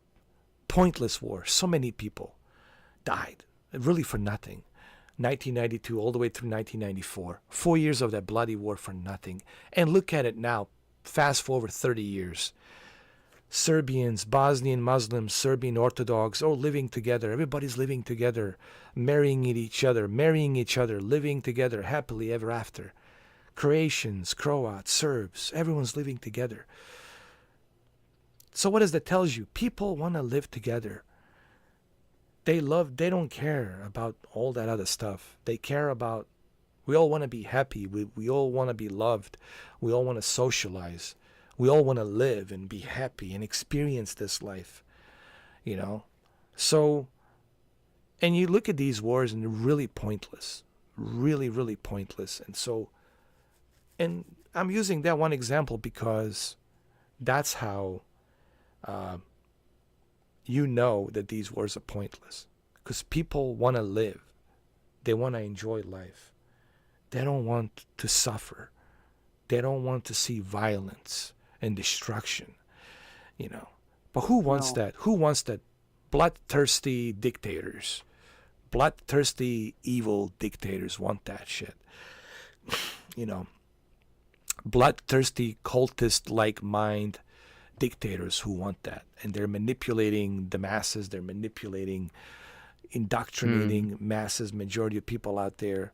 [SPEAKER 1] pointless war. So many people died, really for nothing. 1992 all the way through 1994. 4 years of that bloody war for nothing. And look at it now. Fast forward 30 years. Serbians, Bosnian Muslims, Serbian Orthodox, all living together. Everybody's living together, marrying each other, living together happily ever after. Croatians, Croats, Serbs, everyone's living together. So what does that tell you? People want to live together. They don't care about all that other stuff. They care about, we all want to be happy. We all want to be loved. We all want to socialize. We all want to live and be happy and experience this life, So, and you look at these wars and they're really pointless, really, really pointless. And so, and I'm using that one example because that's how that these wars are pointless. Because people want to live. They want to enjoy life. They don't want to suffer. They don't want to see violence and destruction, But who wants that? Who wants that? Bloodthirsty dictators. Bloodthirsty, evil dictators want that shit. Bloodthirsty, cultist-like mind dictators who want that. And they're manipulating the masses. They're indoctrinating masses, majority of people out there.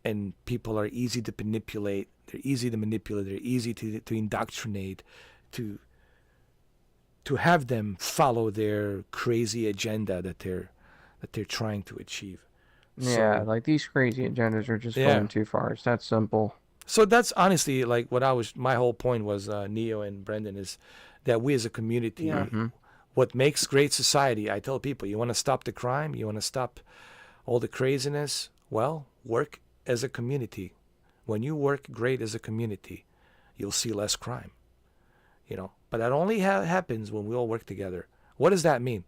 [SPEAKER 1] And people are easy to manipulate. They're easy to indoctrinate, to have them follow their crazy agenda that they're trying to achieve.
[SPEAKER 12] Yeah, like these crazy agendas are just going too far. It's that simple.
[SPEAKER 1] So that's honestly like my whole point was, Neo and Brendan, is that we as a community, what makes great society, I tell people, you want to stop the crime, you want to stop all the craziness, well, work as a community. When you work great as a community, you'll see less crime. But that only happens when we all work together. What does that mean?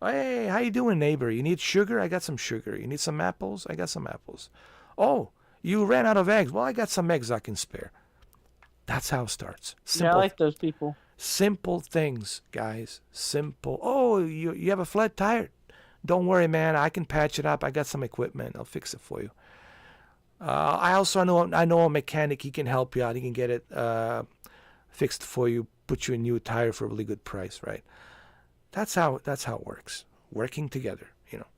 [SPEAKER 1] Hey, how you doing, neighbor? You need sugar? I got some sugar. You need some apples? I got some apples. Oh, you ran out of eggs? Well, I got some eggs I can spare. That's how it starts.
[SPEAKER 11] Simple, I like those people.
[SPEAKER 1] Simple things, guys. Simple. Oh, you have a flat tire? Don't worry, man. I can patch it up. I got some equipment. I'll fix it for you. I also know a mechanic. He can help you out. He can get it fixed for you, put you a new tire for a really good price, right? That's how it works. Working together,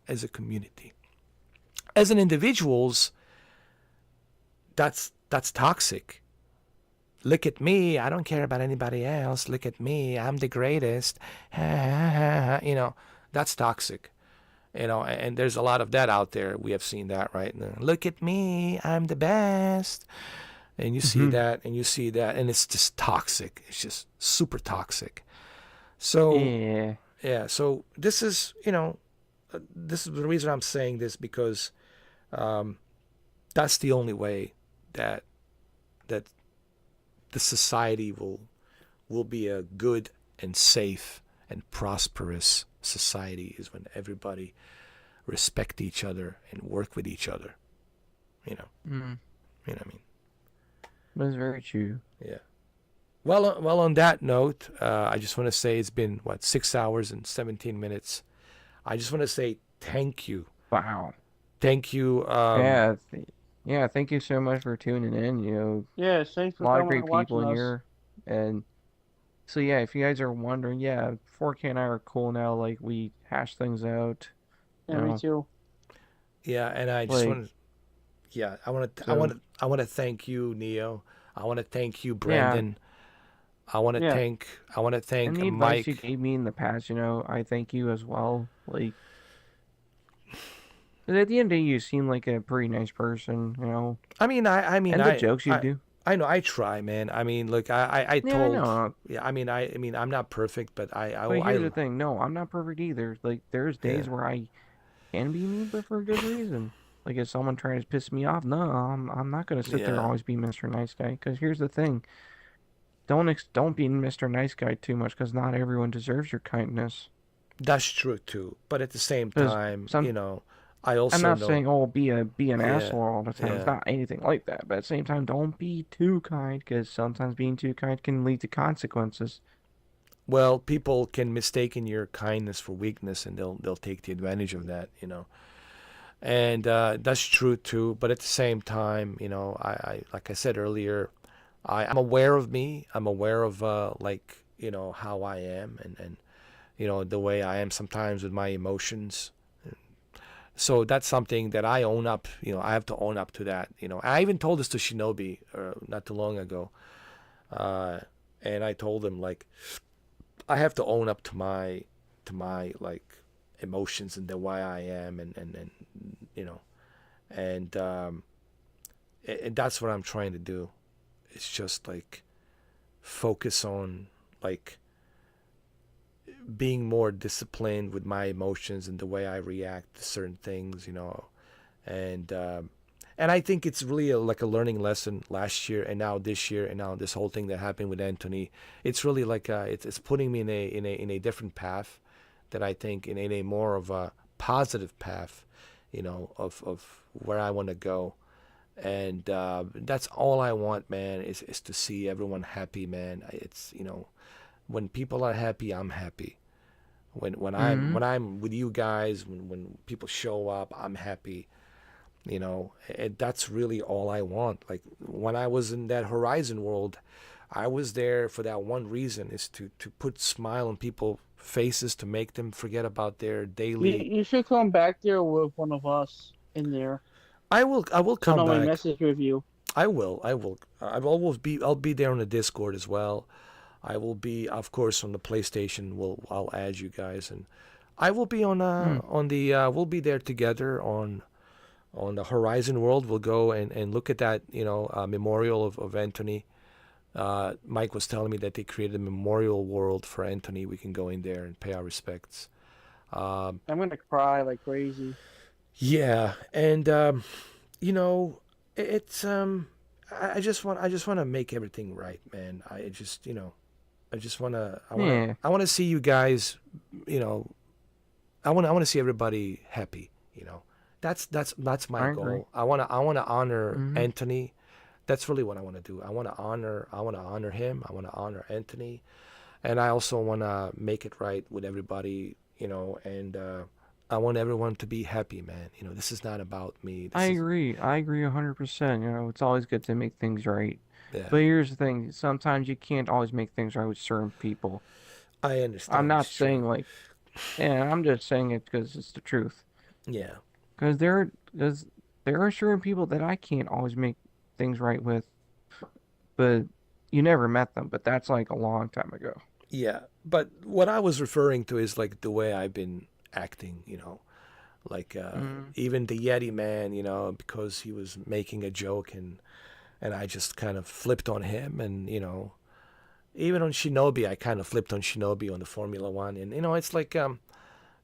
[SPEAKER 1] as a community. As an individuals, that's toxic. look at me. I don't care about anybody else. Look at me. I'm the greatest. You know, that's toxic. You know, and there's a lot of that out there. We have seen that, right? Look at me. I'm the best. And you see that, and you see that, and it's just toxic. It's just super toxic. So, yeah. So this is, you know, this is the reason I'm saying this, because that's the only way that the society will be a good and safe and prosperous society, is when everybody respect each other and work with each other. You know. You know what I mean?
[SPEAKER 12] That's very true.
[SPEAKER 1] Yeah. Well, on that note, I just want to say it's been 6 hours and 17 minutes. I just want to say thank you.
[SPEAKER 12] Wow.
[SPEAKER 1] Thank you.
[SPEAKER 12] Yeah, thank you so much for tuning in. You know,
[SPEAKER 11] yeah, thanks for
[SPEAKER 12] a lot of
[SPEAKER 11] coming
[SPEAKER 12] great
[SPEAKER 11] and
[SPEAKER 12] people
[SPEAKER 11] watching
[SPEAKER 12] in
[SPEAKER 11] us.
[SPEAKER 12] here, and so yeah, if you guys are wondering, yeah, 4K and I are cool now. Like we hash things out.
[SPEAKER 11] Yeah, me too.
[SPEAKER 1] Yeah, and I just want to. Yeah, I want to thank you, Neo. I want to thank you, Brendan. I want to thank
[SPEAKER 12] and the advice you gave me in the past. You know, I thank you as well. Like, 'cause at the end of the day, you seem like a pretty nice person. You know.
[SPEAKER 1] I mean,
[SPEAKER 12] and the jokes you do.
[SPEAKER 1] I know, I try, man. I mean, look, I told.
[SPEAKER 12] I know.
[SPEAKER 1] Yeah, I mean, I'm not perfect, but
[SPEAKER 12] But here's the thing. No, I'm not perfect either. Like, there's days where I can be mean, but for a good reason. Like, if someone tries to piss me off, no, I'm not gonna sit there and always be Mr. Nice Guy. Because here's the thing. Don't be Mr. Nice Guy too much, because not everyone deserves your kindness.
[SPEAKER 1] That's true too. But at the same time, you know, I'm
[SPEAKER 12] not saying be an asshole all the time.
[SPEAKER 1] Yeah.
[SPEAKER 12] It's not anything like that. But at the same time, don't be too kind, because sometimes being too kind can lead to consequences.
[SPEAKER 1] Well, people can mistake your kindness for weakness, and they'll take the advantage of that, you know. And that's true too. But at the same time, you know, I like I said earlier, I'm aware of me. I'm aware of like, you know, how I am, and you know, the way I am sometimes with my emotions. So that's something that I own up. You know, I have to own up to that. You know, I even told this to Shinobi not too long ago, and I told him, like, I have to own up to my like emotions and the way I am, and you know, and that's what I'm trying to do. It's just like focus on like being more disciplined with my emotions and the way I react to certain things, you know, and I think it's really like a learning lesson last year and now this year and now this whole thing that happened with Anthony. It's really like it's putting me in a different path that I think in a more of a positive path, you know, of where I want to go. And that's all I want, man, is to see everyone happy, man. It's, you know, when people are happy, I'm happy. When I'm with you guys, when people show up, I'm happy. You know, and that's really all I want. Like when I was in that Horizon world, I was there for that one reason, is to put smile on people's faces, to make them forget about their daily.
[SPEAKER 11] You should come back there with one of us in there.
[SPEAKER 1] I will come
[SPEAKER 11] Send
[SPEAKER 1] back.
[SPEAKER 11] my message with you.
[SPEAKER 1] I'll be there on the Discord as well. I will be, of course, on the PlayStation. I'll add you guys, and I will be on the we'll be there together on the Horizon World. We'll go and look at that, you know, memorial of Anthony. Mike was telling me that they created a memorial world for Anthony. We can go in there and pay our respects.
[SPEAKER 11] I'm gonna cry like crazy.
[SPEAKER 1] Yeah, and you know, it's I just want to make everything right, man. I just, you know, I want to see you guys, you know, I want to see everybody happy, you know. That's my goal. I want to honor Anthony. That's really what I want to do. I want to honor him. I want to honor Anthony, and I also want to make it right with everybody, you know, and I want everyone to be happy, man. You know, this is not about me.
[SPEAKER 12] I agree 100%. You know, it's always good to make things right.
[SPEAKER 1] Yeah.
[SPEAKER 12] But here's the thing, sometimes you can't always make things right with certain people.
[SPEAKER 1] I understand.
[SPEAKER 12] I'm not saying like, I'm just saying it because it's the truth.
[SPEAKER 1] Yeah.
[SPEAKER 12] Because there are certain people that I can't always make things right with. But You never met them, but that's like a long time ago.
[SPEAKER 1] Yeah, but what I was referring to is like the way I've been acting, like even the Yeti man, because he was making a joke and I just kind of flipped on him, and even on Shinobi, I kind of flipped on Shinobi on the Formula One, and it's like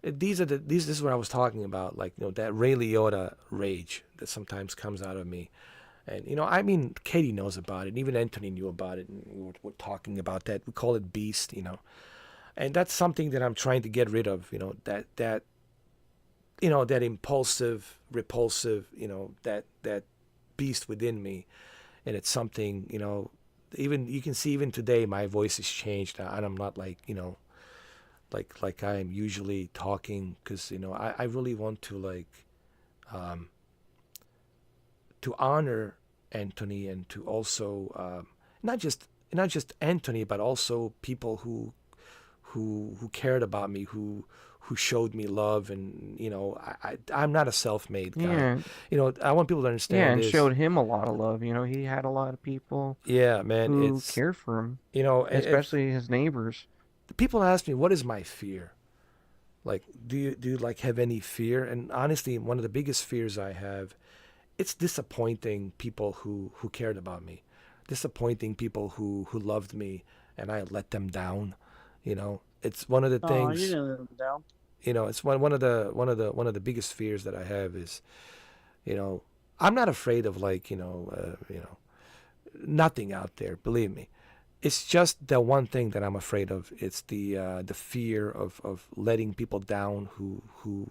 [SPEAKER 1] this is what I was talking about, like that Ray Liotta rage that sometimes comes out of me. And I mean, Katie knows about it, and even Anthony knew about it, and we're talking about that. We call it beast, and that's something that I'm trying to get rid of. That that impulsive, repulsive, that beast within me, and it's something, even you can see even today my voice has changed, and I'm not like like I am usually talking, because I really want to um, to honor Anthony, and to also not just Anthony, but also people who cared about me, who showed me love, and I'm not a self-made guy.
[SPEAKER 12] Yeah.
[SPEAKER 1] I want people to
[SPEAKER 12] Yeah,
[SPEAKER 1] understand
[SPEAKER 12] and
[SPEAKER 1] this.
[SPEAKER 12] showed him a lot of love. He had a lot of people
[SPEAKER 1] Yeah, man,
[SPEAKER 12] who
[SPEAKER 1] it's
[SPEAKER 12] cared for him,
[SPEAKER 1] if
[SPEAKER 12] especially his neighbors.
[SPEAKER 1] people ask me what is my fear, like do you like have any fear, and honestly, one of the biggest fears I have, it's disappointing people who cared about me, disappointing people who loved me, and I let them down. It's one of the
[SPEAKER 11] Oh, you
[SPEAKER 1] things.
[SPEAKER 11] didn't let him down.
[SPEAKER 1] It's one of the biggest fears that I have is, I'm not afraid of nothing out there. Believe me, it's just the one thing that I'm afraid of. It's the fear of letting people down who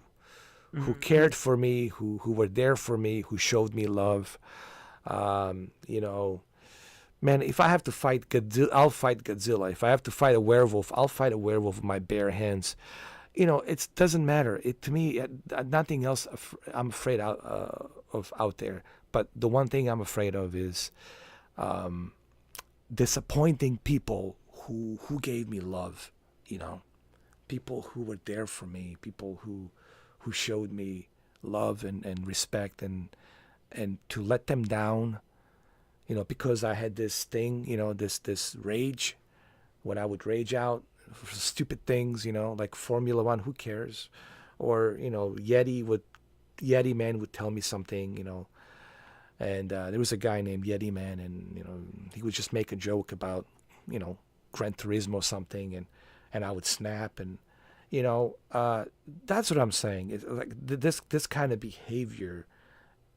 [SPEAKER 1] cared for me, who were there for me, who showed me love. Man, if I have to fight Godzilla, I'll fight Godzilla. If I have to fight a werewolf, I'll fight a werewolf with my bare hands. It doesn't matter. It to me, nothing else. I'm afraid of out there. But the one thing I'm afraid of is disappointing people who gave me love. People who were there for me, people who showed me love and respect, and to let them down, because I had this thing, this rage, when I would rage out for stupid things, like Formula One, who cares? Or, Yeti Man would tell me something, and there was a guy named Yeti Man, and, he would just make a joke about, Gran Turismo or something, and I would snap, and, that's what I'm saying. It's like this kind of behavior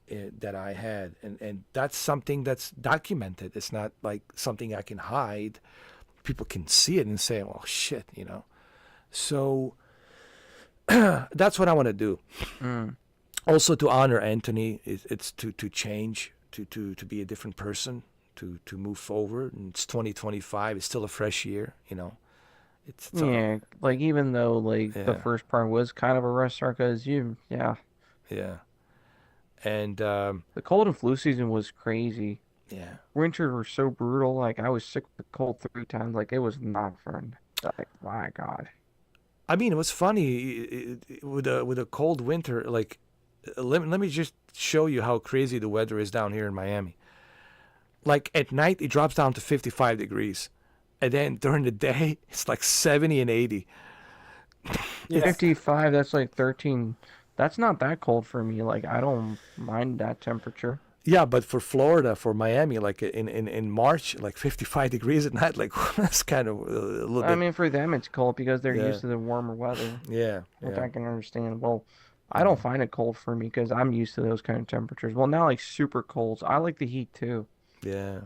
[SPEAKER 1] that I had, and that's something that's documented. It's not like something I can hide. People can see it and say, "Oh shit," So that's what I want to do. Also, to honor Anthony, it's to change, to be a different person, to move forward. And it's 2025. It's still a fresh year. It's
[SPEAKER 12] Yeah, like even though like the first part was kind of a rush start, because
[SPEAKER 1] yeah. And
[SPEAKER 12] the cold and flu season was crazy.
[SPEAKER 1] Yeah.
[SPEAKER 12] Winters were so brutal. Like I was sick with the cold 3 times. Like it was not fun. Like my God.
[SPEAKER 1] I mean, it was funny with a cold winter. Like, let me just show you how crazy the weather is down here in Miami. Like at night, it drops down to 55 degrees, and then during the day, it's like 70 and 80.
[SPEAKER 12] Yeah. 55. That's like 13. That's not that cold for me. Like I don't mind that temperature.
[SPEAKER 1] Yeah, but for Florida, for Miami, like in March, like 55 degrees at night, like that's kind of a little bit.
[SPEAKER 12] I mean, for them it's cold because they're
[SPEAKER 1] Yeah.
[SPEAKER 12] used to the warmer weather.
[SPEAKER 1] Yeah,
[SPEAKER 12] Which
[SPEAKER 1] yeah.
[SPEAKER 12] I can understand. Well, I don't find it cold for me because I'm used to those kind of temperatures. Well, not like super colds. I like the heat too.
[SPEAKER 1] Yeah.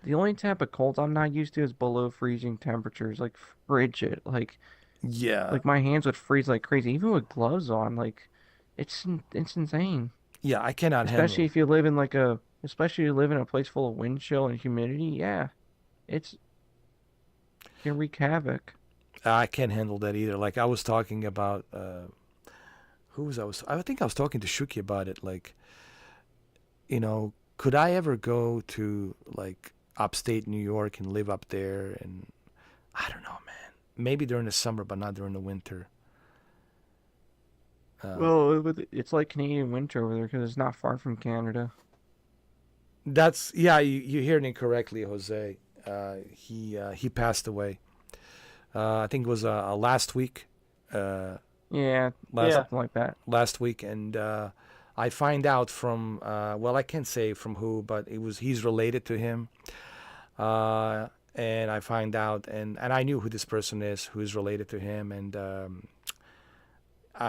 [SPEAKER 12] The only type of colds I'm not used to is below freezing temperatures, like frigid.
[SPEAKER 1] Yeah.
[SPEAKER 12] Like my hands would freeze like crazy, even with gloves on. Like, it's insane.
[SPEAKER 1] Yeah, I cannot
[SPEAKER 12] Especially
[SPEAKER 1] handle.
[SPEAKER 12] if you live in especially if you live in a place full of wind chill and humidity. Yeah, it can wreak havoc.
[SPEAKER 1] I can't handle that either. Like I was talking about, I think I was talking to Shuki about it. Like, could I ever go to like upstate New York and live up there? And I don't know, man. Maybe during the summer, but not during the winter.
[SPEAKER 12] Well, it's like Canadian winter over there because it's not far from Canada.
[SPEAKER 1] That's, yeah, you're hearing it correctly, Jose. He passed away. I think it was last week.
[SPEAKER 12] Yeah, something like that.
[SPEAKER 1] Last week, and I find out from well, I can't say from who, but he's related to him. And I find out, and I knew who this person is, who is related to him, and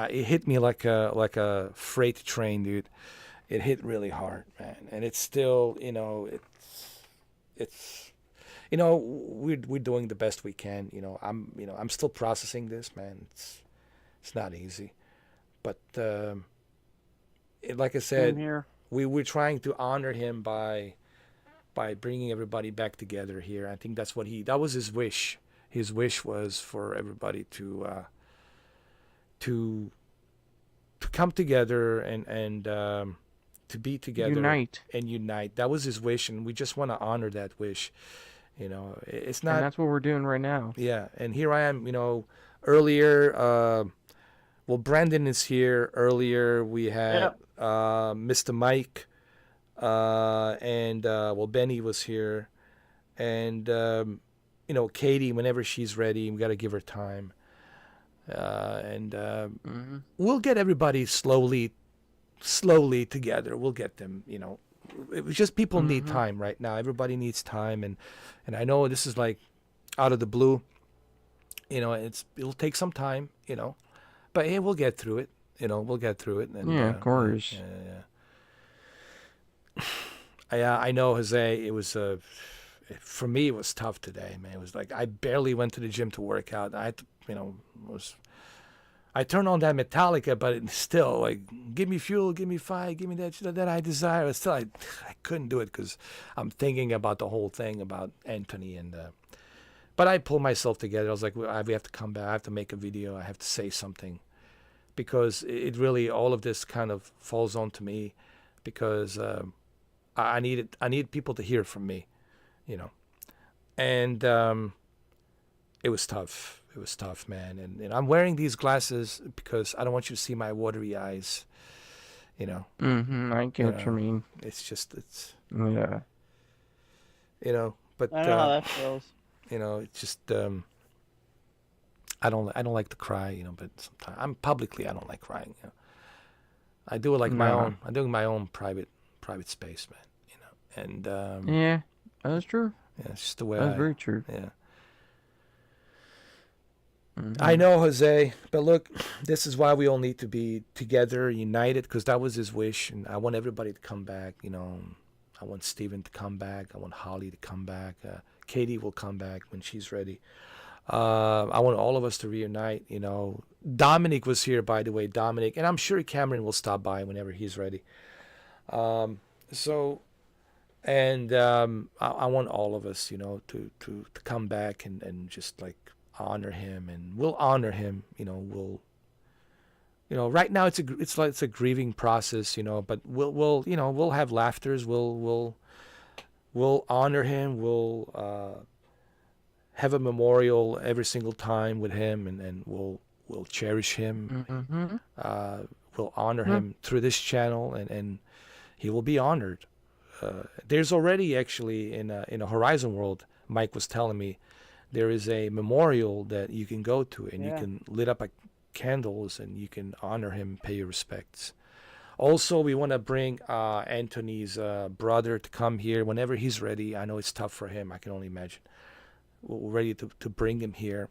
[SPEAKER 1] it hit me like a freight train, dude. It hit really hard, man, and it's still, it's we're doing the best we can. I'm still processing this, man. It's not easy, but like I said,
[SPEAKER 11] Same here.
[SPEAKER 1] we're trying to honor him by bringing everybody back together here. I think that was his wish. His wish was for everybody to come together and to be together, unite. That was his wish, and we just want to honor that wish. It's not.
[SPEAKER 12] And that's what we're doing right now.
[SPEAKER 1] Yeah, and here I am. Earlier, well, Brandon is here. Earlier, we had Mr. Mike. And Benny was here, and Katie, whenever she's ready, we got to give her time, and we'll get everybody slowly together. We'll get them. It was just people need time right now. Everybody needs time, and I know this is like out of the blue. It'll take some time. But hey, we'll get through it. We'll get through it. And,
[SPEAKER 12] of course.
[SPEAKER 1] Yeah. I know, Jose. It was for me. It was tough today, man. It was like I barely went to the gym to work out. I had to, I turned on that Metallica, but it's still like, give me fuel, give me fire, give me that I desire. But still, I couldn't do it because I'm thinking about the whole thing about Anthony and. But I pulled myself together. I was like, we have to come back. I have to make a video. I have to say something, because it really, all of this kind of falls onto me, because I need people to hear from me, and it was tough. It was tough, man. And I'm wearing these glasses because I don't want you to see my watery eyes,
[SPEAKER 12] I get what you mean.
[SPEAKER 1] It's
[SPEAKER 12] yeah.
[SPEAKER 1] But
[SPEAKER 11] I know how that feels.
[SPEAKER 1] It's just I don't like to cry, but sometimes I don't like crying. I do it like my own. I do it in my own private space, man. And
[SPEAKER 12] yeah, that's true.
[SPEAKER 1] Yeah, it's just the way.
[SPEAKER 12] That's very true.
[SPEAKER 1] Yeah. I know, Jose, but look, this is why we all need to be together, united, because that was his wish, and I want everybody to come back. I want Steven to come back. I want Holly to come back. Katie will come back when she's ready. I want all of us to reunite. Dominic was here, by the way. Dominic, and I'm sure Cameron will stop by whenever he's ready. I want all of us, to come back and just like honor him, and we'll honor him. Right now it's a grieving process, but we'll have laughters. We'll honor him. We'll have a memorial every single time with him, and we'll cherish him. We'll honor him through this channel, and he will be honored. There's already actually in a Horizon World, Mike was telling me, there is a memorial that you can go to, and you can lit up candles, and you can honor him, pay your respects. Also, we want to bring Anthony's brother to come here whenever he's ready. I know it's tough for him. I can only imagine. We're ready to bring him here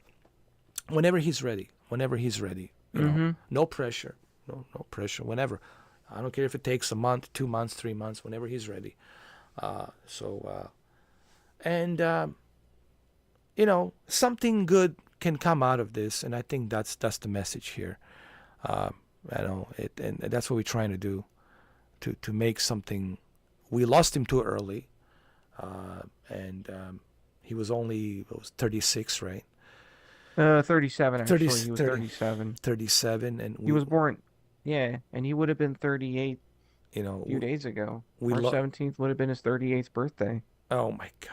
[SPEAKER 1] whenever he's ready. Whenever he's ready. No pressure. No pressure. Whenever. I don't care if it takes a month, 2 months, 3 months. Whenever he's ready. Something good can come out of this, and I think that's the message here. And that's what we're trying to do, to make something. We lost him too early, and he was only 36, right?
[SPEAKER 12] 37 actually. He was 37.
[SPEAKER 1] 37, and
[SPEAKER 12] he was born. Yeah, and he would have been 38. A few days ago. March 17th would have been his 38th birthday.
[SPEAKER 1] Oh my God,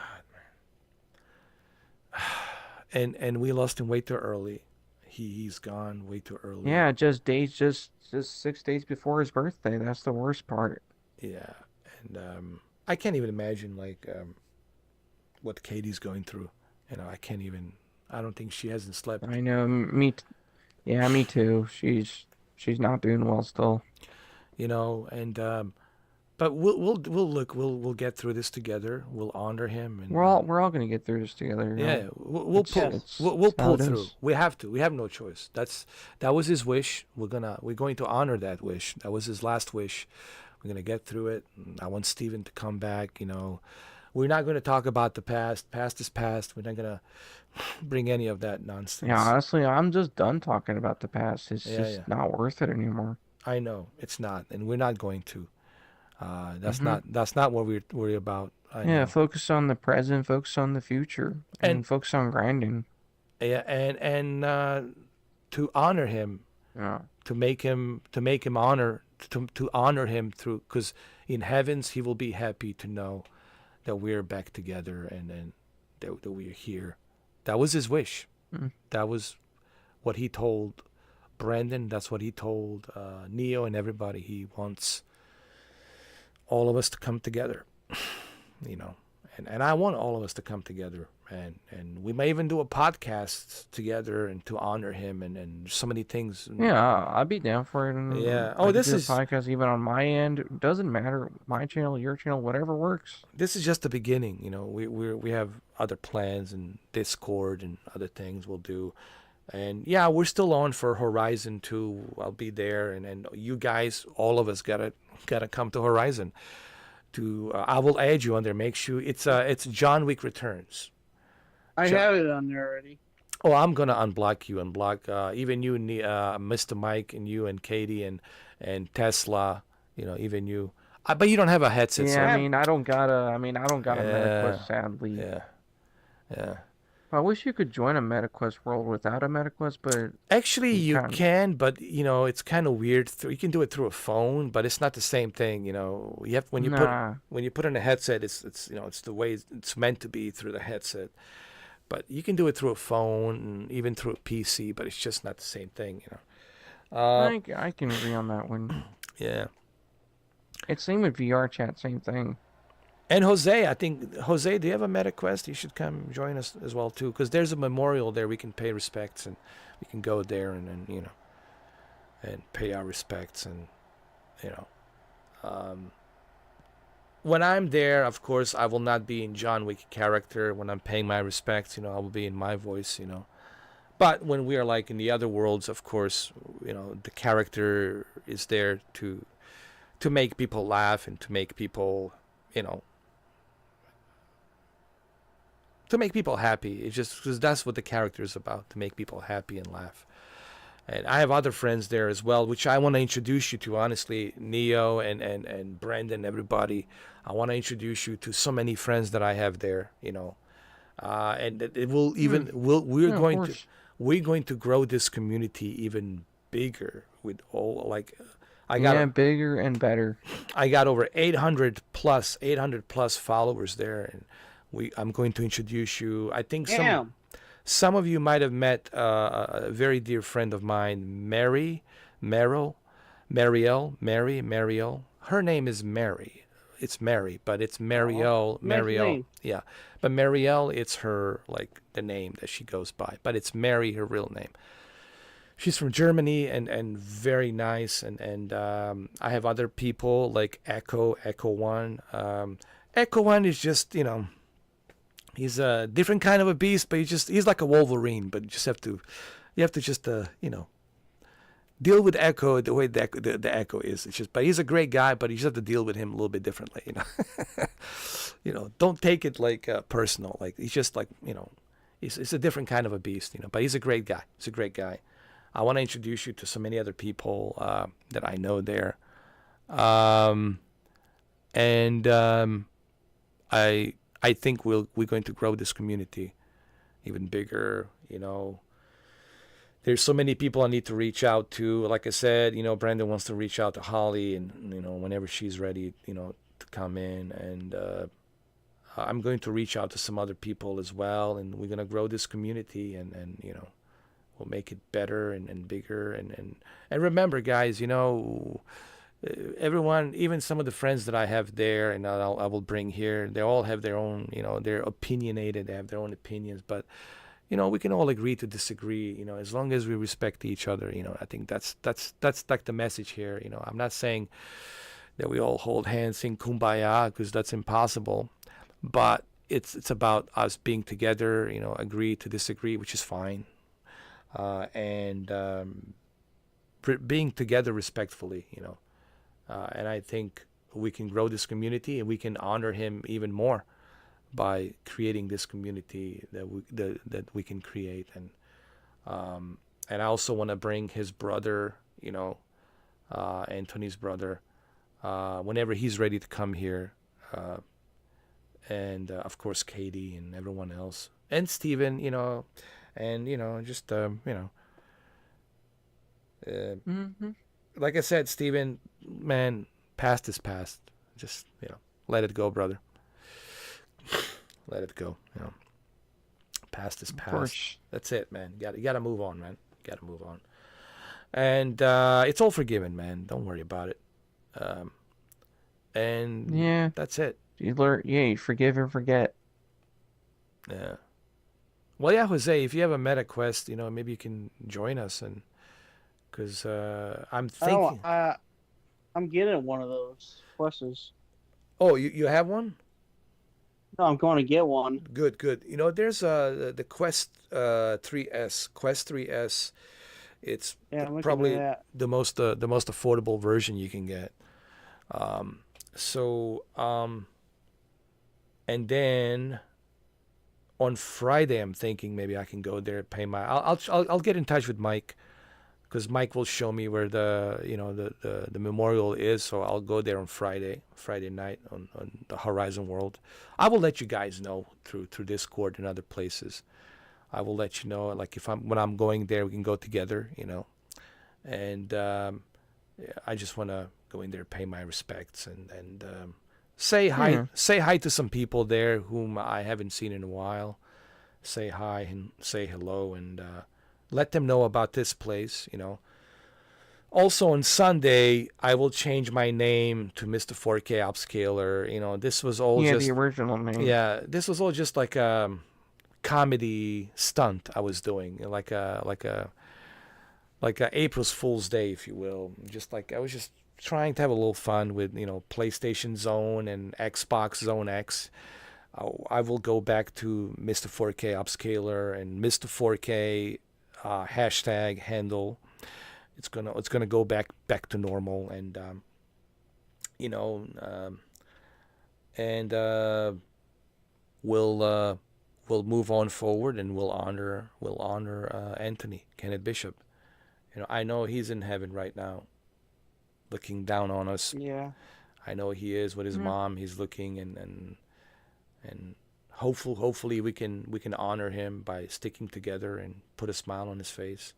[SPEAKER 1] man! And we lost him way too early. He's gone way too early.
[SPEAKER 12] Yeah, just 6 days before his birthday. That's the worst part.
[SPEAKER 1] Yeah, and I can't even imagine what Katie's going through. You know, I can't even. I don't think she hasn't slept.
[SPEAKER 12] I know. Yeah, me too. She's not doing well still.
[SPEAKER 1] You know, and but we'll get through this together. We'll honor him, and
[SPEAKER 12] We're all gonna get through this together. You
[SPEAKER 1] yeah,
[SPEAKER 12] know?
[SPEAKER 1] we'll pull we'll
[SPEAKER 12] it's how
[SPEAKER 1] pull
[SPEAKER 12] it
[SPEAKER 1] through.
[SPEAKER 12] is.
[SPEAKER 1] We have to. We have no choice. That was his wish. We're going to honor that wish. That was his last wish. We're gonna get through it. I want Steven to come back. You know, we're not going to talk about the past. Past is past. We're not gonna bring any of that nonsense.
[SPEAKER 12] Yeah, honestly, I'm just done talking about the past. It's
[SPEAKER 1] Yeah,
[SPEAKER 12] just
[SPEAKER 1] yeah.
[SPEAKER 12] not worth it anymore.
[SPEAKER 1] I know it's not, and we're not going to. That's
[SPEAKER 12] Mhm.
[SPEAKER 1] not what we're about. I
[SPEAKER 12] Yeah,
[SPEAKER 1] know.
[SPEAKER 12] focus on the present, focus on the future, and focus on grinding.
[SPEAKER 1] Yeah, and to honor him,
[SPEAKER 12] Yeah.
[SPEAKER 1] to make him to honor him through, because in heavens he will be happy to know that we're back together and that we're here. That was his wish.
[SPEAKER 12] Mm.
[SPEAKER 1] That was what he told Brandon. That's what he told Neo and everybody. He wants all of us to come together, you know, and I want all of us to come together, and we may even do a podcast together and to honor him and so many things.
[SPEAKER 12] Yeah, I'd be down for it. And
[SPEAKER 1] Yeah.
[SPEAKER 12] I
[SPEAKER 1] Oh,
[SPEAKER 12] could
[SPEAKER 1] this
[SPEAKER 12] do a
[SPEAKER 1] is
[SPEAKER 12] podcast even on my end. It doesn't matter. My channel, your channel, whatever works.
[SPEAKER 1] this is just the beginning. You know, we have other plans and Discord and other things we'll do. And yeah, we're still on for Horizon 2. I'll be there, and you guys, all of us, gotta come to Horizon. I will add you on there. Make sure it's John Wick Returns.
[SPEAKER 11] I have it on there already.
[SPEAKER 1] Oh, I'm gonna unblock you, even you, Mr. Mike, and you and Katie and Tesla. You know, even you. But you don't have a headset.
[SPEAKER 12] Yeah,
[SPEAKER 1] so
[SPEAKER 12] I don't got a MetaQuest, sadly.
[SPEAKER 1] Yeah. Yeah.
[SPEAKER 12] I wish you could join a MetaQuest world without a MetaQuest, but
[SPEAKER 1] Actually, you
[SPEAKER 12] can't.
[SPEAKER 1] can, but you know it's kind of weird. You can do it through a phone, but it's not the same thing. You know, you have when you
[SPEAKER 12] Nah.
[SPEAKER 1] put in a headset, it's you know it's the way it's meant to be through the headset. But you can do it through a phone, and even through a PC, but it's just not the same thing. You know.
[SPEAKER 12] I can agree on that one.
[SPEAKER 1] Yeah.
[SPEAKER 12] It's same with VR chat, same thing.
[SPEAKER 1] And Jose, I think Jose, do you have a MetaQuest? You should come join us as well too, because there's a memorial there. We can pay respects, and we can go there and you know, and pay our respects, and you know, when I'm there, of course, I will not be in John Wick character. When I'm paying my respects, you know, I will be in my voice, you know. But when we are like in the other worlds, of course, you know, the character is there to make people laugh and to make people, you know, to make people happy. It's just because that's what the character is about, to make people happy and laugh. And I have other friends there as well, which I want to introduce you to, honestly, Neo and Brandon, everybody. I want to introduce you to so many friends that I have there, you know. And it will even we're going to grow this community even bigger with all like
[SPEAKER 12] bigger and better.
[SPEAKER 1] I got over 800 plus followers there, and I'm going to introduce you. I think some of you might have met a very dear friend of mine, Mariel. Her name is Mary. It's Mary, but it's Mariel.
[SPEAKER 11] Name.
[SPEAKER 1] Yeah, but Mariel, it's her like the name that she goes by, but it's Mary, her real name. She's from Germany and very nice, and I have other people like Echo One. Echo One is just, you know, he's a different kind of a beast, but he's like a Wolverine, but you have to just you know, deal with Echo the way the Echo is. It's just, but he's a great guy, but you just have to deal with him a little bit differently, you know. You know, don't take it like personal. Like he's just like, you know, he's a different kind of a beast, you know. But he's a great guy. He's a great guy. I want to introduce you to so many other people that I know there, and I think we're going to grow this community even bigger. You know, there's so many people I need to reach out to. Like I said, you know, Brandon wants to reach out to Holly, and you know, whenever she's ready, you know, to come in, and I'm going to reach out to some other people as well, and we're gonna grow this community, and you know, we'll make it better and bigger, and remember, guys, you know, everyone, even some of the friends that I have there, and I will bring here, they all have their own, they're opinionated, they have their own opinions, but we can all agree to disagree, as long as we respect each other. I think that's like the message here. I'm not saying that we all hold hands, sing kumbaya, because that's impossible, but it's about us being together, agree to disagree, which is fine, and being together respectfully, and I think we can grow this community and we can honor him even more by creating this community that we can create. And I also want to bring his brother, Anthony's brother, whenever he's ready to come here, and of course Katie and everyone else, and Steven, and just like I said, Steven, man, past is past. Just let it go, brother. Let it go. Past is past. That's it, man. You got to move on, man. You got to move on. And it's all forgiven, man. Don't worry about it. And
[SPEAKER 12] Yeah,
[SPEAKER 1] that's it.
[SPEAKER 12] You learn. Yeah, you forgive and forget.
[SPEAKER 1] Yeah. Well, yeah, Jose, if you have a meta quest, maybe you can join us, and because I'm thinking.
[SPEAKER 11] I'm getting one of those quests.
[SPEAKER 1] Oh, you have one?
[SPEAKER 11] No, I'm going to get one.
[SPEAKER 1] Good. There's the Quest 3S. Quest 3S. It's probably the most affordable version you can get. And then on Friday, I'm thinking maybe I can go there and pay my. I'll get in touch with Mike, because Mike will show me where the memorial is. So I'll go there on Friday night on the Horizon World. I will let you guys know through Discord and other places. I will let you know, like when I'm going there, we can go together, And I just want to go in there, pay my respects, and say hi. Say hi to some people there whom I haven't seen in a while. Say hi and say hello, and let them know about this place. Also on Sunday, I will change my name to Mr. 4K Upscaler. This was all just
[SPEAKER 12] the original name.
[SPEAKER 1] Yeah, this was all just like a comedy stunt I was doing, like a April's Fool's Day, if you will. Just like I was just trying to have a little fun with PlayStation Zone and Xbox Zone X. I will go back to Mr. 4K Upscaler and Mr. 4K hashtag handle. It's gonna go back to normal, and we'll move on forward, and we'll honor Anthony Kenneth Bishop. I know he's in heaven right now, looking down on us.
[SPEAKER 11] Yeah.
[SPEAKER 1] I know he is with his mom. He's looking, and hopefully we can honor him by sticking together and put a smile on his face.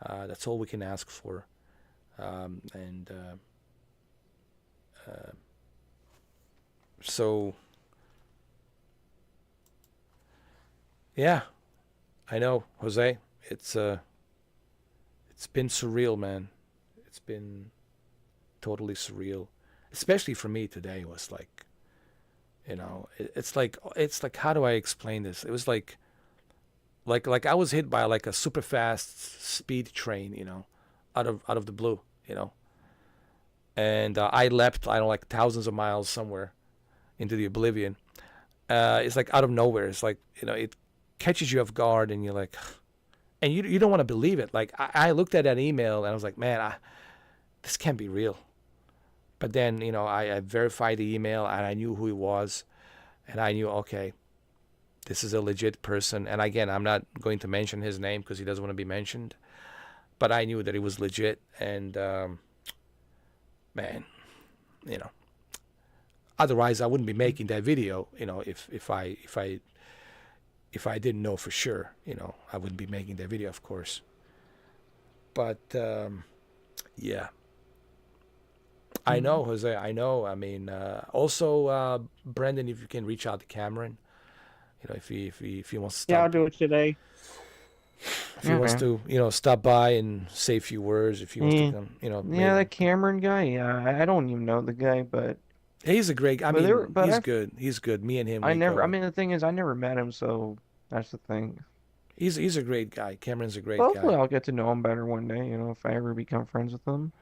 [SPEAKER 1] That's all we can ask for. So yeah, I know, Jose. It's been surreal, man. It's been totally surreal, especially for me today. Was like, it's like how do I explain this? It was like I was hit by like a super fast speed train, out of the blue, and I leapt, I don't know, like thousands of miles somewhere into the oblivion. It's like out of nowhere. It's like, it catches you off guard, and you're like, and you don't want to believe it. Like I looked at that email and I was like, man, this can't be real. But then, I verified the email, and I knew who he was, and I knew, okay, this is a legit person. And again, I'm not going to mention his name because he doesn't want to be mentioned, but I knew that he was legit. And man, otherwise I wouldn't be making that video. If I didn't know for sure, I wouldn't be making that video, of course. But yeah, I know, Jose. I know. I mean, also, Brendan, if you can reach out to Cameron, if he wants to stop.
[SPEAKER 11] Yeah, I'll do it today.
[SPEAKER 1] If he wants to, stop by and say a few words, if he wants to come,
[SPEAKER 12] Yeah,
[SPEAKER 1] maybe.
[SPEAKER 12] that Cameron guy. Yeah, I don't even know the guy, but
[SPEAKER 1] He's a great. I
[SPEAKER 12] but they were,
[SPEAKER 1] mean,
[SPEAKER 12] but
[SPEAKER 1] he's good. He's good. Me and him,
[SPEAKER 12] I
[SPEAKER 1] we
[SPEAKER 12] never. I
[SPEAKER 1] go.
[SPEAKER 12] mean, the thing is, I never met him, so that's the thing.
[SPEAKER 1] He's a great guy. Cameron's a great
[SPEAKER 12] Hopefully,
[SPEAKER 1] guy.
[SPEAKER 12] I'll get to know him better one day. If I ever become friends with him.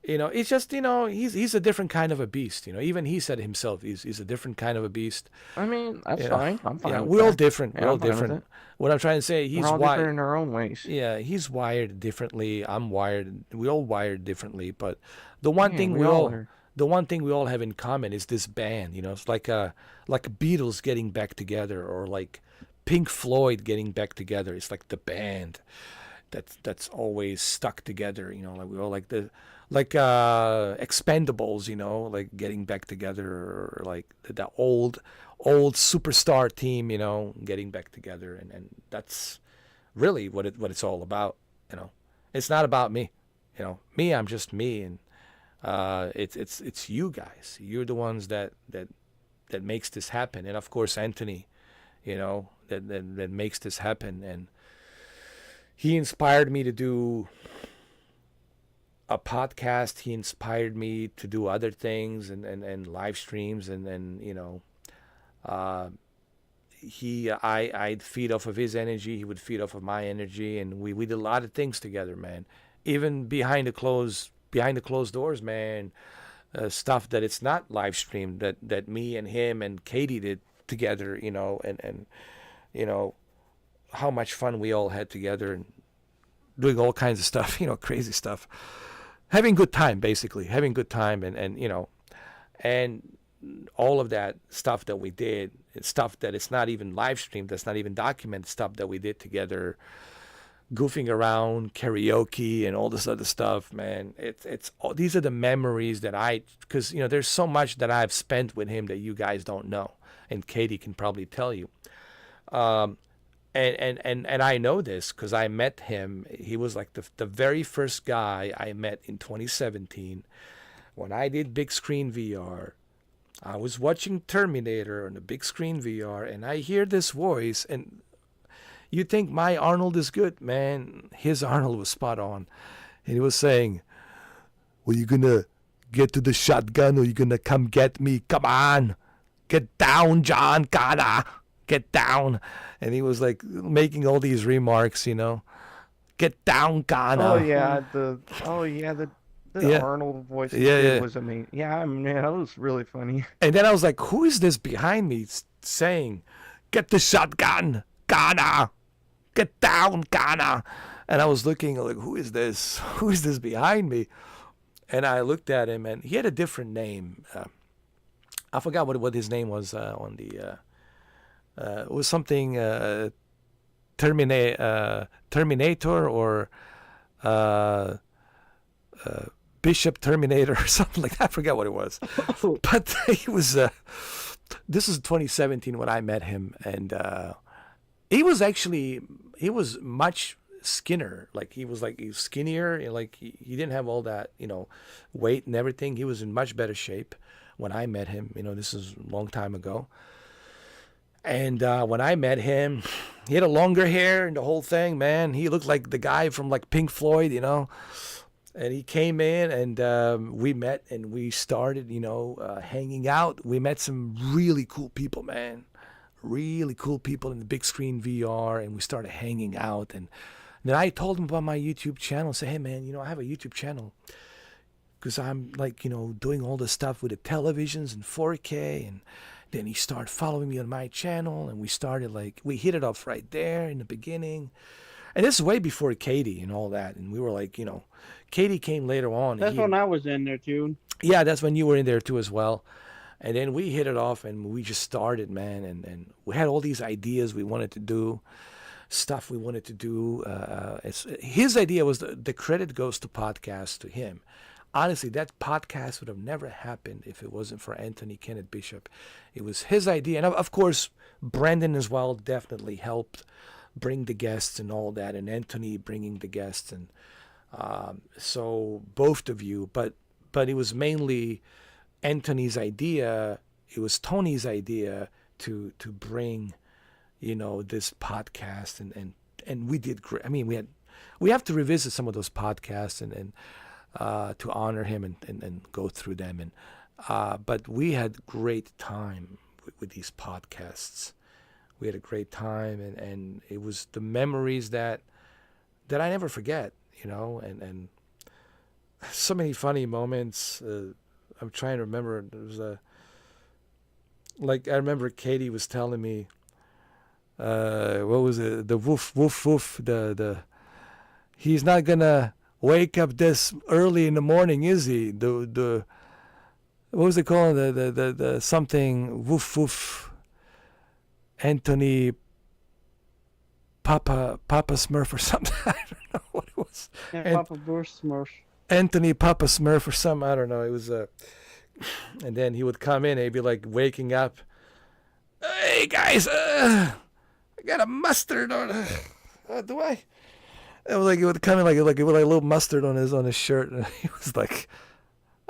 [SPEAKER 1] It's just he's a different kind of a beast. Even he said himself, he's a different kind of a beast.
[SPEAKER 12] I mean, that's fine. I'm fine.
[SPEAKER 1] Yeah,
[SPEAKER 12] with
[SPEAKER 1] we're all
[SPEAKER 12] that.
[SPEAKER 1] different.
[SPEAKER 12] Yeah,
[SPEAKER 1] We're all
[SPEAKER 12] I'm fine with
[SPEAKER 1] different.
[SPEAKER 12] it.
[SPEAKER 1] What I'm trying to say, he's
[SPEAKER 12] We're all
[SPEAKER 1] wired
[SPEAKER 12] different in our own ways.
[SPEAKER 1] Yeah, he's wired differently. I'm wired. We all wired differently. But the one
[SPEAKER 12] Yeah,
[SPEAKER 1] thing
[SPEAKER 12] we
[SPEAKER 1] we
[SPEAKER 12] all
[SPEAKER 1] all,
[SPEAKER 12] are.
[SPEAKER 1] the one thing we all have in common is this band. It's like a Beatles getting back together, or like Pink Floyd getting back together. It's like the band that's always stuck together. Like we all like Expendables. Like getting back together, or like the old superstar team. Getting back together, and that's really what it's all about. It's not about me. Me, I'm just me, and it's you guys. You're the ones that makes this happen, and of course Anthony, that makes this happen, and he inspired me to do a podcast. He inspired me to do other things, and live streams, and then I'd feed off of his energy. He would feed off of my energy, and we did a lot of things together, man. Even behind the closed doors, man. Stuff that it's not live streamed, that me and him and Katie did together, and how much fun we all had together, and doing all kinds of stuff, crazy stuff, having good time, basically having good time, and all of that stuff that we did, stuff that it's not even live streamed, that's not even documented, stuff that we did together, goofing around, karaoke, and all this other stuff, man. It's these are the memories that because there's so much that I've spent with him that you guys don't know, and Katie can probably tell you. And I know this because I met him. He was like the very first guy I met in 2017 when I did big screen VR. I was watching Terminator on the big screen VR, and I hear this voice, and you think my Arnold is good, man. His Arnold was spot on. And he was saying, well, you gonna get to the shotgun, or you gonna come get me? Come on. Get down, John. Gotta get down. And he was like making all these remarks, Get down, Ghana.
[SPEAKER 12] The Arnold voice was amazing. Yeah, man, that was really funny.
[SPEAKER 1] And then I was like, who is this behind me saying, get the shotgun, Ghana, get down, Ghana? And I was looking like, who is this? Who is this behind me? And I looked at him, and he had a different name. I forgot what his name was on the. It was something Terminator or Bishop Terminator or something like that. I forgot what it was. But he was. This is 2017 when I met him, and he was much skinnier. He was skinnier, and he didn't have all that weight and everything. He was in much better shape when I met him. This is a long time ago. And when I met him, he had a longer hair and the whole thing, man. He looked like the guy from Pink Floyd, And he came in, and we met, and we started, hanging out. We met some really cool people, man. Really cool people in the big screen VR, and we started hanging out. And then I told him about my YouTube channel. Say, hey, man, I have a YouTube channel because I'm doing all this stuff with the televisions and 4K. And then he started following me on my channel, and we started we hit it off right there in the beginning. And this is way before Katie and all that. And we were Katie came later on.
[SPEAKER 11] That's when I was in there too.
[SPEAKER 1] Yeah, that's when you were in there too as well. And then we hit it off, and we just started, man. And we had all these ideas we wanted to do, stuff we wanted to do. His idea was the credit goes to podcast to him. Honestly, that podcast would have never happened if it wasn't for Anthony Kenneth Bishop. It was his idea. And of course, Brandon as well definitely helped bring the guests and all that, and Anthony bringing the guests. And so both of you, but it was mainly Anthony's idea. It was Tony's idea to bring, this podcast and we did great. I mean, we have to revisit some of those podcasts and to honor him and go through them. But we had great time with these podcasts. We had a great time, and it was the memories that I never forget, and so many funny moments. I'm trying to remember. There was I remember Katie was telling me, what was it? The woof woof woof. He's not gonna wake up this early in the morning, is he? The what was it called? The something woof woof. Anthony Papa Smurf or something. I don't know what it was.
[SPEAKER 11] Yeah, Papa Bruce Smurf.
[SPEAKER 1] Anthony Papa Smurf or something. I don't know. It was and then he would come in and he'd be like waking up. Hey guys, I got a mustard on. Do I? It was like he would come in like with a little mustard on his shirt, and he was like,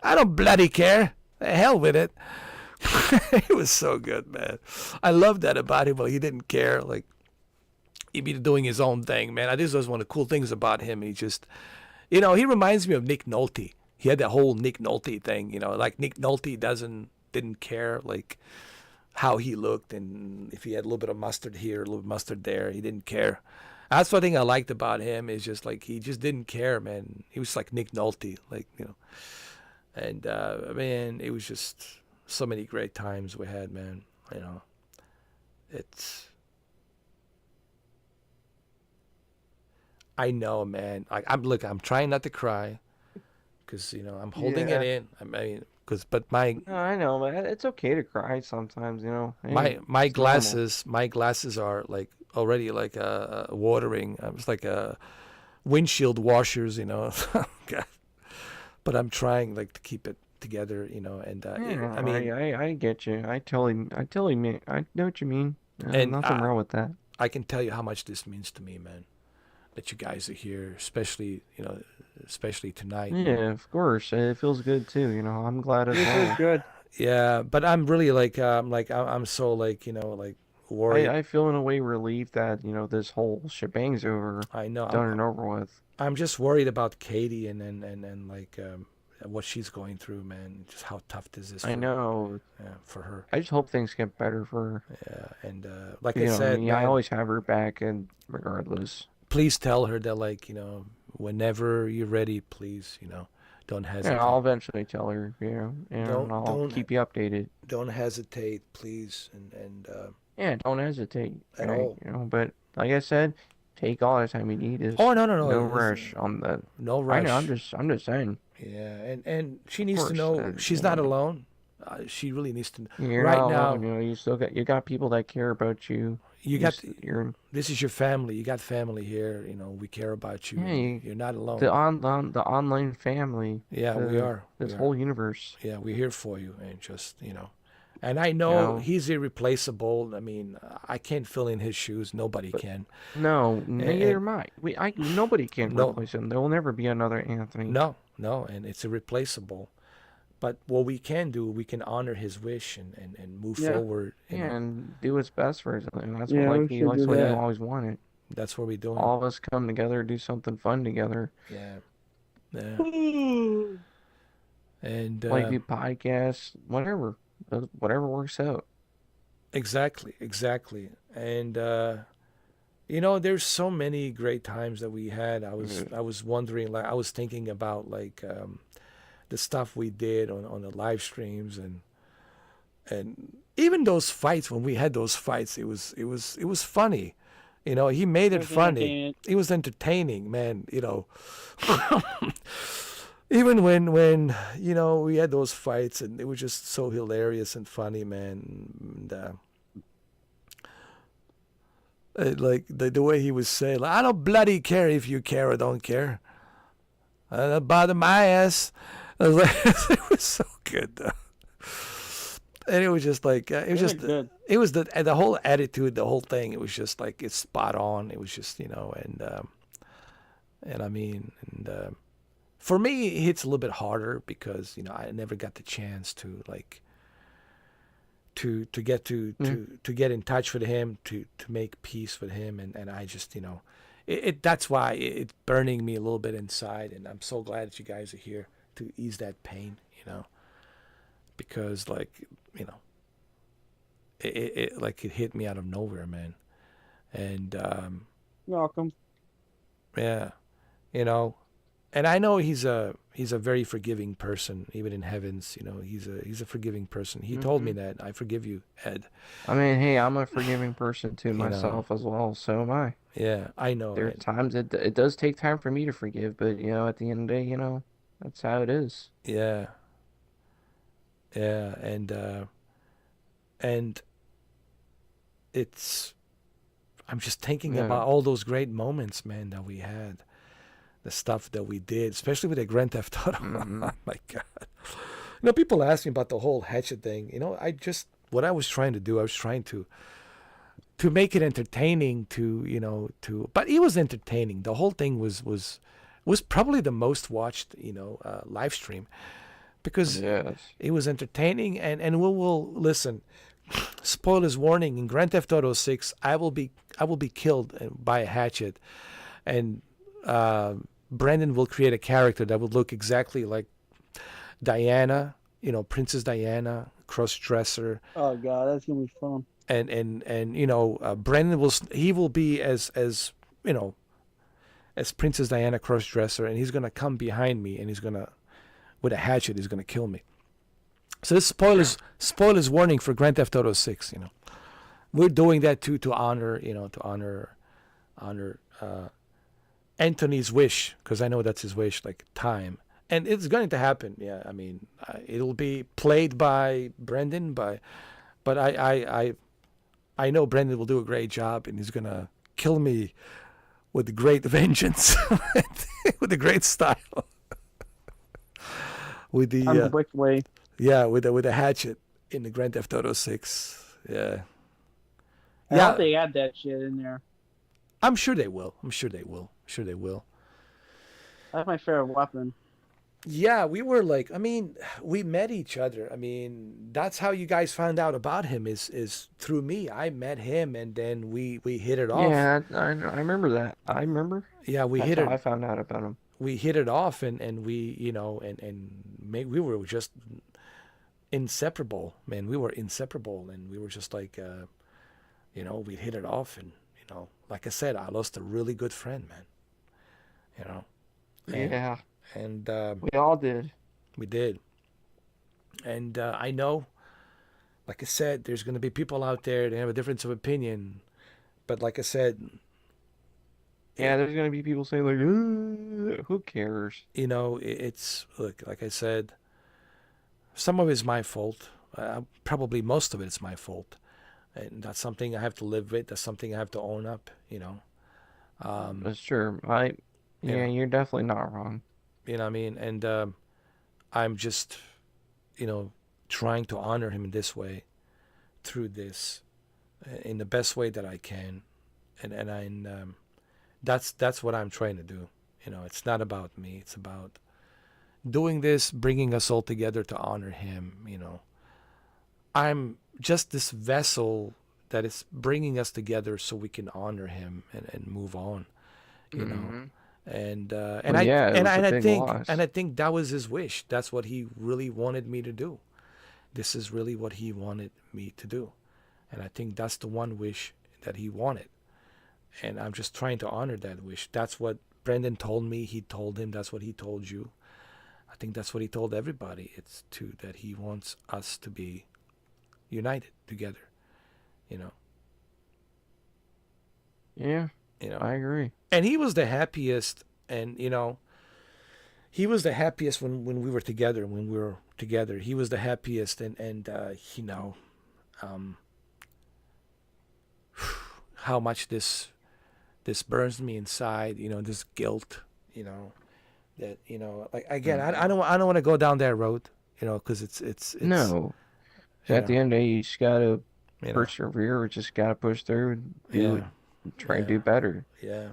[SPEAKER 1] I don't bloody care. The hell with it. It was so good, man. I loved that about him. But he didn't care. Like, he'd be doing his own thing, man. This was one of the cool things about him. He just, he reminds me of Nick Nolte. He had that whole Nick Nolte thing, like Nick Nolte didn't care, like, how he looked, and if he had a little bit of mustard here, a little bit of mustard there, he didn't care. That's one thing I liked about him, is just like, he just didn't care, man. He was like Nick Nolte, like, and, man, it was just so many great times we had, man. I know, man. I'm trying not to cry, because I'm holding it in. I mean, but
[SPEAKER 12] No, I know, man. It's okay to cry sometimes, Hey,
[SPEAKER 1] my
[SPEAKER 12] it's
[SPEAKER 1] glasses are like already like watering. I was like windshield washers, God. But I'm trying like to keep it together, and
[SPEAKER 12] Yeah,
[SPEAKER 1] I mean,
[SPEAKER 12] I get you. I totally mean. I know what you mean.
[SPEAKER 1] and
[SPEAKER 12] Nothing wrong with that.
[SPEAKER 1] I can tell you how much this means to me, man. That you guys are here, especially tonight.
[SPEAKER 12] Yeah, of course. It feels good too. I'm glad as
[SPEAKER 11] It
[SPEAKER 12] well.
[SPEAKER 11] was good.
[SPEAKER 1] Yeah, but I'm really like I'm so like like worried.
[SPEAKER 12] I feel in a way relieved that this whole shebang's over.
[SPEAKER 1] I know.
[SPEAKER 12] Done and over with.
[SPEAKER 1] I'm just worried about Katie and like what she's going through, man. Just how tough this is.
[SPEAKER 12] I know.
[SPEAKER 1] For her.
[SPEAKER 12] I just hope things get better for her.
[SPEAKER 1] Yeah, and like
[SPEAKER 12] I
[SPEAKER 1] said,
[SPEAKER 12] I
[SPEAKER 1] man,
[SPEAKER 12] always have her back, and regardless.
[SPEAKER 1] Please tell her that, like, whenever you're ready, please, don't hesitate.
[SPEAKER 12] Yeah, I'll eventually tell her, and I'll
[SPEAKER 1] don't
[SPEAKER 12] keep you updated.
[SPEAKER 1] Don't hesitate, please, and
[SPEAKER 12] Yeah, don't hesitate.
[SPEAKER 1] At
[SPEAKER 12] Right?
[SPEAKER 1] all.
[SPEAKER 12] But like I said, take all the time you need.
[SPEAKER 1] Oh, no.
[SPEAKER 12] No rush on that.
[SPEAKER 1] No rush.
[SPEAKER 12] I know. I'm just saying.
[SPEAKER 1] Yeah, and she needs to
[SPEAKER 12] course,
[SPEAKER 1] know she's not alone. She really needs to.
[SPEAKER 12] You're
[SPEAKER 1] right
[SPEAKER 12] not
[SPEAKER 1] now,
[SPEAKER 12] alone, you got people that care about you.
[SPEAKER 1] This is your family. You got family here. We care about you.
[SPEAKER 12] Yeah,
[SPEAKER 1] you're not alone.
[SPEAKER 12] The online family.
[SPEAKER 1] Yeah, we are.
[SPEAKER 12] This whole universe.
[SPEAKER 1] Yeah, we're here for you, and just and I know he's irreplaceable. I mean, I can't fill in his shoes. Nobody can.
[SPEAKER 12] No, neither am I. Nobody can
[SPEAKER 1] No.
[SPEAKER 12] replace him. There will never be another Anthony.
[SPEAKER 1] No, and it's irreplaceable. But what we can do, we can honor his wish and move forward.
[SPEAKER 12] And do what's best for his. And that's
[SPEAKER 11] Yeah,
[SPEAKER 12] what
[SPEAKER 11] we
[SPEAKER 12] that's
[SPEAKER 11] should
[SPEAKER 12] what
[SPEAKER 11] do
[SPEAKER 12] he
[SPEAKER 11] that.
[SPEAKER 12] always wanted.
[SPEAKER 1] That's what we're doing.
[SPEAKER 12] All of us come together, do something fun together.
[SPEAKER 1] Yeah. And
[SPEAKER 12] Like do podcasts, whatever works out.
[SPEAKER 1] Exactly. And there's so many great times that we had. I was wondering, like, I was thinking about like the stuff we did on the live streams, and even those fights. When we had those fights, it was funny. He made it funny. It was entertaining, man. Even when we had those fights, and it was just so hilarious and funny, man. And, like the way he was saying, like, I don't bloody care if you care or don't care. That bother my ass. I was like, it was so good though. And it was just like
[SPEAKER 11] good.
[SPEAKER 1] It was the whole attitude, the whole thing. It was just like it's spot on. It was just and I mean for me it hits a little bit harder because I never got the chance to like to get to get in touch with him, to make peace with him, and I just, that's why it's burning me a little bit inside, and I'm so glad that you guys are here to ease that pain, because like, it like it hit me out of nowhere, man. And
[SPEAKER 11] You're welcome.
[SPEAKER 1] yeah, and I know he's a very forgiving person, even in heavens. He's a forgiving person. He told me that. I forgive you, Ed.
[SPEAKER 12] I mean, hey, I'm a forgiving person too
[SPEAKER 1] know.
[SPEAKER 12] myself as well. So am I.
[SPEAKER 1] Yeah, I know.
[SPEAKER 12] There are times it does take time for me to forgive, but at the end of the day, that's how it is.
[SPEAKER 1] Yeah. Yeah, and it's I'm just thinking about all those great moments, man, that we had. The stuff that we did, especially with the Grand Theft Auto. Oh my God. People ask me about the whole hatchet thing. What I was trying to do, I was trying to make it entertaining but it was entertaining. The whole thing was probably the most watched, live stream, because it was entertaining, and we will listen. Spoilers warning: in Grand Theft Auto 6, I will be killed by a hatchet, and Brandon will create a character that would look exactly like Diana, Princess Diana, cross-dresser.
[SPEAKER 11] Oh God, that's gonna be fun.
[SPEAKER 1] And Brandon will be as Princess Diana, cross-dresser, and he's gonna come behind me, and he's gonna, with a hatchet, he's gonna kill me. So this spoilers warning for Grand Theft Auto 6. We're doing that too to honor Anthony's wish, because I know that's his wish, like time, and it's going to happen. Yeah, I mean, it'll be played by Brendan, but I know Brendan will do a great job, and he's gonna kill me with great vengeance, with a great style, with the
[SPEAKER 11] quick way.
[SPEAKER 1] Yeah, with a hatchet in the Grand Theft Auto 6. Yeah.
[SPEAKER 11] I hope they add that shit in there.
[SPEAKER 1] I'm sure they will.
[SPEAKER 11] That's my favorite weapon.
[SPEAKER 1] Yeah, we were like, we met each other. That's how you guys found out about him is through me. I met him, and then we hit it off.
[SPEAKER 12] Yeah, I remember that. I remember.
[SPEAKER 1] Yeah,
[SPEAKER 12] That's how I found out about him.
[SPEAKER 1] We hit it off, and we, we were just inseparable, man. We were inseparable, and we were just like, we hit it off, and like I said, I lost a really good friend, man.
[SPEAKER 12] Yeah.
[SPEAKER 1] And
[SPEAKER 12] we all did.
[SPEAKER 1] We did. And I know, like I said, there's going to be people out there that have a difference of opinion, but like I said,
[SPEAKER 12] yeah, there's going to be people saying like, who cares?
[SPEAKER 1] It's, look, like I said, some of it's my fault. Probably most of it's my fault. And that's something I have to live with. That's something I have to own up,
[SPEAKER 12] That's true. You're definitely not wrong.
[SPEAKER 1] You know what I mean? And I'm just, trying to honor him in this way, through this, in the best way that I can. And that's what I'm trying to do. It's not about me. It's about doing this, bringing us all together to honor him. I'm just this vessel that is bringing us together so we can honor him and move on. And I think that was his wish. That's what he really wanted me to do. This is really what he wanted me to do. And I think that's the one wish that he wanted. And I'm just trying to honor that wish. That's what Brendan told me. He told him. That's what he told you. I think that's what he told everybody. It's that he wants us to be united together.
[SPEAKER 12] Yeah. I agree.
[SPEAKER 1] And he was the happiest, and he was the happiest when we were together. When we were together, he was the happiest, and how much this burns me inside. This guilt. That like again, I don't want to go down that road. Because it's
[SPEAKER 12] no. At the end of the day, you just gotta persevere. We just gotta push through and do it. Try and do better.
[SPEAKER 1] Yeah.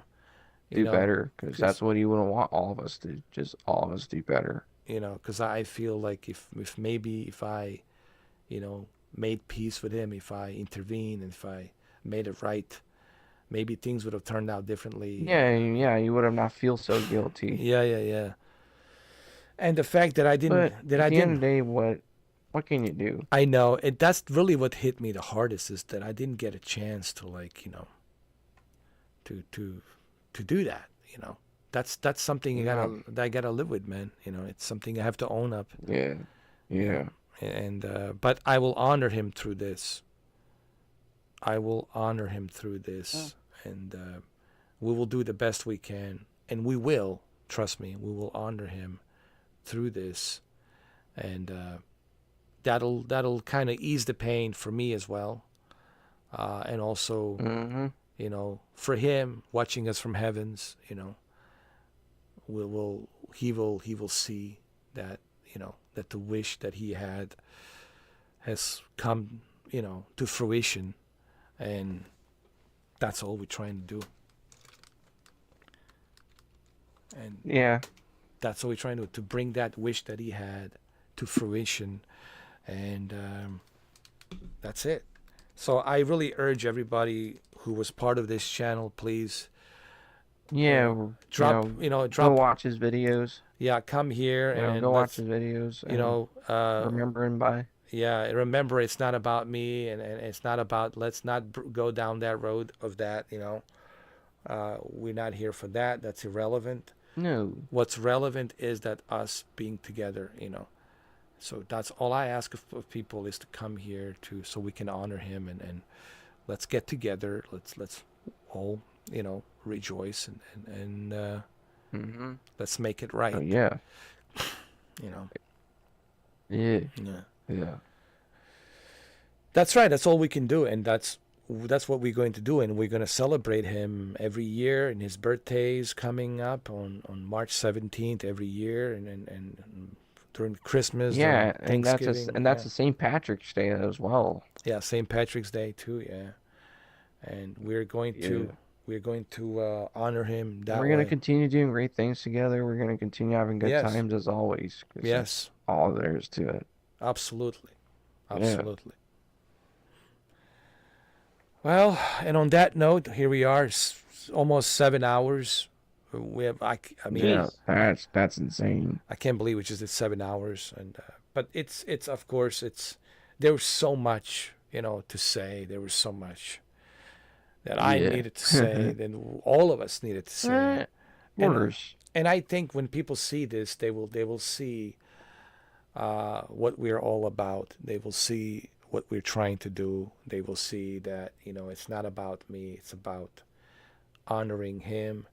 [SPEAKER 12] Do better, because that's what you would want all of us to. Just all of us do better.
[SPEAKER 1] Because I feel like if I, made peace with him, if I intervened, and if I made it right, maybe things would have turned out differently.
[SPEAKER 12] Yeah, you would have not feel so guilty.
[SPEAKER 1] Yeah. And the fact that I didn't,
[SPEAKER 12] But at the end of the day, what can you do?
[SPEAKER 1] I know, that's really what hit me the hardest, is that I didn't get a chance to, like, to do that. That's something that I gotta live with, man. It's something I have to own up.
[SPEAKER 12] Yeah.
[SPEAKER 1] And but I will honor him through this. And we will do the best we can, and we will, trust me, we will honor him through this, and that'll kind of ease the pain for me as well, and also, for him watching us from heavens, he will see that, that the wish that he had has come, to fruition, and that's all we're trying to do. And
[SPEAKER 12] yeah,
[SPEAKER 1] that's all we're trying to bring that wish that he had to fruition, and that's it. So I really urge everybody who was part of this channel, please, drop.
[SPEAKER 12] Go watch his videos.
[SPEAKER 1] Yeah, come here and
[SPEAKER 12] go watch his videos. Remember him by.
[SPEAKER 1] Yeah, remember, it's not about me, and it's not about, let's not go down that road of that. We're not here for that. That's irrelevant.
[SPEAKER 12] No.
[SPEAKER 1] What's relevant is that us being together, So that's all I ask of people, is to come here so we can honor him, and let's get together. Let's all, rejoice, and let's make it right.
[SPEAKER 12] Oh, yeah. Yeah.
[SPEAKER 1] That's right. That's all we can do, and that's what we're going to do, and we're going to celebrate him every year, and his birthday is coming up on March 17th every year, and during Christmas,
[SPEAKER 12] and
[SPEAKER 1] Thanksgiving,
[SPEAKER 12] that's the St. Patrick's Day as well.
[SPEAKER 1] Yeah, St. Patrick's Day too. Yeah, and we're going to honor him that way.
[SPEAKER 12] We're going to continue doing great things together. We're going to continue having good times as always.
[SPEAKER 1] Yes,
[SPEAKER 12] all there is to it.
[SPEAKER 1] Absolutely. Well, and on that note, here we are, almost 7 hours. We have, I mean,
[SPEAKER 12] yeah, that's insane.
[SPEAKER 1] I can't believe it's just 7 hours, and but it's of course there was so much, to say. There was so much that I needed to say, then all of us needed to say. And I think when people see this, they will see what we're all about. They will see what we're trying to do. They will see that, it's not about me. It's about honoring him,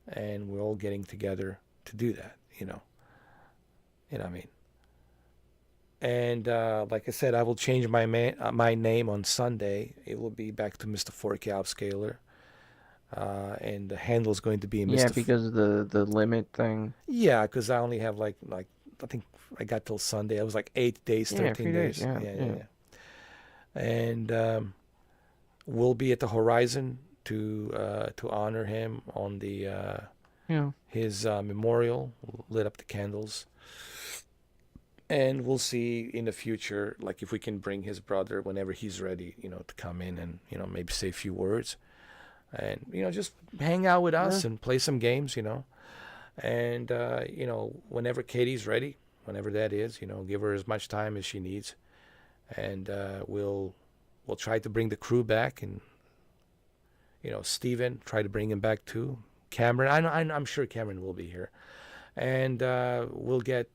[SPEAKER 1] and we're all getting together to do that, what I mean? And like I said, I will change my name on Sunday. It will be back to Mr. 4K Upscaler. And the handle is going to be Mr.
[SPEAKER 12] Yeah, because of the limit thing.
[SPEAKER 1] Yeah, because I only have like I think I got till Sunday. I was like 8 days, 13 days. Yeah. And we'll be at the Horizon to honor him on the his memorial. We'll lit up the candles, and we'll see in the future, like, if we can bring his brother whenever he's ready, to come in and maybe say a few words, and just hang out with us and play some games, and whenever Katie's ready, whenever that is, give her as much time as she needs, and we'll try to bring the crew back, and Steven, try to bring him back too. Cameron, I'm sure Cameron will be here, and we'll get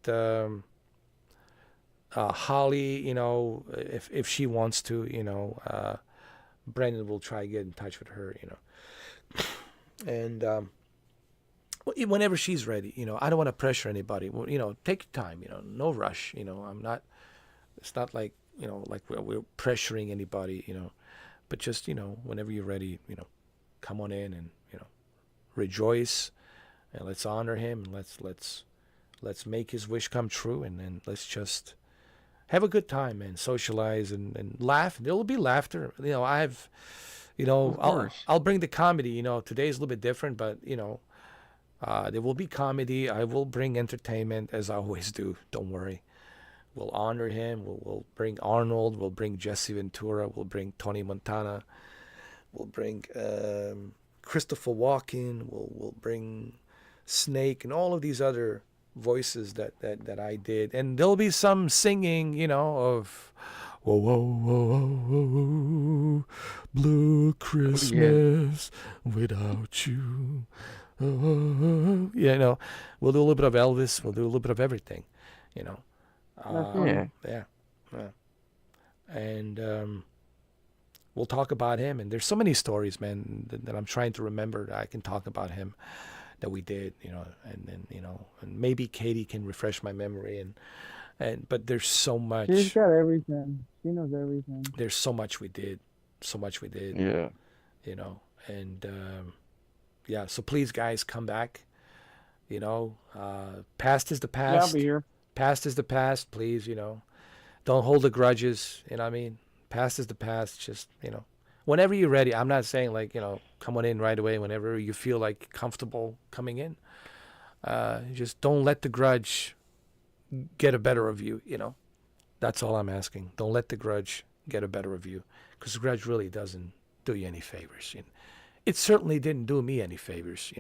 [SPEAKER 1] Holly, if she wants to, Brendan will try to get in touch with her, and whenever she's ready, I don't want to pressure anybody. Take your time, no rush, it's not like, like we're pressuring anybody, but just, whenever you're ready, come on in and, rejoice, and let's honor him, and let's make his wish come true, and then let's just have a good time and socialize and laugh. There will be laughter. I'll bring the comedy. Today's a little bit different, but there will be comedy. I will bring entertainment, as I always do. Don't worry. We'll honor him. We'll bring Arnold. We'll bring Jesse Ventura. We'll bring Tony Montana. We'll bring Christopher Walken. We'll bring Snake and all of these other voices that I did. And there'll be some singing, of whoa, whoa, whoa, whoa, whoa, blue Christmas without you. Oh, we'll do a little bit of Elvis. We'll do a little bit of everything, Yeah. And we'll talk about him. And there's so many stories, man, that I'm trying to remember that I can talk about him that we did, and then, and maybe Katie can refresh my memory. But there's so much.
[SPEAKER 11] She's got everything. She knows everything.
[SPEAKER 1] There's so much we did.
[SPEAKER 12] Yeah.
[SPEAKER 1] And yeah, so please, guys, come back. Past is the past.
[SPEAKER 11] Yeah, I'll be here.
[SPEAKER 1] Past is the past, please, Don't hold the grudges, you know what I mean? Past is the past, just, whenever you're ready. I'm not saying, like, come on in right away whenever you feel like comfortable coming in. Just don't let the grudge get a better of you, That's all I'm asking. Don't let the grudge get a better of you, because the grudge really doesn't do you any favors. It certainly didn't do me any favors,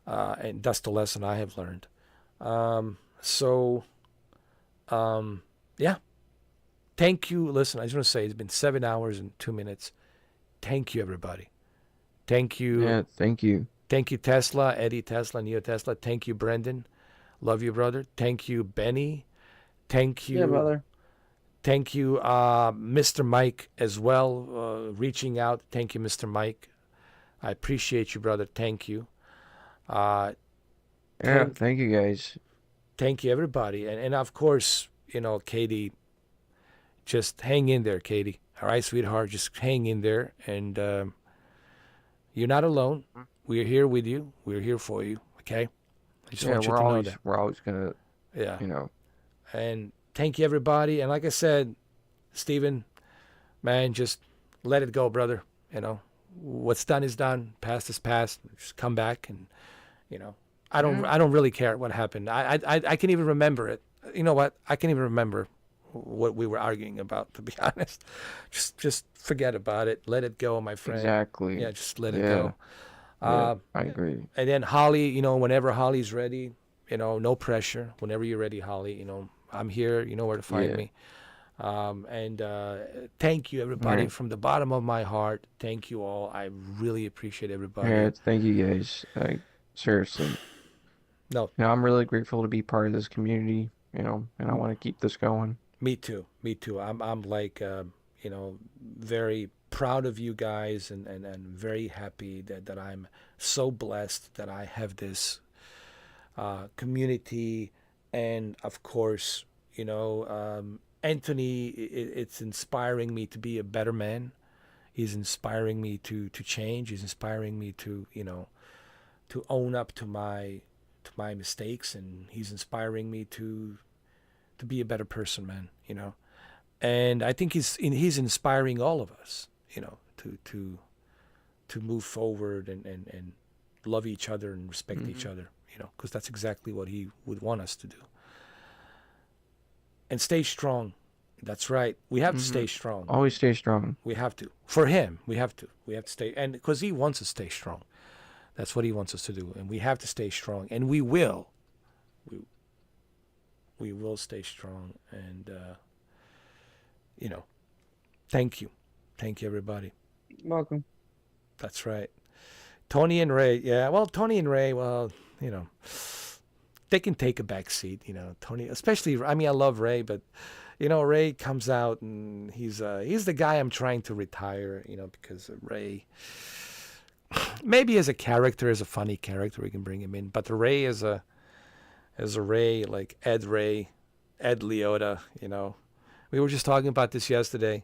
[SPEAKER 1] and that's the lesson I have learned. Yeah. Thank you. Listen, I just want to say it's been 7 hours and 2 minutes. Thank you, everybody. Thank you.
[SPEAKER 12] Yeah, thank you.
[SPEAKER 1] Thank you, Tesla, Eddie Tesla, Neo Tesla. Thank you, Brendan. Love you, brother. Thank you, Benny. Thank you.
[SPEAKER 11] Yeah, brother.
[SPEAKER 1] Thank you, Mr. Mike, as well, reaching out. Thank you, Mr. Mike. I appreciate you, brother. Thank you.
[SPEAKER 12] Thank you, guys.
[SPEAKER 1] Thank you, everybody. And of course, Katie, just hang in there, Katie. All right, sweetheart, just hang in there. And you're not alone. We're here with you. We're here for you, okay? I just want you to know that.
[SPEAKER 12] We're always going to,
[SPEAKER 1] yeah. And thank you, everybody. And like I said, Steven, man, just let it go, brother. What's done is done. Past is past. Just come back and, I don't really care what happened. I can even remember it. You know what? I can't even remember what we were arguing about, to be honest. Just forget about it. Let it go, my friend.
[SPEAKER 12] Exactly.
[SPEAKER 1] Yeah, just let it go.
[SPEAKER 12] I agree.
[SPEAKER 1] And then Holly, whenever Holly's ready, no pressure. Whenever you're ready, Holly, I'm here. You know where to find me. And thank you, everybody, from the bottom of my heart. Thank you all. I really appreciate everybody.
[SPEAKER 12] Yeah, thank you, guys. Seriously.
[SPEAKER 1] No.
[SPEAKER 12] I'm really grateful to be part of this community, and I want to keep this going.
[SPEAKER 1] Me too. I'm like, very proud of you guys and very happy that I'm so blessed that I have this community. And of course, Anthony, it's inspiring me to be a better man. He's inspiring me to change. He's inspiring me to, to own up to my mistakes, and he's inspiring me to be a better person, man, And I think he's inspiring all of us, to move forward and love each other and respect each other, because that's exactly what he would want us to do. And stay strong. That's right. We have to stay strong.
[SPEAKER 12] Always stay strong.
[SPEAKER 1] We have to. For him, we have to. We have to stay. And because he wants us to stay strong. That's what he wants us to do. And we have to stay strong. And we will. We will stay strong. And, thank you. Thank you, everybody.
[SPEAKER 11] Welcome.
[SPEAKER 1] That's right. Tony and Ray. Yeah, well, Tony and Ray, they can take a back seat, Tony, especially, I love Ray, but, Ray comes out and he's the guy I'm trying to retire, because Ray, maybe as a character, as a funny character, we can bring him in, but Ray is a Ray, like Ed Leota, we were just talking about this yesterday,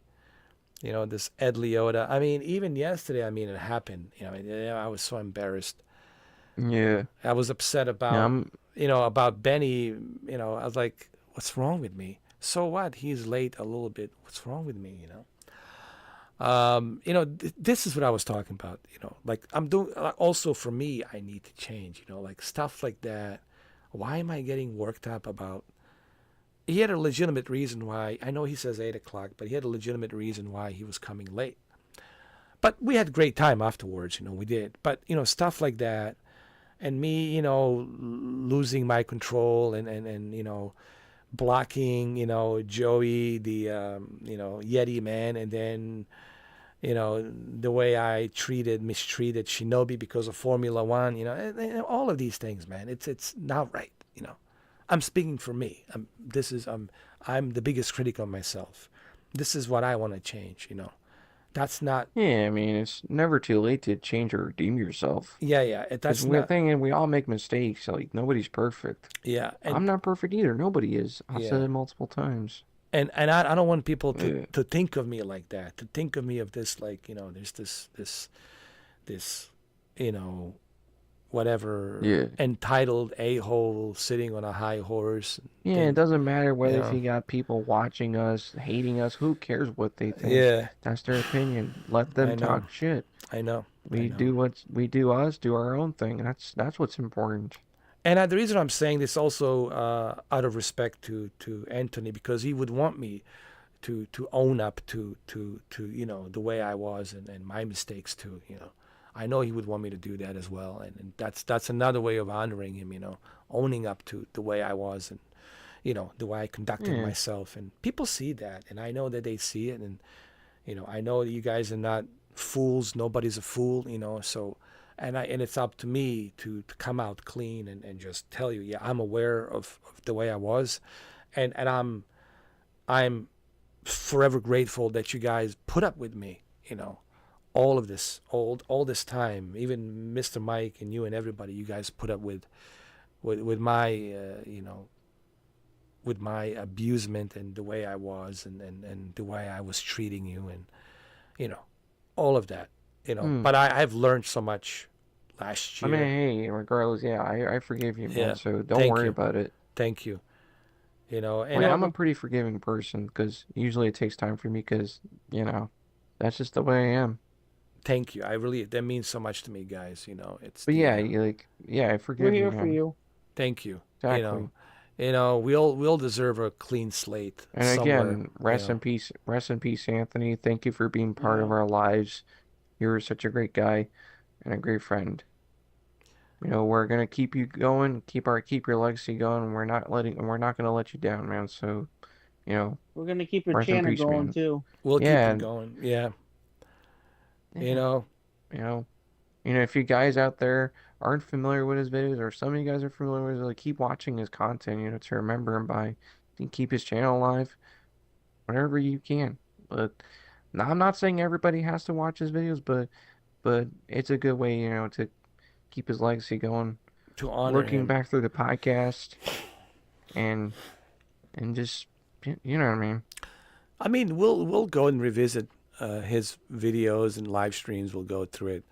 [SPEAKER 1] this Ed Leota. Even yesterday, it happened, I was so embarrassed.
[SPEAKER 12] Yeah.
[SPEAKER 1] I was upset about, about Benny, I was like, what's wrong with me? So what? He's late a little bit. What's wrong with me, this is what I was talking about, like I'm doing, also for me, I need to change, like stuff like that. Why am I getting worked up about, he had a legitimate reason why. I know he says 8 o'clock, but he had a legitimate reason why he was coming late. But we had a great time afterwards, we did. But, stuff like that, and me, losing my control and blocking, Joey, the, Yeti man, and then, the way I mistreated Shinobi because of Formula One, and all of these things, man. It's not right, I'm speaking for me. I'm the biggest critic of myself. This is what I want to change, That's not.
[SPEAKER 12] Yeah, I mean, it's never too late to change or redeem yourself.
[SPEAKER 1] Yeah. That's
[SPEAKER 12] We're
[SPEAKER 1] not.
[SPEAKER 12] thinking we all make mistakes. Like, nobody's perfect.
[SPEAKER 1] Yeah.
[SPEAKER 12] I'm not perfect either. Nobody is. I've said
[SPEAKER 1] Yeah.
[SPEAKER 12] it multiple times.
[SPEAKER 1] And I don't want people
[SPEAKER 12] Yeah.
[SPEAKER 1] to think of me like that. To think of me of this, like, there's this, whatever,
[SPEAKER 12] Yeah.
[SPEAKER 1] entitled a-hole sitting on a high horse.
[SPEAKER 12] Yeah, it doesn't matter whether if
[SPEAKER 1] know.
[SPEAKER 12] you got people watching us, hating us. Who cares what they think?
[SPEAKER 1] Yeah.
[SPEAKER 12] That's their opinion. Let them
[SPEAKER 1] I know.
[SPEAKER 12] talk shit.
[SPEAKER 1] I know.
[SPEAKER 12] We do us, do our own thing. That's what's important.
[SPEAKER 1] And the reason I'm saying this also out of respect to Anthony, because he would want me to own up to the way I was and my mistakes too. I know he would want me to do that as well, and that's another way of honoring him. Owning up to the way I was and the way I conducted myself, and people see that, and I know that they see it, and I know that you guys are not fools. Nobody's a fool. So. And it's up to me to come out clean and just tell you, yeah, I'm aware of the way I was, and I'm forever grateful that you guys put up with me, all of this, all this time, even Mr. Mike and you and everybody, you guys put up with my, with my abusement and the way I was and the way I was treating you and, all of that. But I've learned so much last year.
[SPEAKER 12] I mean, hey, regardless, yeah, I forgive you, man.
[SPEAKER 1] Yeah,
[SPEAKER 12] So don't
[SPEAKER 1] thank
[SPEAKER 12] worry
[SPEAKER 1] you.
[SPEAKER 12] about it.
[SPEAKER 1] Thank you. And
[SPEAKER 12] I'm a pretty forgiving person because usually it takes time for me because, that's just the way I am.
[SPEAKER 1] Thank you. That means so much to me, guys. It's.
[SPEAKER 12] But yeah, I forgive
[SPEAKER 11] We're
[SPEAKER 12] you,
[SPEAKER 11] here for
[SPEAKER 12] man.
[SPEAKER 11] you.
[SPEAKER 1] Thank you.
[SPEAKER 12] Exactly.
[SPEAKER 1] We'll deserve a clean slate.
[SPEAKER 12] And
[SPEAKER 1] somewhere,
[SPEAKER 12] again, rest in peace, Anthony. Thank you for being part of our lives. You were such a great guy and a great friend. We're gonna keep you going, keep your legacy going. And we're not gonna let you down, man. So,
[SPEAKER 11] We're gonna keep your
[SPEAKER 12] rest in
[SPEAKER 11] channel
[SPEAKER 12] peace,
[SPEAKER 11] going
[SPEAKER 12] man.
[SPEAKER 11] too.
[SPEAKER 1] We'll keep
[SPEAKER 12] Yeah,
[SPEAKER 1] it going. Yeah.
[SPEAKER 12] If you guys out there aren't familiar with his videos, or some of you guys are familiar with his, like, keep watching his content, to remember him by, and keep his channel alive, whatever you can. But now, I'm not saying everybody has to watch his videos, but it's a good way, to keep his legacy going.
[SPEAKER 1] To honor
[SPEAKER 12] Working
[SPEAKER 1] him.
[SPEAKER 12] back through the podcast, and just, you know what I mean.
[SPEAKER 1] I mean, we'll go and revisit his videos and live streams. We'll go through it,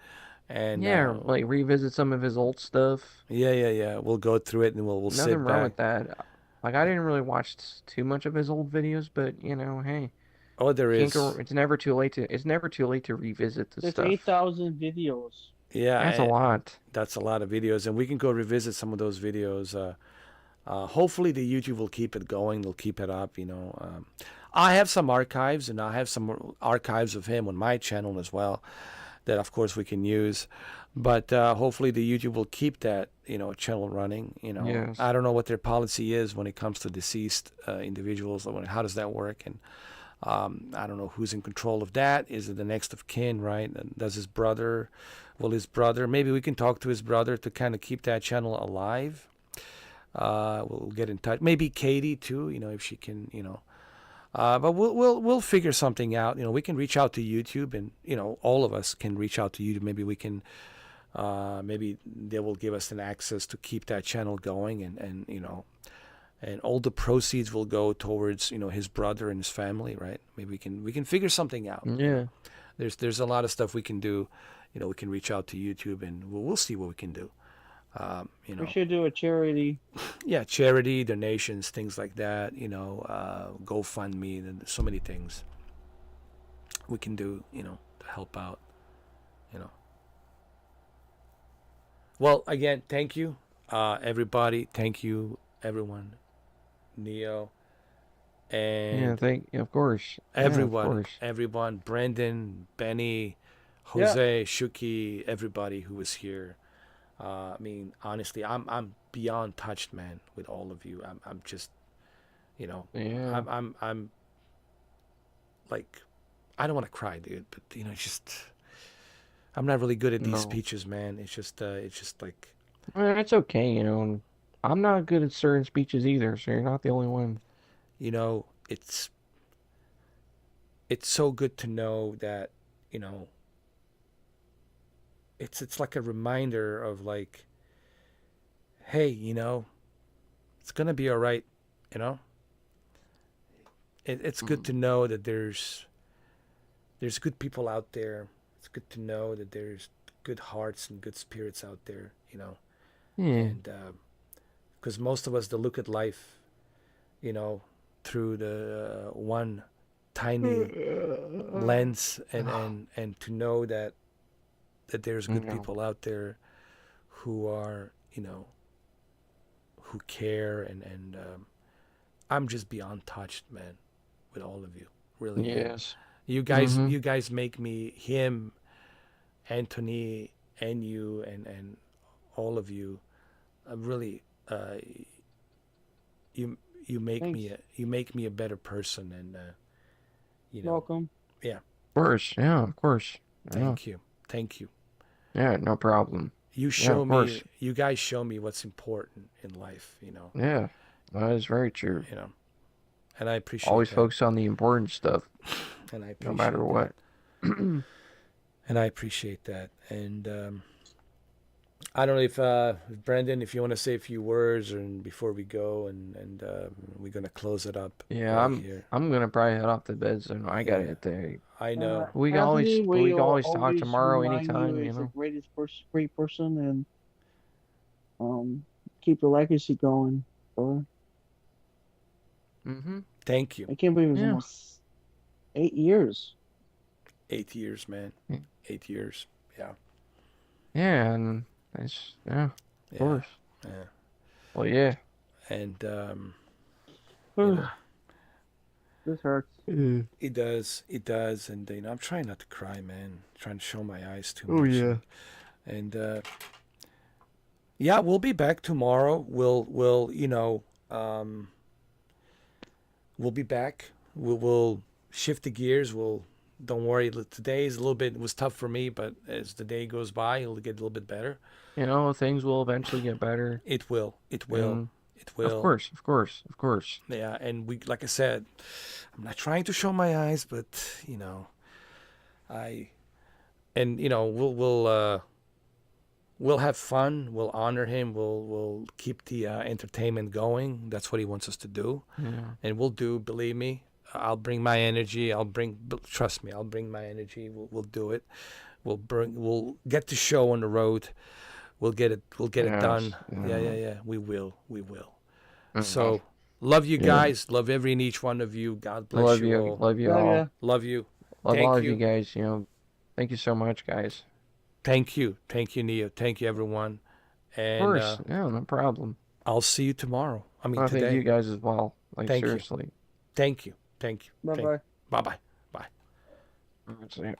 [SPEAKER 1] and
[SPEAKER 12] like revisit some of his old stuff.
[SPEAKER 1] Yeah. We'll go through it and we'll sit
[SPEAKER 12] Nothing wrong
[SPEAKER 1] back.
[SPEAKER 12] with that. Like, I didn't really watch too much of his old videos, but hey.
[SPEAKER 1] Oh, there is.
[SPEAKER 12] It's never too late to revisit the
[SPEAKER 11] There's
[SPEAKER 12] stuff.
[SPEAKER 11] 8,000 videos.
[SPEAKER 1] Yeah,
[SPEAKER 12] That's a lot.
[SPEAKER 1] That's a lot of videos, and we can go revisit some of those videos. Hopefully, the YouTube will keep it going. They'll keep it up. I have some archives, and I have some archives of him on my channel as well, that of course we can use. But hopefully, the YouTube will keep that channel running.
[SPEAKER 12] Yes.
[SPEAKER 1] I don't know what their policy is when it comes to deceased individuals. How does that work? And I don't know who's in control of that. Is it the next of kin, right? And does his brother? Will his brother? Maybe we can talk to his brother to kind of keep that channel alive. We'll get in touch. Maybe Katie too. If she can. But we'll figure something out. We can reach out to YouTube, and all of us can reach out to YouTube. Maybe we can. Maybe they will give us an access to keep that channel going, and all the proceeds will go towards his brother and his family, right? Maybe we can figure something out.
[SPEAKER 12] Yeah.
[SPEAKER 1] There's a lot of stuff we can do. We can reach out to YouTube, and we'll see what we can do.
[SPEAKER 11] We should do a charity.
[SPEAKER 1] Yeah, charity, donations, things like that. GoFundMe, and so many things we can do. To help out. Well, again, thank you, everybody. Thank you, everyone. Neo, and
[SPEAKER 12] Of course.
[SPEAKER 1] everyone, everyone, Brendan, Benny, Jose, Shuki, everybody who was here. I mean, honestly, I'm beyond touched, man, with all of you. I'm just, you know,
[SPEAKER 12] Yeah.
[SPEAKER 1] I'm like, I don't want to cry, dude, but you know, just I'm not really good at these speeches, man. It's just like.
[SPEAKER 12] Well, it's okay, you know. And I'm not good at certain speeches either, so you're not the only one.
[SPEAKER 1] You know, it's so good to know that, you know, it's like a reminder of like, hey, you know, it's gonna be all right, you know. It's good to know that there's good people out there. It's good to know that there's good hearts and good spirits out there, you know.
[SPEAKER 12] Yeah.
[SPEAKER 1] And because most of us that look at life, you know, through the one tiny lens, and to know that there's good people out there who are, you know, who care, and I'm just beyond touched, man, with all of you. Really.
[SPEAKER 12] Yes.
[SPEAKER 1] You guys make me, him, Anthony, and you, and all of you, really, you make me a better person, and you know.
[SPEAKER 11] Welcome.
[SPEAKER 1] Yeah.
[SPEAKER 12] Of course. Yeah. Of course.
[SPEAKER 1] Thank you.
[SPEAKER 12] Yeah. No problem.
[SPEAKER 1] You guys show me what's important in life, you know.
[SPEAKER 12] Yeah. That is very true.
[SPEAKER 1] You know. And I appreciate
[SPEAKER 12] always
[SPEAKER 1] that.
[SPEAKER 12] focus on the important stuff.
[SPEAKER 1] And I appreciate
[SPEAKER 12] no matter what.
[SPEAKER 1] And I appreciate that. And I don't know if Brendan, if you want to say a few words, and before we go, and we're gonna close it up.
[SPEAKER 12] Yeah,
[SPEAKER 1] right
[SPEAKER 12] I'm gonna probably head off to bed soon. I gotta hit there.
[SPEAKER 1] I know.
[SPEAKER 12] We can always talk tomorrow
[SPEAKER 11] remind
[SPEAKER 12] anytime.
[SPEAKER 11] You
[SPEAKER 12] You
[SPEAKER 11] he's
[SPEAKER 12] know.
[SPEAKER 11] the greatest great person, and keep the legacy going, brother.
[SPEAKER 1] Thank you.
[SPEAKER 11] I can't believe it's almost 8 years.
[SPEAKER 1] 8 years, man. 8 years. Yeah.
[SPEAKER 12] Yeah, and it's of course.
[SPEAKER 1] Yeah.
[SPEAKER 12] Well, yeah.
[SPEAKER 1] And
[SPEAKER 11] this hurts.
[SPEAKER 1] It does, and you know, I'm trying not to cry, man. I'm trying to show my eyes too
[SPEAKER 12] Oh
[SPEAKER 1] much.
[SPEAKER 12] yeah.
[SPEAKER 1] And yeah, we'll be back tomorrow. We'll you know, we'll be back. We'll shift the gears. Don't worry. Today is a little bit. It was tough for me, but as the day goes by, it'll get a little bit better.
[SPEAKER 12] You know, things will eventually get better.
[SPEAKER 1] It will. It will.
[SPEAKER 12] And
[SPEAKER 1] it will.
[SPEAKER 12] Of course.
[SPEAKER 1] Yeah, and we, like I said, I'm not trying to show my eyes, but you know, you know, we'll have fun. We'll honor him. We'll keep the entertainment going. That's what he wants us to do.
[SPEAKER 12] Yeah.
[SPEAKER 1] And we'll do. Believe me, I'll bring my energy. Trust me, I'll bring my energy. We'll do it. We'll get the show on the road. We'll get it done. Yeah. We will. So, love you guys. Love every and each one of you. God bless you all.
[SPEAKER 12] Love you all.
[SPEAKER 1] Love you.
[SPEAKER 12] Love all of you guys. You know, thank you so much, guys.
[SPEAKER 1] Thank you, Neo. Thank you, everyone. And,
[SPEAKER 12] of course. Yeah, no problem.
[SPEAKER 1] I'll see you tomorrow. I mean, today.
[SPEAKER 12] Thank you guys as well. Like,
[SPEAKER 1] thank
[SPEAKER 12] seriously.
[SPEAKER 1] You. Thank you.
[SPEAKER 11] Bye-bye.
[SPEAKER 1] Bye-bye. Bye.
[SPEAKER 12] That's it.